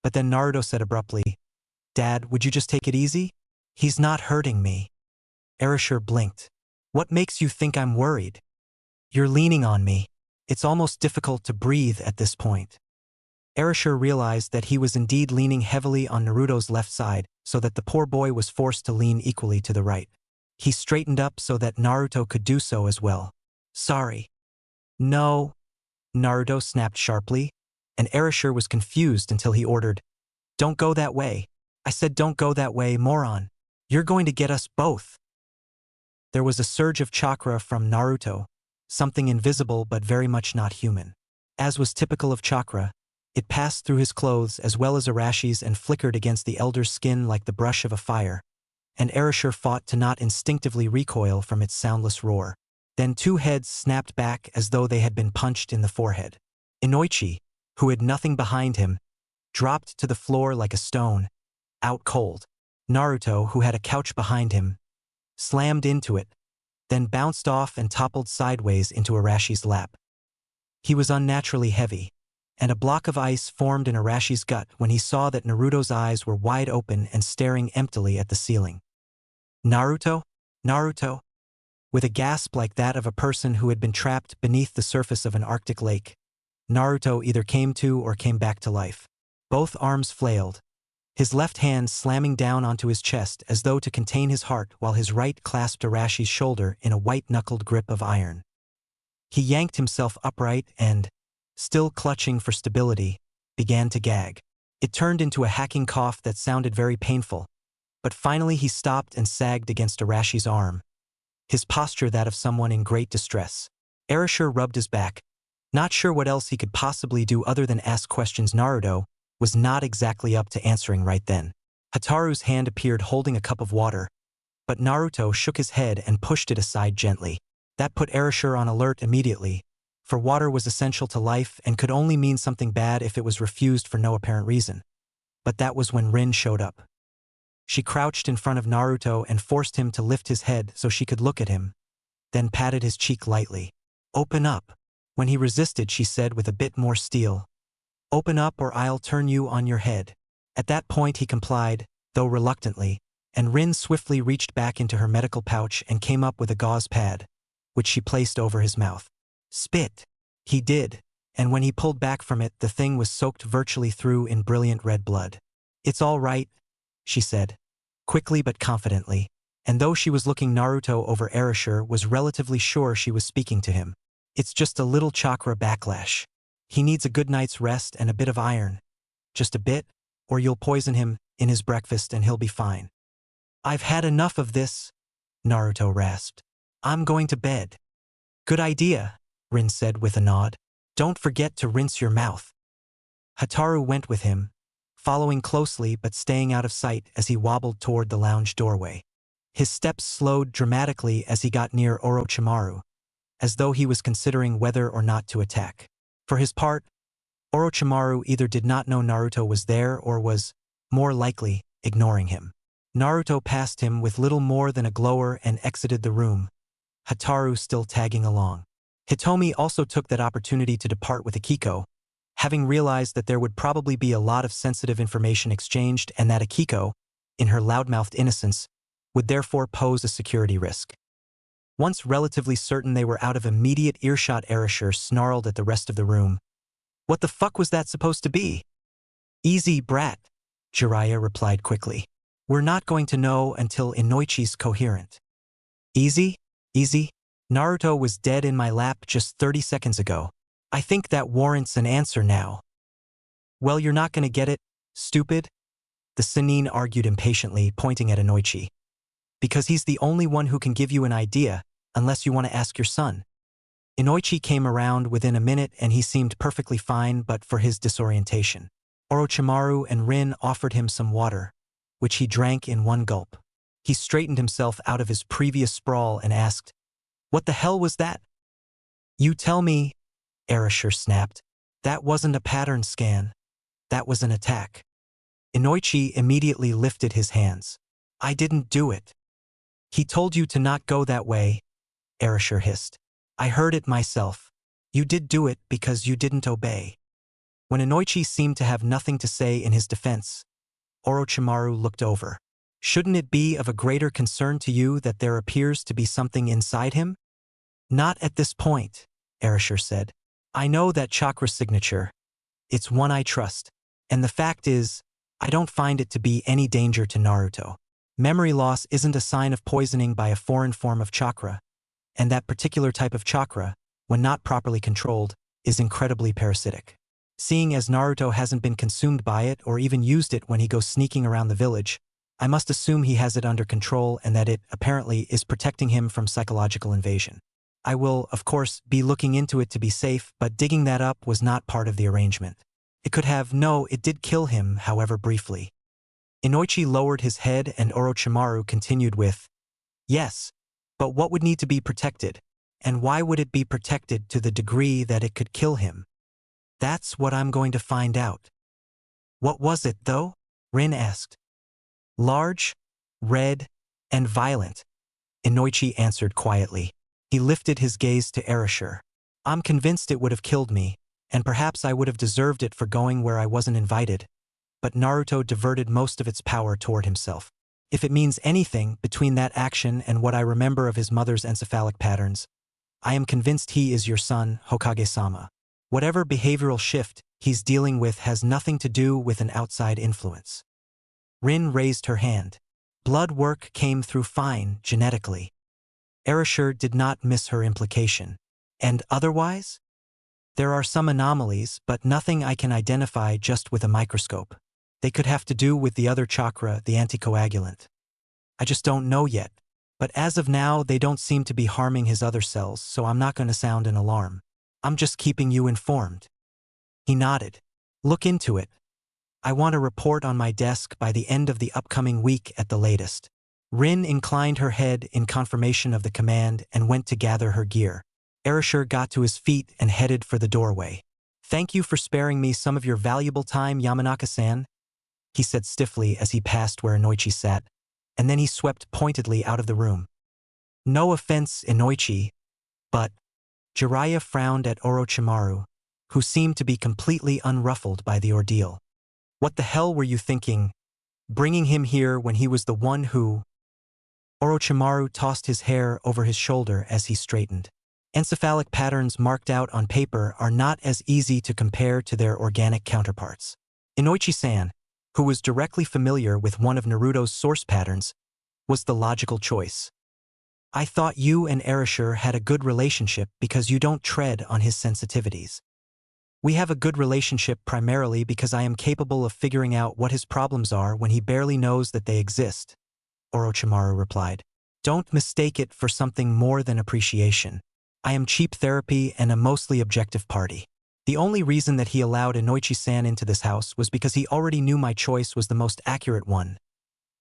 But then Naruto said abruptly, Dad, would you just take it easy? He's not hurting me. Erasure blinked. What makes you think I'm worried? You're leaning on me. It's almost difficult to breathe at this point. Erasure realized that he was indeed leaning heavily on Naruto's left side, so that the poor boy was forced to lean equally to the right. He straightened up so that Naruto could do so as well. Sorry. No. Naruto snapped sharply, and Erasure was confused until he ordered, Don't go that way. I said don't go that way, moron. You're going to get us both. There was a surge of chakra from Naruto, something invisible but very much not human. As was typical of chakra, it passed through his clothes as well as Arashi's and flickered against the elder's skin like the brush of a fire, and Erasure fought to not instinctively recoil from its soundless roar. Then two heads snapped back as though they had been punched in the forehead. Inoichi, who had nothing behind him, dropped to the floor like a stone, out cold. Naruto, who had a couch behind him, slammed into it, then bounced off and toppled sideways into Arashi's lap. He was unnaturally heavy, and a block of ice formed in Arashi's gut when he saw that Naruto's eyes were wide open and staring emptily at the ceiling. Naruto? Naruto? With a gasp like that of a person who had been trapped beneath the surface of an Arctic lake, Naruto either came to or came back to life. Both arms flailed, his left hand slamming down onto his chest as though to contain his heart while his right clasped Arashi's shoulder in a white-knuckled grip of iron. He yanked himself upright and, still clutching for stability, began to gag. It turned into a hacking cough that sounded very painful, but finally he stopped and sagged against Arashi's arm, his posture that of someone in great distress. Erasure rubbed his back, not sure what else he could possibly do other than ask questions. Naruto was not exactly up to answering right then. Hataru's hand appeared holding a cup of water, but Naruto shook his head and pushed it aside gently. That put Erasure on alert immediately, for water was essential to life and could only mean something bad if it was refused for no apparent reason. But that was when Rin showed up. She crouched in front of Naruto and forced him to lift his head so she could look at him, then patted his cheek lightly. Open up. When he resisted, she said with a bit more steel, Open up or I'll turn you on your head. At that point he complied, though reluctantly, and Rin swiftly reached back into her medical pouch and came up with a gauze pad, which she placed over his mouth. Spit. He did, and when he pulled back from it the thing was soaked virtually through in brilliant red blood. It's all right, she said, quickly but confidently, and though she was looking Naruto over, Erasure was relatively sure she was speaking to him. It's just a little chakra backlash. He needs a good night's rest and a bit of iron. Just a bit, or you'll poison him in his breakfast and he'll be fine. I've had enough of this, Naruto rasped. I'm going to bed. Good idea, Rin said with a nod. Don't forget to rinse your mouth. Hataru went with him, following closely but staying out of sight as he wobbled toward the lounge doorway. His steps slowed dramatically as he got near Orochimaru, as though he was considering whether or not to attack. For his part, Orochimaru either did not know Naruto was there or was, more likely, ignoring him. Naruto passed him with little more than a glower and exited the room, Hataru still tagging along. Hitomi also took that opportunity to depart with Akiko, having realized that there would probably be a lot of sensitive information exchanged and that Akiko, in her loudmouthed innocence, would therefore pose a security risk. Once relatively certain they were out of immediate earshot, Erasure snarled at the rest of the room. What the fuck was that supposed to be? Easy, brat, Jiraiya replied quickly. We're not going to know until Inoichi's coherent. Easy? Easy? Naruto was dead in my lap just 30 seconds ago. I think that warrants an answer now. Well, you're not gonna get it, stupid? The Sannin argued impatiently, pointing at Inoichi. Because he's the only one who can give you an idea, unless you want to ask your son. Inoichi came around within a minute and he seemed perfectly fine but for his disorientation. Orochimaru and Rin offered him some water, which he drank in one gulp. He straightened himself out of his previous sprawl and asked, "What the hell was that?" "You tell me," Erasure snapped. "That wasn't a pattern scan. That was an attack." Inoichi immediately lifted his hands. "I didn't do it." "He told you to not go that way," Erasure hissed. "I heard it myself. You did do it because you didn't obey." When Inoichi seemed to have nothing to say in his defense, Orochimaru looked over. "Shouldn't it be of a greater concern to you that there appears to be something inside him?" "Not at this point," Erasure said. "I know that chakra signature. It's one I trust. And the fact is, I don't find it to be any danger to Naruto. Memory loss isn't a sign of poisoning by a foreign form of chakra, and that particular type of chakra, when not properly controlled, is incredibly parasitic. Seeing as Naruto hasn't been consumed by it or even used it when he goes sneaking around the village, I must assume he has it under control and that it, apparently, is protecting him from psychological invasion. I will, of course, be looking into it to be safe, but digging that up was not part of the arrangement. It could have, no, it did kill him, however briefly." Inoichi lowered his head and Orochimaru continued with, "Yes, but what would need to be protected? And why would it be protected to the degree that it could kill him? That's what I'm going to find out." "What was it, though?" Rin asked. "Large, red, and violent," Inoichi answered quietly. He lifted his gaze to Erasure. "I'm convinced it would have killed me, and perhaps I would have deserved it for going where I wasn't invited. But Naruto diverted most of its power toward himself. If it means anything between that action and what I remember of his mother's encephalic patterns, I am convinced he is your son, Hokage-sama. Whatever behavioral shift he's dealing with has nothing to do with an outside influence." Rin raised her hand. "Blood work came through fine, genetically." Erasure did not miss her implication. "And otherwise?" "There are some anomalies, but nothing I can identify just with a microscope. They could have to do with the other chakra, the anticoagulant. I just don't know yet. But as of now, they don't seem to be harming his other cells, so I'm not going to sound an alarm. I'm just keeping you informed." He nodded. "Look into it. I want a report on my desk by the end of the upcoming week at the latest." Rin inclined her head in confirmation of the command and went to gather her gear. Erasure got to his feet and headed for the doorway. "Thank you for sparing me some of your valuable time, Yamanaka-san," he said stiffly as he passed where Inoichi sat, and then he swept pointedly out of the room. "No offense, Inoichi, but—" Jiraiya frowned at Orochimaru, who seemed to be completely unruffled by the ordeal. "What the hell were you thinking, bringing him here when he was the one who—" Orochimaru tossed his hair over his shoulder as he straightened. "Encephalic patterns marked out on paper are not as easy to compare to their organic counterparts. Inoichi-san, who was directly familiar with one of Naruto's source patterns, was the logical choice. I thought you and Erasure had a good relationship because you don't tread on his sensitivities. We have a good relationship primarily because I am capable of figuring out what his problems are when he barely knows that they exist," Orochimaru replied. "Don't mistake it for something more than appreciation. I am cheap therapy and a mostly objective party. The only reason that he allowed Inoichi-san into this house was because he already knew my choice was the most accurate one,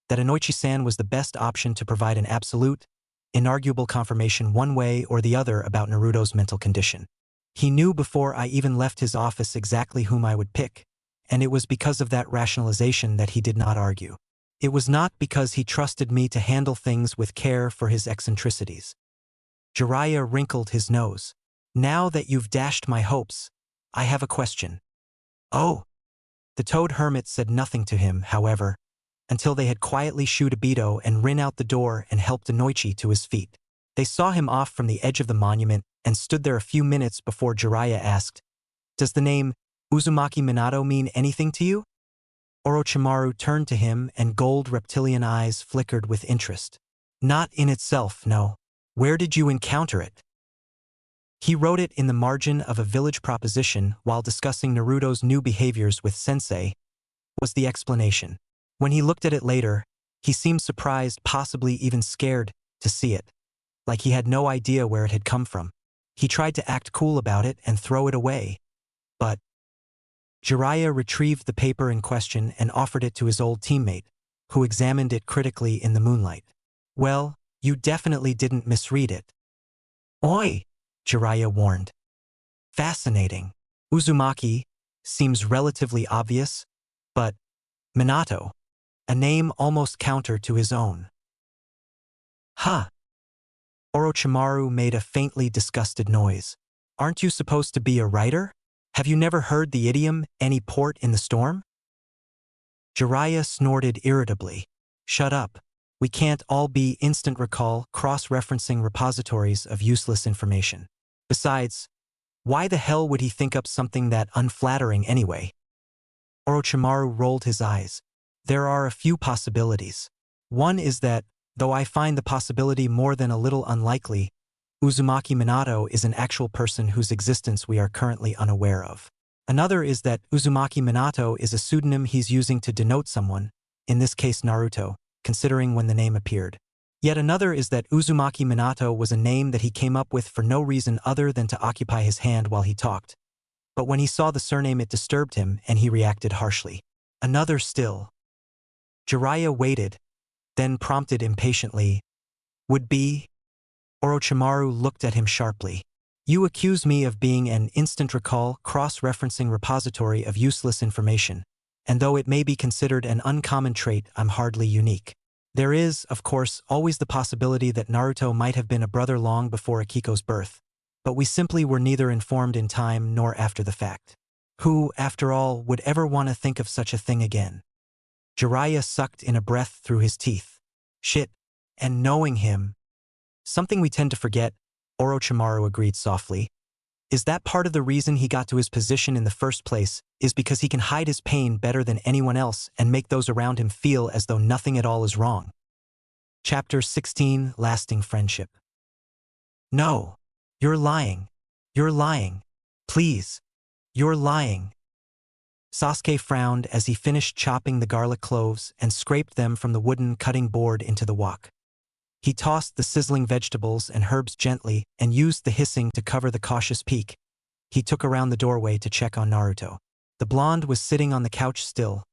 that Inoichi-san was the best option to provide an absolute, inarguable confirmation one way or the other about Naruto's mental condition. He knew before I even left his office exactly whom I would pick, and it was because of that rationalization that he did not argue. It was not because he trusted me to handle things with care for his eccentricities. Jiraiya wrinkled his nose. Now that you've dashed my hopes, I have a question. Oh. The toad hermit said nothing to him, however, until they had quietly shooed Obito and ran out the door and helped Inoichi to his feet. They saw him off from the edge of the monument and stood there a few minutes before Jiraiya asked, "Does the name Uzumaki Minato mean anything to you?" Orochimaru turned to him and gold reptilian eyes flickered with interest. "Not in itself, no. Where did you encounter it?" He wrote it in the margin of a village proposition while discussing Naruto's new behaviors with Sensei, was the explanation. When he looked at it later, he seemed surprised, possibly even scared, to see it. Like he had no idea where it had come from. He tried to act cool about it and throw it away. But Jiraiya retrieved the paper in question and offered it to his old teammate, who examined it critically in the moonlight. "Well, you definitely didn't misread it." "Oi!" Jiraiya warned. "Fascinating. Uzumaki seems relatively obvious, but Minato, a name almost counter to his own." "Huh." Orochimaru made a faintly disgusted noise. "Aren't you supposed to be a writer? Have you never heard the idiom, any port in the storm?" Jiraiya snorted irritably. "Shut up. We can't all be instant recall, cross-referencing repositories of useless information. Besides, why the hell would he think up something that unflattering anyway?" Orochimaru rolled his eyes. "There are a few possibilities. One is that, though I find the possibility more than a little unlikely, Uzumaki Minato is an actual person whose existence we are currently unaware of. Another is that Uzumaki Minato is a pseudonym he's using to denote someone, in this case Naruto, considering when the name appeared. Yet another is that Uzumaki Minato was a name that he came up with for no reason other than to occupy his hand while he talked. But when he saw the surname it disturbed him and he reacted harshly. Another still." Jiraiya waited, then prompted impatiently, "Would be?" Orochimaru looked at him sharply. "You accuse me of being an instant recall, cross-referencing repository of useless information, and though it may be considered an uncommon trait, I'm hardly unique. There is, of course, always the possibility that Naruto might have been a brother long before Akiko's birth, but we simply were neither informed in time nor after the fact. Who, after all, would ever want to think of such a thing again?" Jiraiya sucked in a breath through his teeth. "Shit, and knowing him." "Something we tend to forget," Orochimaru agreed softly, "is that part of the reason he got to his position in the first place is because he can hide his pain better than anyone else and make those around him feel as though nothing at all is wrong." Chapter 16, Lasting Friendship. "No. You're lying. You're lying. Please. You're lying." Sasuke frowned as he finished chopping the garlic cloves and scraped them from the wooden cutting board into the wok. He tossed the sizzling vegetables and herbs gently and used the hissing to cover the cautious peek. He took around the doorway to check on Naruto. The blonde was sitting on the couch still,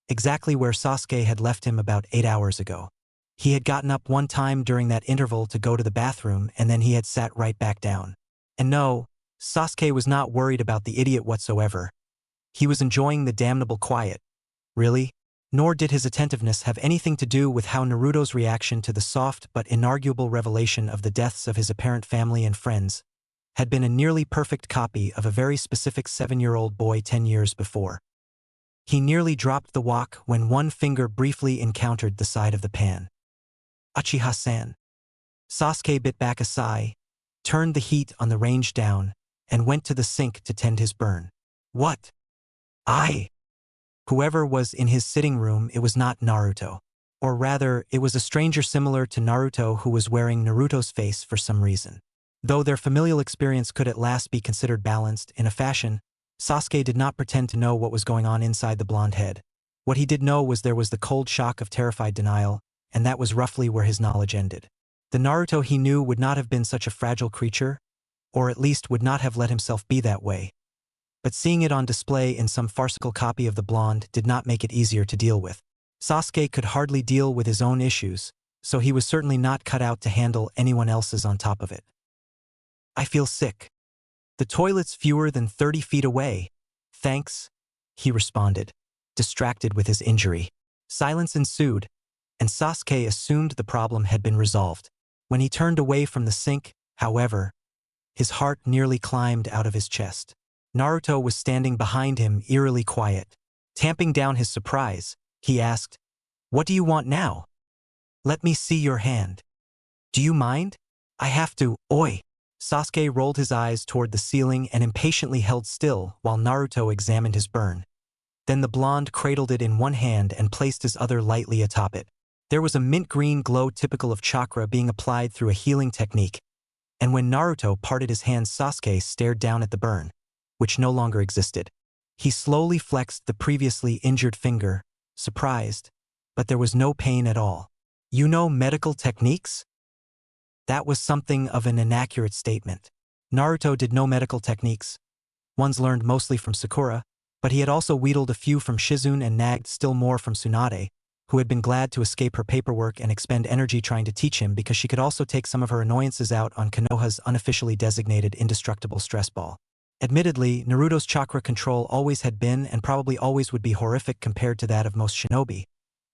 exactly where Sasuke had left him about 8 hours ago. He had gotten up one time during that interval to go to the bathroom and then he had sat right back down. And no, Sasuke was not worried about the idiot whatsoever. He was enjoying the damnable quiet. Really? Nor did his attentiveness have anything to do with how Naruto's reaction to the soft but inarguable revelation of the deaths of his apparent family and friends had been a nearly perfect copy of a very specific 7-year-old boy 10 years before. He nearly dropped the wok when one finger briefly encountered the side of the pan. "Uchiha-san." Sasuke bit back a sigh, turned the heat on the range down, and went to the sink to tend his burn. "What?" Whoever was in his sitting room, it was not Naruto. Or rather, it was a stranger similar to Naruto who was wearing Naruto's face for some reason. Though their familial experience could at last be considered balanced in a fashion, Sasuke did not pretend to know what was going on inside the blonde head. What he did know was there was the cold shock of terrified denial, and that was roughly where his knowledge ended. The Naruto he knew would not have been such a fragile creature, or at least would not have let himself be that way. But seeing it on display in some farcical copy of the blonde did not make it easier to deal with. Sasuke could hardly deal with his own issues, so he was certainly not cut out to handle anyone else's on top of it. I feel sick. The toilet's fewer than 30 feet away. Thanks, he responded, distracted with his injury. Silence ensued, and Sasuke assumed the problem had been resolved. When he turned away from the sink, however, his heart nearly climbed out of his chest. Naruto was standing behind him, eerily quiet. Tamping down his surprise, he asked, "What do you want now?" "Let me see your hand." "Do you mind?" "I have to, oi." Sasuke rolled his eyes toward the ceiling and impatiently held still while Naruto examined his burn. Then the blonde cradled it in one hand and placed his other lightly atop it. There was a mint-green glow typical of chakra being applied through a healing technique, and when Naruto parted his hands, Sasuke stared down at the burn, which no longer existed. He slowly flexed the previously injured finger, surprised, but there was no pain at all. "You know medical techniques?" That was something of an inaccurate statement. Naruto did know medical techniques. Ones learned mostly from Sakura, but he had also wheedled a few from Shizune and nagged still more from Tsunade, who had been glad to escape her paperwork and expend energy trying to teach him because she could also take some of her annoyances out on Konoha's unofficially designated indestructible stress ball. Admittedly, Naruto's chakra control always had been and probably always would be horrific compared to that of most shinobi,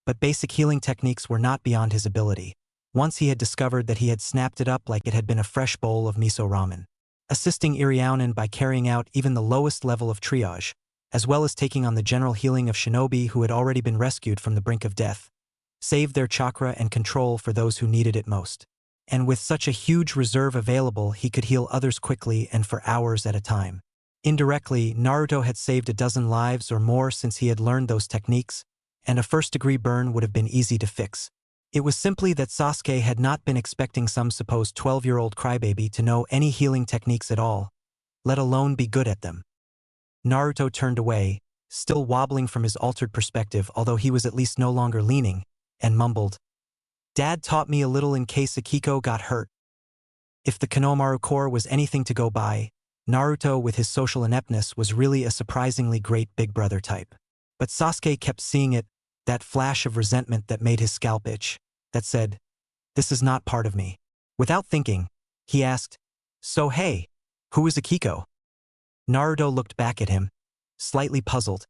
but basic healing techniques were not beyond his ability. Once he had discovered that he had snapped it up like it had been a fresh bowl of miso ramen. Assisting Irionen by carrying out even the lowest level of triage, as well as taking on the general healing of shinobi who had already been rescued from the brink of death, saved their chakra and control for those who needed it most. And with such a huge reserve available, he could heal others quickly and for hours at a time. Indirectly, Naruto had saved a dozen lives or more since he had learned those techniques, and a first-degree burn would have been easy to fix. It was simply that Sasuke had not been expecting some supposed 12-year-old crybaby to know any healing techniques at all, let alone be good at them. Naruto turned away, still wobbling from his altered perspective, although he was at least no longer leaning, and mumbled, "Dad taught me a little in case Akiko got hurt." If the Konohamaru Corps was anything to go by, Naruto with his social ineptness was really a surprisingly great big brother type. But Sasuke kept seeing it, that flash of resentment that made his scalp itch, that said, "This is not part of me." Without thinking, he asked, "So hey, who is Akiko?" Naruto looked back at him, slightly puzzled,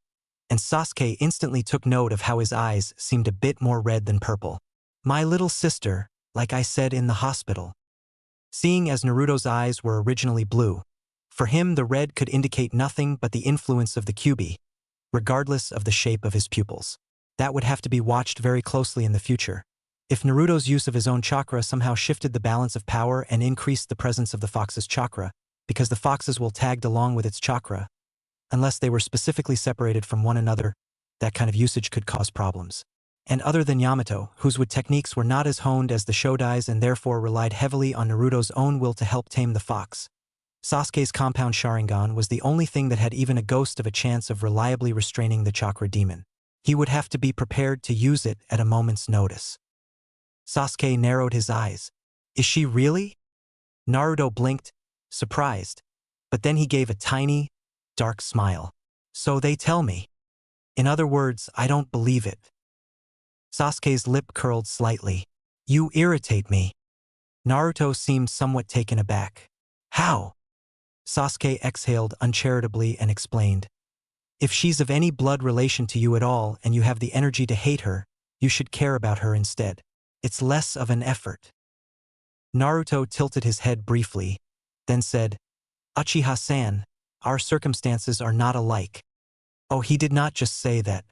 and Sasuke instantly took note of how his eyes seemed a bit more red than purple. "My little sister, like I said in the hospital." Seeing as Naruto's eyes were originally blue, for him the red could indicate nothing but the influence of the Kyuubi, regardless of the shape of his pupils. That would have to be watched very closely in the future. If Naruto's use of his own chakra somehow shifted the balance of power and increased the presence of the fox's chakra, because the fox's will tagged along with its chakra, unless they were specifically separated from one another, that kind of usage could cause problems. And other than Yamato, whose wood techniques were not as honed as the Shodai's and therefore relied heavily on Naruto's own will to help tame the fox, Sasuke's compound Sharingan was the only thing that had even a ghost of a chance of reliably restraining the chakra demon. He would have to be prepared to use it at a moment's notice. Sasuke narrowed his eyes. "Is she really?" Naruto blinked, surprised, but then he gave a tiny, dark smile. "So they tell me. In other words, I don't believe it." Sasuke's lip curled slightly. "You irritate me." Naruto seemed somewhat taken aback. "How?" Sasuke exhaled uncharitably and explained. "If she's of any blood relation to you at all and you have the energy to hate her, you should care about her instead. It's less of an effort." Naruto tilted his head briefly, then said, "Uchiha-san, our circumstances are not alike." "Oh, he did not just say that."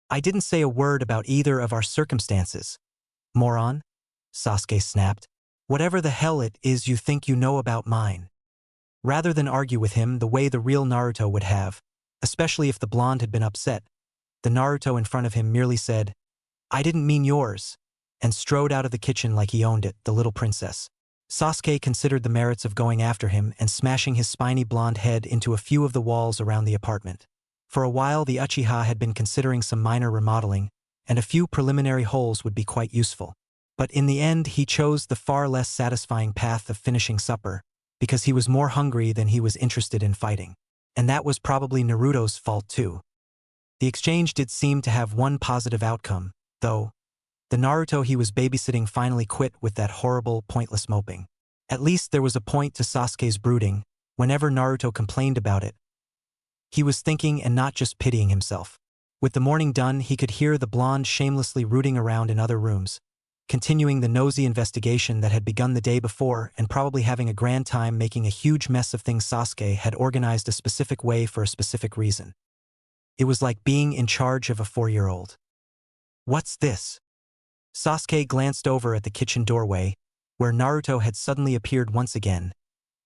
"I didn't say a word about either of our circumstances. Moron," Sasuke snapped. "Whatever the hell it is you think you know about mine." Rather than argue with him the way the real Naruto would have, especially if the blonde had been upset, the Naruto in front of him merely said, "I didn't mean yours," and strode out of the kitchen like he owned it, the little princess. Sasuke considered the merits of going after him and smashing his spiny blonde head into a few of the walls around the apartment. For a while the Uchiha had been considering some minor remodeling, and a few preliminary holes would be quite useful. But in the end he chose the far less satisfying path of finishing supper, because he was more hungry than he was interested in fighting. And that was probably Naruto's fault too. The exchange did seem to have one positive outcome, though. The Naruto he was babysitting finally quit with that horrible, pointless moping. At least there was a point to Sasuke's brooding. Whenever Naruto complained about it, he was thinking and not just pitying himself. With the morning done, he could hear the blonde shamelessly rooting around in other rooms, continuing the nosy investigation that had begun the day before and probably having a grand time making a huge mess of things Sasuke had organized a specific way for a specific reason. It was like being in charge of a 4-year-old. What's this? Sasuke glanced over at the kitchen doorway, where Naruto had suddenly appeared once again,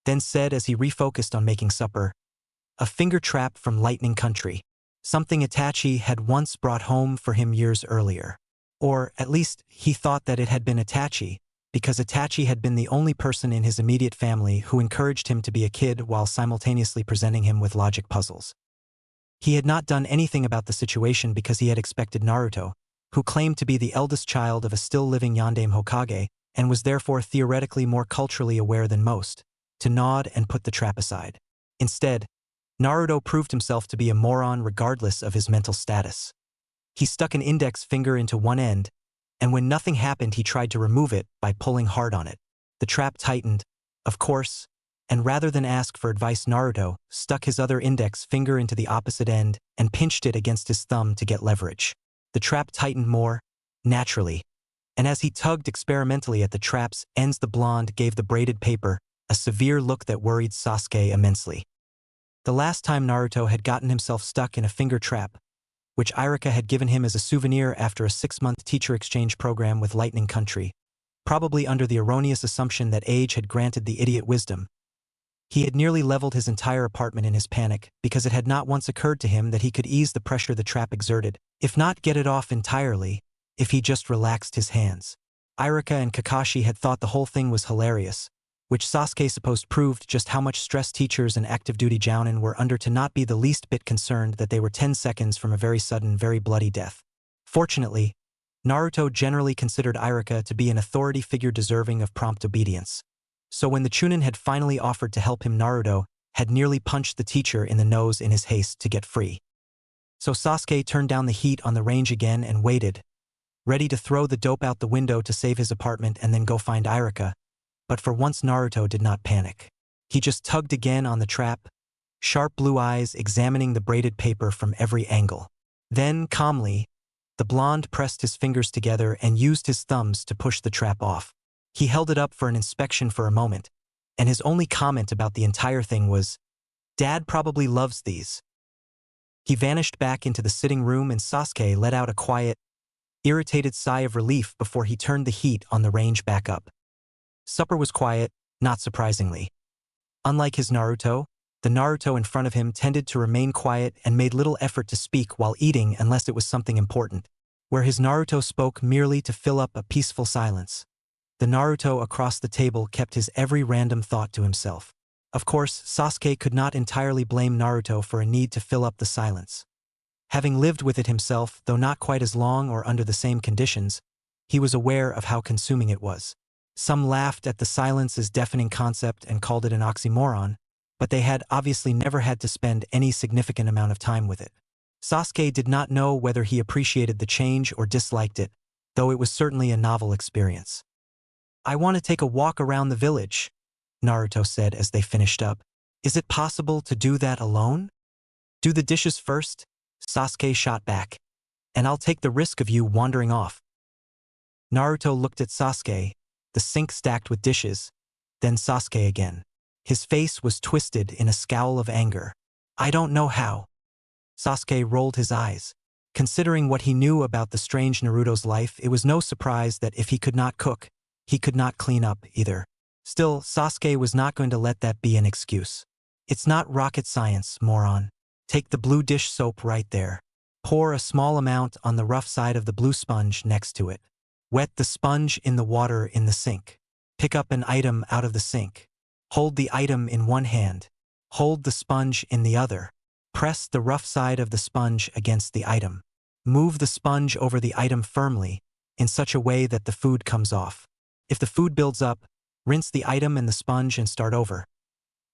then said as he refocused on making supper, "A finger trap from Lightning Country. Something Itachi had once brought home for him years earlier." Or, at least, he thought that it had been Itachi, because Itachi had been the only person in his immediate family who encouraged him to be a kid while simultaneously presenting him with logic puzzles. He had not done anything about the situation because he had expected Naruto, who claimed to be the eldest child of a still-living Yondaime Hokage, and was therefore theoretically more culturally aware than most, to nod and put the trap aside. Instead, Naruto proved himself to be a moron regardless of his mental status. He stuck an index finger into one end, and when nothing happened he tried to remove it by pulling hard on it. The trap tightened, of course, and rather than ask for advice Naruto stuck his other index finger into the opposite end and pinched it against his thumb to get leverage. The trap tightened more, naturally, and as he tugged experimentally at the trap's ends the blonde gave the braided paper a severe look that worried Sasuke immensely. The last time Naruto had gotten himself stuck in a finger trap, which Irika had given him as a souvenir after a 6-month teacher exchange program with Lightning Country, probably under the erroneous assumption that age had granted the idiot wisdom. He had nearly leveled his entire apartment in his panic because it had not once occurred to him that he could ease the pressure the trap exerted, if not get it off entirely, if he just relaxed his hands. Irika and Kakashi had thought the whole thing was hilarious, which Sasuke supposed proved just how much stress teachers and active-duty jounin were under to not be the least bit concerned that they were 10 seconds from a very sudden, very bloody death. Fortunately, Naruto generally considered Irika to be an authority figure deserving of prompt obedience. So when the Chunin had finally offered to help him, Naruto had nearly punched the teacher in the nose in his haste to get free. So Sasuke turned down the heat on the range again and waited, ready to throw the dope out the window to save his apartment and then go find Irika. But for once Naruto did not panic. He just tugged again on the trap, sharp blue eyes examining the braided paper from every angle. Then, calmly, the blonde pressed his fingers together and used his thumbs to push the trap off. He held it up for an inspection for a moment, and his only comment about the entire thing was, "Dad probably loves these." He vanished back into the sitting room and Sasuke let out a quiet, irritated sigh of relief before he turned the heat on the range back up. Supper was quiet, not surprisingly. Unlike his Naruto, the Naruto in front of him tended to remain quiet and made little effort to speak while eating unless it was something important, where his Naruto spoke merely to fill up a peaceful silence. The Naruto across the table kept his every random thought to himself. Of course, Sasuke could not entirely blame Naruto for a need to fill up the silence. Having lived with it himself, though not quite as long or under the same conditions, he was aware of how consuming it was. Some laughed at the silence's deafening concept and called it an oxymoron, but they had obviously never had to spend any significant amount of time with it. Sasuke did not know whether he appreciated the change or disliked it, though it was certainly a novel experience. "I want to take a walk around the village," Naruto said as they finished up. "Is it possible to do that alone?" "Do the dishes first," Sasuke shot back, "and I'll take the risk of you wandering off." Naruto looked at Sasuke, the sink stacked with dishes, then Sasuke again. His face was twisted in a scowl of anger. "I don't know how." Sasuke rolled his eyes. Considering what he knew about the strange Naruto's life, it was no surprise that if he could not cook, he could not clean up either. Still, Sasuke was not going to let that be an excuse. "It's not rocket science, moron. Take the blue dish soap right there. Pour a small amount on the rough side of the blue sponge next to it. Wet the sponge in the water in the sink. Pick up an item out of the sink. Hold the item in one hand. Hold the sponge in the other. Press the rough side of the sponge against the item. Move the sponge over the item firmly, in such a way that the food comes off. If the food builds up, rinse the item and the sponge and start over.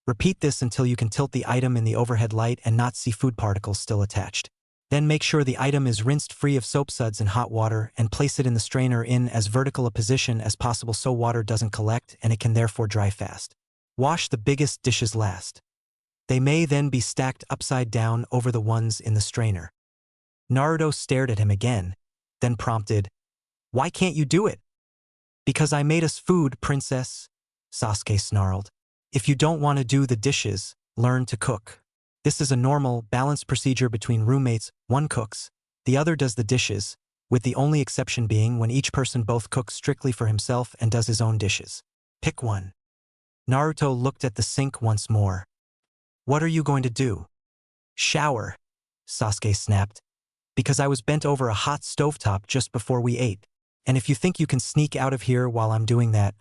Repeat this until you can tilt the item in the overhead light and not see food particles still attached. Then make sure the item is rinsed free of soap suds in hot water and place it in the strainer in as vertical a position as possible so water doesn't collect and it can therefore dry fast. Wash the biggest dishes last. They may then be stacked upside down over the ones in the strainer. Naruto stared at him again, then prompted, "Why can't you do it?" "Because I made us food, princess," Sasuke snarled. "If you don't want to do the dishes, learn to cook. This is a normal, balanced procedure between roommates. One cooks, the other does the dishes, with the only exception being when each person both cooks strictly for himself and does his own dishes. Pick one." Naruto looked at the sink once more. "What are you going to do?" "Shower," Sasuke snapped. "Because I was bent over a hot stovetop just before we ate. And if you think you can sneak out of here while I'm doing that,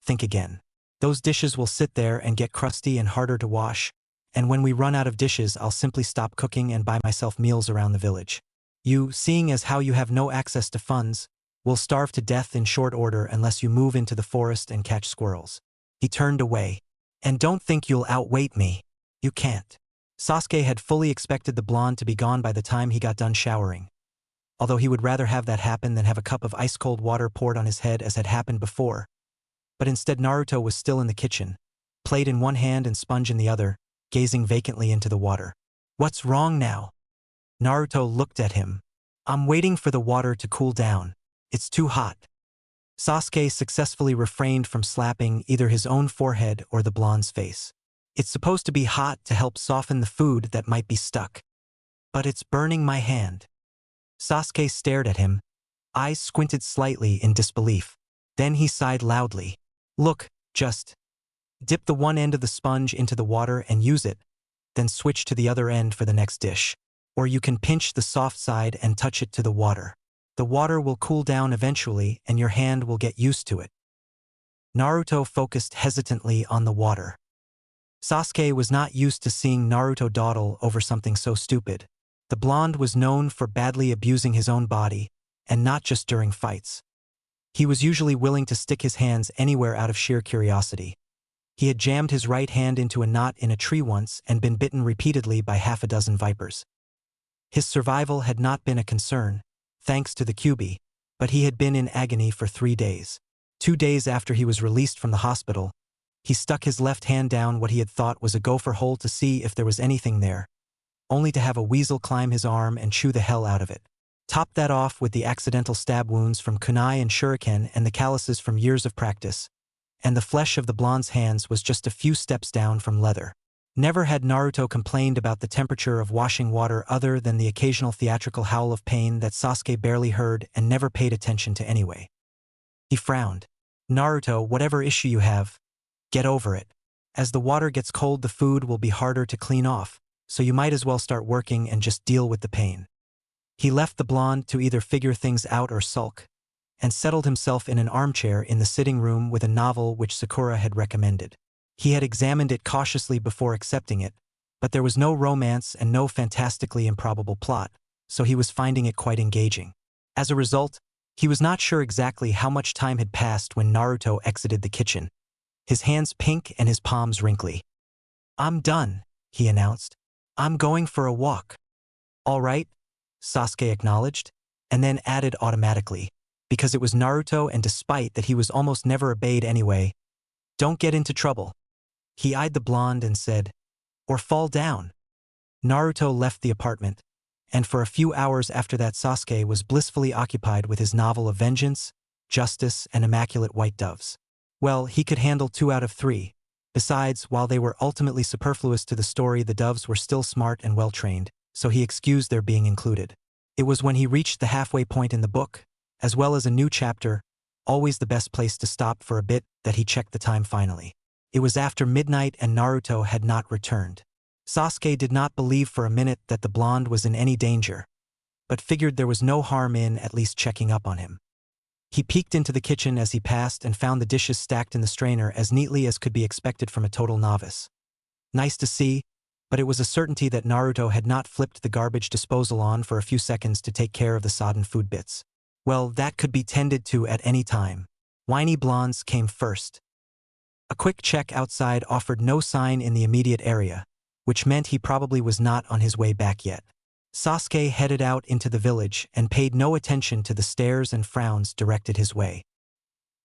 think again. Those dishes will sit there and get crusty and harder to wash, and when we run out of dishes I'll simply stop cooking and buy myself meals around the village. You, seeing as how you have no access to funds, will starve to death in short order unless you move into the forest and catch squirrels." He turned away. "And don't think you'll outweight me. You can't." Sasuke had fully expected the blonde to be gone by the time he got done showering, although he would rather have that happen than have a cup of ice-cold water poured on his head as had happened before. But instead Naruto was still in the kitchen, plate in one hand and sponge in the other, gazing vacantly into the water. "What's wrong now?" Naruto looked at him. "I'm waiting for the water to cool down. It's too hot." Sasuke successfully refrained from slapping either his own forehead or the blonde's face. "It's supposed to be hot to help soften the food that might be stuck. But it's burning my hand." Sasuke stared at him, eyes squinted slightly in disbelief. Then he sighed loudly. "Look, just dip the one end of the sponge into the water and use it, then switch to the other end for the next dish. Or you can pinch the soft side and touch it to the water. The water will cool down eventually and your hand will get used to it." Naruto focused hesitantly on the water. Sasuke was not used to seeing Naruto dawdle over something so stupid. The blonde was known for badly abusing his own body, and not just during fights. He was usually willing to stick his hands anywhere out of sheer curiosity. He had jammed his right hand into a knot in a tree once and been bitten repeatedly by half a dozen vipers. His survival had not been a concern, thanks to the QB, but he had been in agony for 3 days. 2 days after he was released from the hospital, he stuck his left hand down what he had thought was a gopher hole to see if there was anything there, only to have a weasel climb his arm and chew the hell out of it. Top that off with the accidental stab wounds from kunai and shuriken and the calluses from years of practice, and the flesh of the blonde's hands was just a few steps down from leather. Never had Naruto complained about the temperature of washing water other than the occasional theatrical howl of pain that Sasuke barely heard and never paid attention to anyway. He frowned. "Naruto, whatever issue you have, get over it. As the water gets cold the food will be harder to clean off, so you might as well start working and just deal with the pain." He left the blonde to either figure things out or sulk, and settled himself in an armchair in the sitting room with a novel which Sakura had recommended. He had examined it cautiously before accepting it, but there was no romance and no fantastically improbable plot, so he was finding it quite engaging. As a result, he was not sure exactly how much time had passed when Naruto exited the kitchen, his hands pink and his palms wrinkly. "I'm done," he announced. "I'm going for a walk." "All right," Sasuke acknowledged, and then added automatically, because it was Naruto and despite that he was almost never obeyed anyway, "Don't get into trouble." He eyed the blonde and said, "Or fall down." Naruto left the apartment, and for a few hours after that Sasuke was blissfully occupied with his novel of vengeance, justice, and immaculate white doves. Well, he could handle 2 out of 3. Besides, while they were ultimately superfluous to the story, the doves were still smart and well-trained, so he excused their being included. It was when he reached the halfway point in the book, as well as a new chapter, always the best place to stop for a bit, that he checked the time finally. It was after midnight and Naruto had not returned. Sasuke did not believe for a minute that the blonde was in any danger, but figured there was no harm in at least checking up on him. He peeked into the kitchen as he passed and found the dishes stacked in the strainer as neatly as could be expected from a total novice. Nice to see, but it was a certainty that Naruto had not flipped the garbage disposal on for a few seconds to take care of the sodden food bits. Well, that could be tended to at any time. Whiny blondes came first. A quick check outside offered no sign in the immediate area, which meant he probably was not on his way back yet. Sasuke headed out into the village and paid no attention to the stares and frowns directed his way.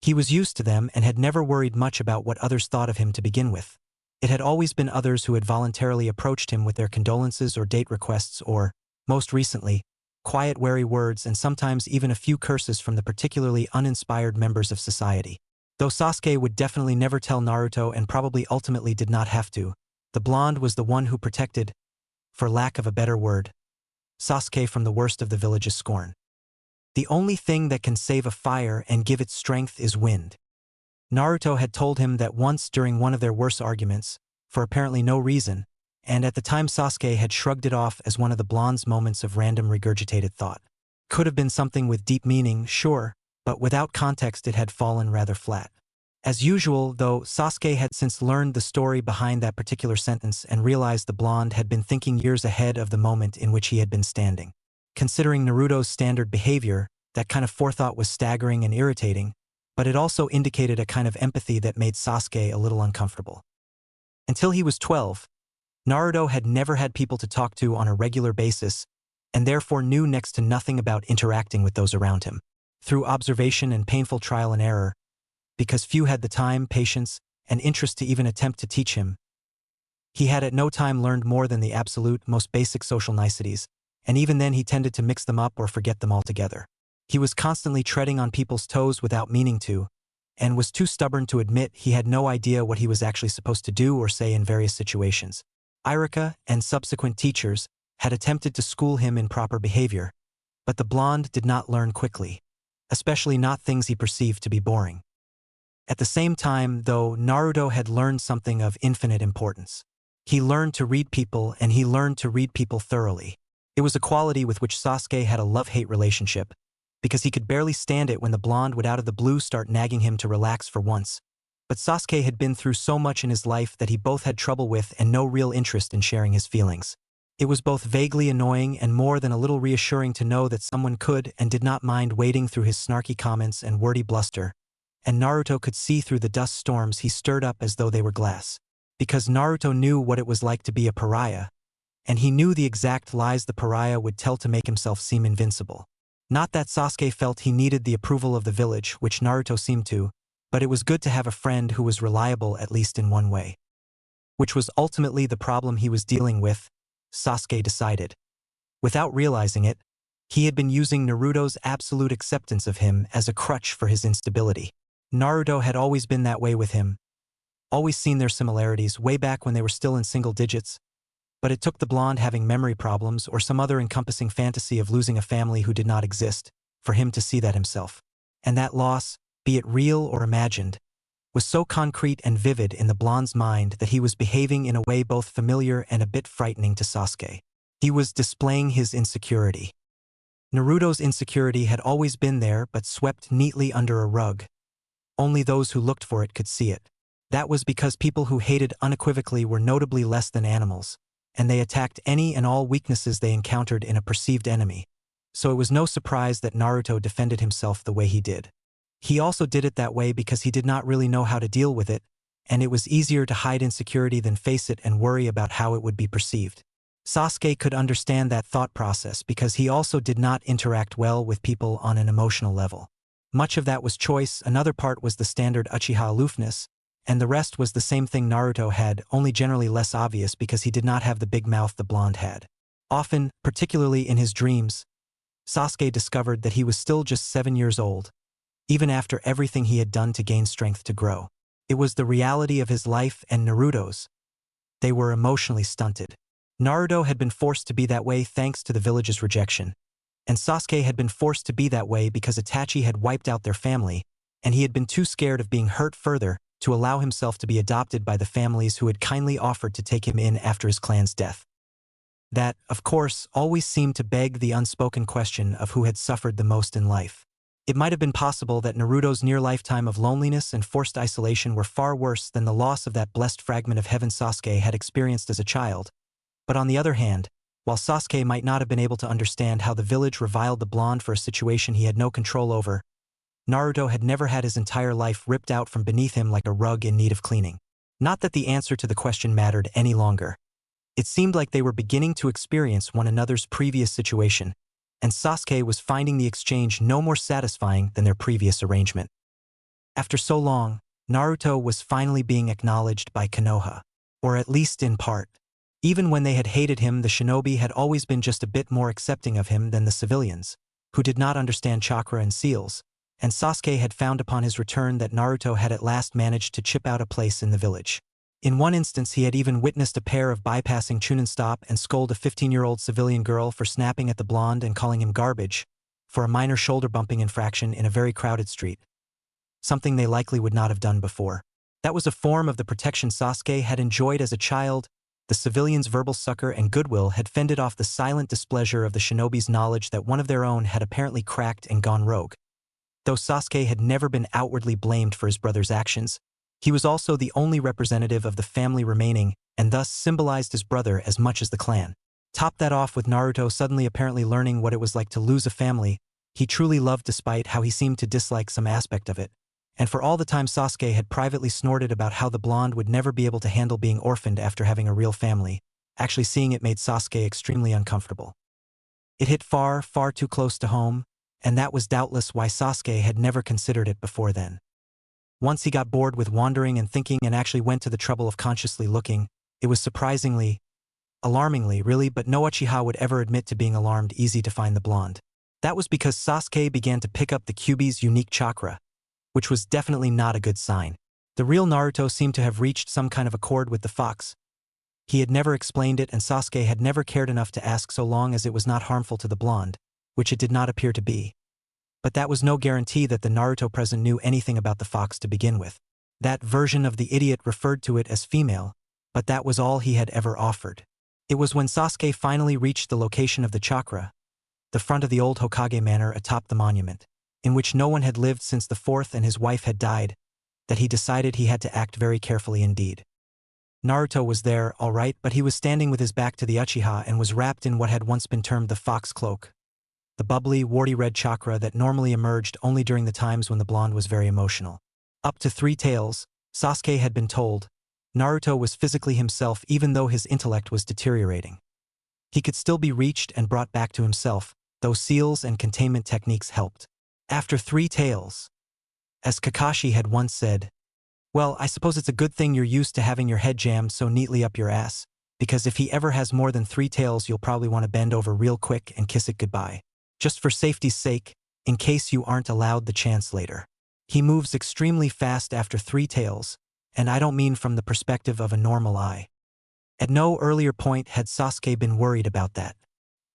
He was used to them and had never worried much about what others thought of him to begin with. It had always been others who had voluntarily approached him with their condolences or date requests or, most recently, quiet wary words and sometimes even a few curses from the particularly uninspired members of society. Though Sasuke would definitely never tell Naruto and probably ultimately did not have to, the blonde was the one who protected, for lack of a better word, Sasuke from the worst of the village's scorn. The only thing that can save a fire and give it strength is wind. Naruto had told him that once during one of their worst arguments, for apparently no reason, and at the time Sasuke had shrugged it off as one of the blonde's moments of random regurgitated thought. Could have been something with deep meaning, sure, but without context it had fallen rather flat. As usual, though, Sasuke had since learned the story behind that particular sentence and realized the blonde had been thinking years ahead of the moment in which he had been standing. Considering Naruto's standard behavior, that kind of forethought was staggering and irritating, but it also indicated a kind of empathy that made Sasuke a little uncomfortable. Until he was 12, Naruto had never had people to talk to on a regular basis, and therefore knew next to nothing about interacting with those around him. Through observation and painful trial and error, because few had the time, patience, and interest to even attempt to teach him, he had at no time learned more than the absolute, most basic social niceties, and even then he tended to mix them up or forget them altogether. He was constantly treading on people's toes without meaning to, and was too stubborn to admit he had no idea what he was actually supposed to do or say in various situations. Irika and subsequent teachers had attempted to school him in proper behavior, but the blonde did not learn quickly, especially not things he perceived to be boring. At the same time, though, Naruto had learned something of infinite importance. He learned to read people, and he learned to read people thoroughly. It was a quality with which Sasuke had a love-hate relationship, because he could barely stand it when the blonde would out of the blue start nagging him to relax for once. But Sasuke had been through so much in his life that he both had trouble with and no real interest in sharing his feelings. It was both vaguely annoying and more than a little reassuring to know that someone could and did not mind wading through his snarky comments and wordy bluster, and Naruto could see through the dust storms he stirred up as though they were glass. Because Naruto knew what it was like to be a pariah, and he knew the exact lies the pariah would tell to make himself seem invincible. Not that Sasuke felt he needed the approval of the village, which Naruto seemed to, but it was good to have a friend who was reliable at least in one way. Which was ultimately the problem he was dealing with, Sasuke decided. Without realizing it, he had been using Naruto's absolute acceptance of him as a crutch for his instability. Naruto had always been that way with him, always seen their similarities way back when they were still in single digits, but it took the blonde having memory problems or some other encompassing fantasy of losing a family who did not exist for him to see that himself. And that loss, be it real or imagined, was so concrete and vivid in the blonde's mind that he was behaving in a way both familiar and a bit frightening to Sasuke. He was displaying his insecurity. Naruto's insecurity had always been there but swept neatly under a rug. Only those who looked for it could see it. That was because people who hated unequivocally were notably less than animals, and they attacked any and all weaknesses they encountered in a perceived enemy. So it was no surprise that Naruto defended himself the way he did. He also did it that way because he did not really know how to deal with it, and it was easier to hide insecurity than face it and worry about how it would be perceived. Sasuke could understand that thought process because he also did not interact well with people on an emotional level. Much of that was choice, another part was the standard Uchiha aloofness, and the rest was the same thing Naruto had, only generally less obvious because he did not have the big mouth the blonde had. Often, particularly in his dreams, Sasuke discovered that he was still just 7 years old, even after everything he had done to gain strength to grow. It was the reality of his life and Naruto's. They were emotionally stunted. Naruto had been forced to be that way thanks to the village's rejection, and Sasuke had been forced to be that way because Itachi had wiped out their family, and he had been too scared of being hurt further to allow himself to be adopted by the families who had kindly offered to take him in after his clan's death. That, of course, always seemed to beg the unspoken question of who had suffered the most in life. It might have been possible that Naruto's near lifetime of loneliness and forced isolation were far worse than the loss of that blessed fragment of heaven Sasuke had experienced as a child, but on the other hand, while Sasuke might not have been able to understand how the village reviled the blonde for a situation he had no control over, Naruto had never had his entire life ripped out from beneath him like a rug in need of cleaning. Not that the answer to the question mattered any longer. It seemed like they were beginning to experience one another's previous situation, and Sasuke was finding the exchange no more satisfying than their previous arrangement. After so long, Naruto was finally being acknowledged by Konoha, or at least in part. Even when they had hated him, the shinobi had always been just a bit more accepting of him than the civilians, who did not understand chakra and seals, and Sasuke had found upon his return that Naruto had at last managed to chip out a place in the village. In one instance, he had even witnessed a pair of bypassing Chunin stop and scold a 15-year-old civilian girl for snapping at the blonde and calling him garbage, for a minor shoulder-bumping infraction in a very crowded street. Something they likely would not have done before. That was a form of the protection Sasuke had enjoyed as a child. The civilians' verbal succor and goodwill had fended off the silent displeasure of the shinobi's knowledge that one of their own had apparently cracked and gone rogue. Though Sasuke had never been outwardly blamed for his brother's actions, he was also the only representative of the family remaining and thus symbolized his brother as much as the clan. Top that off with Naruto suddenly apparently learning what it was like to lose a family he truly loved despite how he seemed to dislike some aspect of it. And for all the time Sasuke had privately snorted about how the blonde would never be able to handle being orphaned after having a real family, actually seeing it made Sasuke extremely uncomfortable. It hit far, far too close to home, and that was doubtless why Sasuke had never considered it before then. Once he got bored with wandering and thinking and actually went to the trouble of consciously looking, it was surprisingly, alarmingly really, but no Uchiha would ever admit to being alarmed easy to find the blonde. That was because Sasuke began to pick up the Kyuubi's unique chakra, which was definitely not a good sign. The real Naruto seemed to have reached some kind of accord with the fox. He had never explained it, and Sasuke had never cared enough to ask so long as it was not harmful to the blonde, which it did not appear to be. But that was no guarantee that the Naruto present knew anything about the fox to begin with. That version of the idiot referred to it as female, but that was all he had ever offered. It was when Sasuke finally reached the location of the chakra, the front of the old Hokage manor atop the monument, in which no one had lived since the fourth and his wife had died, that he decided he had to act very carefully indeed. Naruto was there, all right, but he was standing with his back to the Uchiha and was wrapped in what had once been termed the fox cloak, the bubbly, warty red chakra that normally emerged only during the times when the blonde was very emotional. Up to 3 tails, Sasuke had been told, Naruto was physically himself even though his intellect was deteriorating. He could still be reached and brought back to himself, though seals and containment techniques helped. After 3 tails. As Kakashi had once said, well, I suppose it's a good thing you're used to having your head jammed so neatly up your ass, because if he ever has more than 3 tails you'll probably want to bend over real quick and kiss it goodbye. Just for safety's sake, in case you aren't allowed the chance later. He moves extremely fast after 3 tails, and I don't mean from the perspective of a normal eye. At no earlier point had Sasuke been worried about that.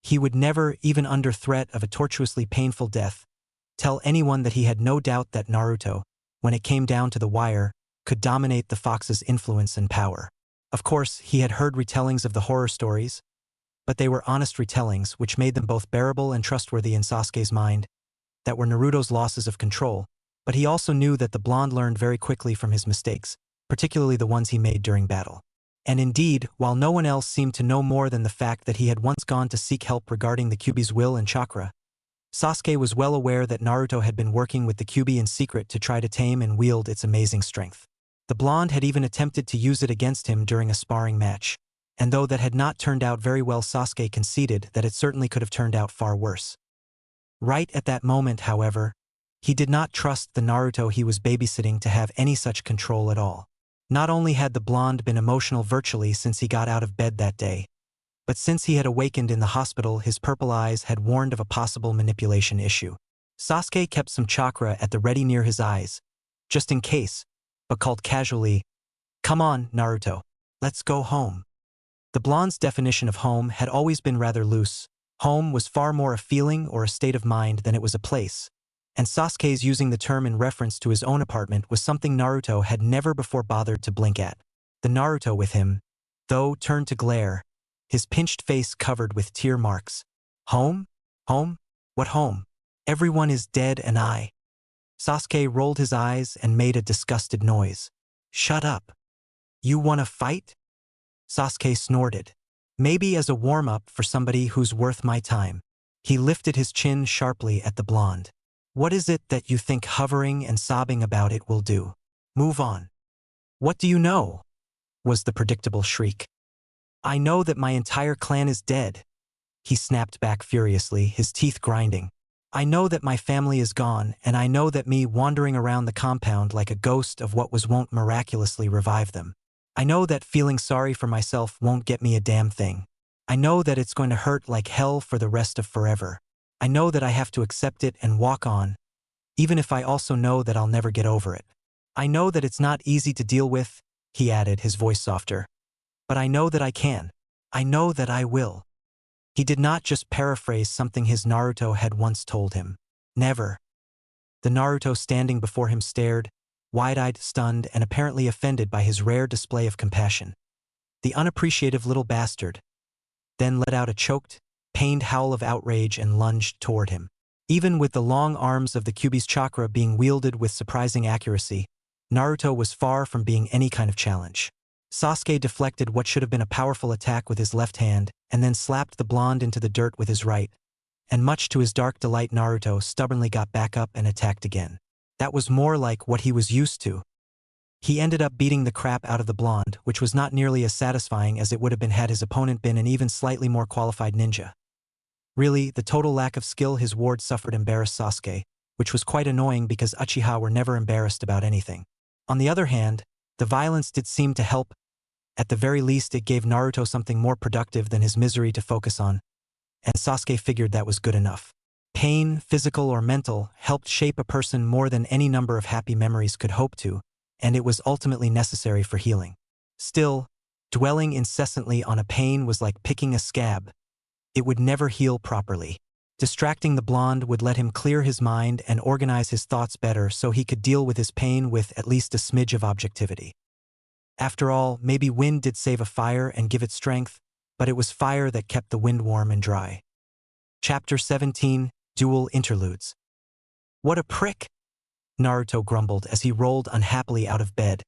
He would never, even under threat of a tortuously painful death, tell anyone that he had no doubt that Naruto, when it came down to the wire, could dominate the fox's influence and power. Of course, he had heard retellings of the horror stories, but they were honest retellings which made them both bearable and trustworthy in Sasuke's mind, that were Naruto's losses of control, but he also knew that the blonde learned very quickly from his mistakes, particularly the ones he made during battle. And indeed, while no one else seemed to know more than the fact that he had once gone to seek help regarding the Kyuubi's will and chakra, Sasuke was well aware that Naruto had been working with the Kyuubi in secret to try to tame and wield its amazing strength. The blonde had even attempted to use it against him during a sparring match, and though that had not turned out very well, Sasuke conceded that it certainly could have turned out far worse. Right at that moment, however, he did not trust the Naruto he was babysitting to have any such control at all. Not only had the blonde been emotional virtually since he got out of bed that day, but since he had awakened in the hospital, his purple eyes had warned of a possible manipulation issue. Sasuke kept some chakra at the ready near his eyes, just in case, but called casually, "Come on, Naruto, let's go home." The blonde's definition of home had always been rather loose. Home was far more a feeling or a state of mind than it was a place, and Sasuke's using the term in reference to his own apartment was something Naruto had never before bothered to blink at. The Naruto with him, though, turned to glare, his pinched face covered with tear marks. Home? Home? What home? Everyone is dead and I. Sasuke rolled his eyes and made a disgusted noise. Shut up. You wanna fight? Sasuke snorted. Maybe as a warm-up for somebody who's worth my time. He lifted his chin sharply at the blonde. What is it that you think hovering and sobbing about it will do? Move on. What do you know? Was the predictable shriek. I know that my entire clan is dead. He snapped back furiously, his teeth grinding. I know that my family is gone, and I know that me wandering around the compound like a ghost of what was won't miraculously revive them. I know that feeling sorry for myself won't get me a damn thing. I know that it's going to hurt like hell for the rest of forever. I know that I have to accept it and walk on, even if I also know that I'll never get over it. I know that it's not easy to deal with, he added, his voice softer. But I know that I can. I know that I will. He did not just paraphrase something his Naruto had once told him. Never. The Naruto standing before him stared, wide-eyed, stunned, and apparently offended by his rare display of compassion. The unappreciative little bastard then let out a choked, pained howl of outrage and lunged toward him. Even with the long arms of the Kyuubi's chakra being wielded with surprising accuracy, Naruto was far from being any kind of challenge. Sasuke deflected what should have been a powerful attack with his left hand, and then slapped the blonde into the dirt with his right, and much to his dark delight Naruto stubbornly got back up and attacked again. That was more like what he was used to. He ended up beating the crap out of the blonde, which was not nearly as satisfying as it would have been had his opponent been an even slightly more qualified ninja. Really, the total lack of skill his ward suffered embarrassed Sasuke, which was quite annoying because Uchiha were never embarrassed about anything. On the other hand, the violence did seem to help. At the very least, it gave Naruto something more productive than his misery to focus on, and Sasuke figured that was good enough. Pain, physical or mental, helped shape a person more than any number of happy memories could hope to, and it was ultimately necessary for healing. Still, dwelling incessantly on a pain was like picking a scab. It would never heal properly. Distracting the blonde would let him clear his mind and organize his thoughts better so he could deal with his pain with at least a smidge of objectivity. After all, maybe wind did save a fire and give it strength, but it was fire that kept the wind warm and dry. Chapter 17, Dual Interludes. What a prick! Naruto grumbled as he rolled unhappily out of bed,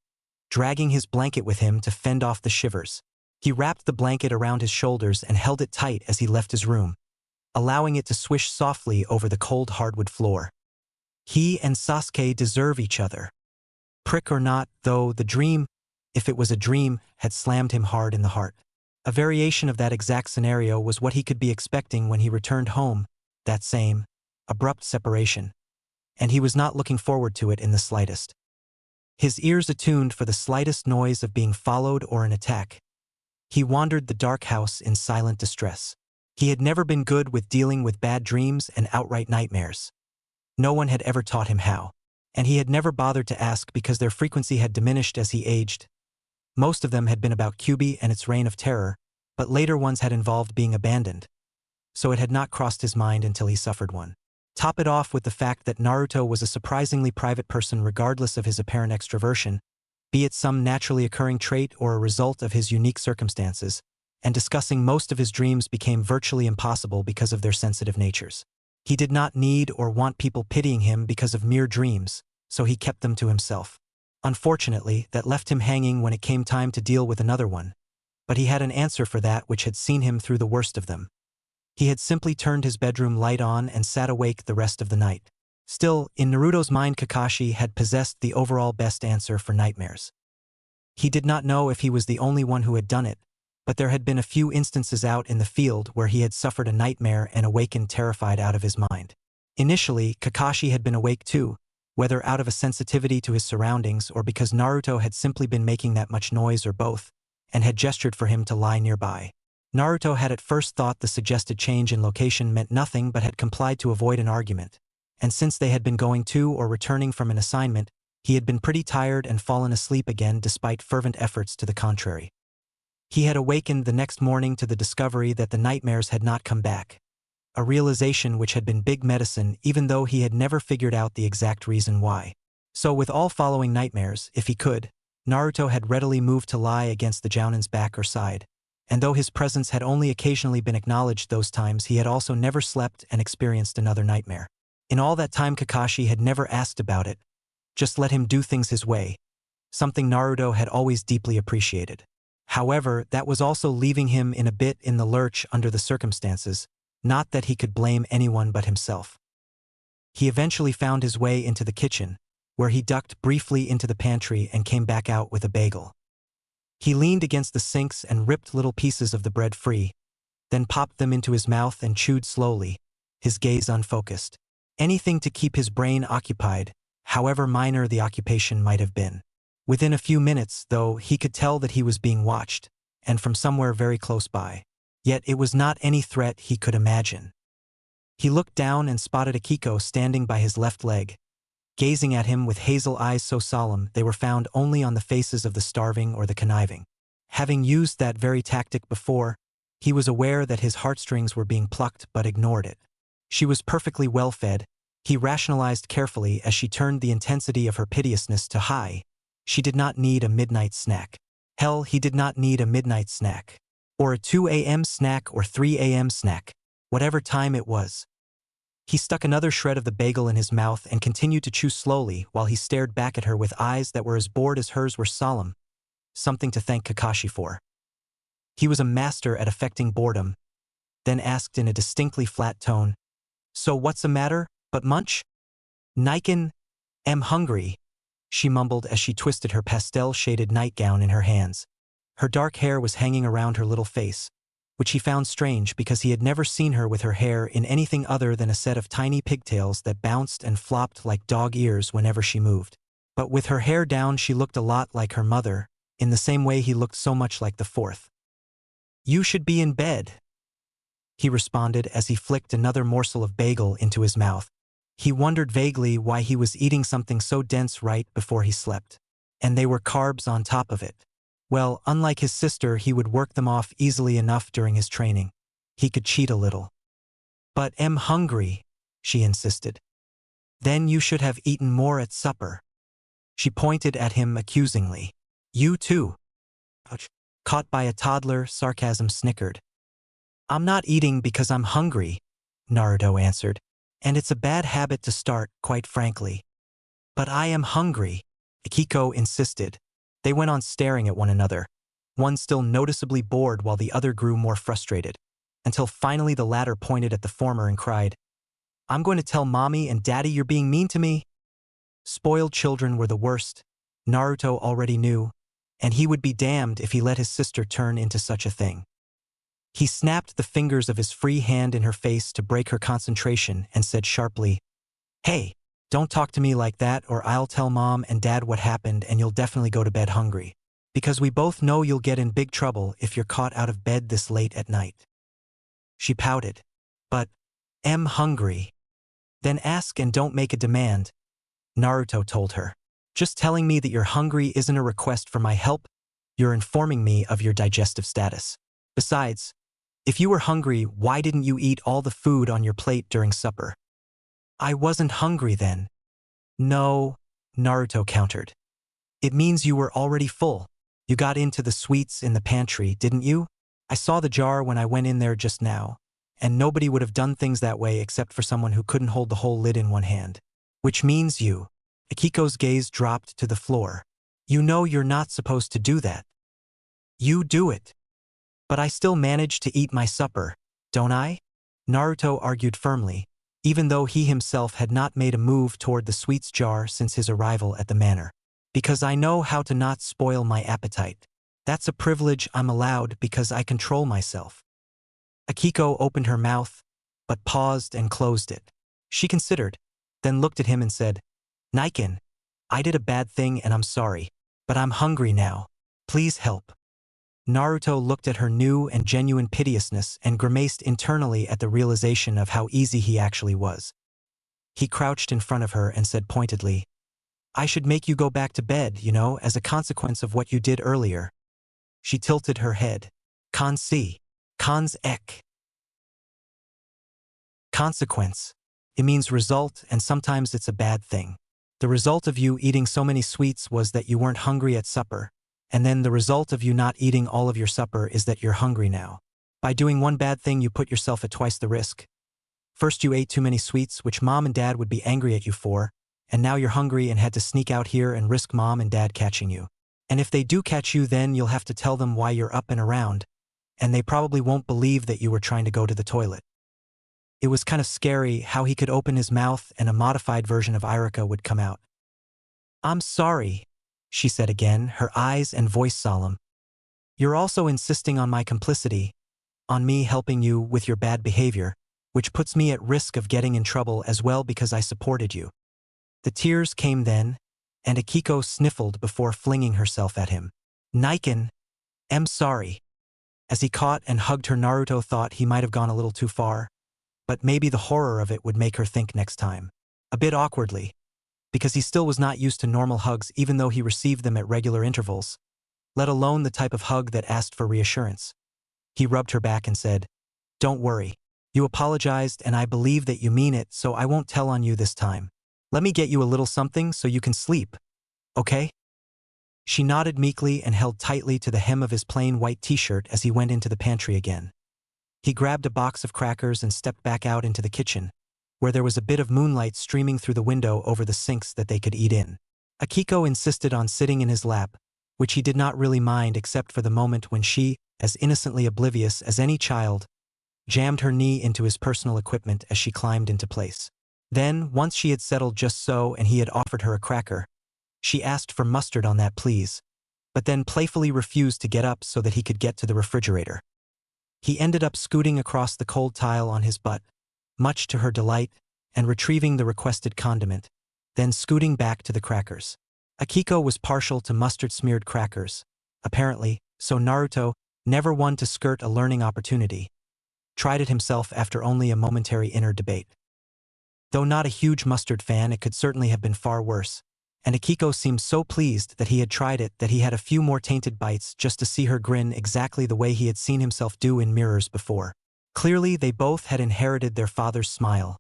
dragging his blanket with him to fend off the shivers. He wrapped the blanket around his shoulders and held it tight as he left his room, allowing it to swish softly over the cold hardwood floor. He and Sasuke deserve each other. Prick or not, though, the dream, if it was a dream, had slammed him hard in the heart. A variation of that exact scenario was what he could be expecting when he returned home, that same, abrupt separation. And he was not looking forward to it in the slightest. His ears attuned for the slightest noise of being followed or an attack. He wandered the dark house in silent distress. He had never been good with dealing with bad dreams and outright nightmares. No one had ever taught him how. And he had never bothered to ask because their frequency had diminished as he aged. Most of them had been about Kyuubi and its reign of terror, but later ones had involved being abandoned. So it had not crossed his mind until he suffered one. Top it off with the fact that Naruto was a surprisingly private person regardless of his apparent extroversion, be it some naturally occurring trait or a result of his unique circumstances, and discussing most of his dreams became virtually impossible because of their sensitive natures. He did not need or want people pitying him because of mere dreams, so he kept them to himself. Unfortunately, that left him hanging when it came time to deal with another one, but he had an answer for that which had seen him through the worst of them. He had simply turned his bedroom light on and sat awake the rest of the night. Still, in Naruto's mind, Kakashi had possessed the overall best answer for nightmares. He did not know if he was the only one who had done it, but there had been a few instances out in the field where he had suffered a nightmare and awakened terrified out of his mind. Initially, Kakashi had been awake too, whether out of a sensitivity to his surroundings or because Naruto had simply been making that much noise or both, and had gestured for him to lie nearby. Naruto had at first thought the suggested change in location meant nothing but had complied to avoid an argument, and since they had been going to or returning from an assignment, he had been pretty tired and fallen asleep again despite fervent efforts to the contrary. He had awakened the next morning to the discovery that the nightmares had not come back, a realization which had been big medicine even though he had never figured out the exact reason why. So with all following nightmares, if he could, Naruto had readily moved to lie against the Jounin's back or side, and though his presence had only occasionally been acknowledged those times, he had also never slept and experienced another nightmare. In all that time, Kakashi had never asked about it, just let him do things his way, something Naruto had always deeply appreciated. However, that was also leaving him in a bit in the lurch under the circumstances, not that he could blame anyone but himself. He eventually found his way into the kitchen, where he ducked briefly into the pantry and came back out with a bagel. He leaned against the sinks and ripped little pieces of the bread free, then popped them into his mouth and chewed slowly, his gaze unfocused. Anything to keep his brain occupied, however minor the occupation might have been. Within a few minutes, though, he could tell that he was being watched, and from somewhere very close by. Yet it was not any threat he could imagine. He looked down and spotted Akiko standing by his left leg, gazing at him with hazel eyes so solemn they were found only on the faces of the starving or the conniving. Having used that very tactic before, he was aware that his heartstrings were being plucked but ignored it. She was perfectly well-fed, he rationalized carefully as she turned the intensity of her piteousness to high. She did not need a midnight snack. Hell, he did not need a midnight snack. Or a 2 a.m. snack or 3 a.m. snack. Whatever time it was. He stuck another shred of the bagel in his mouth and continued to chew slowly while he stared back at her with eyes that were as bored as hers were solemn. Something to thank Kakashi for. He was a master at affecting boredom, then asked in a distinctly flat tone, "So what's the matter, but munch?" "Niken, am hungry," she mumbled as she twisted her pastel-shaded nightgown in her hands. Her dark hair was hanging around her little face, which he found strange because he had never seen her with her hair in anything other than a set of tiny pigtails that bounced and flopped like dog ears whenever she moved. But with her hair down she looked a lot like her mother, in the same way he looked so much like the fourth. "You should be in bed," he responded as he flicked another morsel of bagel into his mouth. He wondered vaguely why he was eating something so dense right before he slept. And they were carbs on top of it. Well, unlike his sister, he would work them off easily enough during his training. He could cheat a little. "But am hungry," she insisted. "Then you should have eaten more at supper." She pointed at him accusingly. "You too." Ouch. Caught by a toddler, sarcasm snickered. "I'm not eating because I'm hungry," Naruto answered. "And it's a bad habit to start, quite frankly." "But I am hungry," Akiko insisted. They went on staring at one another, one still noticeably bored while the other grew more frustrated, until finally the latter pointed at the former and cried, "I'm going to tell Mommy and Daddy you're being mean to me." Spoiled children were the worst, Naruto already knew, and he would be damned if he let his sister turn into such a thing. He snapped the fingers of his free hand in her face to break her concentration and said sharply, "Hey, don't talk to me like that or I'll tell Mom and Dad what happened and you'll definitely go to bed hungry. Because we both know you'll get in big trouble if you're caught out of bed this late at night." She pouted. "But, am hungry." "Then ask and don't make a demand," Naruto told her. "Just telling me that you're hungry isn't a request for my help, you're informing me of your digestive status. Besides, if you were hungry, why didn't you eat all the food on your plate during supper?" "I wasn't hungry then." "No," Naruto countered. "It means you were already full. You got into the sweets in the pantry, didn't you? I saw the jar when I went in there just now, and nobody would have done things that way except for someone who couldn't hold the whole lid in one hand. Which means you." Akiko's gaze dropped to the floor. "You know you're not supposed to do that." "You do it." "But I still manage to eat my supper, don't I?" Naruto argued firmly, even though he himself had not made a move toward the sweets jar since his arrival at the manor. "Because I know how to not spoil my appetite. That's a privilege I'm allowed because I control myself." Akiko opened her mouth, but paused and closed it. She considered, then looked at him and said, "Niken, I did a bad thing and I'm sorry, but I'm hungry now. Please help." Naruto looked at her new and genuine piteousness and grimaced internally at the realization of how easy he actually was. He crouched in front of her and said pointedly, "I should make you go back to bed, you know, as a consequence of what you did earlier." She tilted her head. "Kansi. Kans ek." Consequence. It means result, and sometimes it's a bad thing. The result of you eating so many sweets was that you weren't hungry at supper, and then the result of you not eating all of your supper is that you're hungry now. By doing one bad thing you put yourself at twice the risk. First you ate too many sweets, which Mom and Dad would be angry at you for, and now you're hungry and had to sneak out here and risk Mom and Dad catching you. And if they do catch you, then you'll have to tell them why you're up and around, and they probably won't believe that you were trying to go to the toilet. It was kind of scary how he could open his mouth and a modified version of Irika would come out. "I'm sorry," she said again, her eyes and voice solemn. "You're also insisting on my complicity, on me helping you with your bad behavior, which puts me at risk of getting in trouble as well because I supported you." The tears came then, and Akiko sniffled before flinging herself at him. "Niken, I'm sorry." As he caught and hugged her, Naruto thought he might have gone a little too far, but maybe the horror of it would make her think next time. A bit awkwardly, because he still was not used to normal hugs even though he received them at regular intervals, let alone the type of hug that asked for reassurance. He rubbed her back and said, "Don't worry. You apologized and I believe that you mean it, so I won't tell on you this time. Let me get you a little something so you can sleep, okay?" She nodded meekly and held tightly to the hem of his plain white t-shirt as he went into the pantry again. He grabbed a box of crackers and stepped back out into the kitchen, where there was a bit of moonlight streaming through the window over the sinks that they could eat in. Akiko insisted on sitting in his lap, which he did not really mind except for the moment when she, as innocently oblivious as any child, jammed her knee into his personal equipment as she climbed into place. Then, once she had settled just so and he had offered her a cracker, she asked for mustard on that, please, but then playfully refused to get up so that he could get to the refrigerator. He ended up scooting across the cold tile on his butt, much to her delight, and retrieving the requested condiment, then scooting back to the crackers. Akiko was partial to mustard-smeared crackers, apparently, so Naruto, never one to skirt a learning opportunity, tried it himself after only a momentary inner debate. Though not a huge mustard fan, it could certainly have been far worse, and Akiko seemed so pleased that he had tried it that he had a few more tainted bites just to see her grin exactly the way he had seen himself do in mirrors before. Clearly, they both had inherited their father's smile,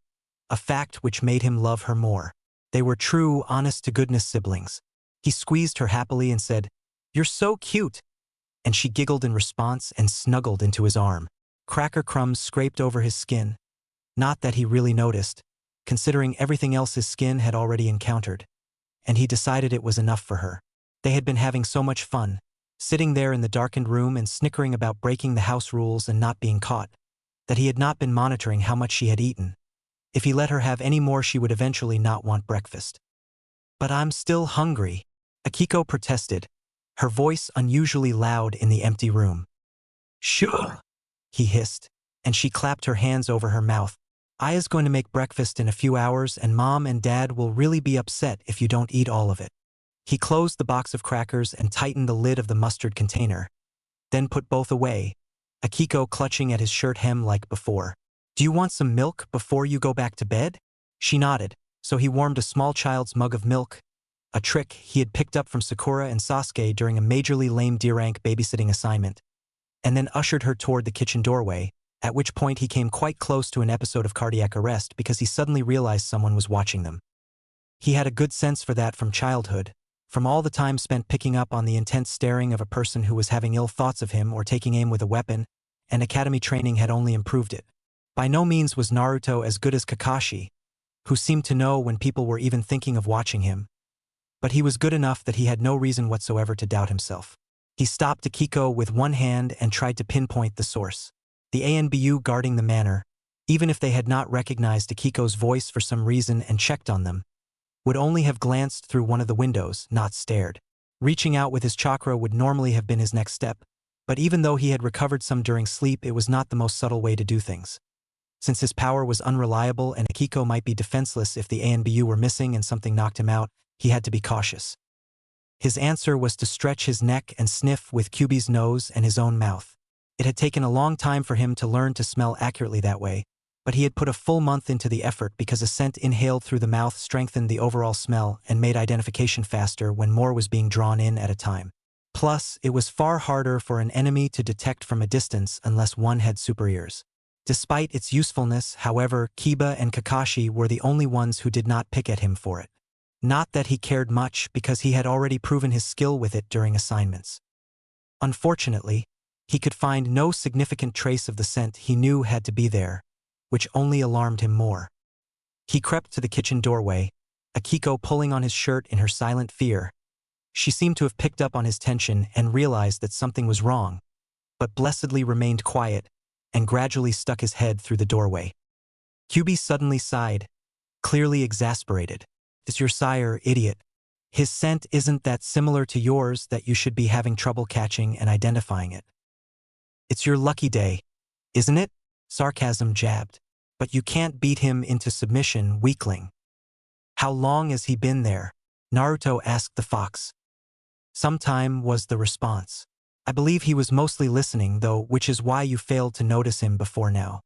a fact which made him love her more. They were true, honest-to-goodness siblings. He squeezed her happily and said, "You're so cute," and she giggled in response and snuggled into his arm. Cracker crumbs scraped over his skin. Not that he really noticed, considering everything else his skin had already encountered. And he decided it was enough for her. They had been having so much fun, sitting there in the darkened room and snickering about breaking the house rules and not being caught, that he had not been monitoring how much she had eaten. If he let her have any more, she would eventually not want breakfast. "But I'm still hungry," Akiko protested, her voice unusually loud in the empty room. "Sure," he hissed, and she clapped her hands over her mouth. "Aya's going to make breakfast in a few hours and Mom and Dad will really be upset if you don't eat all of it." He closed the box of crackers and tightened the lid of the mustard container, then put both away, Akiko clutching at his shirt hem like before. "Do you want some milk before you go back to bed?" She nodded, so he warmed a small child's mug of milk, a trick he had picked up from Sakura and Sasuke during a majorly lame D-rank babysitting assignment, and then ushered her toward the kitchen doorway, at which point he came quite close to an episode of cardiac arrest because he suddenly realized someone was watching them. He had a good sense for that from childhood, from all the time spent picking up on the intense staring of a person who was having ill thoughts of him or taking aim with a weapon, and academy training had only improved it. By no means was Naruto as good as Kakashi, who seemed to know when people were even thinking of watching him, but he was good enough that he had no reason whatsoever to doubt himself. He stopped Akiko with one hand and tried to pinpoint the source. The ANBU guarding the manor, even if they had not recognized Akiko's voice for some reason and checked on them, would only have glanced through one of the windows, not stared. Reaching out with his chakra would normally have been his next step, but even though he had recovered some during sleep, it was not the most subtle way to do things. Since his power was unreliable and Akiko might be defenseless if the ANBU were missing and something knocked him out, he had to be cautious. His answer was to stretch his neck and sniff with Kyubi's nose and his own mouth. It had taken a long time for him to learn to smell accurately that way, but he had put a full month into the effort because a scent inhaled through the mouth strengthened the overall smell and made identification faster when more was being drawn in at a time. Plus, it was far harder for an enemy to detect from a distance unless one had super ears. Despite its usefulness, however, Kiba and Kakashi were the only ones who did not pick at him for it. Not that he cared much because he had already proven his skill with it during assignments. Unfortunately, he could find no significant trace of the scent he knew had to be there, which only alarmed him more. He crept to the kitchen doorway, Akiko pulling on his shirt in her silent fear. She seemed to have picked up on his tension and realized that something was wrong, but blessedly remained quiet and gradually stuck his head through the doorway. QB suddenly sighed, clearly exasperated. It's your sire, idiot. His scent isn't that similar to yours that you should be having trouble catching and identifying it. It's your lucky day, isn't it? Sarcasm jabbed. But you can't beat him into submission, weakling. How long has he been there? Naruto asked the fox. Some time was the response. I believe he was mostly listening, though, which is why you failed to notice him before now.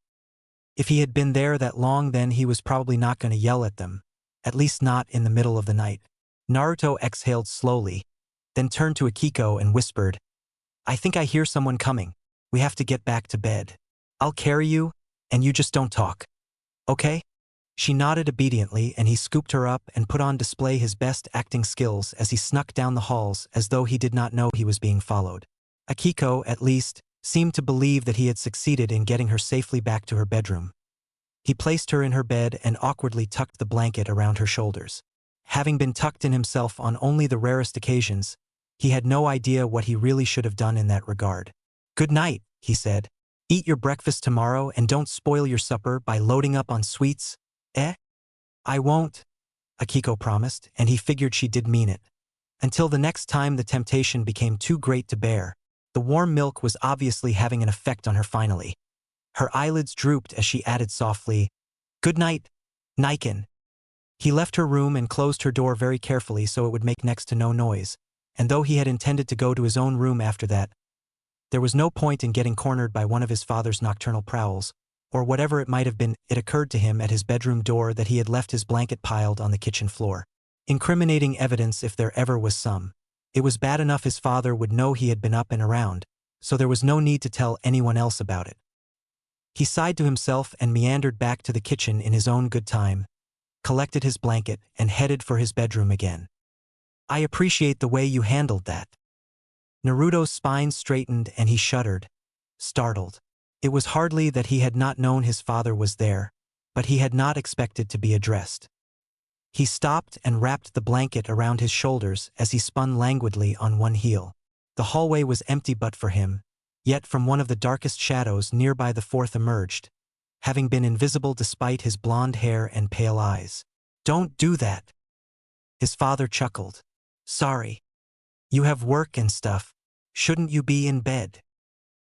If he had been there that long, then he was probably not going to yell at them, at least not in the middle of the night. Naruto exhaled slowly, then turned to Akiko and whispered, I think I hear someone coming. We have to get back to bed. I'll carry you, and you just don't talk. Okay? She nodded obediently, and he scooped her up and put on display his best acting skills as he snuck down the halls as though he did not know he was being followed. Akiko, at least, seemed to believe that he had succeeded in getting her safely back to her bedroom. He placed her in her bed and awkwardly tucked the blanket around her shoulders. Having been tucked in himself on only the rarest occasions, he had no idea what he really should have done in that regard. Good night, he said. Eat your breakfast tomorrow and don't spoil your supper by loading up on sweets. I won't, Akiko promised, and he figured she did mean it. Until the next time the temptation became too great to bear. The warm milk was obviously having an effect on her finally. Her eyelids drooped as she added softly, Good night, Niken. He left her room and closed her door very carefully so it would make next to no noise, and though he had intended to go to his own room after that, there was no point in getting cornered by one of his father's nocturnal prowls, or whatever it might have been. It occurred to him at his bedroom door that he had left his blanket piled on the kitchen floor. Incriminating evidence if there ever was some. It was bad enough his father would know he had been up and around, so there was no need to tell anyone else about it. He sighed to himself and meandered back to the kitchen in his own good time, collected his blanket, and headed for his bedroom again. I appreciate the way you handled that. Naruto's spine straightened and he shuddered, startled. It was hardly that he had not known his father was there, but he had not expected to be addressed. He stopped and wrapped the blanket around his shoulders as he spun languidly on one heel. The hallway was empty but for him, yet from one of the darkest shadows nearby the fourth emerged, having been invisible despite his blonde hair and pale eyes. Don't do that. His father chuckled. Sorry. You have work and stuff. Shouldn't you be in bed?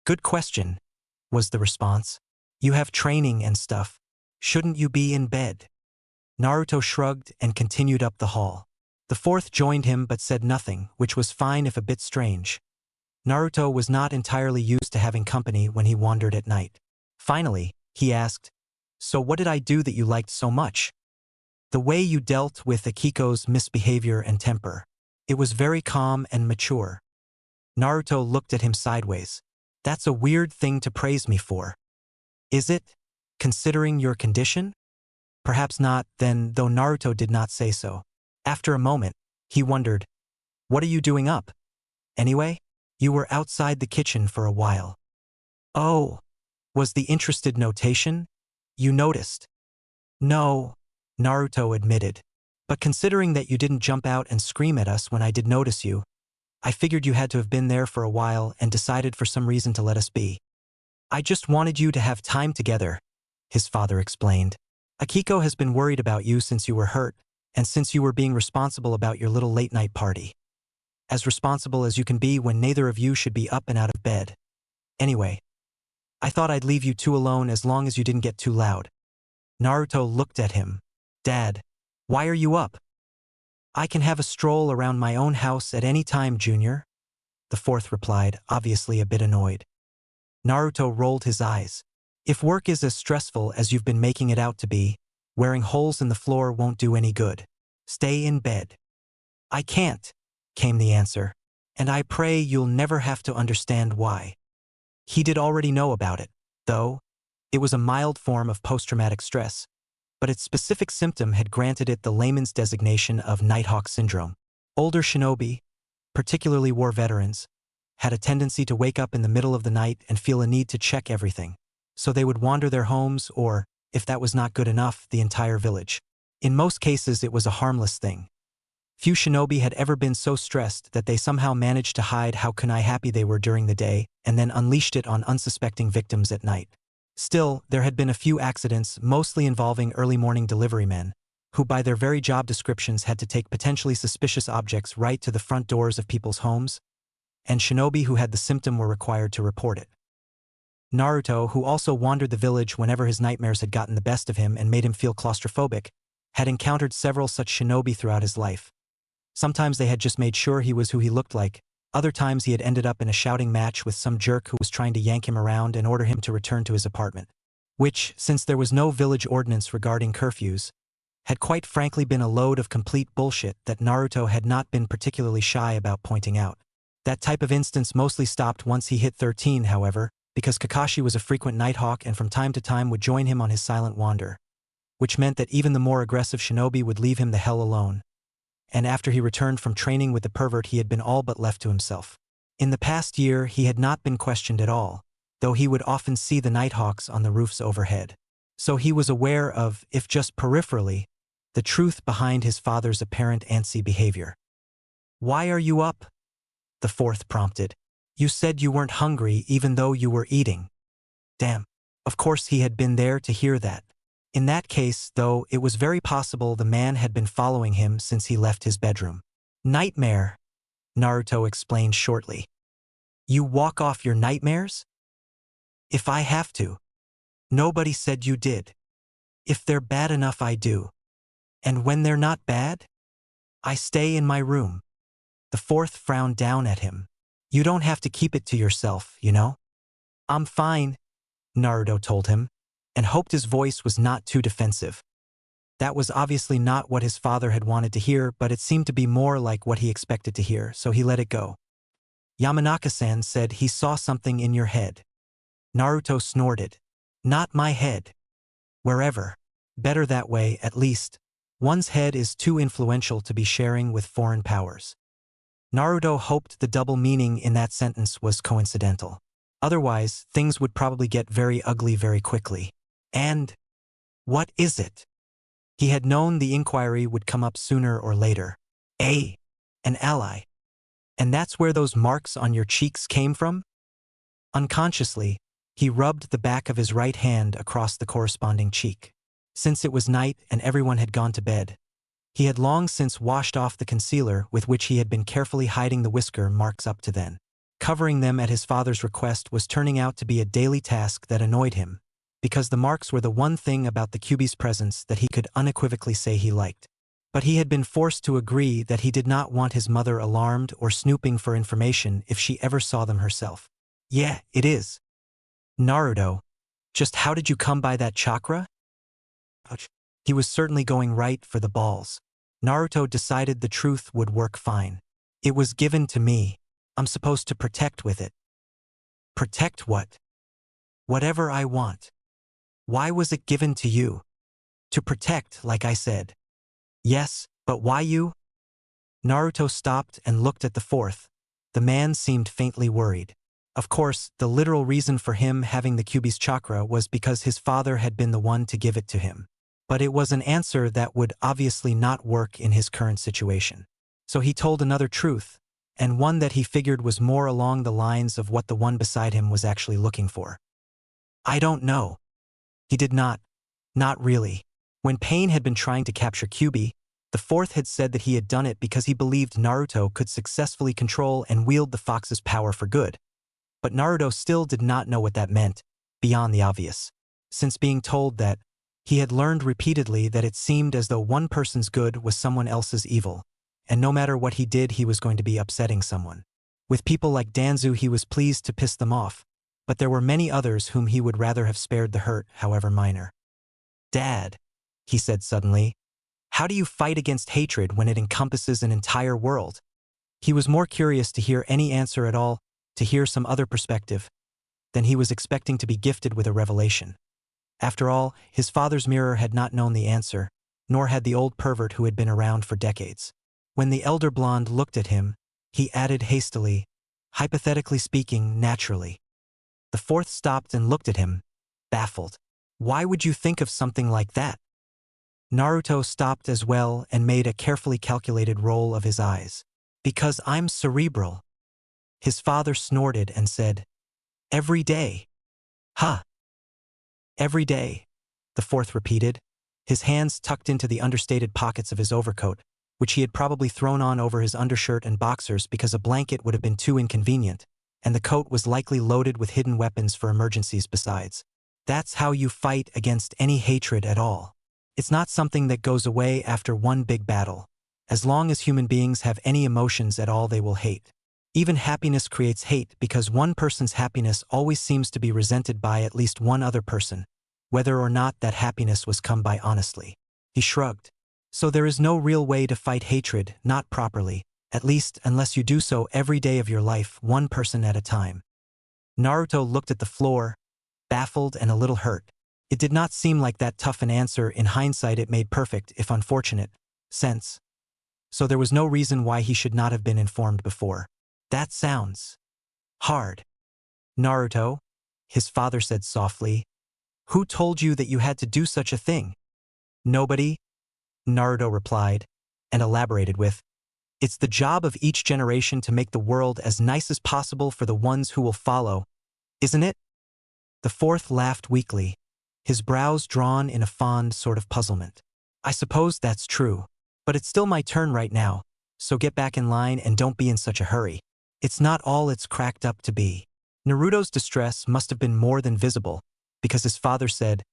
Good question, was the response. You have training and stuff. Shouldn't you be in bed? Naruto shrugged and continued up the hall. The fourth joined him but said nothing, which was fine if a bit strange. Naruto was not entirely used to having company when he wandered at night. Finally, he asked, So what did I do that you liked so much? The way you dealt with Akiko's misbehavior and temper. It was very calm and mature. Naruto looked at him sideways. That's a weird thing to praise me for. Is it, considering your condition? Perhaps not, then, though Naruto did not say so. After a moment, he wondered, What are you doing up? Anyway, you were outside the kitchen for a while. Oh, was the interested notation? You noticed? No, Naruto admitted. But considering that you didn't jump out and scream at us when I did notice you, I figured you had to have been there for a while and decided for some reason to let us be. I just wanted you to have time together, his father explained. Akiko has been worried about you since you were hurt, and since you were being responsible about your little late-night party. As responsible as you can be when neither of you should be up and out of bed. Anyway, I thought I'd leave you two alone as long as you didn't get too loud. Naruto looked at him. Dad, why are you up? I can have a stroll around my own house at any time, Junior, the fourth replied, obviously a bit annoyed. Naruto rolled his eyes. If work is as stressful as you've been making it out to be, wearing holes in the floor won't do any good. Stay in bed. I can't, came the answer, and I pray you'll never have to understand why. He did already know about it, though. It was a mild form of post-traumatic stress, but its specific symptom had granted it the layman's designation of Nighthawk syndrome. Older shinobi, particularly war veterans, had a tendency to wake up in the middle of the night and feel a need to check everything, so they would wander their homes or, if that was not good enough, the entire village. In most cases it was a harmless thing. Few shinobi had ever been so stressed that they somehow managed to hide how kunai happy they were during the day and then unleashed it on unsuspecting victims at night. Still, there had been a few accidents, mostly involving early morning delivery men, who by their very job descriptions had to take potentially suspicious objects right to the front doors of people's homes, and shinobi who had the symptom were required to report it. Naruto, who also wandered the village whenever his nightmares had gotten the best of him and made him feel claustrophobic, had encountered several such shinobi throughout his life. Sometimes they had just made sure he was who he looked like, other times he had ended up in a shouting match with some jerk who was trying to yank him around and order him to return to his apartment. Which, since there was no village ordinance regarding curfews, had quite frankly been a load of complete bullshit that Naruto had not been particularly shy about pointing out. That type of instance mostly stopped once he hit 13, however, because Kakashi was a frequent nighthawk and from time to time would join him on his silent wander, which meant that even the more aggressive shinobi would leave him the hell alone. And after he returned from training with the pervert, he had been all but left to himself. In the past year, he had not been questioned at all, though he would often see the nighthawks on the roofs overhead. So he was aware of, if just peripherally, the truth behind his father's apparent antsy behavior. "Why are you up?" the fourth prompted. "You said you weren't hungry even though you were eating." Damn. Of course he had been there to hear that. In that case, though, it was very possible the man had been following him since he left his bedroom. "Nightmare," Naruto explained shortly. "You walk off your nightmares?" "If I have to." "Nobody said you did." "If they're bad enough, I do. And when they're not bad, I stay in my room." The fourth frowned down at him. "You don't have to keep it to yourself, you know?" "I'm fine," Naruto told him, and hoped his voice was not too defensive. That was obviously not what his father had wanted to hear, but it seemed to be more like what he expected to hear, so he let it go. "Yamanaka-san said he saw something in your head." Naruto snorted. "Not my head. Wherever. Better that way, at least. One's head is too influential to be sharing with foreign powers." Naruto hoped the double meaning in that sentence was coincidental. Otherwise, things would probably get very ugly very quickly. "And what is it?" He had known the inquiry would come up sooner or later. An ally. "And that's where those marks on your cheeks came from?" Unconsciously, he rubbed the back of his right hand across the corresponding cheek. Since it was night and everyone had gone to bed, he had long since washed off the concealer with which he had been carefully hiding the whisker marks up to then. Covering them at his father's request was turning out to be a daily task that annoyed him, because the marks were the one thing about the Kyuubi's presence that he could unequivocally say he liked. But he had been forced to agree that he did not want his mother alarmed or snooping for information if she ever saw them herself. "Yeah, it is." "Naruto, just how did you come by that chakra?" Ouch. He was certainly going right for the balls. Naruto decided the truth would work fine. "It was given to me. I'm supposed to protect with it." "Protect what?" "Whatever I want." "Why was it given to you?" "To protect, like I said." "Yes, but why you?" Naruto stopped and looked at the fourth. The man seemed faintly worried. Of course, the literal reason for him having the Kyuubi's chakra was because his father had been the one to give it to him. But it was an answer that would obviously not work in his current situation. So he told another truth, and one that he figured was more along the lines of what the one beside him was actually looking for. "I don't know." He did not. Not really. When Pain had been trying to capture Kyuubi, the fourth had said that he had done it because he believed Naruto could successfully control and wield the fox's power for good. But Naruto still did not know what that meant, beyond the obvious. Since being told that, he had learned repeatedly that it seemed as though one person's good was someone else's evil, and no matter what he did he was going to be upsetting someone. With people like Danzu he was pleased to piss them off, but there were many others whom he would rather have spared the hurt, however minor. "Dad," he said suddenly, "how do you fight against hatred when it encompasses an entire world?" He was more curious to hear any answer at all, to hear some other perspective, than he was expecting to be gifted with a revelation. After all, his father's mirror had not known the answer, nor had the old pervert who had been around for decades. When the elder blonde looked at him, he added hastily, "Hypothetically speaking, naturally." The fourth stopped and looked at him, baffled. "Why would you think of something like that?" Naruto stopped as well and made a carefully calculated roll of his eyes. "Because I'm cerebral." His father snorted and said, "Every day." "Huh." Every day, the fourth repeated, his hands tucked into the understated pockets of his overcoat, which he had probably thrown on over his undershirt and boxers because a blanket would have been too inconvenient, and the coat was likely loaded with hidden weapons for emergencies besides. That's how you fight against any hatred at all. It's not something that goes away after one big battle. As long as human beings have any emotions at all, they will hate. Even happiness creates hate because one person's happiness always seems to be resented by at least one other person, whether or not that happiness was come by honestly. He shrugged. So there is no real way to fight hatred, not properly, at least unless you do so every day of your life, one person at a time. Naruto looked at the floor, baffled and a little hurt. It did not seem like that tough an answer. In hindsight, it made perfect, if unfortunate, sense. So there was no reason why he should not have been informed before. That sounds hard. Naruto, his father said softly. Who told you that you had to do such a thing? Nobody, Naruto replied, and elaborated with, it's the job of each generation to make the world as nice as possible for the ones who will follow, isn't it? The fourth laughed weakly, his brows drawn in a fond sort of puzzlement. I suppose that's true, but it's still my turn right now, so get back in line and don't be in such a hurry. It's not all it's cracked up to be. Naruto's distress must have been more than visible, because his father said,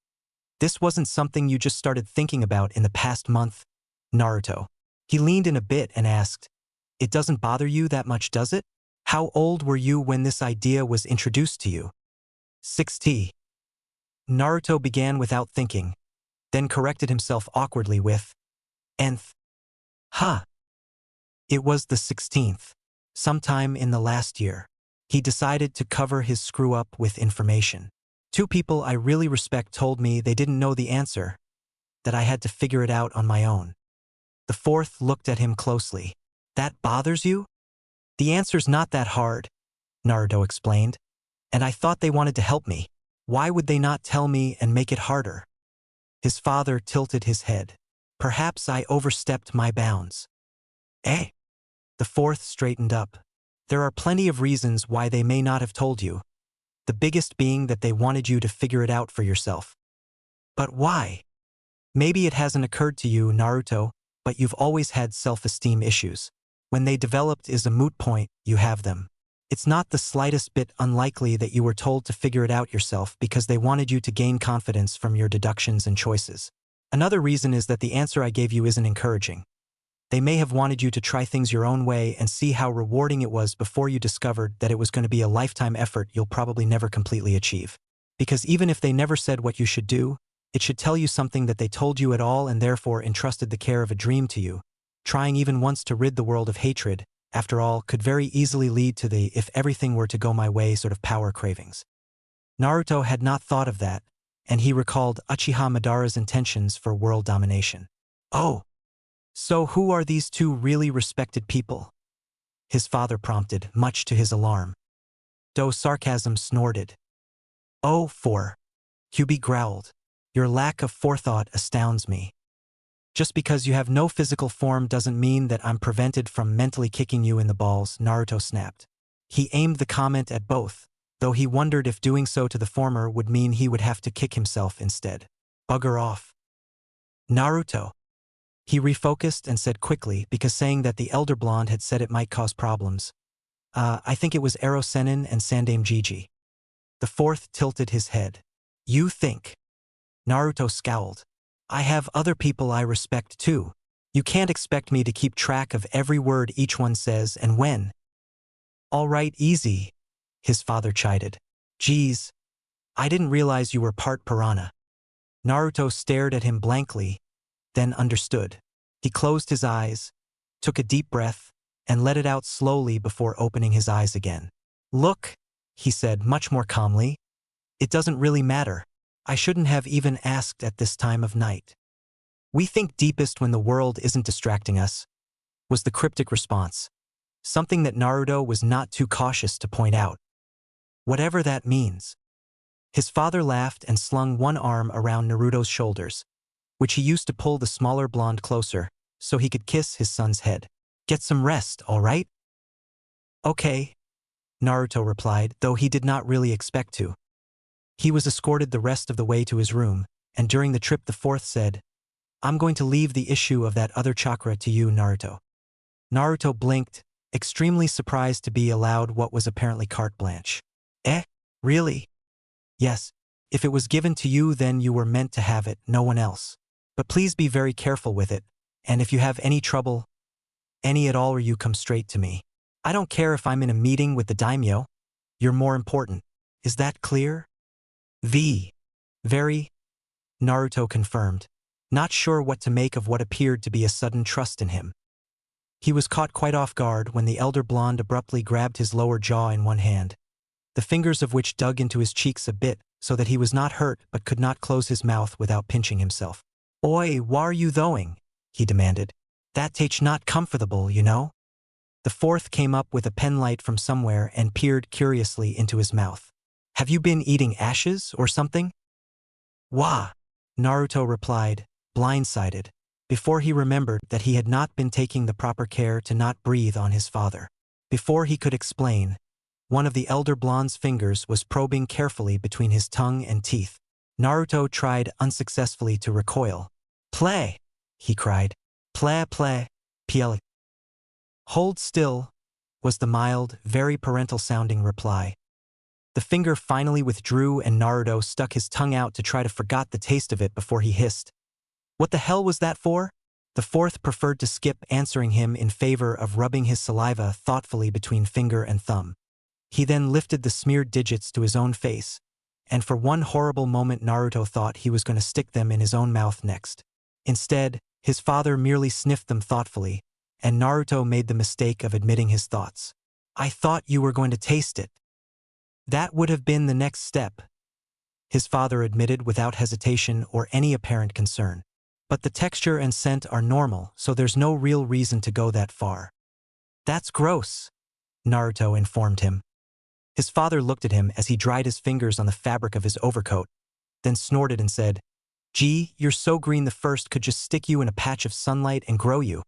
this wasn't something you just started thinking about in the past month, Naruto. He leaned in a bit and asked, it doesn't bother you that much, does it? How old were you when this idea was introduced to you? 60. Naruto began without thinking, then corrected himself awkwardly with, nth. Huh. It was the 16th. Sometime in the last year. He decided to cover his screw-up with information. 2 people I really respect told me they didn't know the answer, that I had to figure it out on my own. The fourth looked at him closely. That bothers you? The answer's not that hard, Naruto explained, and I thought they wanted to help me. Why would they not tell me and make it harder? His father tilted his head. Perhaps I overstepped my bounds. Eh? The fourth straightened up. There are plenty of reasons why they may not have told you. The biggest being that they wanted you to figure it out for yourself. But why? Maybe it hasn't occurred to you, Naruto, but you've always had self-esteem issues. When they developed is a moot point, you have them. It's not the slightest bit unlikely that you were told to figure it out yourself because they wanted you to gain confidence from your deductions and choices. Another reason is that the answer I gave you isn't encouraging. They may have wanted you to try things your own way and see how rewarding it was before you discovered that it was going to be a lifetime effort you'll probably never completely achieve. Because even if they never said what you should do, it should tell you something that they told you at all and therefore entrusted the care of a dream to you. Trying even once to rid the world of hatred, after all, could very easily lead to the if everything were to go my way sort of power cravings. Naruto had not thought of that, and he recalled Uchiha Madara's intentions for world domination. Oh, so who are these 2 really respected people? His father prompted, much to his alarm. Sarcasm snorted. Oh, 4. Kyubi growled. Your lack of forethought astounds me. Just because you have no physical form doesn't mean that I'm prevented from mentally kicking you in the balls, Naruto snapped. He aimed the comment at both, though he wondered if doing so to the former would mean he would have to kick himself instead. Bugger off. Naruto. He refocused and said quickly because saying that the elder blonde had said it might cause problems. I think it was Ero Sennin and Sandame Gigi. The fourth tilted his head. You think? Naruto scowled. I have other people I respect too. You can't expect me to keep track of every word each one says and when. All right, easy, his father chided. Geez, I didn't realize you were part piranha. Naruto stared at him blankly, then understood. He closed his eyes, took a deep breath, and let it out slowly before opening his eyes again. Look, he said much more calmly. It doesn't really matter. I shouldn't have even asked at this time of night. We think deepest when the world isn't distracting us, was the cryptic response, something that Naruto was not too cautious to point out. Whatever that means. His father laughed and slung one arm around Naruto's shoulders, which he used to pull the smaller blonde closer so he could kiss his son's head. Get some rest, all right? Okay, Naruto replied, though he did not really expect to. He was escorted the rest of the way to his room, and during the trip the fourth said, "I'm going to leave the issue of that other chakra to you, Naruto." Naruto blinked, extremely surprised to be allowed what was apparently carte blanche. Eh? Really? Yes. If it was given to you, then you were meant to have it, no one else. But please be very careful with it, and if you have any trouble, any at all, or you come straight to me. I don't care if I'm in a meeting with the daimyo. You're more important. Is that clear? Very, Naruto confirmed, not sure what to make of what appeared to be a sudden trust in him. He was caught quite off guard when the elder blonde abruptly grabbed his lower jaw in one hand, the fingers of which dug into his cheeks a bit so that he was not hurt but could not close his mouth without pinching himself. "Oi, why are you doing?" he demanded. "That tate's not comfortable, you know?" The fourth came up with a penlight from somewhere and peered curiously into his mouth. "Have you been eating ashes or something?" "Wah," Naruto replied, blindsided, before he remembered that he had not been taking the proper care to not breathe on his father. Before he could explain, one of the elder blonde's fingers was probing carefully between his tongue and teeth. Naruto tried unsuccessfully to recoil. "Play!" he cried. Play, piel." "Hold still," was the mild, very parental-sounding reply. The finger finally withdrew and Naruto stuck his tongue out to try to forget the taste of it before he hissed, "What the hell was that for?" The fourth preferred to skip answering him in favor of rubbing his saliva thoughtfully between finger and thumb. He then lifted the smeared digits to his own face, and for one horrible moment Naruto thought he was going to stick them in his own mouth next. Instead, his father merely sniffed them thoughtfully, and Naruto made the mistake of admitting his thoughts. "I thought you were going to taste it." "That would have been the next step," his father admitted without hesitation or any apparent concern. "But the texture and scent are normal, so there's no real reason to go that far." "That's gross," Naruto informed him. His father looked at him as he dried his fingers on the fabric of his overcoat, then snorted and said, "Gee, you're so green the first could just stick you in a patch of sunlight and grow you.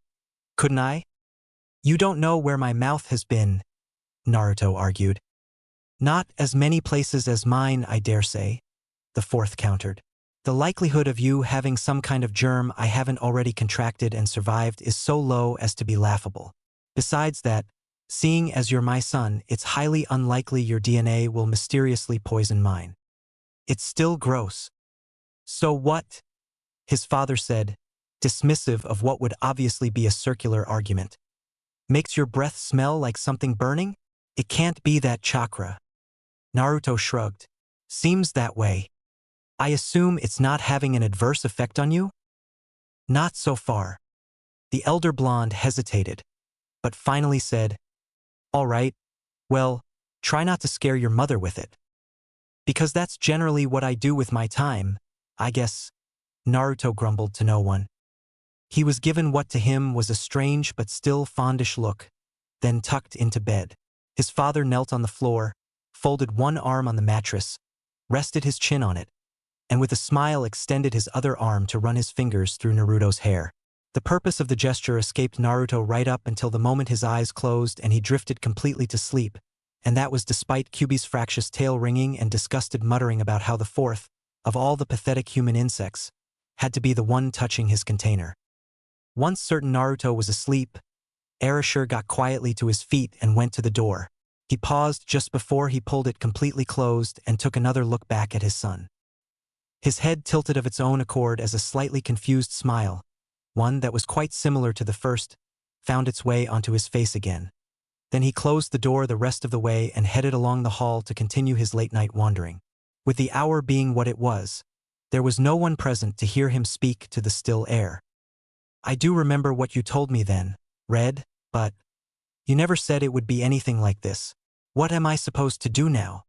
Couldn't I?" "You don't know where my mouth has been," Naruto argued. "Not as many places as mine, I dare say," the fourth countered. "The likelihood of you having some kind of germ I haven't already contracted and survived is so low as to be laughable. Besides that, seeing as you're my son, it's highly unlikely your DNA will mysteriously poison mine." "It's still gross." "So what?" his father said, dismissive of what would obviously be a circular argument. "Makes your breath smell like something burning? It can't be that chakra." Naruto shrugged. "Seems that way. I assume it's not having an adverse effect on you?" "Not so far." The elder blonde hesitated, but finally said, "All right, well, try not to scare your mother with it." "Because that's generally what I do with my time, I guess," Naruto grumbled to no one. He was given what to him was a strange but still fondish look, then tucked into bed. His father knelt on the floor, folded one arm on the mattress, rested his chin on it, and with a smile extended his other arm to run his fingers through Naruto's hair. The purpose of the gesture escaped Naruto right up until the moment his eyes closed and he drifted completely to sleep, and that was despite Kyuubi's fractious tail ringing and disgusted muttering about how the fourth, of all the pathetic human insects, had to be the one touching his container. Once certain Naruto was asleep, Erasure got quietly to his feet and went to the door. He paused just before he pulled it completely closed and took another look back at his son. His head tilted of its own accord as a slightly confused smile, one that was quite similar to the first, found its way onto his face again. Then he closed the door the rest of the way and headed along the hall to continue his late-night wandering. With the hour being what it was, there was no one present to hear him speak to the still air. "I do remember what you told me then, Red, but you never said it would be anything like this. What am I supposed to do now?"